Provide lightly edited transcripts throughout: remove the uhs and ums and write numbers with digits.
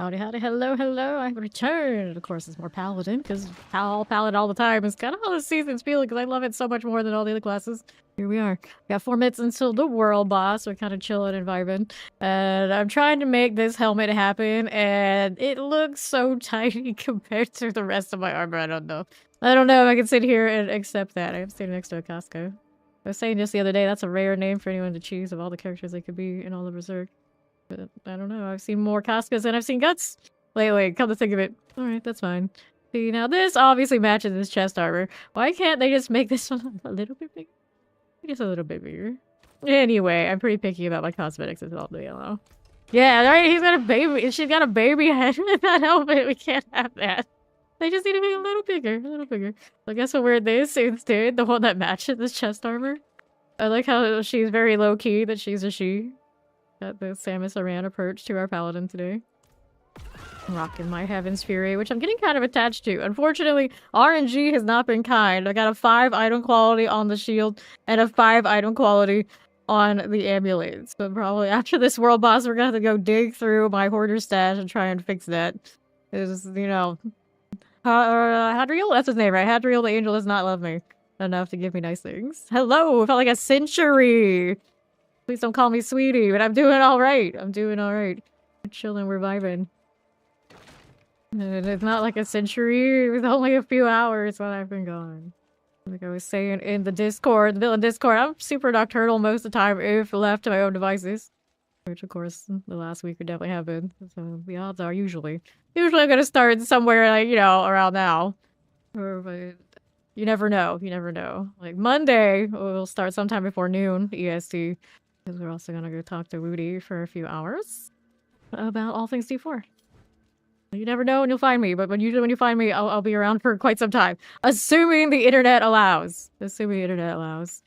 Howdy, howdy, hello, hello, I've returned. Of course, it's more Paladin, because Paladin all the time is kind of how the season's feeling, because I love it so much more than all the other classes. Here we are. We got 4 minutes until the world boss. We're kind of chilling and vibing. And I'm trying to make this helmet happen, and it looks so tiny compared to the rest of my armor. I don't know. I don't know if I can sit here and accept that. I'm sitting next to a Costco. I was saying just the other day, that's a rare name for anyone to choose of all the characters they could be in all of Berserk. But I don't know, I've seen more Cascas than I've seen Guts lately, come to think of it. Alright, that's fine. See, now this obviously matches his chest armor. Why can't they just make this one a little bit bigger? Just a little bit bigger. Anyway, I'm pretty picky about my cosmetics as well, yellow. Yeah, right, he's got a baby, she's got a baby head in that helmet, we can't have that. They just need to make it a little bigger, a little bigger. So I guess we'll wear this instead, the one that matches this chest armor. I like how she's very low-key, that she's a she. Got the Samus Aran approach to our Paladin today. I'm rocking my Heaven's Fury, which I'm getting kind of attached to. Unfortunately, RNG has not been kind. I got a 5 item quality on the shield and a 5 item quality on the amulets. But probably after this world boss, we're gonna have to go dig through my hoarder stash and try and fix that. Is, you know, Hadriel? That's his name, right? Hadriel the Angel does not love me enough to give me nice things. Hello! Felt like a century! Please don't call me sweetie, but I'm doing alright. I'm doing alright. We're chilling, we're vibing. And it's not like a century, it was only a few hours when I've been gone. Like I was saying in the Discord, the villain Discord, I'm super nocturnal most of the time if left to my own devices. Which of course, the last week would definitely have been. So the odds are usually I'm gonna start somewhere like, you know, around now. But you never know, you never know. Like Monday, we'll start sometime before noon, EST. Because we're also gonna go talk to Woody for a few hours about all things D4. You never know when you'll find me, but usually when you find me, I'll be around for quite some time. Assuming the internet allows. Assuming the internet allows.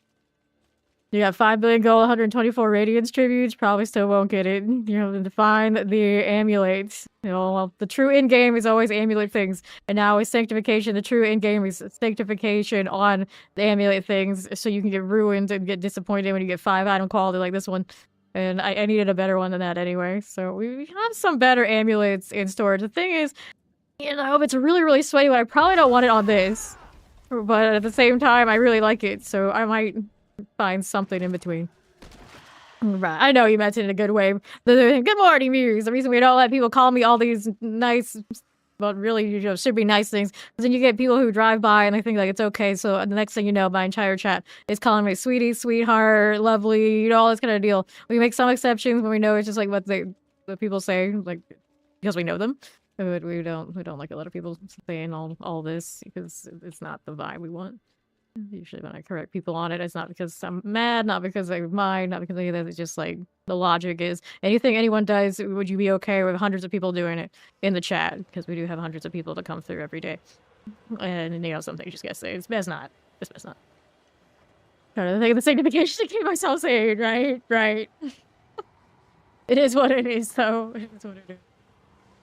You got 5 billion gold, 124 radiance tributes, probably still won't get it. You know, to find the amulets. You know, well, the true in-game is always amulet things. And now with sanctification, the true in-game is sanctification on the amulet things, so you can get ruined and get disappointed when you get 5 item quality like this one. And I needed a better one than that anyway. So we have some better amulets in storage. The thing is, you know, if it's a really, really sweaty one, I probably don't want it on this. But at the same time, I really like it, so I might find something in between. Right, I know you meant it in a good way. Good morning, Muse. The reason we don't let people call me all these nice, but really, you know, should be nice things, because then you get people who drive by and they think like it's okay. So the next thing you know, my entire chat is calling me sweetie, sweetheart, lovely, you know, all this kind of deal. We make some exceptions when we know it's just like what people say, like because we know them. But we don't like a lot of people saying all this because it's not the vibe we want. Usually when I correct people on it, it's not because I'm mad, not because I mind, not because of any of that. It's just like the logic is anything anyone does, would you be okay with hundreds of people doing it in the chat? Because we do have hundreds of people that come through every day. And you know, some things you just gotta say, it's best not. It's best not. Trying to think of the signification to keep myself saying, right? Right. It is what it is, though. It is what it is.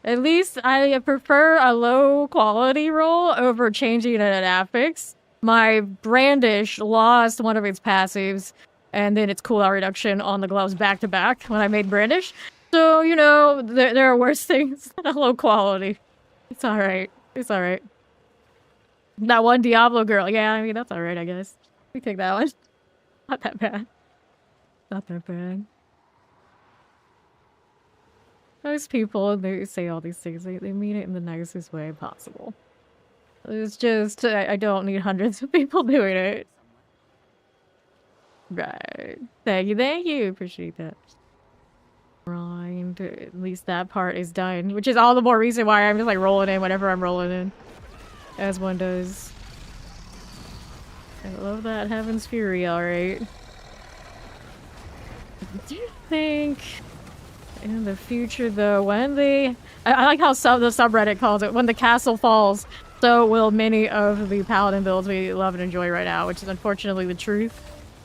At least I prefer a low quality roll over changing an affix. My Brandish lost one of its passives, and then its cooldown reduction on the gloves back-to-back when I made Brandish. So, you know, there are worse things than a low quality. It's alright. It's alright. That one Diablo girl. Yeah, I mean, that's alright, I guess. We take that one. Not that bad. Not that bad. Most people, they say all these things, they mean it in the nicest way possible. It's just, I don't need hundreds of people doing it. Right. Thank you. Appreciate that. Right. At least that part is done. Which is all the more reason why I'm just like rolling in whenever I'm rolling in. As one does. I love that Heaven's Fury, alright. Do you think in the future though, when I like how the subreddit calls it, when the castle falls, so will many of the Paladin builds we love and enjoy right now, which is unfortunately the truth.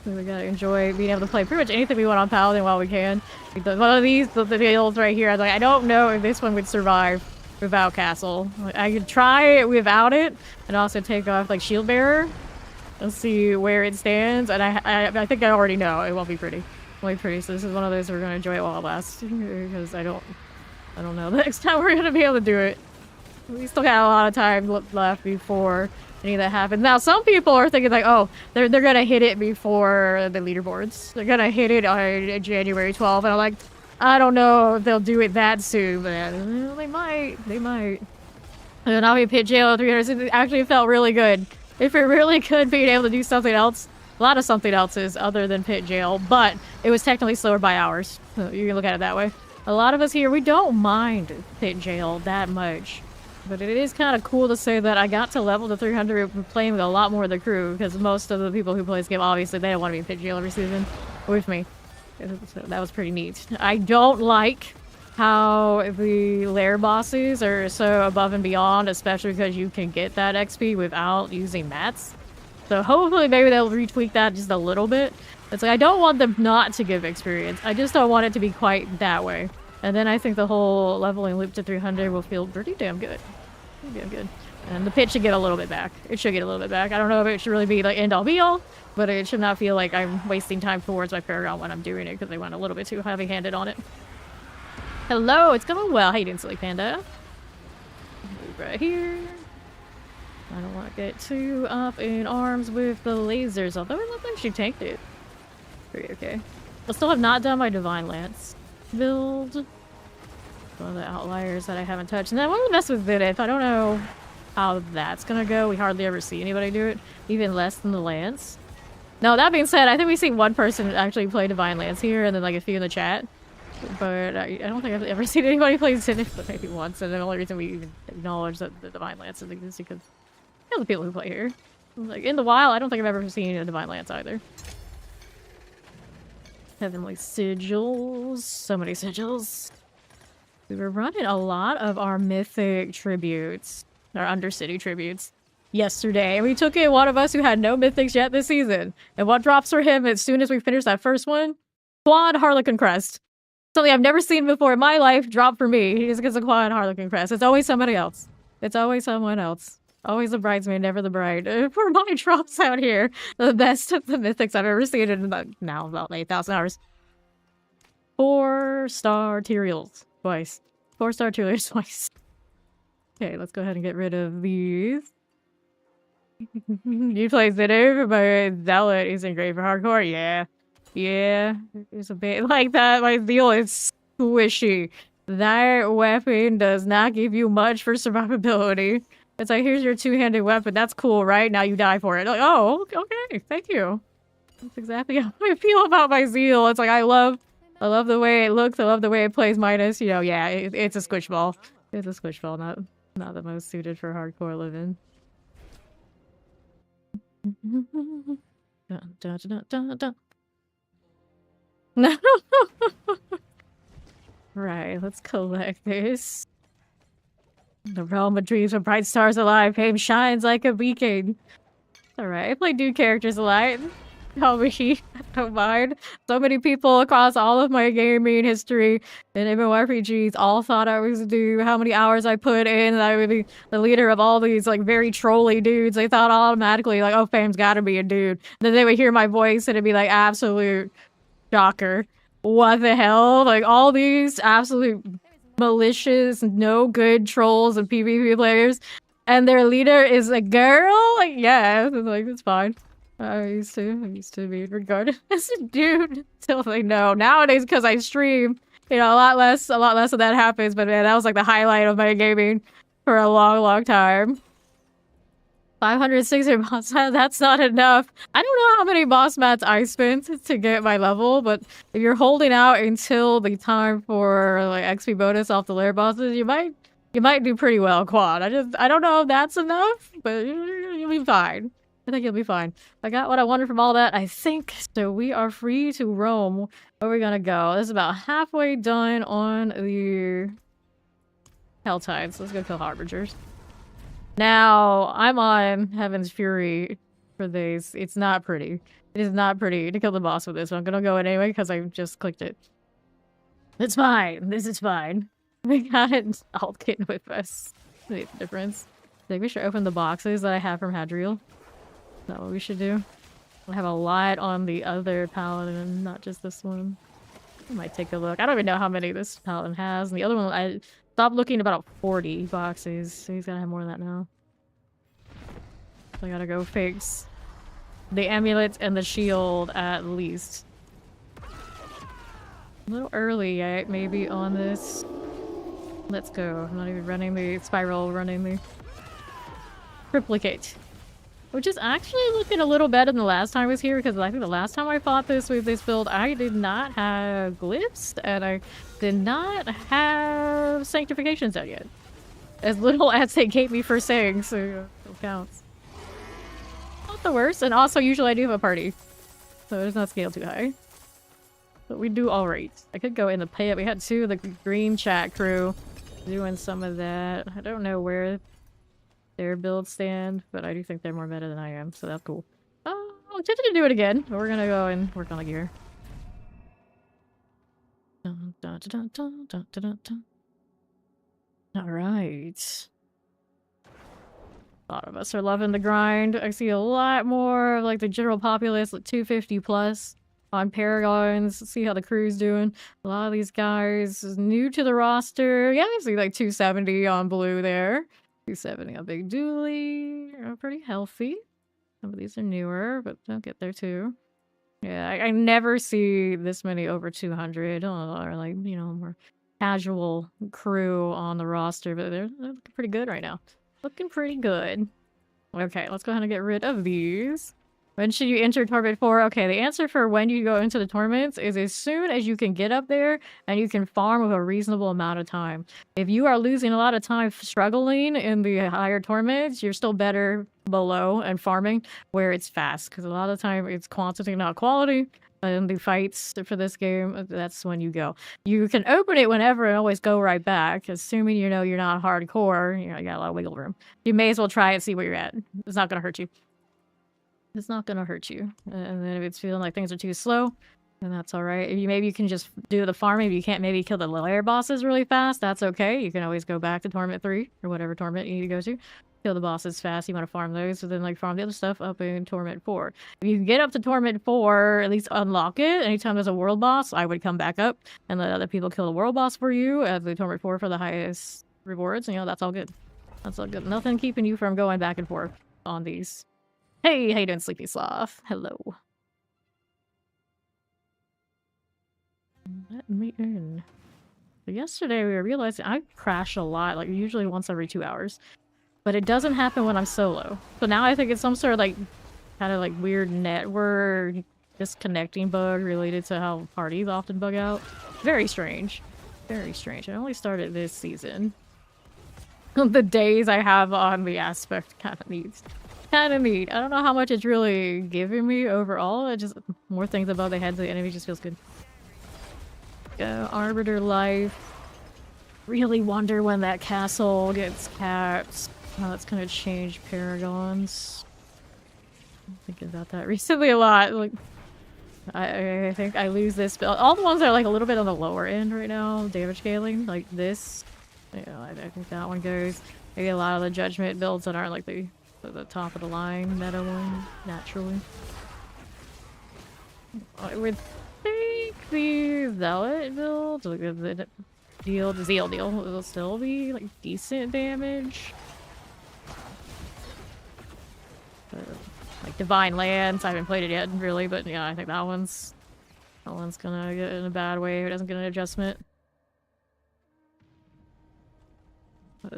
We gotta enjoy being able to play pretty much anything we want on Paladin while we can. One of these, the builds right here, I don't know if this one would survive without Castle. I could try it without it, and also take off like Shield Bearer, and see where it stands, and I think I already know it won't be pretty. It won't be pretty, so this is one of those we're gonna enjoy it while it lasts, because I don't I don't know. The next time we're gonna be able to do it. We still got a lot of time left before any of that happens. Now, some people are thinking like, oh, they're gonna hit it before the leaderboards. They're gonna hit it on January 12th, and I'm like, I don't know if they'll do it that soon, but they might. They might. And I'll be pit jail 300. It actually felt really good. If it really could being able to do something else, a lot of something else's other than pit jail, but it was technically slower by hours. So you can look at it that way. A lot of us here, we don't mind pit jail that much. But it is kind of cool to say that I got to level to 300 playing with a lot more of the crew, because most of the people who play this game, obviously, they don't want to be in pit jail every season with me. So that was pretty neat. I don't like how the lair bosses are so above and beyond, especially because you can get that XP without using mats. So hopefully maybe they'll retweak that just a little bit. It's like, I don't want them not to give experience. I just don't want it to be quite that way. And then I think the whole leveling loop to 300 will feel pretty damn good. Pretty damn good. And the pit should get a little bit back. It should get a little bit back. I don't know if it should really be like end all be all, but it should not feel like I'm wasting time towards my Paragon when I'm doing it, because they went a little bit too heavy-handed on it. Hello, it's going well. How you doing, Silly Panda? Move right here. I don't want to get too up in arms with the lasers, although it looked like she tanked it. Pretty okay. I still have not done my Divine Lance build. One of the outliers that I haven't touched. And then I want to mess with Vidith. I don't know how that's gonna go. We hardly ever see anybody do it. Even less than the Lance. Now, that being said, I think we've seen one person actually play Divine Lance here, and then like a few in the chat. But I don't think I've ever seen anybody play Zenith, but maybe once. And the only reason we even acknowledge that the Divine Lance is because the people who play here. Like, in the wild, I don't think I've ever seen a Divine Lance either. Heavenly Sigils. So many sigils. We were running a lot of our mythic tributes. Our Undercity tributes. Yesterday. And we took in one of us who had no mythics yet this season. And what drops for him as soon as we finish that first one? Quad Harlequin Crest. Something I've never seen before in my life drop for me. He just gets a Quad Harlequin Crest. It's always somebody else. It's always someone else. Always the bridesmaid, never the bride. For my drops out here, the best of the mythics I've ever seen in about 8,000 hours. 4-star Tyraels twice. 4-star Tyraels twice. Okay, let's go ahead and get rid of these. You play Zenith, but Zealot isn't great for hardcore. Yeah. Yeah. It's a bit like that. My deal is squishy. That weapon does not give you much for survivability. It's like, here's your two-handed weapon. That's cool, right? Now you die for it. Like, oh, okay. Thank you. That's exactly how I feel about my Zeal. It's like, I love the way it looks. I love the way it plays minus. You know, yeah, it's a squish ball. It's a squish ball, not the most suited for hardcore living. Dun, dun, dun, dun, dun. No. Right, let's collect this. The realm of dreams of bright stars alive. Fame shines like a beacon. Alright, I play new characters a lot. Call me, I don't mind. So many people across all of my gaming history and MMORPGs all thought I was due. How many hours I put in, that I would be the leader of all these like very trolly dudes. They thought automatically like, oh, Fame's gotta be a dude. Then they would hear my voice and it'd be like, absolute shocker. What the hell? Like all these absolute malicious, no good trolls and PvP players, and their leader is a girl? Like, yeah, like, it's fine. I used to be regarded as a dude until they know. Nowadays, because I stream, you know, a lot less of that happens, but man, that was like the highlight of my gaming for a long time. 560 boss mats, that's not enough. I don't know how many boss mats I spent to get my level, but if you're holding out until the time for like XP bonus off the lair bosses, you might do pretty well, Quad. I don't know if that's enough, but you'll be fine. I think you'll be fine. I got what I wanted from all that, I think, so we are free to roam. Where are we gonna go? This is about halfway done on the Helltides. Let's go kill Harbingers. Now, I'm on Heaven's Fury for this. It's not pretty. It is not pretty to kill the boss with this, but I'm gonna go in anyway because I just clicked it. It's fine. This is fine. We got an alt kit with us. Makes a difference. I think we should open the boxes that I have from Hadriel. Is that what we should do? I have a lot on the other Paladin, not just this one. I might take a look. I don't even know how many this Paladin has. And the other one, I stopped looking at about 40 boxes. So he's gotta have more than that now. So I gotta go fix the amulet and the shield at least. A little early, maybe, on this. Let's go. I'm not even running the spiral, running the triplicate. Which is actually looking a little better than the last time I was here, because I think the last time I fought this with this build, I did not have glyphs, and I did not have sanctifications out yet. As little as they gave me for saying, so it counts. Not the worst, and also usually I do have a party, so it does not scale too high. But we do alright. I could go in the pit. We had two of the green chat crew doing some of that. I don't know where their builds stand, but I do think they're more meta than I am, so that's cool. Oh, I'm tempted to do it again, but we're gonna go and work on the gear. Alright. A lot of us are loving the grind. I see a lot more of like the general populace, like 250 plus on Paragons. See how the crew's doing. A lot of these guys new to the roster. Yeah, I see like 270 on blue there. 270 on Big Dooley. Pretty healthy. Some of these are newer, but they'll get there too. Yeah, I never see this many over 200 or like, you know, more casual crew on the roster, but they're looking pretty good right now. Looking pretty good. Okay, let's go ahead and get rid of these. When should you enter Torment 4? Okay, the answer for when you go into the tournaments is as soon as you can get up there and you can farm with a reasonable amount of time. If you are losing a lot of time struggling in the higher tournaments, you're still better below and farming where it's fast. Because a lot of the time it's quantity, not quality. And the fights for this game, that's when you go. You can open it whenever and always go right back, assuming you know you're not hardcore. You know, you got a lot of wiggle room. You may as well try and see where you're at. It's not going to hurt you. It's not gonna hurt you. And then if it's feeling like things are too slow, then that's alright. Maybe you can just do the farming. If you can't maybe kill the lair bosses really fast, that's okay. You can always go back to Torment 3 or whatever Torment you need to go to. Kill the bosses fast. You want to farm those, so then like farm the other stuff up in Torment 4. If you can get up to Torment 4, at least unlock it. Anytime there's a world boss, I would come back up and let other people kill the world boss for you at the Torment 4 for the highest rewards. You know, that's all good. That's all good. Nothing keeping you from going back and forth on these. Hey, how you doing, Sleepy Sloth? Hello. Let me in. So yesterday we were realizing I crash a lot, like usually once every 2 hours. But it doesn't happen when I'm solo. So now I think it's some sort of like, kind of like weird network disconnecting bug related to how parties often bug out. Very strange. Very strange. I only started this season. The days I have on the aspect kind of needs. Kind of neat. I don't know how much it's really giving me overall. It just more things above the heads of the enemy just feels good. Arbiter life. Really wonder when that castle gets capped. How that's gonna change Paragons. I'm thinking about that recently a lot. Like, I think I lose this build. All the ones that are like a little bit on the lower end right now, damage scaling, like this. You know, I think that one goes. Maybe a lot of the judgment builds that aren't like the top of the line meta one, naturally. I would think the Zealot build, like the Zeal deal, will still be like decent damage. Like Divine Lands, I haven't played it yet, really, but yeah, I think that one's gonna get in a bad way if it doesn't get an adjustment.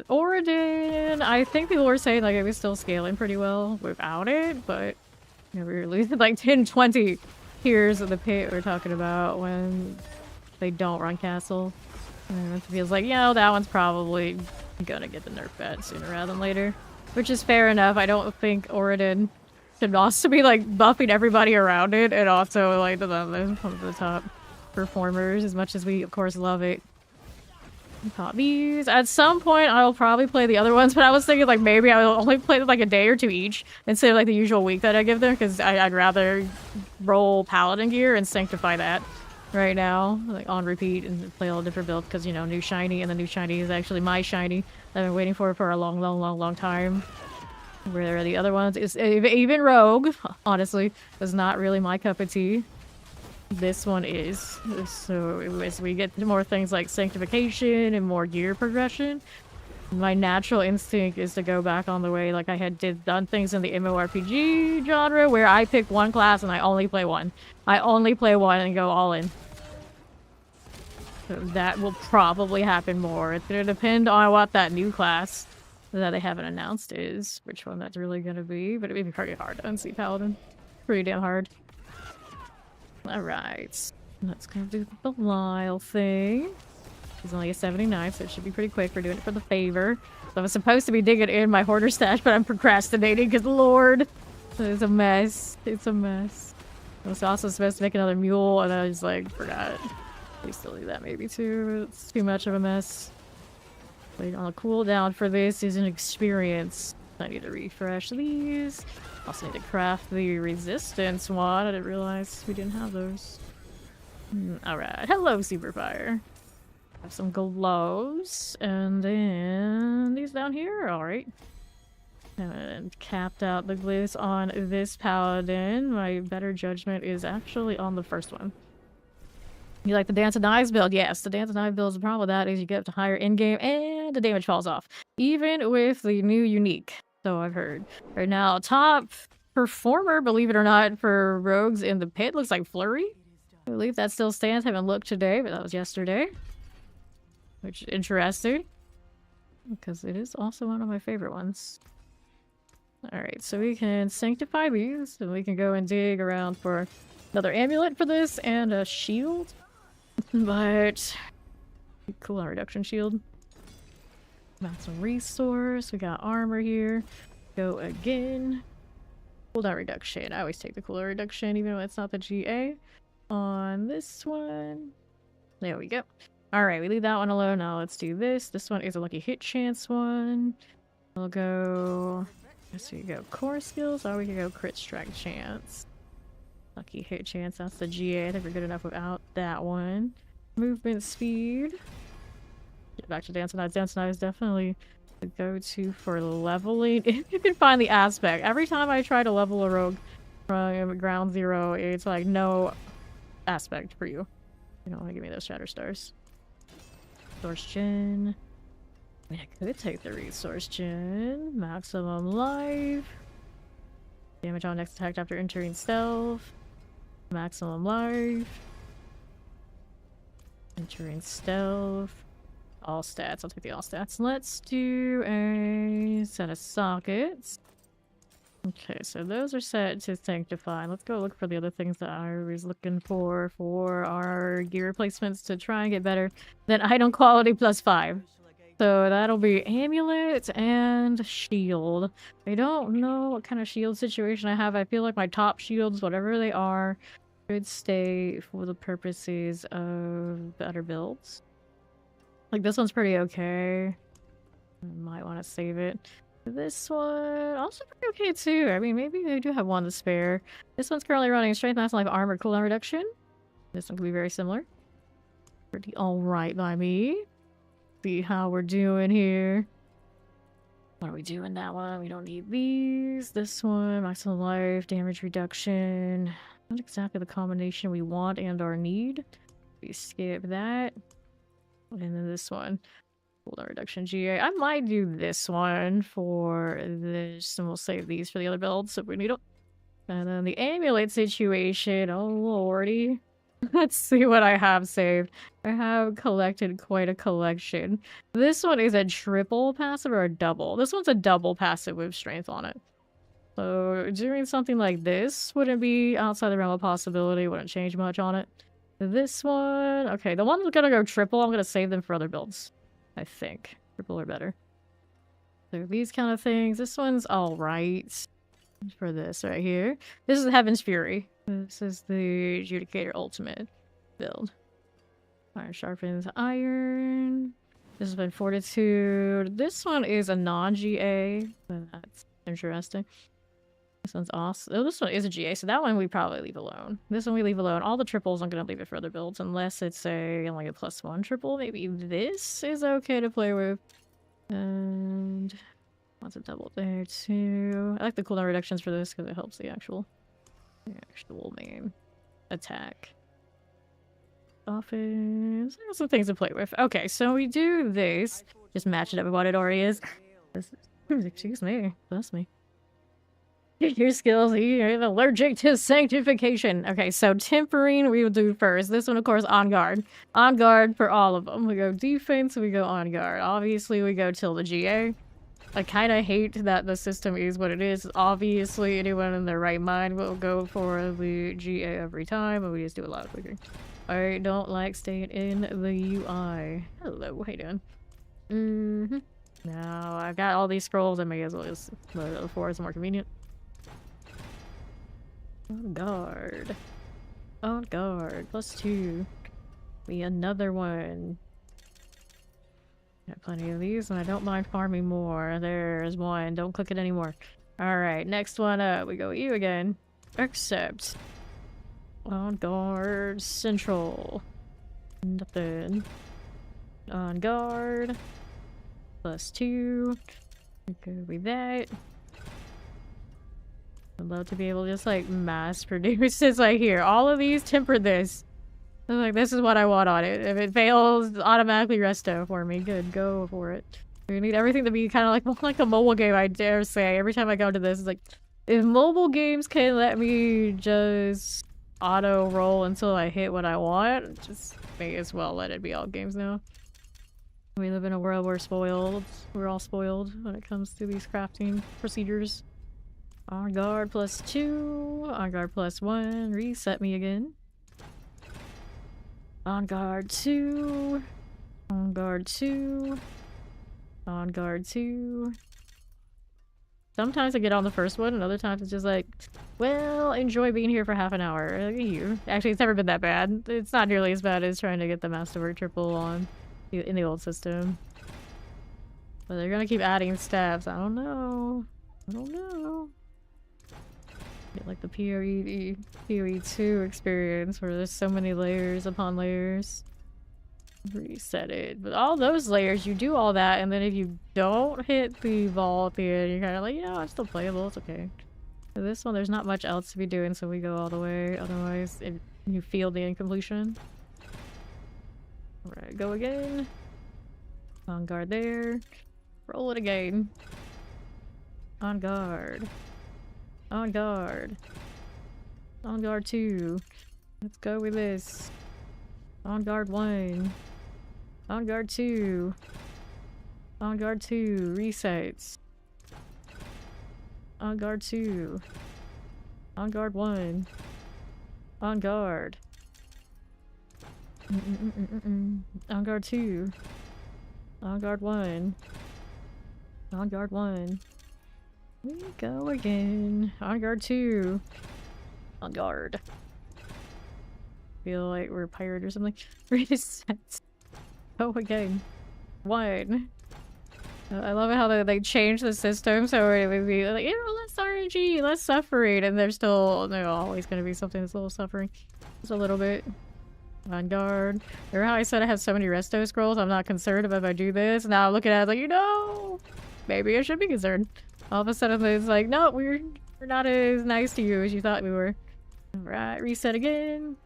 Oridin, I think people were saying like it was still scaling pretty well without it, but you know, we were losing like 10, 20 tiers of the pit we're talking about when they don't run castle. And it feels like, you know, that one's probably gonna get the nerf bat sooner rather than later. Which is fair enough. I don't think Oridin should also be like buffing everybody around it and also like the top performers as much as we of course love it. Pop these. At some point, I'll probably play the other ones, but I was thinking like maybe I will only play like a day or two each instead of like the usual week that I give them, because I'd rather roll Paladin gear and sanctify that right now, like on repeat, and play all different builds, because you know, new shiny, and the new shiny is actually my shiny that I've been waiting for a long time. Where the other ones is even Rogue, honestly, was not really my cup of tea. this one is. So as we get to more things like sanctification and more gear progression, my natural instinct is to go back on the way like I had done things in the MMORPG genre where I pick one class and I only play one. I only play one and go all in. So that will probably happen more. It's gonna depend on what that new class that they haven't announced is, which one that's really gonna be, but it'd be pretty hard to unsee Paladin. Pretty damn hard. Alright. Let's go do the Belial thing. He's only a 79, so it should be pretty quick. We're doing it for the favor. So I was supposed to be digging in my hoarder stash, but I'm procrastinating because Lord, it's a mess. It's a mess. I was also supposed to make another mule, and I was like, forgot. We still do that maybe too. It's too much of a mess. Wait on a cooldown for this is an experience. I need to refresh these. Also need to craft the resistance one. I didn't realize we didn't have those. Alright. Hello, Superfire. Have some glows, and then these down here. All right, and capped out the glyphs on this paladin. My better judgment is actually on the first one. You like the Dance of Knives build? Yes, the Dance of Knives build. The problem with that is you get up to higher in game, and the damage falls off, even with the new unique. So I've heard. Right now, top performer, believe it or not, for rogues in the pit looks like Flurry. I believe that still stands. Haven't looked today, but that was yesterday. Which is interesting, because it is also one of my favorite ones. Alright, so we can sanctify these, and we can go and dig around for another amulet for this, and a shield. But... cooldown reduction shield. Got some resource, we got armor here. Go again. Cooldown reduction. I always take the cooldown reduction, even when it's not the GA. On this one. There we go. Alright, we leave that one alone. Now let's do this. This one is a lucky hit chance one. We'll go... so you go core skills, or we can go crit strike chance. Lucky hit chance, that's the GA. I think we're good enough without that one. Movement speed. Get back to Dance and Knives. Dance and Knives is definitely the go-to for leveling. If you can find the aspect. Every time I try to level a rogue from ground zero, it's like no aspect for you. You don't want to give me those shatter stars. Resource gen. I mean, I could take the resource gen. Maximum life. Damage on next attack after entering stealth. Maximum life. Entering stealth. All stats. I'll take the all stats. Let's do a set of sockets. Okay, so those are set to sanctify. Let's go look for the other things that I was looking for our gear replacements to try and get better than item quality +5. So that'll be amulet and shield. I don't know what kind of shield situation I have. I feel like my top shields, whatever they are, should stay for the purposes of better builds. Like this one's pretty okay. I might want to save it. This one also pretty okay too. I mean, maybe they do have one to spare. This one's currently running strength, mass, life, armor, cooldown reduction. This one could be very similar. Pretty alright by me. See how we're doing here. What are we doing that one? We don't need these. This one, maximum life, damage reduction. Not exactly the combination we want and or need. We skip that. And then this one. Cooldown reduction GA. I might do this one for this, and we'll save these for the other builds if we need them. And then the amulet situation. Oh lordy. Let's see what I have saved. I have collected quite a collection. This one is a triple passive or a double? This one's a double passive with strength on it. So doing something like this wouldn't be outside the realm of possibility. Wouldn't change much on it. This one. Okay, the one that's gonna go triple, I'm gonna save them for other builds. I think. Triple or better. So these kind of things. This one's alright. For this right here. This is Heaven's Fury. This is the Adjudicator Ultimate build. Iron sharpens iron. This has been Fortitude. This one is a non-GA. That's interesting. This one's awesome. Oh, this one is a GA, so that one we probably leave alone. This one we leave alone. All the triples I'm gonna leave it for other builds, unless it's only a +1 triple. Maybe this is okay to play with. And wants a double there too. I like the cooldown reductions for this because it helps the actual main attack. office. There's some things to play with. Okay, so we do this. Just match it up with what it already is. Excuse me. Bless me. Your skills, you're allergic to sanctification. Okay, so tempering we will do first. This one, of course, on guard. On guard for all of them. We go defense, we go on guard. Obviously, we go till the GA. I kind of hate that the system is what it is. Obviously, anyone in their right mind will go for the GA every time, but we just do a lot of clicking. I don't like staying in the UI. Hello, how you doing? Now, I've got all these scrolls, I may as well just load it before it's more convenient. On guard. On guard. +2. Be another one. Got plenty of these, and I don't mind farming more. There's one. Don't click it anymore. Alright, next one up. We go you again. Accept. On guard. Central. Nothing. On guard. +2. Go with that. I'd love to be able to just like mass produce this like here. All of these temper this. I'm like, this is what I want on it. If it fails, automatically resto for me. Good, go for it. We need everything to be kind of like a mobile game, I dare say. Every time I go to this, it's like, if mobile games can let me just auto roll until I hit what I want, just may as well let it be all games now. We live in a world where we're all spoiled when it comes to these crafting procedures. On guard +2, on guard +1, reset me again. On guard 2, on guard 2, on guard 2. Sometimes I get on the first one, and other times it's just like, well, enjoy being here for half an hour. Look at you. Actually, it's never been that bad. It's not nearly as bad as trying to get the Masterwork triple on in the old system. But they're gonna keep adding steps. I don't know. I don't know. Get like the PoE2 experience where there's so many layers upon layers. Reset it. But all those layers, you do all that, and then if you don't hit the vault at the end, you're kind of like, yeah, it's still playable, it's okay. For this one, there's not much else to be doing, so we go all the way. Otherwise, you feel the incompletion. Alright, go again. On guard there. Roll it again. On guard. On guard. On guard 2. Let's go with this. On guard 1. On guard 2. On guard 2. Resets. On guard 2. On guard 1. On guard. On guard 2. On guard 1. On guard 1. We go again. On guard 2. On guard. Feel like we're a pirate or something. Reset. Go again. 1. I love how they changed the system so it would be like, you know, less RNG, less suffering, and there's always going to be something that's a little suffering. Just a little bit. On guard. Remember how I said I have so many resto scrolls? I'm not concerned about if I do this. Now I'm looking at it like, you know, maybe I should be concerned. All of a sudden it's like, no, we're not as nice to you as you thought we were. Alright, reset again.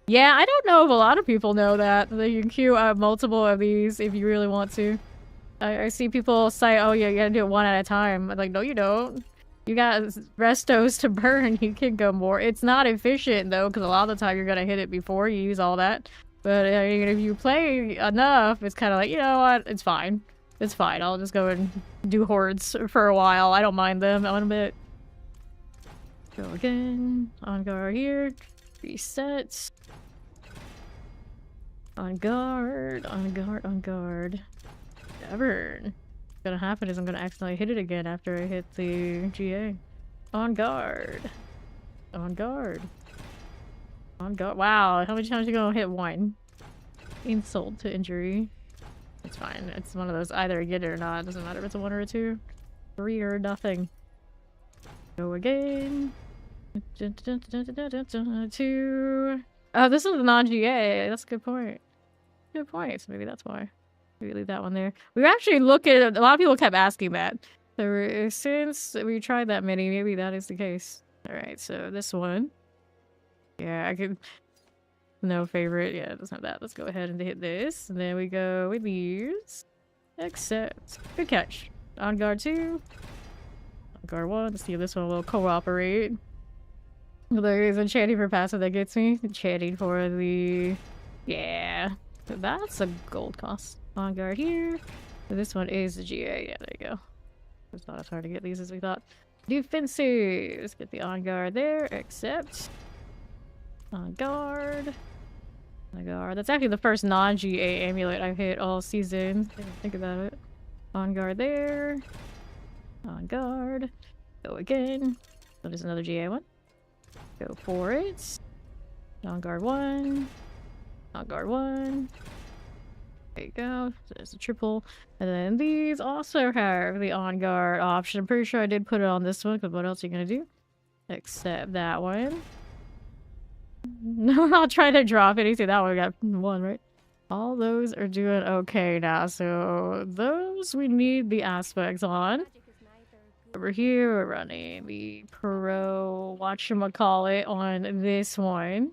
Yeah, I don't know if a lot of people know that you can queue up multiple of these if you really want to. I see people say, oh yeah, you gotta do it one at a time. I'm like, no you don't. You got restos to burn, you can go more. It's not efficient though, because a lot of the time you're gonna hit it before you use all that. But I mean, if you play enough, it's kind of like, you know what, it's fine. It's fine, I'll just go and do hordes for a while. I don't mind them a little bit. Go again. On guard here. Reset. On guard. On guard. On guard. Never. What's gonna happen is I'm gonna accidentally hit it again after I hit the GA. On guard. On guard. On guard. Wow, how many times are you gonna hit 1? Insult to injury. It's fine. It's one of those either get it or not. It doesn't matter if it's a 1 or a 2. 3 or nothing. Go again. 2. Oh, this is the non-GA. That's a good point. Good point. So maybe that's why. Maybe leave that one there. We were actually looking at a lot of people kept asking that. So since we tried that many, maybe that is the case. Alright, so this one. Yeah, I could No favorite. Yeah, it doesn't have that. Let's go ahead and hit this. And then we go with these. Accept. Good catch. On guard 2. On guard 1. Let's see if this one will cooperate. There is a enchanting for passive that gets me. Enchanting for the... Yeah. That's a gold cost. On guard here. This one is the GA. Yeah, there you go. It's not as hard to get these as we thought. Defensives. Get the on guard there. Accept. On guard. On guard. That's actually the first non-GA amulet I've hit all season. Didn't think about it. On guard there. On guard. Go again. So there's another GA one. Go for it. On guard 1. On guard 1. There you go. So there's a triple. And then these also have the on guard option. I'm pretty sure I did put it on this one, because what else are you gonna do? Except that one. No, I'll try to drop it. You see that one got 1, right? All those are doing okay now. So those we need the aspects on. Over here, we're running the pro whatchamacallit on this one.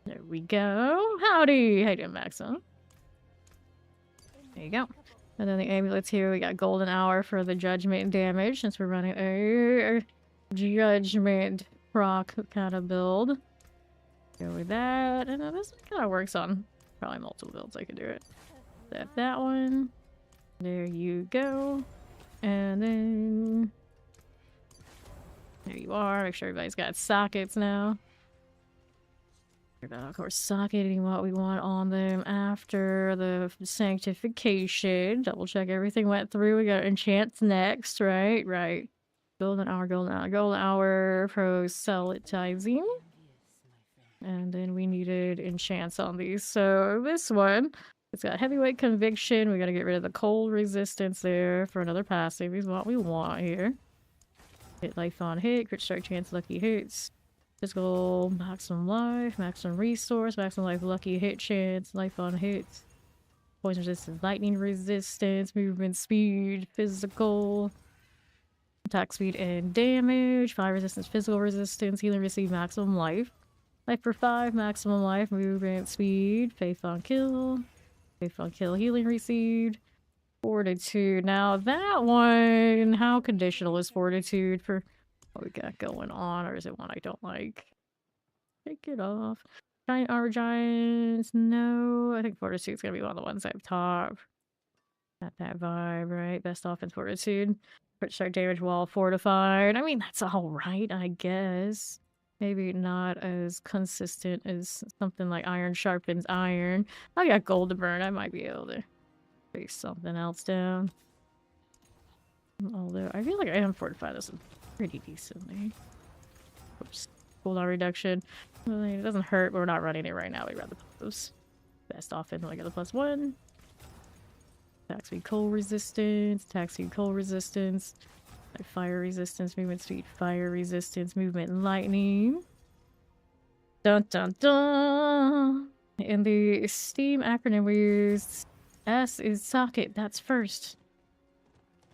There we go. Howdy! How you doing, Maxim? There you go. And then the amulets here, we got golden hour for the judgment damage, since we're running a judgment proc kind of build. Go with that. And then this one kind of works on probably multiple builds. I could do it. That one. There you go. And then there you are. Make sure everybody's got sockets now. Of course, socketing what we want on them after the sanctification. Double check everything went through. We got enchants next, right? Right. Golden hour, golden hour, golden hour, proselytizing. And then we needed enchants on these. So this one, it's got heavyweight conviction. We gotta get rid of the cold resistance there for another passive is what we want here. Hit life on hit, crit strike chance, lucky hits. Physical, maximum life, maximum resource, maximum life, lucky hit chance, life on hits. Poison resistance, lightning resistance, movement speed, physical, attack speed and damage, fire resistance, physical resistance, healing receive maximum life. Life for 5, maximum life, movement speed, faith on kill. Faith on kill, healing received. Fortitude. Now that one, how conditional is fortitude for what we got going on, or is it one I don't like? Take it off. Giant armor giants, no. I think fortitude's gonna be one of the ones up top. Got that vibe, right? Best offense fortitude. Crit strike damage while fortified. I mean, that's alright, I guess. Maybe not as consistent as something like iron sharpens iron. I got gold to burn. I might be able to face something else down. Although, I feel like I am fortified this pretty decently. Oops. Cooldown reduction. Well, it doesn't hurt, but we're not running it right now. We'd rather put those best off in. I get the +1. Attack speed, cold resistance. Attack speed, cold resistance. Like fire resistance, movement speed, fire resistance, movement lightning. Dun dun dun! In the Steam acronym we used, S is socket, that's first.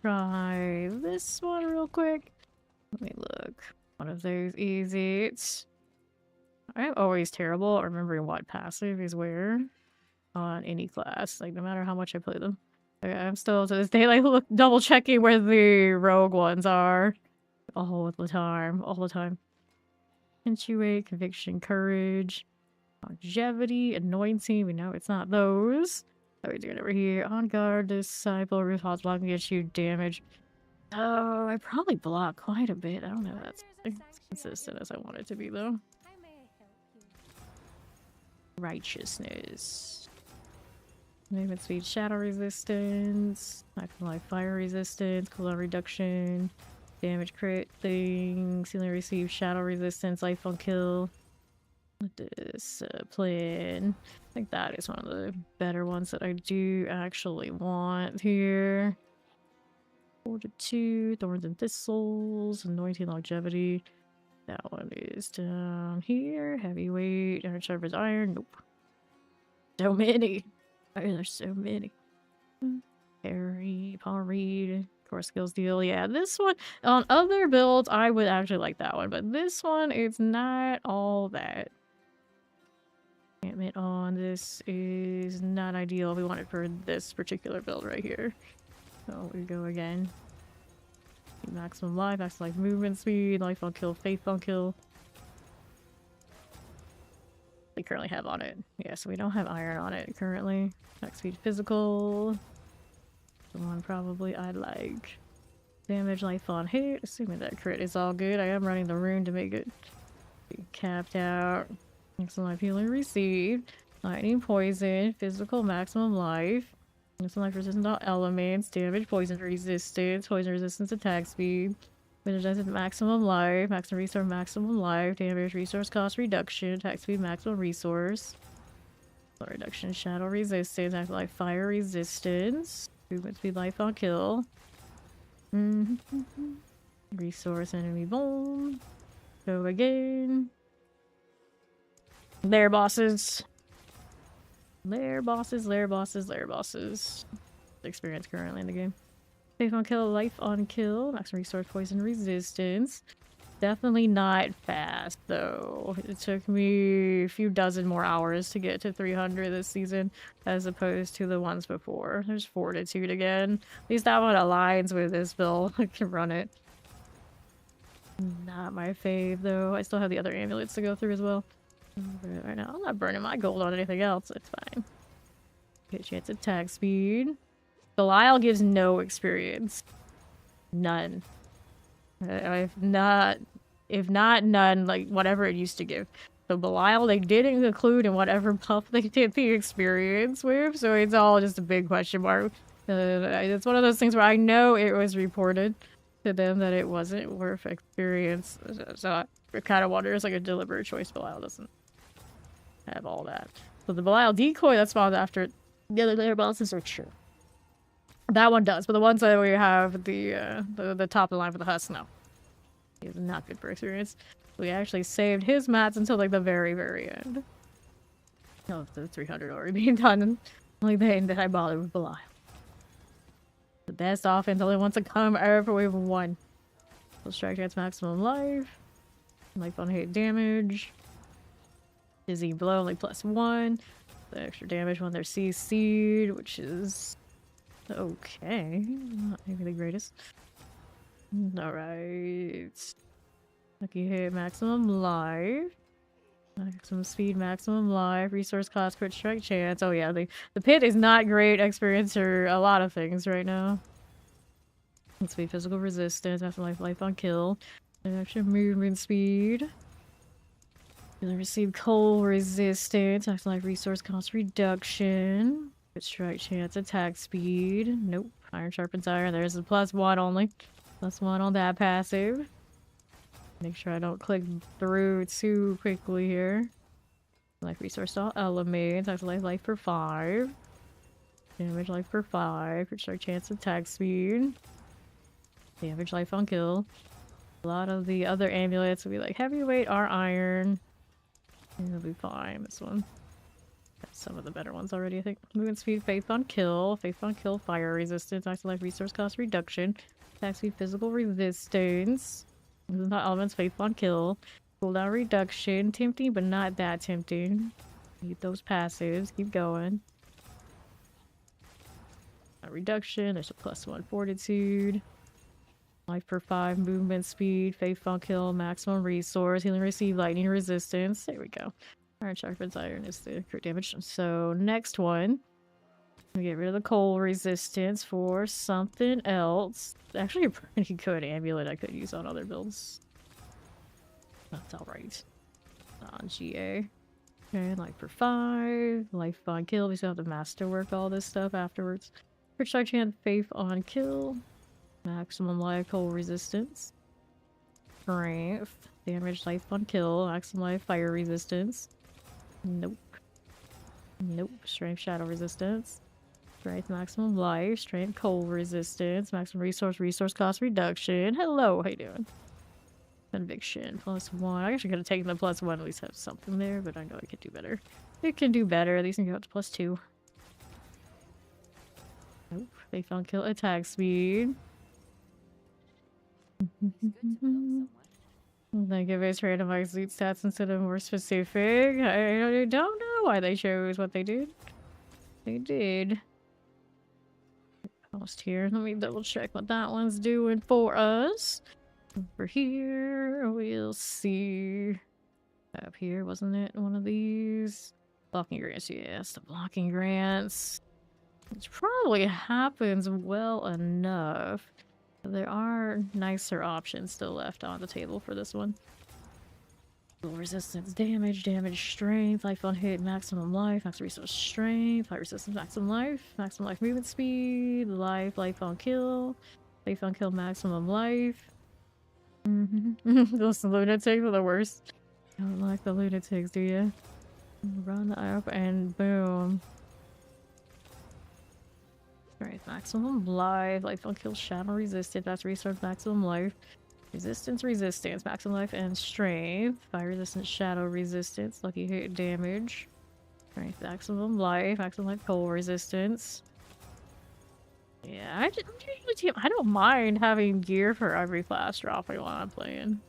Try this one real quick. Let me look. One of those easy. I'm always terrible at remembering what passive is where on any class. Like, no matter how much I play them. I'm still to this day like double checking where the rogue ones are all the time. Punctuate, conviction, courage, longevity, anointing. We know it's not those. What are we doing over here? On guard, disciple, roof hots blocking against you, damage. Oh, I probably block quite a bit. I don't know if that's as consistent as I want it to be though. Righteousness. Movement speed, shadow resistance, maximum life, fire resistance, cooldown reduction, damage crit things, healing receive, shadow resistance, life on kill. Discipline. I think that is one of the better ones that I do actually want here. Fortitude, thorns and thistles, anointing, longevity. That one is down here. Heavyweight, iron sharpens iron. Nope. So many. There's so many. Harry, Paul Reed, core skills deal. Yeah, this one on other builds I would actually like that one, but this one it's not all that. equipment on this is not ideal. We want it for this particular build right here. So we go again. Maximum life movement speed, life on kill, faith on kill. We currently have on it. Yeah, so we don't have iron on it currently. Max speed physical. The one probably I'd like. Damage life on hit. Assuming that crit is all good. I am running the rune to make it be capped out. Maximum life healing received. Lightning poison. Physical maximum life. Maximum life resistance to all elements. Damage poison resistance. Poison resistance attack speed. Energizes maximum life. Maximum resource maximum life. Damage resource cost reduction. Attack speed maximum resource. Reduction shadow resistance. Act like fire resistance. Movement speed life on kill. Resource enemy bone. Go again. Lair bosses. Lair bosses, lair bosses, lair bosses. Experience currently in the game. Faith on kill, life on kill. Maximum resource poison resistance. Definitely not fast though. It took me a few dozen more hours to get to 300 this season as opposed to the ones before. There's fortitude again. At least that one aligns with this build. I can run it. Not my fave though. I still have the other amulets to go through as well. But right now I'm not burning my gold on anything else. It's fine. Get chance attack speed. Belial gives no experience. None. If not none, like whatever it used to give. So Belial, they didn't include in whatever buff they did the experience with, so it's all just a big question mark. It's one of those things where I know it was reported to them that it wasn't worth experience, so I kind of wonder, it's like a deliberate choice. Belial doesn't have all that. So the Belial decoy that spawns after the other layer bosses are true. That one does, but the ones that we have, the top of the line for the husk, no. He is not good for experience. We actually saved his mats until like the very, very end. Oh, the 300 already being done. Only then did I bother with Belial. The best offense only wants to come over with one. So strike chance maximum life. Life on hit damage. Dizzy blow only +1. The extra damage when they're CC'd, which is okay. Not maybe the greatest. Alright. Lucky hit maximum life. Maximum speed, maximum life. Resource cost, crit strike chance. Oh yeah, the pit is not great experience for a lot of things right now. Let's be physical resistance, maximum life on kill. Extra movement speed. You'll receive cold resistance, maximum life resource cost reduction. Crit strike chance, attack speed. Nope. Iron sharpens iron. There's a +1 only. +1 on that passive. Make sure I don't click through too quickly here. Life resource all elements. Maximum life for 5. Damage life for 5. Crit strike chance, attack speed. Damage life on kill. A lot of the other amulets will be like heavyweight or iron. And it'll be fine. This one. That's some of the better ones already, I think. Movement speed, faith on kill. Faith on kill, fire resistance. Maximum life resource cost reduction. Attack speed, physical resistance. This is not elements, faith on kill. Cooldown reduction. Tempting, but not that tempting. Need those passives. Keep going. A reduction. There's a +1 fortitude. Life per 5, movement speed, faith on kill, maximum resource, healing receive, lightning resistance. There we go. Iron sharpens iron is the crit damage. So next one, we get rid of the cold resistance for something else. Actually a pretty good amulet I could use on other builds. That's alright. Non-GA. Okay, life per 5, life on kill. We still have to masterwork all this stuff afterwards. Crit strike chance, faith on kill. Maximum life, cold resistance. Strength. Damage, life on kill. Maximum life, fire resistance. Nope. Nope. Strength, shadow resistance. Strength, maximum life. Strength, cold resistance. Maximum resource cost reduction. Hello, how you doing? Conviction, +1. I actually could have taken the +1, at least have something there, but I know I could do better. It can do better. At least I can go up to +2. Nope. Faith on kill, attack speed. They give us randomized loot stats instead of more specific. I don't know why they chose what they did. They did. Post here. Let me double check what that one's doing for us. Over here, we'll see. Up here, wasn't it? One of these. Blocking grants, yes. The blocking grants. Which probably happens well enough. There are nicer options still left on the table for this one. Resistance, damage, strength, life on hit, maximum life, maximum resource strength, high resistance, maximum life movement speed, life on kill, maximum life. Those lunatics are the worst. I don't like the lunatics, do you? Run up and boom. Strength, maximum life on kill, shadow resistant, that's resource, maximum life. Resistance, maximum life and strength. Fire resistance, shadow resistance, lucky hit damage. Strength, maximum life, cold resistance. Yeah, I don't mind having gear for every class dropping while I'm playing.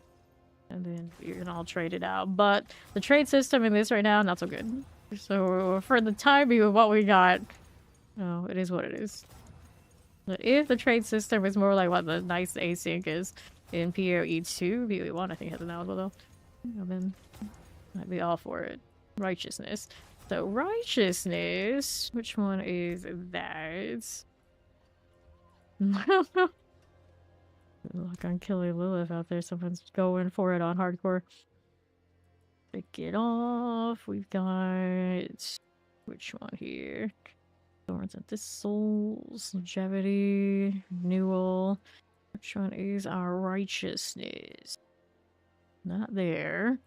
And then you can all trade it out. But the trade system in this right now, not so good. So for the timing of what we got, oh, it is what it is. But if the trade system is more like what the nice async is, in PoE2, PoE1 I think has an algo though. Then I'd be all for it. Righteousness. So righteousness, which one is that? Look on Killing Lilith out there. Someone's going for it on hardcore. Pick it off. We've got which one here? Thorns and Thistles, Longevity, Renewal. Which one is our righteousness? Not there.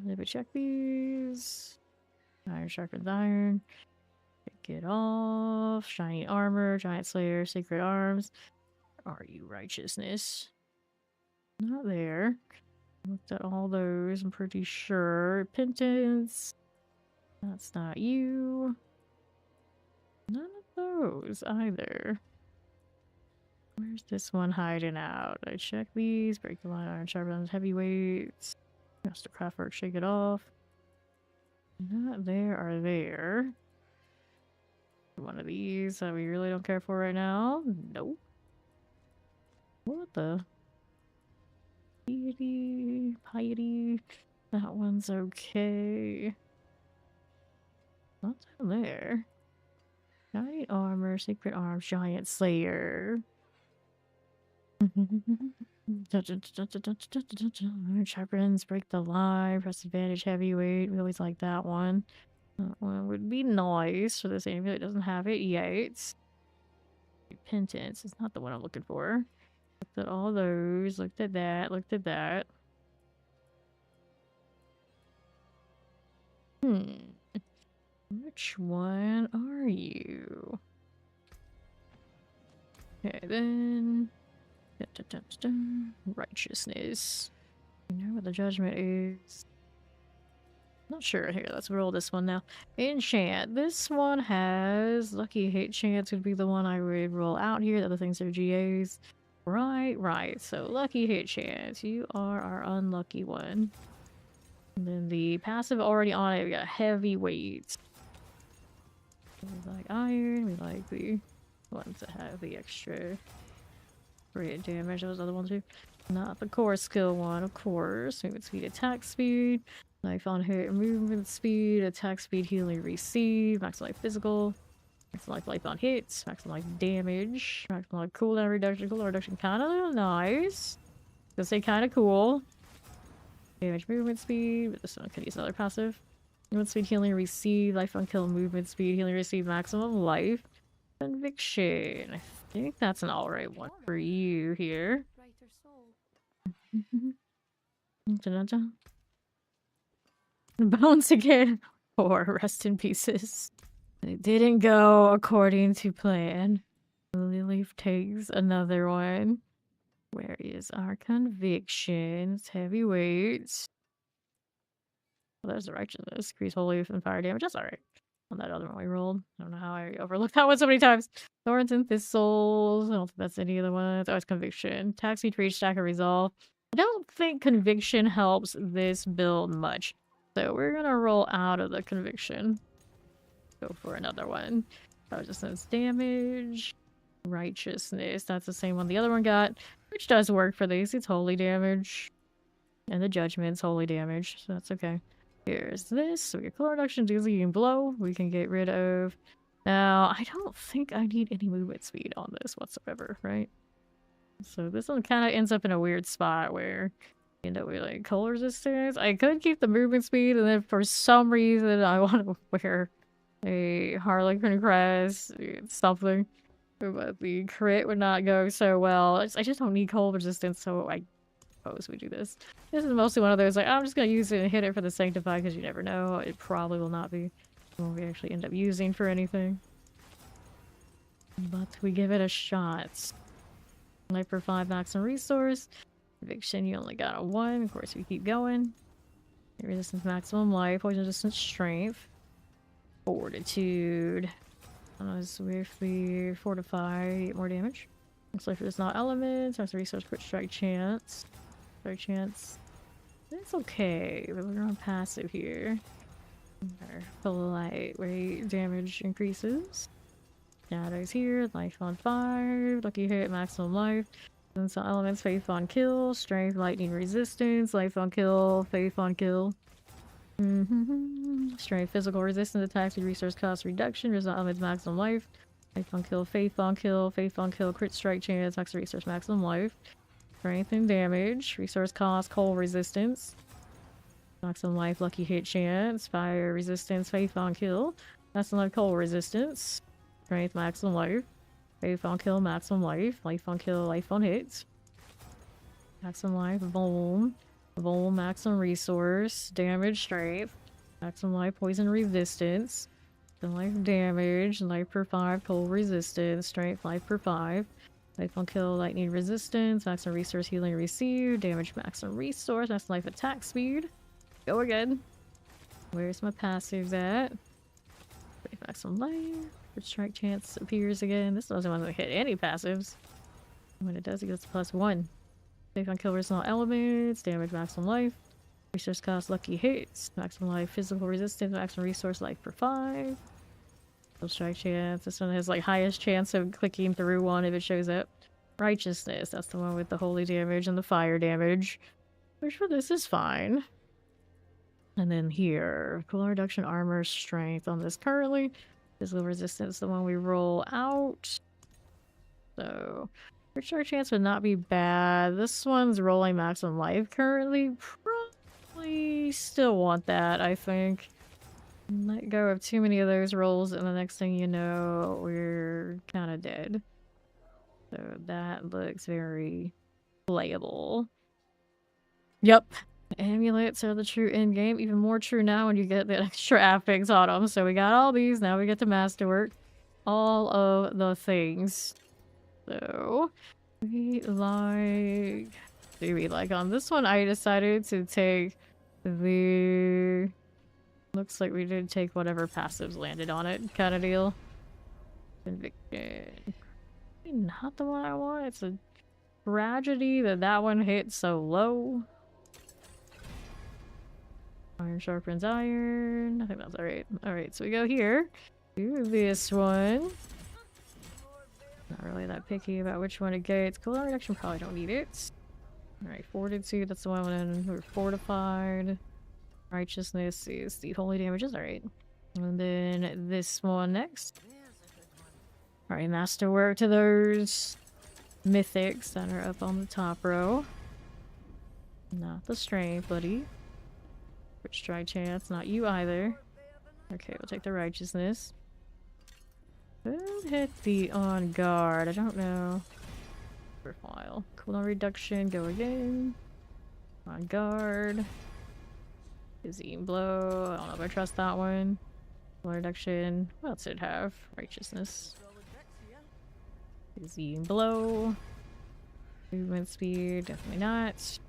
Let me check these. Iron sharpens iron. Pick it off. Shiny armor, giant slayer, sacred arms. Are you righteousness? Not there. Looked at all those, I'm pretty sure. Repentance. That's not you. None of those either. Where's this one hiding out? I check these. Break the line, iron sharpens, heavyweights. Master Craftwork, shake it off. Not there or there. One of these that we really don't care for right now. Nope. What the? Piety. That one's okay. Not down there. Giant armor, sacred arms, giant slayer. Sharpens, break the line, press advantage, heavyweight. We always like that one. That one would be nice for this amulet. It doesn't have it yet. Repentance is not the one I'm looking for. Looked at all those. Looked at that. Looked at that. Which one are you? Okay, then. Righteousness. You know what the judgment is? Not sure. Here, let's roll this one now. Enchant. This one has lucky hit chance would be the one I would roll out here. The other things are GAs. Right. So lucky hit chance. You are our unlucky one. And then the passive already on it, we got heavy weight. We like iron. We like the ones that have the extra crit damage. Those other ones too. Not the core skill one, of course. Movement speed, attack speed. Life on hit, movement speed, attack speed, healing, receive. Maximum life physical. Maximum life on hits. Maximum life damage. Maximum life cooldown reduction. Cooldown reduction kind of nice. Gonna say kind of cool. Damage, movement speed. But this one could use another passive. Movement speed, healing, receive. Life on kill, movement speed, healing, receive. Maximum life. Conviction. I think that's an alright one for you here. Bones again. Or rest in pieces. It didn't go according to plan. Lily takes another one. Where is our conviction? It's heavyweights. Well, there's the righteousness. Increase holy and fire damage. That's alright. On that other one we rolled. I don't know how I overlooked that one so many times. Thorns and Thistles. I don't think that's any of the ones. Oh, it's conviction. Taxi, reach, stack, and resolve. I don't think conviction helps this build much. So we're gonna roll out of the conviction. Go for another one. Resistance damage. Righteousness. That's the same one the other one got. Which does work for these. It's holy damage. And the judgment's holy damage. So that's okay. Here's this. So we get color reduction, dizzy, and blow. We can get rid of. Now, I don't think I need any movement speed on this whatsoever, right? So this one kind of ends up in a weird spot where you end up with like cold resistance. I could keep the movement speed, and then for some reason I want to wear a Harlequin crest, something. But the crit would not go so well. I just don't need cold resistance, so I suppose we do this. This is mostly one of those, like, I'm just gonna use it and hit it for the Sanctify, because you never know. It probably will not be what we actually end up using for anything. But we give it a shot. Life for 5 maximum resource. Conviction, you only got a 1. Of course, we keep going. Resistance maximum life. Poison resistance strength. Fortitude. Swiftly fortify. More damage. Looks like there's not elements. Has a resource crit strike chance. Strike chance. It's okay. But we're on passive here. Our lightweight damage increases. Shadows here, life on 5, lucky hit, maximum life. And some elements, faith on kill, strength, lightning resistance, life on kill, faith on kill. Strength, physical resistance attacks with resource cost reduction, result elements, maximum life. Life on kill, faith on kill, crit strike chance, max resource, maximum life. Strength and damage, resource cost, cold resistance. Maximum life, lucky hit chance, fire resistance, faith on kill. Maximum life, cold resistance. Strength, maximum life. Faith on kill, maximum life. Life on kill, life on hits. Maximum life, boom. Boom, maximum resource. Damage, strength. Maximum life, poison resistance. Then life damage. Life per 5, cold resistance. Strength, life per 5. Life on kill, lightning resistance. Maximum resource, healing received. Damage, maximum resource. Maximum life attack speed. Go again. Where's my passives at? Maximum life. Strike chance appears again. This doesn't want to hit any passives. When it does, it gets +1. Safe on kill resistance elements. Damage, maximum life. Resource cost, lucky hits. Maximum life, physical resistance. Maximum resource, life per 5. Strike chance. This one has like highest chance of clicking through one if it shows up. Righteousness. That's the one with the holy damage and the fire damage. Which for this is fine. And then here, cooldown reduction, armor, strength on this currently. Physical resistance, the one we roll out. So, recharge chance would not be bad. This one's rolling maximum life currently. Probably still want that, I think. Let go of too many of those rolls, and the next thing you know, we're kind of dead. So that looks very playable. Yep. Amulets are the true end game. Even more true now when you get the extra affix on them. So we got all these. Now we get to masterwork. All of the things. So we like... Do we like on this one? I decided to take the... Looks like we did take whatever passives landed on it kind of deal. Conviction. Not the one I want. It's a tragedy that that one hit so low. Iron sharpens iron. I think that's alright. Alright, so we go here. Do this one. Not really that picky about which one it gets. Cooldown reduction, probably don't need it. Alright, fortitude, that's the one when we're fortified. Righteousness is the holy damages, alright. And then this one next. Alright, masterwork to those mythics that are up on the top row. Not the strength, buddy. Which strike chance, not you either. Okay, we'll take the righteousness. Could hit the on guard, I don't know. For a while. Cooldown reduction, go again. On guard. Dizzy blow, I don't know if I trust that one. Cooldown reduction, what else did it have? Righteousness. Dizzy blow. Movement speed, definitely not.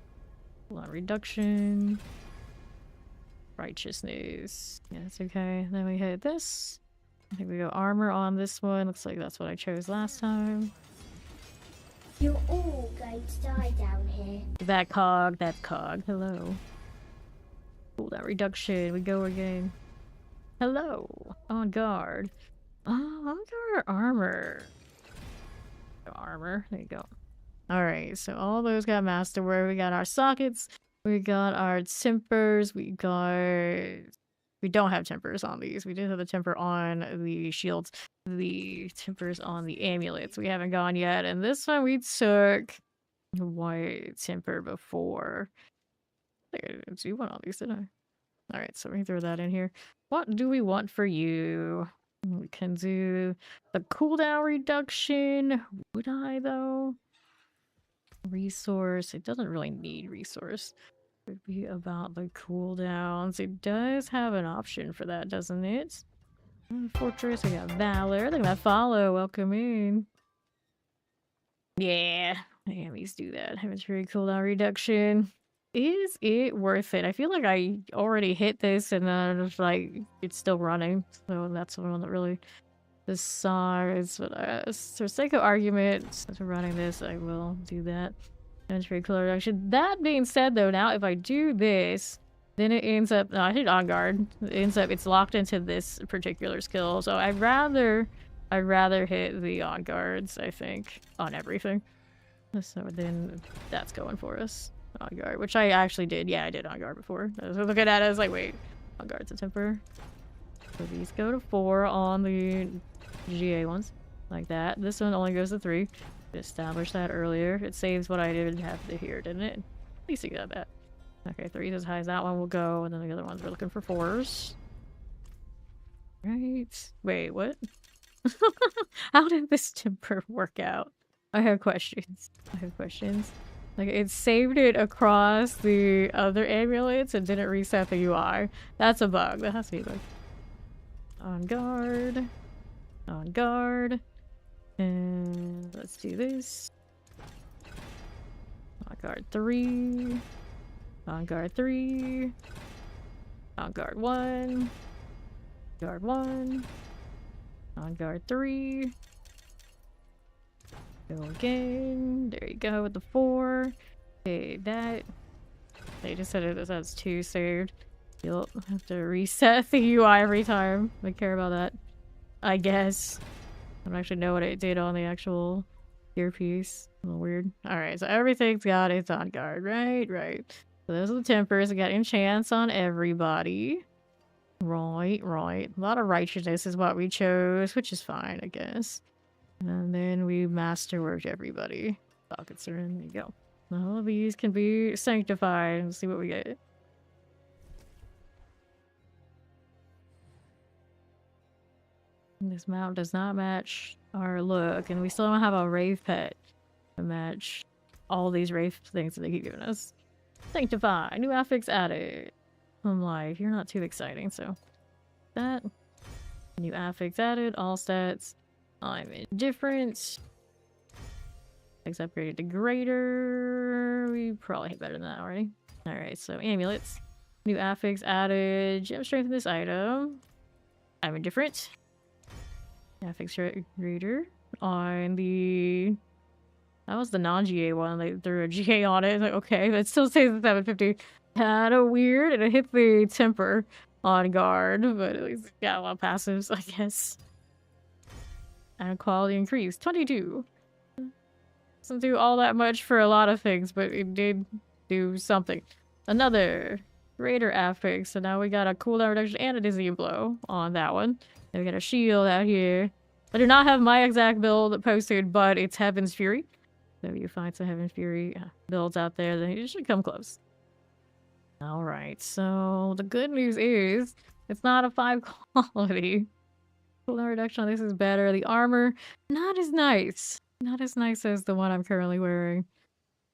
Cooldown reduction. Righteousness. Yeah, that's okay. Then we hit this. I think we go armor on this one. Looks like that's what I chose last time. You're all going to die down here. That cog, that cog. Hello. Cooldown reduction. We go again. Hello. On guard. Oh, on guard armor. Armor. There you go. Alright, so all those got masterwork. We got our sockets. We got our tempers. We don't have tempers on these. We did have the temper on the shields. The tempers on the amulets. We haven't gone yet. And this one we took white temper before. I think I didn't do one on these, did I? Alright, so we can throw that in here. What do we want for you? We can do the cooldown reduction. Would I, though? Resource. It doesn't really need resource. It would be about the cooldowns. It does have an option for that, doesn't it? Fortress, we got Valor. Look at that follow. Welcome in. Yeah. Enemies do that. Inventory cooldown reduction. Is it worth it? I feel like I already hit this and then it's like it's still running. So that's the one that really decides. But for sake of argument, since we're running this, I will do that. Inventory cooldown reduction. That being said though, now if I do this, then it ends up no, I hit on guard. It ends up it's locked into this particular skill. So I'd rather hit the on guards, I think, on everything. So then that's going for us. On guard, which I actually did. Yeah, I did on guard before. I was looking at it, I was like, wait, on guard's a temper. So these go to 4 on the GA ones. Like that. This one only goes to 3. We established that earlier. It saves what I did have to here, didn't it? At least you got that. Okay, 3's as high as that one will go, and then the other ones we're looking for 4s. Right. Wait, what? How did this temper work out? I have questions. Like, it saved it across the other amulets and didn't reset the UI. That's a bug. That has to be a bug. On guard. On guard. And let's do this. On guard 3. On guard 3. On guard 1. Guard 1. On guard 3. Go again. There you go with the 4. Okay, that. They just said it as 2 saved. You'll have to reset the UI every time. I care about that. I guess. I don't actually know what it did on the actual earpiece. A little weird. Alright, so everything's got its on guard, right? Right. So those are the tempers. We got enchants on everybody. Right, right. A lot of righteousness is what we chose, which is fine, I guess. And then we masterworked everybody. Pockets are in. There you go. All of these can be sanctified. Let's see what we get. This mount does not match our look, and we still don't have a rave pet to match all these rave things that they keep giving us. Sanctify. New affix added. Home life. You're not too exciting, so that. New affix added. All stats. I'm indifferent. X upgraded to greater. We probably hit better than that already. Alright, so amulets. New affix added. Gem strength in this item. I'm indifferent. Affix greater. On the... That was the non-GA one. They threw a GA on it. Like, okay, but it still says 750. Kinda weird. And it hit the temper on guard. But at least it got a lot of passives, I guess. And quality increase 22. Doesn't do all that much for a lot of things, but it did do something. Another greater affix. So now we got a cooldown reduction and a dizzying blow on that one. And we got a shield out here. I do not have my exact build posted, but it's Heaven's Fury. So if you find some Heaven's Fury builds out there, then you should come close. Alright, so the good news is it's not a 5 quality. Cooldown reduction on this is better. The armor, not as nice. Not as nice as the one I'm currently wearing.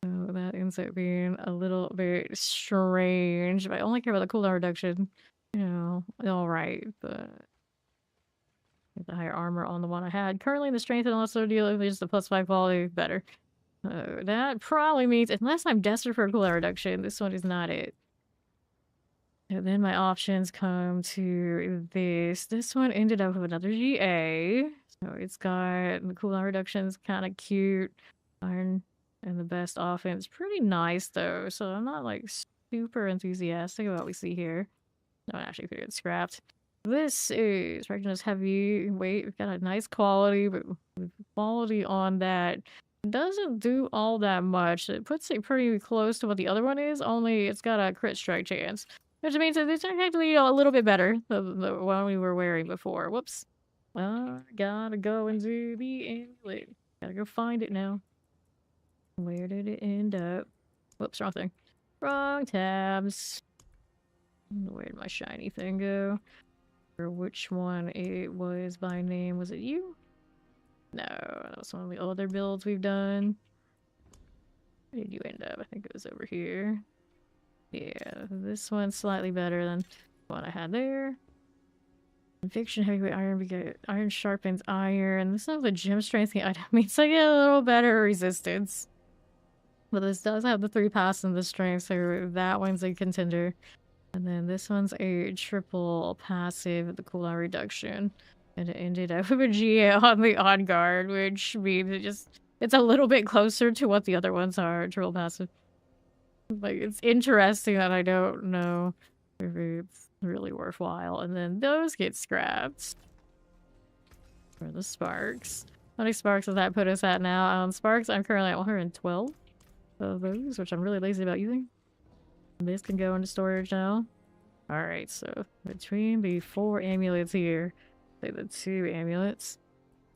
So that ends up being a little bit strange. But I only care about the cooldown reduction. You know, alright, but... the higher armor on the one I had. Currently, the strength and also deal if it's just a +5 quality, better. That probably means, unless I'm desperate for a cooldown reduction, this one is not it. And then my options come to this. This one ended up with another GA. So it's got the cooldown reduction's kind of cute. Iron and the best offense. Pretty nice though, so I'm not like super enthusiastic about what we see here. No, actually could get scrapped. This is Regnus heavy weight. We've got a nice quality, but the quality on that doesn't do all that much. It puts it pretty close to what the other one is, only it's got a crit strike chance. Which means that it's actually a little bit better than the one we were wearing before. Whoops. Gotta go and do the amulet. Gotta go find it now. Where did it end up? Whoops, wrong thing. Wrong tabs. Where did my shiny thing go? Or which one it was by name. Was it you? No, that was one of the other builds we've done. Where did you end up? I think it was over here. Yeah, this one's slightly better than the one I had there. Conviction, heavyweight iron, we get iron sharpens iron. This is not the gem strength item. Means I get a little better resistance. But this does have the 3 pass and the strength, so that one's a contender. And then this one's a triple passive with the cooldown reduction. And it ended up with a GA on the on guard, which means it's a little bit closer to what the other ones are, triple passive. Like, it's interesting that I don't know if it's really worthwhile. And then those get scrapped. For the sparks. How many sparks does that put us at now? Sparks, I'm currently at 112 of those, which I'm really lazy about using. This can go into storage now. Alright, so between the 4 amulets here, say the 2 amulets,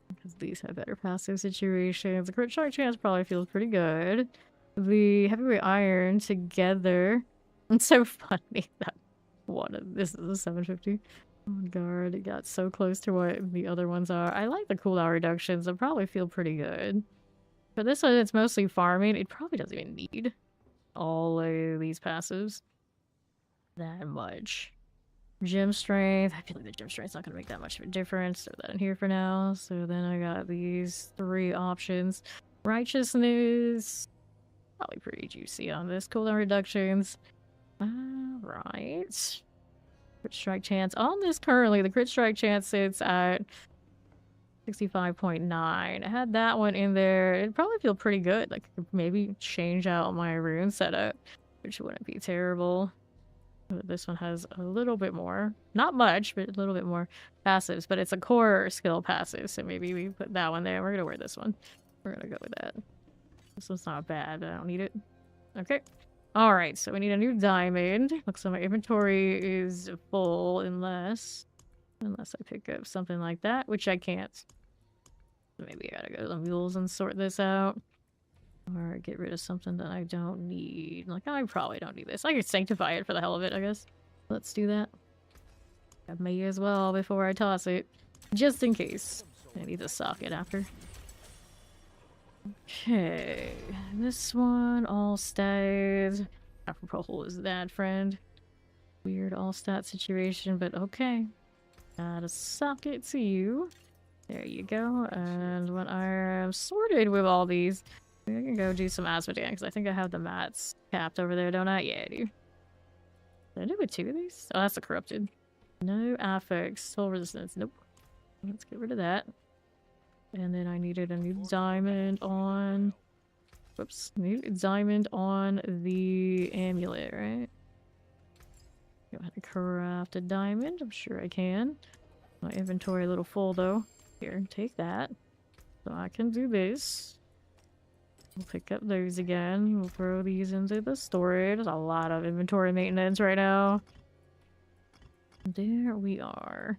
because these have better passive situations. The crit strike chance probably feels pretty good. The heavyweight iron together. It's so funny that this is a 750. Oh god, it got so close to what the other ones are. I like the cooldown reductions. They probably feel pretty good. For this one, it's mostly farming. It probably doesn't even need all of these passives that much. Gem strength. I feel like the gem strength's not gonna make that much of a difference. Throw that in here for now. So then I got these 3 options. Righteousness. Probably pretty juicy on this. Cooldown reductions. Right. Crit strike chance. On this currently, the crit strike chance sits at 65.9. I had that one in there. It'd probably feel pretty good. Like, maybe change out my rune setup, which wouldn't be terrible. But this one has a little bit more. Not much, but a little bit more passives. But it's a core skill passive, so maybe we put that one there. We're gonna wear this one. We're gonna go with that. This one's not bad, but I don't need it. Okay. Alright, so we need a new diamond. Looks like my inventory is full unless I pick up something like that, which I can't. So maybe I gotta go to the mules and sort this out. Or get rid of something that I don't need. Like, I probably don't need this. I could sanctify it for the hell of it, I guess. Let's do that. I may as well before I toss it. Just in case. I need the socket after. Okay. This one, all stats. Apropos is that, friend. Weird all stat situation, but okay. Gotta sock it to you. There you go. And when I'm sorted with all these, I can go do some Asmodean, because I think I have the mats capped over there, don't I? Yeah, I do. Did I do with 2 of these? Oh, that's a corrupted. No affix. Soul resistance. Nope. Let's get rid of that. And then I needed a new diamond on... Whoops. New diamond on the amulet, right? Go ahead and craft a diamond. I'm sure I can. My inventory a little full, though. Here, take that. So I can do this. We'll pick up those again. We'll throw these into the storage. There's a lot of inventory maintenance right now. There we are.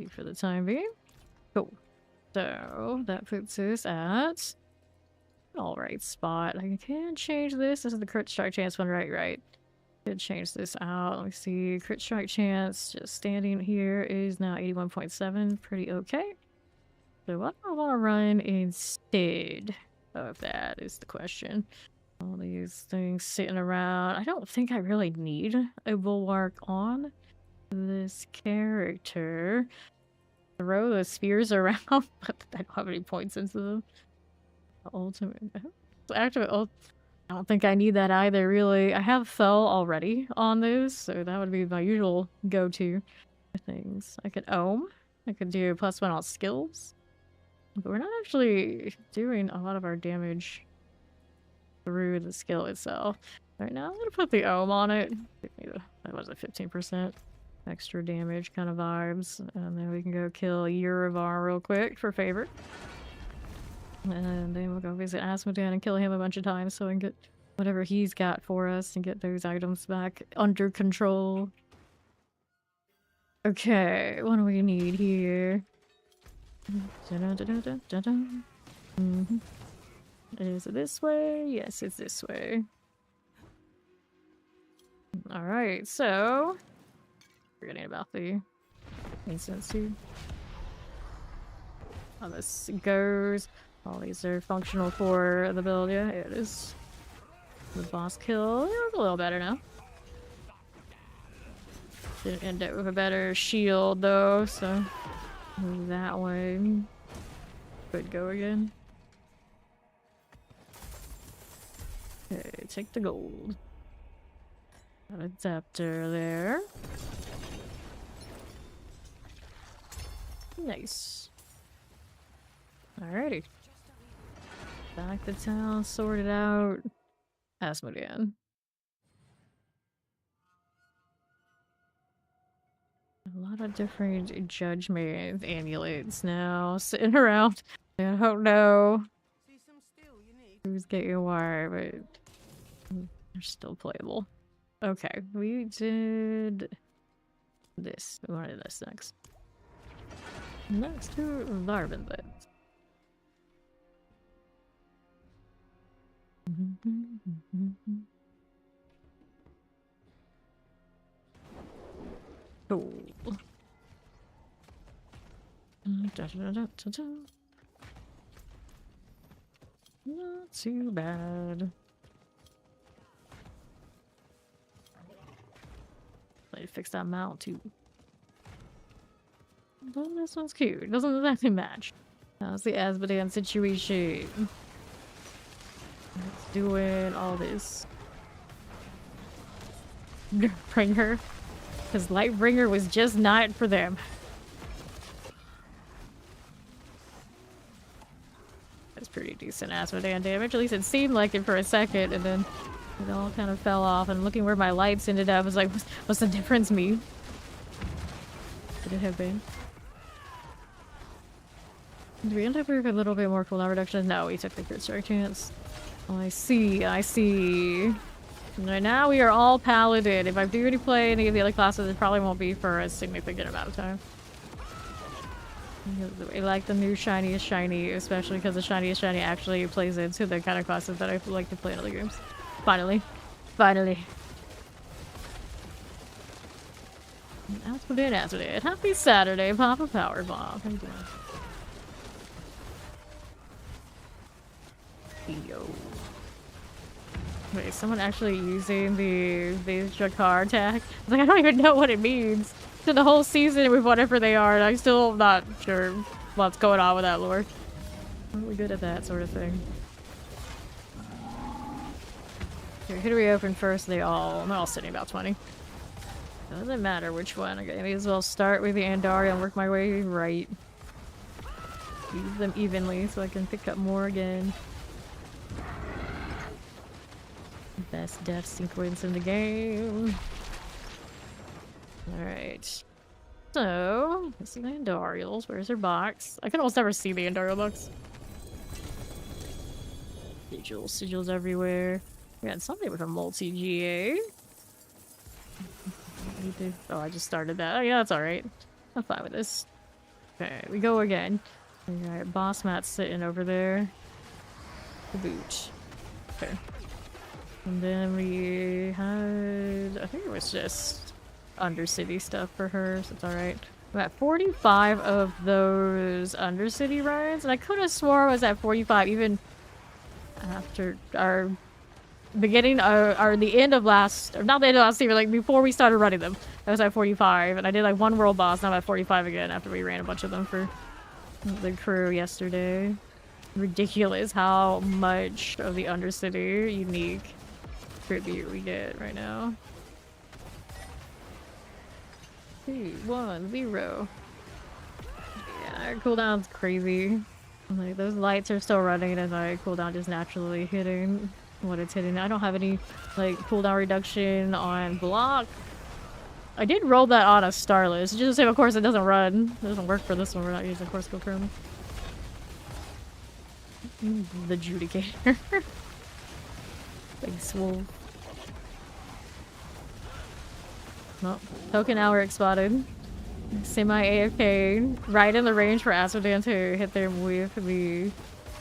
For the time being. Cool. So, that puts us at... Alright spot. I can change this. This is the crit strike chance one, right? Could change this out. Let me see. Crit strike chance, just standing here, is now 81.7. Pretty okay. So what do I want to run instead of that is the question. All these things sitting around. I don't think I really need a bulwark on this character. Throw the spears around, but I don't have any points into them. Ultimate. Activate. Oh, I don't think I need that either, really. I have Fell already on those, so that would be my usual go-to things. I could Ohm. I could do +1 on skills. But we're not actually doing a lot of our damage through the skill itself. Right now, I'm gonna put the ohm on it. Give me the, what was it, 15% extra damage kind of vibes. And then we can go kill Yurivar real quick for favor. And then we'll go visit Asmodean and kill him a bunch of times so I can get whatever he's got for us and get those items back under control. Okay, what do we need here? Is it this way? Yes, it's this way. Alright, so... Forgetting about the instance here. How this goes. All these are functional for the build, yeah, it is. The boss kill is a little better now. Didn't end up with a better shield though, so that way could go again. Okay, take the gold. Got a adapter there. Nice. Alrighty. Back to town, sorted out. Asmodean. A lot of different judgment amulets now sitting around. I don't know who's getting why, but they're still playable. Okay, we did this. We wanted this next. Next to Larvin bed. Cool. Not too bad. Need to fix that mount too. Well, this one's cute. It doesn't exactly match. How's the Asmodean situation? It's doing all this. Bringer. Because Lightbringer was just not for them. That's pretty decent Asmodean damage. At least it seemed like it for a second, and then it all kind of fell off. And looking where my lights ended up, I was like, what's the difference, me? Could it have been? Did we end up with a little bit more cooldown reduction? No, we took the crit strike chance. Oh, I see, I see. Right now we are all Paladin. If I do any play any of the other classes, it probably won't be for a significant amount of time. I like the new shiniest shiny, especially because the shiniest shiny actually plays into the kind of classes that I like to play in other games. Finally. Finally. Asmodean. Happy Saturday, Papa Power Bomb. How you doing? Yo. Wait, is someone actually using the Jakar tag? I was like, I don't even know what it means. To the whole season with whatever they are, and I'm still not sure what's going on with that lore. I'm really good at that sort of thing. Okay, who do we open first? They're all sitting about 20. Doesn't matter which one. Okay, I may as well start with the Andari and work my way right. Use them evenly so I can pick up more again. Best death sequence in the game. Alright. So, this is the Andariels. Where's their box? I can almost never see the Andariel box. Sigils everywhere. We got somebody with a multi-GA. Oh, I just started that. Oh, yeah, that's alright. I'm fine with this. Okay, we go again. Alright, boss Matt's sitting over there. The boot. Okay. And then we had... I think it was just Undercity stuff for her, so it's alright. I'm at 45 of those Undercity rides, and I could have swore I was at 45 even after our beginning, or the end of last... Or not the end of last year, like before we started running them. I was at 45, and I did like one world boss, now I'm at 45 again after we ran a bunch of them for the crew yesterday. Ridiculous how much of the Undercity unique tribute we get right now. 3, 1, 0. Yeah, our cooldown's crazy. Like, those lights are still running as I cooldown just naturally hitting what it's hitting. I don't have any, like, cooldown reduction on block. I did roll that on a Starless. Just the same, of course, it doesn't run. It doesn't work for this one. We're not using Core Skill currently. The Judicator. Big swole. Oh, token Alric spotted. Semi-AFK. Right in the range for Asodan to hit them with the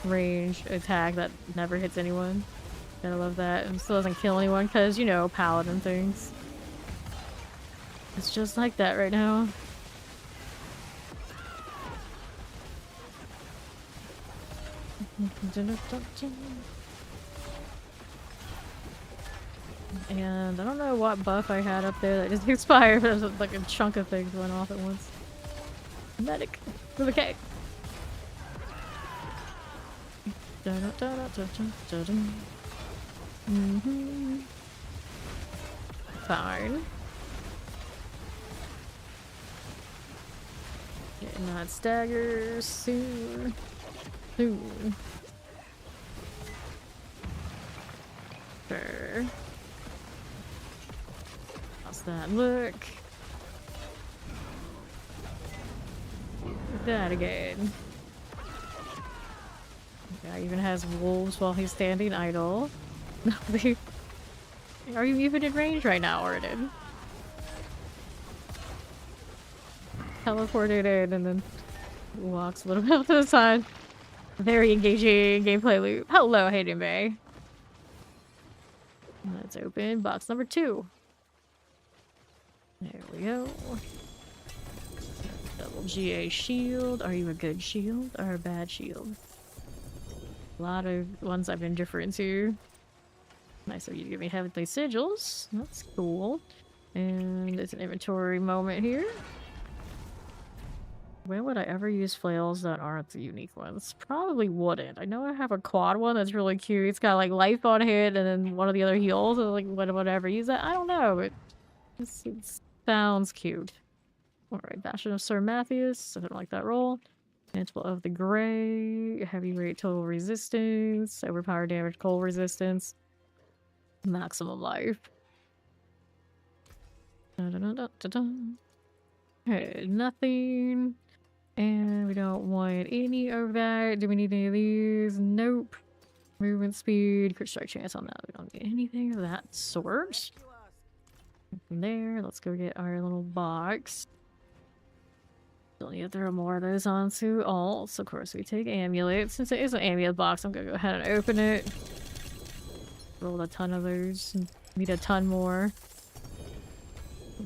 range attack that never hits anyone. Gotta love that. And still doesn't kill anyone because, you know, Paladin things. It's just like that right now. And I don't know what buff I had up there that just expired, but there's like a chunk of things went off at once. Medic with a K. Fine. Getting that staggers soon. Soon. Sure. How's that look? That again. Yeah, even has wolves while he's standing idle. Are you even in range right now, Orden? Teleported in and then walks a little bit off to the side. Very engaging gameplay loop. Hello, Hayden Bay. Let's open box number 2. There we go. Double GA shield. Are you a good shield or a bad shield? A lot of ones I've been indifferent to. Nice of you to give me heavenly sigils. That's cool. And it's an inventory moment here. When would I ever use flails that aren't the unique ones? Probably wouldn't. I know I have a quad one that's really cute. It's got like life on hit and then one of the other heals. And like, would I ever use that? I don't know, but it sounds cute. Alright, Bastion of Sir Matthews. I don't like that roll. Mantle of the Grey. Heavyweight total resistance. Overpowered damage, cold resistance. Maximum life. Okay, nothing. And we don't want any of that. Do we need any of these? Nope. Movement speed, crit strike chance on that. We don't get anything of that sort. From there, let's go get our little box. Still need to throw more of those onto alts. Of course, we take amulet. Since it is an amulet box, I'm gonna go ahead and open it. Roll a ton of those. Need a ton more.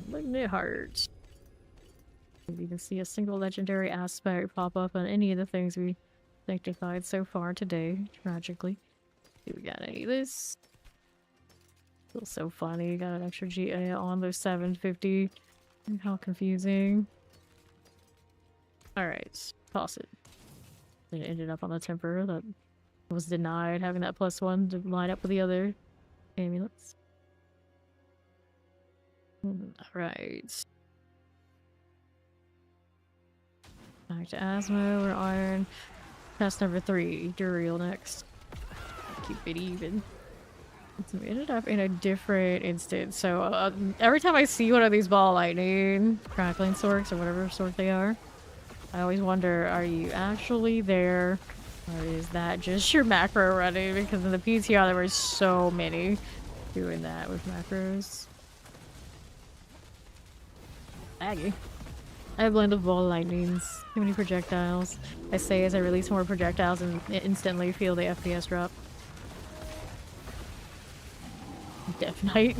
Magnet heart. You can see a single legendary aspect pop up on any of the things we sanctified so far today, tragically. Do we got any of this? Feels so funny. Got an extra GA on those 750. How confusing. Alright, toss it. Then it ended up on the temper that was denied having that +1 to line up with the other amulets. Alright. Back to Asthma, we're iron. Test number 3, Duriel next. Keep it even. So we ended up in a different instance. So every time I see one of these ball lightning, crackling sorks, or whatever sort they are, I always wonder, are you actually there? Or is that just your macro running? Because in the PTR there were so many doing that with macros. Aggie. I have blend of ball lightnings. Too many projectiles. I say as I release more projectiles and instantly feel the FPS drop. Death Knight.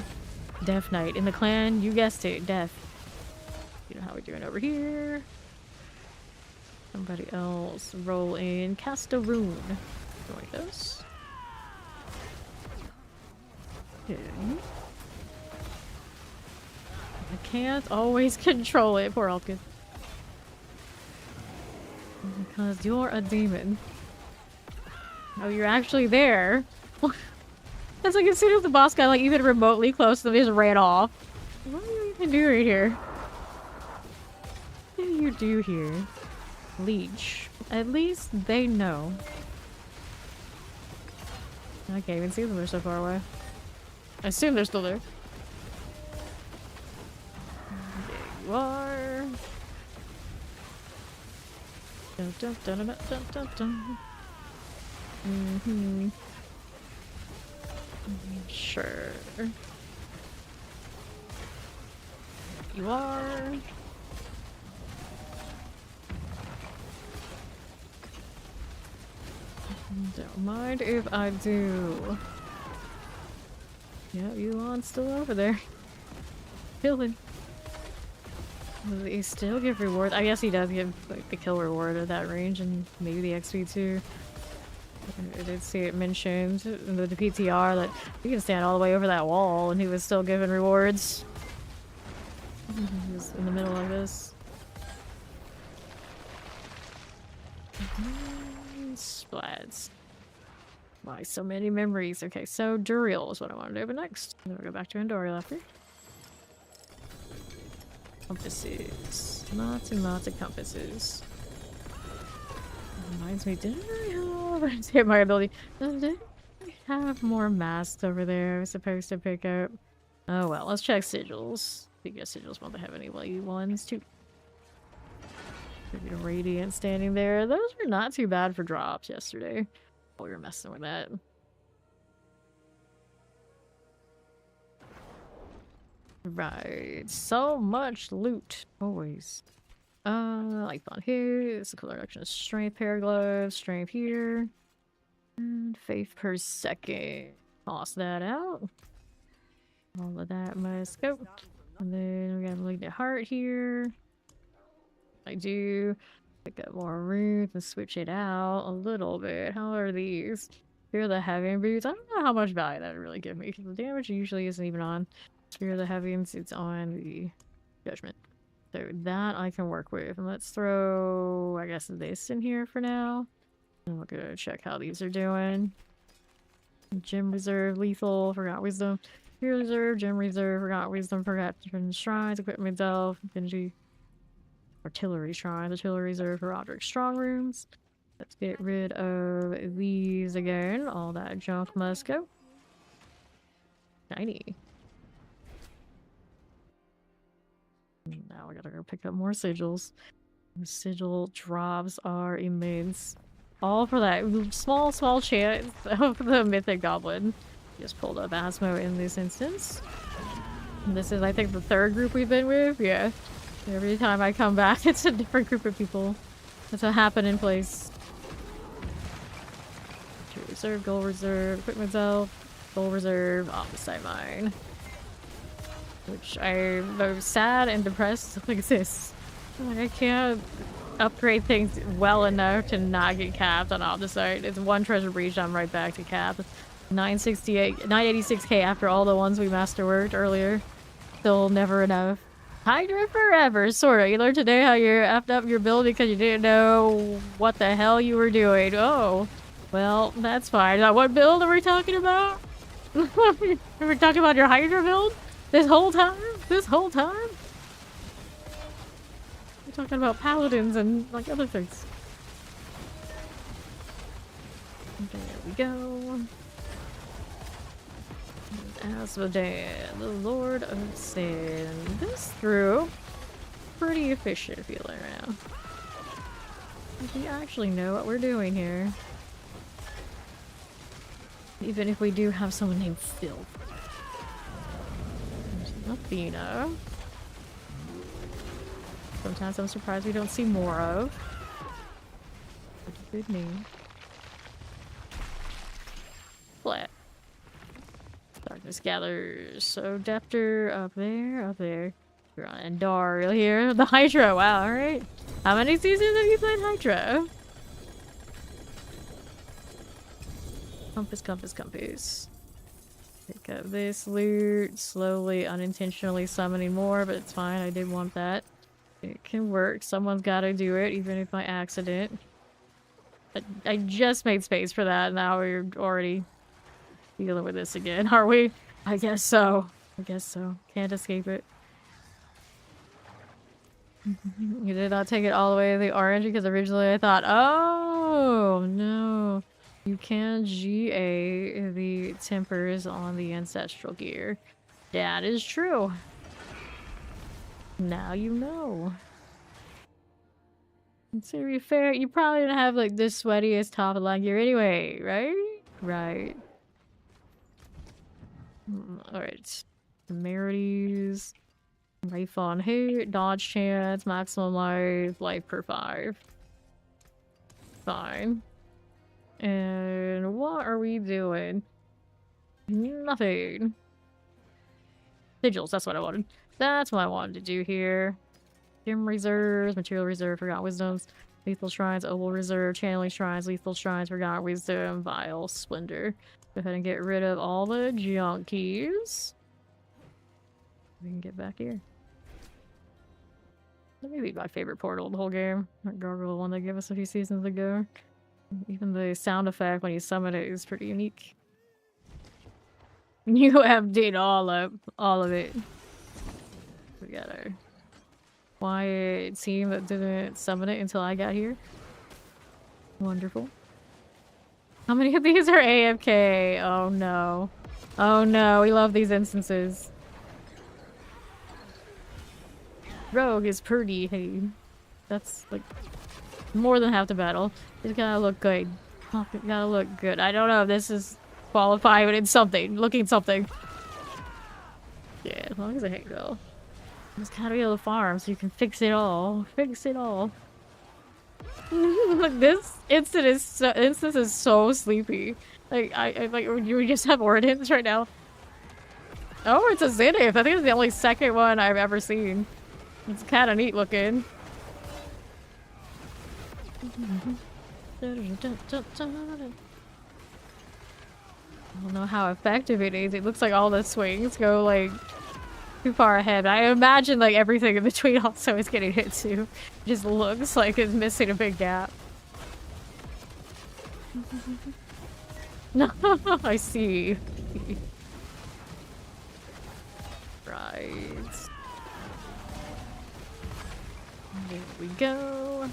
Death Knight. In the clan, you guessed it, death. You know how we're doing over here. Somebody else roll in. Cast a rune. Join those. Okay. I can't always control it, poor Alkin. Because you're a demon. Oh, you're actually there. It's like as soon as the boss got like even remotely close to them, they just ran off. What are you even doing here? What do you do here? Leech. At least they know. I can't even see them, they're so far away. I assume they're still there. There you are. Dun, dun, dun, dun, dun, dun, dun. Mm-hmm. Sure. You are. Don't mind if I do. Yeah, Yuan's still over there. Killing. Does he still give rewards? I guess he does give like the kill reward at that range and maybe the XP too. I did see it mentioned in the PTR that you can stand all the way over that wall and he was still giving rewards. He was in the middle of this. Splats. Why so many memories? Okay, so Duriel is what I wanted to open next. Then we'll go back to Endoriel after. Compasses. Lots and lots of compasses. Reminds me, didn't I hit my ability? Did I have more masks over there I was supposed to pick up? Oh well, let's check sigils. I guess sigils won't have any light ones too. Maybe a Radiant standing there. Those were not too bad for drops yesterday. We were messing with that. Right. So much loot. Always. Like on here. It's a color reduction of strength, pair of gloves, strength here. And faith per second. Toss that out. All of that must go. And then we got a malignant heart here. I do pick up more runes and switch it out a little bit. How are these? Spear of the Heavian boots. I don't know how much value that would really give me because the damage usually isn't even on Spear of the Heavians. It's on the Judgment. So that I can work with. And let's throw, I guess, this in here for now. And we're gonna check how these are doing. Gem Reserve, Lethal, Forgot Wisdom. Spear Reserve, Gem Reserve, Forgot Wisdom, Forgot Different Shrines, Equipment Delve, Infinity. Artillery Shrine, Artillery Reserve for Roderick's Strong Rooms. Let's get rid of these again. All that junk must go. Shiny. Now we gotta go pick up more sigils. The sigil drops are immense. All for that small chance of the Mythic Goblin. Just pulled up Asmo in this instance. And this is, I think, the third group we've been with. Yeah. Every time I come back, it's a different group of people. That's what happened in place. Reserve, Gold Reserve, Equipment Elf, Gold Reserve, Opposite Mine. Which I'm both sad and depressed like this. I can't upgrade things well enough to not get capped on Opposite. It's one treasure breach, I'm right back to cap. 986k after all the ones we masterworked earlier. Still never enough. Hydra forever, sorta. You learned today how you're effed up your build because you didn't know what the hell you were doing. Oh, well, that's fine. Now, what build are we talking about? Are we talking about your Hydra build? This whole time? This whole time? We're talking about paladins and like other things. There we go. Asmodan, the Lord of Sin. This through pretty efficient feeling around. We actually know what we're doing here. Even if we do have someone named Phil. There's Athena. Sometimes I'm surprised we don't see more of. Good name. Flat. Darkness gathers. So Deptor up there. You're on Endar here. The Hydra. Wow, alright. How many seasons have you played Hydra? Compass. Pick up this loot. Slowly, unintentionally summoning more, but it's fine. I did want that. It can work. Someone's gotta do it, even if by accident. I just made space for that. Now we're already dealing with this again, are we? I guess so. Can't escape it. You did not take it all the way to the RNG because originally I thought, oh no, you can GA the tempers on the ancestral gear. That is true. Now you know. And to be fair, you probably don't have like the sweatiest top of line gear anyway, right? Right. Alright. Temerities. Rifle on hit, dodge chance, maximum life, life per 5. Fine. And what are we doing? Nothing. Sigils, that's what I wanted. That's what I wanted to do here. Gem reserves, material reserve, forgotten wisdoms, lethal shrines, oval reserve, channeling shrines, lethal shrines, forgotten wisdom, vile splendor. Go ahead and get rid of all the junkies. We can get back here. That may be my favorite portal in the whole game. That gargoyle one they gave us a few seasons ago. Even the sound effect when you summon it is pretty unique. You emptied all of it. We got our quiet team that didn't summon it until I got here. Wonderful. How many of these are AFK? Oh no. Oh no, we love these instances. Rogue is pretty, hey. That's like more than half the battle. It's gotta look good. Oh, it gotta look good. I don't know if this is qualified, but it's something. Looking something. Yeah, as long as I hit go. Just gotta be able to farm so you can fix it all. Fix it all. Look, this instance is so sleepy. Like I like you just have Ordnance right now. Oh, it's a Zenith. I think it's the only second one I've ever seen. It's kind of neat looking. I don't know how effective it is. It looks like all the swings go like too far ahead. I imagine like everything in between also is getting hit too. It just looks like it's missing a big gap. No, I see. Right. There we go.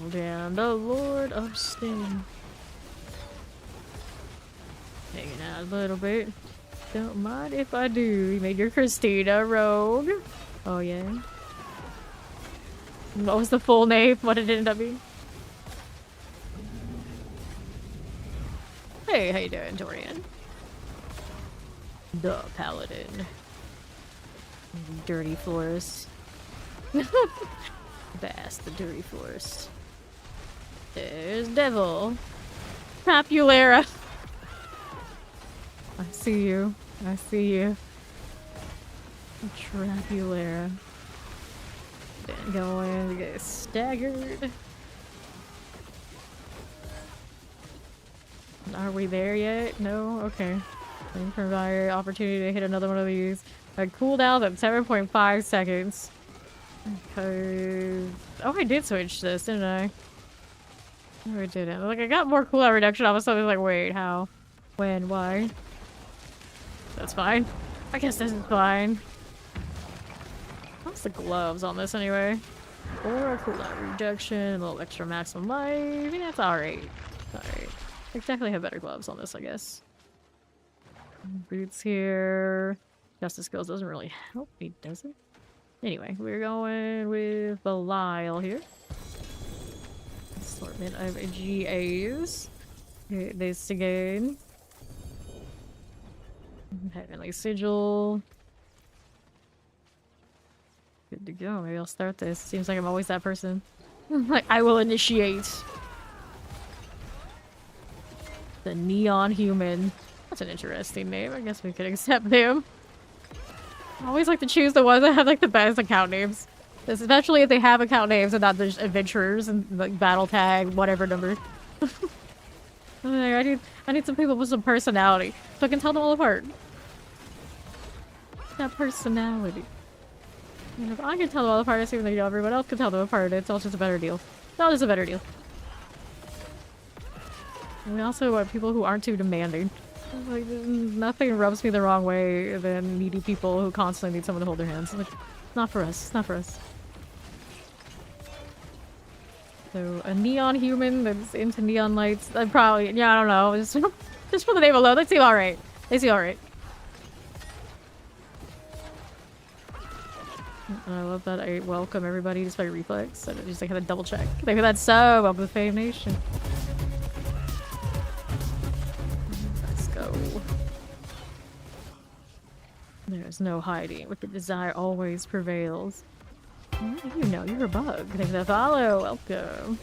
Down the Lord of Steam. Hanging out a little bit. Don't mind if I do. You made your Christina rogue. Oh yeah. What was the full name? What did it end up being? Hey, how you doing, Dorian? The Paladin. Dirty forest. Vast, the dirty forest. There's Devil. Crapulera. I see you. I see you. Trapulera. Then going to get staggered. Are we there yet? No? Okay. Waiting for my opportunity to hit another one of these. My cooldown at 7.5 seconds. Because... Oh, I did switch this, didn't I? No, I didn't. Like, I got more cooldown reduction. All of a sudden, like, wait, how? When? Why? That's fine. I guess this is fine. What's the gloves on this, anyway? Or a cooldown reduction, a little extra maximum life. Yeah, that's alright. Alright. I definitely have better gloves on this, I guess. Boots here. Justice skills doesn't really help me, does it? Anyway, we're going with Belial here. Assortment of GAs. Get this again. Heavenly Sigil. Good to go. Maybe I'll start this. Seems like I'm always that person. Like, I will initiate. The Neon Human. That's an interesting name. I guess we could accept him. I always like to choose the ones that have like the best account names. Especially if they have account names and not just adventurers and like battle tag, whatever number. I need some people with some personality so I can tell them all apart. That personality. And if I can tell them all apart, I assume that everyone else can tell them apart. It's all just a better deal. It's all just a better deal. And we also want people who aren't too demanding. Like, nothing rubs me the wrong way than needy people who constantly need someone to hold their hands. Like, Not for us. It's not for us. So a neon human that's into neon lights. I'd probably, yeah, I don't know. Just for the name alone, they seem alright. They seem alright. I love that I welcome everybody just by reflex. I just like had to double check. Maybe that's so welcome to the Fave Nation. Let's go. There's no hiding. What the desire always prevails. You know, you're a bug. Thanks for the follow. Welcome.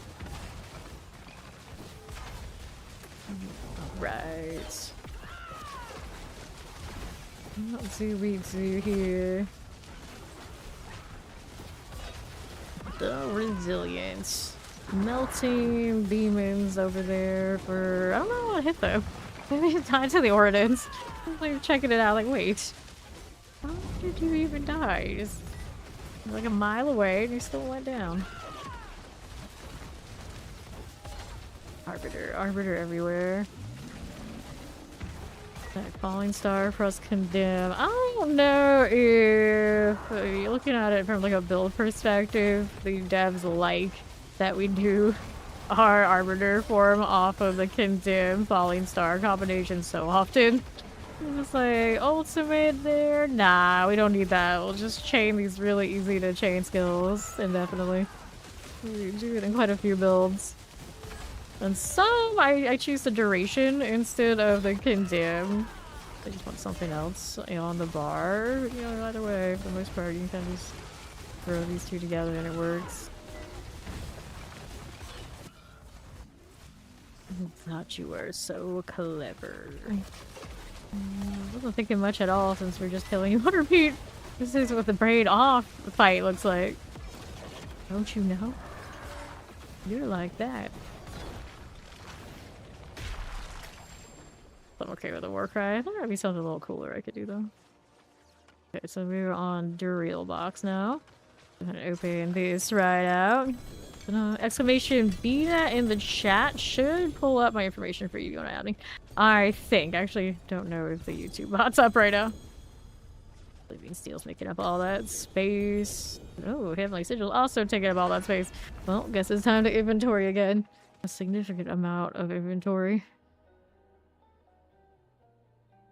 Alright. Let's see what we do here. The resilience. Melting demons over there for... I don't know what hit them. Maybe it died to the ordnance. I was like checking it out, like, wait. How did you even die? Just like a mile away and you still went down. Arbiter everywhere. That falling star for us condemn. I don't know if you're looking at it from like a build perspective, the devs like that we do our arbiter form off of the condemn falling star combination so often. It's like ultimate there. Nah, we don't need that. We'll just chain these really easy to chain skills indefinitely. We do it in quite a few builds. And some, I choose the duration instead of the condemn. I just want something else, you know, on the bar. You know, either way, for the most part, you can kind of just throw these two together and it works. I thought you were so clever. I wasn't thinking much at all since we're just killing you on repeat. This is what the braid off fight looks like. Don't you know? You're like that. I'm okay with the war cry. I thought that'd be something a little cooler I could do though. Okay, so we're on Duriel box now. I'm gonna open this right out. Exclamation beta in the chat should pull up my information for you going adding. I think. Actually, don't know if the YouTube bot's up right now. Living Steel's making up all that space. Oh, Heavenly Sigil also taking up all that space. Well, guess it's time to inventory again. A significant amount of inventory.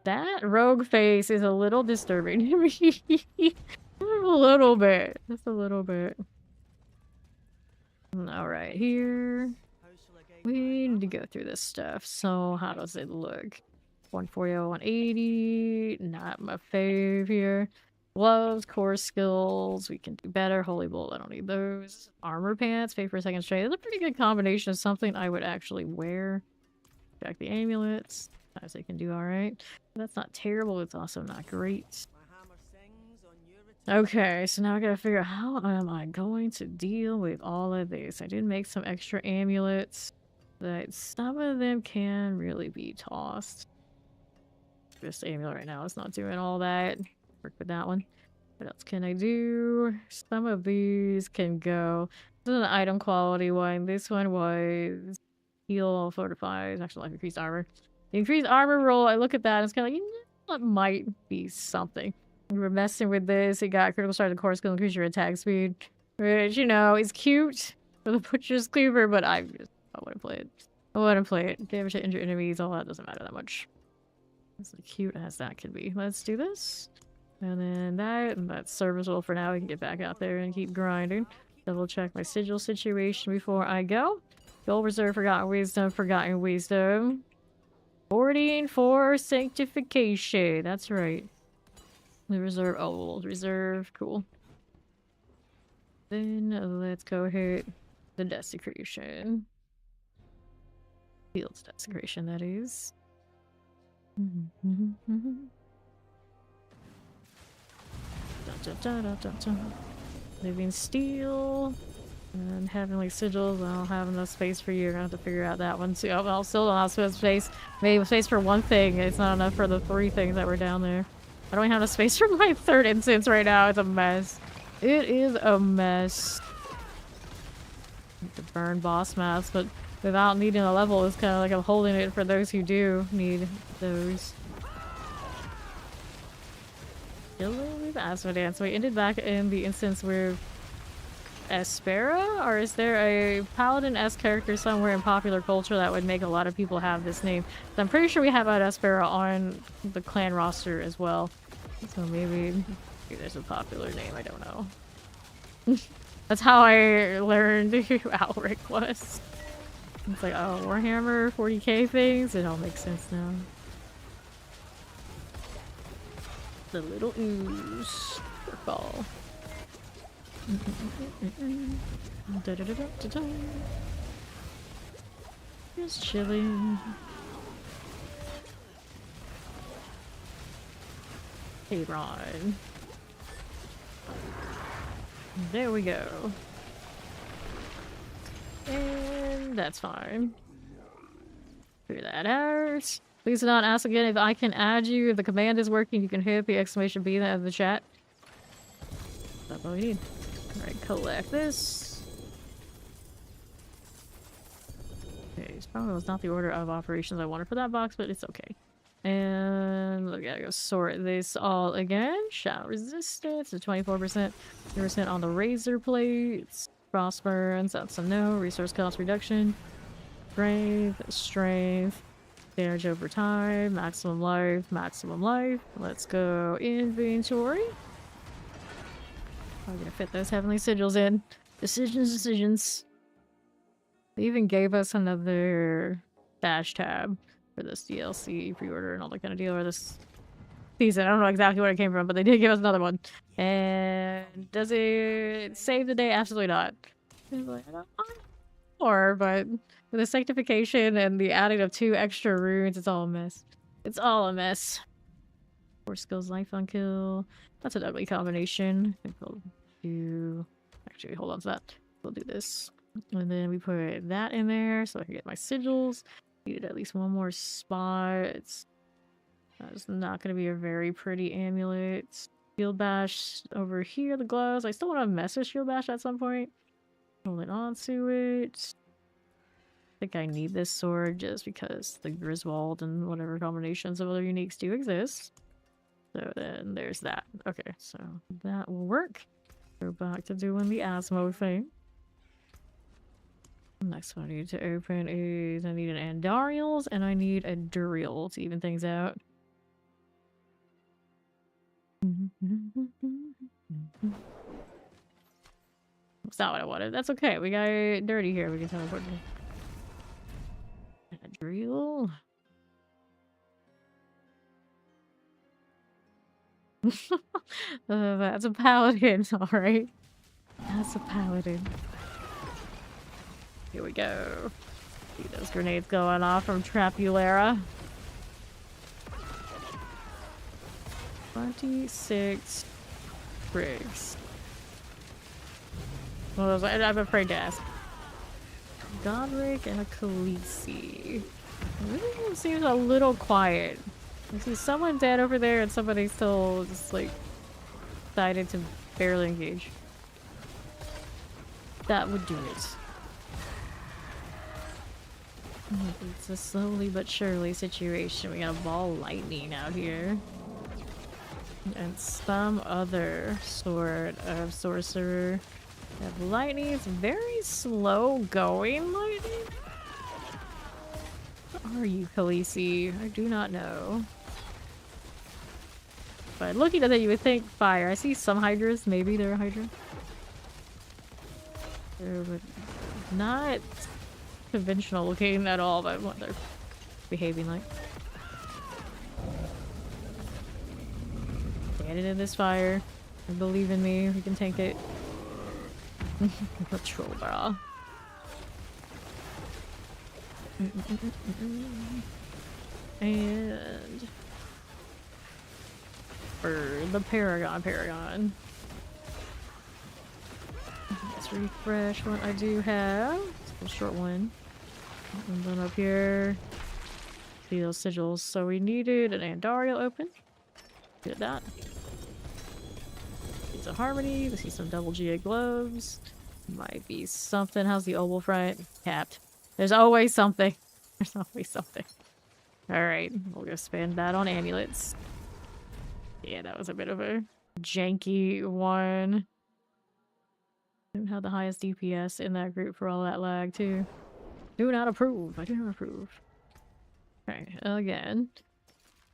That rogue face is a little disturbing to me. A little bit. Just a little bit. Alright, here. We need to go through this stuff. So, how does it look? 140, 180. Not my fave here. Gloves, core skills. We can do better. Holy Bolt, I don't need those. Armor pants, pay for a second straight. That's a pretty good combination of something I would actually wear. Check the amulets. Sometimes they can do alright. That's not terrible, it's also not great. Okay, so now I gotta figure out how am I going to deal with all of this. I did make some extra amulets that some of them can really be tossed. This amulet right now is not doing all that. Work with that one. What else can I do? Some of these can go. This is an item quality one. This one was heal fortifies, actual life increased armor. The increased armor roll, I look at that and it's kind of like, you know, that might be something. We were messing with this. It got critical strike, the core skill, increase your attack speed. Which, you know, is cute for the Butcher's Cleaver, but I wouldn't play it. I wouldn't play it. Damage to injure enemies, all that doesn't matter that much. As cute as that could be. Let's do this. And then that's serviceable for now. We can get back out there and keep grinding. Double check my sigil situation before I go. Gold reserve, forgotten wisdom. Boarding for sanctification. That's right. The reserve, old reserve, cool. Then let's go hit the desecration. Field's desecration, that is. Living Steel. And Heavenly Sigils. I don't have enough space for you. You're gonna have to figure out that one too. I'll still don't have space. Maybe space for one thing. It's not enough for the 3 things that were down there. I don't even have a space for my 3rd instance right now. It's a mess. It is a mess. To burn boss maps, but without needing a level, it's kind of like I'm holding it for those who do need those. Asmodan. So we ended back in the instance where Espera? Or is there a Paladin-esque character somewhere in popular culture that would make a lot of people have this name? So I'm pretty sure we have an Espera on the clan roster as well. So maybe there's a popular name, I don't know. That's how I learned who Alric was. It's like, oh, Warhammer 40k things? It all makes sense now. The little ooze. Football. Just chilling. Hey, Ron. There we go. And that's fine. Figure that out. Please do not ask again if I can add you. If the command is working, you can hit the exclamation B in the chat. That's all we need. Alright, collect this. Okay, this probably was not the order of operations I wanted for that box, but it's okay. And we gotta go sort this all again. Shout resistance to 24%. 3% on the razor plates. Frost burns, that's a no. Resource cost reduction. Strength. Damage over time. Maximum life. Maximum life. Let's go inventory. I'm gonna fit those heavenly sigils in. Decisions. They even gave us another dash tab for this DLC pre-order and all that kind of deal, or this season. I don't know exactly where it came from, but they did give us another one. And does it save the day? Absolutely not. Like, I don't know more, but with the sanctification and the adding of 2 extra runes, it's all a mess. It's all a mess. 4 skills, life on kill. That's an ugly combination. I think we'll do... Actually, hold on to that. We'll do this. And then we put that in there so I can get my sigils. Needed at least one more spot. It's not going to be a very pretty amulet. Shield bash over here, the gloves. I still want to mess with shield bash at some point. Holding on to it. I think I need this sword just because the Griswold and whatever combinations of other uniques do exist. So then there's that. Okay, so that will work. Go back to doing the Asmo thing. Next one I need to open is I need an Andariels and I need a Duriel to even things out. That's not what I wanted. That's okay. We got dirty here. We can teleport. A Duriel. That's a paladin, alright. That's a paladin. Here we go. See those grenades going off from Trapulera. 26 Briggs. Well, I'm afraid to ask. Godric and a Khaleesi. Everything seems a little quiet. I see someone dead over there and somebody still just like decided to barely engage. That would do it. It's a slowly but surely situation. We got a ball lightning out here. And some other sort of sorcerer. We have lightning. It's very slow going lightning. What are you, Khaleesi? I do not know. But looking at that, you would think fire. I see some hydras. Maybe they're a hydra. They're not conventional looking at all, but what they're behaving like. Get it in this fire. Believe in me. We can tank it. Patrol bra. And for the Paragon. Let's refresh what I do have. It's a short one. And then up here, see those sigils. So we needed an Andariel open. Did that. It's a Harmony. We see some double GA gloves. Might be something. How's the oval front? Capped. There's always something. There's always something. Alright, we'll go spend that on amulets. Yeah, that was a bit of a janky one. Don't have the highest DPS in that group for all that lag too. Do not approve. I do not approve. Okay, again.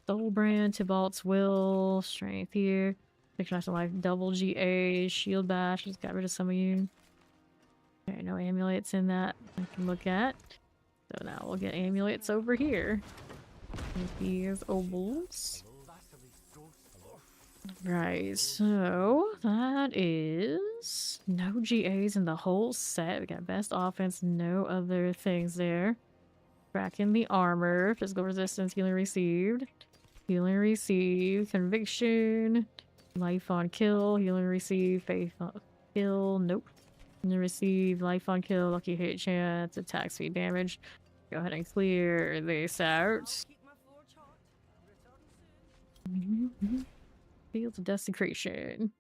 Soul Brand, Tybalt's Will, Strength here. Picture Life, double GA, Shield Bash. Just got rid of some of you. Okay, no amulets in that I can look at. So now we'll get amulets over here. With these obols. Right, so that is no GAs in the whole set. We got best offense, no other things there. Cracking the armor, physical resistance, healing received. Healing received, conviction, life on kill, healing received, faith on kill, nope. Healing received, life on kill, lucky hit chance, attack speed damage. Go ahead and clear this out. Fields of Desecration.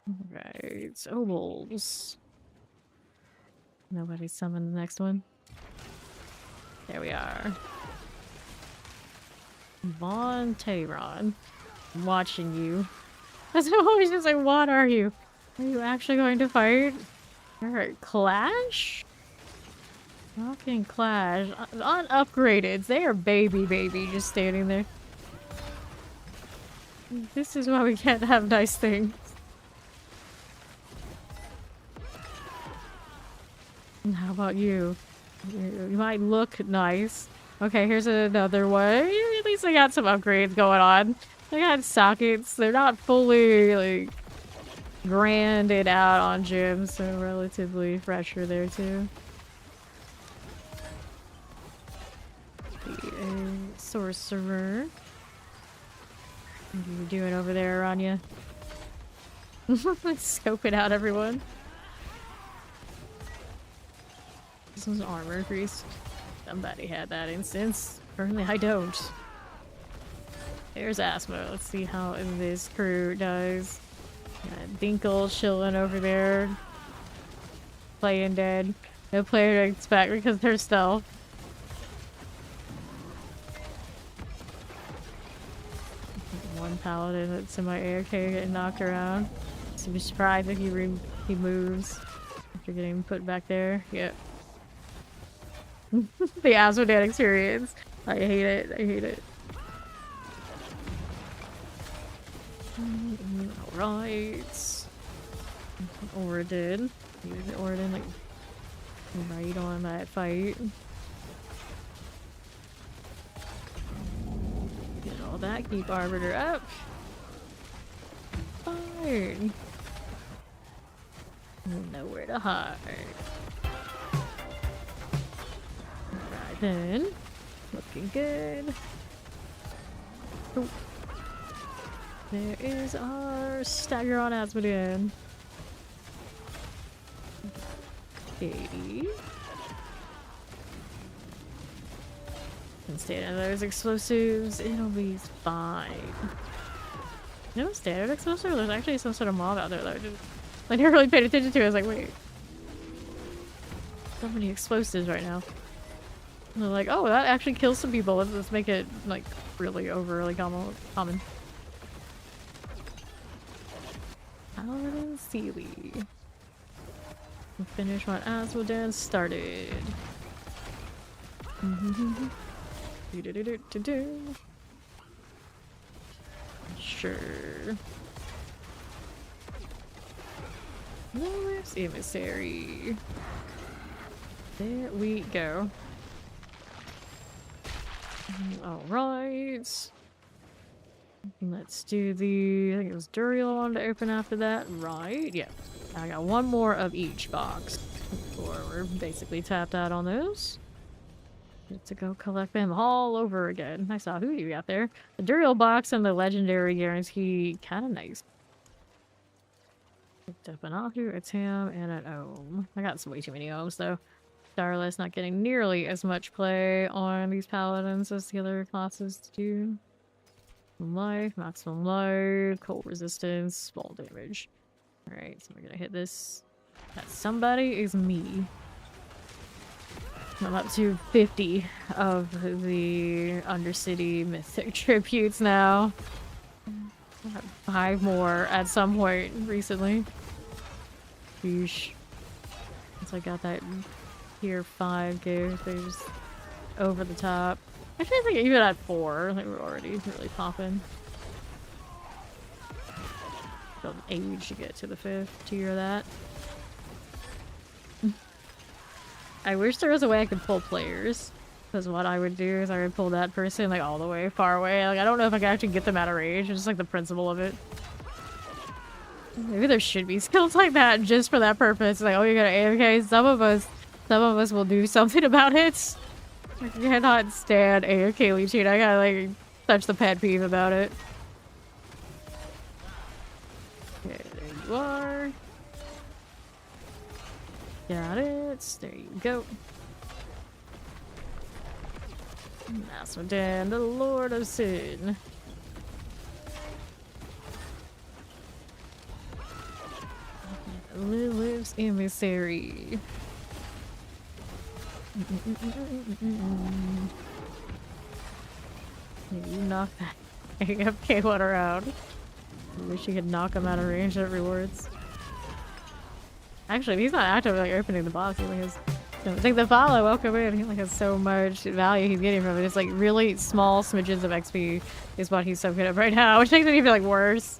Alright, obols. Nobody summoned the next one. There we are. Von Tayron. I'm watching you. That's always just like, what are you? Are you actually going to fight? Alright, Clash? Fucking Clash. Unupgraded. They are baby just standing there. This is why we can't have nice things. How about you? You might look nice. Okay, here's another one. At least they got some upgrades going on. They got sockets. They're not fully, like, granded out on gems, so relatively fresher there, too. A sorcerer. What are you doing over there, Rania? Scoping out everyone. This was armor priest. Somebody had that instance. Apparently I don't. There's Asmo. Let's see how this crew does. Got Dinkle chilling over there. Playing dead. No player to expect because they're stealth. One paladin that's semi-AFK getting knocked around. So be surprised if he moves after getting put back there. Yep. The Asmodean experience. I hate it. I hate it. Alright. Ordin. Use Ordin like right on that fight. Get all that. Keep Arbiter up. Fine. Nowhere to hide. Right then. Looking good. Oh. There is our stagger on Asmodean. 80. Instead of those explosives, it'll be fine. No standard explosive? There's actually some sort of mob out there that I never really paid attention to. I was like, wait. So many explosives right now. And they're like, oh, that actually kills some people. Let's make it, like, really overly common. Paladin Sealy. Finish what Asmodean started. Sure. Where's Emissary? There we go. Alright. Let's do the... I think it was Duriel on to open after that. Right, yeah. I got one more of each box before we're basically tapped out on those. Get to go collect them all over again. I saw who you got there. The Duriel box and the legendary guarantee. Kind of nice. Picked up an Ahu, a Tam, and an Ohm. I got way too many Ohms though. Starless not getting nearly as much play on these paladins as the other classes do. Life, maximum life, cold resistance, small damage. Alright, so we're gonna hit this. That somebody is me. I'm up to 50 of the Undercity Mythic tributes now. I have 5 more at some point recently. Sheesh. Once I got that tier 5 gift, they just over the top. Actually, I think even at 4, they were already really popping. Still age to get to the 5th tier of that. I wish there was a way I could pull players. Because what I would do is I would pull that person like all the way far away. Like I don't know if I can actually get them out of range. It's just like the principle of it. Maybe there should be skills like that just for that purpose. Like, oh, you got AFK. Some of us will do something about it. I cannot stand AFK leeching. I gotta like touch the pet peeve about it. Okay, there you are. Got it. There you go. Masmodan, the Lord of Sin. Lilith's emissary. You knock that AFK one around. I wish you could knock him out of range. That rewards. Actually, if he's not actively like opening the box, he only has. Take the follow, welcome in. He only has so much value he's getting from it. It's like really small smidgens of XP is what he's so good at right now, which makes me feel like worse.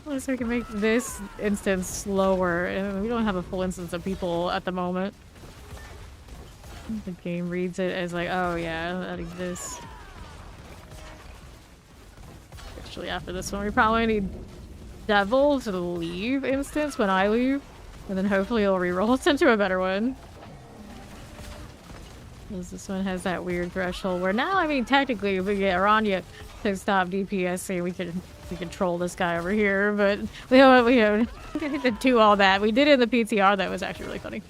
Unless we can make this instance slower, and we don't have a full instance of people at the moment. The game reads it as like, oh yeah, that exists. Actually, after this one, we probably need Devil to the leave instance when I leave. And then hopefully it'll reroll us into a better one. Because this one has that weird threshold where now, I mean, technically if we get Aranya to stop DPSing, we can troll this guy over here, but we don't to do all that. We did it in the PTR, that was actually really funny.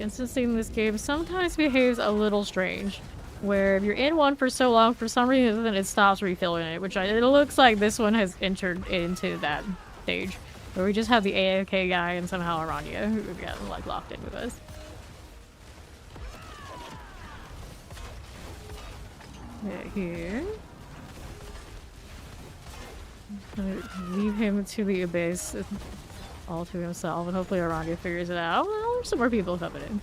Instancing in this game sometimes behaves a little strange. Where if you're in one for so long, for some reason it stops refilling it, which it looks like this one has entered into that stage. Where we just have the AFK guy and somehow Aranya who got like locked in with us. Here. Leave him to the abyss all to himself, and hopefully Aranya figures it out. Well, there's some more people coming in.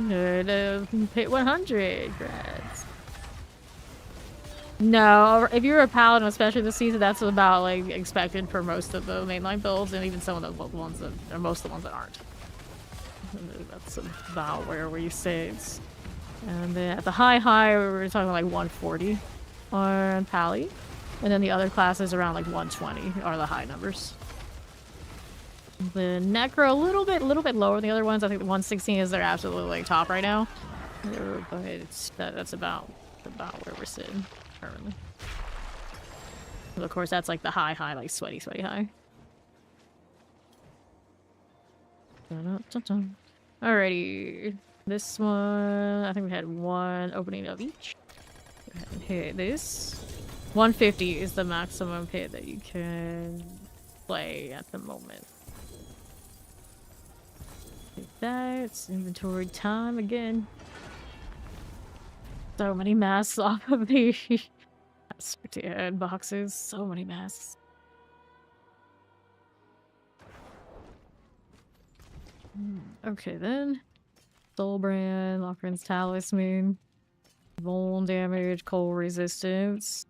Good, hit 100, grads. No, if you're a paladin, especially this season, that's about like expected for most of the mainline builds, and even some of the ones that are most of the ones that aren't. That's about where we sit. And then at the high, we're talking like 140 on Pally, and then the other classes around like 120 are the high numbers. The Necro a little bit lower than the other ones. I think the 116 is their absolutely like top right now. But it's that's about where we're sitting currently. But of course, that's like the high, like sweaty high. Alrighty, this one I think we had one opening of each. Go ahead and hit this. 150 is the maximum hit that you can play at the moment. Take that. It's inventory time again. So many masks off of the boxes. So many masks. Okay then. Soulbrand, Lochran's Talisman, Vuln damage, cold resistance.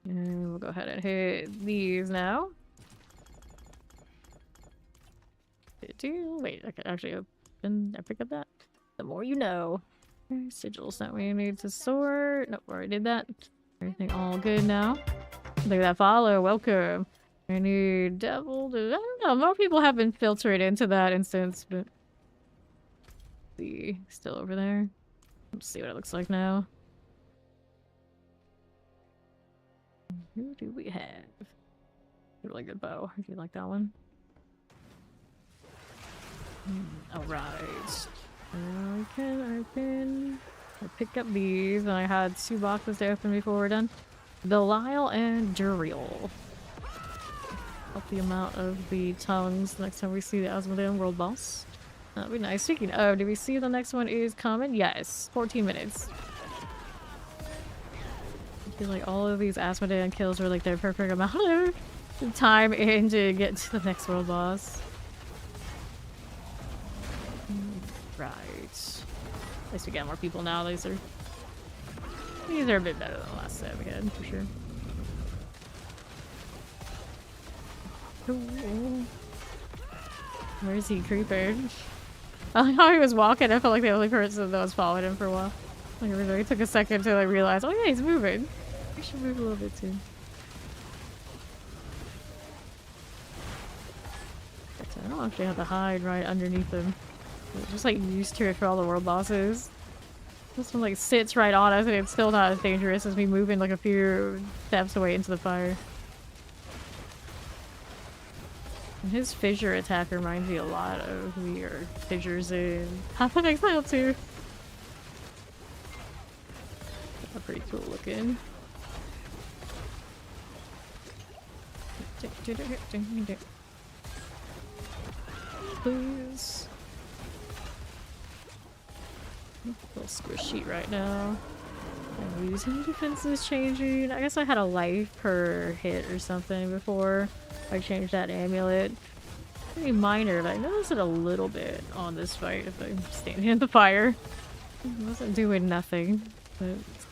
And we'll go ahead and hit these now. Wait, I can actually open. I pick up that. The more you know. Sigils that we need to sort. Nope, already did that. Everything all good now. Look at that follow. Welcome. I need Devil to. I don't know. More people have been filtered into that instance, but. See, still over there. Let's see what it looks like now. Who do we have? Really good bow. If you like that one. Alright. I can pick up these, and I had 2 boxes to open before we're done. Belial and Duriel. up the amount of the tongues next time we see the Asmodean world boss. That'd be nice. Speaking of, do we see the next one is coming? Yes, 14 minutes. I feel like all of these Asmodean kills were like their perfect amount of time in to get to the next world boss. Right. At least we got more people now. These are a bit better than the last set we had, for sure. Ooh. Where is he, creeper? I like how he was walking. I felt like the only person that was following him for a while. Like, it really took a second to like realize, oh yeah, he's moving. I should move a little bit too. I don't actually have to hide right underneath him. I'm just like used to it for all the world bosses. This one like sits right on us and it's still not as dangerous as me moving like a few steps away into the fire. And his fissure attack reminds me a lot of weird fissures in Half of Exile 2. That's pretty cool looking. Please. A little squishy right now. I'm losing defenses changing. I guess I had a life per hit or something before I changed that amulet. Pretty minor, but I noticed it a little bit on this fight if I'm standing in the fire. It wasn't doing nothing, but it's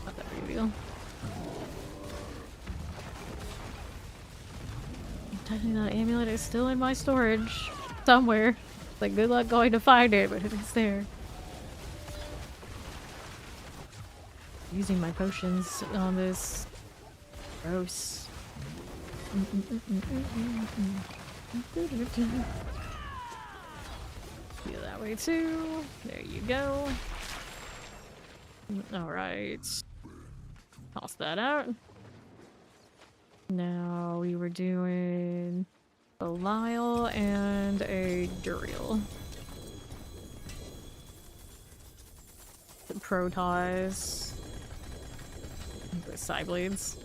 not that big a deal. Technically that amulet is still in my storage somewhere. Like, good luck going to find it, but it is there. Using my potions on this. Gross. Feel that way too. There you go. Alright. Toss that out. Now we were doing a Lyle and a Duriel. The Protoss. The side blades.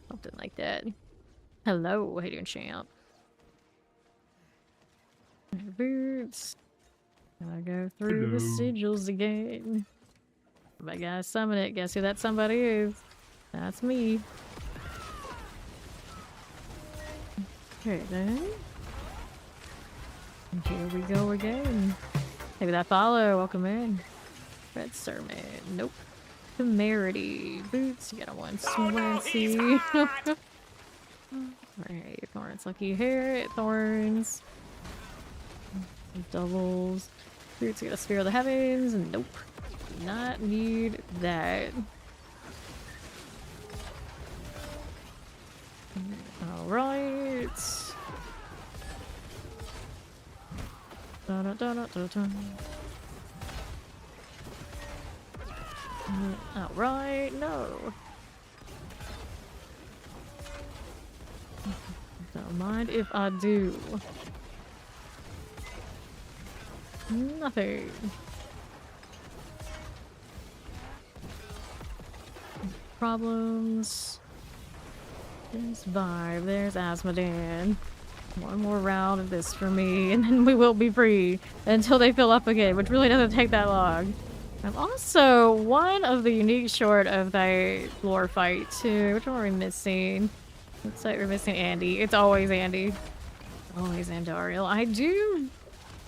Something like that. Hello, how you doing, champ? Boots. Gotta go through the sigils again. My guy summon it. Guess who that somebody is? That's me. Okay then. And here we go again. Maybe that follow. Welcome in. Red Sermon. Nope. Temerity. Boots. You got a 120. Alright, Thorns. Lucky hair. Thorns. Doubles. Boots. You got a Sphere of the Heavens. Nope. Do not need that. Alright. Alright, no. Don't mind if I do. Nothing. Problems. There's Vibe, there's Asmodean. One more round of this for me, and then we will be free until they fill up again, which really doesn't take that long. I'm also one of the unique short of that lore fight too. Which one are we missing? Looks like we're missing Andy. It's always Andy. Always Andariel. I do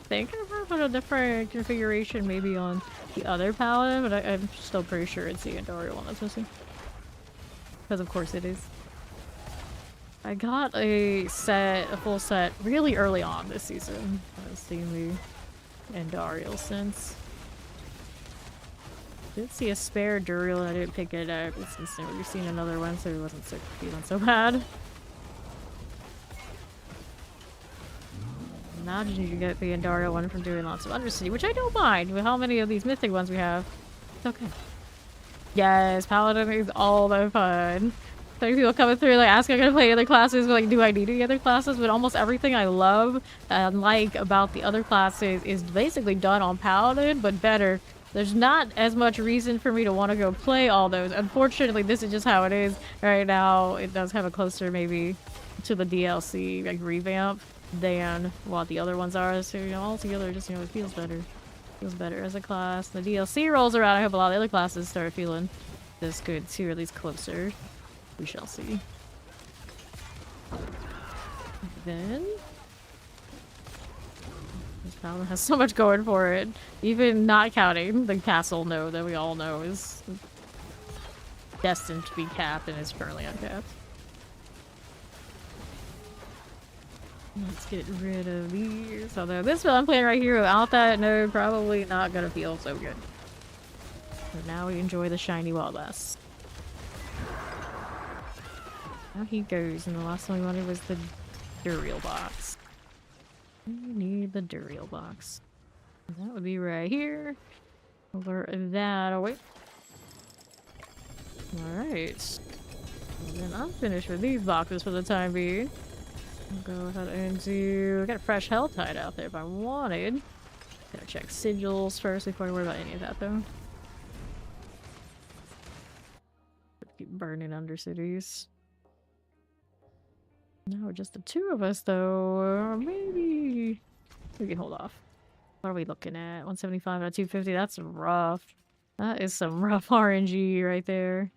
think I've heard a different configuration maybe on the other Paladin, but I'm still pretty sure it's the Andariel one that's missing. Because of course it is. I got a full set really early on this season. I've seen the Andariel since. Did see a spare Duriel and I didn't pick it up. Since we've seen another one, so it wasn't feeling so bad. Imagine you get the Andariel one from doing lots of Undercity, which I don't mind with how many of these mythic ones we have. It's okay. Yes, Paladin is all the fun. So people coming through like asking if I'm gonna play other classes, but like, do I need any other classes? But almost everything I love and like about the other classes is basically done on Paladin, but better. There's not as much reason for me to want to go play all those. Unfortunately, this is just how it is right now. It does have a closer maybe to the DLC like revamp than what the other ones are. So, you know, altogether, just, you know, it feels better. Feels better as a class. The DLC rolls around. I hope a lot of the other classes start feeling this good too, or at least closer. We shall see. Then this Paladin has so much going for it. Even not counting the castle node that we all know is destined to be capped and is currently uncapped. Let's get rid of these. Although this build I'm playing right here without that node, probably not gonna feel so good. So now we enjoy the shiny wildlass. Now he goes, and the last one we wanted was the Duriel box. We need the Duriel box. That would be right here. Over that away. Alright. Well, then I'm finished with these boxes for the time being. I'll go ahead and do... I got a fresh health tide out there if I wanted. Gotta check sigils first before I worry about any of that though. Keep burning Undercities. No, just the two of us though. Maybe we can hold off. What are we looking at? 175 out of 250. That's rough. That is some rough RNG right there.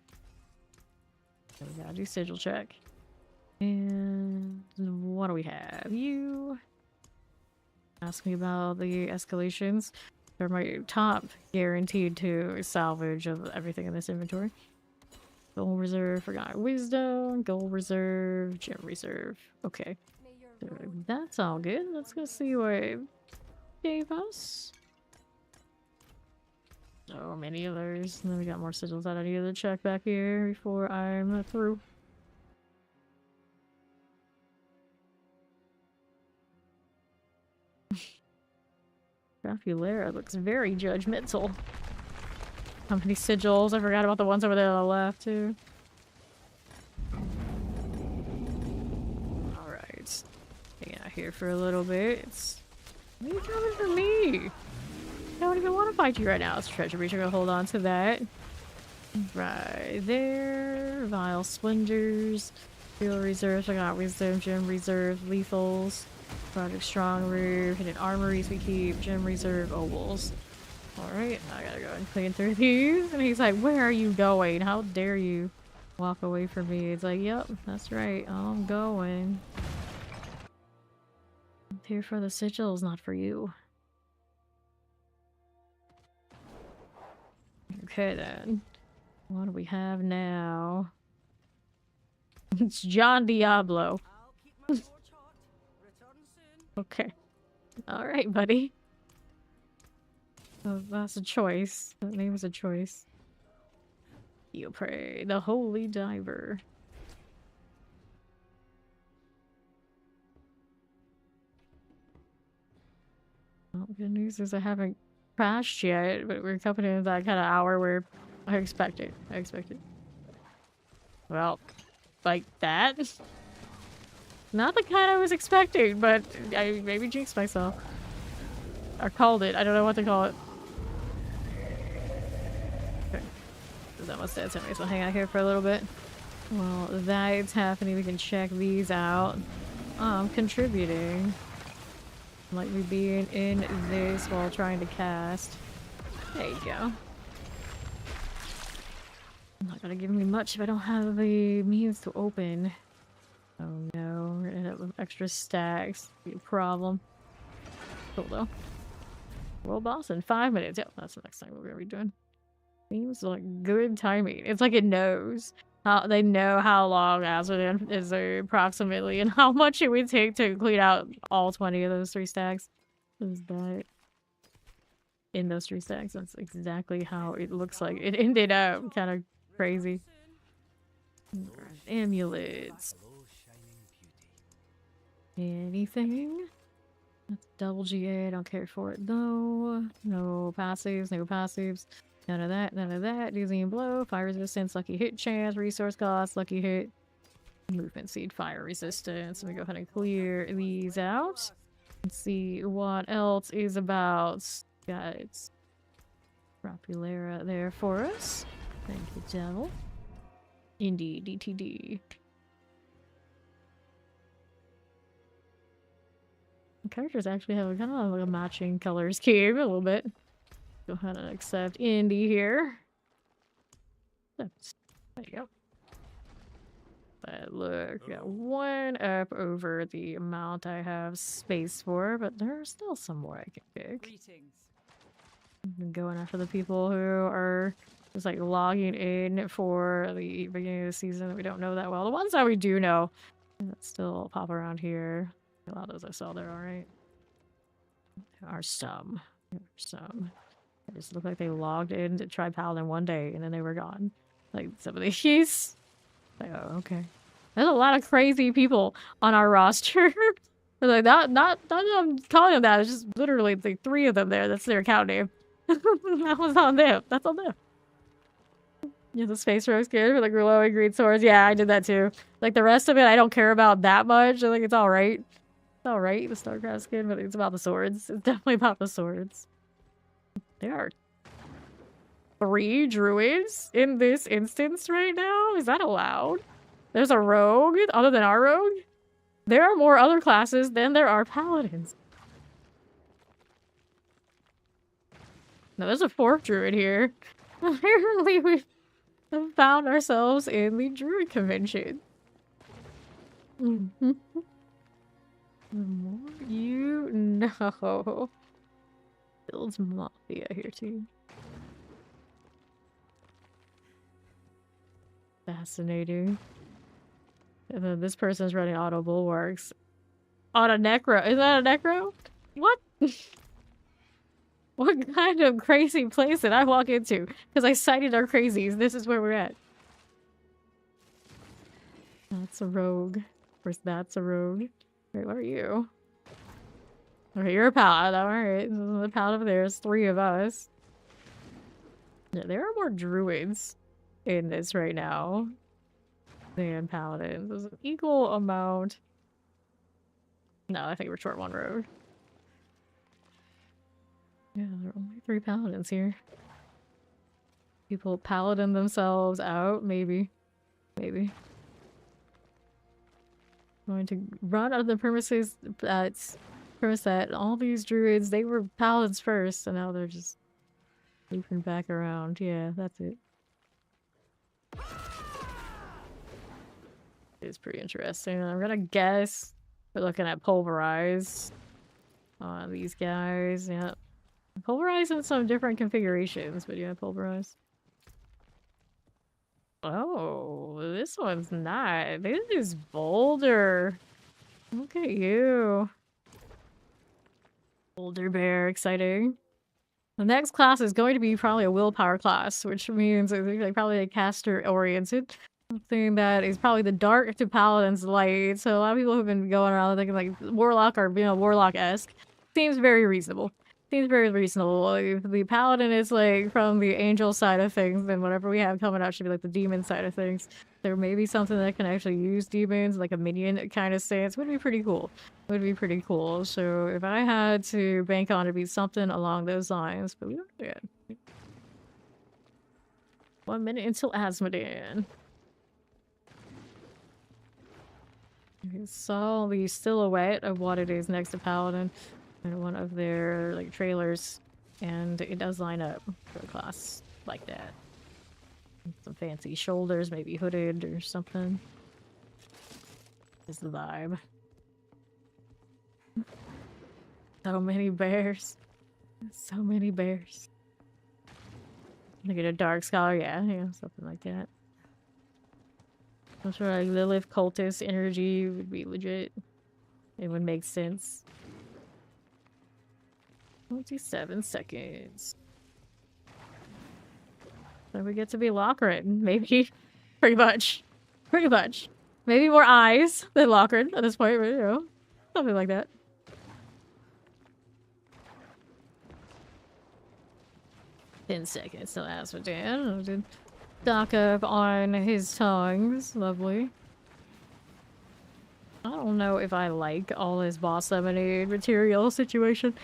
So we gotta do sigil check. And what do we have? You ask me about the escalations. They're my top guaranteed to salvage of everything in this inventory. Gold reserve, forgot wisdom, gold reserve, gem reserve. Okay. So that's all good. Let's go see what it gave us. So many others. And then we got more sigils that I need to check back here before I'm through. Draculaura looks very judgmental. How many sigils? I forgot about the ones over there on the left, too. Alright. Hang out here for a little bit. What are you coming for me? I don't even want to fight you right now. It's treasure breach. I'm gonna hold on to that. Right there. Vile splendors. Fuel reserves. I got wisdom, gem reserve, lethals. Project strong roof. Hidden armories we keep. Gem reserve, ovals. Alright, I gotta go and clean through these. And he's like, where are you going? How dare you walk away from me? It's like, yep, that's right. I'm going. I'm here for the sigils, not for you. Okay then. What do we have now? It's John Diablo. Okay. Alright, buddy. Oh, that's a choice. That name is a choice. You pray, the holy diver. Well, good news is I haven't crashed yet, but we're coming in that kind of hour where I expect it. I expect it. Well, like that? Not the kind I was expecting, but I maybe jinxed myself. Or called it. I don't know what to call it. Okay. That must have somebody, so hang out here for a little bit. Well, that's happening. We can check these out. Contributing. Like me being in this while trying to cast. There you go. Not gonna give me much if I don't have the means to open. Oh no, we're gonna end up with extra stacks. Be a problem. Cool though. World boss in 5 minutes. Yep, that's the next thing we're gonna be doing. Seems like good timing. It's like it knows. They know how long Azradan is there approximately and how much it would take to clean out all 20 of those 3 stacks. Is that in those 3 stacks? That's exactly how it looks like. It ended up kind of crazy. Amulets. Anything? That's double GA. Don't care for it though. No passives. No passives. None of that, none of that. Dizzy and blow, fire resistance, lucky hit chance, resource cost, lucky hit, movement seed, fire resistance. Let me go ahead and clear these out. Let's see what else is about. Got Draculaura there for us. Thank you, devil. Indeed, DTD. characters actually have kind of like a matching color scheme a little bit. Go ahead and accept Indy here. There you go. But look, got one up over the amount I have space for, but there are still some more I can pick. Greetings. I'm going after the people who are just like logging in for the beginning of the season that we don't know that well. The ones that we do know that still pop around here. A lot of those I saw there, alright. There are some. There are some. They just look like they logged in to try Paladin one day and then they were gone. Like some of these. Like, oh, okay. There's a lot of crazy people on our roster. Like not I'm calling them that. It's just literally like 3 of them there. That's their account name. That was on them. That's on them. Yeah, the space rose skin for the glowing green swords. Yeah, I did that too. Like the rest of it, I don't care about that much. I think it's all right. It's all right, the Starcraft skin, but it's about the swords. It's definitely about the swords. There are 3 druids in this instance right now. Is that allowed? There's a rogue other than our rogue. There are more other classes than there are paladins. No, there's a 4th druid here. Apparently we've found ourselves in the druid convention. The more you know. Builds Mafia here too. Fascinating. And then this person's running auto bulwarks. On a necro. Is that a necro? What? What kind of crazy place did I walk into? Because I cited our crazies. This is where we're at. That's a rogue. Of course, that's a rogue. Wait, what are you? Okay, you're a paladin. Alright. The paladin over there is 3 of us. Yeah, there are more druids in this right now than paladins. There's an equal amount. No, I think we're short 1 rogue. Yeah, there are only 3 paladins here. People paladin themselves out, maybe. Maybe. Going to run out of the premises premise that all these druids, they were paladins first, and now they're just looping back around. Yeah, that's it. It's pretty interesting. I'm gonna guess we're looking at pulverize on these guys. Yeah. Pulverize in some different configurations, but yeah, pulverize. Oh, this one's not. This is bolder. Look at you. Boulder bear, exciting. The next class is going to be probably a willpower class, which means it's like probably a caster oriented. Something that is probably the dark to paladin's light. So a lot of people have been going around thinking like warlock or warlock-esque. Seems very reasonable. Seems very reasonable. If the paladin is like from the angel side of things, then whatever we have coming out should be like the demon side of things. There may be something that can actually use demons, like a minion kind of stance. Would be pretty cool. Would be pretty cool. So if I had to bank on it, it'd be something along those lines. But we don't do it. 1 minute until Asmodan. You saw the silhouette of what it is next to Paladin in one of their like trailers, and it does line up for a class like that. Some fancy shoulders, maybe hooded or something. Is the vibe. So many bears. So many bears. Look at a dark scholar, yeah, something like that. I'm sure like Lilith cultist energy would be legit. It would make sense. 27 seconds. So we get to be Lochran, maybe. Pretty much. Pretty much. Maybe more eyes than Lochran at this point, but you know. Something like that. "10 seconds till Asmodan. Did stock up on his tongues. Lovely. I don't know if I like all his boss lemonade material situation.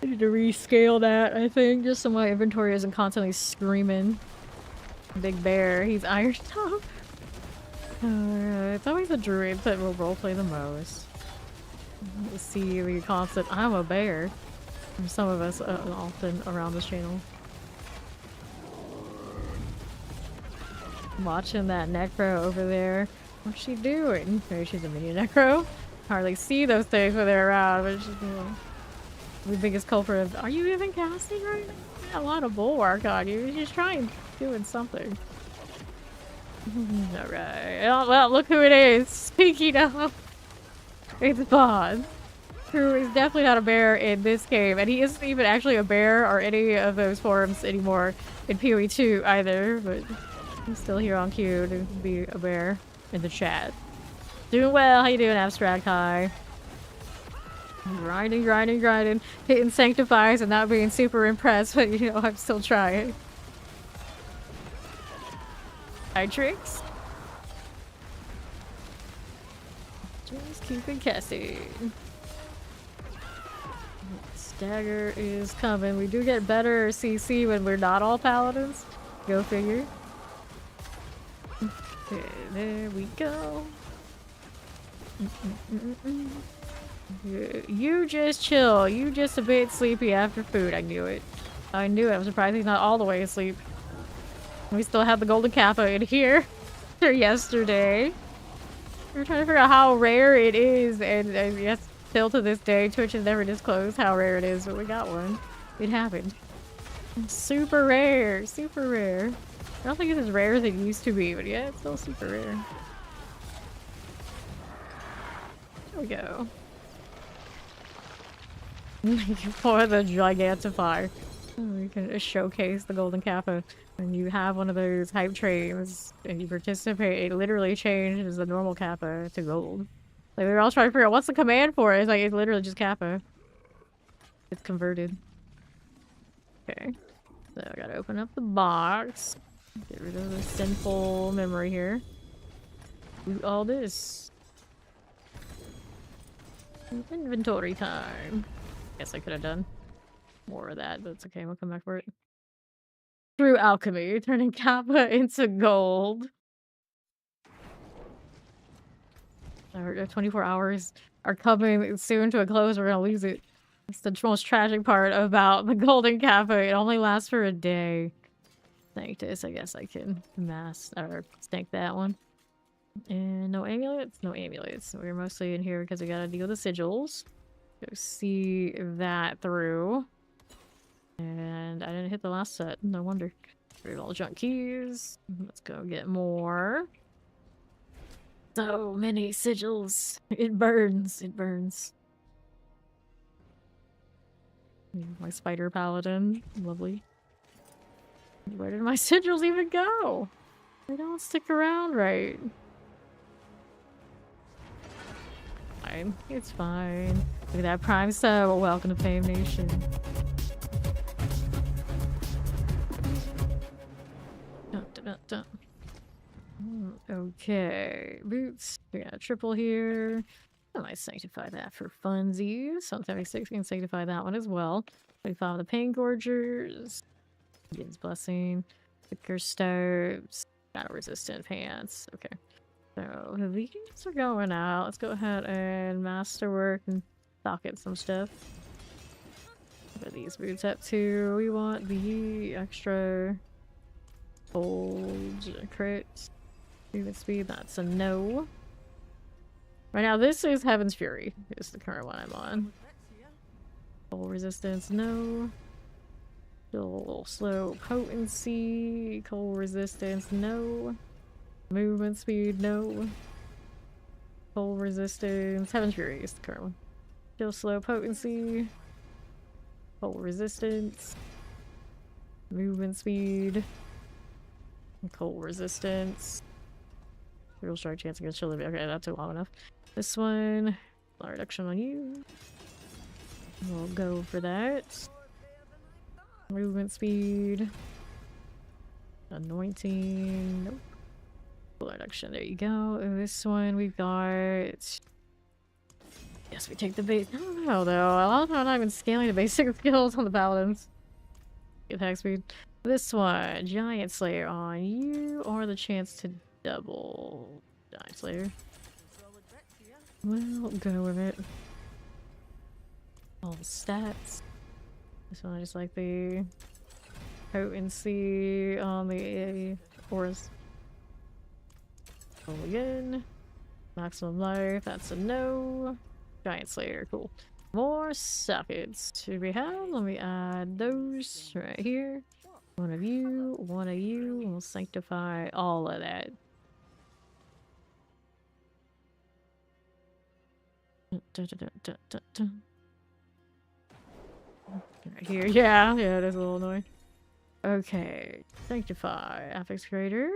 I need to rescale that, I think, just so my inventory isn't constantly screaming. Big bear, he's Irish tough. It's always the druids that will roleplay the most. You see the constant I'm a bear from some of us often around this channel. Watching that necro over there. What's she doing? Maybe she's a mini necro. Hardly see those things when they're around, but she's, you know, the biggest culprit of. Are you even casting right now? A lot of bulwark on you. You're just trying doing something. Alright. Oh, well, look who it is. Speaking of, it's Boss, who is definitely not a bear in this game, and he isn't even actually a bear or any of those forms anymore in PoE 2 either, but he's still here on cue to be a bear in the chat. Doing well. How you doing, Abstract High? Grinding, grinding, grinding. Hitting Sanctifies and not being super impressed, but you know, I'm still trying. Hi, Tricks. Just keeping guessing. Stagger is coming. We do get better CC when we're not all paladins. Go figure. Okay, there we go. You just chill. You just a bit sleepy after food. I knew it. I knew it. I'm surprised he's not all the way asleep. We still have the golden kappa in here. Yesterday. We were trying to figure out how rare it is, and yes, still to this day, Twitch has never disclosed how rare it is, but we got one. It happened. Super rare. Super rare. I don't think it's as rare as it used to be, but yeah, it's still super rare. There we go. For the Gigantify. We can just showcase the golden kappa. When you have one of those hype trains and you participate, it literally changes the normal kappa to gold. Like, we were all trying to figure out what's the command for it. It's like, it's literally just kappa. It's converted. Okay. So I gotta open up the box. Get rid of the sinful memory here. Do all this. Inventory time. Guess I could have done more of that, but it's okay. We'll come back for it. Through alchemy, turning kappa into gold. Our 24 hours are coming soon to a close. We're gonna lose it. It's the most tragic part about the golden kappa. It only lasts for a day. Sanctus, I guess I can mass or snake that one. And no amulets? No amulets. We're mostly in here because we gotta deal with the sigils. Go see that through. And I didn't hit the last set. No wonder. Read all the junk keys. Let's go get more. So many sigils. It burns. It burns. My spider paladin. Lovely. Where did my sigils even go? They don't stick around right. Fine. It's fine. Look at that prime sub. Welcome to Fame Nation. Dun, dun, dun, dun. Okay. Boots. We got a triple here. I might sanctify that for funsies. 76 can sanctify that one as well. 25 of the Pain Gorgers. Gideon's Blessing. Thicker Stoves. Battle Resistant Pants. Okay. So these are going out. Let's go ahead and masterwork and socket some stuff. Put these boots up too. We want the extra gold crit. Movement speed, that's a no. Right now, this is Heaven's Fury. Is the current one I'm on. Full resistance, no. Still slow potency. Cold resistance, no. Movement speed, no. Cold resistance. Heaven's Fury is the current one. Still slow potency. Cold resistance. Movement speed. Cold resistance. Real strike chance against chill. Okay, that took long enough. This one, reduction on you. We'll go for that. Movement speed. Anointing. Nope. Reduction. There you go. And this one we've got. Yes, we take the base. I don't know though. A lot of time I'm not even scaling the basic skills on the paladins. Attack speed. This one, Giant Slayer on you, or the chance to double Giant Slayer. We'll go with it. All the stats. This one I just like the potency on the auras. Roll again. Maximum life, that's a no. Giant Slayer, cool. More sockets. Should we have? Let me add those right here. One of you, and we'll sanctify all of that. Right here, yeah, that's a little annoying. Okay, sanctify, affix creator.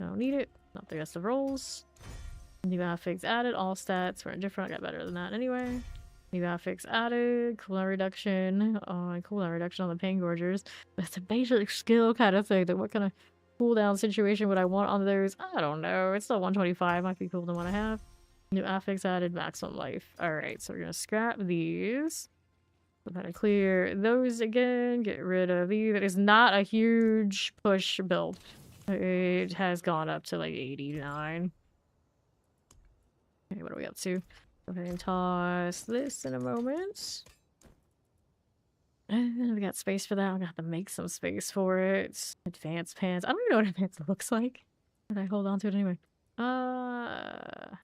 Don't need it, not the rest of rolls. New affix added, all stats were different, got better than that anyway. New affix added, cooldown reduction, cooldown reduction on the pain gorgers. That's a basic skill kind of thing. That what kind of cooldown situation would I want on those? I don't know. It's still 125, might be cool to want to have. New affix added, maximum life. Alright, so we're gonna scrap these. We're gonna clear those again, get rid of these. That is not a huge push build. It has gone up to like 89. Okay, what are we up to? Go ahead and toss this in a moment. And we got space for that. I'm gonna have to make some space for it. Advanced pants. I don't even know what advanced looks like. But I hold on to it anyway. A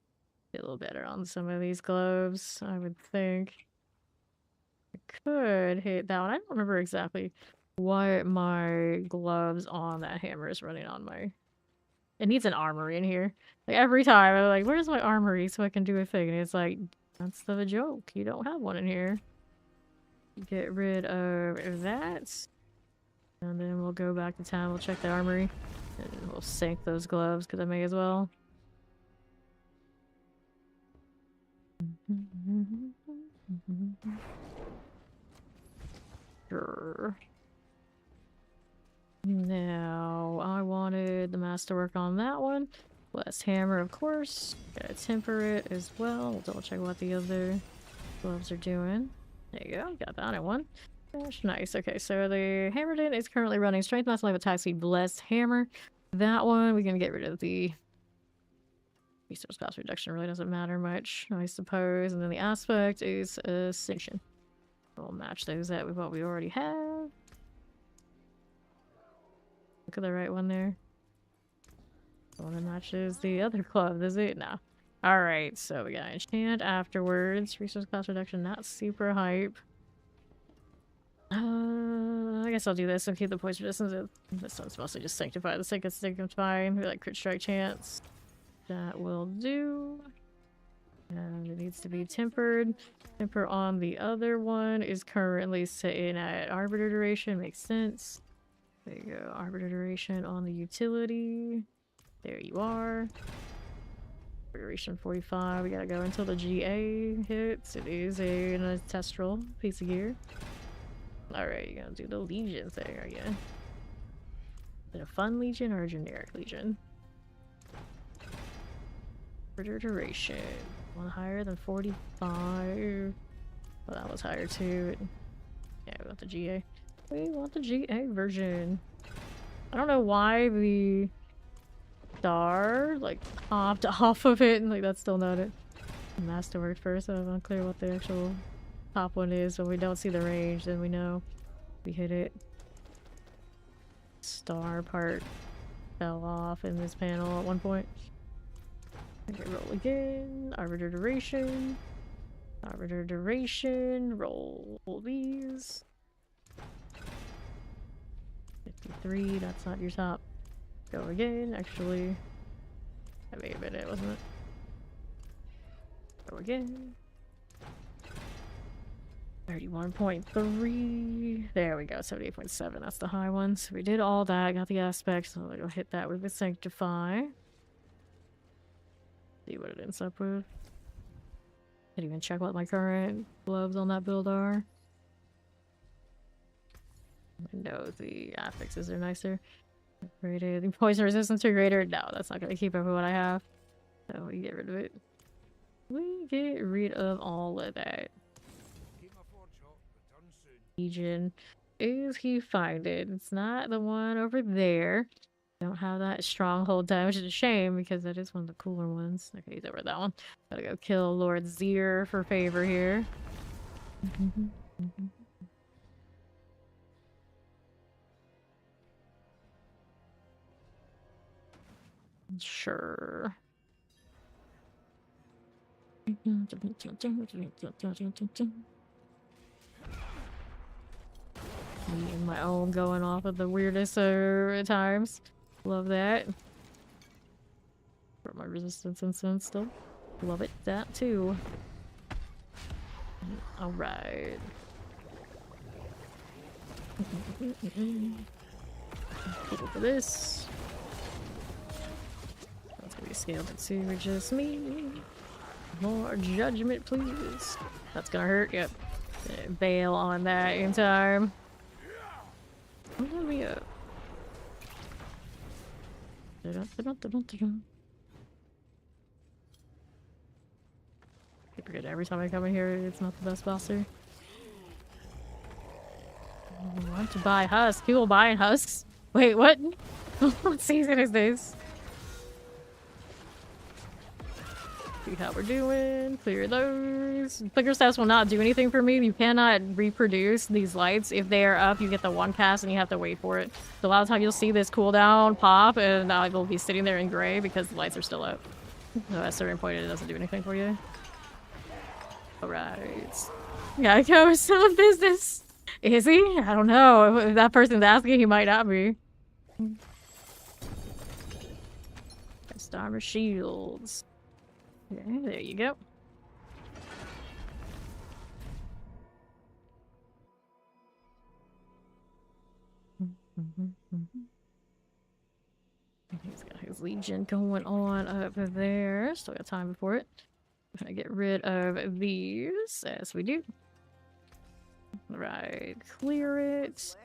little better on some of these gloves, I would think. I could hit that one. I don't remember exactly what my gloves on that hammer is running on my... It needs an armory in here. Like, every time, I'm like, where's my armory so I can do a thing? And it's like, that's the joke. You don't have one in here. Get rid of that. And then we'll go back to town. We'll check the armory. And we'll sink those gloves, because I may as well. Sure. Now, I wanted the masterwork on that one. Blessed hammer, of course. Gotta temper it as well. We'll double check what the other gloves are doing. There you go, got that in one. Gosh, nice. Okay, so the Hammerden is currently running Strength, Mass Life, Attack Speed, Blessed Hammer. That one, we're gonna get rid of the resource cost reduction. Really doesn't matter much, I suppose. And then the aspect is Ascension. We'll match those up with what we already have. Look at the right one there. The one that matches the other club, does it? No. Alright, so we got enchant afterwards. Resource cost reduction, not super hype. I guess I'll do this and keep the poison resistance. This one's mostly just sanctify the sake of sanctifying. Maybe like crit strike chance. That will do. And it needs to be tempered. Temper on the other one is currently sitting at arbiter duration. Makes sense. There you go. Arbiter duration on the utility. There you are. Duration 45. We gotta go until the GA hits. It is an ancestral piece of gear. Alright, you're gonna do the Legion thing, are you? Is it a fun Legion or a generic Legion? Arbiter duration. One higher than 45. Well, that was higher too. Yeah, we want the GA. We want the GA version. I don't know why the star like popped off of it, and like that's still not it. Masterwork first, so I'm unclear what the actual top one is. When we don't see the range, then we know we hit it. Star part fell off in this panel at one point. Okay, roll again. Arbiter duration. Arbiter duration. Roll these. 53, that's not your top. Go again, actually. That may have been it, wasn't it? Go again. 31.3. There we go, 78.7. That's the high one. So we did all that, got the aspects. So we'll hit that with the Sanctify. See what it ends up with. Didn't even check what my current gloves on that build are. No, the affixes are nicer. Rated. The poison resistance are greater. No, that's not going to keep up with what I have. So we get rid of it. We get rid of all of that. Legion. Is he find it? It's not the one over there. Don't have that stronghold time, which is a shame because that is one of the cooler ones. Okay, he's over that one. Gotta go kill Lord Zier for favor here. Sure. Me and my own going off at the weirdest times. Love that. For my resistance and stuff. Love it. That too. Alright. Go for this. That's gonna be scaled to just me. More judgment, please. That's gonna hurt. Yep. Bail on that in time. Let me up. I forget every time I come in here, it's not the best boss here. I want to buy husks. People buying husks? Wait, what? What season is this? See how we're doing. Clear those. Clicker stats will not do anything for me. You cannot reproduce these lights. If they are up, you get the one cast and you have to wait for it. So a lot of time you'll see this cooldown pop and I will be sitting there in gray because the lights are still up. So at a certain point it doesn't do anything for you. Alright. Geico is still in business. Is he? I don't know. If that person's asking, he might not be. Starmer shields. Okay, there you go. He's got his Legion going on up there. Still got time before it. I'm gonna get rid of these as we do. Right, clear it.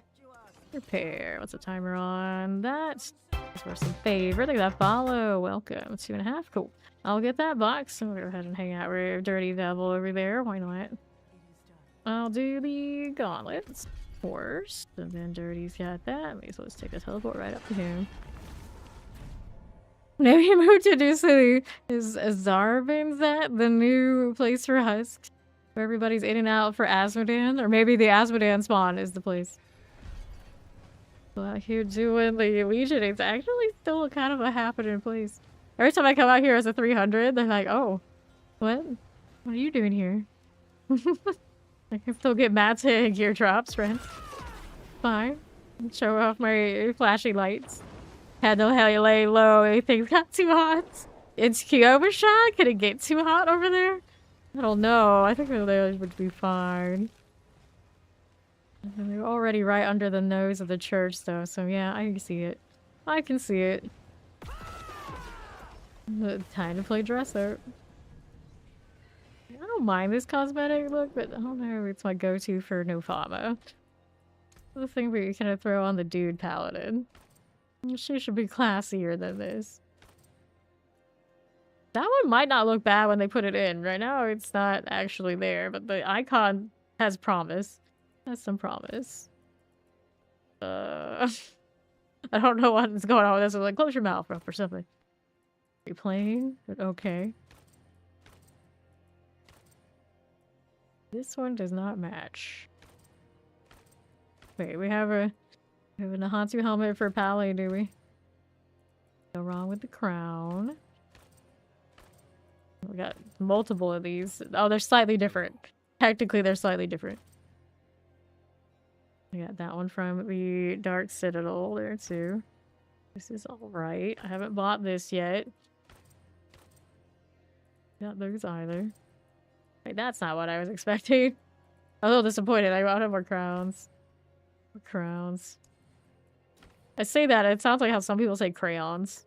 Repair. What's the timer on that? For some favor. Look at that follow. Welcome. 2.5. Cool. I'll get that box. I'm gonna go ahead and hang out with Dirty Devil over there. Why not? I'll do the gauntlets first. And then Dirty's got that. May as well just take the teleport right up to him. Maybe moved to New City. Is Zarvin's that the new place for husks? Where everybody's in and out for Asmodan? Or maybe the Asmodan spawn is the place. Out here doing the Legion, it's actually still kind of a happening place. Every time I come out here as a 300, they're like, oh, what? What are you doing here? I can still get mats and gear drops, friends. Fine. Show off my flashy lights. Had no hell you lay low, anything got too hot. It's Kyoba shot? Can it get too hot over there? I don't know. I think over there would be fine. And they're already right under the nose of the church, though, so yeah, I can see it. I can see it. Time to play dress up. I don't mind this cosmetic look, but I don't know, it's my go-to for Nofama. The thing where you kind of throw on the dude paladin. She should be classier than this. That one might not look bad when they put it in. Right now, it's not actually there, but the icon has promise. Has some promise. I don't know what's going on with this. I'm like, close your mouth, bro, or something. Are you playing? Okay. This one does not match. Wait, we have a Nahatsu helmet for Pally, do we? Go wrong with the crown. We got multiple of these. Oh, they're slightly different. Technically, they're slightly different. I got that one from the Dark Citadel there too. This is alright. I haven't bought this yet. Not those either. Wait, that's not what I was expecting. I'm a little disappointed. I wanted more crowns. More crowns. I say that, it sounds like how some people say crayons.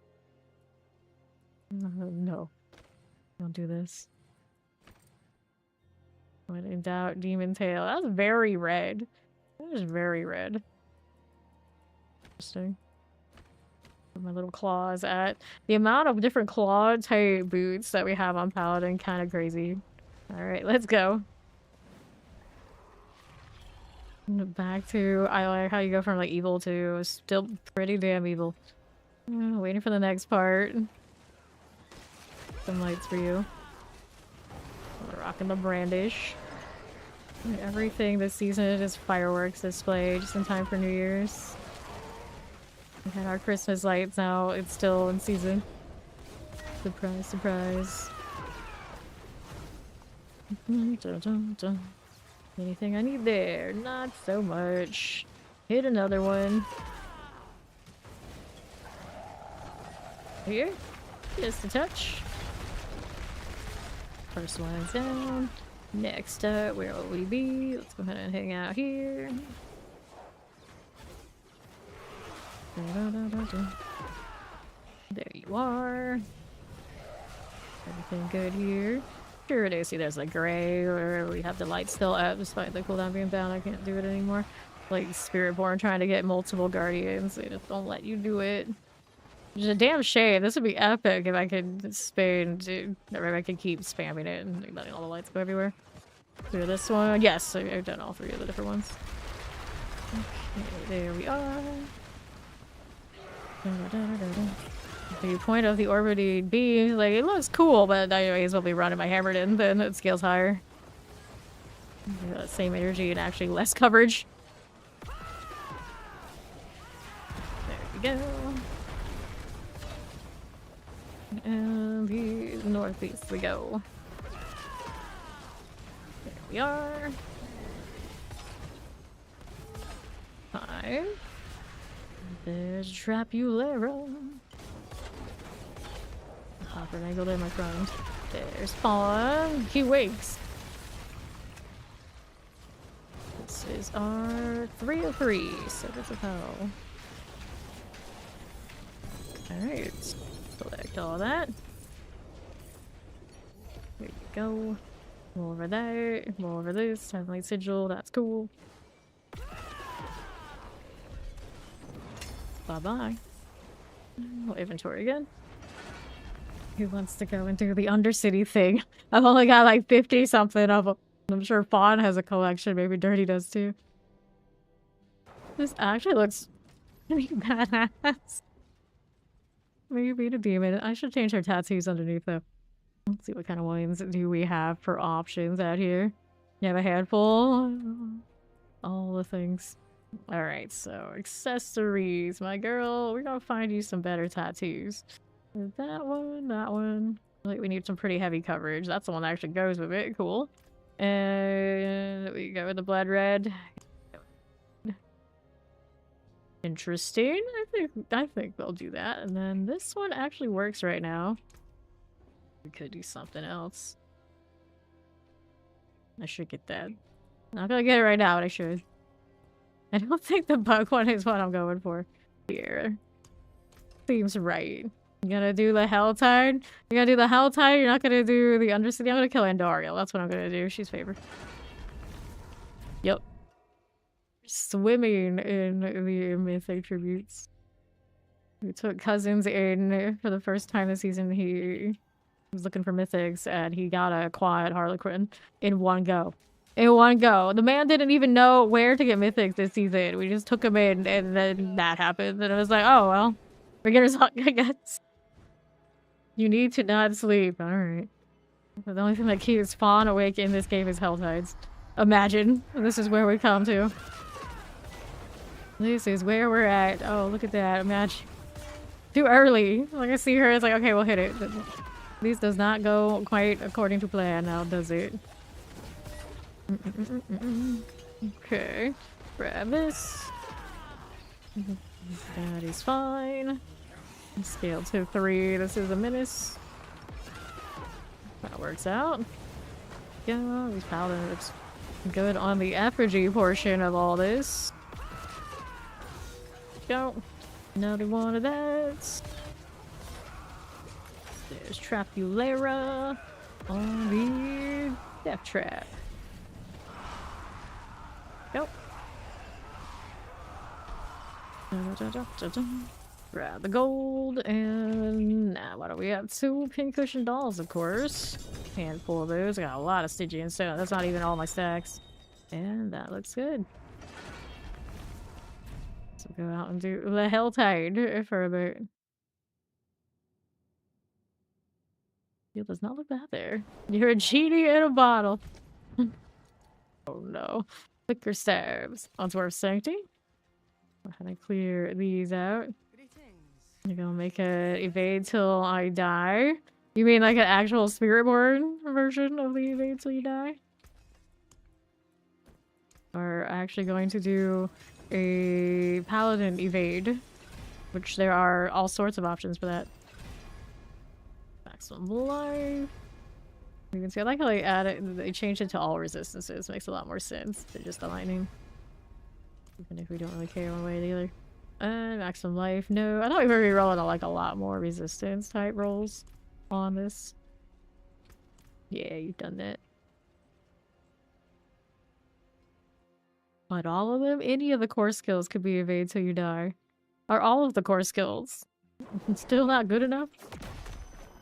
No. Don't do this. When in doubt, Demon Tail. That's very red. That is very red. Interesting. Where my little claws at. The amount of different claw type boots that we have on Paladin, kind of crazy. Alright, let's go. Back to, I like how you go from like evil to still pretty damn evil. Waiting for the next part. Some lights for you. We're rocking the brandish. Everything this season is fireworks display just in time for New Year's. We had our Christmas lights, now it's still in season. Surprise, surprise. Dun, dun, dun. Anything I need there? Not so much. Hit another one. Here. Just a touch. First one's down. Next up, where will we be? Let's go ahead and hang out here. There you are. Everything good here. Sure it is. See, there's like gray, or we have the light still up despite the cooldown being down. I can't do it anymore. Like Spiritborn trying to get multiple guardians. They just don't let you do it. Which is a damn shame. This would be epic if I could spam, dude. Or if I could keep spamming it and letting all the lights go everywhere. Do this one. Yes, I've done all three of the different ones. Okay, there we are. The point of the orbiting beam, like, it looks cool, but I may as well be running my hammered in, then it scales higher. Same energy and actually less coverage. There we go. And the northeast we go. There we are. 5. There's Trapulera. Hopper angle there, my friend. There's Fawn. He wakes. This is our 3 of 3, so that's a hell. Alright. Select all that. There you go. More over there. More over this. Heavenly Sigil. That's cool. Bye-bye. We'll inventory again. Who wants to go and do the Undercity thing? I've only got like 50-something of them. I'm sure Fawn has a collection. Maybe Dirty does too. This actually looks pretty badass. Maybe beat a demon. I should change her tattoos underneath though. Let's see what kind of ones do we have for options out here. You have a handful? All the things. Alright, so accessories. My girl, we're gonna find you some better tattoos. That one, that one. Like, we need some pretty heavy coverage. That's the one that actually goes with it. Cool. And we go with the blood red. Interesting. I think they'll do that. And then this one actually works right now. We could do something else. I should get that. I'm not gonna get it right now, but I should. I don't think the bug one is what I'm going for here. Seems right. You gonna do the Helltide? You're gonna do the Helltide? You're not gonna do the Undercity? I'm gonna kill Andariel. That's what I'm gonna do. She's favored. Yep. Swimming in the mythic tributes. We took Cousins in for the first time this season. He was looking for mythics and he got a quad Harlequin in one go. In one go. The man didn't even know where to get mythics this season. We just took him in and then that happened. And I was like, oh well. Beginner's luck, I guess. You need to not sleep. Alright. The only thing that keeps Fawn awake in this game is Helltides. Imagine. This is where we come to. This is where we're at. Oh, look at that. Imagine. Too early. Like I see her, it's like, okay, we'll hit it. This does not go quite according to plan now, does it? Okay. Grab this. That is fine. Scale to 3. This is a menace. That works out. Yeah, these Paladin looks good on the effigy portion of all this. Go. Another one of that. There's Trapulera on the Death Trap. Go. Grab the gold, and now what do we have? 2 pincushion dolls, of course. Handful of those. I got a lot of Stygian stone. That's not even all my stacks. And that looks good. So go out and do the Helltide for a bit. It does not look bad there. You're a genie in a bottle. Oh no. Flicker stabs. Unswerve Sanctity. Go ahead and clear these out. You're gonna make a evade till I die. You mean like an actual Spiritborn version of the evade till you die? Or actually going to do a Paladin evade, which there are all sorts of options for that. Maximum life. You can see I like how they added, they changed it to all resistances. Makes a lot more sense than just the lightning. Even if we don't really care one way or the other. Maximum life. No, I thought we were re-rolling like a lot more resistance type rolls on this. Yeah, you've done that. But all of them? Any of the core skills could be evade till you die. Are all of the core skills still not good enough?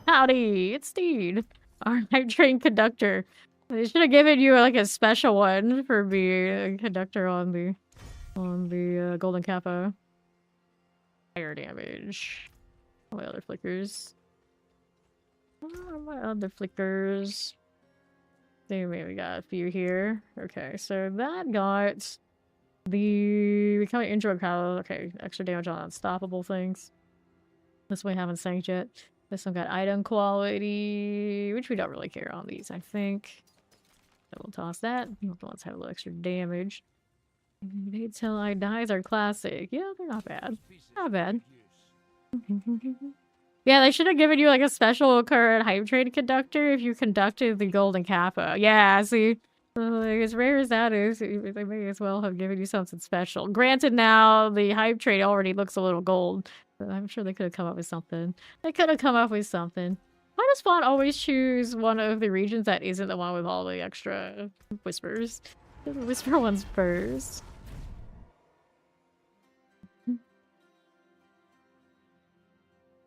Howdy, it's Steed, our night train conductor. They should have given you like a special one for being a conductor on the Golden Kappa. Fire damage. All my other flickers. My other flickers. Maybe we got a few here. Okay, so that got the becoming intro crowd. Okay, extra damage on unstoppable things. This one we haven't synced yet. This one got item quality, which we don't really care on these, I think. So we'll toss that. Let's have a little extra damage. Wait till I dies are classic. Yeah, they're not bad. Not bad. Yeah, they should have given you like a special current hype train conductor if you conducted the Golden Kappa. Yeah, see? Like, as rare as that is, they may as well have given you something special. Granted, now the hype train already looks a little gold, but I'm sure they could have come up with something. They could have come up with something. Why does Spawn always choose one of the regions that isn't the one with all the extra whispers? The whisper ones first.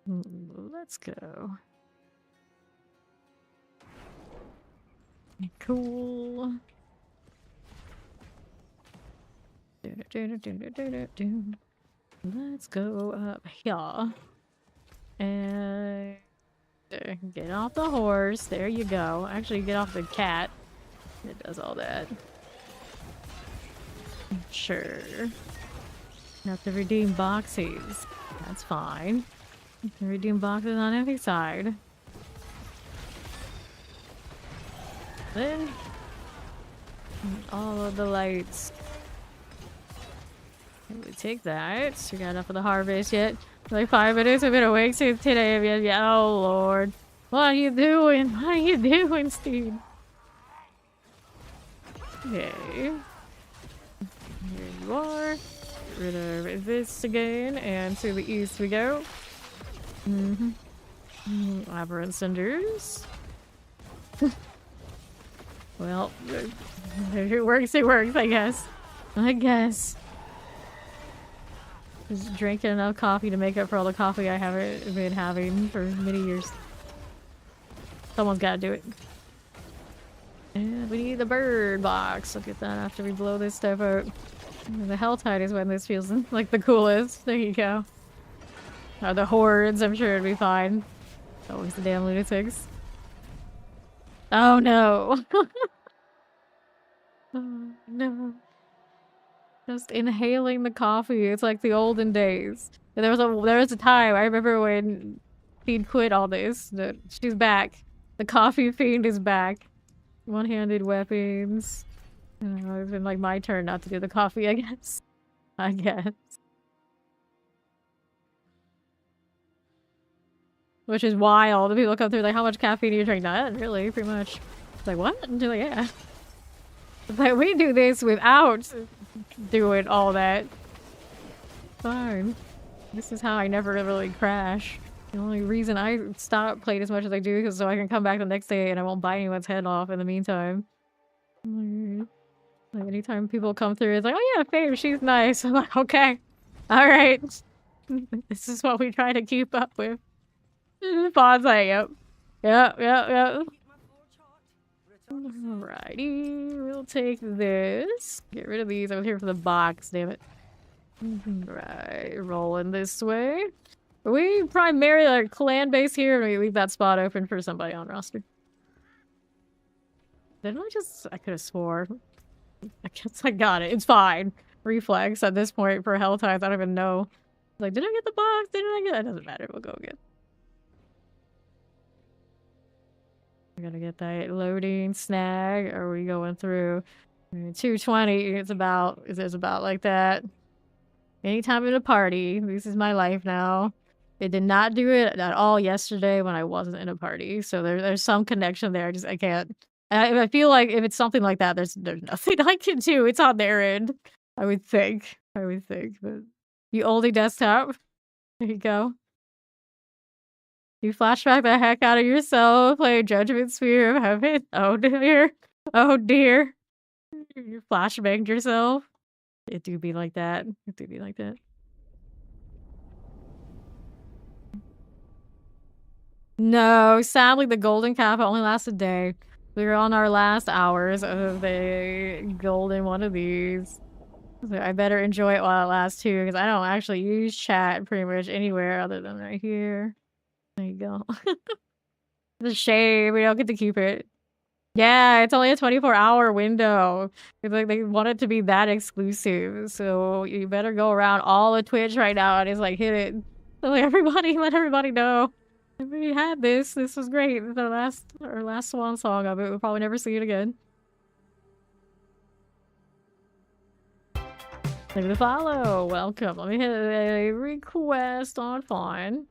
Let's go. Cool. Let's go up here. And get off the horse. There you go. Actually, get off the cat. It does all that. Sure. You have to redeem boxes. That's fine. You can redeem boxes on every side. Then all of the lights. We take that. You got enough for the harvest yet? Like 5 minutes. I've been awake since 10 a.m. yet. Oh lord. What are you doing? What are you doing, Steve? Okay. Here you are. Get rid of this again. And to the east we go. Aberrant cinders. Well, if it works, I guess. Just drinking enough coffee to make up for all the coffee I haven't been having for many years. Someone's gotta do it. And we need the bird box. I'll get that after we blow this stuff out. The Helltide is when this feels like the coolest. There you go. Or the hordes, I'm sure it'd be fine. Always the damn lunatics. Oh no! Oh no. Just inhaling the coffee. It's like the olden days. There was a time, I remember when he'd quit all this. She's back. The coffee fiend is back. One-handed weapons. It's been like my turn not to do the coffee, I guess. Which is wild. People come through like, how much caffeine do you drink? Not really, pretty much. It's like, what? And they're like, yeah. It's like, we do this without doing all that. Fine. This is how I never really crash. The only reason I stop playing as much as I do is so I can come back the next day and I won't bite anyone's head off in the meantime. Like anytime people come through, it's like, oh yeah, Fame, she's nice. I'm like, okay. Alright. This is what we try to keep up with. Spawn's like, yep. Yep. Alrighty, we'll take this. Get rid of these. I was here for the box, damn it. Right, rolling this way. We primarily our clan base here, and we leave that spot open for somebody on roster. Didn't I could have swore. I guess I got it. It's fine. Reflex at this point for hell times. I don't even know. Like, did I get the box? Didn't I get it? Doesn't matter. We'll go again. We're gonna get that loading snag. Or are we going through 220? It's about like that. Anytime in a party. This is my life now. It did not do it at all yesterday when I wasn't in a party. So there's some connection there. I can't. I feel like if it's something like that, there's nothing I can do. It's on their end. I would think. But you oldie desktop. There you go. You flashback the heck out of yourself. Play Judgment Sphere of Heaven. Oh dear. Oh dear. You flashbanged yourself. It do be like that. No, sadly the golden cap only lasts a day. We were on our last hours of the golden one of these. So I better enjoy it while it lasts too, because I don't actually use chat pretty much anywhere other than right here. There you go. It's a shame we don't get to keep it. Yeah, it's only a 24-hour window. It's like they want it to be that exclusive. So you better go around all of Twitch right now and just like hit it. So like let everybody know. We had this. This was great. Our last swan song of it. We'll probably never see it again. Thank you to follow. Welcome. Let me hit a request on Fawn.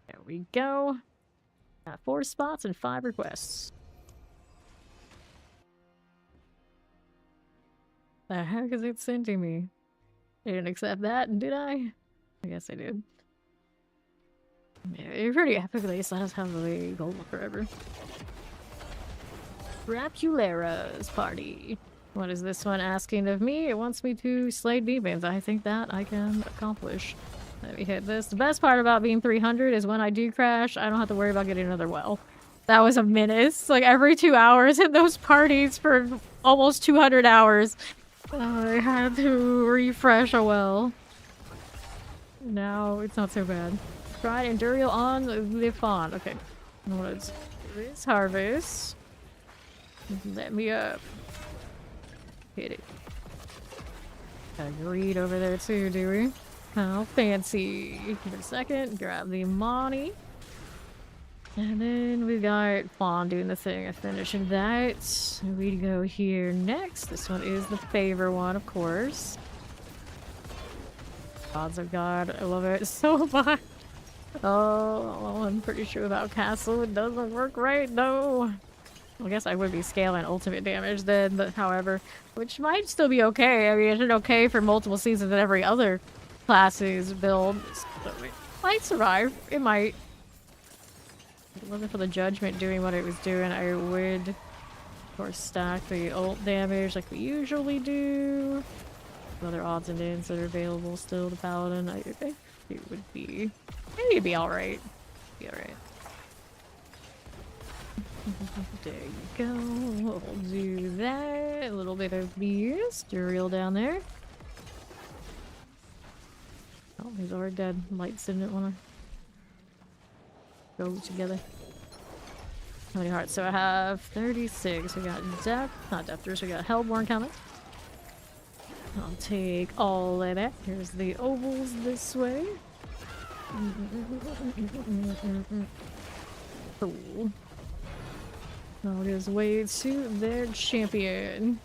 There we go. Got 4 spots and 5 requests. The heck is it sending me? I didn't accept that, did I? I guess I did. Yeah, you're pretty epic. Let us have the gold one forever. Rapulera's party. What is this one asking of me? It wants me to slay demons. I think that I can accomplish. Let me hit this. The best part about being 300 is when I do crash, I don't have to worry about getting another well. That was a menace. Like every 2 hours in those parties for almost 200 hours, I had to refresh a well. Now it's not so bad. Tried Endurial on the Fawn. Okay. What is this? Harvest. Let me up. Hit it. Got a greed over there too, do we? How fancy. Give it a second. Grab the money. And then we got Fawn doing the thing. I finished that. We go here next. This one is the favor one, of course. Gods of God. I love it so much. Oh, I'm pretty sure without castle it doesn't work right, no. I guess I would be scaling ultimate damage then, but however, which might still be okay. I mean, it's okay for multiple seasons and every other class's build. So it might survive. It might. If it wasn't for the judgment doing what it was doing, I would, of course, stack the ult damage like we usually do. Other odds and ends that are available still to Paladin. I think it would be. Maybe it'd be alright. Be alright. There you go. We'll do that. A little bit of beers. Duriel down there. Oh, he's already dead. Lights didn't want to go together. How many hearts? So I have 36. We got not Deathers. We got Hellborn coming. I'll take all of that. Here's the ovals this way. Cool. I'll just wait to their champion.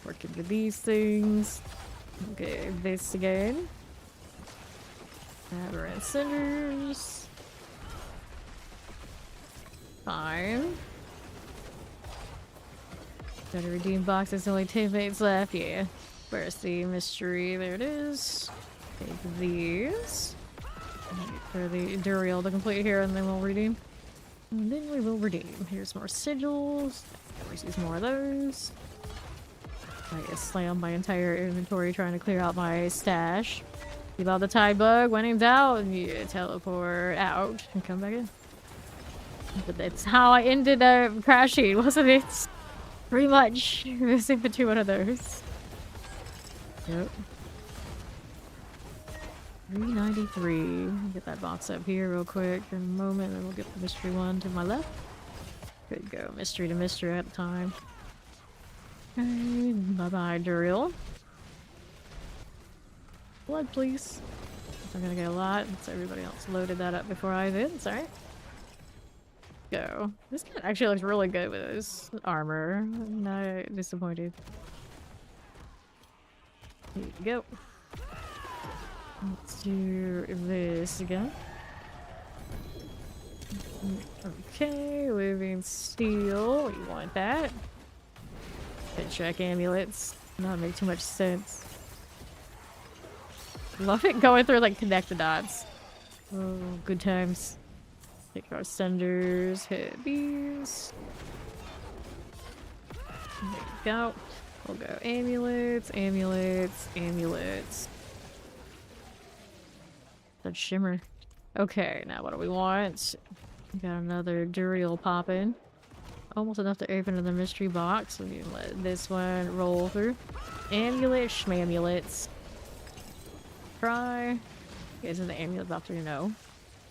Working with these things. Okay, this again. Aberrant Cinders. Fine. Gotta redeem boxes, only 10 minutes left. Yeah. Where's the mystery? There it is. Take these. Wait for the Duriel to complete here, and then we'll redeem. And then we will redeem. Here's more sigils. Always use more of those. I slammed my entire inventory trying to clear out my stash. Keep out the tide bug. When in doubt, you teleport out and come back in. But that's how I ended up crashing, wasn't it? Pretty much. Missing for 2 one of those. Yep. 393. Get that box up here real quick in a moment, and we'll get the mystery one to my left. Good go. Mystery to mystery at a time. Okay, bye-bye, Duriel. Blood, please. I'm gonna get a lot, so everybody else loaded that up before I did. Sorry. Go. This guy actually looks really good with his armor. I'm not disappointed. Here you go. Let's do this again. Okay, living steel. You want that? Good check amulets. Not make too much sense. Love it going through like connect the dots. Oh, good times. Take our senders, hit these. There you go. We'll go amulets, amulets, amulets. That shimmer. Okay, now what do we want? We got another Duriel popping. Almost enough to open the mystery box. We can let this one roll through. Amulet, schmamulets. Try. Is the amulet box? No.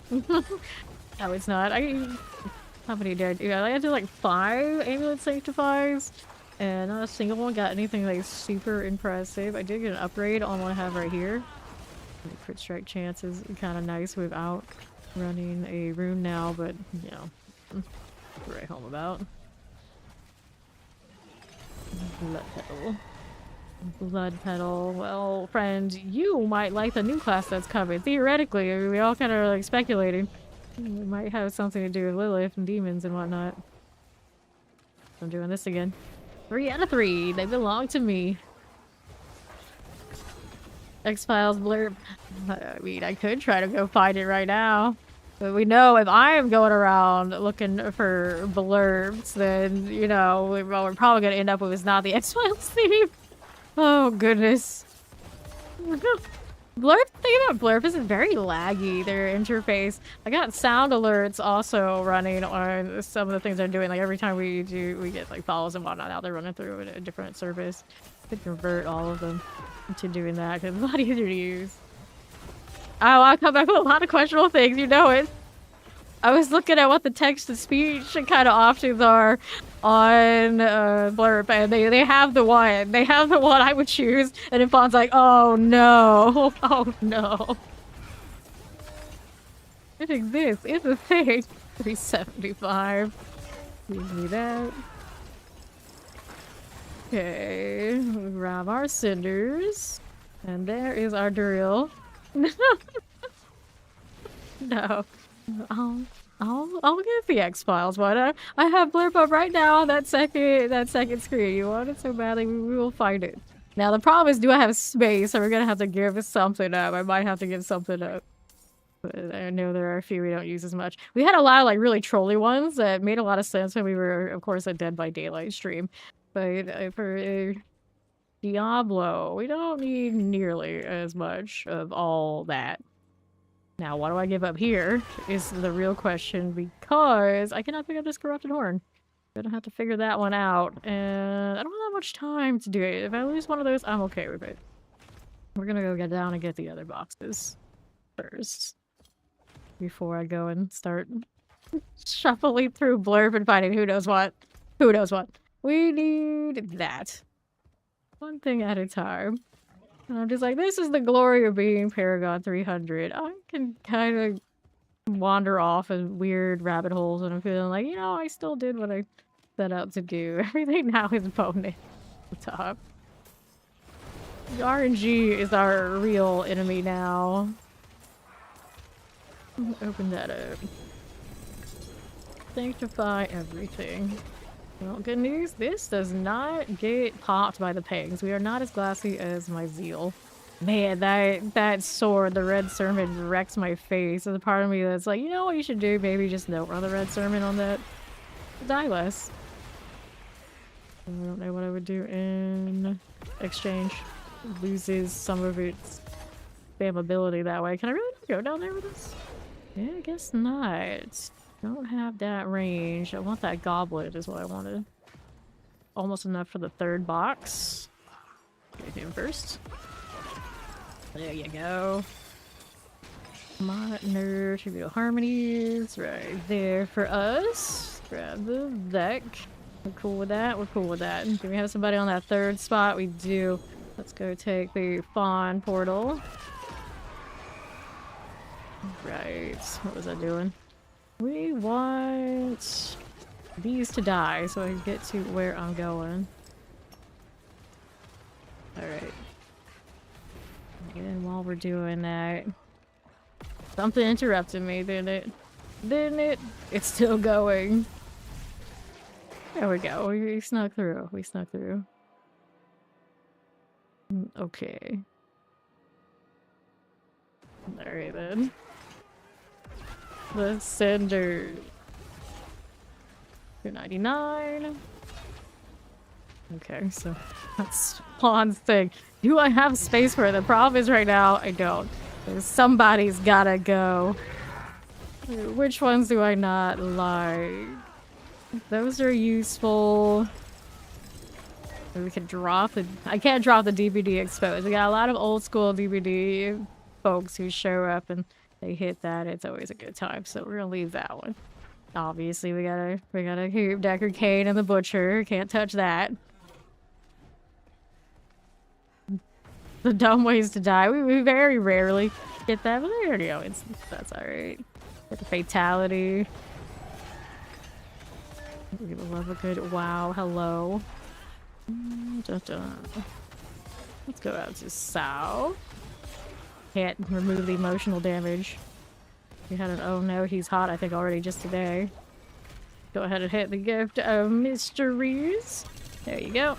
No, it's not. How many did I do? I had to do like 5 amulet sanctifies, and not a single one got anything like super impressive. I did get an upgrade on what I have right here. The crit strike chance is kind of nice without running a rune now, but you know, right home about. Blood petal. Blood petal. Well, friend, you might like the new class that's coming. Theoretically, I mean, we all kind of like speculating. It might have something to do with Lilith and demons and whatnot. I'm doing this again. 3 out of 3. They belong to me. X-Files blurb. I mean, I could try to go find it right now. But we know if I am going around looking for blurbs, then, you know, we're probably going to end up with it's not the X-Files theme. Oh, goodness. Blurb, the thing about Blurb is it's very laggy, their interface. I got sound alerts also running on some of the things they're doing. Like every time we get like follows and whatnot, now they're running through a different service. I could convert all of them into doing that because it's a lot easier to use. Oh, I'll come back with a lot of questionable things, you know it. I was looking at what the text-to-speech kind of options are on Blurb, and they have the one. They have the one I would choose, and then Fawn's like, oh no, oh no. It exists, it's a thing. 375. Give me that. Okay, we'll grab our cinders. And there is our Duriel. No. I'll get the X-Files one. I have Blurb up right now on that second screen. You want it so badly, we will find it. Now the problem is, do I have space? So we're gonna have to give something up. I might have to give something up. But I know there are a few we don't use as much. We had a lot of like really trolly ones that made a lot of sense when we were, of course, a Dead by Daylight stream. But for Diablo, we don't need nearly as much of all that. Now, what do I give up here is the real question, because I cannot pick up this corrupted horn. I'm gonna have to figure that one out, and I don't have much time to do it. If I lose one of those, I'm okay with it. We're gonna go get down and get the other boxes first, before I go and start shuffling through Blurb and finding who knows what. Who knows what. We need that. One thing at a time. And I'm just like, this is the glory of being Paragon 300. I can kind of wander off in weird rabbit holes and I'm feeling like, you know, I still did what I set out to do. Everything now is bonus at the top. The RNG is our real enemy now. Open that up. Sanctify everything. Well, good news, this does not get popped by the pegs. We are not as glassy as my zeal. Man, that sword, the red sermon, wrecks my face. There's a part of me that's like, you know what you should do? Maybe just don't run the red sermon on that. Die less. I don't know what I would do in exchange. It loses some of its spammability that way. Can I really go down there with this? Yeah, I guess not. Don't have that range. I want that goblet is what I wanted. Almost enough for the third box. Get him first. There you go. Come on, nerd. Tribute harmonies right there for us. Grab the deck. We're cool with that. We're cool with that. Do we have somebody on that third spot? We do. Let's go take the fawn portal. Right. What was I doing? We want these to die so I can get to where I'm going. Alright. And while we're doing that, something interrupted me, didn't it? Didn't it? It's still going. There we go. We snuck through. We snuck through. Okay. Alright then. The cinder. 299. Okay, so that's Pawn's thing. Do I have space for it? The problem is right now I don't. Somebody's gotta go. Which ones do I not like? Those are useful. We could drop the... I can't drop the DVD exposed. We got a lot of old school DVD folks who show up and they hit that. It's always a good time, so we're gonna leave that one. Obviously, we gotta keep Deckard Cain and the Butcher. Can't touch that. The dumb ways to die. We very rarely get that, but there you go. That's alright. Get the fatality. We love a good wow, hello. Let's go out to south. Can't remove the emotional damage. We had an oh no, he's hot, I think already just today. Go ahead and hit the gift of mysteries. There you go.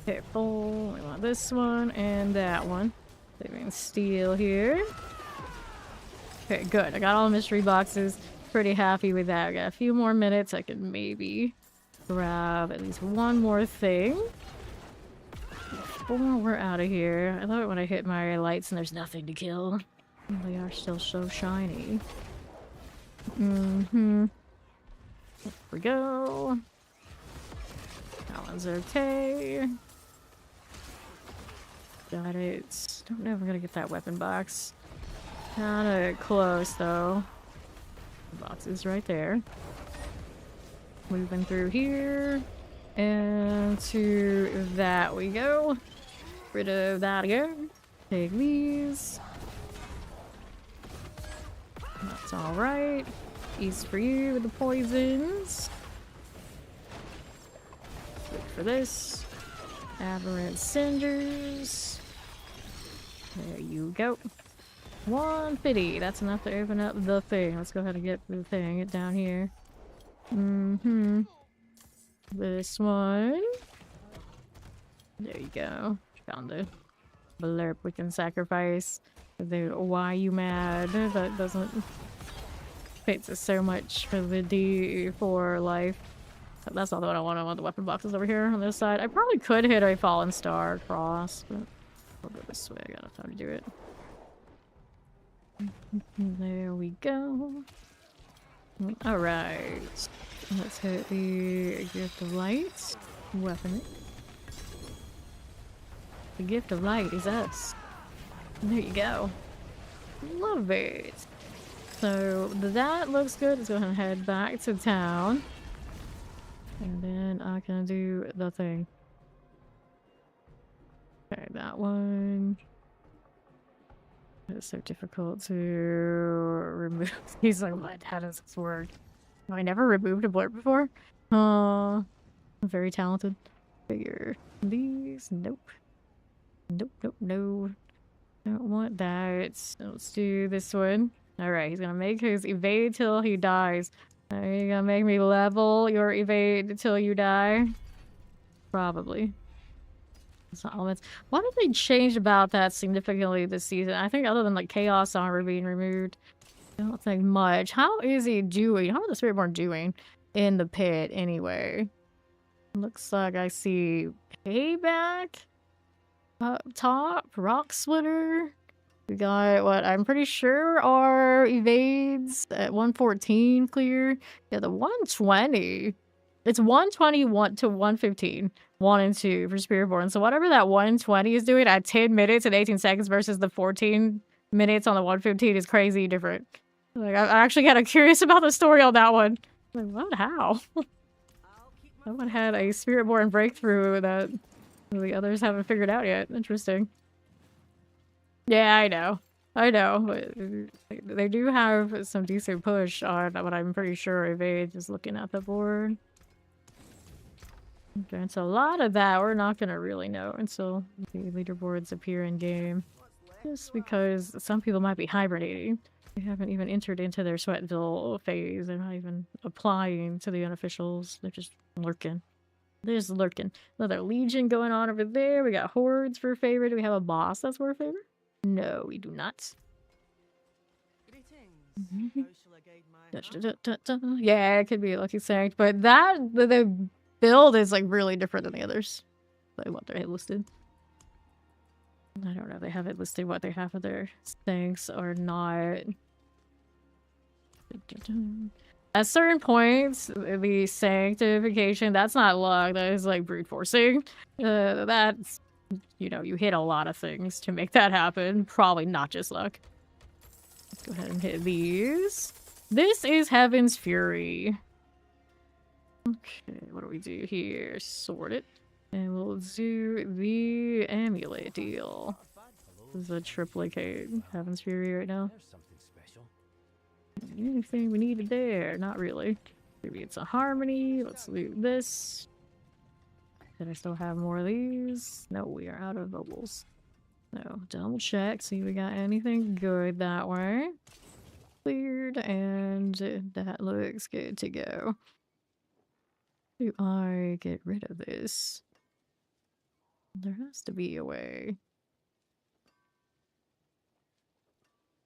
Hit full. We want this one and that one. So we can steal here. Okay, good. I got all the mystery boxes. Pretty happy with that. I got a few more minutes. I can maybe grab at least one more thing before we're out of here. I love it when I hit my lights and there's nothing to kill. They are still so shiny. There we go. That one's okay. Got it. Don't know if I'm gonna get that weapon box. Kinda close though. The box is right there. Moving through here. And to that we go. Rid of that again. Take these. That's alright. East for you with the poisons. Look for this. Aberrant cinders. There you go. 150. That's enough to open up the thing. Let's go ahead and get the thing. Get down here. This one. There you go. Found the blurb we can sacrifice. Why you mad? That doesn't fit so much for the D4 life. That's not the one I want. I want the weapon boxes over here on this side. I probably could hit a fallen star across, but I'll go this way. I got enough time to do it. There we go. Alright. Let's hit the gift of light. Weapon it. The gift of light is us. There you go. Love it. So that looks good. Let's go ahead and head back to town. And then I can do the thing. Okay, that one. It's so difficult to remove. He's like, what? How does this work? Have I never removed a blurb before? I'm very talented. Figure these. Nope. Nope, nope, no. Don't want that. Let's do this one. Alright, he's gonna make his evade till he dies. Are you gonna make me level your evade till you die? Probably. Elements. What have they changed about that significantly this season? I think other than like chaos armor being removed, I don't think much. How is he doing? How are the Spiritborn doing in the pit anyway? Looks like I see payback up top, rock splitter. We got what I'm pretty sure are evades at 114 clear. Yeah, the 120. It's 121 to 115. 1 and 2 for Spiritborn. So whatever that 120 is doing at 10 minutes and 18 seconds versus the 14 minutes on the 115 is crazy different. Like, I'm actually kind of curious about the story on that one. Like, what? How? Someone had a spirit-born breakthrough that the others haven't figured out yet. Interesting. Yeah, I know. I know. But they do have some decent push on what I'm pretty sure evade, just looking at the board. Okay, so a lot of that we're not gonna really know until the leaderboards appear in game. Just because some people might be hibernating. They haven't even entered into their Sweatville phase. They're not even applying to the unofficials. They're just lurking. They're just lurking. Another Legion going on over there. We got Hordes for favorite. Do we have a boss that's for favorite? No, we do not. Yeah, it could be a lucky sanct, but the build is like really different than the others. Like what they listed. I don't know if they have it listed what they have for their things or not. At certain points, the sanctification, that's not luck, that is like brute forcing. That's, you know, you hit a lot of things to make that happen. Probably not just luck. Let's go ahead and hit these. This is Heaven's Fury. Okay, what do we do here? Sort it. And we'll do the amulet deal. This is a triplicate Heaven's Fury right now. Anything we needed there? Not really. Maybe it's a harmony. Let's loot this. Did I still have more of these? No, we are out of bubbles. No, double check. See if we got anything good that way. Cleared, and that looks good to go. Do I get rid of this? There has to be a way.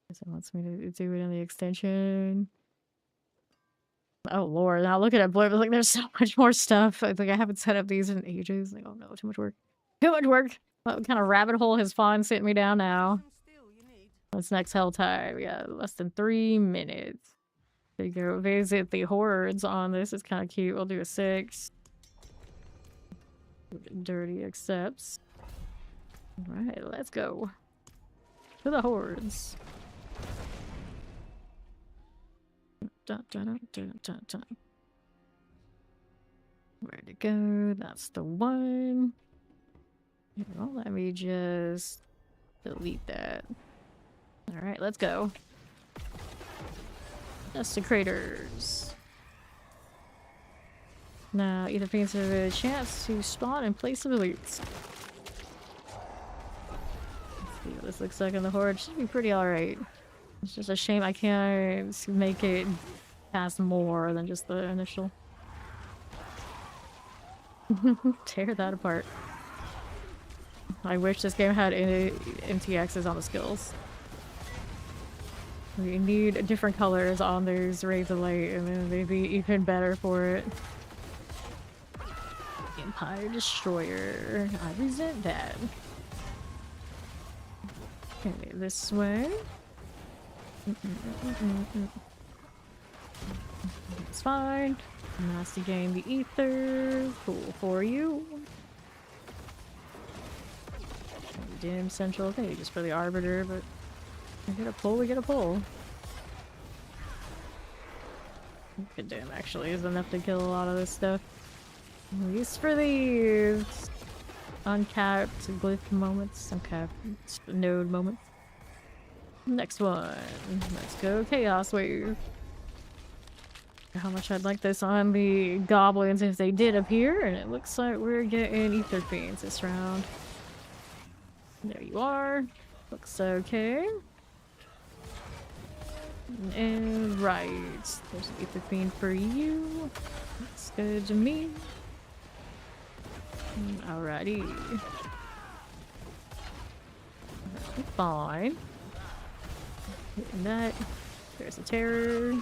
Guess it wants me to do it in the extension. Oh lord, now looking at Blurb, like there's so much more stuff. I think I haven't set up these in ages. Like, oh no, too much work. Too much work! What kind of rabbit hole has Fawn sent me down now? What's next hell time? We got less than 3 minutes. There you go. Visit the hordes on this. It's kind of cute. We'll do a 6. Dirty accepts. Alright, let's go. To the hordes. Dun, dun, dun, dun, dun, dun. Where to go? That's the one. Well, let me just delete that. Alright, let's go. Desecrators. Now, either fans have a chance to spawn in place of elites. Let's see what this looks like in the horde. Should be pretty alright. It's just a shame I can't make it past more than just the initial. Tear that apart. I wish this game had MTXs on the skills. We need different colors on those rays of light, and then they'd be even better for it. Empire Destroyer. I resent that. Okay, this way. It's fine. Nice to gain the ether. Cool for you. Dim Central. Okay, just for the Arbiter, but we get a pull, we get a pull. Good damn, actually, is enough to kill a lot of this stuff. At least for these uncapped glyph moments, uncapped node moments. Next one. Let's go Chaos Wave. How much I'd like this on the goblins if they did appear, and it looks like we're getting Ether Fiends this round. There you are. Looks okay. And right, there's an Ether Fiend for you. Looks good to me. Alrighty. Fine. Hitting that. There's a terror.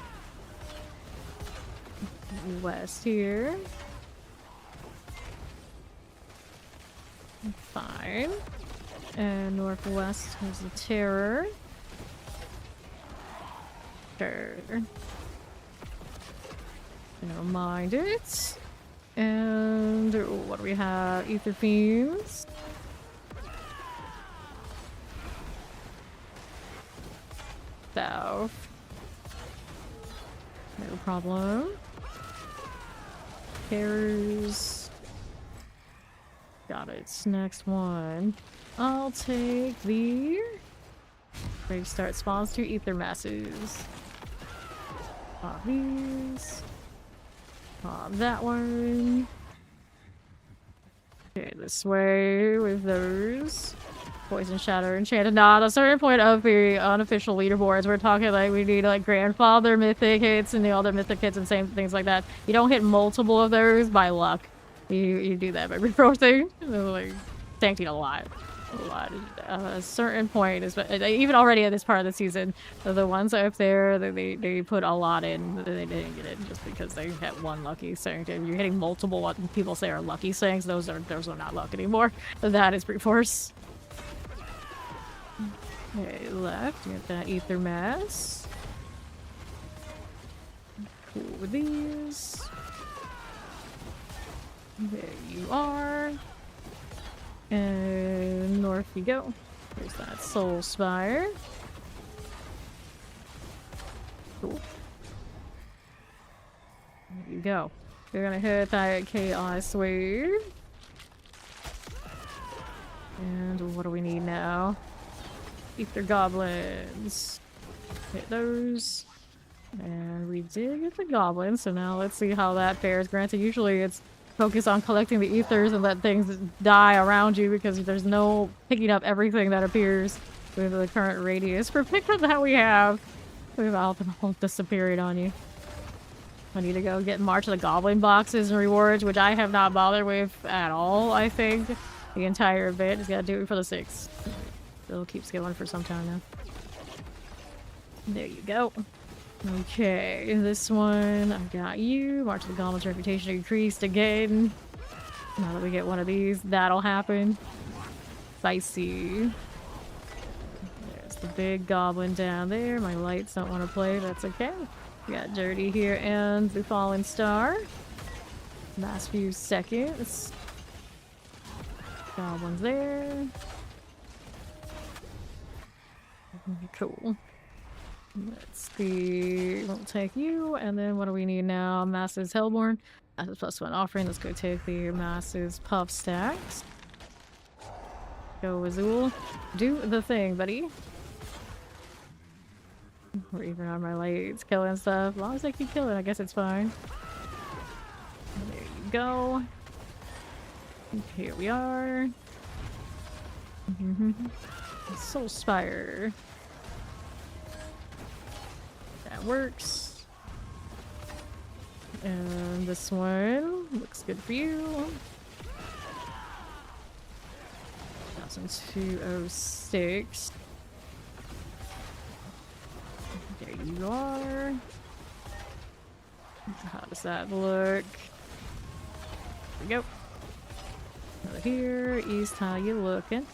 West here. Fine. And northwest has the terror. Sure. Never mind it. And what do we have? Ether Fiends. South. No problem. Pears. Got it. Next one. I'll take the... Brave start spawns 2 ether masses. Pop these. Pop that one. Okay, this way with those. Poison Shatter Enchanted. Now, at a certain point of the unofficial leaderboards, we're talking like we need like grandfather mythic hits and the other mythic hits and same things like that. You don't hit multiple of those by luck. You do that by resourcing. Like, tanking a lot. A lot. A certain point is even already at this part of the season, the ones up there they put a lot in. They didn't get it just because they had one lucky saying. If you're hitting multiple what people say are lucky sayings, those are not luck anymore. That is brute force. Okay, left. Get that ether mass. Cool with these. There you are. And north you go. There's that soul spire. Cool. There you go. We're gonna hit that chaos wave. And what do we need now? Ether goblins. Hit those. And we did get the goblins, so now let's see how that fares. Granted, usually it's focus on collecting the ethers and let things die around you because there's no picking up everything that appears with the current radius for pickup that we have without them all disappearing on you. I need to go get March of the Goblin boxes and rewards, which I have not bothered with at all, I think. The entire event. Just gotta do it for the 6. It'll keep scaling for some time now. There you go. Okay, this one, I've got you. March of the Goblin's reputation increased again. Now that we get one of these, that'll happen. Spicy. There's the big goblin down there. My lights don't want to play, that's okay. We got Dirty here and the Fallen Star. Last few seconds. Goblin's there. Cool. Let's see. We'll take you, and then what do we need now? Masses Hellborn. Masses +1 offering. Let's go take the Masses Puff Stacks. Go Azul. Do the thing, buddy. We're even on my lights, killing stuff. As long as I keep killing, I guess it's fine. There you go. Here we are. Soul Spire. That works. And this one looks good for you. 1206. There you are. How does that look? There we go. Over here, east, how you looking?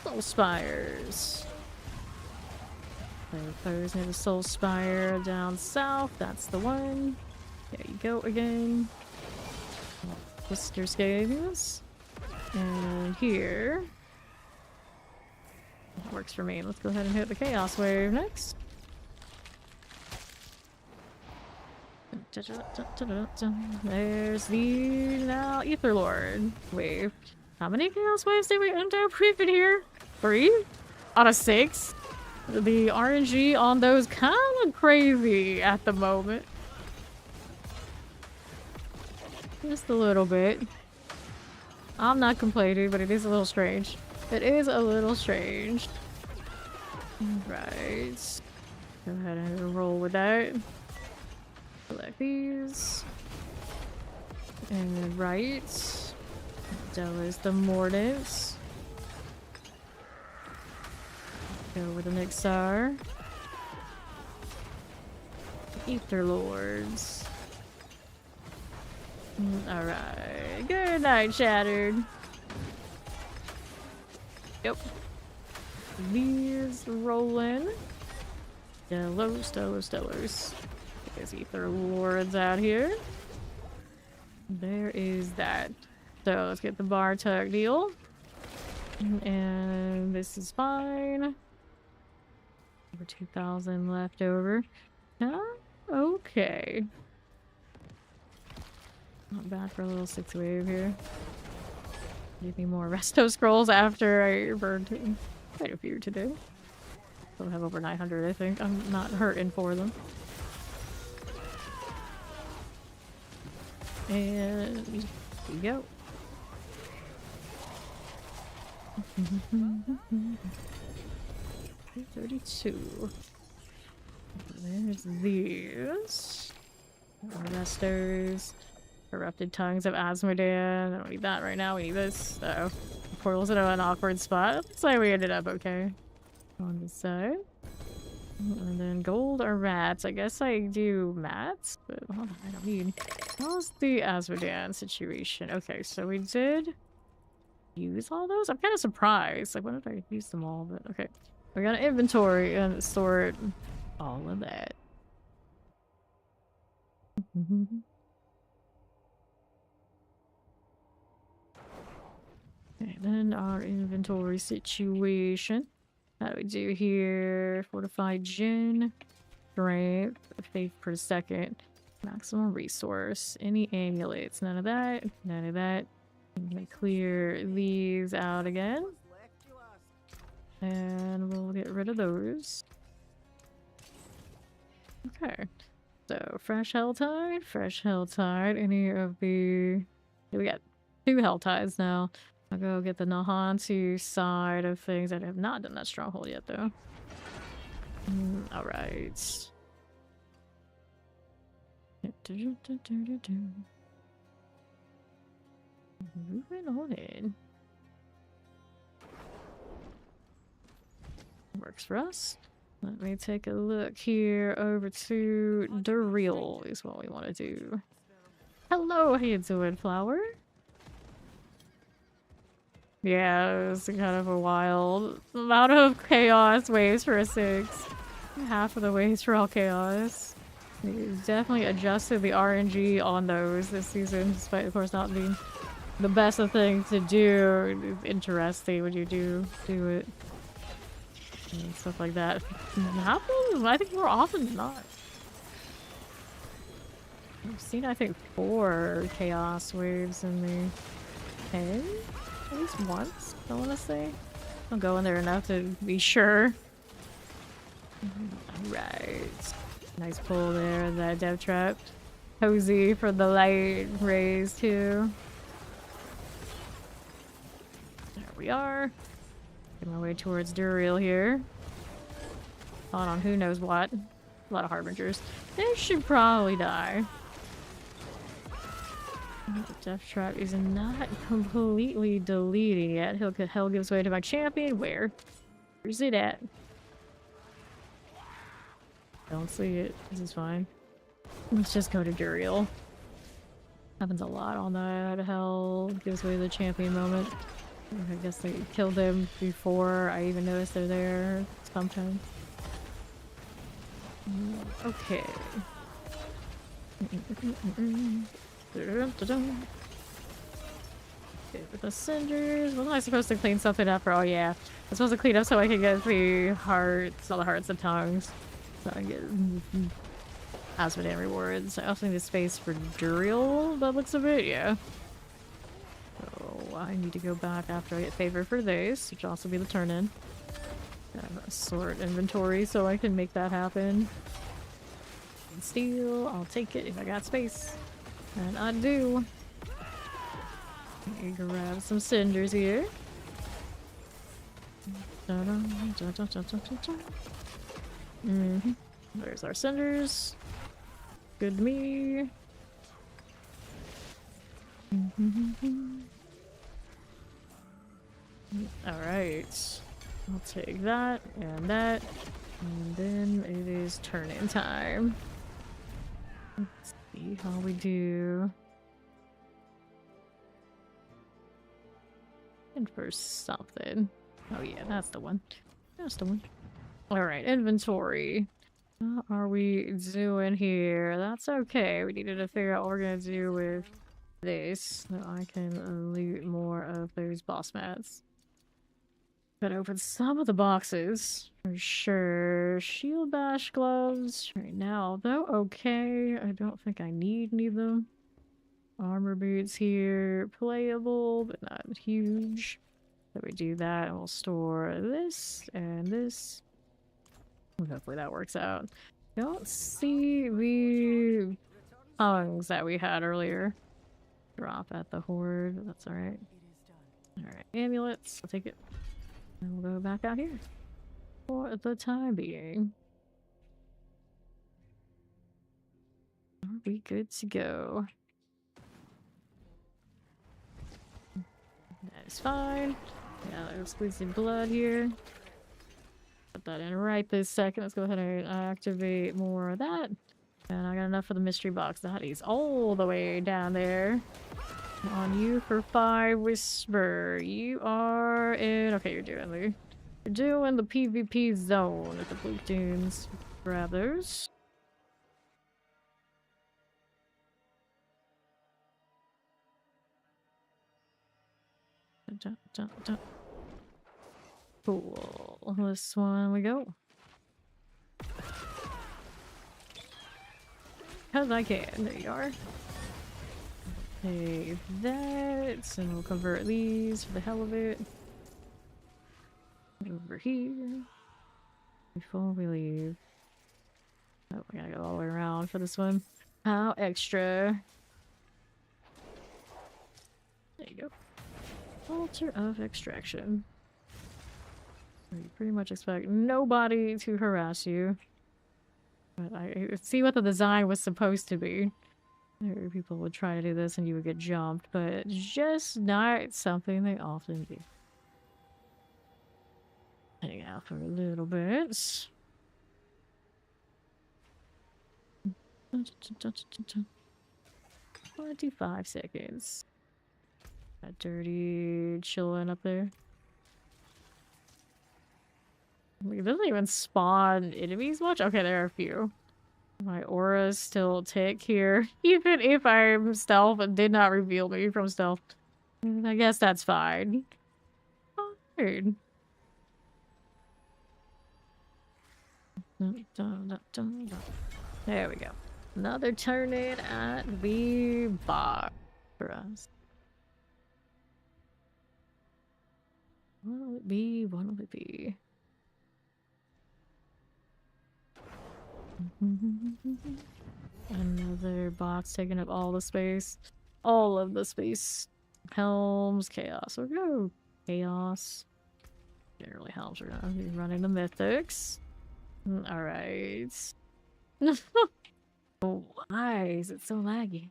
Soul Spires. There's near the Soul Spire down south. That's the one. There you go again. Blister Scales. And here. That works for me. Let's go ahead and hit the Chaos Wave next. There's the now Ether Lord wave. How many Chaos Waves did we end up with in here? 3 out of 6. The RNG on those kind of crazy at the moment. Just a little bit. I'm not complaining, but it is a little strange. It is a little strange. Right. Go ahead and roll with that. Select these. And right. Down is the Mordants. Go with the Nixar. Ether Lords. Alright. Good night, Shattered. Yep. These rolling. Stellars. There's Ether Lords out here. There is that. So let's get the bar tug deal. And this is fine. Over 2,000 left over. Huh? Okay. Not bad for a little 6-wave here. Give me more resto scrolls after I burned quite a few today. Still have over 900, I think. I'm not hurting for them. And here we go. $32. There's these. Restos. Corrupted Tongues of Asmodean. I don't need that right now. We need this. Uh-oh. Portal's in an awkward spot. Looks like we ended up okay. On this side. And then gold or mats. I guess I do mats, but hold on, I don't need. How's the Asmodean situation? Okay, so we did use all those? I'm kind of surprised. Like, when did I use them all? But okay. We got an inventory and sort all of that. Okay, then our inventory situation. How do we do here? Fortified gin, strength, faith per second, maximum resource, any amulets, none of that, none of that. I'm gonna clear these out again. And we'll get rid of those. Okay. So, fresh Helltide, any of the... We got 2 Helltides now. I'll go get the Nahantu side of things. I have not done that stronghold yet, though. Alright. Moving on in. Works for us. Let me take a look here over to Duriel is what we want to do. Hello, how you doing, Flower? Yeah, it was kind of a wild amount of chaos waves for a 6. Half of the waves for all chaos. He's definitely adjusted the RNG on those this season, despite of course not being the best of things to do. It's interesting when you do it. And stuff like that happens, I think, more often than not. I've seen, I think, 4 chaos waves in the 10? At least once, I want to say. I'll go in there enough to be sure. Alright. Nice pull there, that dev trap. Cozy for the light rays, too. There we are. Get my way towards Duriel here. On who knows what. A lot of harbingers. They should probably die. The death trap is not completely deleting yet. Hell gives way to my champion. Where's it at? Don't see it. This is fine. Let's just go to Duriel. Happens a lot on that. Hell gives way to the champion moment. I guess they killed them before I even noticed they're there sometimes. Okay. Okay, with the cinders. Wasn't I supposed to clean something up? Oh yeah. I was supposed to clean up so I could get the hearts, all the hearts and tongues. So I get Asmodean rewards. I also need a space for Duriel, that looks of it, yeah. So I need to go back after I get favor for this, which will also be the turn-in. Sort inventory so I can make that happen. And steel, I'll take it if I got space. And I do. Let me grab some cinders here. There's our cinders. Good to me. Alright. I'll take that and that. And then it is turn-in time. Let's see how we do. And for something. Oh yeah, that's the one. That's the one. Alright, inventory. What are we doing here? That's okay. We needed to figure out what we're gonna do with this so I can loot more of those boss mats. Gotta open some of the boxes for sure. Shield bash gloves right now, though. Okay, I don't think I need any of them. Armor boots here, playable, but not huge. So we do that, and we'll store this and this. Hopefully that works out. Don't see the tongues that we had earlier. Drop at the horde. That's alright. Alright, amulets. I'll take it. And we'll go back out here for the time being. Are we good to go? That is fine. Yeah, let's squeeze some blood here. Put that in right this second. Let's go ahead and activate more of that. And I got enough for the mystery box. That is all the way down there. On you for 5 Whisper. You are in... Okay, you're doing the PvP zone at the Blue Dunes. Grab those. Cool. This one we go. Because I can. There you are. Save that. And we'll convert these for the hell of it. Over here. Before we leave. Oh, we gotta go all the way around for this one. How extra. There you go. Altar of extraction. You pretty much expect nobody to harass you. But I see what the design was supposed to be. People would try to do this and you would get jumped, but it's just not something they often do. Hang out for a little bit. 25 seconds. That dirty chillin' up there. It doesn't even spawn enemies much. Okay, there are a few. My aura's still tick here. Even if I'm stealth, it did not reveal me from stealth. I guess that's fine. Oh, weird. There we go. Another turn in at the bar for us. What'll it be? What'll it be? Another box taking up all the space. All of the space. Helms, chaos. We're gonna go chaos. Generally helms. We're gonna be running the mythics. Alright. Why is it so laggy?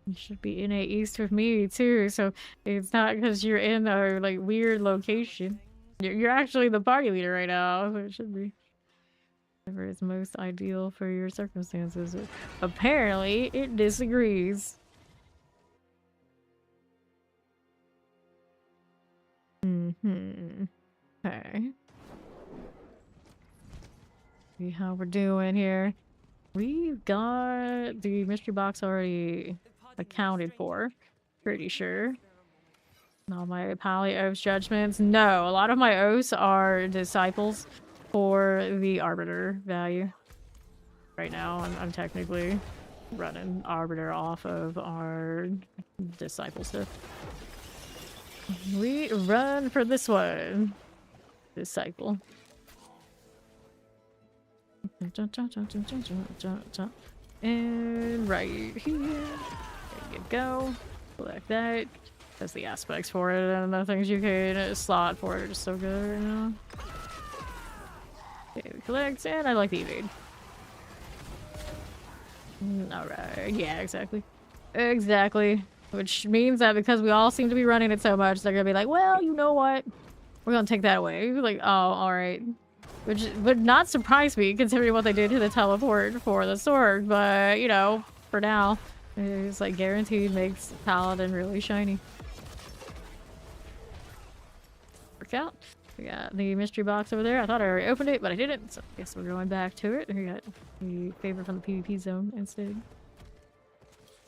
You should be in a east with me too, so it's not because you're in a like weird location. You're actually the party leader right now, so it should be whatever is most ideal for your circumstances. Apparently, it disagrees. Okay. See how we're doing here. We've got the mystery box already accounted for. Pretty sure. All my poly oaths judgments. No, a lot of my oaths are disciples for the arbiter value. Right now, I'm technically running arbiter off of our disciple stuff. We run for this one. Disciple. And right here. There you go. Select that. That's the aspects for it, and the things you can slot for it are just so good right now. Okay, we collect, and I like the evade. Alright, yeah, exactly. Exactly. Which means that because we all seem to be running it so much, they're gonna be like, well, you know what? We're gonna take that away. Like, oh, alright. Which would not surprise me, considering what they did to the teleport for the sword, but, you know, for now, it's like guaranteed makes Paladin really shiny. Work out. We got the mystery box over there. I thought I already opened it, but I didn't, so I guess we're going back to it. We got the favor from the PvP zone instead.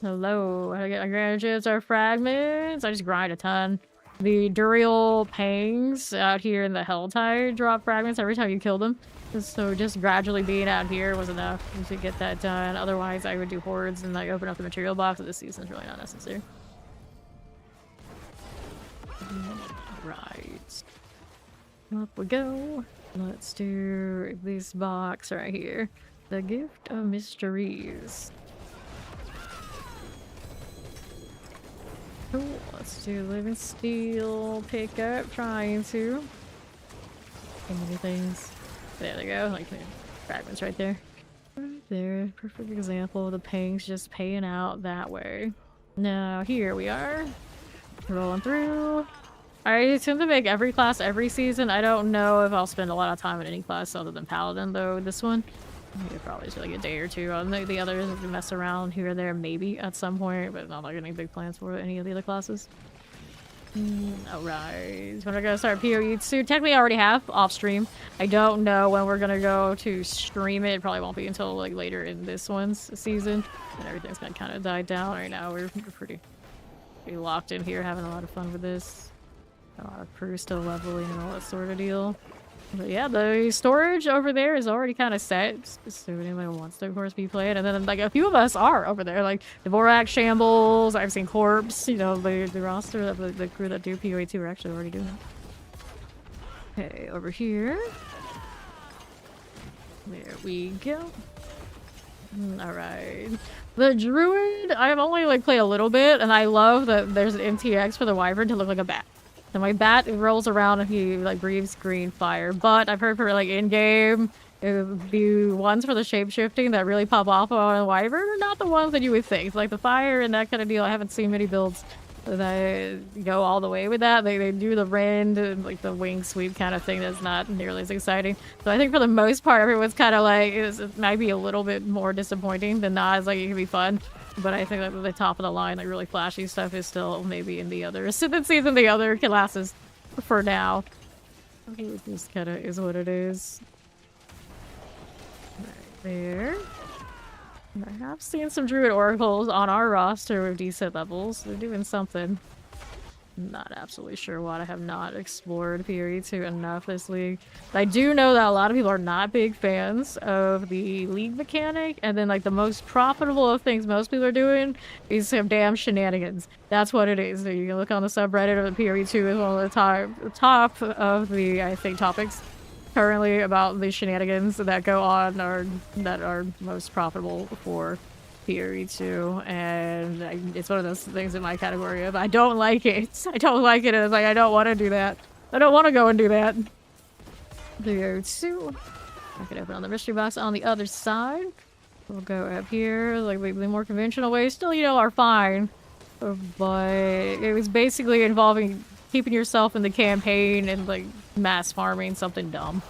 Hello. I get my granted chips are fragments. I just grind a ton. The Duriel Pangs out here in the Helltide drop fragments every time you kill them. So just gradually being out here was enough to get that done. Otherwise, I would do hordes and like open up the material box, but this season's really not necessary. Right. Up we go. Let's do this box right here. The Gift of Mysteries. Cool. Let's do Living Steel. Pick up. Trying to. So many things. There they go. Like fragments right there. Right there. Perfect example of the pangs just paying out that way. Now here we are. Rolling through. I tend to make every class every season. I don't know if I'll spend a lot of time in any class other than Paladin though. This one. Maybe probably just like a day or two. On the others, if we mess around here or there, maybe at some point, but not like any big plans for any of the other classes. Alright, when we're gonna start PoE soon. Technically, I already have off stream. I don't know when we're gonna go to stream it. It probably won't be until like later in this one's season, and everything's gonna kind of die down right now. We're pretty locked in here, having a lot of fun with this. A lot of crew still leveling and all that sort of deal. But yeah, the storage over there is already kind of set, so if anyone wants to, of course, be played. And then, like, a few of us are over there, like Dvorak, Shambles, I've seen Corpse, you know, the roster of the crew that do PoE 2 are actually already doing it. Okay, over here. There we go. Alright. The Druid, I've only, like, played a little bit, and I love that there's an MTX for the Wyvern to look like a bat. And my bat rolls around and he like breathes green fire. But I've heard for like in-game, the ones for the shape-shifting that really pop off on a Wyvern are not the ones that you would think. Like the fire and that kind of deal, I haven't seen many builds that go all the way with that. They do the rend and like the wing sweep kind of thing that's not nearly as exciting. So I think for the most part, everyone's kind of like, it might be a little bit more disappointing than not. It's like it can be fun. But I think that the top of the line, like really flashy stuff, is still maybe in the other ascendancies and the other classes for now. It just kind of is what it is. Right there. I have seen some Druid Oracles on our roster with decent levels. They're doing something. I'm not absolutely sure what. I have not explored PoE 2 enough this league. But I do know that a lot of people are not big fans of the league mechanic, and then like the most profitable of things most people are doing is some damn shenanigans. That's what it is. So you can look on the subreddit of the PoE 2 is one of the top of the, I think, topics currently about the shenanigans that go on or that are most profitable for PoE 2, and it's one of those things in my category of I don't like it. I don't like it, and it's like I don't want to do that. I don't want to go and do that. PoE 2. I can open on the mystery box on the other side. We'll go up here, like the more conventional ways. Still, you know, are fine, but it was basically involving keeping yourself in the campaign and like mass farming something dumb,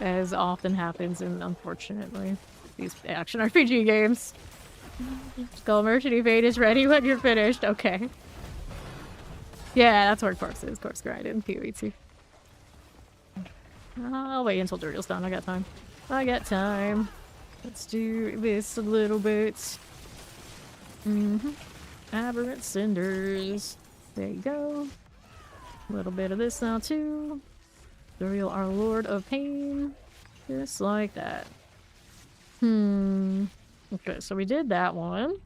as often happens, and unfortunately. These action RPG games. Skull Merchant Evade is ready when you're finished. Okay. Yeah, that's where Corpse is. Corpse grind in PoE 2. I'll wait until Duriel's done. I got time. I got time. Let's do this a little bit. Aberrant Cinders. There you go. A little bit of this now too. Duriel, our Lord of Pain. Just like that. Okay, so we did that one.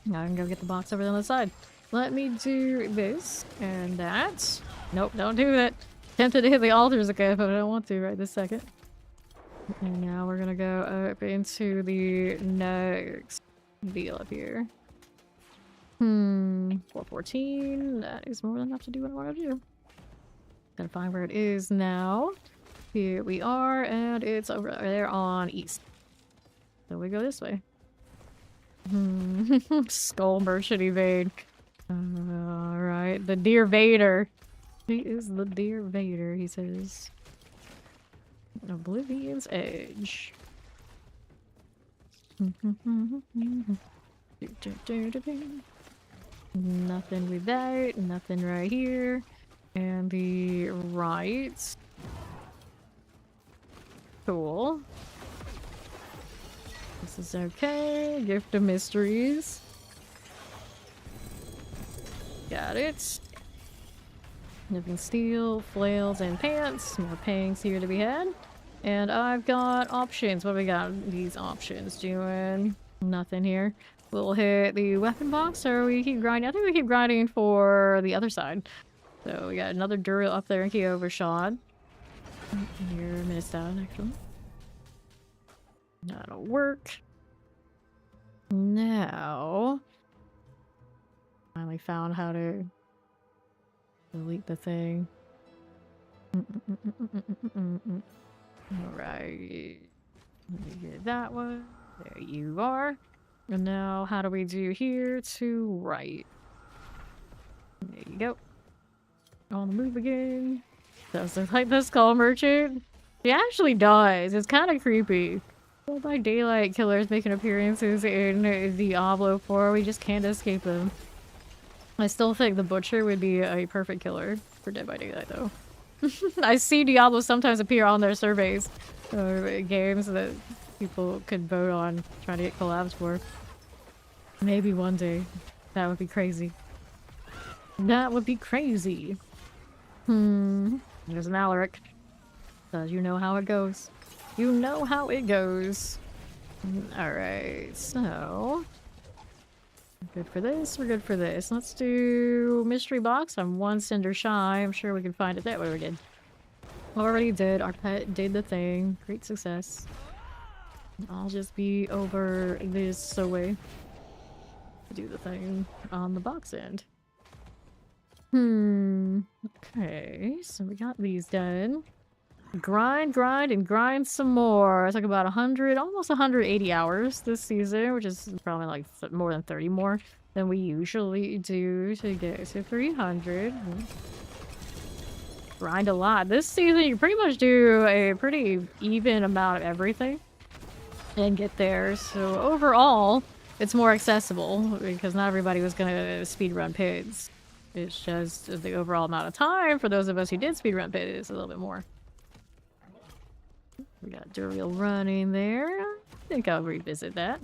Now I can go get the box over on the side. Let me do this and that. Nope, don't do that. Tempted to hit the altars again, but I don't want to right this second. And now we're gonna go up into the next deal up here. 414. That is more than enough to do what I want to do. Gotta find where it is now. Here we are, and it's over there on east. So we go this way. Skull Merchant Evade. Alright, the Dear Vader. He is the Dear Vader, he says. Oblivion's Edge. Nothing with that, nothing right here. And the right. Cool. This is okay. Gift of Mysteries. Yeah, got it. Living steel, flails, and pants. More pangs here to be had. And I've got options. What do we got? These options doing nothing here. We'll hit the weapon box, or we keep grinding. I think we keep grinding for the other side. So we got another Duriel up there in key overshot. Here, a minute's down, actually. That'll work. Now, finally found how to delete the thing. Alright. Let me get that one. There you are. And now, how do we do here to right? There you go. On the move again. Does look like the Skull Merchant? He actually does. It's kind of creepy. Well, by Daylight killers making appearances in Diablo 4, we just can't escape them. I still think the Butcher would be a perfect killer for Dead by Daylight, though. I see Diablo sometimes appear on their surveys or games that people could vote on, trying to get collabs for. Maybe one day. That would be crazy. That would be crazy. There's an Alaric. Does you know how it goes? You know how it goes. Alright, so... We're good for this, we're good for this. Let's do mystery box. I'm one cinder shy. I'm sure we can find it. That way we did. Already did. Our pet did the thing. Great success. I'll just be over this way to do the thing on the box end. Okay, so we got these done. Grind, and grind some more. It's like about 100, almost 180 hours this season, which is probably like more than 30 more than we usually do to get to 300. Grind a lot. This season, you pretty much do a pretty even amount of everything and get there. So overall, it's more accessible because not everybody was gonna speedrun PIDs. It's just the overall amount of time for those of us who did speedrun PID is a little bit more. We got Duriel running there. I think I'll revisit that.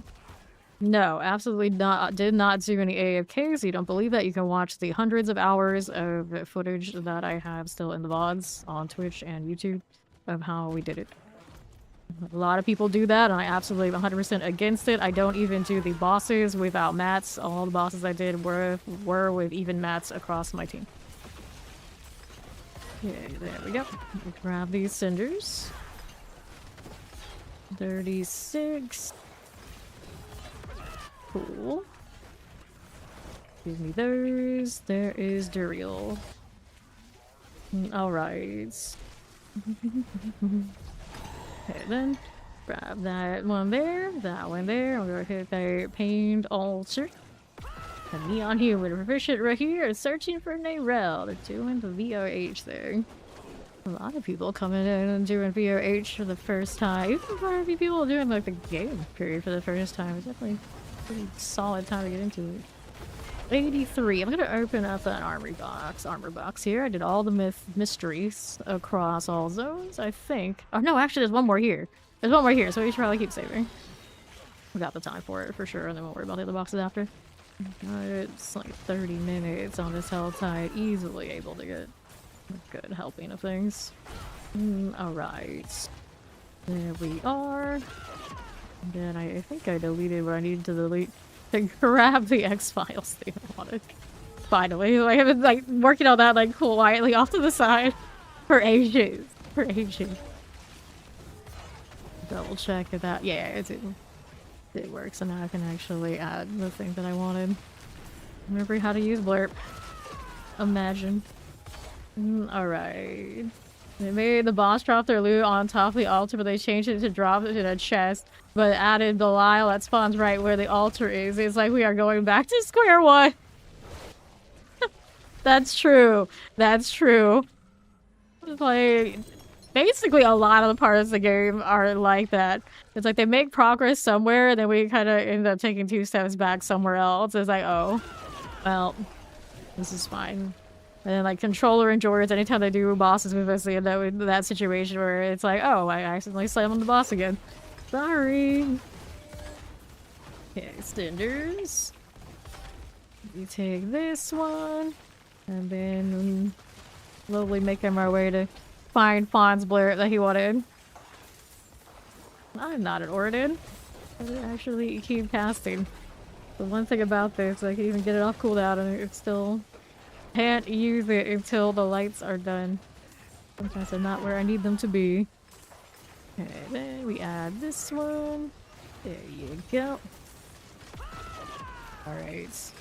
No, absolutely not. Did not do any AFKs. You don't believe that? You can watch the hundreds of hours of footage that I have still in the VODs on Twitch and YouTube of how we did it. A lot of people do that, and I absolutely am 100% against it. I don't even do the bosses without mats. All the bosses I did were with even mats across my team. Okay, there we go. Grab these cinders. 36. Cool. Give me those. There is Duriel. Alright. Okay then. Grab that one there. That one there. We're gonna hit the pained altar. A neon human proficient right here is searching for Nayrel. They're doing the VOH there. A lot of people coming in and doing VOH for the first time. Even quite a few people doing like the game period for the first time. It's definitely a pretty solid time to get into it. 83. I'm gonna open up that armor box here. I did all the mysteries across all zones, I think. Oh no, actually there's one more here. There's one more here, so we should probably keep saving. We got the time for it for sure, and then we'll worry about the other boxes after. It's like 30 minutes on this hell tide. Easily able to get a good helping of things. Alright. There we are. And then I think I deleted what I needed to delete to grab the X-Files thing I wanted. Finally. I have been like working on that like quietly off to the side for ages. For ages. Double check that. Yeah, it works, and now I can actually add the thing that I wanted. Remember how to use Blurp. Imagine. Alright. They made the boss drop their loot on top of the altar, but they changed it to drop it in a chest, but added Belial that spawns right where the altar is. It's like we are going back to square one. That's true. That's true. It's like, basically a lot of the parts of the game are like that. It's like they make progress somewhere, and then we kind of end up taking 2 steps back somewhere else. It's like, oh, well, this is fine. And then like controller and George, anytime they do bosses with us, they end up with that situation where it's like, oh, I accidentally slammed on the boss again. Sorry. Okay, extenders. You take this one. And then slowly making our way to find Fawn's blurt that he wanted. I'm not an Oridin. I actually keep casting. The one thing about this, I can even get it off cooldown and it still can't use it until the lights are done. Sometimes they're not where I need them to be. Okay, then we add this one. There you go. Alright.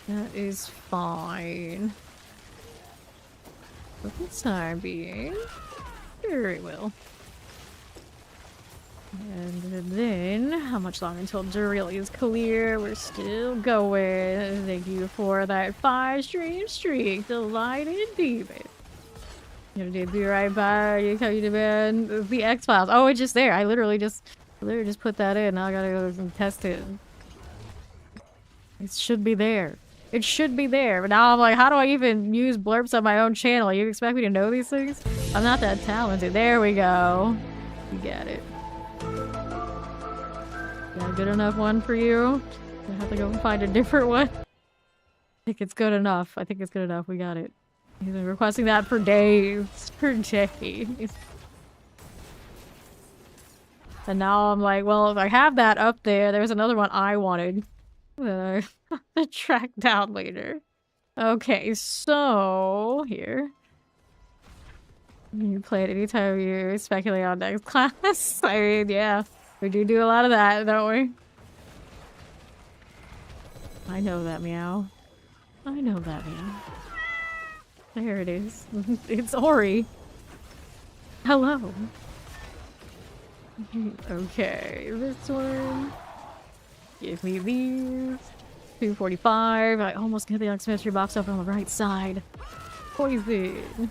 That is fine. For the time being. Very well. And then, how much longer until Duriel is clear? We're still going. Thank you for that 5-stream streak. Delighted Demon. You did be right by you, man. The X-Files. Oh, it's just there. I literally just put that in. Now I gotta go and test it. It should be there. It should be there. But now I'm like, how do I even use blurbs on my own channel? You expect me to know these things? I'm not that talented. There we go. You got it. Got a good enough one for you? I have to go and find a different one. I think it's good enough. I think it's good enough. We got it. He's been requesting that for days. For days. And now I'm like, well, if I have that up there, there's another one I wanted that I have to track down later. Okay, so here. You play it anytime you speculate on next class. I mean, yeah. We do a lot of that, don't we? I know that meow. I know that meow. There it is. It's Ori. Hello. Okay, this one. Give me these. 245. I almost get the mystery box up on the right side. Poison.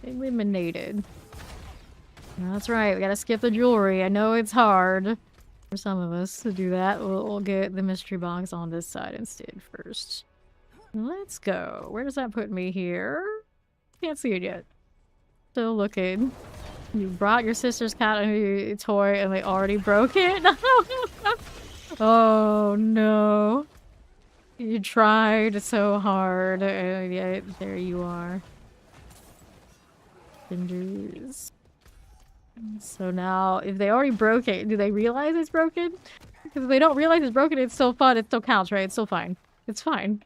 Eliminated. That's right, we gotta skip the jewelry. I know it's hard for some of us to do that. We'll get the mystery box on this side instead first. Let's go. Where does that put me here? Can't see it yet. Still looking. You brought your sister's cat a toy and they already broke it? Oh no. You tried so hard and yet there you are. Cinders. So now, if they already broke it, do they realize it's broken? Because if they don't realize it's broken, it's still fun. It still counts, right? It's still fine. It's fine.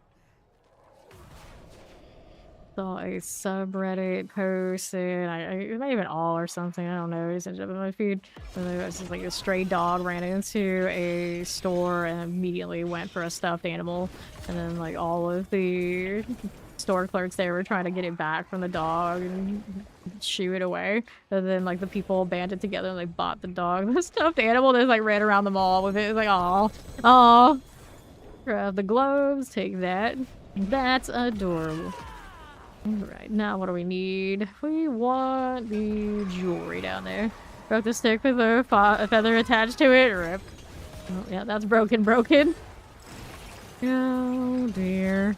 Saw a subreddit post, and it might even all or something. I don't know. It's ended up in my feed. And it was just like a stray dog ran into a store and immediately went for a stuffed animal. And then like all of the store clerks there were trying to get it back from the dog and shoo it away. And then like the people banded together and they bought the dog. The stuffed animal just like ran around the mall with it. It's like, aw, aw. Grab the gloves, take that. That's adorable. Alright, now what do we need? We want the jewelry down there. Broke the stick with a feather attached to it. Rip. Oh, yeah, that's broken. Oh dear.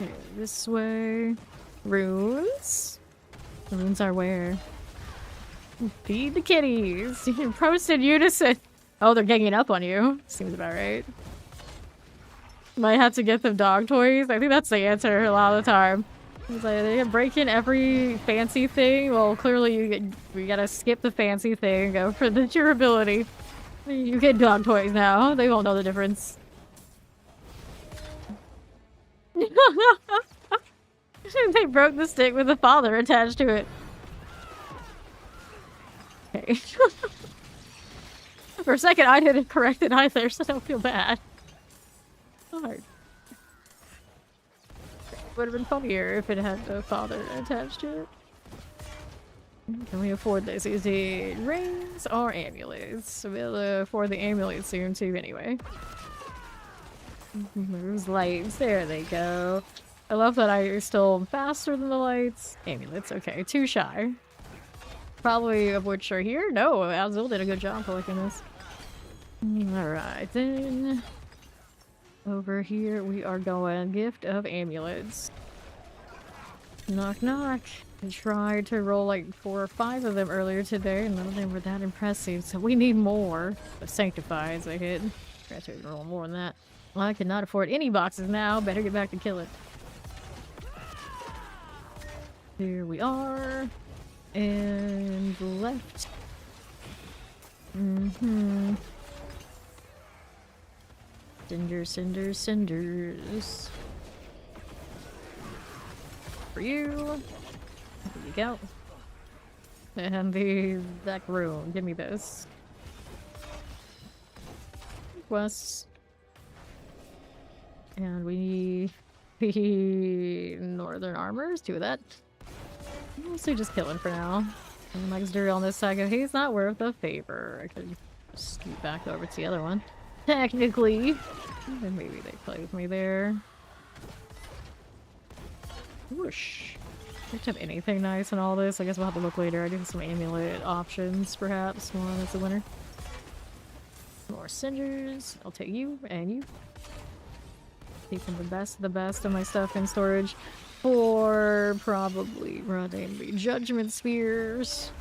Okay, this way. Runes? The runes are where? Feed the kitties. You can post in unison. Oh, they're ganging up on you. Seems about right. Might have to get them dog toys. I think that's the answer a lot of the time. It's like they can break in every fancy thing. Well, clearly we gotta skip the fancy thing and go for the durability. You get dog toys now. They won't know the difference. They broke the stick with the father attached to it. Okay. For a second, I didn't correct it either, so don't feel bad. Hard. Would have been funnier if it had the father attached to it. Can we afford this? Is it rings or amulets? We'll afford the amulets soon too anyway. Moves lights. There they go. I love that I still faster than the lights. Amulets. Okay, too shy. Probably of which are here? No, Azul did a good job collecting this. Alright then. Over here we are going gift of amulets. Knock knock. I tried to roll like 4 or 5 of them earlier today and none of them were that impressive, so we need more. The sanctifieds I hit. I tried to roll more than that. I cannot afford any boxes now. Better get back to kill it. Here we are. And left. Cinders, cinders, cinders. For you. There you go. And the back room. Give me this. Quests. And we need the northern armors. 2 of that. Mostly just killing for now. And Mike's dirty on this side. He's not worth a favor. I could scoot back over to the other one. Technically. And maybe they play with me there. Whoosh. Do I have anything nice in all this? I guess we'll have to look later. I do have some amulet options, perhaps. One that's a winner. More cinders. I'll take you and you. Keeping the best of my stuff in storage for probably running the judgment spears.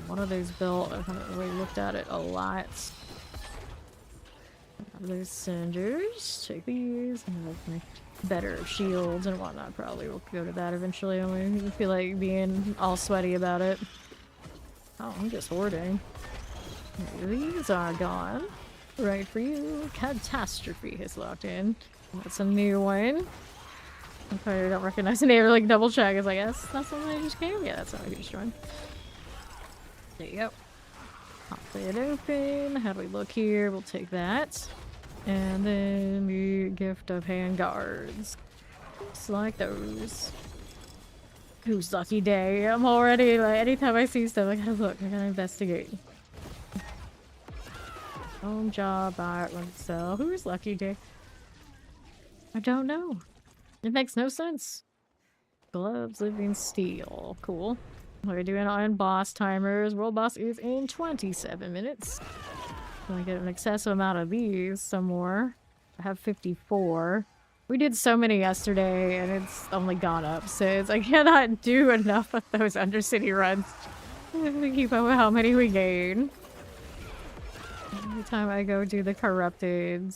One of those built. I haven't really looked at it a lot. Those cinders. Take these. And better shields and whatnot. Probably we'll go to that eventually. I mean, I feel like being all sweaty about it. Oh, I'm just hoarding. These are gone. Right for you. Catastrophe has locked in. That's a new one. I probably don't recognize the name or like double check. It's like, yes, that's something I just came. Yeah, that's not a huge one. There you go. Pop it open. How do we look here? We'll take that. And then the gift of handguards. Just like those. Whose lucky day? I'm already like, anytime I see stuff, I gotta look. I gotta investigate. Home job, art, sell. Who's lucky day? I don't know. It makes no sense. Gloves, living steel. Cool. What are we doing on boss timers? World boss is in 27 minutes. I get an excessive amount of these. Some more. I have 54. We did so many yesterday and it's only gone up since. I cannot do enough of those Undercity runs to keep up with how many we gain. Every time I go do the corrupted,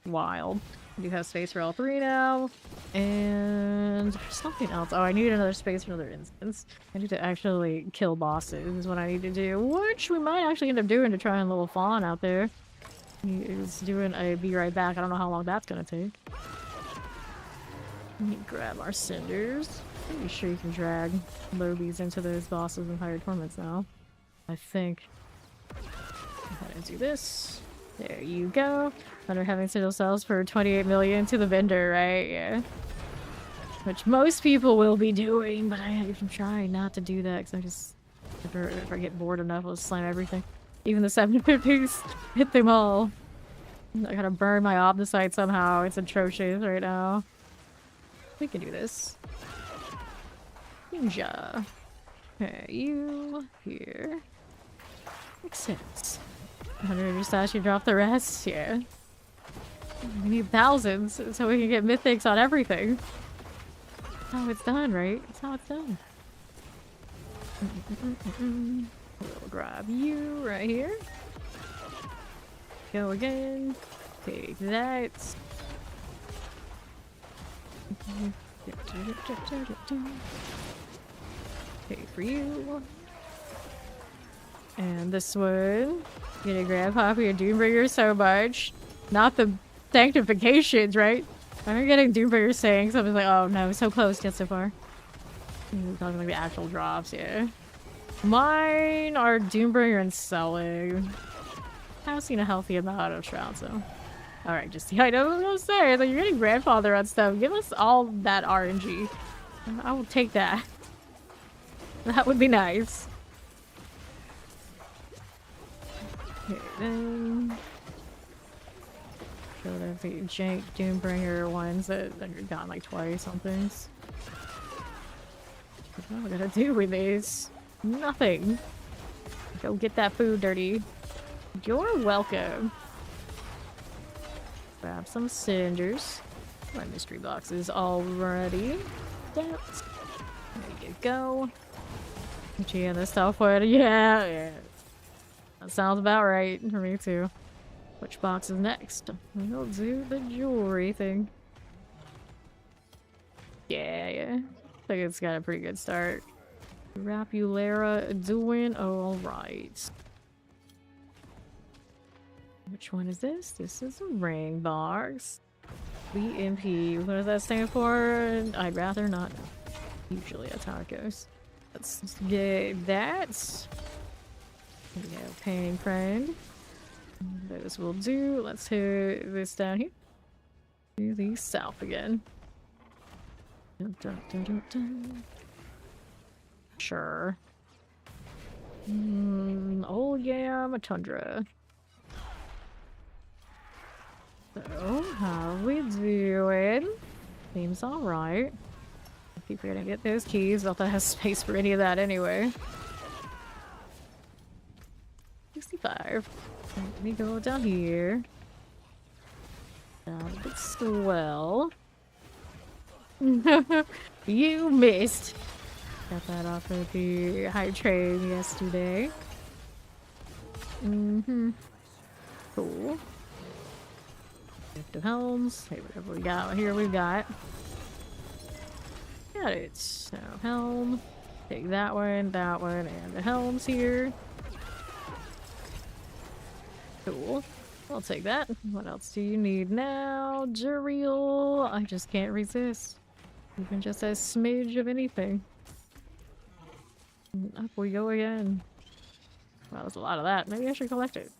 wild. I do have space for all 3 now. And there's something else. Oh, I need another space for another instance. I need to actually kill bosses is what I need to do. Which we might actually end up doing to try and little fawn out there. He is doing a be right back. I don't know how long that's gonna take. Let me grab our cinders. Pretty sure you can drag lobies into those bosses and higher torments now. I think. Go ahead and do this. There you go. Under having sigil cells for 28 million to the vendor, right? Yeah. Which most people will be doing, but I'm trying not to do that because I just, if I get bored enough, I'll just slam everything. Even the 750s, hit them all. I gotta burn my opticite somehow. It's atrocious right now. We can do this. Ninja. Okay, you here. Makes sense. 100 just actually drop the rest? Yeah. We need thousands so we can get mythics on everything. That's how it's done, right? That's how it's done. We'll grab you right here. Go again. Take that. Okay, for you. And this one. Gonna grab Poppy and Doombringer so much. Not the sanctifications, right? I'm getting Doombringer saying something like, oh no, so close yet so far. I'm talking like the actual drops, yeah. Mine are Doombringer and selling. I haven't seen a healthy amount of shrouds though. Alright, just the item. I was gonna say, like, you're getting grandfather on stuff. Give us all that RNG. I will take that. That would be nice. Okay, then. Go to the jank Doombringer ones that are gone like twice on things. What am I gonna do with these? Nothing. Go get that food, dirty. You're welcome. Grab some cinders. My mystery box is already down. There you go. Gee, this stuff would, yeah. That sounds about right for me too. Which box is next? We'll do the jewelry thing. Yeah. I think it's got a pretty good start. Rapulera doing alright. Which one is this? This is a ring box. BMP. What does that stand for? I'd rather not know. Usually that's how it goes. Let's get that. There we go. Pain friend. Those will do. Let's hit this down here. Do the south again. Dun, dun, dun, dun, dun. Sure. Oh yeah, I'm a tundra. So, how we doing? Seems alright. I keep forgetting to get those keys. Not that I have space for any of that anyway. 65. Let me go down here. Down a bit swell. You missed. Got that off of the high train yesterday. Cool. Gift of helms. Hey, whatever we got here, we've got. Got it. So, helm. Take that one, and the helms here. Cool. I'll take that. What else do you need now? Juriel. I just can't resist. Even just a smidge of anything. Up we go again. Well, there's a lot of that. Maybe I should collect it.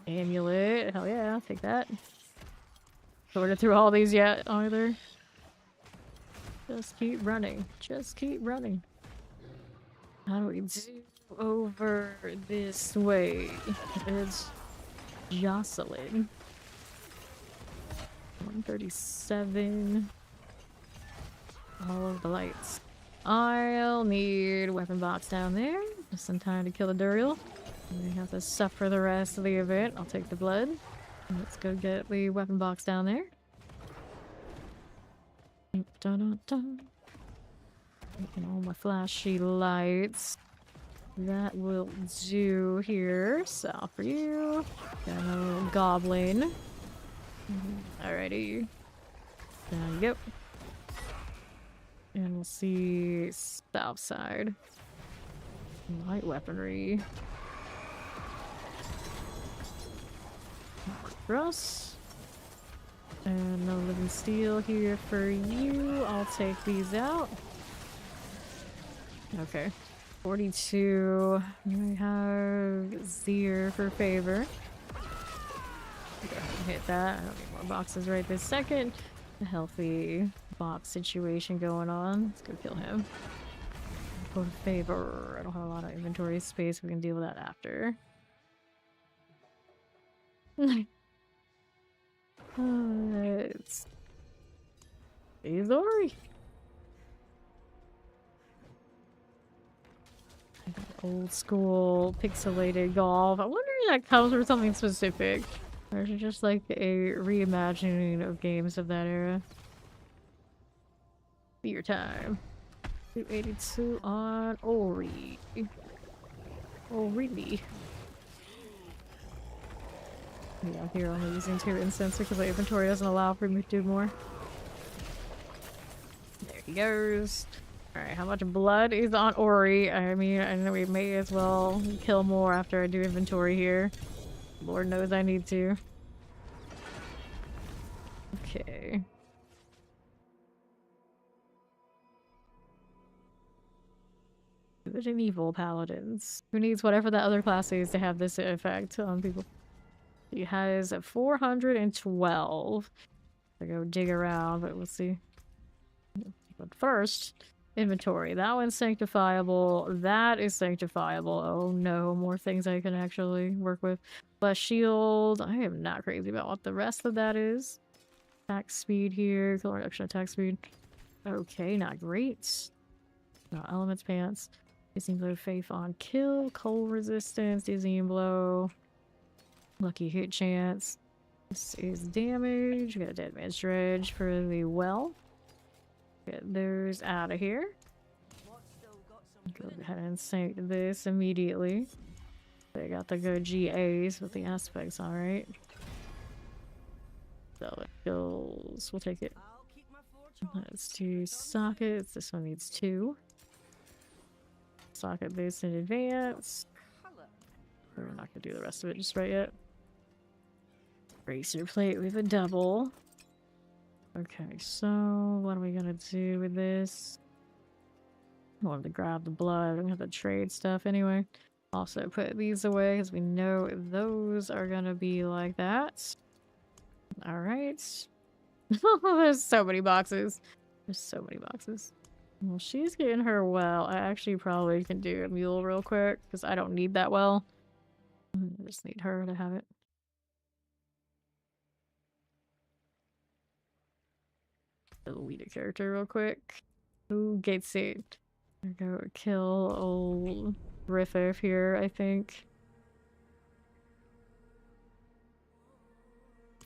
Amulet. Hell yeah, I'll take that. Sorted through all these yet either. Just keep running. Just keep running. How do we do over this way? It's Jocelyn. 137. All of the lights. I'll need a weapon box down there. Just some time to kill the Duriel. We have to suffer the rest of the event. I'll take the blood. Let's go get the weapon box down there. Dun, dun, dun. Taking all my flashy lights. That will do here. So for you. Got a little goblin. Alrighty. There you go. And we'll see south side. Light weaponry. For us. And no living steel here for you. I'll take these out. Okay. 42. We have Zir for favor. Go ahead and hit that. I don't need more boxes right this second. A healthy box situation going on. Let's go kill him. For favor. I don't have a lot of inventory space. We can deal with that after. It's Izori. Old school pixelated golf. I wonder if that comes from something specific. Or is it just like a reimagining of games of that era? Your time. 282 on Ori. Oh, really? Yeah, here I'm only using 2 incenser because my inventory doesn't allow for me to do more. There he goes. Alright, how much blood is on Ori? I mean, I know we may as well kill more after I do inventory here. Lord knows I need to. Okay. Good and evil paladins. Who needs whatever that other class is to have this effect on people? He has 412. I go dig around, but we'll see. But first, inventory. That one's sanctifiable. That is sanctifiable. Oh no, more things I can actually work with. Flesh shield. I am not crazy about what the rest of that is. Attack speed here. Kill reduction attack speed. Okay, not great. No, elements pants. Dizzying blow, faith on kill. Cold resistance. Dizzying blow. Lucky hit chance. This is damage. We got a dead man's dredge for the well. Get those out of here. Go ahead and sink this immediately. They got the good GAs with the aspects, alright. So skills, we'll take it. Let's do sockets. This one needs 2. Socket boost in advance. We're not gonna do the rest of it just right yet. Bracer plate, we have a double. Okay, so what are we gonna do with this? I wanted to grab the blood. I'm gonna have to trade stuff anyway. Also put these away because we know those are gonna be like that. Alright. There's so many boxes. There's so many boxes. Well, she's getting her well. I actually probably can do a mule real quick because I don't need that well. I just need her to have it. Delete a character real quick. Who gets it? I go kill old Riff here, I think.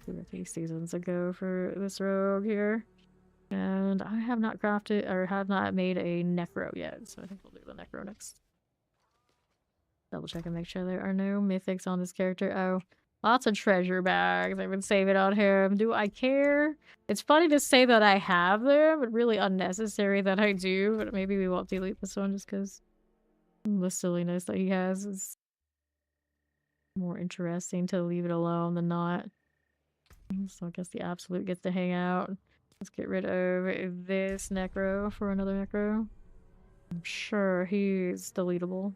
2 or 3 seasons ago for this rogue here. And I have not crafted or have not made a necro yet, so I think we'll do the necro next. Double check and make sure there are no mythics on this character. Oh, lots of treasure bags. I've been saving on him. Do I care? It's funny to say that I have them, but really unnecessary that I do. But maybe we won't delete this one just because the silliness that he has is more interesting to leave it alone than not. So I guess the absolute gets to hang out. Let's get rid of this necro for another necro. I'm sure he's deletable.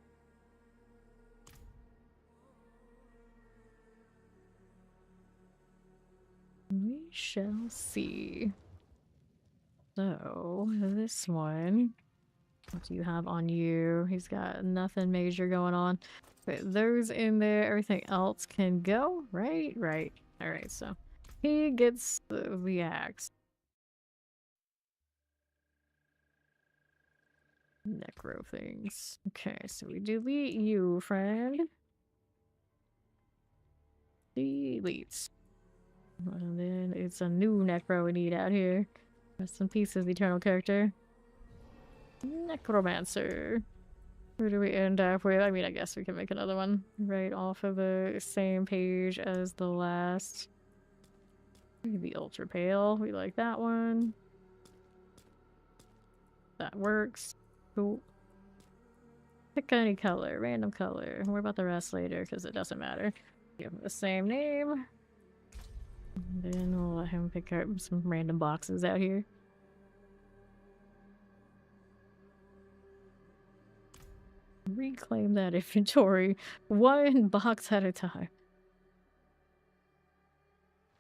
We shall see. So, this one. What do you have on you? He's got nothing major going on. Put those in there. Everything else can go. Right? Right. Alright, so he gets the axe. Necro things. Okay, so we delete you, friend. Delete. And then it's a new necro we need out here. Rest in peace, eternal character. Necromancer. Who do we end up with? I mean, I guess we can make another one right off of the same page as the last. Maybe ultra pale. We like that one. That works. Cool. Pick any color, random color. Worry about the rest later because it doesn't matter. Give him the same name. And then we'll let him pick up some random boxes out here. Reclaim that inventory 1 box at a time.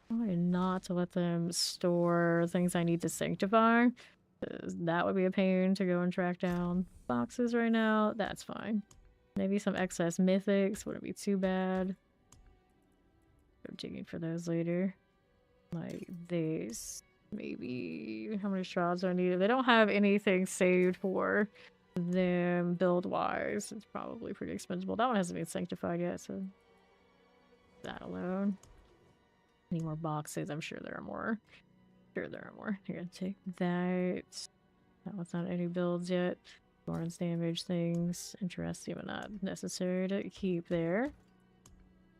Why not to let them store things I need to sanctify? Because that would be a pain to go and track down boxes right now. That's fine. Maybe some excess mythics wouldn't be too bad. Go digging for those later. Like these. Maybe how many shrouds do I need? They don't have anything saved for them build-wise. It's probably pretty expendable. That one hasn't been sanctified yet, so that alone. Any more boxes? I'm sure there are more. Sure there are more. Here, take that. That one's not any builds yet. Thorns damage things. Interesting, but not necessary to keep there.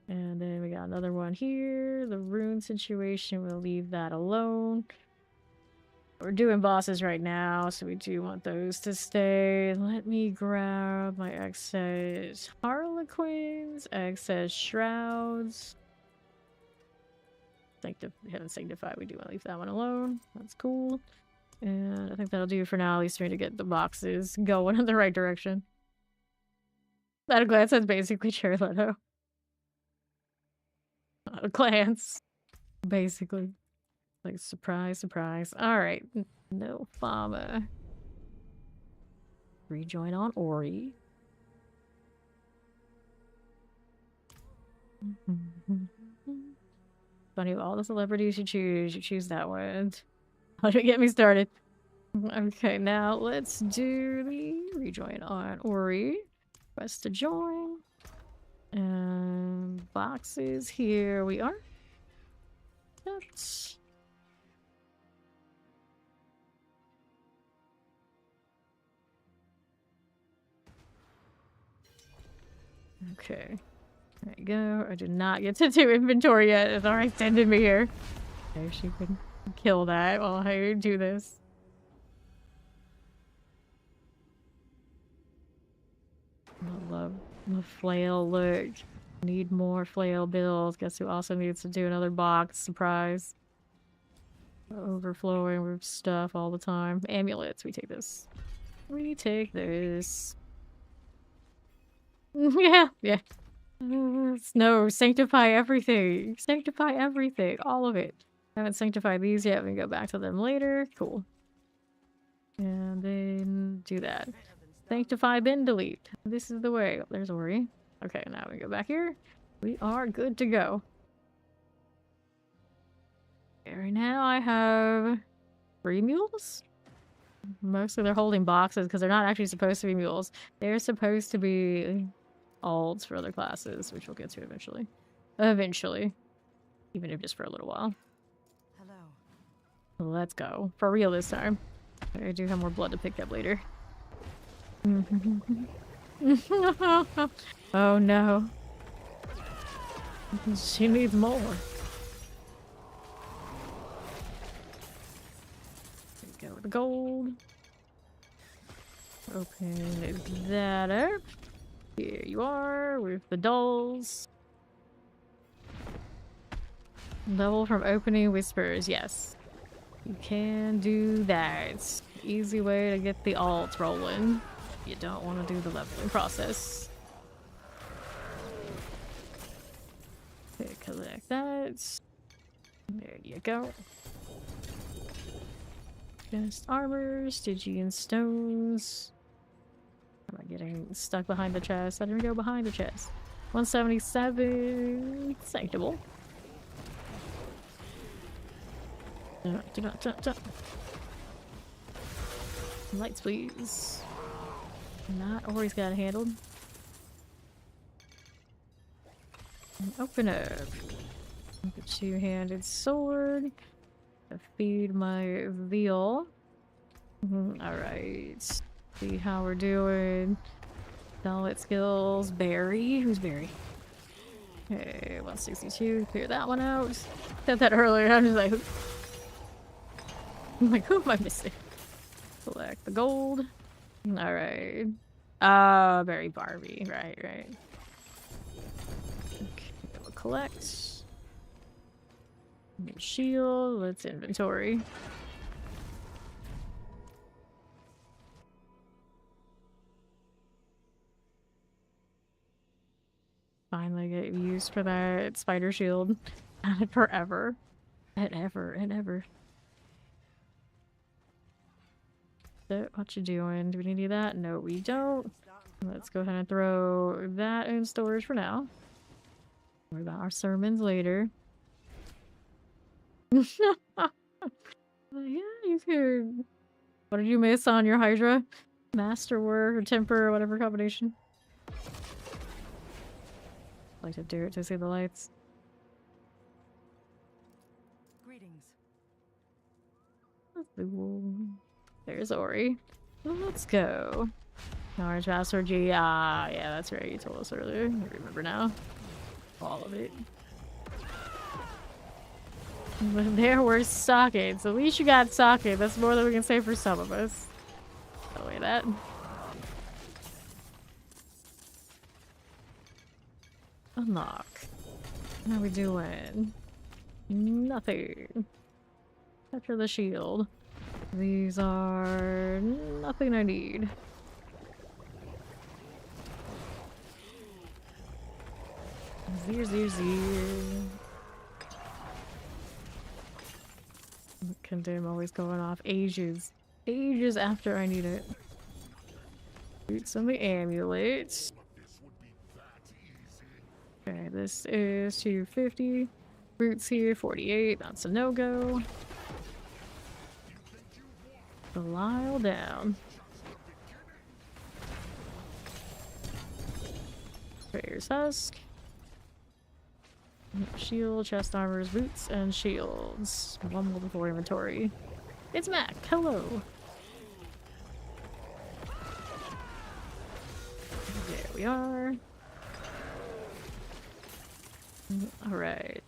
And then we got another one here. The rune situation, we'll leave that alone. We're doing bosses right now, so we do want those to stay. Let me grab my excess harlequins, excess shrouds. We haven't sanctified, we do want to leave that one alone. That's cool. And I think that'll do for now, at least for me to get the boxes going in the right direction. At a glance, that's basically Jared Leto. At a glance. Basically. Like, surprise, surprise. Alright. No farmer. Rejoin on Ori. Funny, of all the celebrities you choose that one. Don't get me started. Okay, now let's do the rejoin on Ori. Press to join. And boxes, here we are. That's... Okay. There you go. I did not get to do inventory yet. It's already sending me here. Okay, she can kill that while I do this. I love the flail look. Need more flail bills. Guess who also needs to do another box? Surprise. Overflowing with stuff all the time. Amulets. We take this. We take this. Yeah, yeah. No, sanctify everything. Sanctify everything. All of it. Haven't sanctified these yet. We can go back to them later. Cool. And then do that. Sanctify, then delete. This is the way. Oh, there's Ori. Okay, now we go back here. We are good to go. Okay, right now I have 3 mules. Mostly they're holding boxes because they're not actually supposed to be mules. They're supposed to be alts for other classes, which we'll get to eventually. Eventually. Even if just for a little while. Hello. Let's go. For real this time. I do have more blood to pick up later. Oh no. She needs more. There we go with the gold. Open that up. Here you are with the dolls. Level from opening whispers, yes. You can do that. Easy way to get the alts rolling. You don't want to do the leveling process. Okay, collect that. There you go. Just armor, Stygian stones. Am I getting stuck behind the chest? I didn't go behind the chest. 177. Sanctable. Do not. Lights, please. Not always got it handled. And open up. The two-handed sword. Feed my veal. Alright. See how we're doing. Solid skills. Barry. Who's Barry? Okay, 162. Clear that one out. Said that earlier. I'm just like, who am I missing? Select the gold. Alright. Barry Barbie. Right. Okay, we'll collect. New shield. Let's inventory. Finally get used for that spider shield. Forever. And ever. So, what you doing? Do we need that? No, we don't. Let's go ahead and throw that in storage for now. Worry about our sermons later. Yeah, you could. What did you miss on your Hydra? Masterwork or temper or whatever combination? Like to do it to see the lights. Greetings. There's Ori. Well, let's go. Orange Master G. Yeah, that's right. You told us earlier. I remember now. All of it. But there were sockets. At least you got socket. That's more than we can say for some of us. Oh, wait, that. Unlock. How we doing? Nothing. After the shield. These are nothing I need. Zir. Condemn always going off ages after I need it. Boots on the amulets. Okay, this is 250. Boots here, 48. That's a no-go. Belial down. Prayer's Husk. Shield, chest armors, boots, and shields. One more before inventory. It's Mac. Hello. There we are. Alright.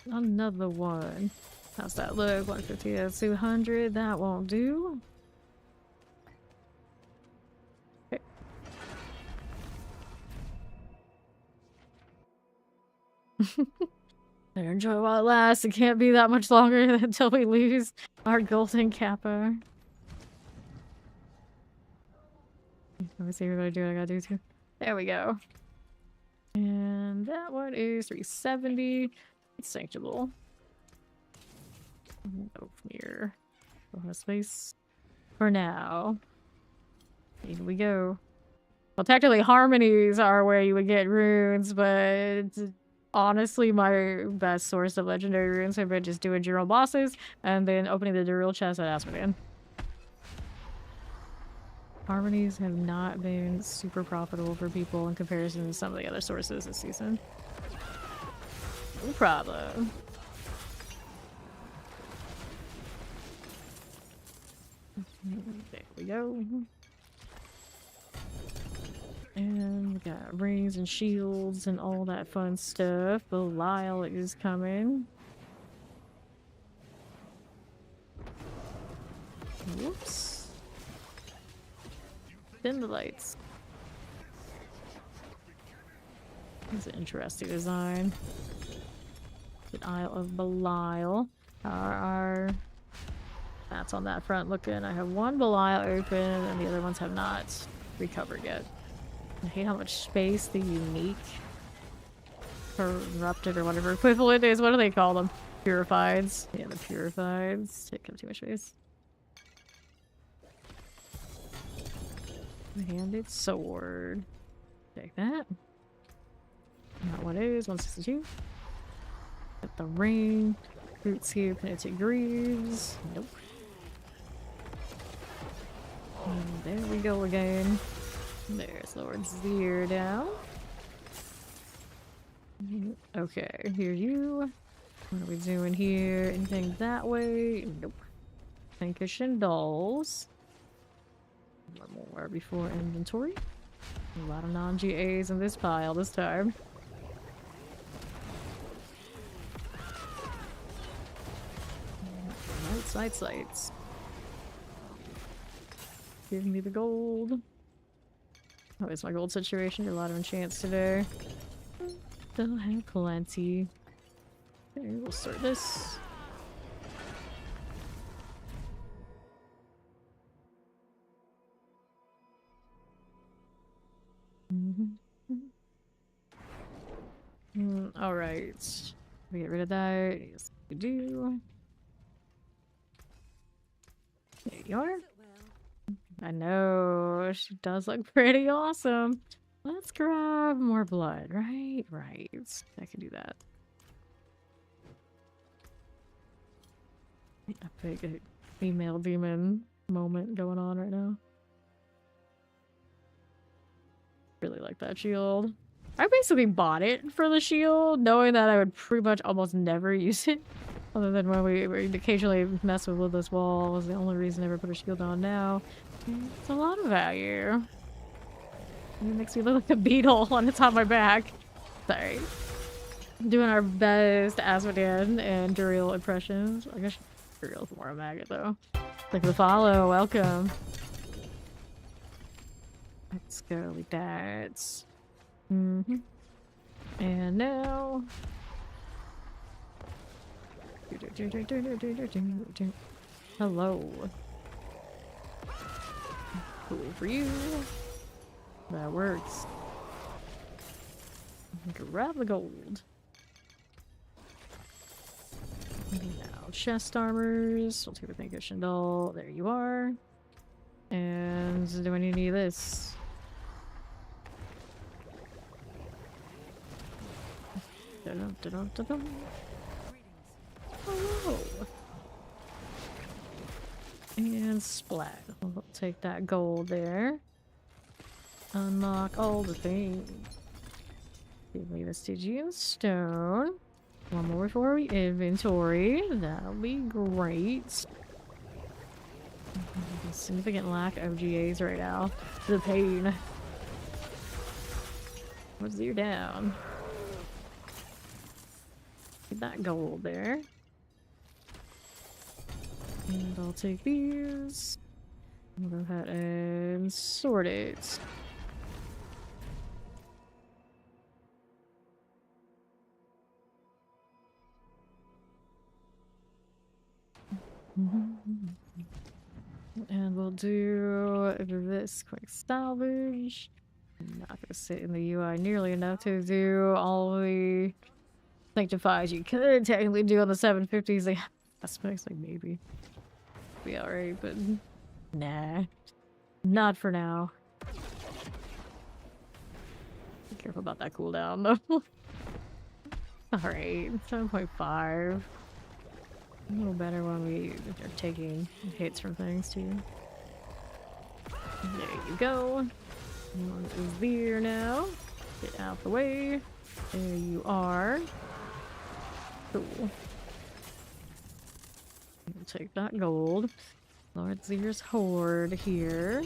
Another one. How's that look? 150 to 200. That won't do. Okay. Better enjoy while it lasts. It can't be that much longer until we lose our golden kappa. Let me see what I do. I gotta do too. There we go. And that one is 370. It's sanctable. No from here. We'll have space for now. Here we go. Well, technically harmonies are where you would get runes, but honestly, my best source of legendary runes have been just doing general bosses and then opening the Duriel chest at Asmodean. Harmonies have not been super profitable for people in comparison to some of the other sources this season. No problem. There we go. And we got rings and shields and all that fun stuff. Belial is coming. Whoops. Dim the lights. It's an interesting design. The Isle of Belial. Our mats on that front looking. I have one Belial open and the other ones have not recovered yet. I hate how much space the unique corrupted or whatever equivalent is. What do they call them? Purifieds. Yeah, the purifieds take up too much space. Handed sword. Take that. Not what it is. 162. Get the ring. Roots here. Penitent Greaves. Nope. And there we go again. There's Lord Zir down. Okay, here you. What are we doing here? Anything that way? Nope. Pinkish and dolls. One more before inventory. A lot of non-GAs in this pile this time. Lights, lights, lights. Give me the gold. Oh, it's my gold situation. A lot of enchants today. Still have plenty. Okay, we'll start this. Alright. We get rid of that. Yes, we do. There you are. I know, she does look pretty awesome. Let's grab more blood, right? Right. I can do that. A big female demon moment going on right now. Really like that shield. I basically bought it for the shield, knowing that I would pretty much almost never use it. Other than when we occasionally mess with this wall was the only reason I ever put a shield on now. It's a lot of value. It makes me look like a beetle when it's on my back. Sorry. I'm doing our best Asmodean and Duriel impressions. I guess Duriel's more a maggot though. Like the follow, welcome. Let's go like that. And now... Hello. Cool for you. That works. Grab the gold. Now, chest armors. We'll take the pinkish and doll. There you are. And do I need any of this? Hello. And splat. We'll take that gold there. Unlock all the things. Give me the Stygian stone. One more before we inventory. That'll be great. Significant lack of GAs right now. The pain. What's your down? Get that gold there. And I'll take these. I'll go ahead and sort it. And we'll do this quick salvage. I'm not gonna sit in the UI nearly enough to do all the sanctifies you could technically do on the 750s. Like, aspects, like maybe be alright, but nah, not for now. Be careful about that cooldown though. Alright, 7.5. A little better when we are taking hits from things too. There you go. One is there now. Get out the way. There you are. Cool. We'll take that gold. Lord Zier's Horde here.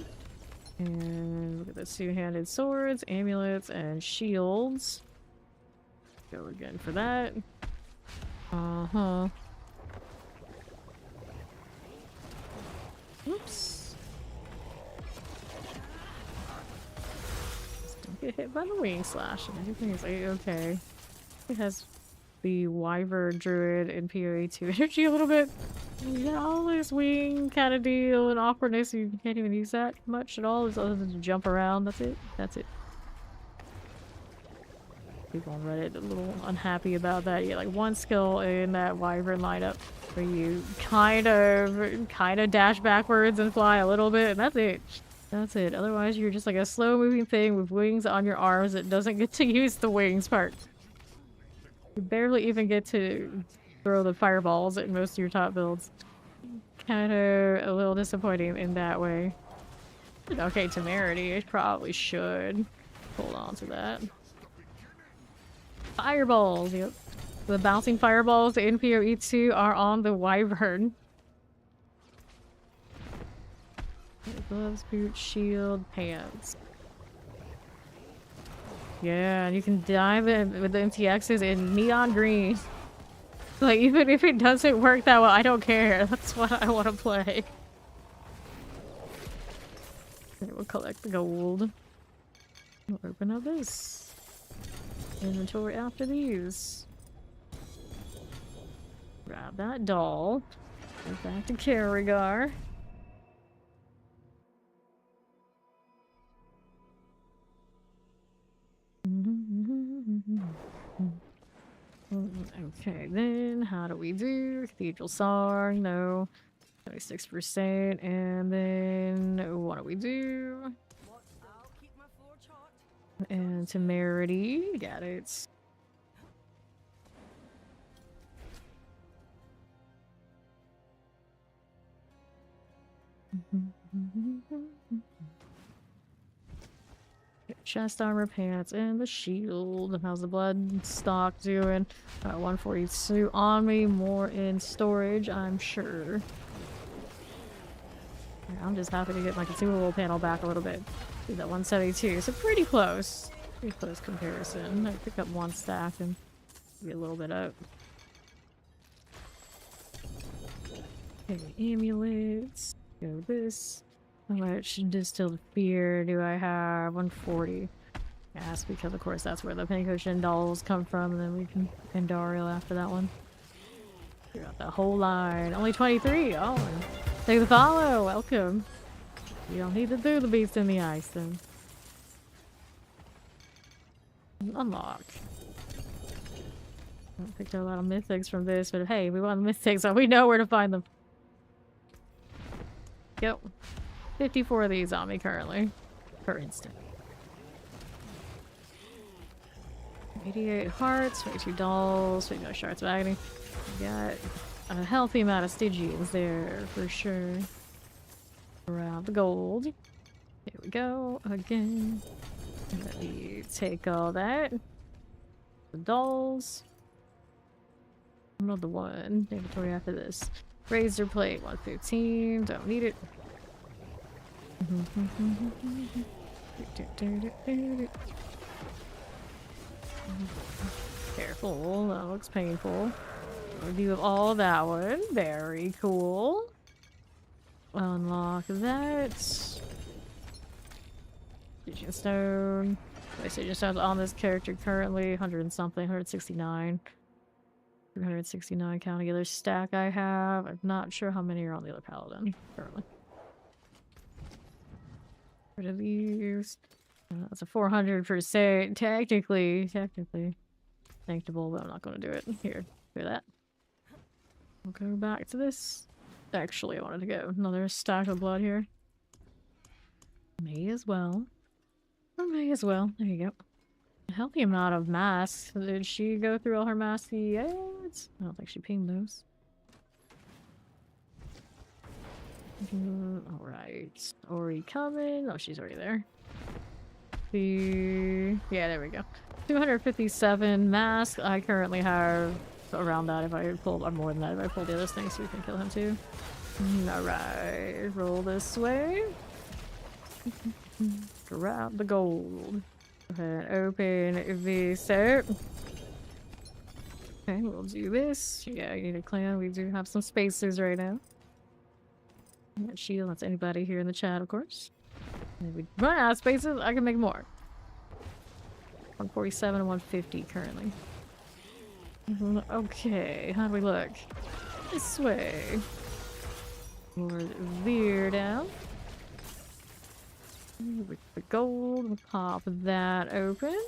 And look at the two-handed swords, amulets, and shields. Go again for that. Uh-huh. Oops. Just don't get hit by the wing slash. Everything is okay. It has the Wyvern Druid and PoE2 energy a little bit. Yeah, all this wing kind of deal and awkwardness. You can't even use that much at all, other than to jump around. That's it. That's it. People on Reddit a little unhappy about that. You get like one skill in that Wyvern lineup where you kind of dash backwards and fly a little bit, and that's it. That's it. Otherwise, you're just like a slow-moving thing with wings on your arms that doesn't get to use the wings part. You barely even get to throw the fireballs at most of your top builds. Kind of a little disappointing in that way. Okay, Temerity. I probably should hold on to that. Fireballs, yep. The bouncing fireballs in PoE2 are on the Wyvern. Gloves, boots, shield, pants. Yeah, and you can dive in with the MTXs in neon green. Like, even if it doesn't work that well, I don't care. That's what I want to play. Okay, we'll collect the gold. We'll open up this inventory after these. Grab that doll. Go back to Carrigar. Okay, then how do we do? Cathedral Song, no. 26%, and then what do we do? And Temerity, got it. Chest armor, pants, and the shield. How's the blood stock doing? 142 on me, more in storage, I'm sure. Yeah, I'm just happy to get my consumable panel back a little bit. Do that 172, so pretty close. Pretty close comparison. I pick up one stack and be a little bit up. Okay, amulets. Go this. How much distilled fear do I have? 140. Yes, because of course that's where the pincushion dolls come from, and then we can Andariel after that one. Clear out the whole line. Only 23! Oh, and take the follow! Welcome! You don't need to do the beast in the ice, then. Unlock. I picked up a lot of mythics from this, but hey, we want mythics, so we know where to find them. Yep. 54 of these on me currently. Per instant. 88 hearts, 22 dolls, 22 shards of agony. We got a healthy amount of Stygians there for sure. Around the gold. Here we go again. Let me take all that. The dolls. Another one. Inventory after this. Razor plate 115. Don't need it. Careful. painful. That looks painful. Review of all that one. Very cool. Unlock that. Stitching stone. My stitching stone's on this character currently. 100 and something. 169. 369 counting the other stack I have. I'm not sure how many are on the other paladin currently. Rid of these. That's a 400%. Technically thinkable, but I'm not going to do it. Here, do that. We'll go back to this. Actually, I wanted to go another stack of blood here. May as well. I may as well. There you go. A healthy amount of masks. Did she go through all her masks yet? I don't think she pinged those. Alright. Ori coming. Oh, she's already there. Yeah, there we go. 257 masks. I currently have around that if I pull, or more than that if I pull the other thing, so we can kill him too. Alright, roll this way. Grab the gold. Go ahead and open this up. Okay, we'll do this. Yeah, you need a clan. We do have some spacers right now. Shield, that's anybody here in the chat, of course. If we run out of spaces, I can make more. 147 and 150 currently. Okay, how do we look? This way. More veer down. With the gold, we'll pop that open.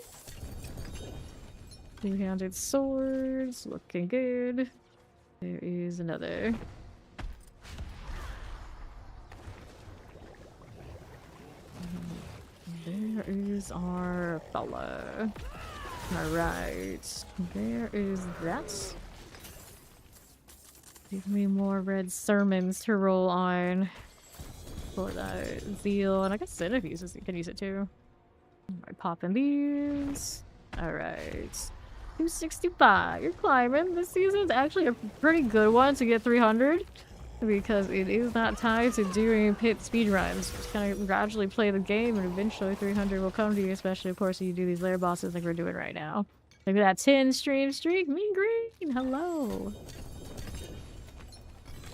Two-handed swords, looking good. There is another. There is our fella. Alright. There is that. Give me more red sermons to roll on. For that zeal. And I guess Cineph can use it too. Alright, popping these. Alright. 265. You're climbing. This season's actually a pretty good one to get 300. Because it is not tied to doing pit speedruns. Just kind of gradually play the game and eventually 300 will come to you, especially of course if you do these lair bosses like we're doing right now. Look at that 10 stream streak. Mean green. Hello.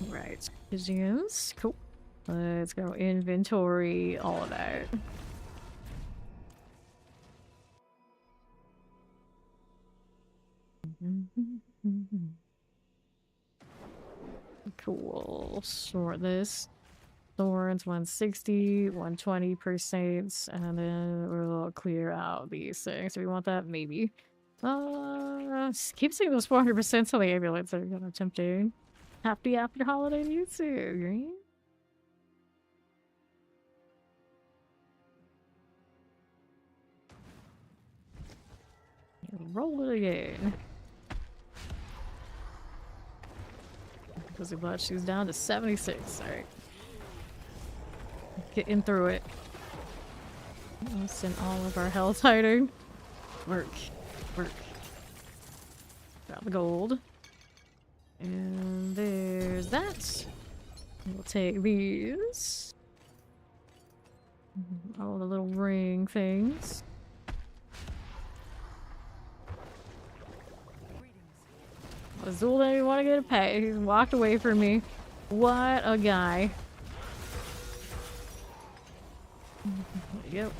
Right. Museums. Cool. Let's go inventory all of that. Cool. Sort this. Thorns 160, 120%, and then we'll clear out these things. Do we want that? Maybe. Keep seeing those 400% on the ambulance. They're kind of tempting. Happy after holiday to you too, Green. Roll it again. Pussy butt, she's down to 76. Alright. Getting through it. I'll send all of our health hiding. Work. Work. Got the gold. And there's that. We'll take these. All the little ring things. Azul didn't even want to get a pet. He walked away from me. What a guy. There you go.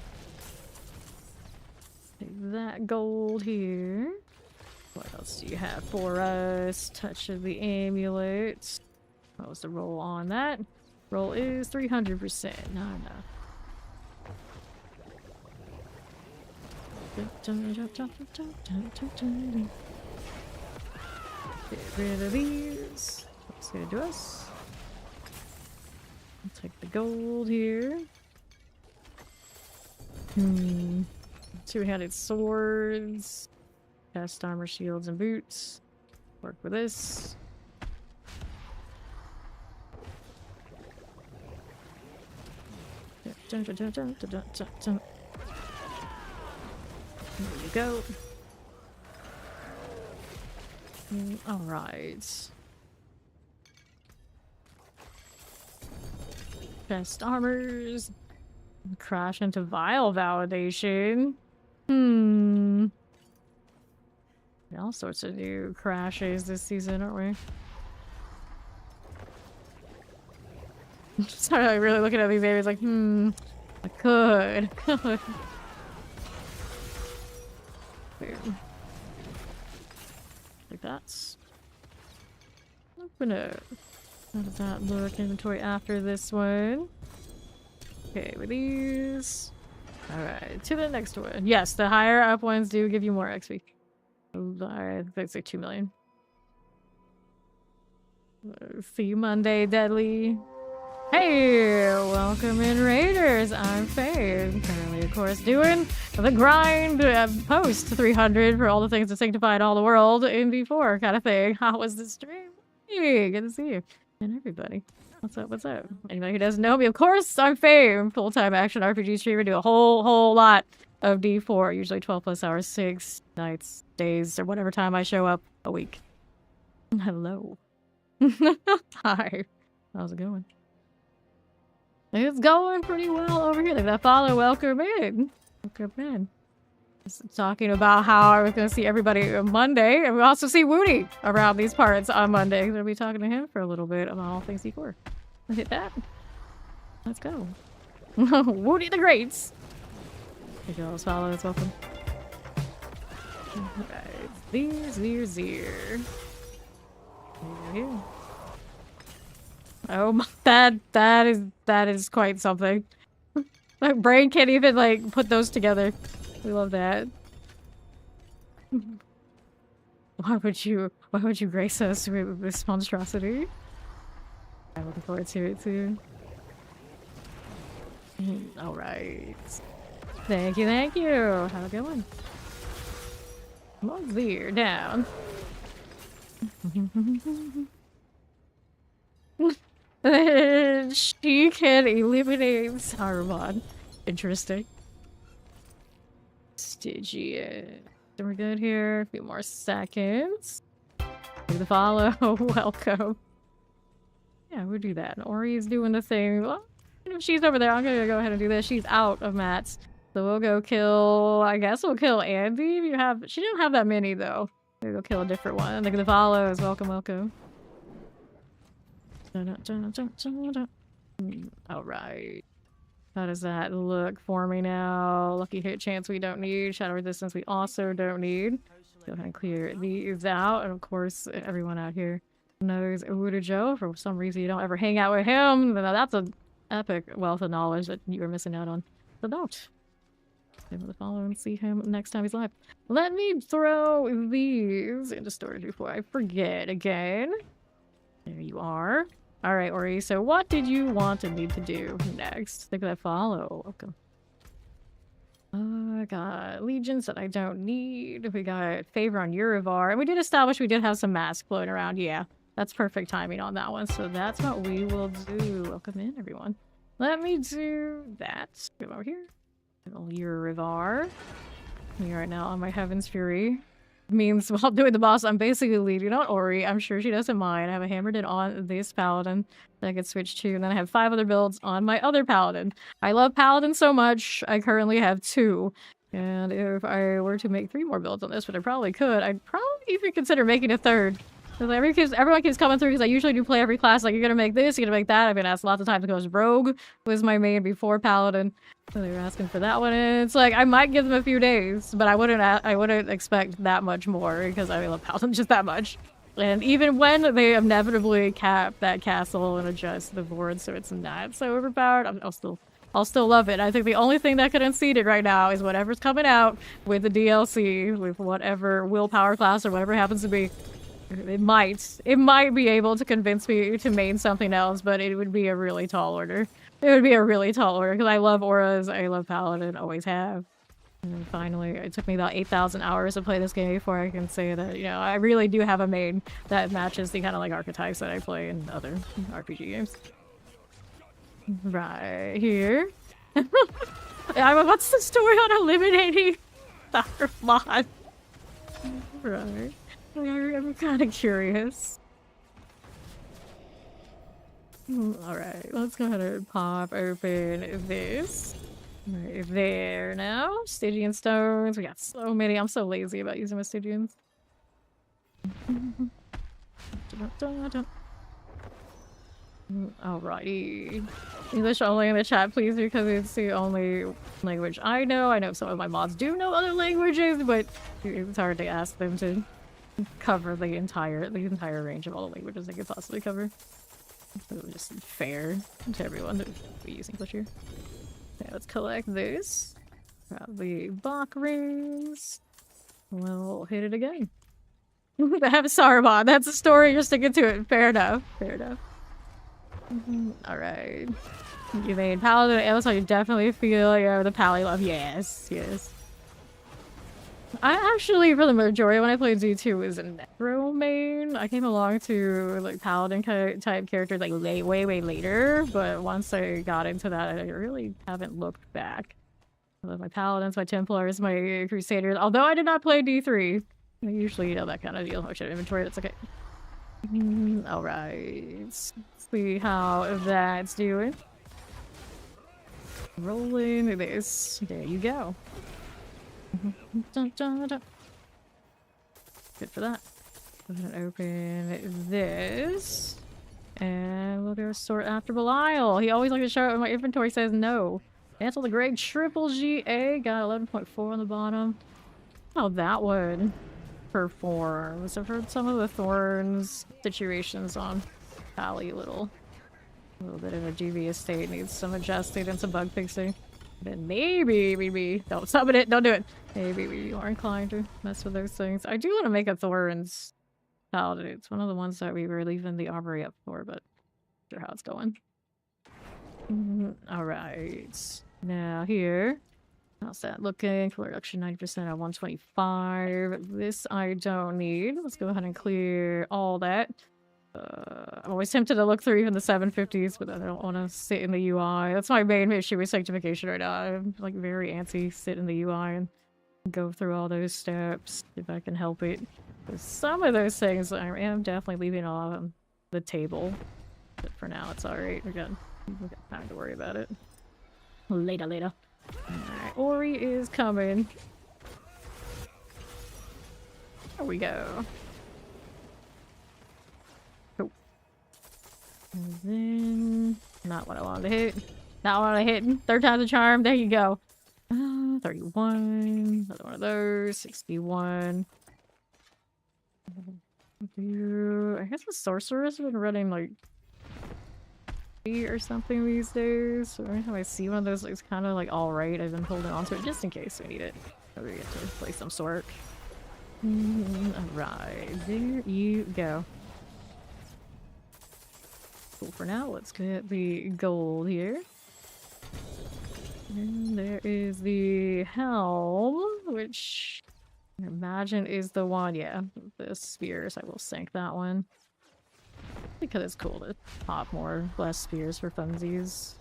Take that gold here. What else do you have for us? Touch of the amulet. What was the roll on that? Roll is 300%. No. Get rid of these. What's gonna do us? I'll take the gold here. Two-handed swords. Cast armor, shields, and boots. Work with this. There you go. Alright. Best armors. Crash into vile validation. All sorts of new crashes this season, aren't we? Sorry, I'm really looking at these areas like, I could. Weird. Like that's. Open it. How does that look? Inventory after this one. Okay, with these. Alright, to the next one. Yes, the higher up ones do give you more XP. Alright, that's like 2 million. See you Monday, Deadly. Hey, welcome in Raiders. I'm Faye. Currently, of course, doing the grind post 300 for all the things that sanctified all the world in D4 kind of thing. How was the stream? Hey, good to see you. And everybody. What's up? What's up? Anybody who doesn't know me, of course, I'm Faye. Full-time action RPG streamer. Do a whole lot of D4. Usually 12 plus hours, 6 nights, days, or whatever time I show up a week. Hello. Hi. How's it going? It's going pretty well over here. They've got follow. Welcome in. Welcome in. Just talking about how I was going to see everybody on Monday. And we also see Woody around these parts on Monday. We'll be talking to him for a little bit about all things D4. Let's hit that. Let's go. Woody the Greats. Hey girls, follows. Welcome. Alright. Here. Oh my, that is quite something. My brain can't even like put those together. We love that. Why would you grace us with this monstrosity? I'm looking forward to it too. Alright. Thank you. Have a good one. Come on, there, down. She can eliminate Saruman. Interesting. Stygian. So we're good here. A few more seconds. Do the follow. Welcome. Yeah, we'll do that. Ori's doing the thing. Well, if she's over there, I'm gonna go ahead and do this. She's out of mats. So we'll go kill... I guess we'll kill Andy if you have... She didn't have that many, though. We'll go kill a different one. Look at the follows. Welcome. Alright. How does that look for me now? Lucky hit chance we don't need. Shadow resistance we also don't need. Go ahead and clear these out. And of course, everyone out here knows Uda Joe. For some reason you don't ever hang out with him. Now that's an epic wealth of knowledge that you were missing out on. So don't. Able to follow and see him next time he's live. Let me throw these into storage before I forget again. There you are. Alright, Ori, so what did you want and need to do next? Look at that follow. Welcome. I got legions that I don't need. We got favor on Urivar. And we did establish we did have some masks floating around. Yeah, that's perfect timing on that one. So that's what we will do. Welcome in, everyone. Let me do that. Go over here. Little Urivar. Me right now on my Heaven's Fury. Means while doing the boss, I'm basically leading on Ori. I'm sure she doesn't mind. I have a hammered it on this Paladin that I could switch to, and then I have 5 other builds on my other Paladin. I love Paladin so much, I currently have 2. And if I were to make 3 more builds on this, but I probably could, I'd probably even consider making a 3rd. Because everyone keeps coming through, because I usually do play every class, like, you're gonna make this, you're gonna make that. I've been asked lots of times, because Rogue was my main before Paladin. So they were asking for that one, and it's like, I might give them a few days, but I wouldn't expect that much more, because I love Paladin just that much. And even when they inevitably cap that castle and adjust the board so it's not so overpowered, I'll still love it. I think the only thing that could unseat it right now is whatever's coming out with the DLC, with whatever willpower class or whatever it happens to be. It might be able to convince me to main something else, but it would be a really tall order. It would be a really tall order, because I love auras, I love Paladin, always have. And then finally, it took me about 8,000 hours to play this game before I can say that, you know, I really do have a main that matches the kind of like archetypes that I play in other RPG games. Right here. What's the story on eliminating Dr. Mod? Right. I'm kind of curious. Alright, let's go ahead and pop open this. Right there now. Stygian stones. We got so many. I'm so lazy about using my Stygians. Alrighty. English only in the chat, please, because it's the only language I know. I know some of my mods do know other languages, but it's hard to ask them to cover the entire range of all the languages they could possibly cover. So just fair to everyone that we use English here. Okay, let's collect this. Grab the Bach rings. We'll hit it again. They have Saruman. That's a story. You're sticking to it. Fair enough. Fair enough. Alright. You made Paladin and Amazon, you definitely feel the Pally love. Yes, yes. I actually, for the majority, when I played Z2, was a Necro main. I came along to like Paladin type characters like way later, but once I got into that, I really haven't looked back. I love my Paladins, my Templars, my Crusaders, although I did not play D3. I usually, that kind of deal. Oh shit, inventory, that's okay. Alright. Let's see how that's doing. Rolling this. There you go. Dun, dun, dun. Good for that. I'm gonna open this. And we'll go sort after Belial. He always likes to show it when my inventory says no. Cancel the grade triple GA. Got 11.4 on the bottom. How that would performs. I've heard some of the Thorns situations on Pally a little bit in a devious state, needs some adjusting and some bug fixing. Then maybe don't summon it, don't do it. Maybe we are inclined to mess with those things. I do want to make a Thorns Paladin. It's one of the ones that we were leaving the Armory up for, but not sure how it's going. Alright. Now here. How's that looking? Color reduction 90% at 125. This I don't need. Let's go ahead and clear all that. I'm always tempted to look through even the 750s, but I don't want to sit in the UI. That's my main issue with sanctification right now. I'm like very antsy, sit in the UI and go through all those steps if I can help it. Because some of those things I am definitely leaving on the table. But for now, it's alright. We got time to worry about it. Later. Alright, Ori is coming. There we go. Cool. And then... not what I wanted to hit. Not what I hit. Third time's a charm. There you go. 31. Another one of those. 61. I guess the sorceress has been running like or something these days. So every time I see one of those, it's kind of like alright. I've been holding on to it just in case we need it. So we get to play some sort. Alright, there you go. Cool for now. Let's get the gold here. And there is the helm, which I imagine is the one, yeah. The spears, I will sink that one. Because it's cool to pop more blessed spears for funsies.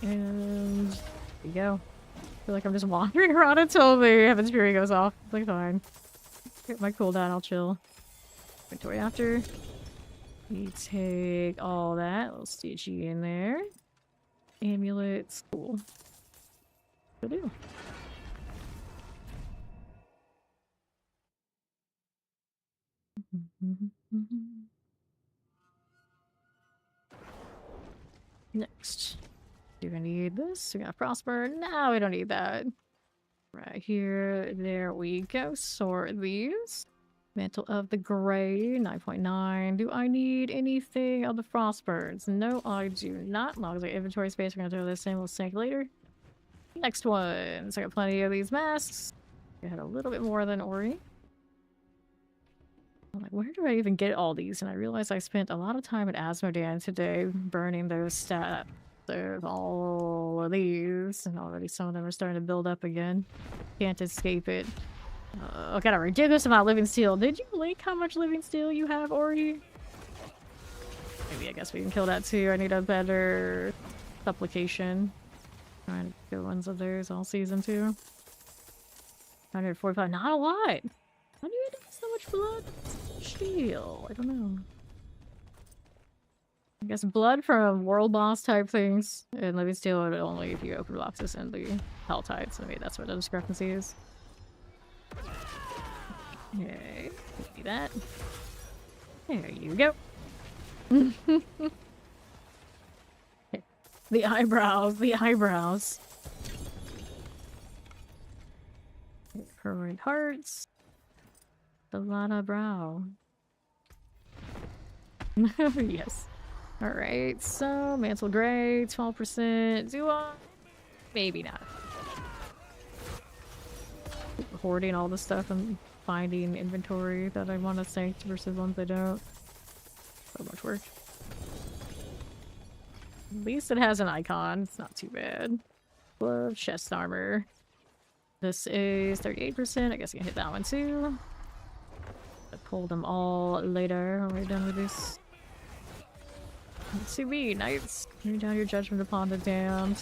And there you go. I feel like I'm just wandering around until the Heaven's Fury goes off. It's like fine. Get my cooldown, I'll chill. Inventory after. We take all that. Little CG in there. Amulets. Cool. What do? Next. Do we need this? We got Prosper. No, we don't need that. Right here. There we go. Sort these. Mantle of the Gray. 9.9. Do I need anything of the Frostbirds? No, I do not. As long as I have inventory space, we're gonna do this and we'll sync later. Next one. So I got plenty of these masks. I had a little bit more than Ori. I'm like, where do I even get all these? And I realized I spent a lot of time at Asmodan today burning those stats of all of these. And already some of them are starting to build up again. Can't escape it. I got a ridiculous amount of living steel. Did you link how much living steel you have, Ori? Maybe I guess we can kill that too. I need a better supplication. Trying to get ones of theirs all season 2. 145. Not a lot. How do you get so much blood? Steel. I don't know. I guess blood from world boss type things and living steel would only if you open boxes and the hell tides. So maybe that's where the discrepancy is. Okay, do that. There you go. The eyebrows, the eyebrows. Permanent hearts. The Lana brow. Yes. Alright, so Mantle Gray, 12%. Do I? Maybe not. Hoarding all the stuff and finding inventory that I want to sync versus ones I don't. So much work. At least it has an icon. It's not too bad. Glove, chest armor. This is 38%. I guess I can hit that one too. I'll pull them all later when we're done with this. Let's see me, knights. Bring down your judgment upon the damned.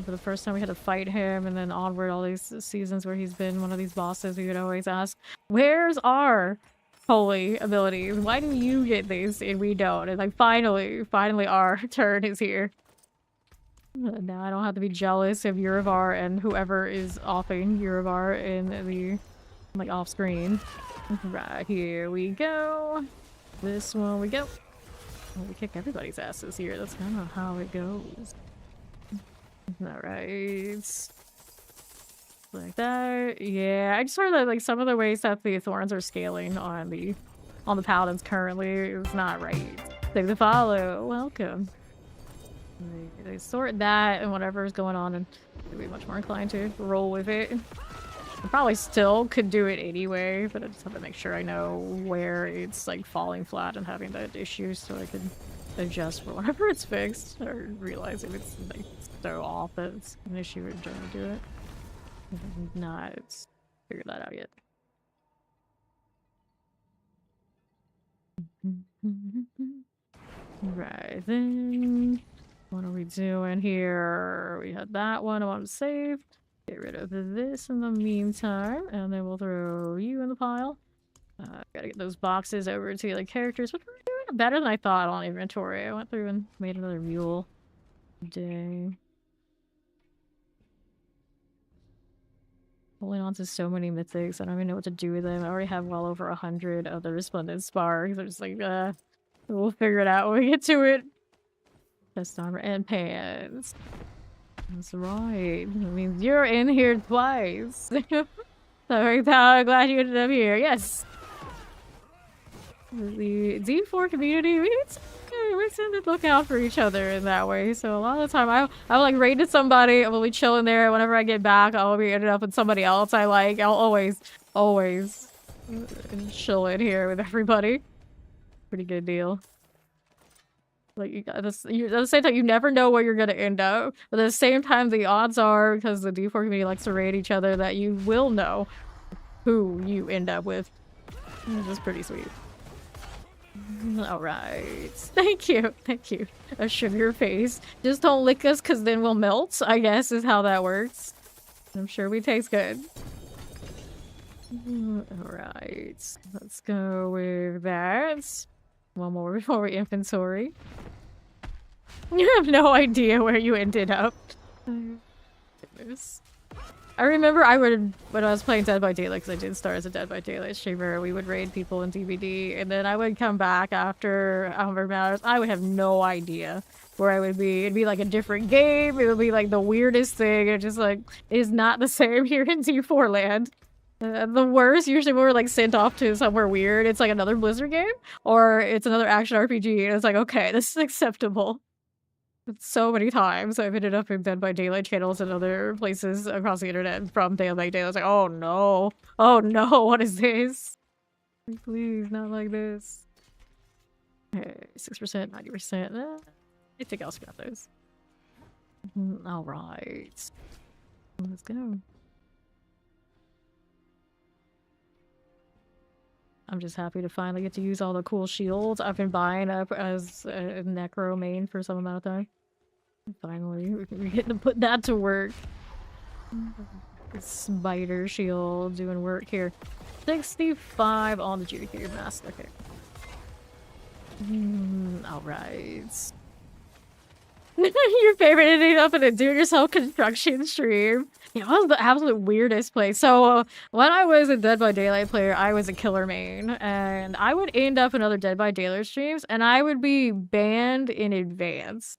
For the first time we had to fight him, and then onward all these seasons where he's been one of these bosses, we would always ask, where's our holy abilities? Why do you get these and we don't? And like finally our turn is here. Now I don't have to be jealous of Urivar and whoever is offing Urivar in the like off screen. Right, here we go. This one we go. Well, we kick everybody's asses here. That's kind of how it goes. Alright. Like that. Yeah, I just heard that like some of the ways that the thorns are scaling on the paladins currently is not right. Take the follow. Welcome. They sort that and whatever's going on, and they'd be much more inclined to roll with it. I probably still could do it anyway, but I just have to make sure I know where it's like falling flat and having that issue so I can adjust for whenever it's fixed, or realize if it's like so off that it's an issue and trying to do it. Not figured that out yet. Right then, what are we doing here? We had that one I want to save. Get rid of this in the meantime, and then we'll throw you in the pile. Gotta get those boxes over to the characters, which we're doing better than I thought on inventory. I went through and made another mule day. Holding on to so many mythics, I don't even know what to do with them. I already have well over 100 of the resplendent sparks. I'm just like, we'll figure it out when we get to it. Chest armor and pants. That's right. That means you're in here twice. Sorry, pal. I'm glad you ended up here. Yes. The D4 community, we tend to look out for each other in that way. So a lot of the time, I'll like raided somebody, and we'll be chilling there. Whenever I get back, I'll be ended up with somebody else I like. I'll always chill in here with everybody. Pretty good deal. Like, at the same time, you never know where you're gonna end up. But at the same time, the odds are, because the D4 community likes to raid each other, that you will know who you end up with. Which is pretty sweet. Alright. Thank you. Thank you. A sugar face. Just don't lick us, because then we'll melt, I guess, is how that works. I'm sure we taste good. Alright. Let's go with that. One more before we inventory. You have no idea where you ended up. Goodness. I remember when I was playing Dead by Daylight, because I did start as a Dead by Daylight streamer, we would raid people in DBD, and then I would come back after however many hours. I would have no idea where I would be. It'd be like a different game. It would be like the weirdest thing. It just like is not the same here in D4 land. The worst, usually when we're like sent off to somewhere weird, it's like another Blizzard game, or it's another action RPG, and it's like, okay, this is acceptable. So many times I've ended up in Dead by Daylight channels and other places across the internet from Dead by Daylight. I was like, oh no, what is this? Please, not like this. Okay, 6%, 90%. I think I'll scrap those. Alright. Let's go. I'm just happy to finally get to use all the cool shields I've been buying up as a necro main for some amount of time. Finally, we're getting to put that to work. Spider shield doing work here. 65 on the Judicator mask. Okay. Alright. Your favorite ending up in a do-it-yourself construction stream. Yeah, it was the absolute weirdest place. So when I was a Dead by Daylight player, I was a killer main, and I would end up in other Dead by Daylight streams, and I would be banned in advance.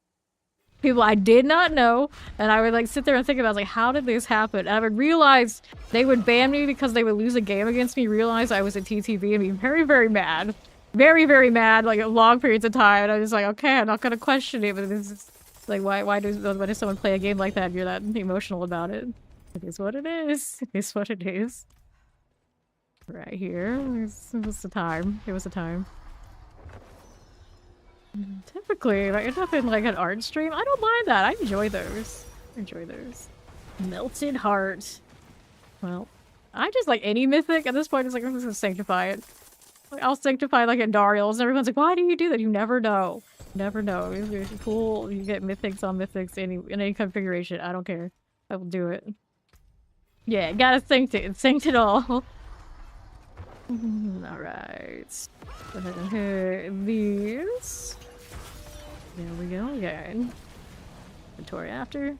People I did not know, and I would like sit there and think about like, how did this happen? And I would realize they would ban me because they would lose a game against me, realize I was a TTV, and be very, very mad. Very, very mad, like long periods of time. And I was like, okay, I'm not gonna question it, but this is like, why does someone play a game like that and you're that emotional about it? It is what it is. It is what it is. Right here. It was the time. It was the time. Typically, if I end up in like an art stream, I don't mind that. I enjoy those. I enjoy those. Melted Heart. Well, I just like any mythic at this point. It's like, I'm just gonna sanctify it. Like, I'll sanctify like Endarials, and everyone's like, why do you do that? You never know. Never know. It's cool. You get mythics on mythics in any configuration. I don't care. I will do it. Yeah, gotta sanct it. Sanct it all. Alright. Go ahead and hit these. There we go. Again. Inventory after.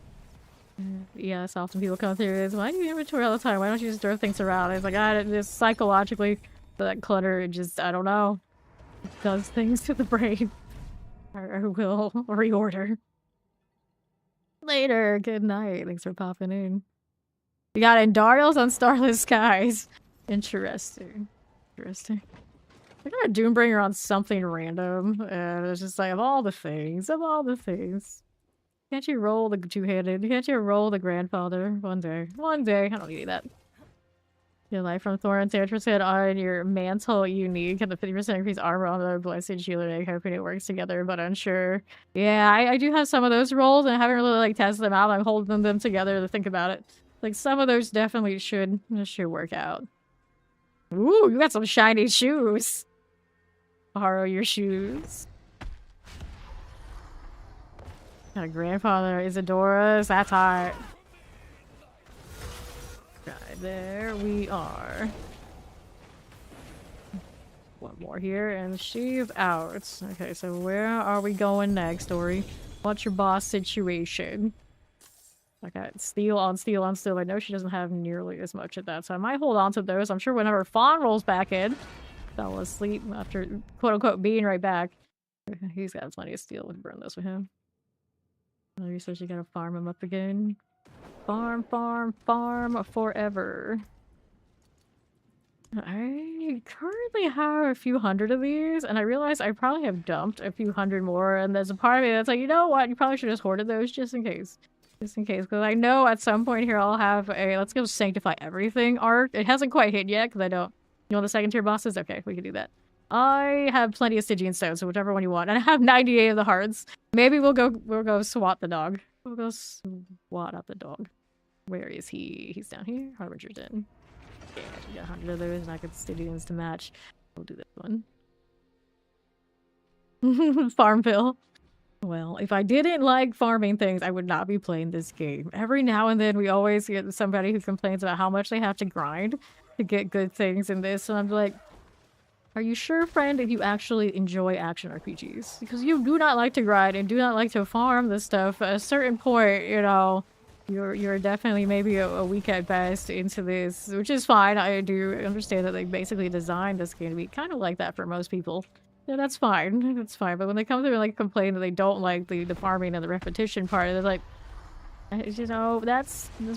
Yeah, it's often people come through this. Why do you inventory all the time? Why don't you just throw things around? It's like, just psychologically, that clutter, it just, I don't know. It does things to the brain. I will reorder. Later. Good night. Thanks for popping in. You got Endarials on Starless Skies. Interesting. Interesting. I got a Doombringer on something random, and it's just like, of all the things. Can't you roll the two-handed? Can't you roll the grandfather? One day. One day. I don't need that. Your life from Thorn Territory on your mantle unique and the 50% increase armor on the blessed shield and egg, hoping it works together, but unsure. Yeah, I do have some of those rolls, and I haven't really like tested them out. I'm holding them together to think about it. Like some of those definitely should work out. Ooh, you got some shiny shoes. Borrow your shoes. Got a grandfather, Isadora's. That's hot. Right, there we are. One more here, and she's out. Okay, so where are we going next, Dory? What's your boss situation? I got steel on steel on steel. I know she doesn't have nearly as much at that, so I might hold on to those. I'm sure whenever Fawn rolls back in, fell asleep after quote-unquote being right back. He's got plenty of steel. We can burn this with him. Research, you gotta farm him up again. Farm, farm, farm forever. I currently have a few hundred of these, and I realize I probably have dumped a few hundred more, and there's a part of me that's like, you know what, you probably should have just hoarded those just in case. Just in case, because I know at some point here I'll have a let's go sanctify everything arc. It hasn't quite hit yet, because I don't... You want the second tier bosses? Okay, we can do that. I have plenty of Stygian stones, so whichever one you want. And I have 98 of the hearts. Maybe we'll go swat the dog. We'll go swat at the dog. Where is he? He's down here. Harbinger's in. Yeah, we got 100 of those, and I got Stygians to match. We'll do this one. Farmville. Well, if I didn't like farming things, I would not be playing this game. Every now and then, we always get somebody who complains about how much they have to grind to get good things in this, and I'm like, are you sure, friend, if you actually enjoy action RPGs? Because you do not like to grind and do not like to farm this stuff. At a certain point, you know, you're definitely maybe a week at best into this, which is fine. I do understand that they basically designed this game to be kind of like that for most people. Yeah, that's fine. That's fine. But when they come through and like complain that they don't like the farming and the repetition part, they're like, you know,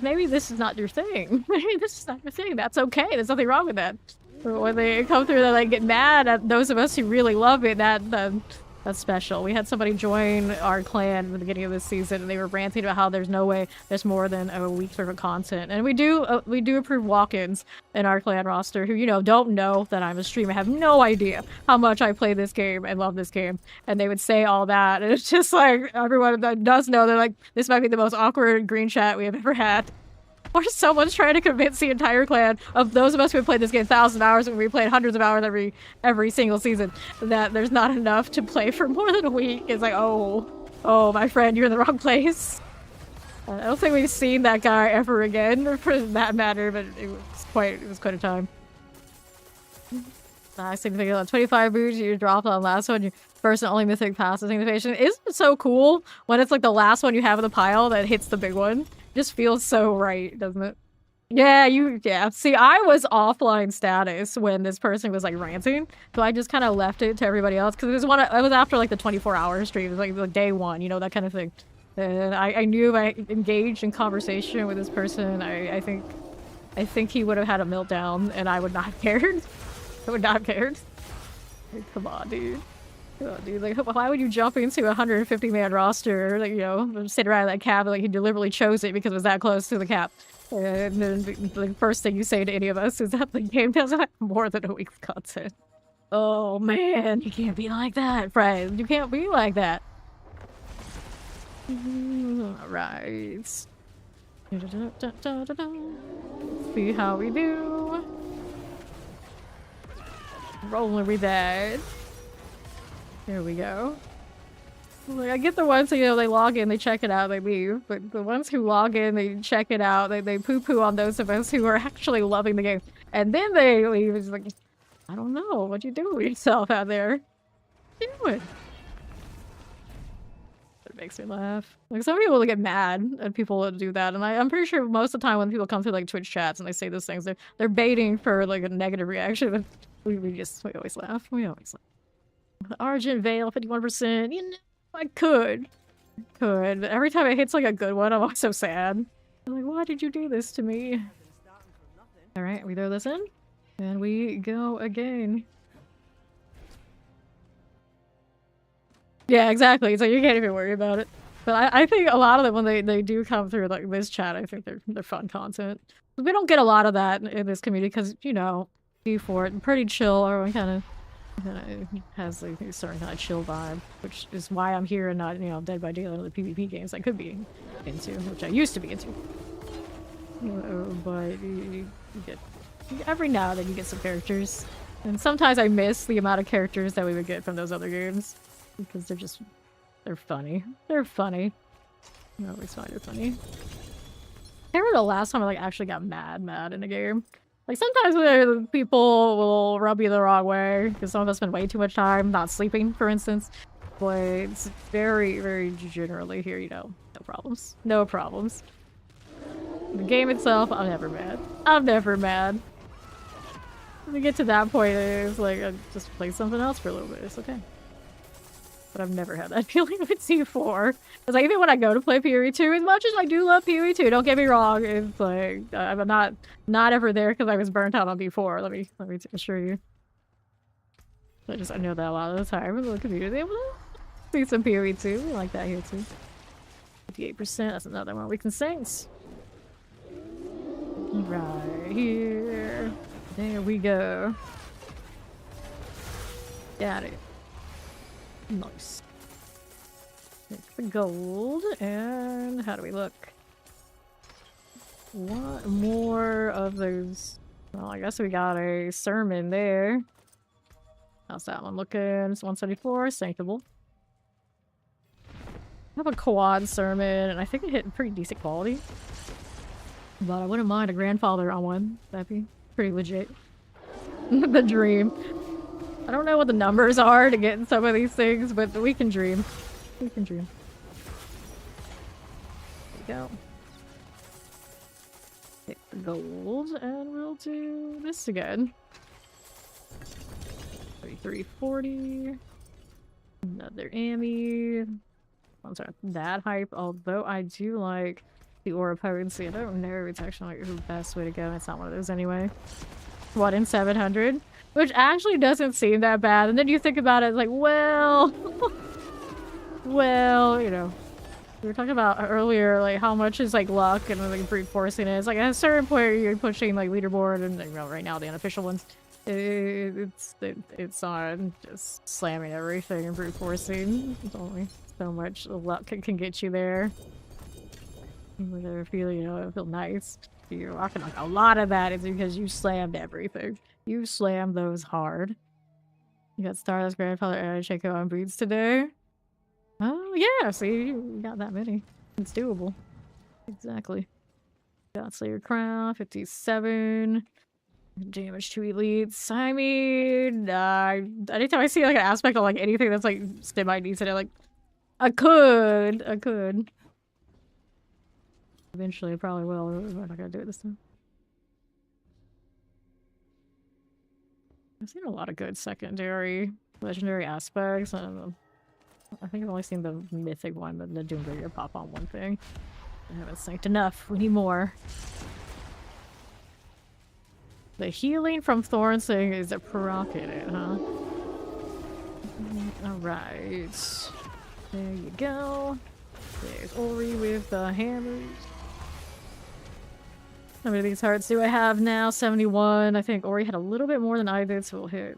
maybe this is not your thing. Maybe this is not your thing. That's okay. There's nothing wrong with that. But when they come through, they like get mad at those of us who really love it. That's special. We had somebody join our clan at the beginning of this season, and they were ranting about how there's no way there's more than a week's worth of content. And we do approve walk-ins in our clan roster who, you know, don't know that I'm a streamer, have no idea how much I play this game and love this game. And they would say all that, and it's just like everyone that does know, they're like, this might be the most awkward green chat we have ever had. Or someone's trying to convince the entire clan of those of us who have played this game 1,000 hours and we played hundreds of hours every single season that there's not enough to play for more than a week. It's like, oh, my friend, you're in the wrong place. I don't think we've seen that guy ever again, for that matter, but it was quite a time. Significant 25 boots, you drop on the last one, your first and only mythic pass signification. Isn't it so cool when it's like the last one you have in the pile that hits the big one? Just feels so right, doesn't it? Yeah, yeah. See, I was offline status when this person was like ranting, so I just kind of left it to everybody else because it was after like the 24-hour stream, it was like the day one, you know, that kind of thing. And I knew if I engaged in conversation with this person, I think he would have had a meltdown, and I would not have cared. I would not have cared. Like, come on, dude. Come on, dude. Like, why would you jump into a 150-man roster? Like, you know, sit around that cap, like, he deliberately chose it because it was that close to the cap. And then the first thing you say to any of us is that the game doesn't have more than a week's content. Oh, man. You can't be like that, friend. You can't be like that. Alright. See how we do. Rolling with that. Here we go. Like, I get the ones who, you know, they log in, they check it out, they leave. But the ones who log in, they check it out, they poo-poo on those of us who are actually loving the game. And then they leave. It's like, I don't know. What you do with yourself out there? What you doing? It makes me laugh. Like, some people get mad at people that do that. And I'm pretty sure most of the time when people come through, like, Twitch chats and they say those things, they're baiting for, like, a negative reaction. But we always laugh. We always laugh. Argent Veil, 51%. You know, I could. But every time it hits, like, a good one, I'm always so sad. I'm like, why did you do this to me? Alright, we throw this in. And we go again. Yeah, exactly. So you can't even worry about it. But I think a lot of them, when they do come through, like, this chat, I think they're fun content. We don't get a lot of that in this community because, you know, P4, pretty chill, everyone kind of has like a certain kind of chill vibe, which is why I'm here and not, you know, Dead by Daylight or the PvP games I could be into, which I used to be into. But you get, every now and then you get some characters. And sometimes I miss the amount of characters that we would get from those other games. Because they're funny. They're funny. I always find it funny. I remember the last time I like actually got mad in a game. Like sometimes people will rub you the wrong way because some of us spend way too much time not sleeping, for instance. But it's very, very generally here, you know, no problems. No problems. The game itself, I'm never mad. I'm never mad. When we get to that point, it's like, I just play something else for a little bit. It's okay. But I've never had that feeling with C4. It's like, even when I go to play PoE 2, as much as I do love PoE 2, don't get me wrong, it's like, I'm not ever there because I was burnt out on B4. Let me assure you. I know that a lot of the time in the community. We'll see some PoE 2. We like that here too. 58%, that's another one we can sing. Right here. There we go. Got it. Nice. It's the gold, and how do we look? What more of those? Well, I guess we got a sermon there. How's that one looking? It's 174, sanctable. I have a quad sermon, and I think it hit pretty decent quality. But I wouldn't mind a grandfather on one. That'd be pretty legit. The dream. I don't know what the numbers are to get in some of these things, but we can dream. We can dream. There we go. Take the gold, and we'll do this again. 3340. Another Amy. Ones aren't that hype, although I do like the aura potency. I don't know if it's actually like the best way to go. It's not one of those anyway. What, in 700? Which actually doesn't seem that bad. And then you think about it, it's like, well... well, you know. We were talking about earlier, like, how much is, like, luck and, like, brute forcing it. It's like, at a certain point, you're pushing, like, leaderboard and, you know, right now, the unofficial ones. It's on just slamming everything and brute forcing. There's only so much luck can get you there. Whether feel, you know, it'll feel nice. You're walking like a lot of that is because you slammed everything. You slammed those hard. You got Stardust Grandfather and Shaco on boots today. Oh yeah, see, you got that many. It's doable. Exactly. Got Slayer Crown, 57. Damage to elites. I mean, anytime I see like an aspect of like anything that's like semi-decent, I could. Eventually, I probably will. I'm not gonna do it this time. I've seen a lot of good secondary, legendary aspects. I don't know. I think I've only seen the mythic one, the Doombringer pop on one thing. I haven't synced enough. We need more. The healing from Thorns thing is a prerogative, huh? Alright. There you go. There's Ori with the hammers. How many of these hearts do I have now? 71. I think Ori had a little bit more than I did, so we'll hit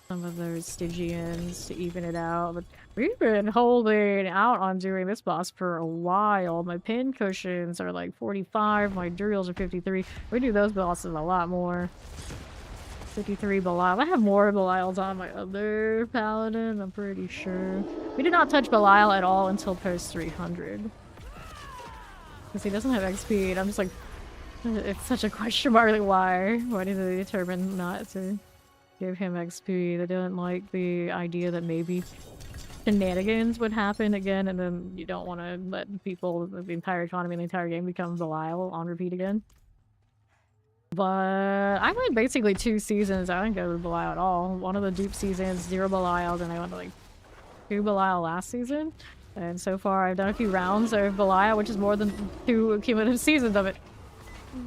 some of those Stygians to even it out. But we've been holding out on doing this boss for a while. My pin cushions are like 45. My durials are 53. We do those bosses a lot more. 53 Belial. I have more Belials on my other Paladin, I'm pretty sure. We did not touch Belial at all until post 300. Because he doesn't have XP, and I'm just like, it's such a question mark, like why? Why did they determine not to give him XP? They didn't like the idea that maybe shenanigans would happen again, and then you don't want to let people, the entire economy, the entire game become Belial on repeat again. But I went basically 2 seasons. I didn't go to Belial at all. One of the dupe seasons, 0 Belial, then I went to like 2 Belial last season. And so far I've done a few rounds of Belial, which is more than 2 cumulative seasons of it.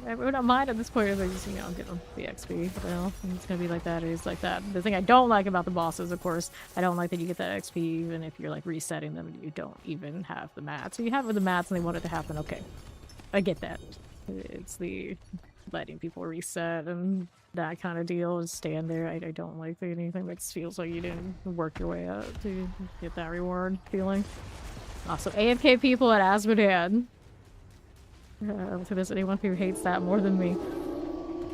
I would not mind at this point if I just, you know, get the XP. Well, it's gonna be like that, it is like that. The thing I don't like about the bosses, of course, I don't like that you get that XP even if you're like resetting them and you don't even have the mats. So you have the mats and they want it to happen, okay. I get that. It's the letting people reset and that kind of deal is stand there. I don't like anything that feels like you didn't work your way up to get that reward feeling. Also, AFK people at Asmodean. So there's anyone who hates that more than me.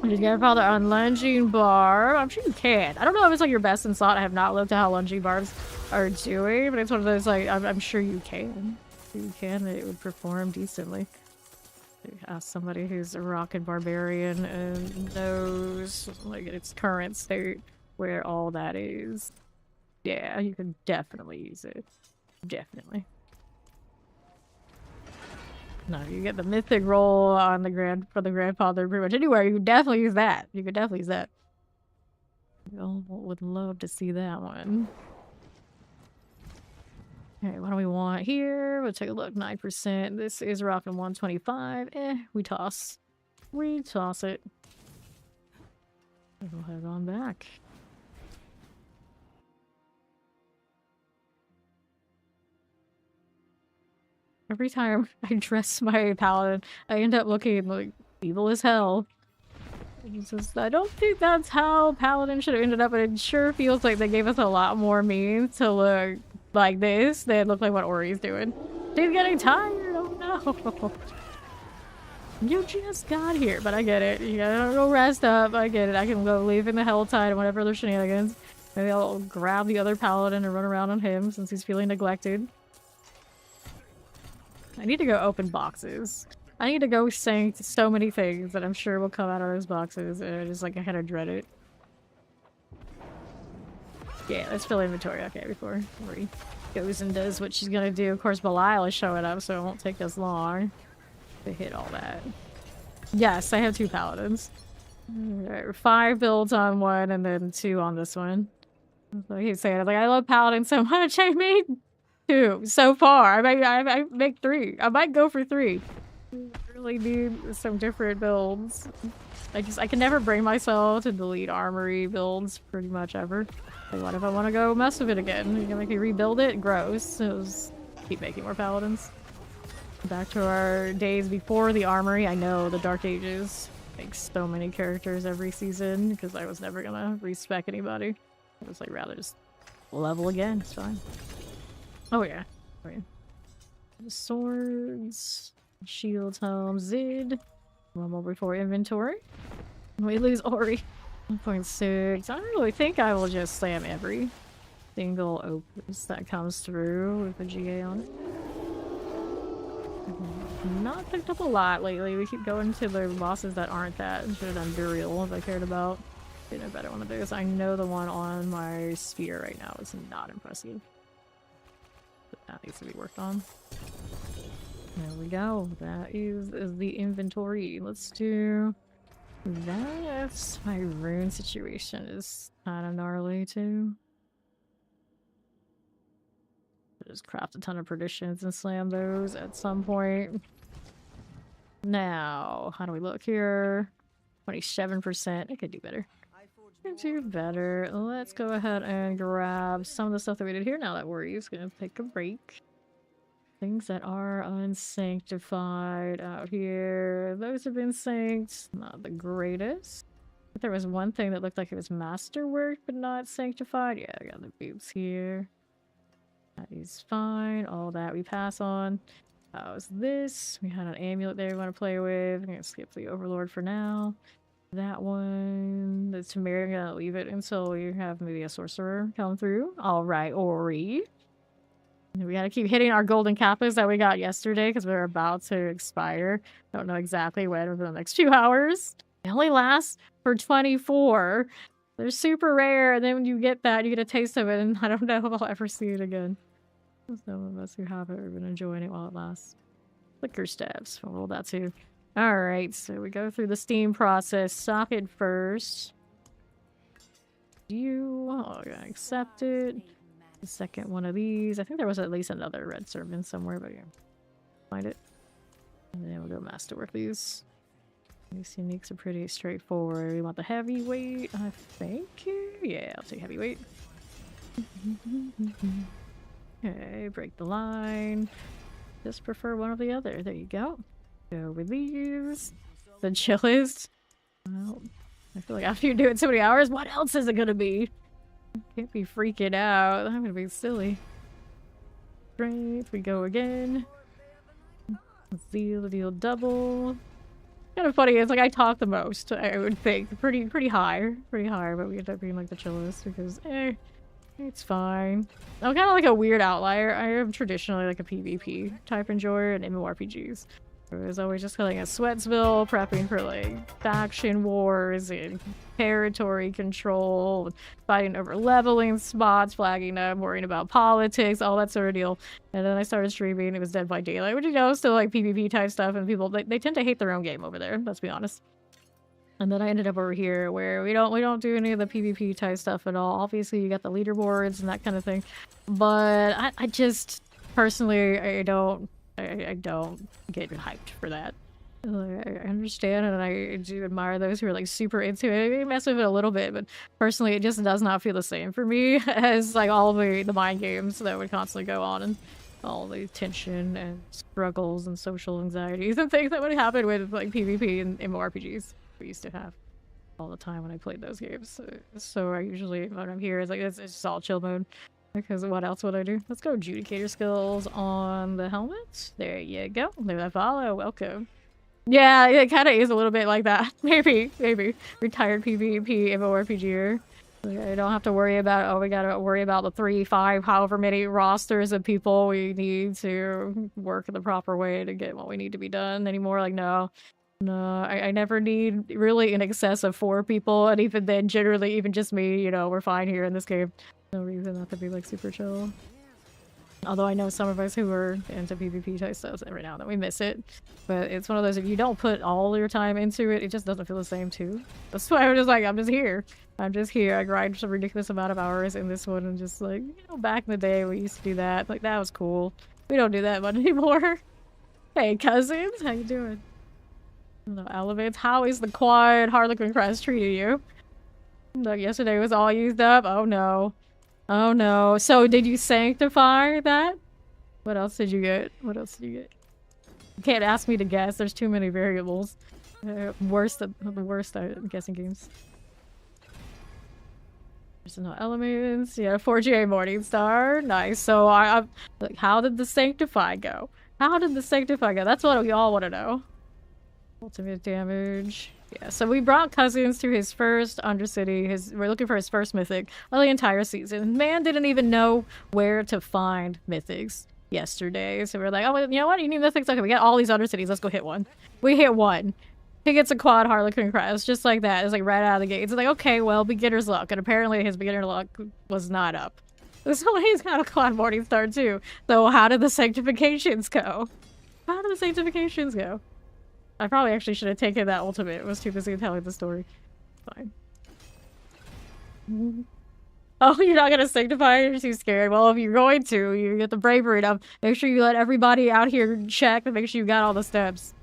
Did you get father on lunging bar? I'm sure you can. I don't know if it's like your best in slot. I have not looked at how lunging bars are doing, but it's one of those like I'm sure you can. You can. It would perform decently. Ask somebody who's a rockin' barbarian and knows like its current state where all that is. Yeah, you can definitely use it. Definitely. No, you get the mythic roll on the for the grandfather pretty much anywhere. You could definitely use that. You could definitely use that. Would love to see that one. Okay, what do we want here? We'll take a look. 9%. This is rocking 125. We toss. We toss it. We'll head on back. Every time I dress my paladin, I end up looking like evil as hell. It's just, I don't think that's how paladin should have ended up, but it sure feels like they gave us a lot more means to look like this. They look like what Ori's doing. She's getting tired. Oh no. You just got here, but I get it. You gotta go rest up. I get it. I can go leave in the Helltide and whatever other shenanigans. Maybe I'll grab the other paladin and run around on him since he's feeling neglected. I need to go open boxes. I need to go saying so many things that I'm sure will come out of those boxes, and I just like I kind of dread it. Yeah, let's fill inventory. Okay, before Ori goes and does what she's gonna do. Of course, Belial is showing up, so it won't take us long to hit all that. Yes, I have 2 paladins. Right, 5 builds on one, and then 2 on this one. So he's saying, like, I love paladins so much. I made 2 so far. I make 3. I might go for 3. I really need some different builds. I can never bring myself to delete armory builds pretty much ever. Like, what if I want to go mess with it again? You can make me rebuild it? Gross. So just keep making more paladins. Back to our days before the armory. I know the Dark Ages make so many characters every season because I was never gonna respec anybody. I was like rather just level again. It's fine. Oh yeah. Oh yeah. Swords, shields, home, Zid. One more before inventory. We lose Ori. 1.6. I don't really think I will just slam every single opus that comes through with the GA on it. not picked up a lot lately. We keep going to the bosses that aren't that. Should have done Burial if I cared about getting a better one of those. I know the one on my sphere right now is not impressive. But that needs to be worked on. There we go. That is the inventory. Let's do that. My rune situation is kind of gnarly too. Just craft a ton of perditions and slam those at some point. Now, how do we look here? 27%. I could do better. Could do better. Let's go ahead and grab some of the stuff that we did here now that Worry's gonna take a break. Things that are unsanctified out here. Those have been synced. Not the greatest. But there was one thing that looked like it was masterwork but not sanctified. Yeah, I got the boots here. That is fine. All that we pass on. How's this? We had an amulet there we want to play with. I'm gonna skip the Overlord for now. That one. The Tamir, I'm gonna leave it until we have maybe a sorcerer come through. Alright, Ori. We gotta keep hitting our golden kappas that we got yesterday because we're about to expire. Don't know exactly when over the next few hours. They only last for 24. They're super rare, and then when you get that, you get a taste of it, and I don't know if I'll ever see it again. Some of us who have it have been enjoying it while it lasts. Flicker stabs. We'll roll that too. Alright, so we go through the steam process. Socket first. I'm gonna accept it. The second one of these. I think there was at least another red servant somewhere, but yeah. Find it. And then we'll go masterwork these. These uniques are pretty straightforward. We want the heavyweight, I think. Yeah, I'll take heavyweight. Okay, break the line. Just prefer one or the other. There you go. Go with these. The chillest. Well, I feel like after you do it so many hours, what else is it gonna be? Can't be freaking out. I'm gonna be silly. Strength, we go again. Deal double. Kind of funny, it's like I talk the most, I would think. Pretty high. Pretty high, but we end up being like the chillest because, it's fine. I'm kind of like a weird outlier. I am traditionally like a PvP type enjoyer in MMORPGs. It was always just like a Sweatsville, prepping for like faction wars and territory control, fighting over leveling spots, flagging up, worrying about politics, all that sort of deal. And then I started streaming, it was Dead by Daylight, which, you know, still like PvP type stuff, and people, they tend to hate their own game over there, let's be honest. And then I ended up over here where we don't do any of the PvP type stuff at all. Obviously you got the leaderboards and that kind of thing. But I just personally I don't get hyped for that. I understand and I do admire those who are like super into it. I mess with it a little bit, but personally it just does not feel the same for me as like all the mind games that would constantly go on and all the tension and struggles and social anxieties and things that would happen with like PvP and MMORPGs we used to have all the time when I played those games. So I usually, when I'm here, it's like it's just all chill mode. Because what else would I do? Let's go adjudicator skills on the helmet. There you go. Leave that follow. Welcome. Yeah, it kind of is a little bit like that. Maybe. Retired PvP MMORPGer. Like, I don't have to worry about, we gotta worry about the 3, 5, however many rosters of people we need to work the proper way to get what we need to be done anymore. Like, no, I never need really in excess of 4 people, and even then, generally, even just me, you know, we're fine here in this game. No reason not to be like super chill. Although I know some of us who are into PvP type stuff every now and then we miss it. But it's one of those, if you don't put all your time into it, it just doesn't feel the same too. That's why I'm just like, I'm just here. I grind some ridiculous amount of hours in this one and just like, you know, back in the day we used to do that. Like, that was cool. We don't do that much anymore. Hey cousins, how you doing? No elevates. How is the quiet Harlequin crest treating you? Look, yesterday was all used up. Oh no. Oh no. So did you sanctify that? What else did you get? You can't ask me to guess. There's too many variables. Worst of the worst guessing games. There's no elements. Yeah, 4GA Morningstar. Nice. So I like, how did the sanctify go? That's what we all want to know. Ultimate damage. Yeah, so we brought Cousins to his first Undercity. We're looking for his first mythic of the entire season. Man didn't even know where to find mythics. yesterday. So we're like, oh, you know what? You need nothing. Okay, we got all these other cities. Let's go hit one. We hit one. He gets a quad Harlequin Crest, just like that. It's like right out of the gate. It's like, okay, well, beginner's luck. And apparently his beginner luck was not up. So he's got a quad Morning Star too. So how did the sanctifications go? How did the sanctifications go? I probably actually should have taken that ultimate. I was too busy telling the story. Fine. Oh, you're not gonna sanctify? You're too scared. Well, if you're going to, you get the bravery enough. Make sure you let everybody out here check and make sure you got all the steps.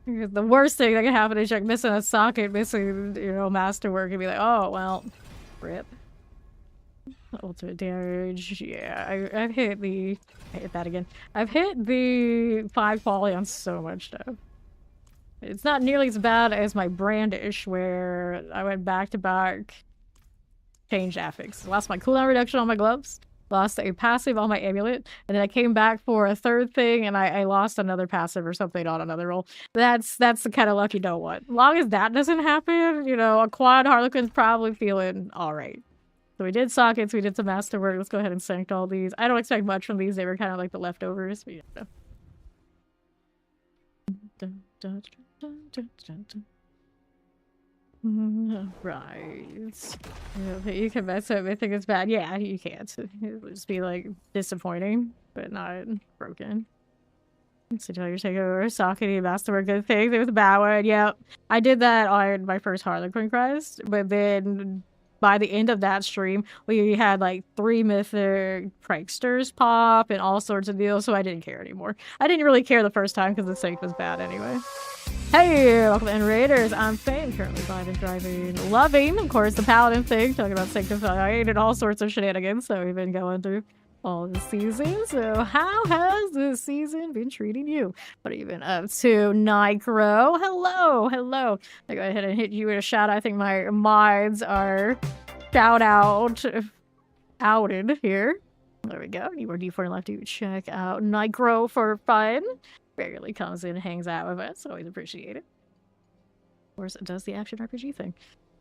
Because the worst thing that can happen is like missing a socket, missing, you know, masterwork, and be like, oh, well, rip. Ultimate damage. Yeah, I've hit the... I hit that again. I've hit the 5 quality on so much stuff. It's not nearly as bad as my brandish, where I went back to back, changed affix. Lost my cooldown reduction on my gloves, lost a passive on my amulet, and then I came back for a third thing, and I lost another passive or something on another roll. That's the kind of luck you don't want. As long as that doesn't happen, you know, a quad Harlequin's probably feeling alright. So we did sockets, we did some masterwork. Let's go ahead and sanct all these. I don't expect much from these. They were kind of like the leftovers. But, yeah. Right. Yeah, you can mess up and think it's bad. Yeah, you can't. It would just be like disappointing, but not broken. So tell your takeover, sockety, masterwork, good things. It was a bad one. Yep. I did that on my first Harlequin Crest, but then by the end of that stream, we had like 3 mythic pranksters pop and all sorts of deals, so I didn't care anymore. I didn't really care the first time because the sync was bad anyway. Hey, welcome to Raiders. I'm Fane, currently vibing, driving, loving, of course, the Paladin thing, talking about sanctifying and all sorts of shenanigans, so we've been going through all the season. So how has this season been treating you? What have you been up to, Nicro? Hello, hello. I go ahead and hit you with a shout. I think my mods are outed here. There we go. You were D4 left to check out Nicro for fun. Regularly comes in and hangs out with us. Always appreciate it. Of course, it does the action RPG thing.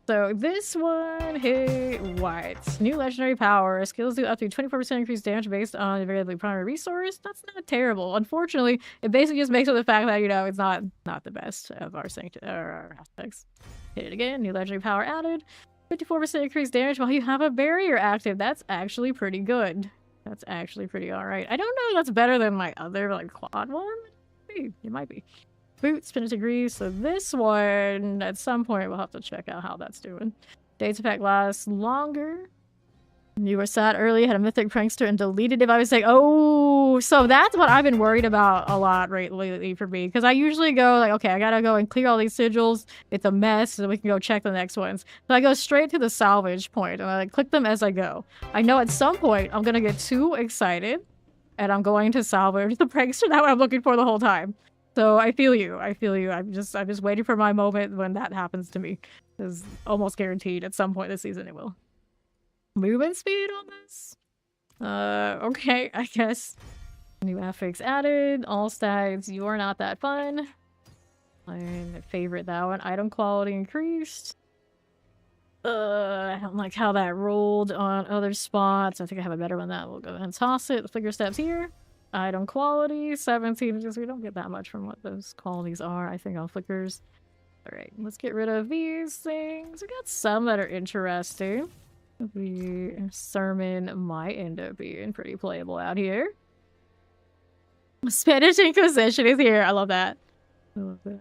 So this one, hey, what? New legendary power. Skills do up to 24% increased damage based on a variable primary resource. That's not terrible. Unfortunately, it basically just makes up the fact that, you know, it's not the best of our aspects. Hit it again. New legendary power added. 54% increased damage while you have a barrier active. That's actually pretty good. That's actually pretty alright. I don't know if that's better than my other, like, quad one. It might be. Boots, spin degrees. So this one, at some point, we'll have to check out how that's doing. Data pack lasts longer. You were sad early, had a mythic prankster, and deleted it. I was like, oh, so that's what I've been worried about a lot lately for me. Because I usually go like, okay, I gotta go and clear all these sigils. It's a mess, so we can go check the next ones. So I go straight to the salvage point, and I like, click them as I go. I know at some point I'm gonna get too excited, and I'm going to salvage the prankster. That's what I'm looking for the whole time. So I feel you. I feel you. I'm just waiting for my moment when that happens to me. It's almost guaranteed at some point this season it will. Movement speed on this? Okay, I guess. New affix added. All stats. You are not that fun. I favorite that one. Item quality increased. I don't like how that rolled on other spots. I think I have a better one that we'll go ahead and toss it. The flicker steps here. Item quality 17. Just we don't get that much from what those qualities are, I think, on flickers. Alright, let's get rid of these things. We got some that are interesting. The sermon might end up being pretty playable out here. Spanish Inquisition is here. I love that. I love that.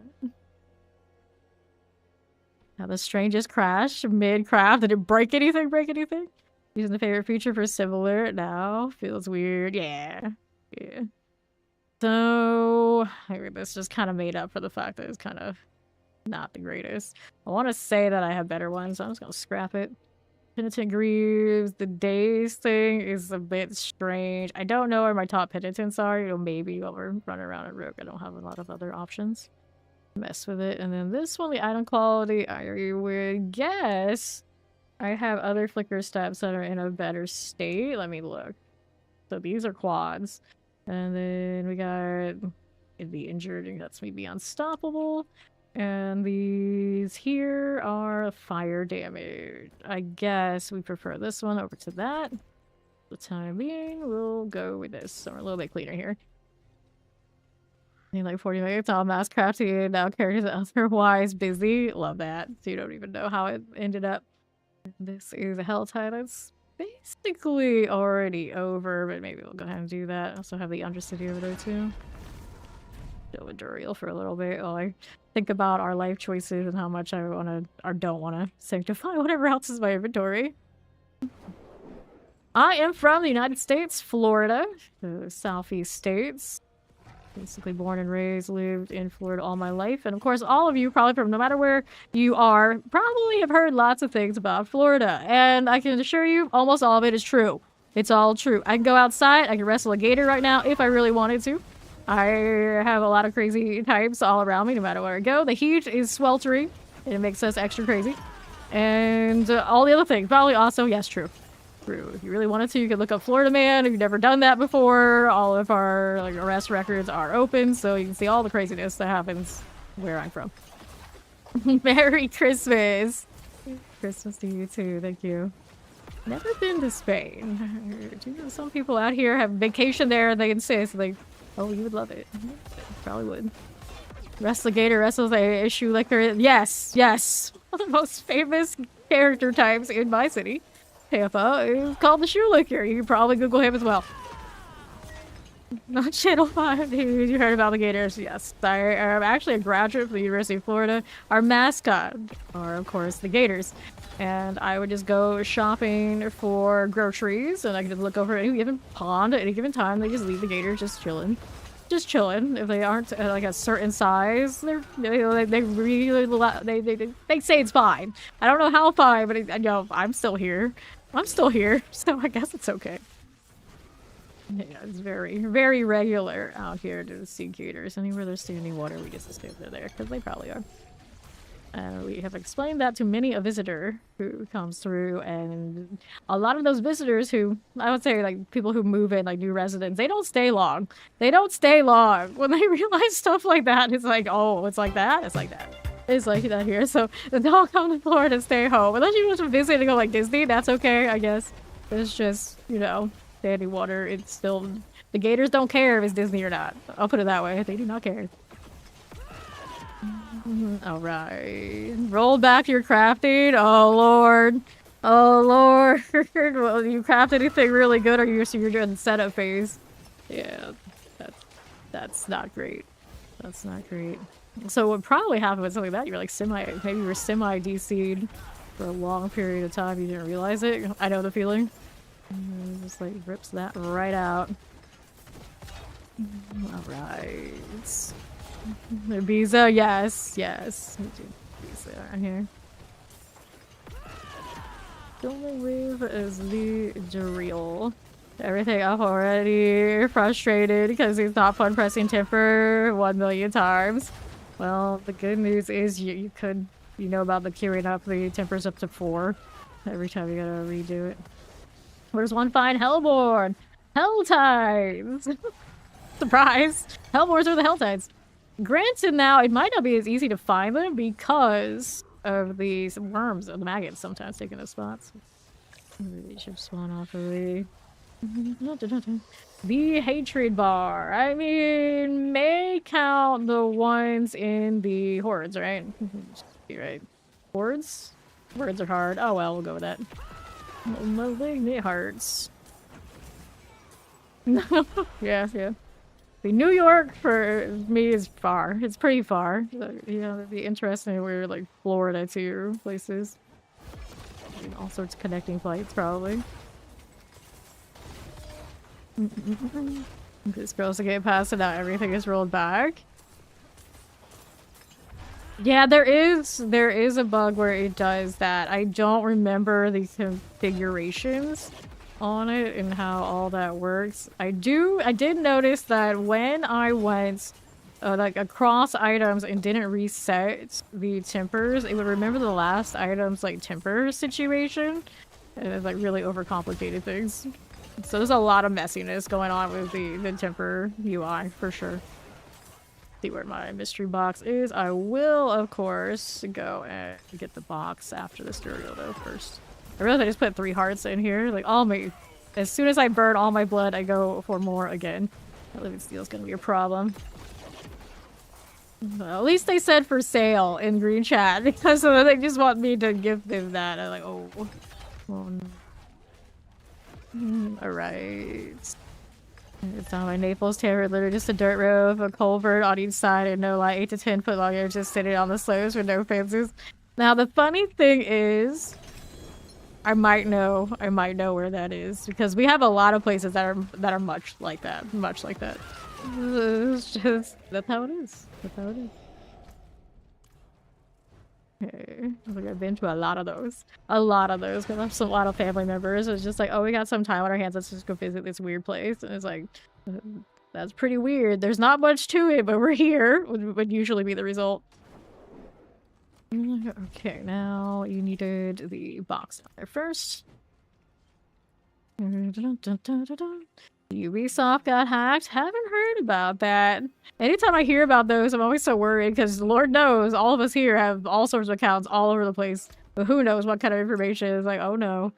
Now the strangest crash mid-craft. Did it break anything? Using the favorite feature for similar now. Feels weird. Yeah. Yeah. So I think this just kind of made up for the fact that it's kind of not the greatest. I want to say that I have better ones, so I'm just going to scrap it. Penitent Greaves. The days thing is a bit strange. I don't know where my top penitents are. You know, maybe while we're running around at Rogue, I don't have a lot of other options. Mess with it. And then this one, the item quality, I would guess I have other flicker steps that are in a better state. Let me look. So these are quads. And then we got it'd be injured, and that's maybe unstoppable. And these here are fire damage. I guess we prefer this one over to that. the time being, we'll go with this. So we're a little bit cleaner here. Need like 40 minutes on mass crafting and now characters otherwise busy. Love that. So you don't even know how it ended up. This is a hell tie that's basically already over, but maybe we'll go ahead and do that. Also have the Undercity over there too. Go with Duriel for a little bit while I think about our life choices and how much I want to or don't want to sanctify whatever else is my inventory. I am from the United States, Florida, the southeast states. Basically born and raised, lived in Florida all my life. And of course, all of you, probably from no matter where you are, probably have heard lots of things about Florida. And I can assure you, almost all of it is true. It's all true. I can go outside, I can wrestle a gator right now if I really wanted to. I have a lot of crazy types all around me, no matter where I go. The heat is sweltering, and it makes us extra crazy. And all the other things, probably also, yes, true. True. If you really wanted to, you could look up Florida Man. If you've never done that before, all of our arrest records are open, so you can see all the craziness that happens where I'm from. Merry Christmas! Christmas to you too, thank you. Never been to Spain. Do you know some people out here have vacation there and they insist, like, oh, you would love it. Probably would. Wrestle Gator wrestles a shoe licker. Yes, yes! One of the most famous character types in my city. Tampa is called the Shoe Licker. You can probably Google him as well. Not Channel 5, dude. You heard about the Gators? Yes. I'm actually a graduate from the University of Florida. Our mascot are, of course, the Gators. And I would just go shopping for groceries, and I could just look over any given pond at any given time. They just leave the Gators just chilling. Just chilling. If they aren't like a certain size, they say it's fine. I don't know how fine, but you know, I'm still here. I'm still here, so I guess it's okay. Yeah, it's very, very regular out here to see gators. Anywhere there's standing water, we just assume they're there, because they probably are. We have explained that to many a visitor who comes through, and a lot of those visitors who, I would say, like, people who move in, like, new residents, they don't stay long. They don't stay long. When they realize stuff like that, it's like, oh, it's like that? It's like that. It's like that here. So, don't come to Florida and stay home. Unless you want to visit and go, like, Disney, that's okay, I guess. It's just, you know, standing water. It's still... The gators don't care if it's Disney or not. I'll put it that way. They do not care. Alright. Roll back your crafting. Oh lord. Oh lord. Well, you craft anything really good or you're doing the setup phase? Yeah. That's not great. That's not great. So what probably happened with something like that, you were like maybe you were semi-DC'd for a long period of time, you didn't realize it. I know the feeling. Just like rips that right out. Alright. Ibiza, yes, yes. We do Ibiza around here. The only wave is the Duriel. Everything up already. Frustrated because he's not fun pressing temper 1 million times. Well, the good news is you know about the queuing up the tempers up to 4 every time you gotta redo it. Where's one fine Hellborn? Helltides! Surprise! Hellborns are the Helltides. Granted, now it might not be as easy to find them because of these worms and the maggots sometimes taking those spots. They should spawn off of the hatred bar. I mean, may count the ones in the hordes, right? Right. Hordes? Words are hard. Oh well, we'll go with that. Malignant hearts. Yeah, yeah. The New York for me is far. It's pretty far. So, yeah, it'd be interesting. We're like Florida too, places. All sorts of connecting flights, probably. This girl's to get past it now. Everything is rolled back. Yeah, there is a bug where it does that. I don't remember the configurations on it and how all that works. I did notice that when I went like across items and didn't reset the tempers, it would remember the last item's like temper situation, and it like really overcomplicated things. So there's a lot of messiness going on with the temper UI for sure. See where my mystery box is. I will of course go and get the box after this Duriel though first. I realized I just put 3 hearts in here. Like, all me. As soon as I burn all my blood, I go for more again. That living steel is gonna be a problem. Well, at least they said for sale in green chat because they just want me to give them that. I'm like, oh no. Alright. It's not my Naples Terror, literally just a dirt road, a culvert on each side, and no like 8 to 10 foot long air just sitting on the slopes with no fences. Now the funny thing is, I might know where that is because we have a lot of places that are much like that. It's just that's how it is. That's how it is. Okay, I think I've been to a lot of those because I have a lot of family members. It's just like, oh, we got some time on our hands. Let's just go visit this weird place. And it's like, that's pretty weird. There's not much to it, but we're here. Would usually be the result. Okay, now you needed the box there first. Ubisoft got hacked. Haven't heard about that. Anytime I hear about those, I'm always so worried because Lord knows all of us here have all sorts of accounts all over the place. But who knows what kind of information is like, oh no.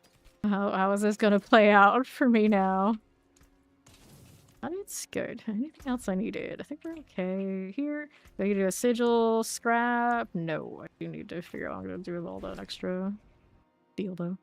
How is this gonna play out for me now? It's good. Anything else I needed? I think we're okay here. Do I need to do a sigil, scrap? No, I do need to figure out what I'm gonna do with all that extra deal though.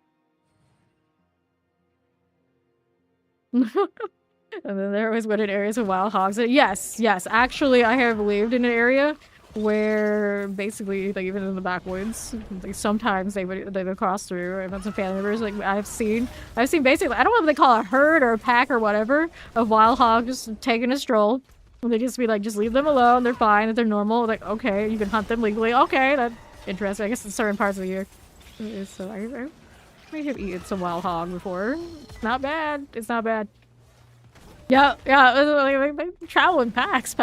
And then there always went in areas with wild hogs. Yes. Actually, I have lived in an area where basically, like even in the backwoods, like sometimes they would cross through. I've had some family members. Like I've seen basically, I don't know if they call it a herd or a pack or whatever of wild hogs taking a stroll. And they just be like, just leave them alone. They're fine. They're normal. Like okay, you can hunt them legally. Okay, that's interesting. I guess in certain parts of the year. So I may have eaten some wild hog before. It's not bad. It's not bad. Yeah, like travel in packs.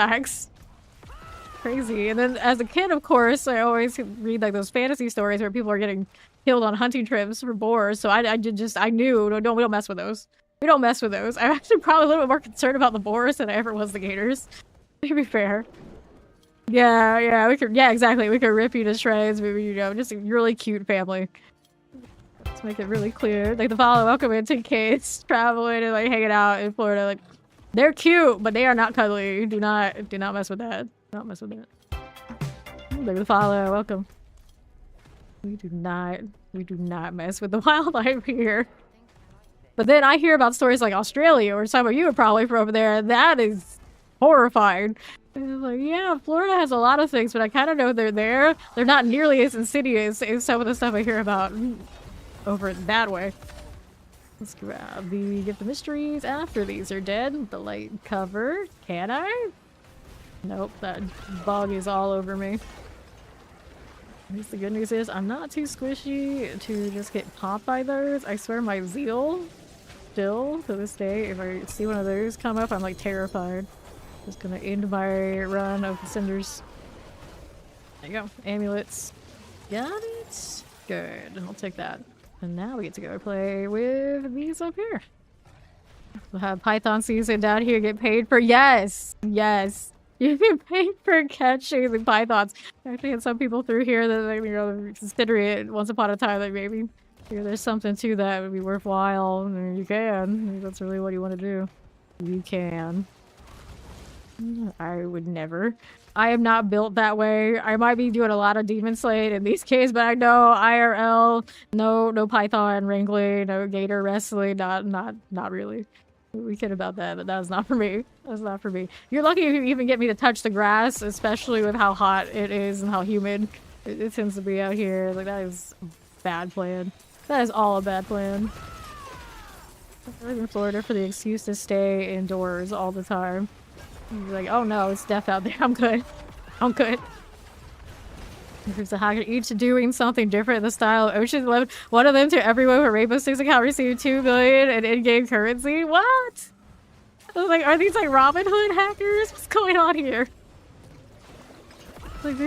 Crazy. And then as a kid, of course, I always read like those fantasy stories where people are getting killed on hunting trips for boars. So I knew, we don't mess with those. We don't mess with those. I'm actually probably a little bit more concerned about the boars than I ever was the gators. To be fair. Yeah, exactly. We could rip you to shreds, maybe, you know, just a really cute family. Let's make it really clear. Like the follow welcome into kids traveling and like hanging out in Florida. Like they're cute, but they are not cuddly. Do not mess with that. Don't mess with that. Look at the follow welcome. We do not mess with the wildlife here. But then I hear about stories like Australia, or some of you are probably from over there. That is horrifying. And like, yeah, Florida has a lot of things, but I kind of know they're there. They're not nearly as insidious as some of the stuff I hear about over that way. Let's grab get the mysteries after these are dead. The light cover. Can I? Nope, that bug is all over me. At least the good news is I'm not too squishy to just get popped by those. I swear my zeal still to this day, if I see one of those come up, I'm like terrified. Just gonna end my run of cinders. There you go. Amulets. Got it. Good. I'll take that. And now we get to go play with these up here. We'll have Python season down here, get paid for. Yes! You get paid for catching the pythons. I actually had some people through here that, like, you know, consider it once upon a time that maybe there's something to that would be worthwhile. And you can. If that's really what you want to do. You can. I would never. I am not built that way. I might be doing a lot of demon slaying in these cases, but I know IRL, no python wrangling, no gator wrestling, not really. We kid about that, but that's not for me. That's not for me. You're lucky if you even get me to touch the grass, especially with how hot it is and how humid it tends to be out here. Like, that is a bad plan. That is all a bad plan. I live in Florida for the excuse to stay indoors all the time. You're like, oh no, it's death out there. I'm good. There's a hacker each doing something different in the style of Ocean's 11. One of them to everyone with Rainbow Six account received $2 million in in-game currency. What? I was like, are these like Robin Hood hackers? What's going on here? Like,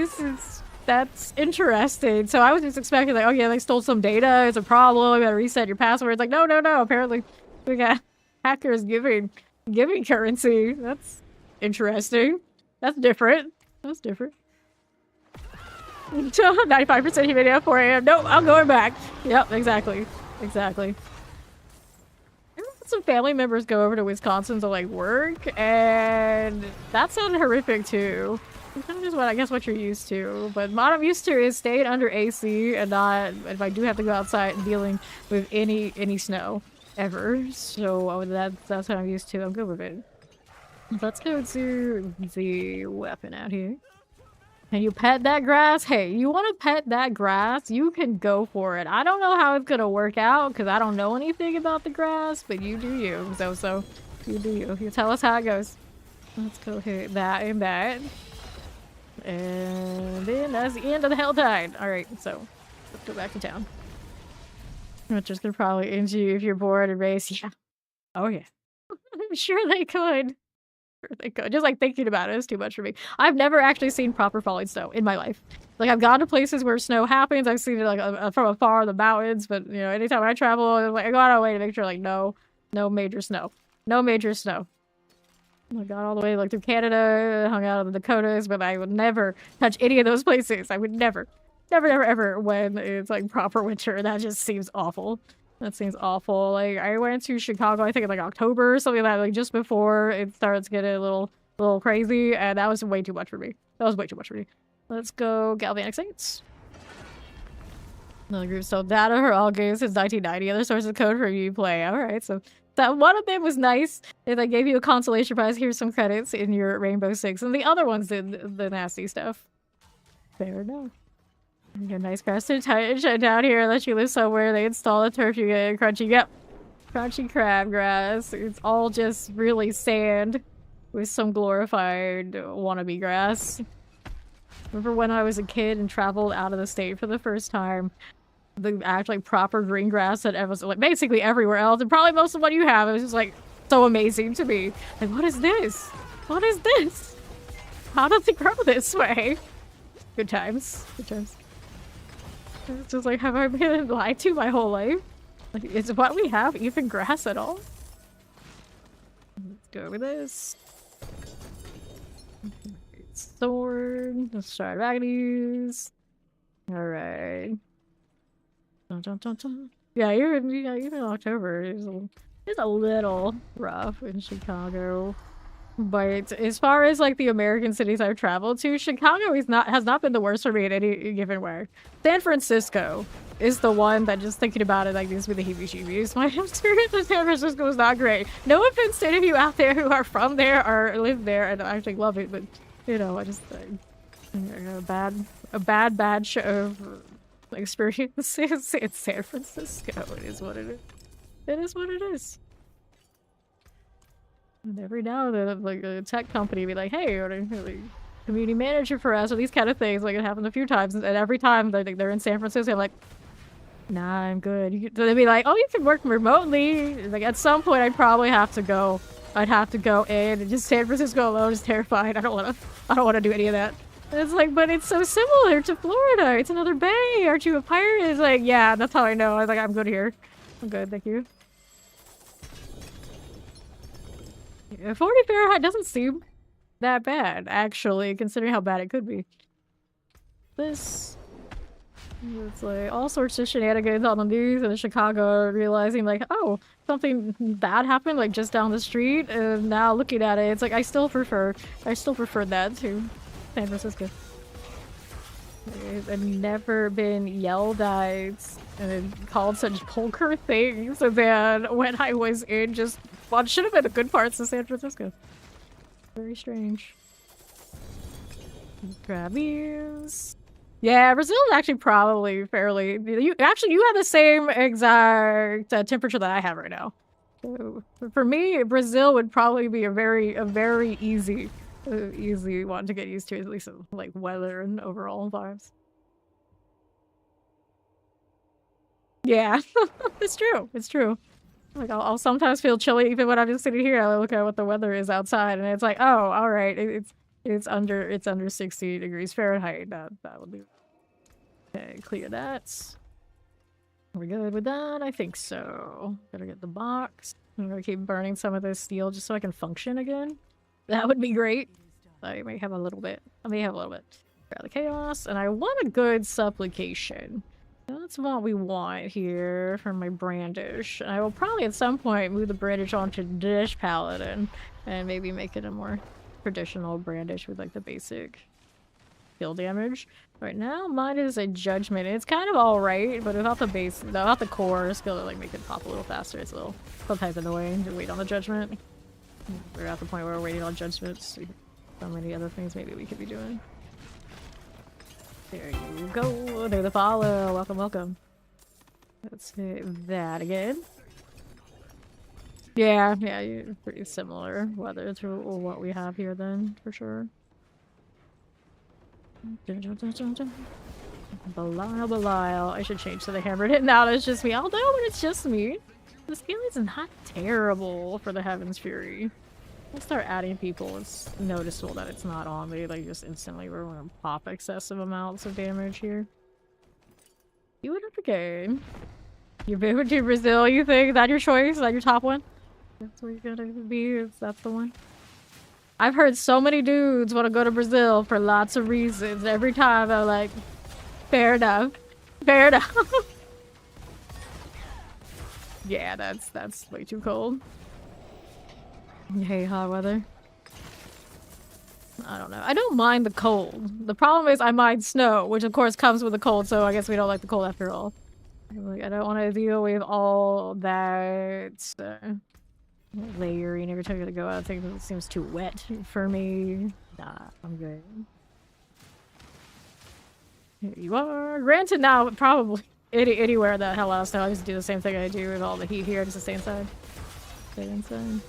that's interesting. So I was just expecting like, oh yeah, they stole some data. It's a problem. You gotta reset your password. It's like, no. Apparently we got hackers giving currency. That's interesting. That's different. 95% humidity at 4 AM. Nope, I'm going back. Yep, exactly. What's some family members go over to Wisconsin to like work, and that sounded horrific too. It's kind of just what you're used to. But what I'm used to is staying under AC and not if I do have to go outside and dealing with any snow ever. So that's what I'm used to. I'm good with it. Let's go to the weapon out here. Can you pet that grass? Hey, you want to pet that grass? You can go for it. I don't know how it's gonna work out because I don't know anything about the grass, but you do you. So you do you. You tell us how it goes. Let's go hit that and that. And then that's the end of the Helltide. Alright, so let's go back to town. Which is gonna probably end you if you're bored and race. Yeah. Oh yeah. I'm sure they could. Just like thinking about it is too much for me. I've never actually seen proper falling snow in my life. Like I've gone to places where snow happens. I've seen it like from afar in the mountains, but you know, anytime I travel, I'm like, I go out of my way to make sure like no major snow. No major snow. I got all the way like through Canada, hung out in the Dakotas, but I would never touch any of those places. I would never ever when it's like proper winter. That just seems awful. That seems awful. Like I went to Chicago, I think in like October or something like that, like just before it starts getting a little crazy, and that was way too much for me. That was way too much for me. Let's go Galvanic Saints. Another group stole data for all games since 1990. Other sources of code for you play. Alright, so that one of them was nice. They gave you a consolation prize. Here's some credits in your Rainbow Six. And the other ones did the nasty stuff. Fair enough. You get a nice grass to shut down here. Let you live somewhere. They install a turf. You get crunchy. Yep. Crunchy crabgrass. It's all just really sand with some glorified wannabe grass. Remember when I was a kid and traveled out of the state for the first time? The actually proper green grass that was like basically everywhere else, and probably most of what you have. It was just like so amazing to me. Like, what is this? What is this? How does it grow this way? Good times. Good times. It's just like, have I been lied to my whole life? Like, is what we have even grass at all? Let's go with this. Sword. Let's try Raggies. Alright. Dun, dun, dun, dun. Yeah, even October is a little rough in Chicago. But as far as like the American cities I've traveled to, Chicago has not been the worst for me in any given way. San Francisco is the one that just thinking about it like gives me the heebie-jeebies. My experience in San Francisco was not great. No offense to any of you out there who are from there or live there and actually love it, but you know, I just a bad show of experiences in San Francisco. It is what it is. It is what it is. And every now and then, like a tech company be like, "Hey, or like, community manager for us," or these kind of things. Like it happened a few times, and every time they're in San Francisco, I'm like, "Nah, I'm good." They'd be like, "Oh, you can work remotely." Like at some point, I'd probably have to go. I'd have to go in, and just San Francisco alone is terrifying. I don't want to do any of that. And it's like, but it's so similar to Florida. It's another bay. Aren't you a pirate? It's like, yeah, that's how I know. I was like, I'm good here. I'm good, thank you. Yeah, 40 Fahrenheit doesn't seem that bad, actually, considering how bad it could be. It's like all sorts of shenanigans on the news in Chicago, realizing like, oh, something bad happened like just down the street, and now looking at it, it's like I still prefer that to San Francisco. I've never been yelled at and called such vulgar things, and then when I was in just what should have been the good parts of San Francisco. Very strange. Grab these. Yeah, Brazil is actually probably fairly. You have the same exact temperature that I have right now. So, for me, Brazil would probably be a very easy one to get used to, at least like weather and overall vibes. Yeah, it's true. It's true. Like I'll sometimes feel chilly even when I'm just sitting here. I look at what the weather is outside, and it's like, oh, all right, it's under 60 degrees Fahrenheit. That would be okay. Clear that. Are we good with that? I think so. Gotta get the box. I'm gonna keep burning some of this steel just so I can function again. That would be great. I may have a little bit. Grab the chaos, and I want a good supplication. That's what we want here for my brandish. I will probably at some point move the brandish onto dish paladin and maybe make it a more traditional brandish with like the basic skill damage. Right now, mine is a judgment. It's kind of alright, but without the base, without the core skill to like make it pop a little faster, it's a little sometimes in the way to wait on the judgment. We're at the point where we're waiting on judgments. So many other things maybe we could be doing. There you go. There's the follow. Welcome, welcome. Let's hit that again. Yeah, you're pretty similar weather to what we have here then, for sure. Belial. I should change to the hammered hit now. It's just me. Although when it's just me, the scale is not terrible for the Heaven's Fury. I'll start adding people. It's noticeable that it's not on me. Like just instantly we're gonna pop excessive amounts of damage here. You would have a game. You've been to Brazil, you think? Is that your choice? Is that your top one? That's where you're gonna be? That's the one? I've heard so many dudes want to go to Brazil for lots of reasons. Every time I'm like, fair enough. Fair enough. Yeah, that's way too cold. Hey, hot weather. I don't know. I don't mind the cold. The problem is I mind snow, which of course comes with the cold, so I guess we don't like the cold after all. Like, I don't want to deal with all that layering every time you gotta go out. I think it seems too wet for me. Nah, I'm good. Here you are. Granted now, probably anywhere the hell else now. I just do the same thing I do with all the heat here. Just to stay inside. Stay inside.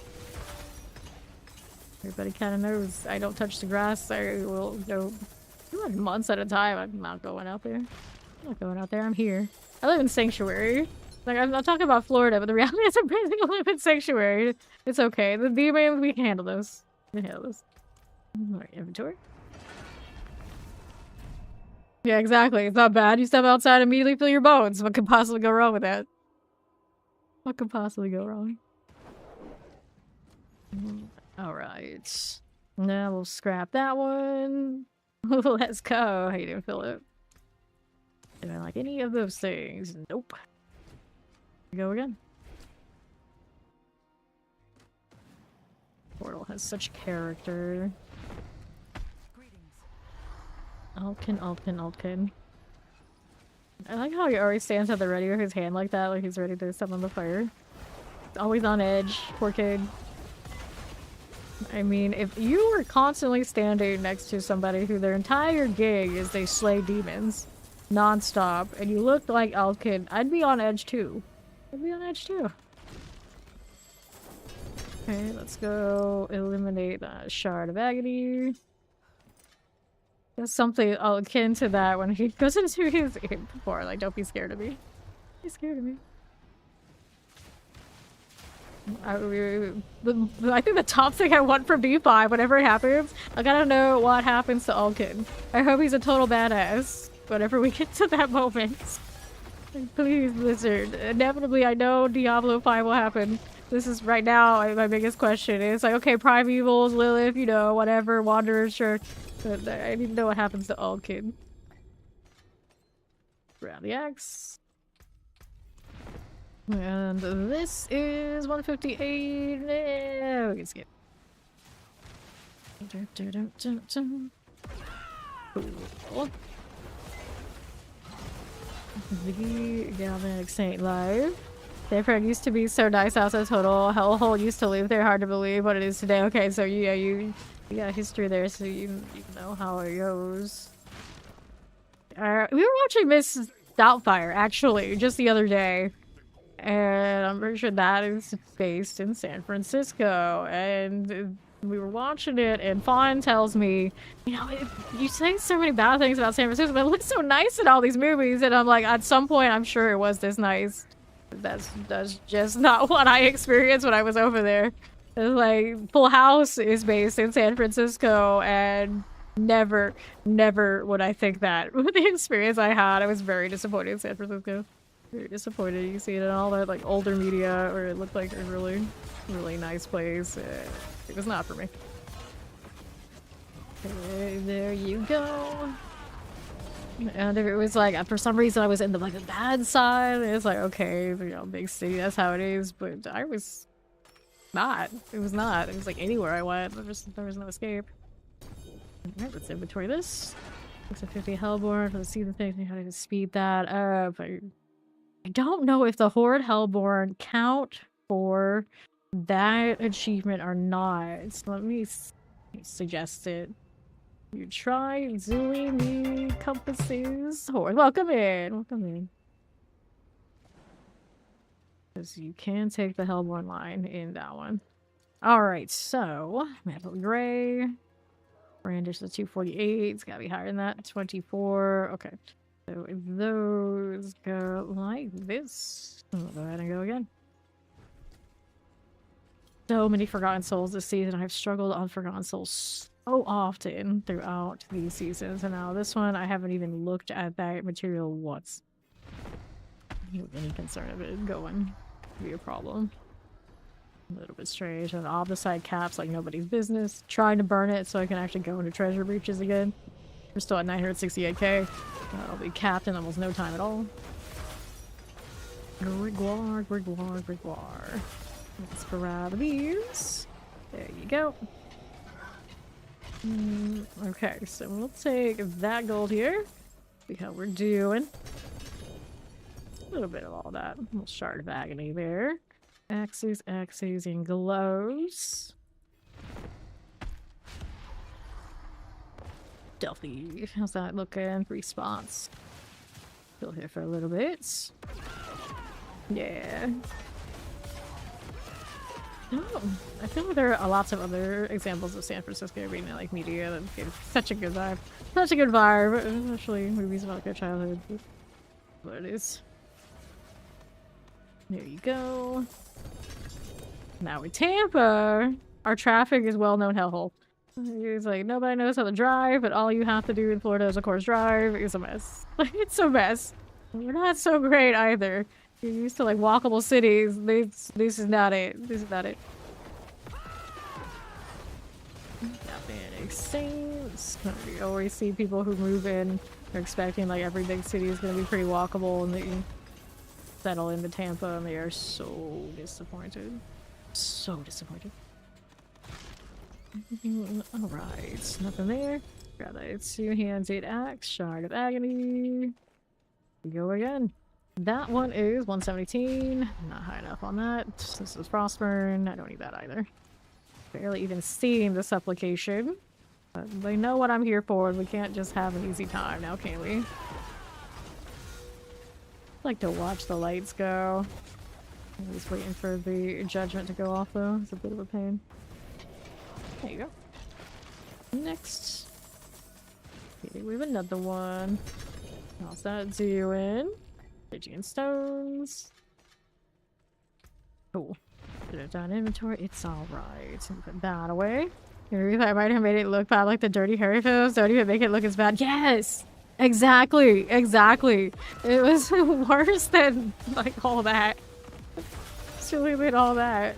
Everybody kind of knows I don't touch the grass. I will go months at a time. I'm not going out there. I'm not going out there. I'm here. I live in Sanctuary. Like, I'm not talking about Florida, but the reality is I basically live in Sanctuary. It's okay. The demons, we can handle those. We can handle those. Alright, inventory. Yeah, exactly. It's not bad. You step outside, immediately feel your bones. What could possibly go wrong with that? What could possibly go wrong? Alright. Now we'll scrap that one. Let's go. How you doing, Philip? Do I like any of those things? Nope. Go again. Portal has such character. Altkin. I like how he always stands at the ready with his hand like that, like he's ready to summon the fire. He's always on edge. Poor kid. I mean, if you were constantly standing next to somebody who their entire gig is they slay demons non-stop, and you looked like Altkin, I'd be on edge too. I'd be on edge too. Okay, let's go eliminate that Shard of Agony. There's something akin to that when he goes into his aim before, like, don't be scared of me. Be scared of me. I think the top thing I want for B5, whenever it happens, I gotta know what happens to Alkin. I hope he's a total badass whenever we get to that moment. Please, Blizzard. Inevitably, I know Diablo 5 will happen. This is right now my biggest question. It's like, okay, Primevals, Lilith, you know, whatever, Wanderers, sure. But I need to know what happens to Alkin. Grab the axe. And this is 158. No, we can skip. Cool. The Galvanic Saint live. Different used to be so nice outside total. Hellhole used to live there. Hard to believe what it is today. Okay, so yeah, you got history there, so you know how it goes. We were watching Miss Doubtfire actually just the other day. And I'm pretty sure that is based in San Francisco. And we were watching it, and Fawn tells me, you know, you say so many bad things about San Francisco, but it looks so nice in all these movies. And I'm like, at some point, I'm sure it was this nice. That's just not what I experienced when I was over there. It's like, Full House is based in San Francisco, and never would I think that. With the experience I had, I was very disappointed in San Francisco. Very disappointed. You see it in all that like older media where it looked like a really nice place. It was not for me. Okay, there you go. And if it was like, for some reason I was in the like the bad side, it's like, okay, you know, big city, that's how it is. But I was not. It was not. It was like anywhere I went, there was no escape. Alright, let's inventory this. 650 Hellborn for the season thing. How to speed that up? I don't know if the Horde Hellborn count for that achievement or not. So let me suggest it. You try Zooey me compasses. Horde, welcome in. Welcome in. Because you can take the Hellborn line in that one. Alright, so Mantle Gray. Brandish the 248. It's gotta be higher than that. 24. Okay. So if those go like this, I'll go ahead and go again. So many Forgotten Souls this season. I've struggled on Forgotten Souls so often throughout these seasons. And now this one, I haven't even looked at that material once. I have any concern of it going to be a problem. A little bit strange. And off the side caps like nobody's business. Trying to burn it so I can actually go into treasure breaches again. We're still at 968k. I'll be capped in almost no time at all. Grigloire, Grigloire, Grigloire. Let's grab these. There you go. Okay, so we'll take that gold here. See how we're doing. A little bit of all that. A little shard of agony there. Axes, axes, and glows. Stealthy. How's that looking? 3 spots. Still here for a little bit. Yeah. Oh, I feel like there are lots of other examples of San Francisco being like media that give such a good vibe. Such a good vibe, especially movies about their childhood. What it is. There you go. Now with Tampa, our traffic is well-known hellhole. It's like nobody knows how to drive, but all you have to do in Florida is of course drive. It's a mess. It's a mess. We're not so great either. You're used to like walkable cities. This is not it. This is not it. That makes sense. You always see people who move in are expecting like every big city is going to be pretty walkable, and they settle into Tampa and they are so disappointed. So disappointed. Alright, nothing there. Grab that 2 hands, 8 axe, shard of agony. We go again. That one is 117. Not high enough on that. This is Frostburn. I don't need that either. Barely even seeing the supplication. But they know what I'm here for, and we can't just have an easy time now, can we? I like to watch the lights go. I'm just waiting for the judgment to go off though. It's a bit of a pain. There you go. Next. Okay, we have another one. How's that doing? Stygian stones. Cool. Put it down inventory. It's alright. Put that away. I might have made it look bad like the Dirty Harry films. Don't even make it look as bad. Yes! Exactly! Exactly! It was worse than like all that. It's really than all that.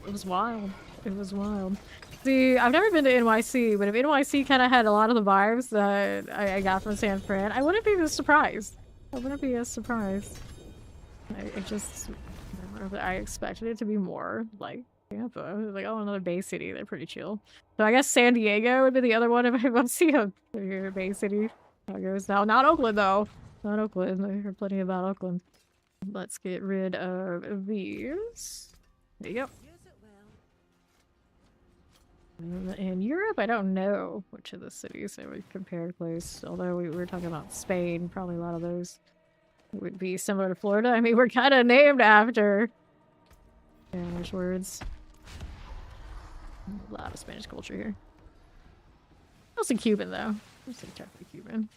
It was wild. It was wild. See, I've never been to NYC, but if NYC kind of had a lot of the vibes that I got from San Fran, I wouldn't be as surprised. I wouldn't be as surprised. I expected it to be more like Tampa. I was like, oh, another Bay City. They're pretty chill. So I guess San Diego would be the other one if I want to see a Bay City. How it goes now. Not Oakland, though. Not Oakland. I heard plenty about Oakland. Let's get rid of these. There you go. In Europe, I don't know which of the cities I would compare to place. Although we were talking about Spain, probably a lot of those would be similar to Florida. I mean, we're kind of named after Spanish words. A lot of Spanish culture here. Also Cuban, though. Mostly technically Cuban.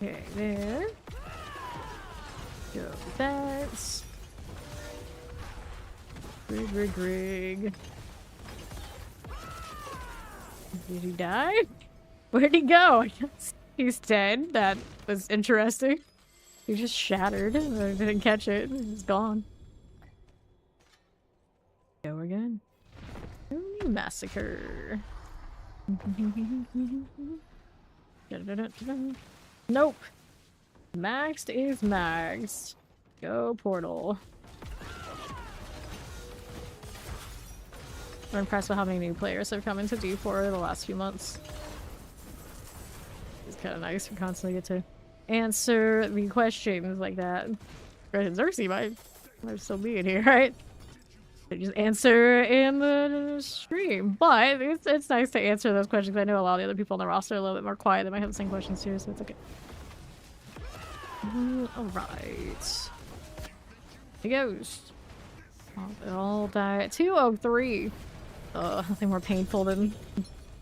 Okay, there. Go with that. Grig. Did he die? Where'd he go? I guess he's dead. That was interesting. He just shattered. I didn't catch it. He's gone. Go again. Massacre. Nope. Maxed is maxed. Go portal. I'm impressed with how many new players have come into D4 the last few months. It's kind of nice. We constantly get to answer the questions like that. Xerxes might still be in here, right? They just answer in the stream. But it's nice to answer those questions. I know a lot of the other people on the roster are a little bit more quiet. They might have the same questions too, so it's okay. Alright. He goes. All die at 203. Nothing more painful than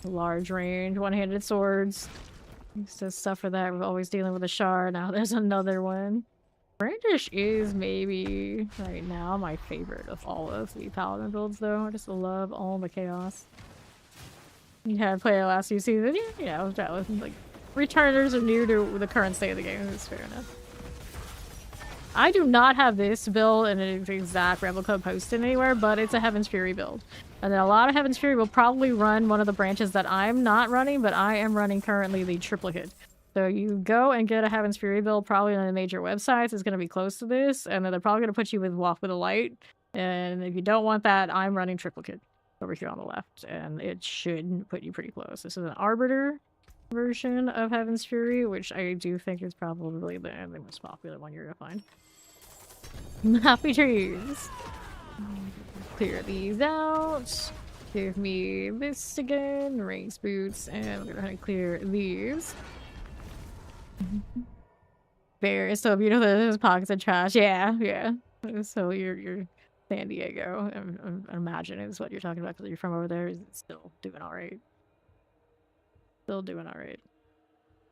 large range, one-handed swords. Used to suffer that. We're always dealing with a shard. Now there's another one. Brandish is maybe right now my favorite of all of the paladin builds, though. I just love all the chaos. You had played it last few seasons. Yeah, I was jealous. Like, returners are new to the current state of the game. It's fair enough. I do not have this build in an exact replica posted anywhere, but it's a Heaven's Fury build. And then a lot of Heaven's Fury will probably run one of the branches that I'm not running, but I am running currently the triplicate. So you go and get a Heaven's Fury build probably on the major websites. It's going to be close to this, and then they're probably going to put you with Walk with a Light. And if you don't want that, I'm running triplicate over here on the left, and it should put you pretty close. This is an Arbiter version of Heaven's Fury, which I do think is probably the most popular one you're going to find. Happy trees. Clear these out. Give me this again. Race boots, and we're gonna clear these. Very so beautiful. There's pockets of trash. Yeah. So you're San Diego. I imagine is what you're talking about because you're from over there. Is still doing all right. Still doing all right.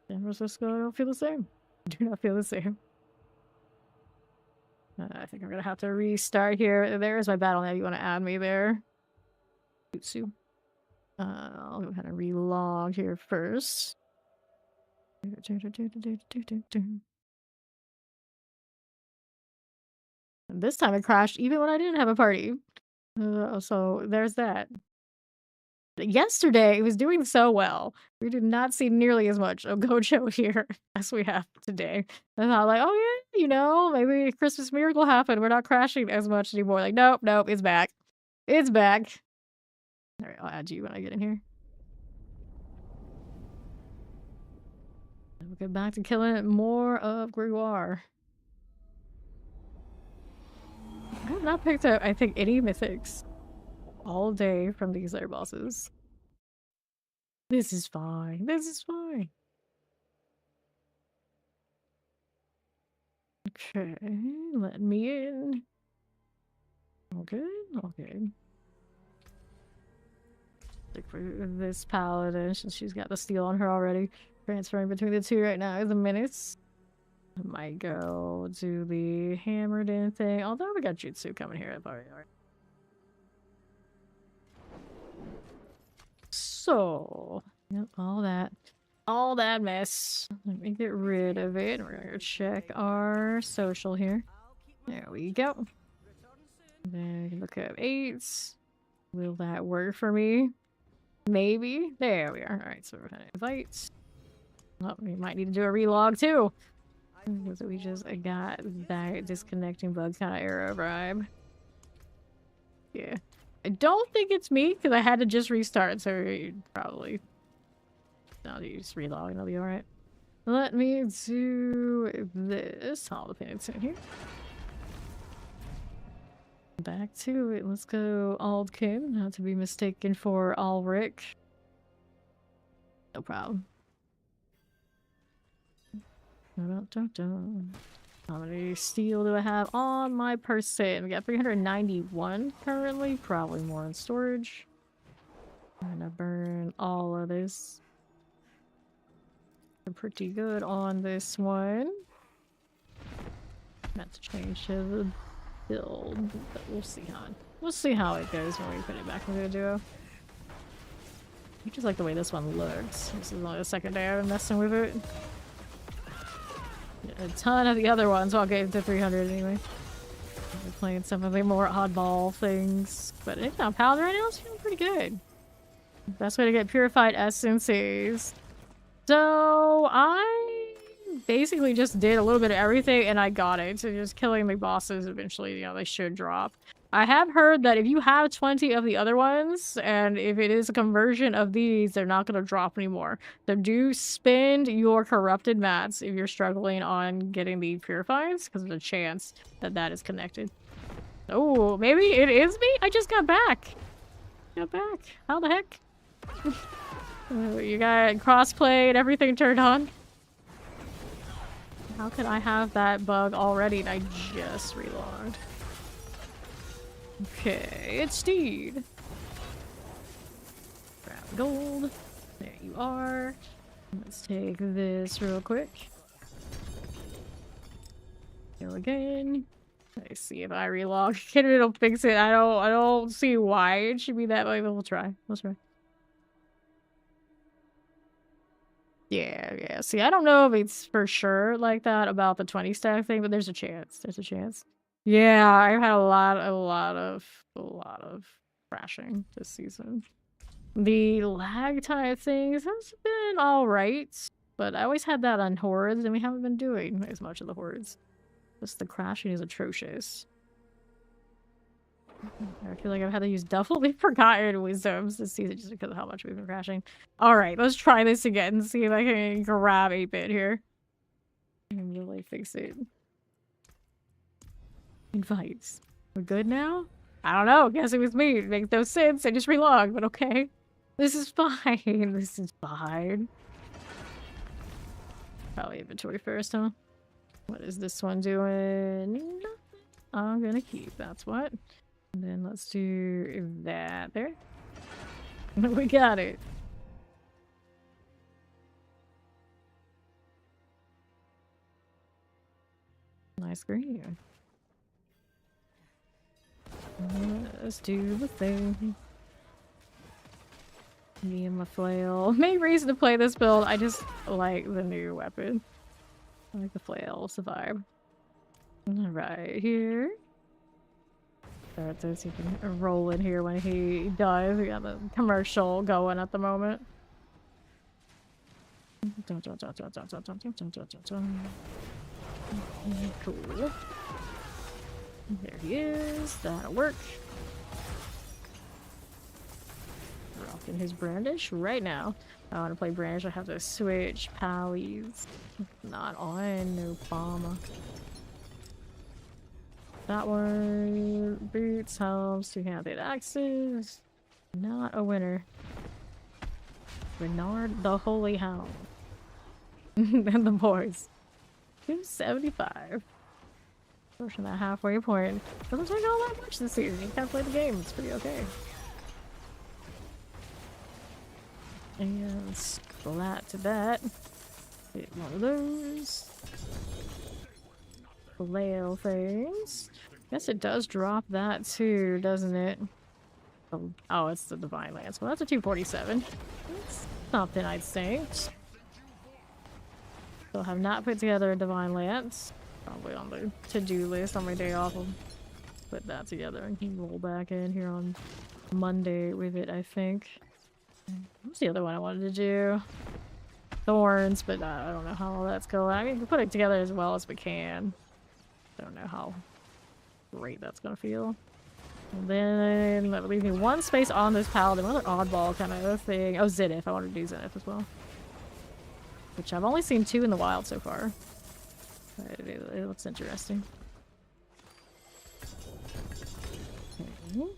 San Francisco, I don't feel the same. Do not feel the same. I think I'm gonna have to restart here. There's my battle now. You want to add me there? Jutsu. I'll go ahead and relog here first. And this time it crashed even when I didn't have a party. So there's that. Yesterday it was doing so well. We did not see nearly as much of Gojo here as we have today. I thought like, oh yeah, you know, maybe a Christmas miracle happened. We're not crashing as much anymore. Like, nope, it's back. It's back. Alright, I'll add you when I get in here. We'll get back to killing more of Gregoire. I have not picked up, I think, any mythics all day from these air bosses. This is fine. This is fine. Okay, let me in. All good? All good. Look for this paladin since she's got the steel on her already. Transferring between the two right now is a menace. I might go do the hammered in thing. Although we got Jutsu coming here. Alright. So, yep, all that mess. Let me get rid of it. We're gonna check our social here. There we go. Then look up 8s. Will that work for me? Maybe. There we are. Alright, so we're gonna invite. Oh, we might need to do a relog too. Because we just got that disconnecting bug kind of error vibe. Yeah. I don't think it's me because I had to just restart, so probably. No, you just relog and it'll be alright. Let me do this. All the pins in here. Back to it. Let's go Aldkin, not to be mistaken for Ulrich. No problem. How many steel do I have on my person? We got 391 currently, probably more in storage. I'm gonna burn all of this. I'm pretty good on this one. Not to change the build, but we'll see how it goes when we put it back into the duo. I just like the way this one looks. This is only the second day I've been messing with it. A ton of the other ones, I'll get to 300 anyway. We're playing some of the more oddball things. But if not, Paladin right now is feeling pretty good. Best way to get purified essences. So I basically just did a little bit of everything and I got it. So just killing the bosses eventually, you know, they should drop. I have heard that if you have 20 of the other ones, and if it is a conversion of these, they're not going to drop anymore. So do spend your corrupted mats if you're struggling on getting the purifies, because there's a chance that that is connected. Oh, maybe it is me? I just got back. Got back. How the heck? You got crossplay and everything turned on? How could I have that bug already and I just relogged? Okay, it's Steed. Grab gold. There you are. Let's take this real quick. Go again. Let's see if I relog. It'll fix it. I don't see why it should be that way, but we'll try. We'll try. Yeah. See, I don't know if it's for sure like that about the 20 stack thing, but there's a chance. There's a chance. Yeah, I've had a lot of crashing this season. The lag type things has been alright, but I always had that on hordes, and we haven't been doing as much of the hordes. Just the crashing is atrocious. I feel like I've had to use double. We've forgotten wisdoms this season just because of how much we've been crashing. Alright, let's try this again and see if I can grab 8-bit here. And really fix it. Invites. We're good now? I don't know. Guess it was me. It makes no sense. I just relogged, but okay. This is fine. This is fine. Probably inventory first, huh? What is this one doing? Nothing. I'm gonna keep. That's what. And then let's do that there. We got it. Nice green. Let's do the thing. Me and my flail. Main reason to play this build, I just like the new weapon. I like the flail. It's a vibe. Right here. Start this. You can roll in here when he dies. We got the commercial going at the moment. Cool. There he is. That'll work. Rocking his brandish right now. I want to play brandish. I have to switch pallies. Not on no bomber. That one. Boots, helms, two-handed axes. Not a winner. Renard the Holy Hound. And the boys. 275. Pushing that halfway point. Doesn't take all that much this season. You can't play the game. It's pretty okay. And splat to that. Get one of those. Flail things. Guess it does drop that too, doesn't it? Oh, it's the Divine Lance. Well, that's a 247. That's something I'd say. Still have not put together a Divine Lance. Probably on the to-do list on my day off. I'll put that together and can roll back in here on Monday with it, I think. What's the other one I wanted to do? Thorns, but I don't know how that's going. I mean, we can put it together as well as we can. Don't know how great that's gonna feel. And then that would leave me one space on this Paladin. Another oddball kind of thing. Oh, Zenith. I want to do Zenith as well. Which I've only seen 2 in the wild so far. But it looks interesting. Okay.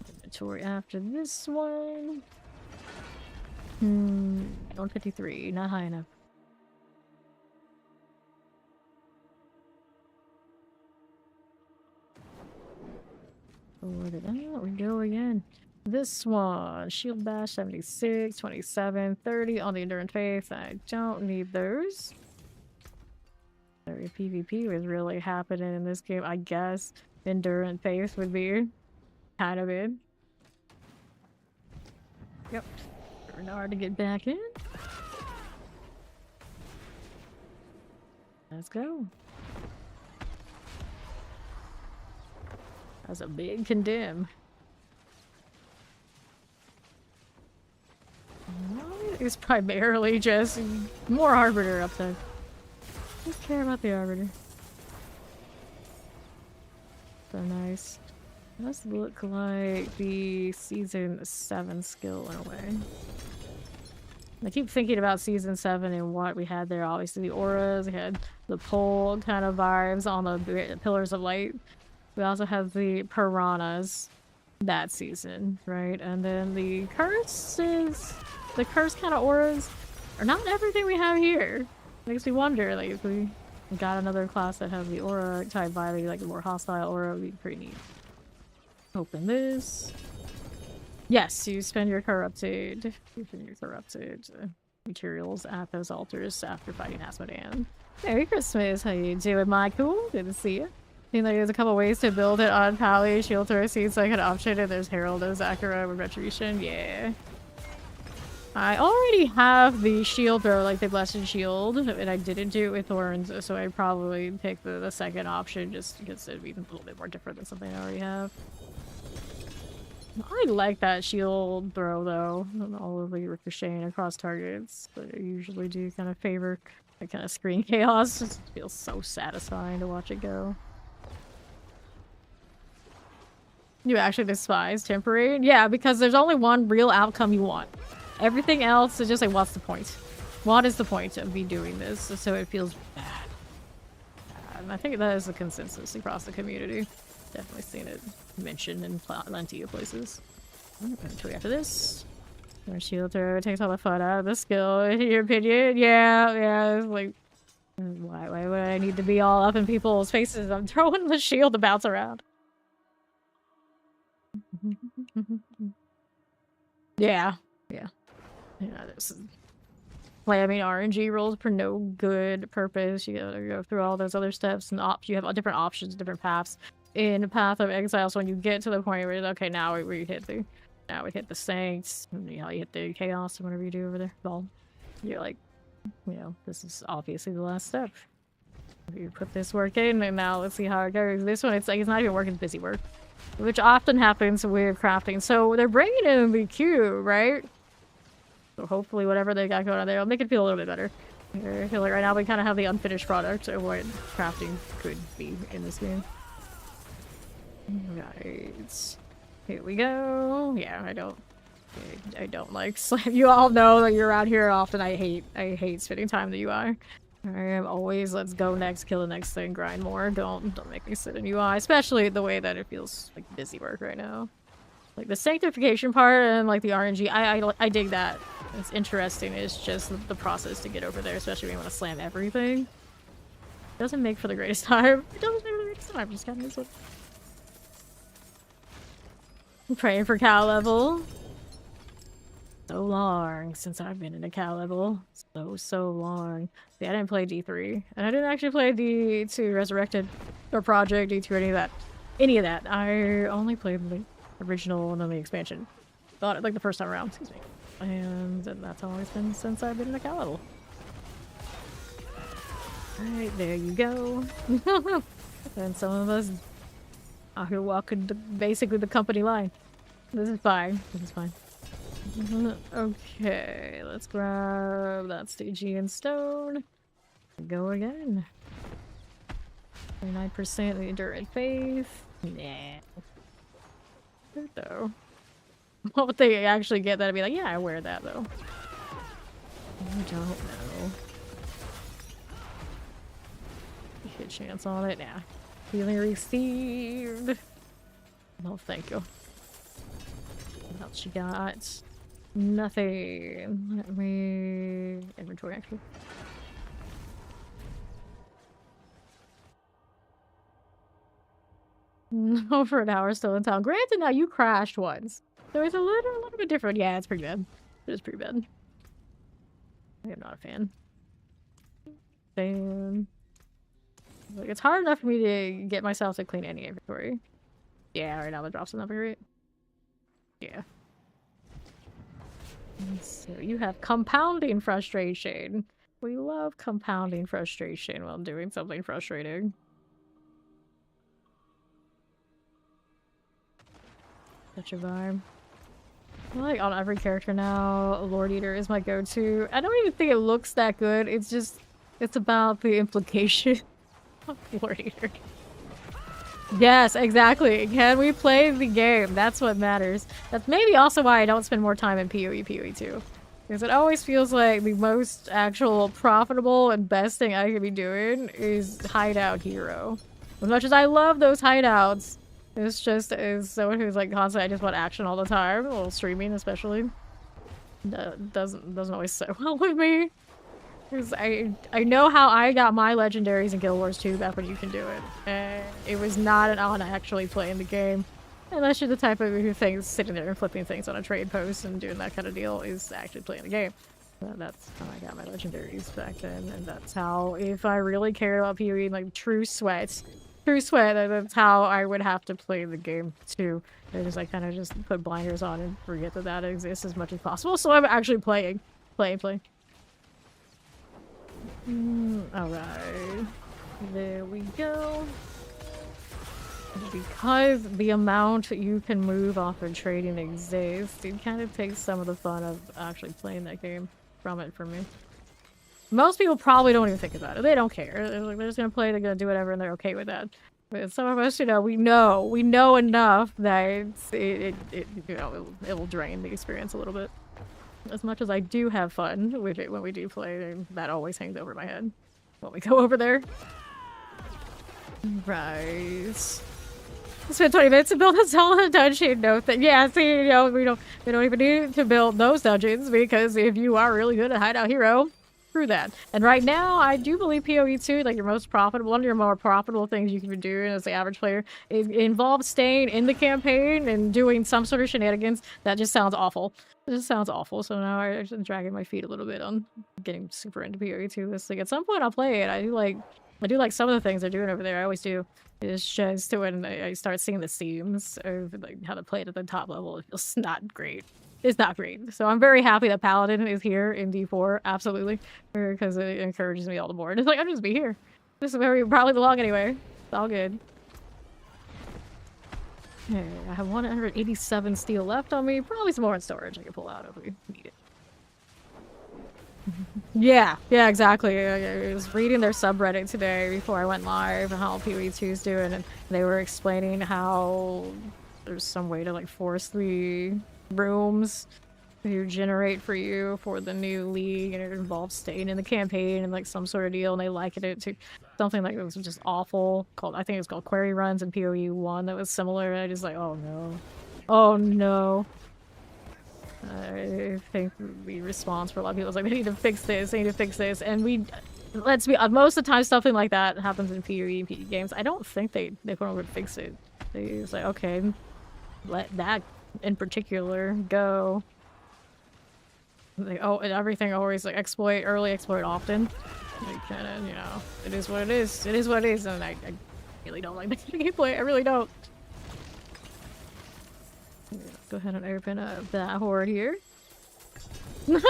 Inventory after this one. 153. Not high enough. Where did we go again? This one, Shield Bash 76, 27, 30 on the Endurance Faith. I don't need those. PvP was really happening in this game. I guess Endurance Faith would be kind of in. Yep. Hard to get back in. Let's go. That's a big condemn. is primarily just more Arbiter upside. Just care about the Arbiter. So nice. It does look like the Season 7 skill in a way. I keep thinking about Season 7 and what we had there. Obviously the auras, we had the pole kind of vibes on the Pillars of Light. We also have the piranhas that season, right? And then the curses, the curse kind of auras are not everything we have here. Makes me wonder, like, if we got another class that has the aura type vibe, like a more hostile aura, would be pretty neat. Open this. Yes, you spend your corrupted materials at those altars after fighting Asmodean. Merry Christmas, how you doing, Michael? Good to see you. Seems like there's a couple ways to build it on Pally. Shield Thrower seems like an option, and there's Herald of Zakara with Retribution. Yeah. I already have the shield throw, like the Blessed Shield, and I didn't do it with Thorns, so I'd probably pick the second option just because it'd be a little bit more different than something I already have. I like that shield throw, though. All of the ricocheting across targets. But I usually do kind of favor that kind of screen chaos. It just feels so satisfying to watch it go. You actually despise temporary? Yeah, because there's only one real outcome you want. Everything else is just like, what's the point? What is the point of me doing this? So it feels bad. And I think that is the consensus across the community. Definitely seen it mentioned in plenty of places. Inventory after this. Our shield throw takes all the fun out of the skill, in your opinion? Yeah, it's like, why would I need to be all up in people's faces? I'm throwing the shield to bounce around. Yeah. This is slamming RNG rolls for no good purpose. You gotta go through all those other steps, and you have different options, different paths in Path of Exile. So when you get to the point where okay, now we hit the Saints, you hit the Chaos, or whatever you do over there. Well, you're like, this is obviously the last step. You put this work in, and now let's see how it goes. This one, it's like it's not even work; it's busy work, which often happens with crafting. So they're bringing in the queue, right? So hopefully whatever they got going on there will make it feel a little bit better. I feel like right now we kind of have the unfinished product of what crafting could be in this game. Right. Here we go. Yeah, I don't like slam. You all know that you're around here often. I hate spending time in the UI. I am always let's go next, kill the next thing, grind more. Don't make me sit in UI, especially the way that it feels like busy work right now. Like the sanctification part and like the RNG, I dig that. It's interesting. It's just the process to get over there, especially when you want to slam everything. It doesn't make for the greatest time. It doesn't make for the greatest time. Just kind of is what. I'm praying for cow level. So long since I've been in a cow level. So long. See, I didn't play D3, and I didn't actually play D2 Resurrected or Project D2 or any of that. I only played the original and then the expansion. Thought it like the first time around, excuse me. And that's how it's been since I've been in a cow level. Alright, there you go. And some of us out here walking basically the company line. This is fine. This is fine. Okay, let's grab that Stygian stone. Go again. 29% the Enduring Faith. Nah. Good though. What would they actually get that'd be like, yeah, I wear that though? I don't know. Good chance on it now. Healing received. No, thank you. What else you got? Nothing. Let me inventory actually. Over an hour still in town. Granted, now you crashed once, so it's a little bit different. Yeah, it's pretty bad. It is pretty bad. I am not a fan. Damn. Like, it's hard enough for me to get myself to clean any inventory. Yeah, right now the drops are not very great. Yeah. So you have compounding frustration. We love compounding frustration while doing something frustrating. Such a vibe. I like on every character now, Lord Eater is my go-to. I don't even think it looks that good. It's just, it's about the implication of Lord Eater. Yes, exactly. Can we play the game? That's what matters. That's maybe also why I don't spend more time in PoE 2. Because it always feels like the most actual profitable and best thing I could be doing is hideout hero. As much as I love those hideouts, it's just as someone who's like constantly, I just want action all the time, a little streaming especially, doesn't always sit well with me. Because I know how I got my legendaries in Guild Wars 2 back when you can do it. And it was not on actually playing the game. Unless you're the type of who thinks sitting there and flipping things on a trade post and doing that kind of deal is actually playing the game. That's how I got my legendaries back then, and that's how, if I really cared about PoE, like true sweat, that's how I would have to play the game too. I kind of just put blinders on and forget that that exists as much as possible. So I'm actually playing. Alright. There we go. Because the amount you can move off of trading exists, it kind of takes some of the fun of actually playing that game from it for me. Most people probably don't even think about it. They don't care. They're just gonna play, they're gonna do whatever, and they're okay with that. But some of us, you know, we know enough that it you know, it will drain the experience a little bit. As much as I do have fun with it when we do play, that always hangs over my head when we go over there. Right. Spent 20 minutes to build a solid dungeon. No, yeah, see, you know, we don't even need to build those dungeons because if you are really good at hideout hero, screw that. And right now, I do believe PoE 2, like your most profitable, one of your more profitable things you can be doing as the average player, is involves staying in the campaign and doing some sort of shenanigans. That just sounds awful. It just sounds awful. So now I'm just dragging my feet a little bit on getting super into PoE 2. This like at some point I'll play it. I do like some of the things they're doing over there. I always do. It's just when I start seeing the seams of like how to play it at the top level, it's not great. It's not great. So I'm very happy that Paladin is here in D4, absolutely, because it encourages me all the more. And it's like, I'll just be here. This is where we probably belong anyway. It's all good. Okay, I have 187 steel left on me. Probably some more in storage I can pull out if we need it. Yeah, exactly. I was reading their subreddit today before I went live and how PoE 2 is doing, and they were explaining how there's some way to like force the rooms to generate for you for the new league, and it involves staying in the campaign and like some sort of deal, and they likened it to something like it was just awful called, I think it was called query runs in PoE 1 that was similar, and I just like, oh no. I think the response for a lot of people is like, they need to fix this, and let's be most of the time something like that happens in PoE and PE games. I don't think they would fix it. They just like, okay, let that in particular go. Like, oh, and everything always like early exploit often. Like, kind of, you know, it is what it is. It is what it is, and I really don't like the gameplay. I really don't. Go ahead and open up that horde here. No,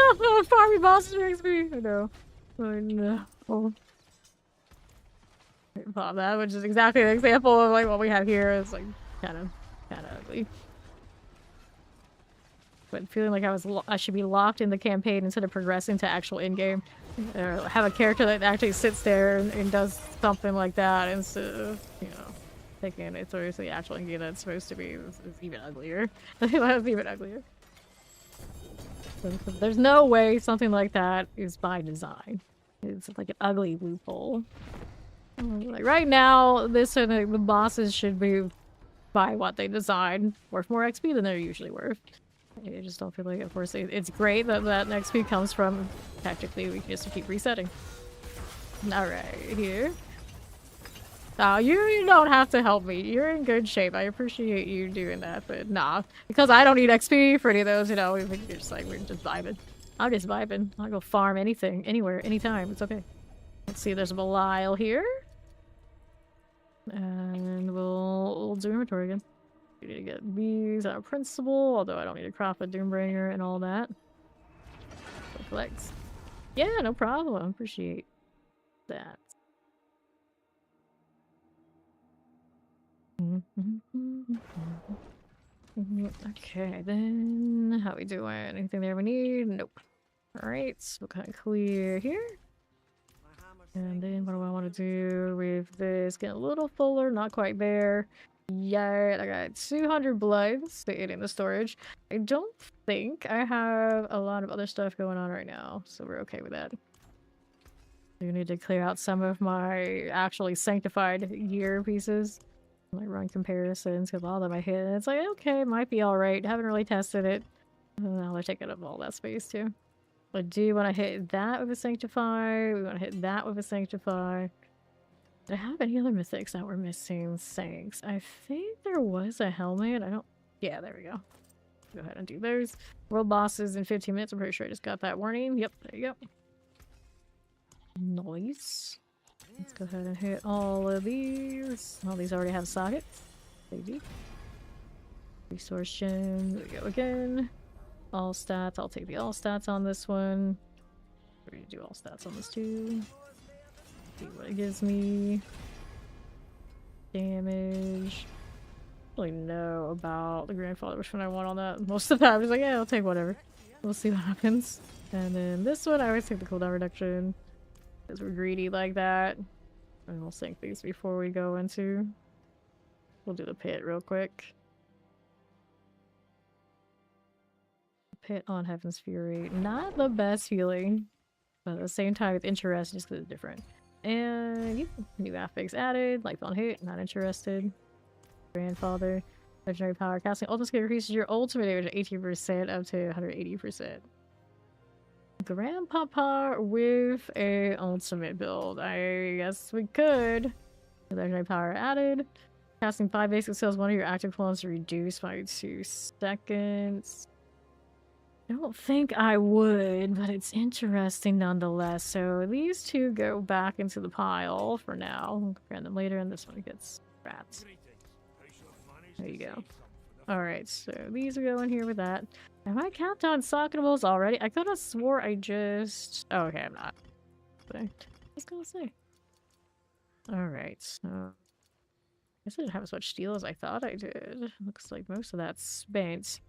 farming bosses makes me. No. Oh no. Oh. That, which is exactly an example of like what we have here. Is like kind of ugly. But feeling like I should be locked in the campaign instead of progressing to actual in-game. Have a character that actually sits there and does something like that instead of, you know, taking it seriously. The actual in-game that's supposed to be is even uglier. That's even uglier. So there's no way something like that is by design. It's like an ugly loophole. Like right now, the bosses should be by what they design, worth more XP than they're usually worth. I just don't feel like, of course, it's great that that XP comes from. Tactically, we can just keep resetting. All right, here. Oh, you don't have to help me. You're in good shape. I appreciate you doing that, but nah. Because I don't need XP for any of those, you know, we're just vibing. I'm just vibing. I'll go farm anything, anywhere, anytime. It's okay. Let's see, there's a Belial here. And we'll do inventory again. We need to get these out of principle, although I don't need to craft a Doombringer and all that. So flex. Yeah, no problem. Appreciate that. Okay, then how we doing? Anything there we need? Nope. Alright, so we'll kind of clear here. And then what do I want to do with this? Get a little fuller, not quite there. Yeah, I got 200 blood staying in the storage. I don't think I have a lot of other stuff going on right now, so we're okay with that. I need to clear out some of my actually sanctified gear pieces. Like run comparisons, because all of them I hit, and it's like, okay, might be alright. Haven't really tested it. Now they're taking up all that space too. I do want to hit that with a sanctify. We want to hit that with a sanctify. Did I have any other mythics that were missing? Thanks. I think there was a helmet. I don't... Yeah, there we go. Go ahead and do those. World bosses in 15 minutes. I'm pretty sure I just got that warning. Yep, there you go. Nice. Let's go ahead and hit all of these. All these already have sockets. Maybe. Resource gem. There we go again. All stats. I'll take the all stats on this one. We're gonna do all stats on this too. See what it gives me. Damage. I don't really know about the grandfather, which one I want on that. Most of the time, I was like, yeah, I'll take whatever. We'll see what happens. And then this one, I always take the cooldown reduction. Because we're greedy like that. And we'll sync these before we go into... We'll do the pit real quick. Pit on Heaven's Fury. Not the best feeling. But at the same time, it's interesting just because it's different. And new affix added. Life on hit. Not interested. Grandfather. Legendary power. Casting ultimate skill increases your ultimate damage at 18% up to 180%. Grandpapa with a ultimate build. I guess we could. Legendary power added. Casting 5 basic skills, one of your active clones reduced by 2 seconds. I don't think I would, but it's interesting nonetheless. So these two go back into the pile for now. We'll grab them later, and this one gets scrapped. There you go. Alright, so these are going here with that. Am I capped on socketables already? I could have swore I just... Oh, okay, I'm not. But I was gonna say. Alright, so... I guess I didn't have as much steel as I thought I did. Looks like most of that's spent.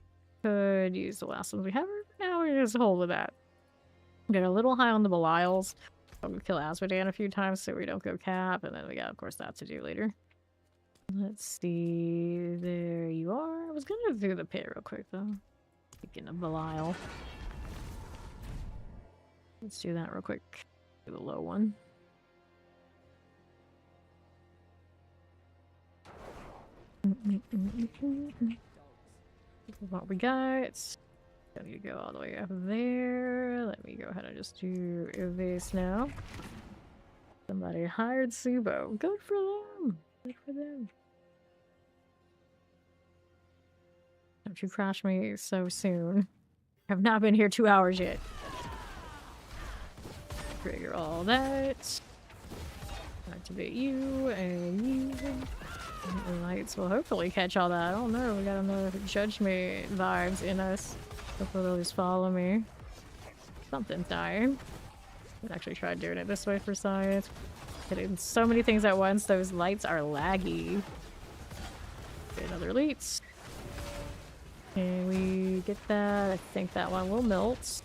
Could use the last ones we have. Now we're just hold with that. Get a little high on the Belials. I'm gonna kill Asmodan a few times so we don't go cap, and then we got, of course, that to do later. Let's see. There you are. I was gonna do the pit real quick though. Speaking of Belial. Let's do that real quick. Do the low one. What we got. Don't need to go all the way up there. Let me go ahead and just do this now. Somebody hired Subo. Good for them. Good for them. Don't you crash me so soon. I've not been here 2 hours yet. Trigger all that. Activate you and you. The lights will hopefully catch all that. I don't know. We got enough judgment vibes in us. Hopefully they'll just follow me. Something's dying. I'd actually try doing it this way for science. Hitting so many things at once. Those lights are laggy. Get another elites. Can we get that? I think that one will melt.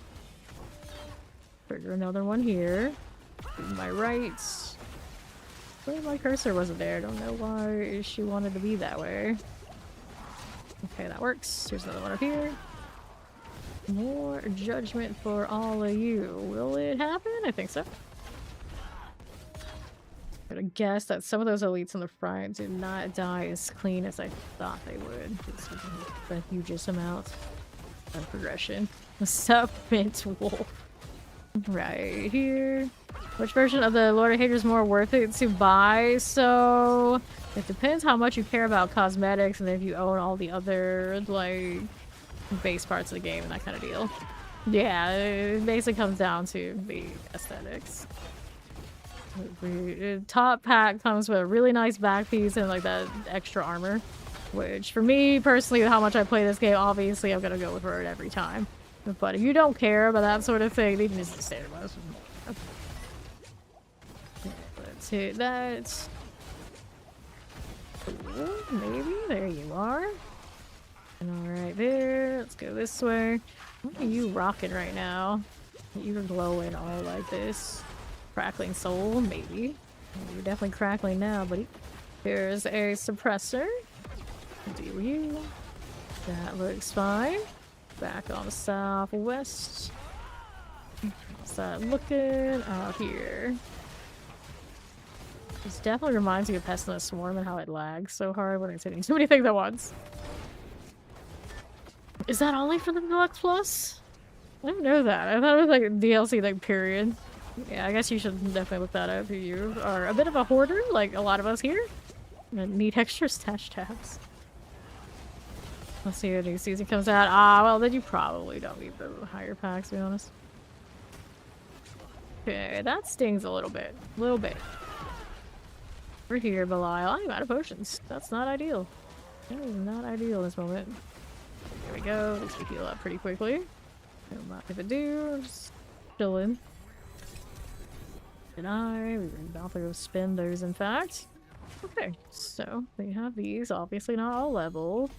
Trigger another one here. To my right. My cursor wasn't there. I don't know why she wanted to be that way. Okay, that works. Here's another one up here. More judgment for all of you. Will it happen? I think so. I'm gonna guess that some of those elites in the front did not die as clean as I thought they would. It's a hugest amount of progression. What's up, Mint Wolf? Right here. Which version of the Lord of Hatred is more worth it to buy? So it depends how much you care about cosmetics and if you own all the other like base parts of the game and that kind of deal. Yeah, it basically comes down to the aesthetics. The top pack comes with a really nice back piece and like that extra armor, which for me personally, with how much I play this game, obviously I'm gonna go with Bird every time. But if you don't care about that sort of thing, you can just stay with us. Let's hit that. Ooh, maybe. There you are. Alright, there. Let's go this way. What are you rocking right now? You're glowing all like this. Crackling soul, maybe. You're definitely crackling now, buddy. Here's a suppressor. Do you? That looks fine. Back on the southwest. How's that looking out here? This definitely reminds me of Pestilent Swarm and how it lags so hard when it's hitting too many things at once. Is that only for the Deluxe Plus? I didn't know that. I thought it was like a DLC like period. Yeah, I guess you should definitely look that up if you are a bit of a hoarder, like a lot of us here. And need extra stash tabs. Let's see what new season comes out. Ah, well, then you probably don't need the higher packs, to be honest. Okay, that stings a little bit. A little bit. Over here, Belial. I'm out of potions. That's not ideal. That is not ideal in this moment. There we go. Looks like we heal up pretty quickly. Don't mind if I do. Just chillin'. We were about to go spin those, in fact. Okay, so we have these. Obviously not all leveled.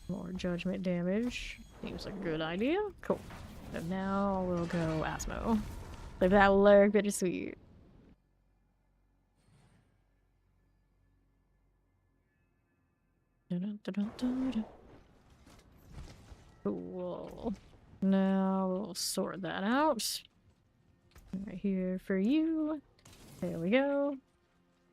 More judgment damage. Seems like a good idea. Cool. So now we'll go Asmo. Like that will look bittersweet. Cool. Now we'll sort that out. Right here for you. There we go.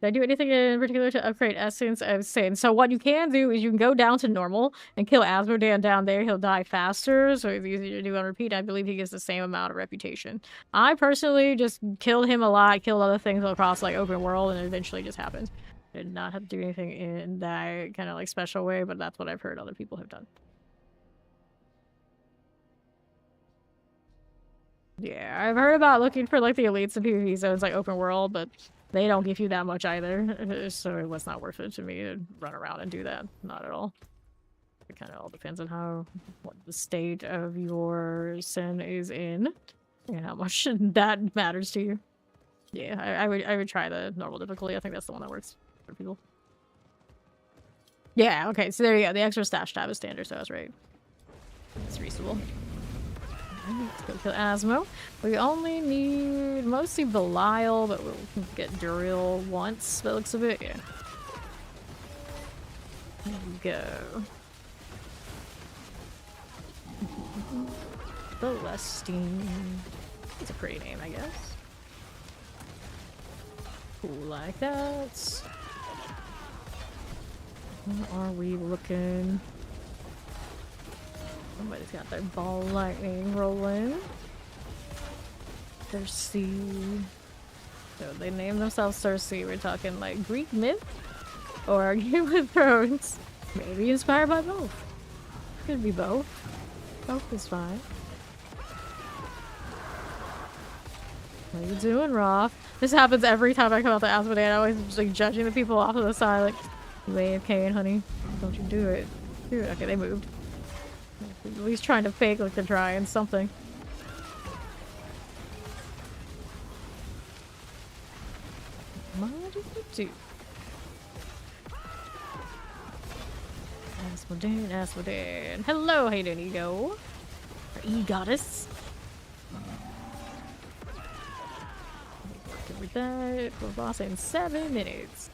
Did I do anything in particular to upgrade Essence? I was saying. So what you can do is you can go down to normal and kill Asmodan down there. He'll die faster, so it's easier to do on repeat. I believe he gets the same amount of reputation. I personally just killed him a lot, killed other things across like open world, and it eventually just happened. Did not have to do anything in that kind of like special way, but that's what I've heard other people have done. Yeah, I've heard about looking for like the elites and PvP zones like open world, but they don't give you that much either, so it was not worth it to me to run around and do that. Not at all. It kind of all depends on what the state of your sin is in and how much that matters to you. Yeah, I would try the normal difficulty. I think that's the one that works for people. Yeah, okay, so there you go. The extra stash tab is standard, so I was right. It's reasonable. Let's go kill Asmo. We only need mostly Belial, but we'll get Duriel once, by the looks of it. Yeah. There we go. Celestine. It's a pretty name, I guess. Cool like that. What are we looking? Somebody's got their ball lightning rolling. Cersei. So they name themselves Cersei. We're talking like Greek myth or Game of Thrones. Maybe inspired by both. Could be both. Both is fine. What are you doing, Roth? This happens every time I come out to Asmodan. I'm always just like judging the people off to the side, like, you AFK, honey. Don't you do it. Do it. Okay, they moved. At least trying to fake like they're trying something. What did you do? Asmodan, Asmodan. Hello, hey doing, Ego. Or E-Goddess. Working with that. We're boss in 7 minutes.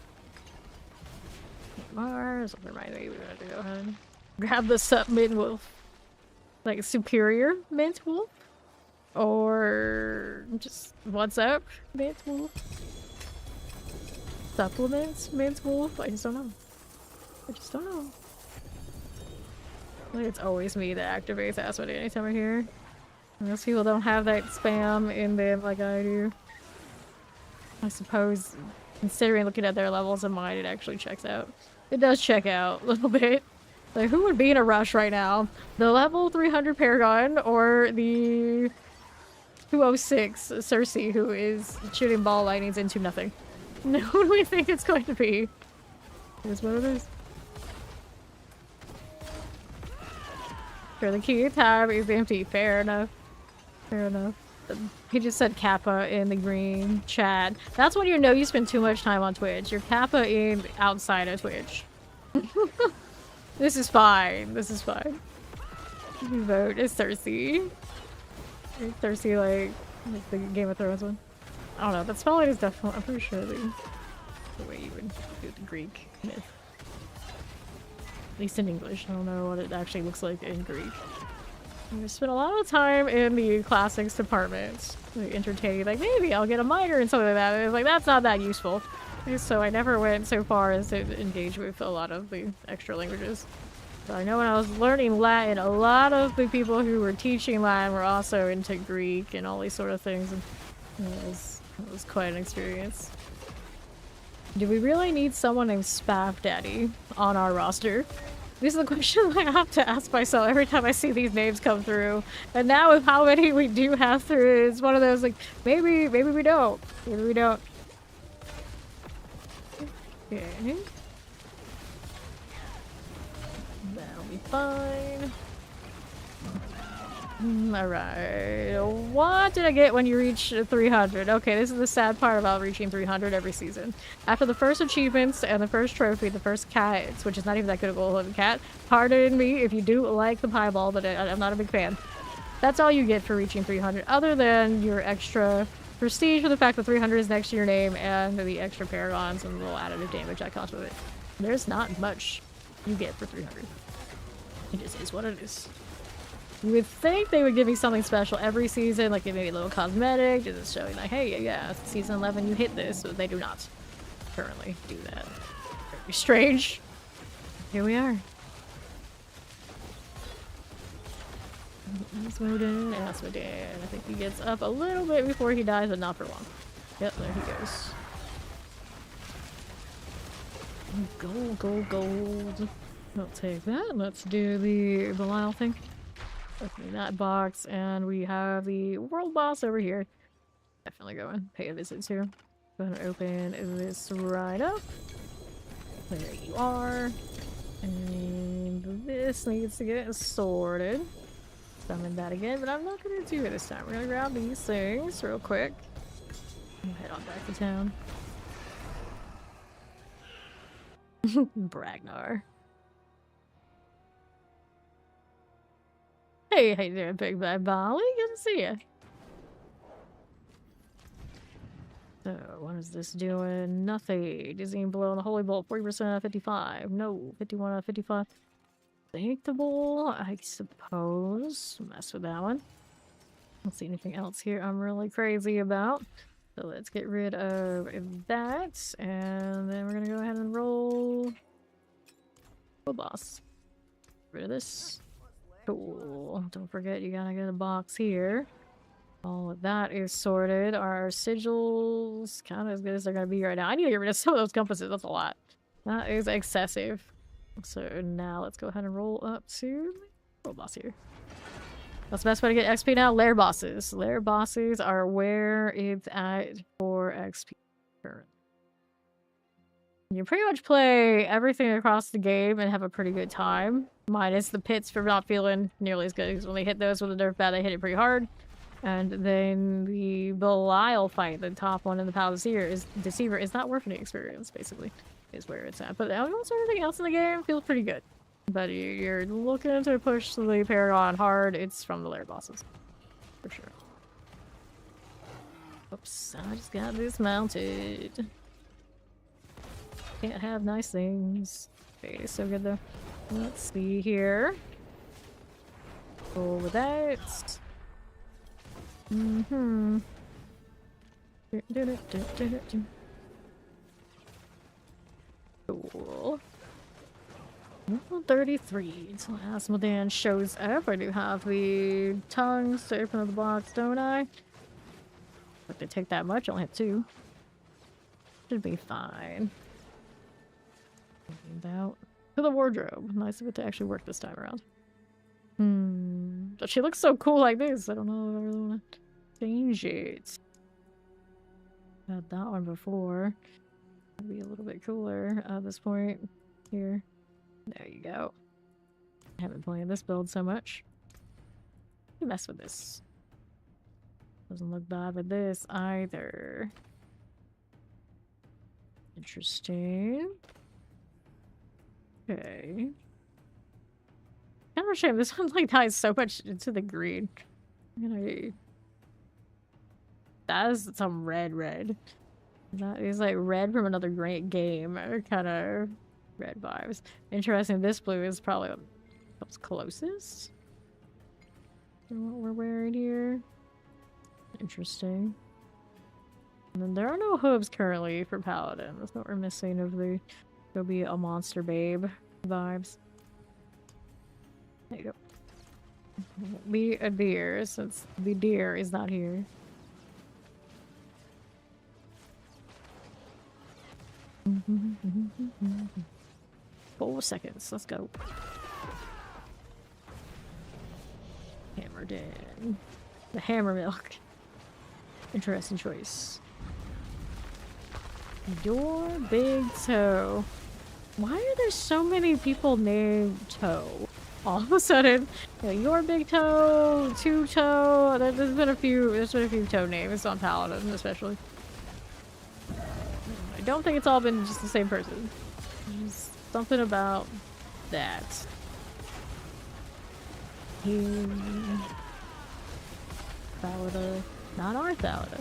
Mars. Remind me, we gotta go ahead and grab the sup mid wolf. Like a superior mint wolf? Or just what's up mint wolf? Supplements mint wolf? I just don't know. I just don't know. Like it's always me that activates Asmodan anytime I hear. Unless people don't have that spam in them like I do. I suppose, considering looking at their levels and mine, it actually checks out. It does check out a little bit. Like, who would be in a rush right now? The level 300 Paragon or the 206 Cersei, who is shooting ball lightnings into nothing? Who do we think it's going to be? It is what it is. Sure, the key tab is empty. Fair enough. Fair enough. He just said Kappa in the green chat. That's when you know you spend too much time on Twitch. You're Kappa in outside of Twitch. This is fine. This is fine. You vote is Cersei. Cersei, like the Game of Thrones one. I don't know. That spelling is definitely. I'm pretty sure the way you would do the Greek myth. At least in English. I don't know what it actually looks like in Greek. I spent a lot of time in the classics department, like entertaining. Like maybe I'll get a minor and something like that. And it's like that's not that useful. So I never went so far as to engage with a lot of the extra languages. But I know when I was learning Latin, a lot of the people who were teaching Latin were also into Greek and all these sort of things. And it was quite an experience. Do we really need someone named Spaff Daddy on our roster? These are the questions I have to ask myself every time I see these names come through. And now with how many we do have through, it's one of those like, maybe we don't. Maybe we don't. Okay. That'll be fine. Alright. What did I get when you reach 300? Okay, this is the sad part about reaching 300 every season. After the first achievements and the first trophy, the first cat, which is not even that good of a cat, pardon me if you do like the pieball, but I'm not a big fan. That's all you get for reaching 300, other than your extra prestige for the fact that 300 is next to your name and the extra paragons and the little additive damage that comes with it. There's not much you get for 300. It just is what it is. You would think they would give me something special every season, like maybe a little cosmetic, just showing like, hey, yeah, season 11 you hit this, but they do not currently do that. Very strange. Here we are. Asmodee. I think he gets up a little bit before he dies, but not for long. Yep, there he goes. Gold, gold, gold. I'll take that. Let's do the Belial thing. Opening that box, and we have the world boss over here. Definitely go and pay a visit to. Go ahead and open this right up. There you are. And this needs to get sorted. Summon that again, but I'm not going to do it this time. We're going to grab these things real quick. And head on back to town. Bragnar. Hey, how you doing, Big Bad Bolly? Good to see you. So, what is this doing? Nothing. Dizzying below on the Holy Bolt. 40% out of 55. No, 51 out of 55. Predictable, I suppose. Mess with that one. Don't see anything else here I'm really crazy about. So let's get rid of that. And then we're gonna go ahead and roll a boss. Get rid of this. Cool. Don't forget you gotta get a box here. All of that is sorted. Our sigils kind of as good as they're gonna be right now. I need to get rid of some of those compasses. That's a lot. That is excessive. So now let's go ahead and roll up to roll boss here. That's the best way to get XP now. Lair bosses. Lair bosses are where it's at for XP currently. You pretty much play everything across the game and have a pretty good time. Minus the pits for not feeling nearly as good, because when they hit those with a nerf bat, they hit it pretty hard. And then the Belial fight, the top one in the Paladin is Deceiver, is not worth any experience, basically, is where it's at. But almost everything else in the game feels pretty good. But you're looking to push the Paragon hard, it's from the lair bosses. For sure. Oops, I just got dismounted. Can't have nice things. Okay, so good though. Let's see here. Roll with that. Mm-hmm. Cool. 33 until Asmodan shows up. I do have the tongues to open up the box, don't I? But they take that much, I only have 2. Should be fine. About to the wardrobe. Nice of it to actually work this time around. But she looks so cool like this. I don't know if I really want to change it. Had that one before. That'd be a little bit cooler at this point. Here. There you go. I haven't played this build so much. You mess with this. Doesn't look bad with this either. Interesting. Okay. kind of a shame. This one like ties so much into the green. That is some red. That is like red from another great game. Kind of red vibes. Interesting. This blue is probably what's closest to what we're wearing here. Interesting. And then there are no hooves currently for Paladin. That's what we're missing of the go be a monster babe vibes. There you go. Be a deer since the deer is not here. 4 seconds. Let's go. Hammered in. The hammer milk. Interesting choice. Your big toe. Why are there so many people named Toe? All of a sudden, you know, your big toe, two toe. There's been a few toe names on Paladin, especially. I don't think it's all been just the same person. There's something about that. Thalida. Not our Thalida.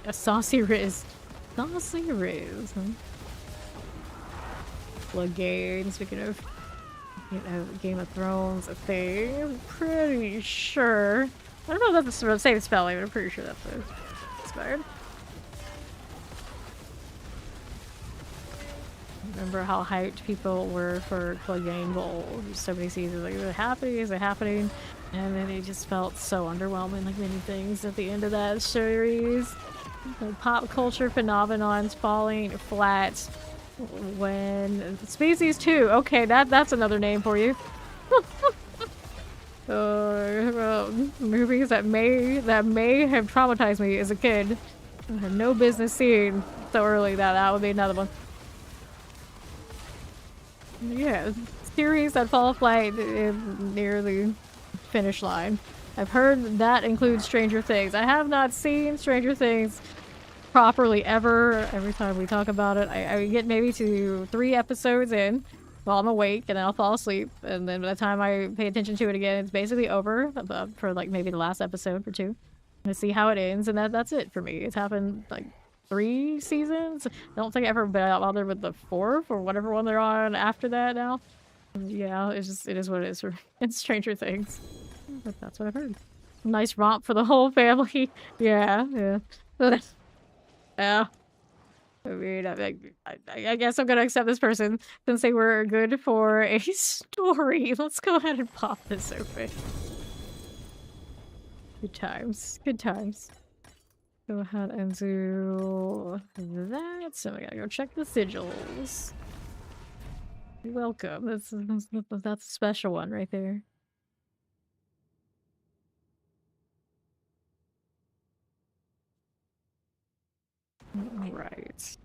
A saucy Riz. Saucy Riz. Huh? Lagain, speaking of, you know, Game of Thrones, a thing. I'm pretty sure. I don't know if that's the same spelling, but I'm pretty sure that's inspired. Remember how hyped people were for Clegane Bowl? There's so many seasons, like, is it happening? Is it happening? And then it just felt so underwhelming, like many things at the end of that series. The pop culture phenomenons falling flat when Species 2. Okay, that's another name for you. Movies that may have traumatized me as a kid. I had no business seeing so early that would be another one. Yeah, series that fall flat near the finish line. I've heard that includes Stranger Things. I have not seen Stranger Things properly ever. Every time we talk about it, I get maybe to 3 episodes in while I'm awake, and then I'll fall asleep, and then by the time I pay attention to it again, it's basically over for like maybe the last episode or 2 to see how it ends, and that's it for me. It's happened like 3 seasons. I don't think I ever bothered with the 4th or whatever one they're on after that now. Yeah, it is what it is for me. It's Stranger Things. But that's what I've heard. Nice romp for the whole family. Yeah. Yeah. I mean, I guess I'm gonna accept this person since they were good for a story. Let's go ahead and pop this open. Good times. Good times. Go ahead and do that. So we gotta go check the sigils. You're welcome. That's a special one right there. Right.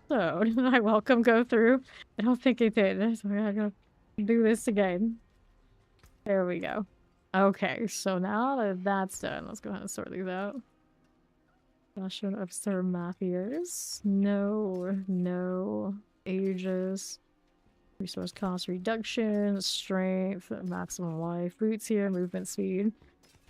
So, did my welcome go through? I don't think it did. So we gotta go do this again. There we go. Okay, so now that that's done, let's go ahead and sort these out. Fashion of Sir Matthias. No. Ages. Resource cost reduction. Strength. Maximum life. Boots here. Movement speed.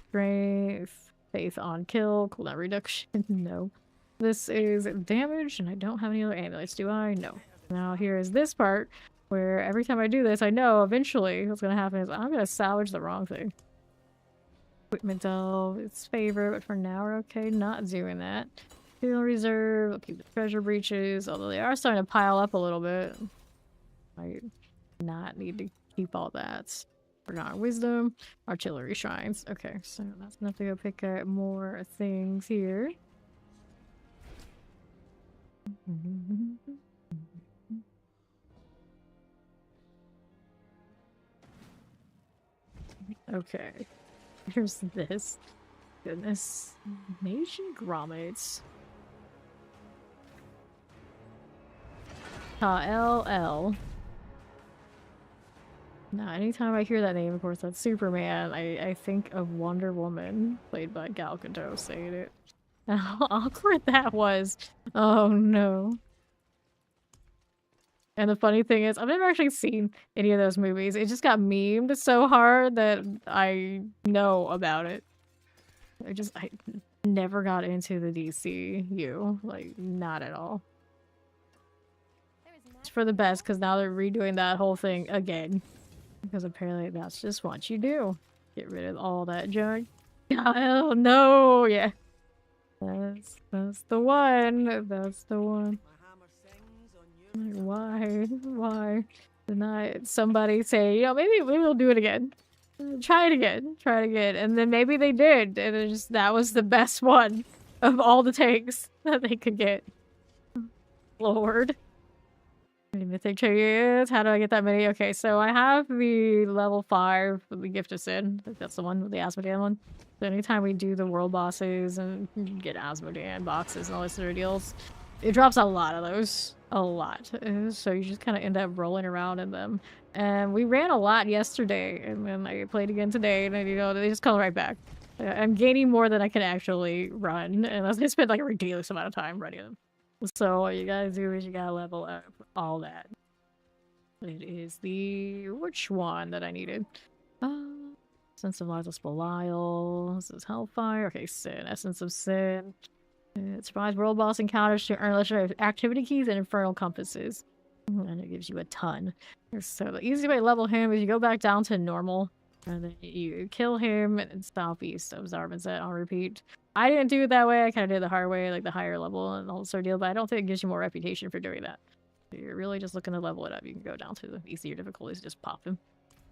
Strength. Faith on kill. Cooldown reduction. No. This is damage, and I don't have any other amulets, do I? No. Now here is this part where every time I do this, I know eventually what's going to happen is I'm going to salvage the wrong thing. Equipment delve, it's favor, but for now we're okay not doing that. Fuel reserve, we'll keep the treasure breaches, although they are starting to pile up a little bit. Might not need to keep all that. Forgotten wisdom, artillery shrines. Okay, so that's enough to go pick up more things here. Okay. Here's this. Goodness. Nation grommets. LL. Now, anytime I hear that name, of course, that's Superman, I think of Wonder Woman, played by Gal Gadot, saying it. How awkward that was. Oh no. And the funny thing is, I've never actually seen any of those movies. It just got memed so hard that I know about it. I never got into the DCU, like, not at all. It's for the best, because now they're redoing that whole thing again. Because apparently that's just what you do. Get rid of all that junk. Oh, no! Yeah. That's the one. That's the one. Why didn't somebody say, you know, maybe we'll do it again. Try it again. And then maybe they did. And it just, that was the best one of all the takes that they could get. Lord. Mythic chariots. How do I get that many? Okay, so I have the level 5 of the Gift of Sin. I think that's the one, the Asmodean one. So anytime we do the world bosses and get Asmodean boxes and all those sort of deals, it drops a lot of those. A lot. So you just kind of end up rolling around in them. And we ran a lot yesterday, and then I played again today, and you know, they just come right back. I'm gaining more than I can actually run, unless I spend like a ridiculous amount of time running them. So what you gotta do is you gotta level up all that. It is the... which one that I needed? Essence of Lies Belial. This is Hellfire. Okay, Sin. Essence of Sin. Surprise world boss encounters to earn legendary activity keys and infernal compasses. And it gives you a ton. So the easy way to level him is you go back down to normal. And then you kill him and southeast of Zarbanzet on repeat. I didn't do it that way. I kind of did it the hard way, like the higher level and the whole sort of deal. But I don't think it gives you more reputation for doing that. If you're really just looking to level it up, you can go down to the easier difficulties, just pop him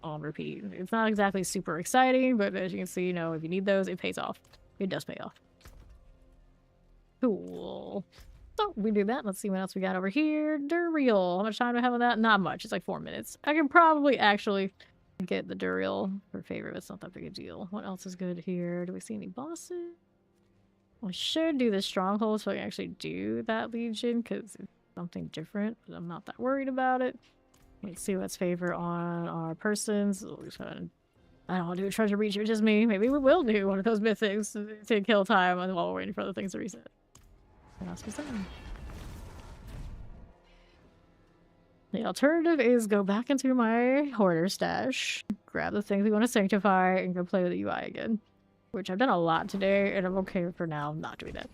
on repeat. It's not exactly super exciting, but as you can see, you know, if you need those, it pays off. It does pay off. Cool. So we do that. Let's see what else we got over here. Duriel. How much time do I have on that? Not much. It's like 4 minutes. I can probably actually get the Duriel for favorite, but it's not that big a deal. What else is good here? Do we see any bosses? I should do the stronghold so I can actually do that Legion because it's something different, but I'm not that worried about it. Let's see what's favorite on our persons. I don't want to do a treasure breach, it's just me. Maybe we will do one of those mythics to kill time while we're waiting for other things to reset. The alternative is go back into my hoarder stash, grab the things we want to sanctify, and go play with the UI again. Which I've done a lot today, and I'm okay for now not doing that.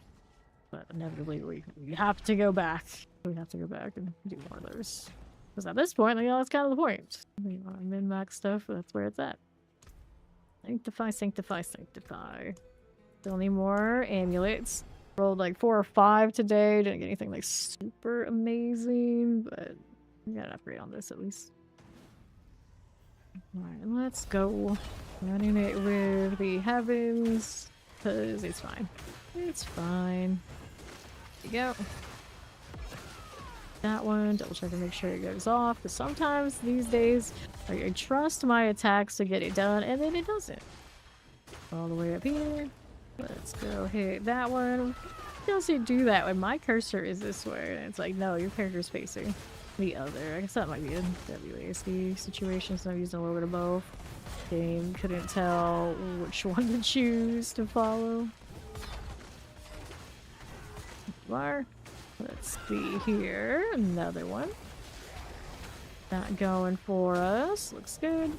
But inevitably, we have to go back. We have to go back and do more of those. Because at this point, you know, that's kind of the point. You know, min-max stuff, that's where it's at. Sanctify, sanctify, sanctify. Still need more amulets. Rolled like 4 or 5 today. Didn't get anything like super amazing, but we got an upgrade on this at least. Alright, let's go. Running it with the heavens, because it's fine. It's fine. There you go. That one, double check to make sure it goes off, because sometimes these days I trust my attacks to get it done, and then it doesn't. All the way up here. Let's go hit that one. It doesn't do that when my cursor is this way, and it's like, no, your character's facing the other. I guess that might be a WASD situation, so I'm using a little bit of both. Game couldn't tell which one to choose to follow. Let's see here. Another one. That going for us. Looks good.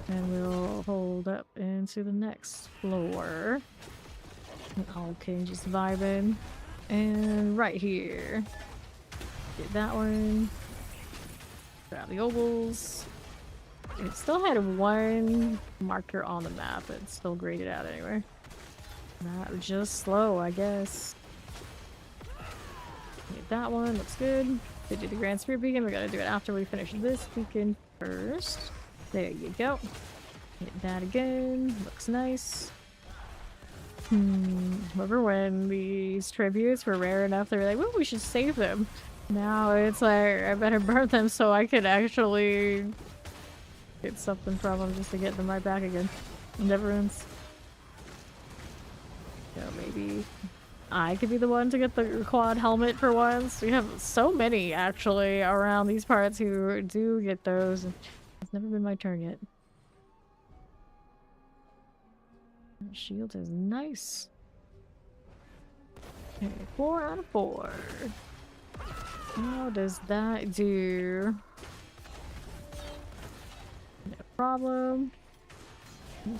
And we'll hold up into the next floor. Okay, just vibing. And right here. Get that one. Grab the ovals. It still had 1 marker on the map, but it's still graded out anyway. Not just slow, I guess. Get that one, looks good. They did the Grand Spirit Beacon, we gotta do it after we finish this beacon first. There you go. Hit that again, looks nice. Remember when these tributes were rare enough, they were like, well, we should save them. Now it's like, I better burn them so I could actually get something from them just to get them right back again. It never ends. So maybe I could be the one to get the quad helmet for once. We have so many actually around these parts who do get those. It's never been my turn yet. That shield is nice. Okay, 4 out of 4. How does that do? No problem.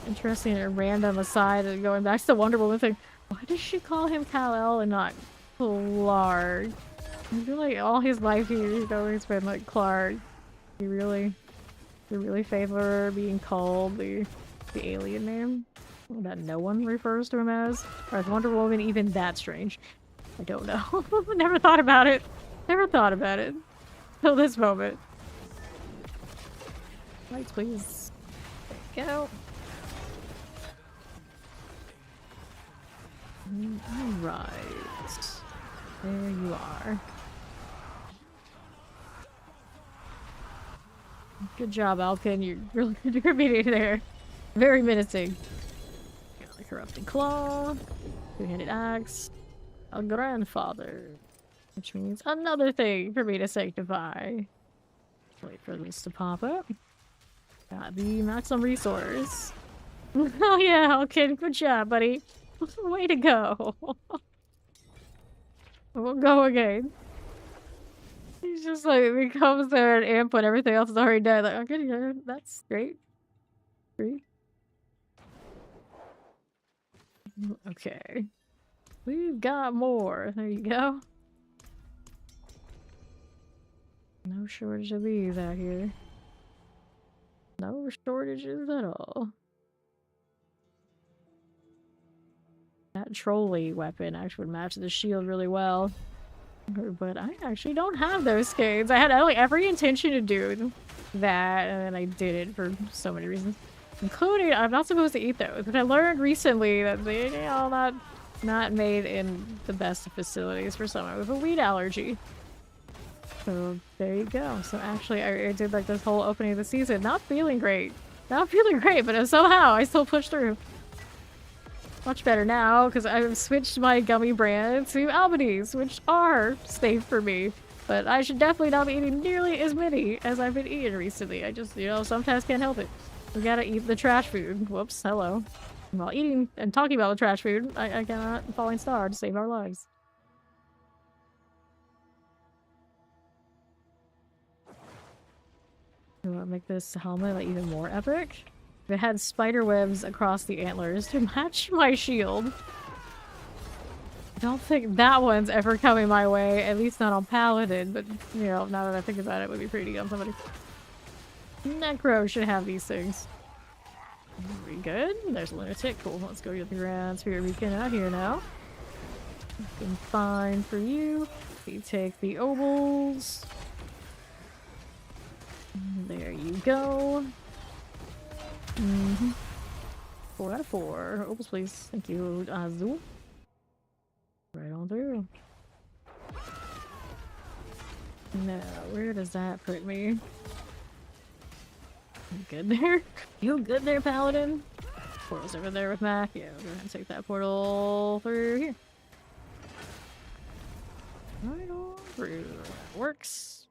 Interesting, a random aside and going back to the Wonder Woman thing. Why does she call him Kal-El and not Clark? I feel like all his life he's always been like Clark. You really favor being called the alien name that no one refers to him as? Or is Wonder Woman even that strange? I don't know. Never thought about it. Never thought about it. Till this moment. Lights, please. There you go. Alright. There you are. Good job, Alkin. You're really contributing there. Very menacing. Got the corrupting claw. Two-handed axe. A grandfather. Which means another thing for me to sanctify. Wait for this to pop up. Got the maximum resource. Oh yeah, Alkin. Good job, buddy. Way to go. We'll go again. He's just like, he comes there and amp when everything else is already dead. Like, okay, yeah, that's great. Great. Okay. We've got more. There you go. No shortage of these out here. No shortages at all. That trolley weapon actually would match the shield really well. But I actually don't have those skates. I had like every intention to do that, and then I didn't for so many reasons. Including, I'm not supposed to eat those, but I learned recently that they, you know, not made in the best of facilities for someone with a wheat allergy. So there you go. So actually, I did like this whole opening of the season, not feeling great. Not feeling great, but somehow I still pushed through. Much better now, because I've switched my gummy brand to Albanese, which are safe for me. But I should definitely not be eating nearly as many as I've been eating recently. I just, you know, sometimes can't help it. We gotta eat the trash food. Whoops, hello. While eating and talking about the trash food, I cannot falling star to save our lives. Do I make this helmet like even more epic? It had spider webs across the antlers to match my shield. I don't think that one's ever coming my way, at least not on Paladin, but, you know, now that I think about it, it would be pretty on somebody. Necro should have these things. Are we good? There's a lunatic. Cool, let's go get the ground spirit beacon out here now. Looking fine for you. We take the obols. There you go. 4 out of 4. Opals, please. Thank you, Azul. Right on through. Now, where does that put me? You good there? You good there, Paladin? Portal's over there with Mac. Yeah, we'll go ahead and take that portal through here. Right on through. That works.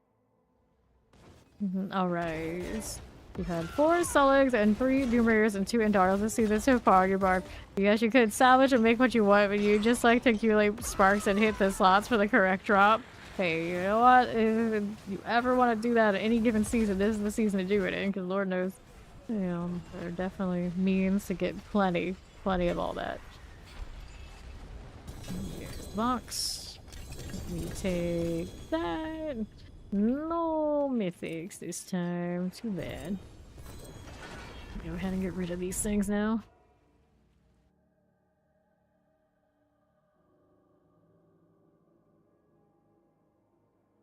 Alright. We've had 4 Sullings and 3 Doomers and 2 Endarls this season so far, you barb. Yes, you could salvage and make what you want, but you just like to accumulate sparks and hit the slots for the correct drop. Hey, you know what? If you ever want to do that at any given season, this is the season to do it in, because Lord knows, you know, there are definitely means to get plenty of all that. Here's the box. We take that. No mythics this time. Too bad. Go ahead and get rid of these things now.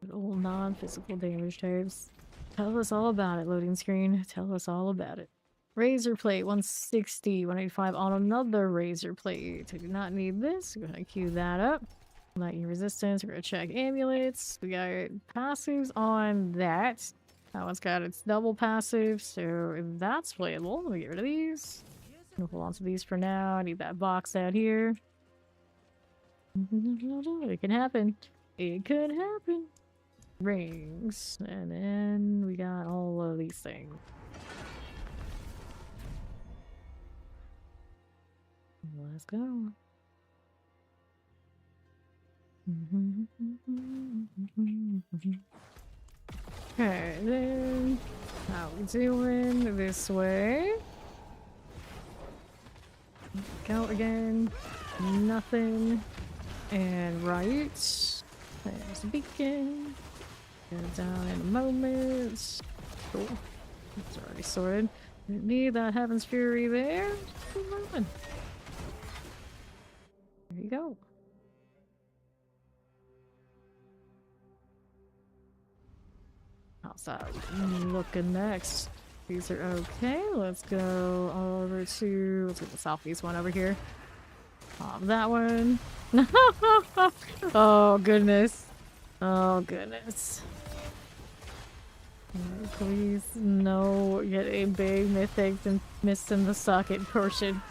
Good old non-physical damage types. Tell us all about it, loading screen. Tell us all about it. Razor plate, 160, 185 on another razor plate. I do not need this. Go ahead and queue that up. Not your resistance. We're gonna check amulets. We got passives on that. That one's got its double passive, so if that's playable, let me get rid of these. We'll hold on to these for now. I need that box out here. It can happen. It could happen. Rings. And then we got all of these things. Let's go. Okay, then how we doing this way? Go again. Nothing. And right. There's a beacon. Go down in a moment. Cool. It's already sorted. Didn't need that Heaven's Fury there. Keep moving. There you go. How's that looking next? These are okay. Let's go over to, let's get the southeast one over here. That one. Oh goodness. Oh goodness. Please, no, get a big mythic and miss in the socket portion.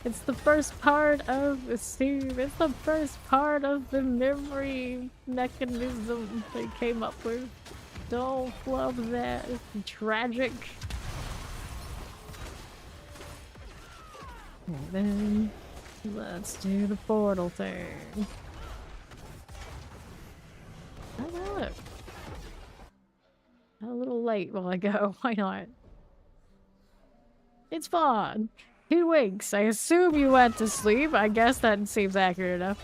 It's the first part of the Steve. It's the first part of the memory mechanism they came up with. Don't love that. It's tragic. And then let's do the portal thing. I know it. A little late while I go. Why not? It's fun. 2 weeks. I assume you went to sleep. I guess that seems accurate enough.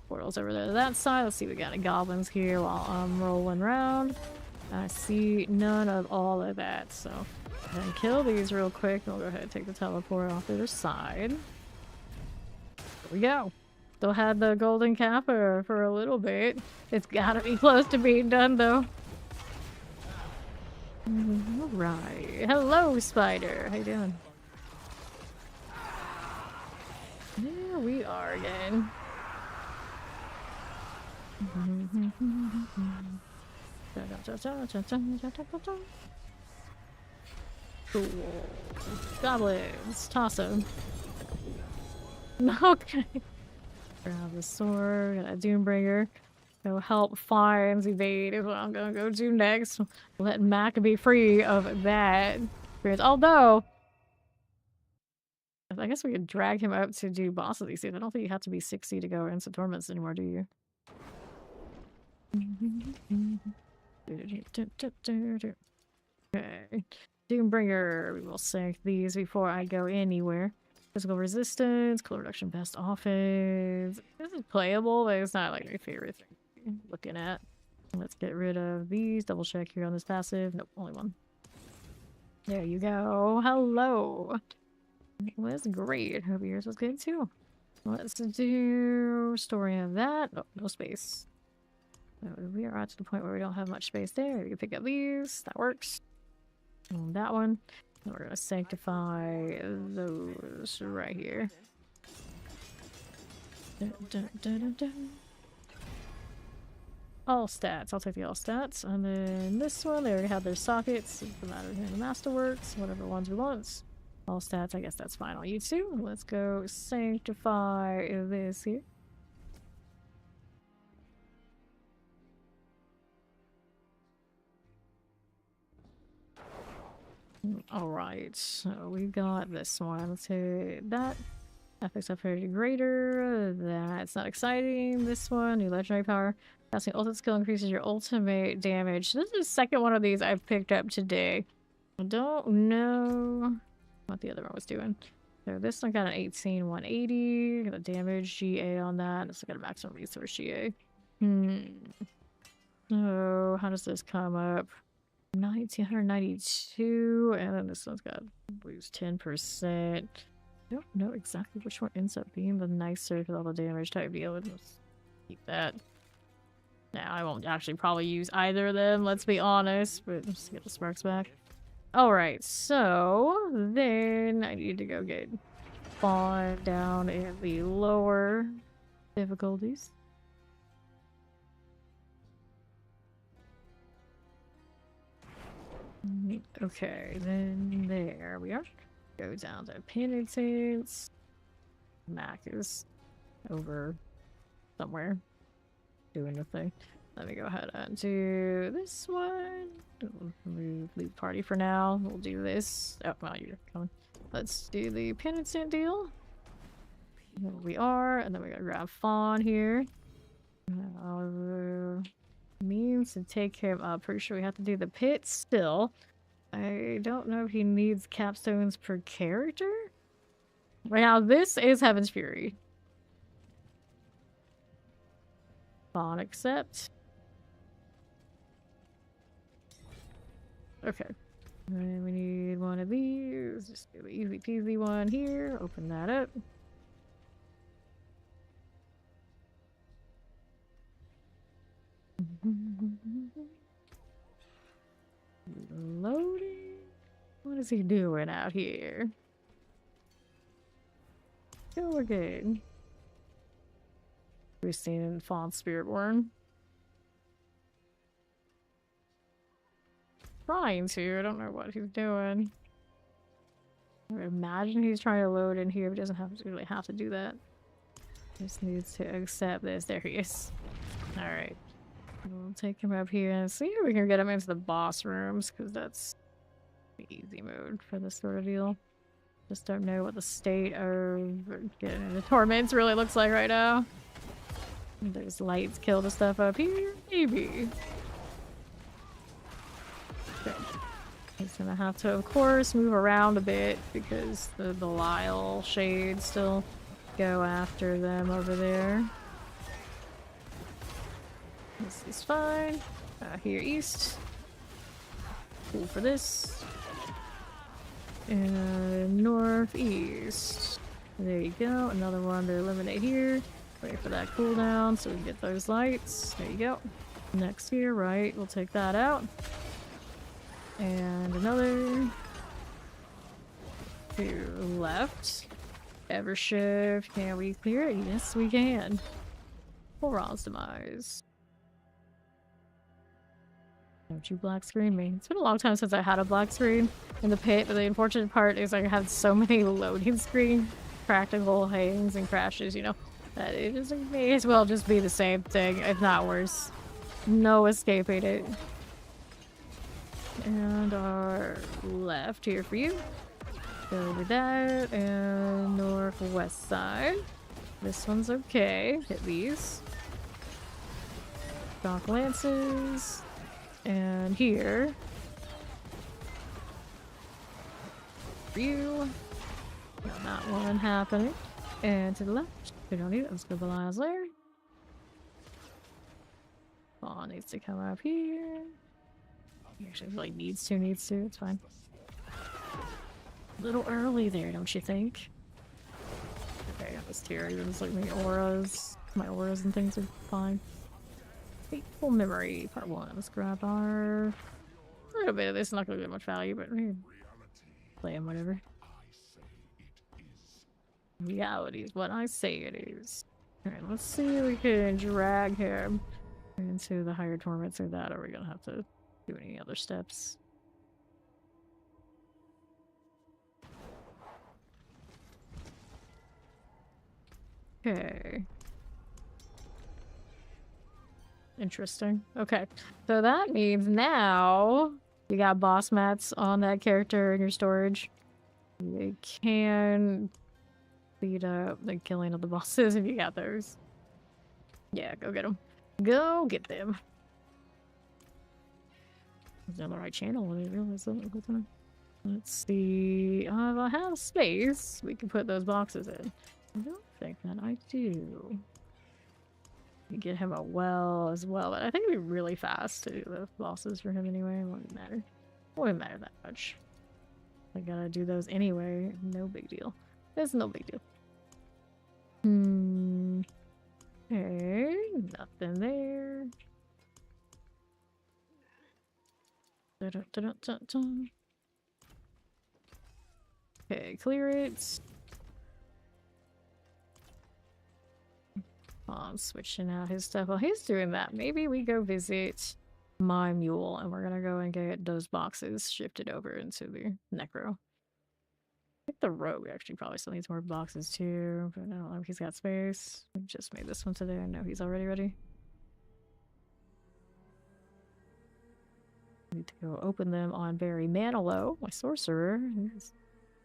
Portal's over there to that side. Let's see, we got any goblins here while I'm rolling around. I see none of all of that, so I'm gonna kill these real quick. We'll go ahead and take the teleport off the other side. There we go. Still had the golden kappa for a little bit. It's gotta be close to being done, though. Alright. Hello, spider. How you doing? There we are again. Cool. Goblins. Toss them. Okay. Grab the sword. Got a Doombringer. Go help find evade is what I'm gonna go do next. Let Mac be free of that experience. Although, I guess we could drag him up to do bosses these days. I don't think you have to be 60 to go into Torments anymore, do you? Okay. Doombringer. We will sink these before I go anywhere. Physical resistance, cool reduction, best offense. This is playable, but it's not like my favorite thing looking at. Let's get rid of these. Double check here on this passive. Nope, only one. There you go. Hello. It was great. Hope yours was good too. Let's do story of that. Oh, no space. So we are at the point where we don't have much space there. We can pick up these. That works. And that one. And we're gonna sanctify those right here. Dun, dun, dun, dun, dun. All stats. I'll take the all stats. And then this one, they already have their sockets. It doesn't matter here in the Masterworks. Whatever ones we want. All stats, I guess that's fine on you too. Let's go sanctify this here. Alright, so we got this one. Let's hit that. Affects upgrade greater. That's not exciting. This one, new legendary power. Casting ultimate skill increases your ultimate damage. This is the second one of these I've picked up today. I don't know what the other one was doing. So this one got an 18, 180. Got a damage GA on that. It's got a maximum resource GA. So how does this come up? 1992, and then this one's got lose 10%. I don't know exactly which one ends up being the nicer with all the damage type deal. Let's keep that. Now I won't actually probably use either of them, let's be honest, but just get the sparks back. Alright, so then I need to go get Fawn down in the lower difficulties. Okay, then there we are. Go down to penitence. Mac is over somewhere doing the thing. Let me go ahead and do this one. Leave party for now. We'll do this. Oh, well, you're coming. Let's do the penitent deal. Here we are, and then we gotta grab Fawn here. Means to take him up. Pretty sure we have to do the pit still. I don't know if he needs capstones per character. Right now, this is Heaven's Fury. On accept. Okay. And we need one of these. Just do the easy peasy one here. Open that up. Loading. What is he doing out here? Still we're good. We've seen in Fallen Spiritborn. Trying to. I don't know what he's doing. I would imagine he's trying to load in here, but doesn't have to really have to do that. Just needs to accept this. There he is. Alright. We'll take him up here and see if we can get him into the boss rooms, because that's the easy mode for this sort of deal. Just don't know what the state of getting into torments really looks like right now. There's lights kill the stuff up here, maybe. Okay. He's gonna have to, of course, move around a bit because the Belial shades still go after them over there. This is fine. Here east. Cool for this. And northeast. There you go. Another one to eliminate here. Wait for that cooldown so we can get those lights. There you go. Next here, right. We'll take that out. And another. To left. Ever shift. Can we clear it? Yes, we can. Horon's demise. Don't you black screen me. It's been a long time since I had a black screen in the pit, but the unfortunate part is I have so many loading screen practical hangs and crashes, you know, that it just may as well just be the same thing, if not worse. No escaping it. And our left here for you. Go over that, and northwest side. This one's okay. Hit these. Dock lances. And here. For you. Got that one happening. And to the left. We don't need it. Let's go Belial's Lair. Oh, needs to come up here. Actually, like needs to. It's fine. A little early there, don't you think? Okay, I got this tier. Even just like my auras and things are fine. Fateful Memory, part 1. Let's grab our... A little bit of this, not gonna get much value, but play him, whatever. Reality is what I say it is. Alright, let's see if we can drag him into the higher torments or that, or we're gonna have to do any other steps. Okay. Interesting. Okay. So that means now you got boss mats on that character in your storage. You can speed up the killing of the bosses if you got those. Yeah, go get them. Go get them. Is on the right channel? I didn't realize that. Let's see. If I have space, we can put those boxes in. I don't think that I do. You get him a well as well, but I think it'd be really fast to do the bosses for him anyway. It wouldn't matter. It wouldn't matter that much. I gotta do those anyway. No big deal. It's no big deal. Okay, nothing there. Okay, clear it. I'm switching out his stuff. While he's doing that, maybe we go visit my mule and we're gonna go and get those boxes shifted over into the necro. I think the rogue actually probably still needs more boxes too, but I don't know if he's got space. We just made this one today. I know he's already ready. Need to go open them on Barry Manilow, my sorcerer. He's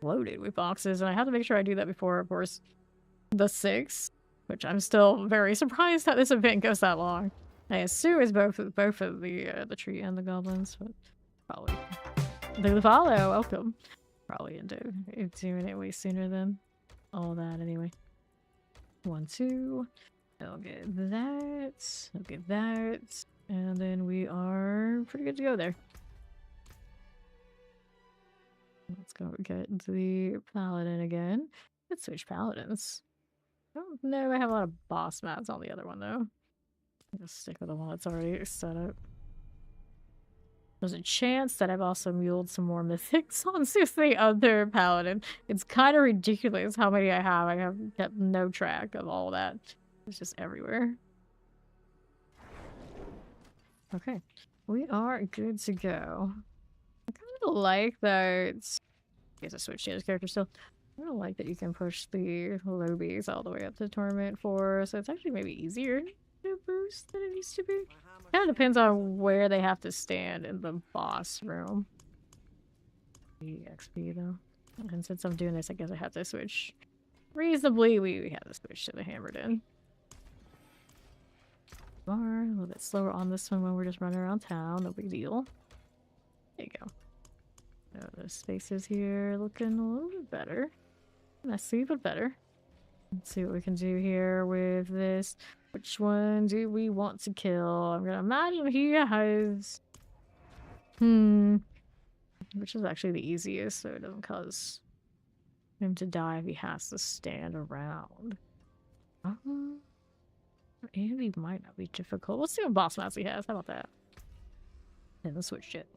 loaded with boxes, and I have to make sure I do that before, of course, the 6th. which I'm still very surprised how this event goes that long. I assume it's both of the tree and the goblins, but probably do the follow. Welcome. Probably doing it way sooner than all that anyway. 1, 2. I'll get that. I'll get that. And then we are pretty good to go there. Let's go get the Paladin again. Let's switch Paladins. Oh, no, I have a lot of boss mats on the other one though. I'll just stick with the one that's already set up. There's a chance that I've also muled some more mythics onto the other Paladin. It's kind of ridiculous how many I have. I have kept no track of all that. It's just everywhere. Okay, we are good to go. I kind of like that. I guess I switched his character still. I don't like that you can push the lobies all the way up to Torment 4, so it's actually maybe easier to boost than it used to be. Kind of depends on where they have to stand in the boss room. The XP though. And since I'm doing this, I guess I have to switch. Reasonably, we have to switch to the hammered in. A little bit slower on this one when we're just running around town, no big deal. There you go. So the spaces here looking a little bit better. Messy, but better. Let's see what we can do here with this. Which one do we want to kill? I'm gonna imagine he has... Which is actually the easiest, so it doesn't cause him to die if he has to stand around. Andy might not be difficult. Let's see what boss mats he has. How about that? And let's switch it.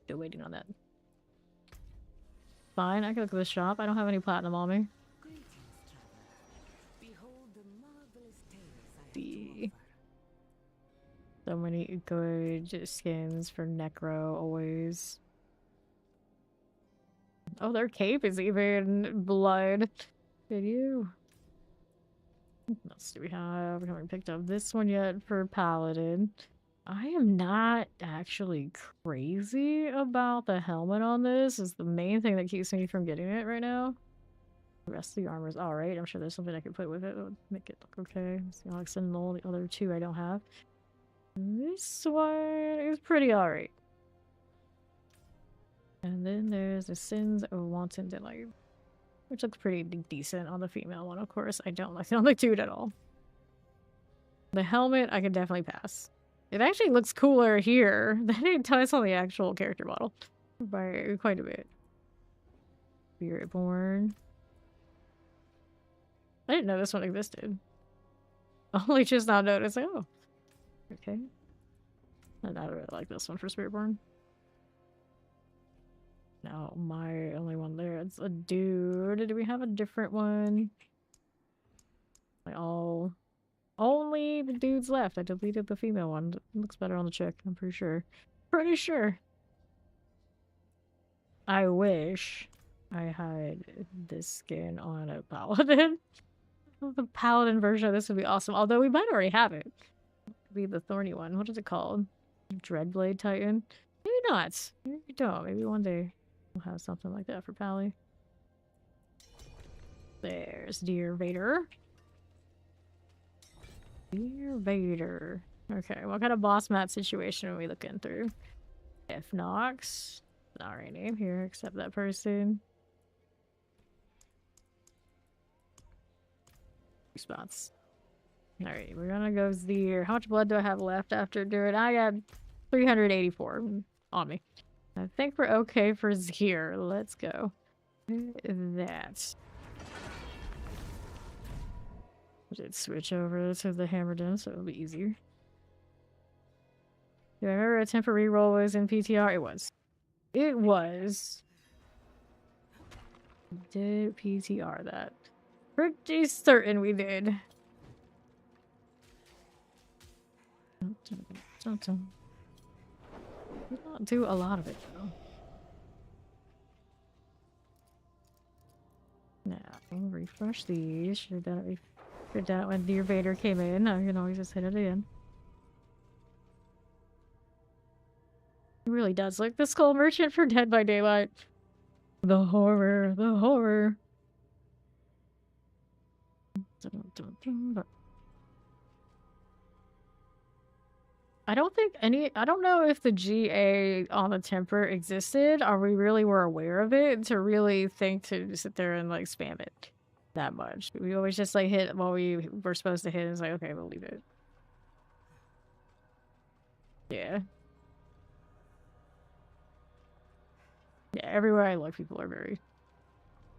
Still waiting on that. Fine, I can look at the shop. I don't have any platinum on me. So many good skins for Necro always. Oh, their cape is even blood. Did you? What else do we have? We haven't picked up this one yet for Paladin. I am not actually crazy about the helmet on this. Is the main thing that keeps me from getting it right now. The rest of the armor is alright. I'm sure there's something I could put with it that would make it look okay. See, Alex and all the other two I don't have. This one is pretty alright. And then there's the Sins of Wanton Delight, which looks pretty decent on the female one, of course. I don't like it on the dude at all. The helmet, I could definitely pass. It actually looks cooler here than it does on the actual character model. By quite a bit. Spiritborn. I didn't know this one existed. Only just now noticed. Oh. Okay. And I really like this one for Spiritborn. No, my only one there. It's a dude. Do we have a different one? Like all... Only the dudes left. I deleted the female one. It looks better on the chick, I'm pretty sure. Pretty sure. I wish I had this skin on a Paladin. The Paladin version of this would be awesome. Although we might already have it. It'd be the thorny one. What is it called? Dreadblade Titan? Maybe not. Maybe we don't. Maybe one day we'll have something like that for Pally. There's Dear Vader. Dear Vader. Okay, what kind of boss mat situation are we looking through? F Nox. Not right name here, except that person. Spots. Alright, we're gonna go Zir. How much blood do I have left after doing? I got 384 on me. I think we're okay for Zir. Let's go. That. I did switch over to the hammered in, so it'll be easier. Do I remember a temporary roll was in PTR? It was. It was. Did PTR that? Pretty certain we did. We don't do a lot of it though. Now, refresh these. Should have done it when Dear Vader came in. I can always just hit it again. It really does look the Skull Merchant for Dead by Daylight. The horror, the horror. I don't think any. I don't know if the GA on the temper existed, or we really were aware of it to really think to sit there and like spam it that much. We always just like hit what we were supposed to hit and it's like, okay, we'll leave it. Yeah. Yeah, everywhere I look, people are very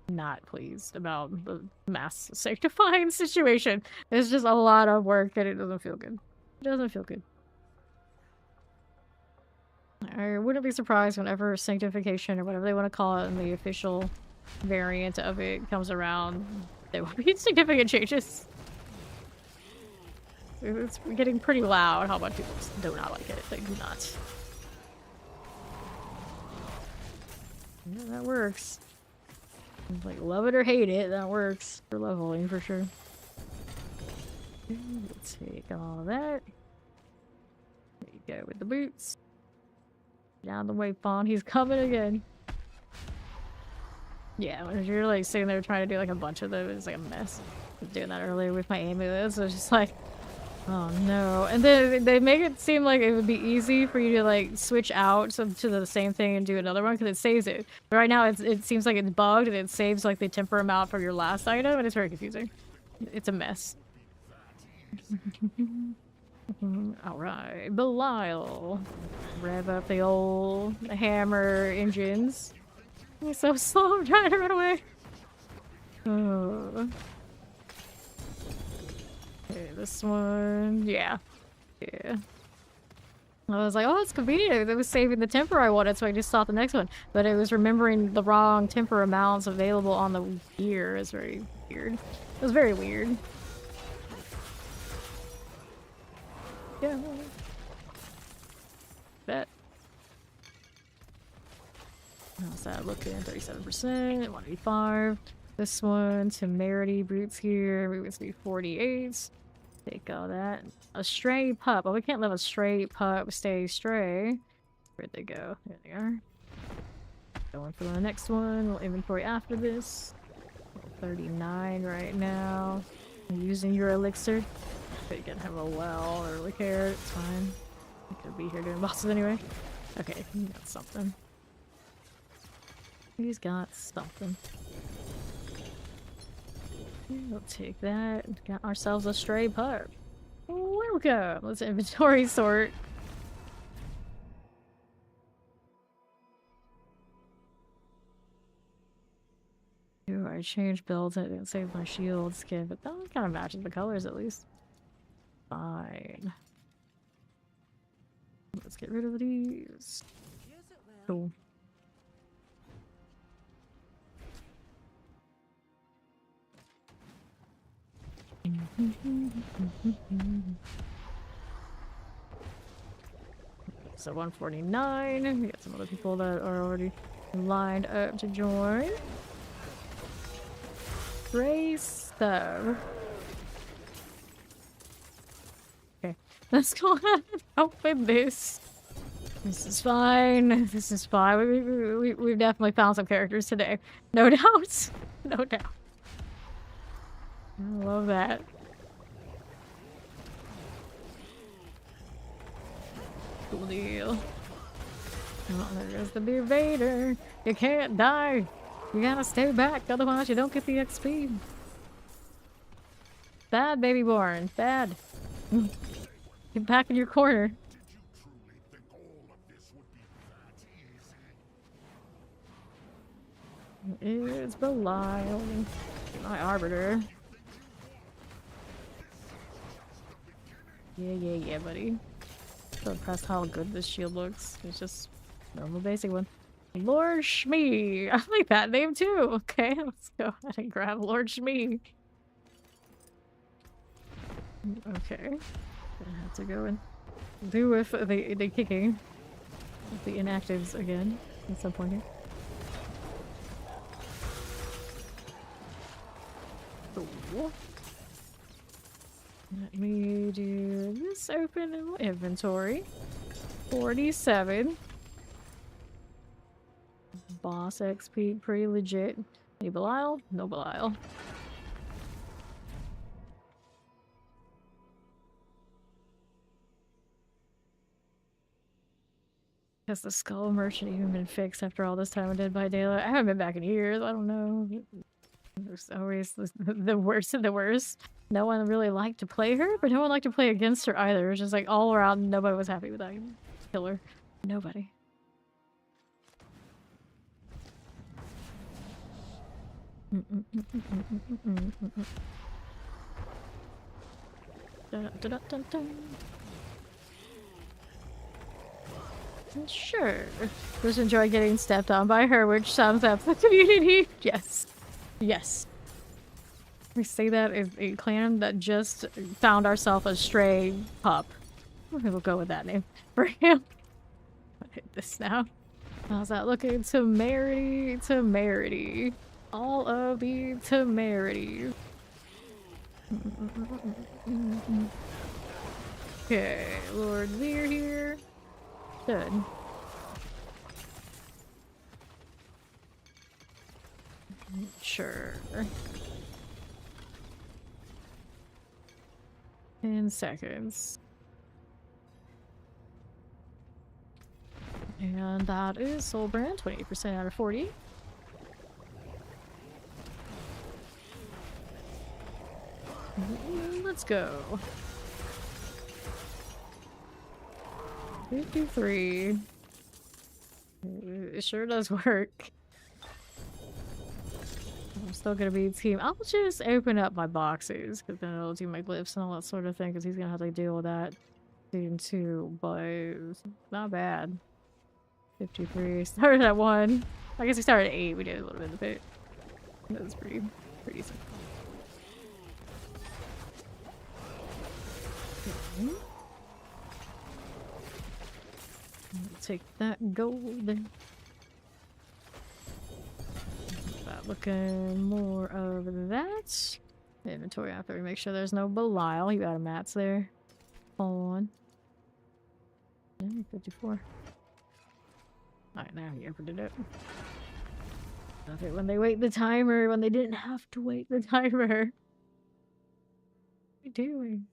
not pleased about the mass sanctifying situation. It's just a lot of work and it doesn't feel good. It doesn't feel good. I wouldn't be surprised whenever sanctification or whatever they want to call it in the official variant of it comes around, there will be significant changes. It's getting pretty loud how much people do not like it. They do not. Yeah, that works. Like, love it or hate it, that works for leveling for sure. Let's take all that. There you go with the boots. Down the way, Fawn. He's coming again. Yeah, when you're like sitting there trying to do like a bunch of them, it's like a mess. I was doing that earlier with my amulets. So it's just like, oh no. And then they make it seem like it would be easy for you to like switch out to the same thing and do another one because it saves it. But right now it seems like it's bugged and it saves like the temper amount for your last item and it's very confusing. It's a mess. Alright, Belial. Rev up the old hammer engines. I'm so slow, I'm trying to run away. Oh. Okay, this one. Yeah. Yeah. I was like, oh, it's convenient. It was saving the temper I wanted, so I just thought the next one. But it was remembering the wrong temper amounts available on the gear. It's very weird. It was very weird. Yeah. Bet. How's that looking? 37%, 185. This one, temerity boots here. We would be 48. Take all that. A stray pup. Oh, we can't let a stray pup stay stray. Where'd they go? There they are. Going for the next one. We'll inventory after this. 39 right now. I'm using your elixir. But you can have a well or really care. It's fine. I could be here doing bosses anyway. Okay, he got something. He's got something. We'll take that. Got ourselves a stray pup. Welcome! Let's inventory sort. Ooh, I changed builds. I didn't save my shield skin, but that one kind of matches the colors at least. Fine. Let's get rid of these. Cool. So 149. We got some other people that are already lined up to join. Great stuff. Okay, let's go ahead and open this. This is fine. This is fine. We've definitely found some characters today. No doubt. No doubt. I love that. Cool deal. Oh, there goes the big Vader. You can't die. You gotta stay back, otherwise you don't get the XP. Bad, baby born. Bad. Get back in your corner. It's Belial. My Arbiter. Yeah, buddy. So impressed how good this shield looks. It's just normal basic one. Lord Shmee! I like that name too! Okay, let's go ahead and grab Lord Shmee. Okay. Gonna have to go and do with the kicking of the inactives again at some point here. Cool. Let me do this open in inventory. 47. Boss XP, pretty legit. Any Belial? No Belial. Has the skull merchant even been fixed after all this time I did by daylight? I haven't been back in years. I don't know. There's always the worst of the worst. No one really liked to play her, but no one liked to play against her either. It was just like all around, nobody was happy with that killer. Nobody. Sure. Just enjoy getting stepped on by her, which sums up the community. Yes. Yes. We say that as a clan that just found ourselves a stray pup. We'll go with that name for him. I'll hit this now. How's that looking? Temerity, temerity. All of the temerity. Okay, Lord Lear here. Good. Sure. 10 seconds. And that is Soul Brand, 28% out of 40. Let's go. 53. It sure does work. I'm still gonna be team. I'll just open up my boxes because then it'll do my glyphs and all that sort of thing because he's gonna have to deal with that soon too. But not bad. 53. Started at 1. I guess we started at 8. We did a little bit of the pit. That was pretty simple. Okay. Take that gold. Looking more of that. Inventory after we make sure there's no Belial. You got a mats there. On. 54. Alright, now he opened it up. Love it when they wait the timer, when they didn't have to wait the timer. What are you doing?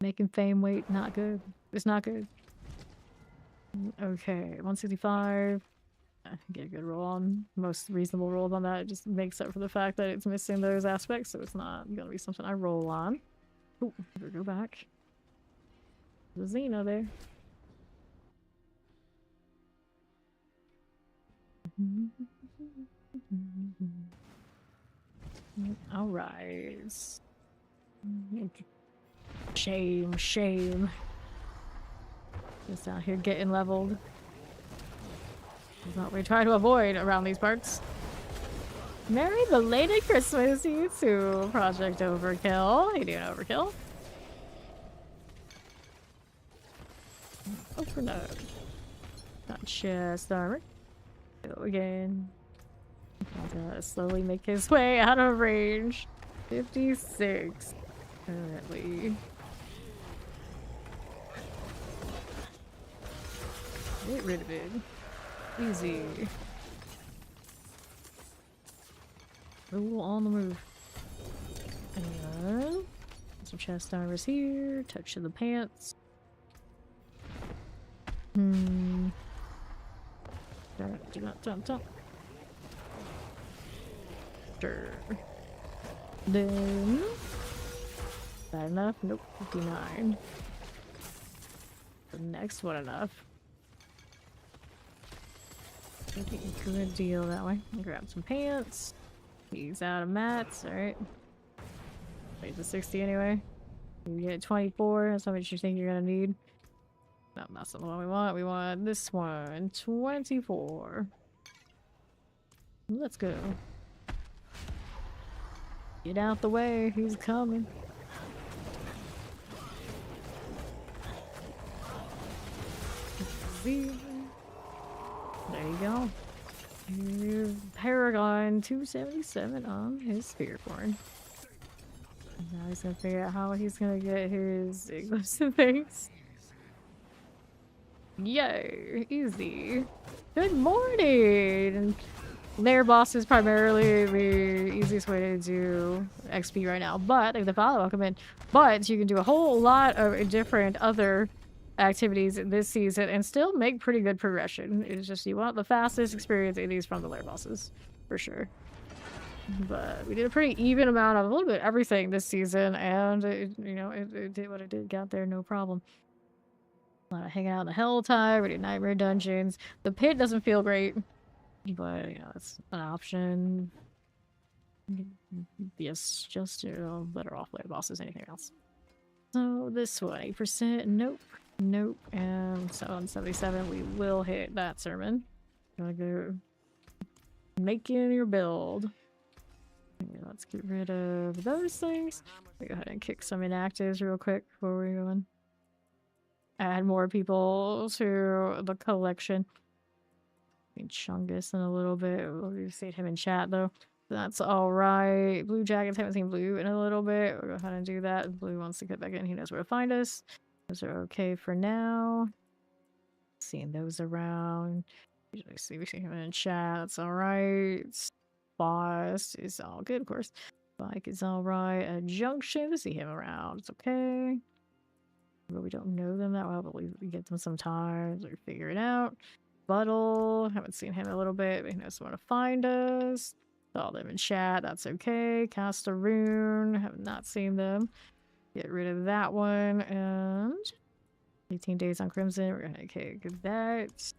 Making fame wait, not good. It's not good. Okay, 165. Get a good roll on. Most reasonable rolls on that. It just makes up for the fact that it's missing those aspects, so it's not gonna be something I roll on. Ooh, better go back. The Xena there. Alright. Shame, shame. Just out here getting leveled. That's what we try to avoid around these parts. Merry belated Christmas, you too, Project Overkill. How you doing, Overkill? Oh, for no. Not chest armor. Go again. I'll slowly make his way out of range. 56. Currently. Get rid of it. Easy. Ooh, on the move. And some chest armors here. Touch of the pants. Do not jump. Sure. Then. Is that enough? Nope. 59. The next one enough. Good deal that way. Grab some pants. He's out of mats. Alright. Wait, the 60 anyway. You get 24. That's how much you think you're gonna need. No, that's not the one we want. We want this one. 24. Let's go. Get out the way. He's coming. There you go. Here's Paragon 277 on his Spearborn. Now he's gonna figure out how he's gonna get his Iglos and things. Yay! Easy. Good morning! Their boss is primarily the easiest way to do XP right now, but like the follow-up come in. But you can do a whole lot of different other activities this season and still make pretty good progression. It's just you want the fastest experience in these from the lair bosses, for sure. But we did a pretty even amount of a little bit of everything this season, and it did what it did. Got there, no problem. A lot of hanging out in the Hell Tide. We did Nightmare Dungeons. The pit doesn't feel great, but it's an option. Yes, just better off lair bosses than anything else. So this one, 8%. Nope. Nope. And so on 77, we will hit that sermon. Gotta go making your build. Okay, let's get rid of those things. We go ahead and kick some inactives real quick before we go in. Add more people to the collection. Chungus in a little bit. We'll see him in chat though. That's alright. Blue Jackets, haven't seen Blue in a little bit. We'll go ahead and do that. Blue wants to get back in. He knows where to find us. Those are okay for now. Seeing those around. Usually we see him in chat. That's alright. Boss is all good, of course. Bike is alright. A Junction, we see him around. It's okay. But we don't know them that well, but we get them sometimes. We figure it out. Buttle, haven't seen him in a little bit, but he knows where to find us. Saw them in chat, that's okay. Cast a Rune, have not seen them. Get rid of that one, and 18 days on Crimson. We're gonna get that.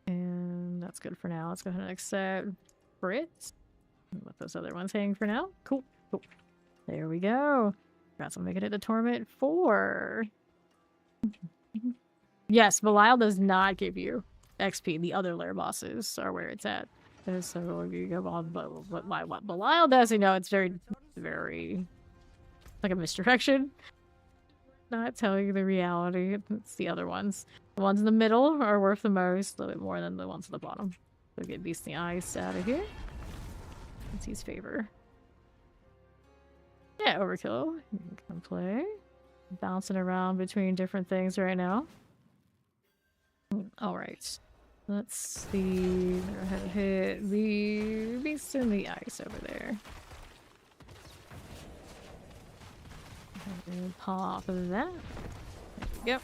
And that's good for now. Let's go ahead and accept Brits. Let those other ones hang for now. Cool. Cool. There we go. Got some making it to Torment 4. Yes, Belial does not give you XP. The other lair bosses are where it's at. So if you go on, but what Belial does, it's very, very like a misdirection. Not telling you the reality. It's the other ones. The ones in the middle are worth the most, a little bit more than the ones at the bottom. So get Beast in the Ice out of here. Let's use favor. Yeah, overkill. You can come play. Bouncing around between different things right now. Alright. Let's see. Go ahead and hit the Beast in the Ice over there. And pop that. There we go.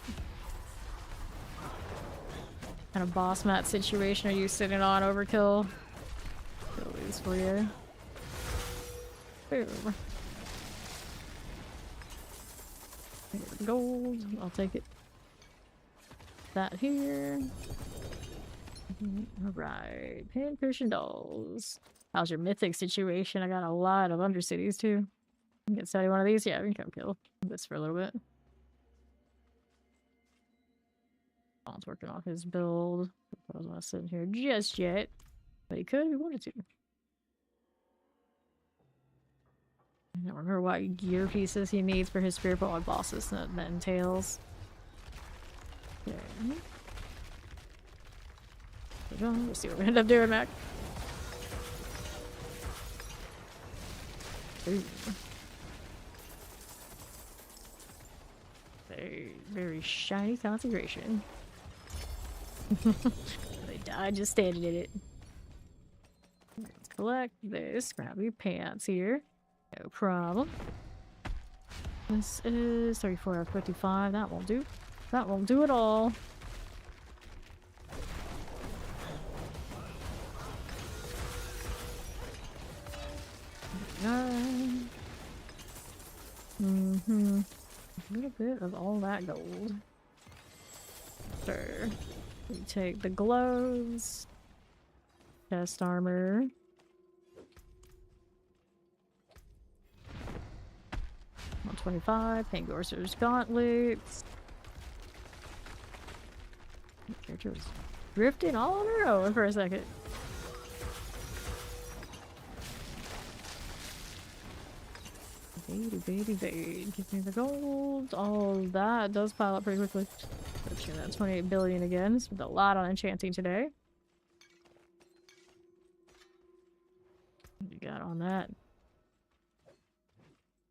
What kind of boss mat situation are you sitting on, overkill? Kill these for you. Boom. Gold. I'll take it. That here. Alright. Pincushion dolls. How's your mythic situation? I got a lot of undercities too. Get study one of these? Yeah, we can come kill this for a little bit. Don's working on his build. I don't want to sit in here just yet. But he could if he wanted to. I don't remember what gear pieces he needs for his spirit ball bosses that entails. Okay. We'll see what we end up doing, Mac. Ooh. Very, very shiny configuration. They died just standing in it. Let's collect this. Grab your pants here. No problem. This is 34 out of 55. That won't do. That won't do at all. A little bit of all that gold. Sure. We take the gloves. Chest armor. $125. Pangorser's gauntlets. The character was drifting all on her own for a second. Baby. Give me the gold. All that does pile up pretty quickly. Pushing that 28 billion again. Spent a lot on enchanting today. What you got on that?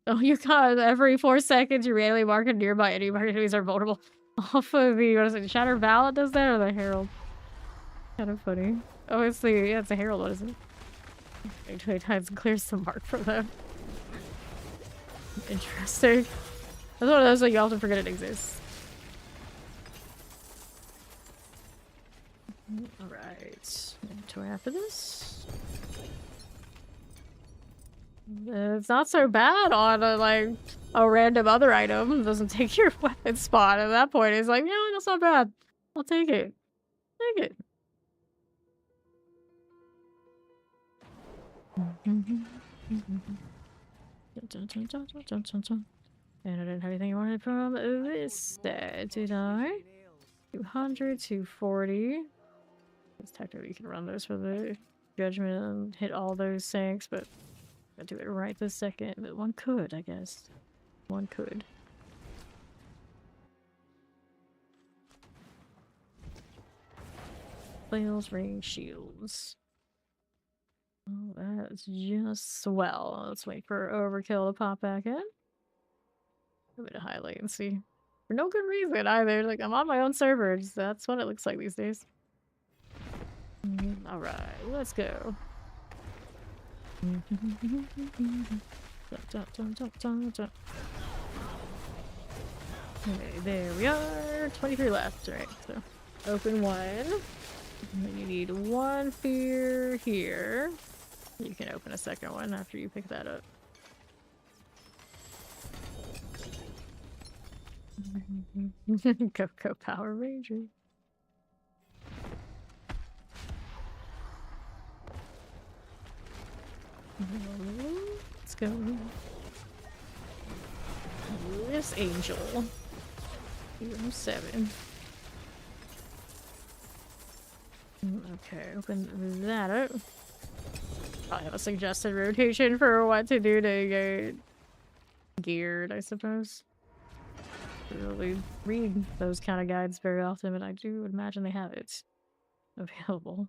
Oh, you got every 4 seconds you randomly mark a nearby enemy market enemies are vulnerable. Off of the, what is it, Shatter Valet does that, or the Herald? Kind of funny. Oh, it's the, yeah, it's the Herald, what is it? 20 times clears the mark from them. Interesting. That's one of those that you often forget it exists. Alright. To after this. It's not so bad on like a random other item. It doesn't take your weapon spot at that point. It's like, yeah, that's not bad. I'll take it. Take it. And I didn't have anything I wanted from this set, did I? 200, 240. Because technically you can run those for the judgment and hit all those sinks, but I do it right this second. But one could, I guess. One could. Flails, range, shields. Oh, that's just swell. Let's wait for overkill to pop back in. A bit of high latency. For no good reason either. Like, I'm on my own servers. That's what it looks like these days. Alright, let's go. Okay, there we are. 23 left. Right, so open one. And then you need one fear here. You can open a second one after you pick that up. Go Power Ranger. Let's go. This Angel. 7. Okay, open that up. I have a suggested rotation for what to do to get geared, I suppose. I don't really read those kind of guides very often, but I do imagine they have it available.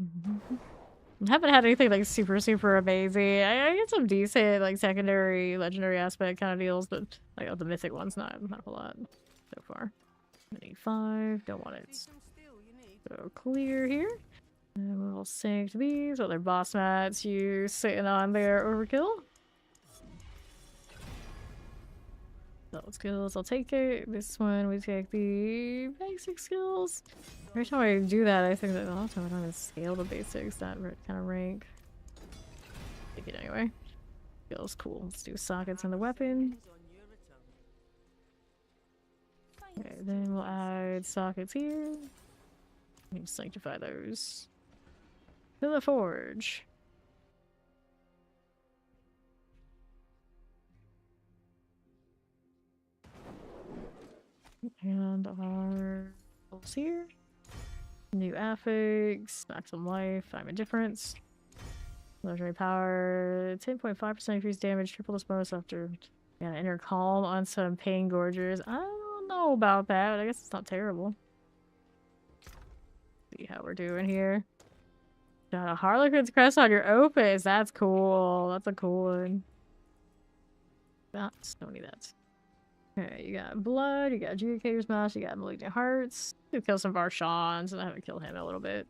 I haven't had anything like super amazing. I get some decent like secondary, legendary aspect kind of deals, but like the mythic one's not a lot so far. 5, don't want it. So clear here. And we'll sync these other boss mats you sitting on there, overkill. Level skills, I'll take it. This one we take the basic skills. Every time I do that, I think that a lot of time I don't even scale the basics, that kind of rank. Take it anyway. Skills, cool. Let's do sockets on the weapon. Okay, then we'll add sockets here. Need to sanctify those. To the forge. And our tools here. New affix, maximum life, I'm indifference. Legendary power, 10.5% increased damage, triple this bonus after inner calm on some pain gorgers. I don't know about that, but I guess it's not terrible. See how we're doing here. Got a Harlequin's crest on your opus. That's cool. That's a cool one. Don't need that. Okay, you got blood, you got Adjudicator's Mask, you got Malignant Hearts. You kill some Varshans, and I haven't killed him in a little bit.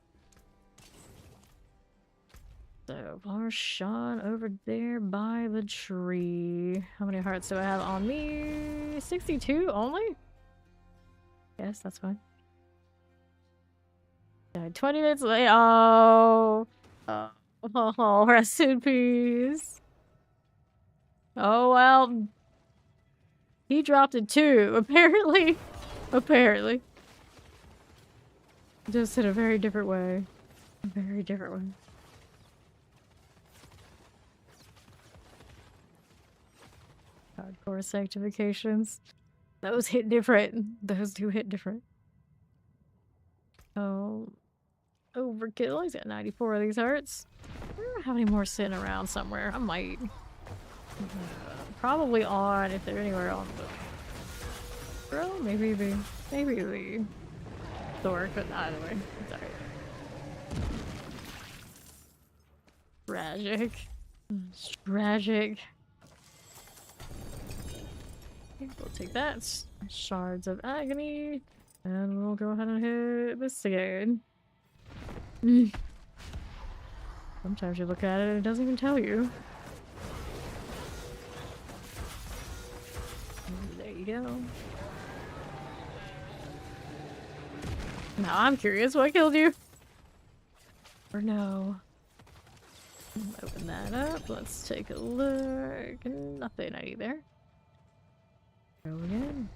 So, Varshan over there by the tree. How many hearts do I have on me? 62 only? Yes, that's fine. Died 20 minutes late. Oh, rest in peace. Oh, well. He dropped it too, apparently. Apparently. Just in a very different way. A very different way. Hardcore sanctifications. Those hit different. Those do hit different. Oh. Overkill. He's got 94 of these hearts. I don't have any more sitting around somewhere. I might. Probably on, if they're anywhere on the... Bro, maybe the sword, but either way. It's alright. Tragic. Tragic. Okay, we'll take that. Shards of Agony. And we'll go ahead and hit this again. Sometimes you look at it and it doesn't even tell you. There you go. Now I'm curious, what killed you? Or no? Open that up. Let's take a look. Nothing I need there. Go again.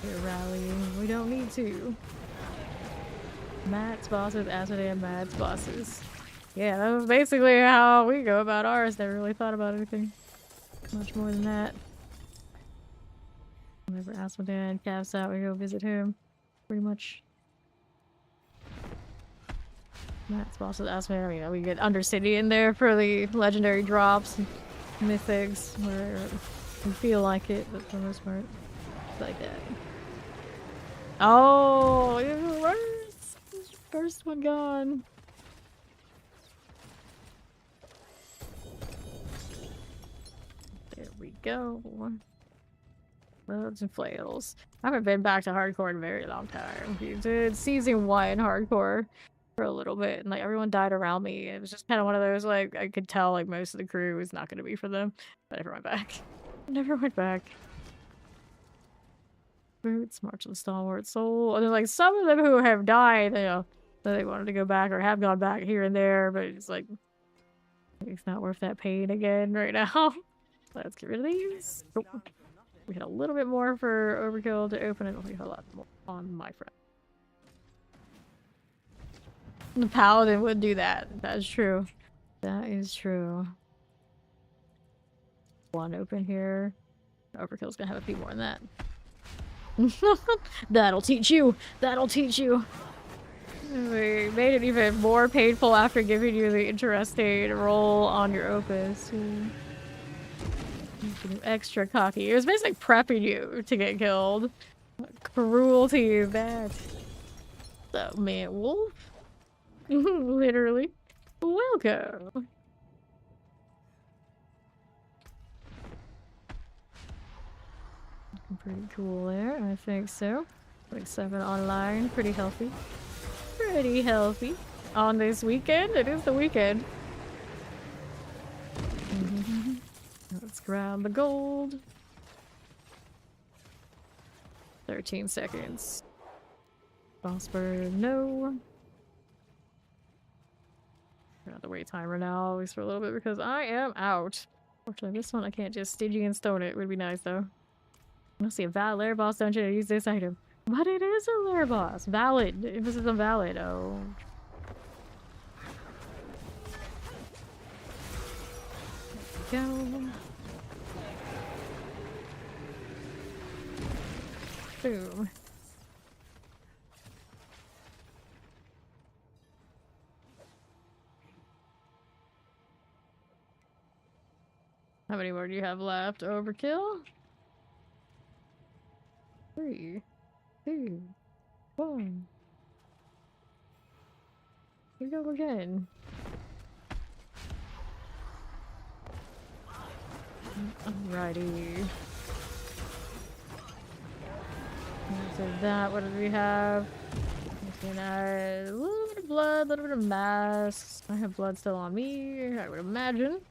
We're rallying. We don't need to. Matt's bosses, Asmodee, Matt's bosses. Yeah, that was basically how we go about ours. Never really thought about anything much more than that. Whenever Asmodee caps out, we go visit him. Pretty much. Matt's bosses, Asmodee. You know, we get Undercity in there for the legendary drops, and mythics, where we feel like it, but for the most part, it's like that. Oh, even worse. First one gone. There we go. Loads and flails. I haven't been back to hardcore in a very long time. We did season 1 hardcore for a little bit, and like everyone died around me. It was just kind of one of those, like, I could tell like most of the crew was not going to be for them. But I never went back. Never went back. Boots, March of the Stalwart Soul. And then like some of them who have died, you know, that they wanted to go back or have gone back here and there, but it's like it's not worth that pain again right now. Let's get rid of these. Oh, we had a little bit more for overkill to open it. We had a lot more on my front. The Paladin would do that. That is true. That is true. One open here. Overkill's gonna have a few more than that. That'll teach you. That'll teach you. We made it even more painful after giving you the interesting roll on your opus. Extra cocky. It was basically prepping you to get killed. What cruelty is that? So, man, wolf. Literally. Welcome. Pretty cool there, I think so. Like 7 online, pretty healthy. Pretty healthy. On this weekend, it is the weekend. Let's grab the gold. 13 seconds. Bossberg, no. Got the wait timer now, at least for a little bit, because I am out. Fortunately, this one I can't just Stygian and stone it. Would be nice though. Let's see, a valid lair boss dungeon to use this item. But it is a lair boss. Valid. If this is a valid, oh. There we go. Boom. How many more do you have left? Overkill? 3, 2, 1. Here we go again. Alrighty. After that, what do we have? A little bit of blood, a little bit of masks. I have blood still on me, I would imagine.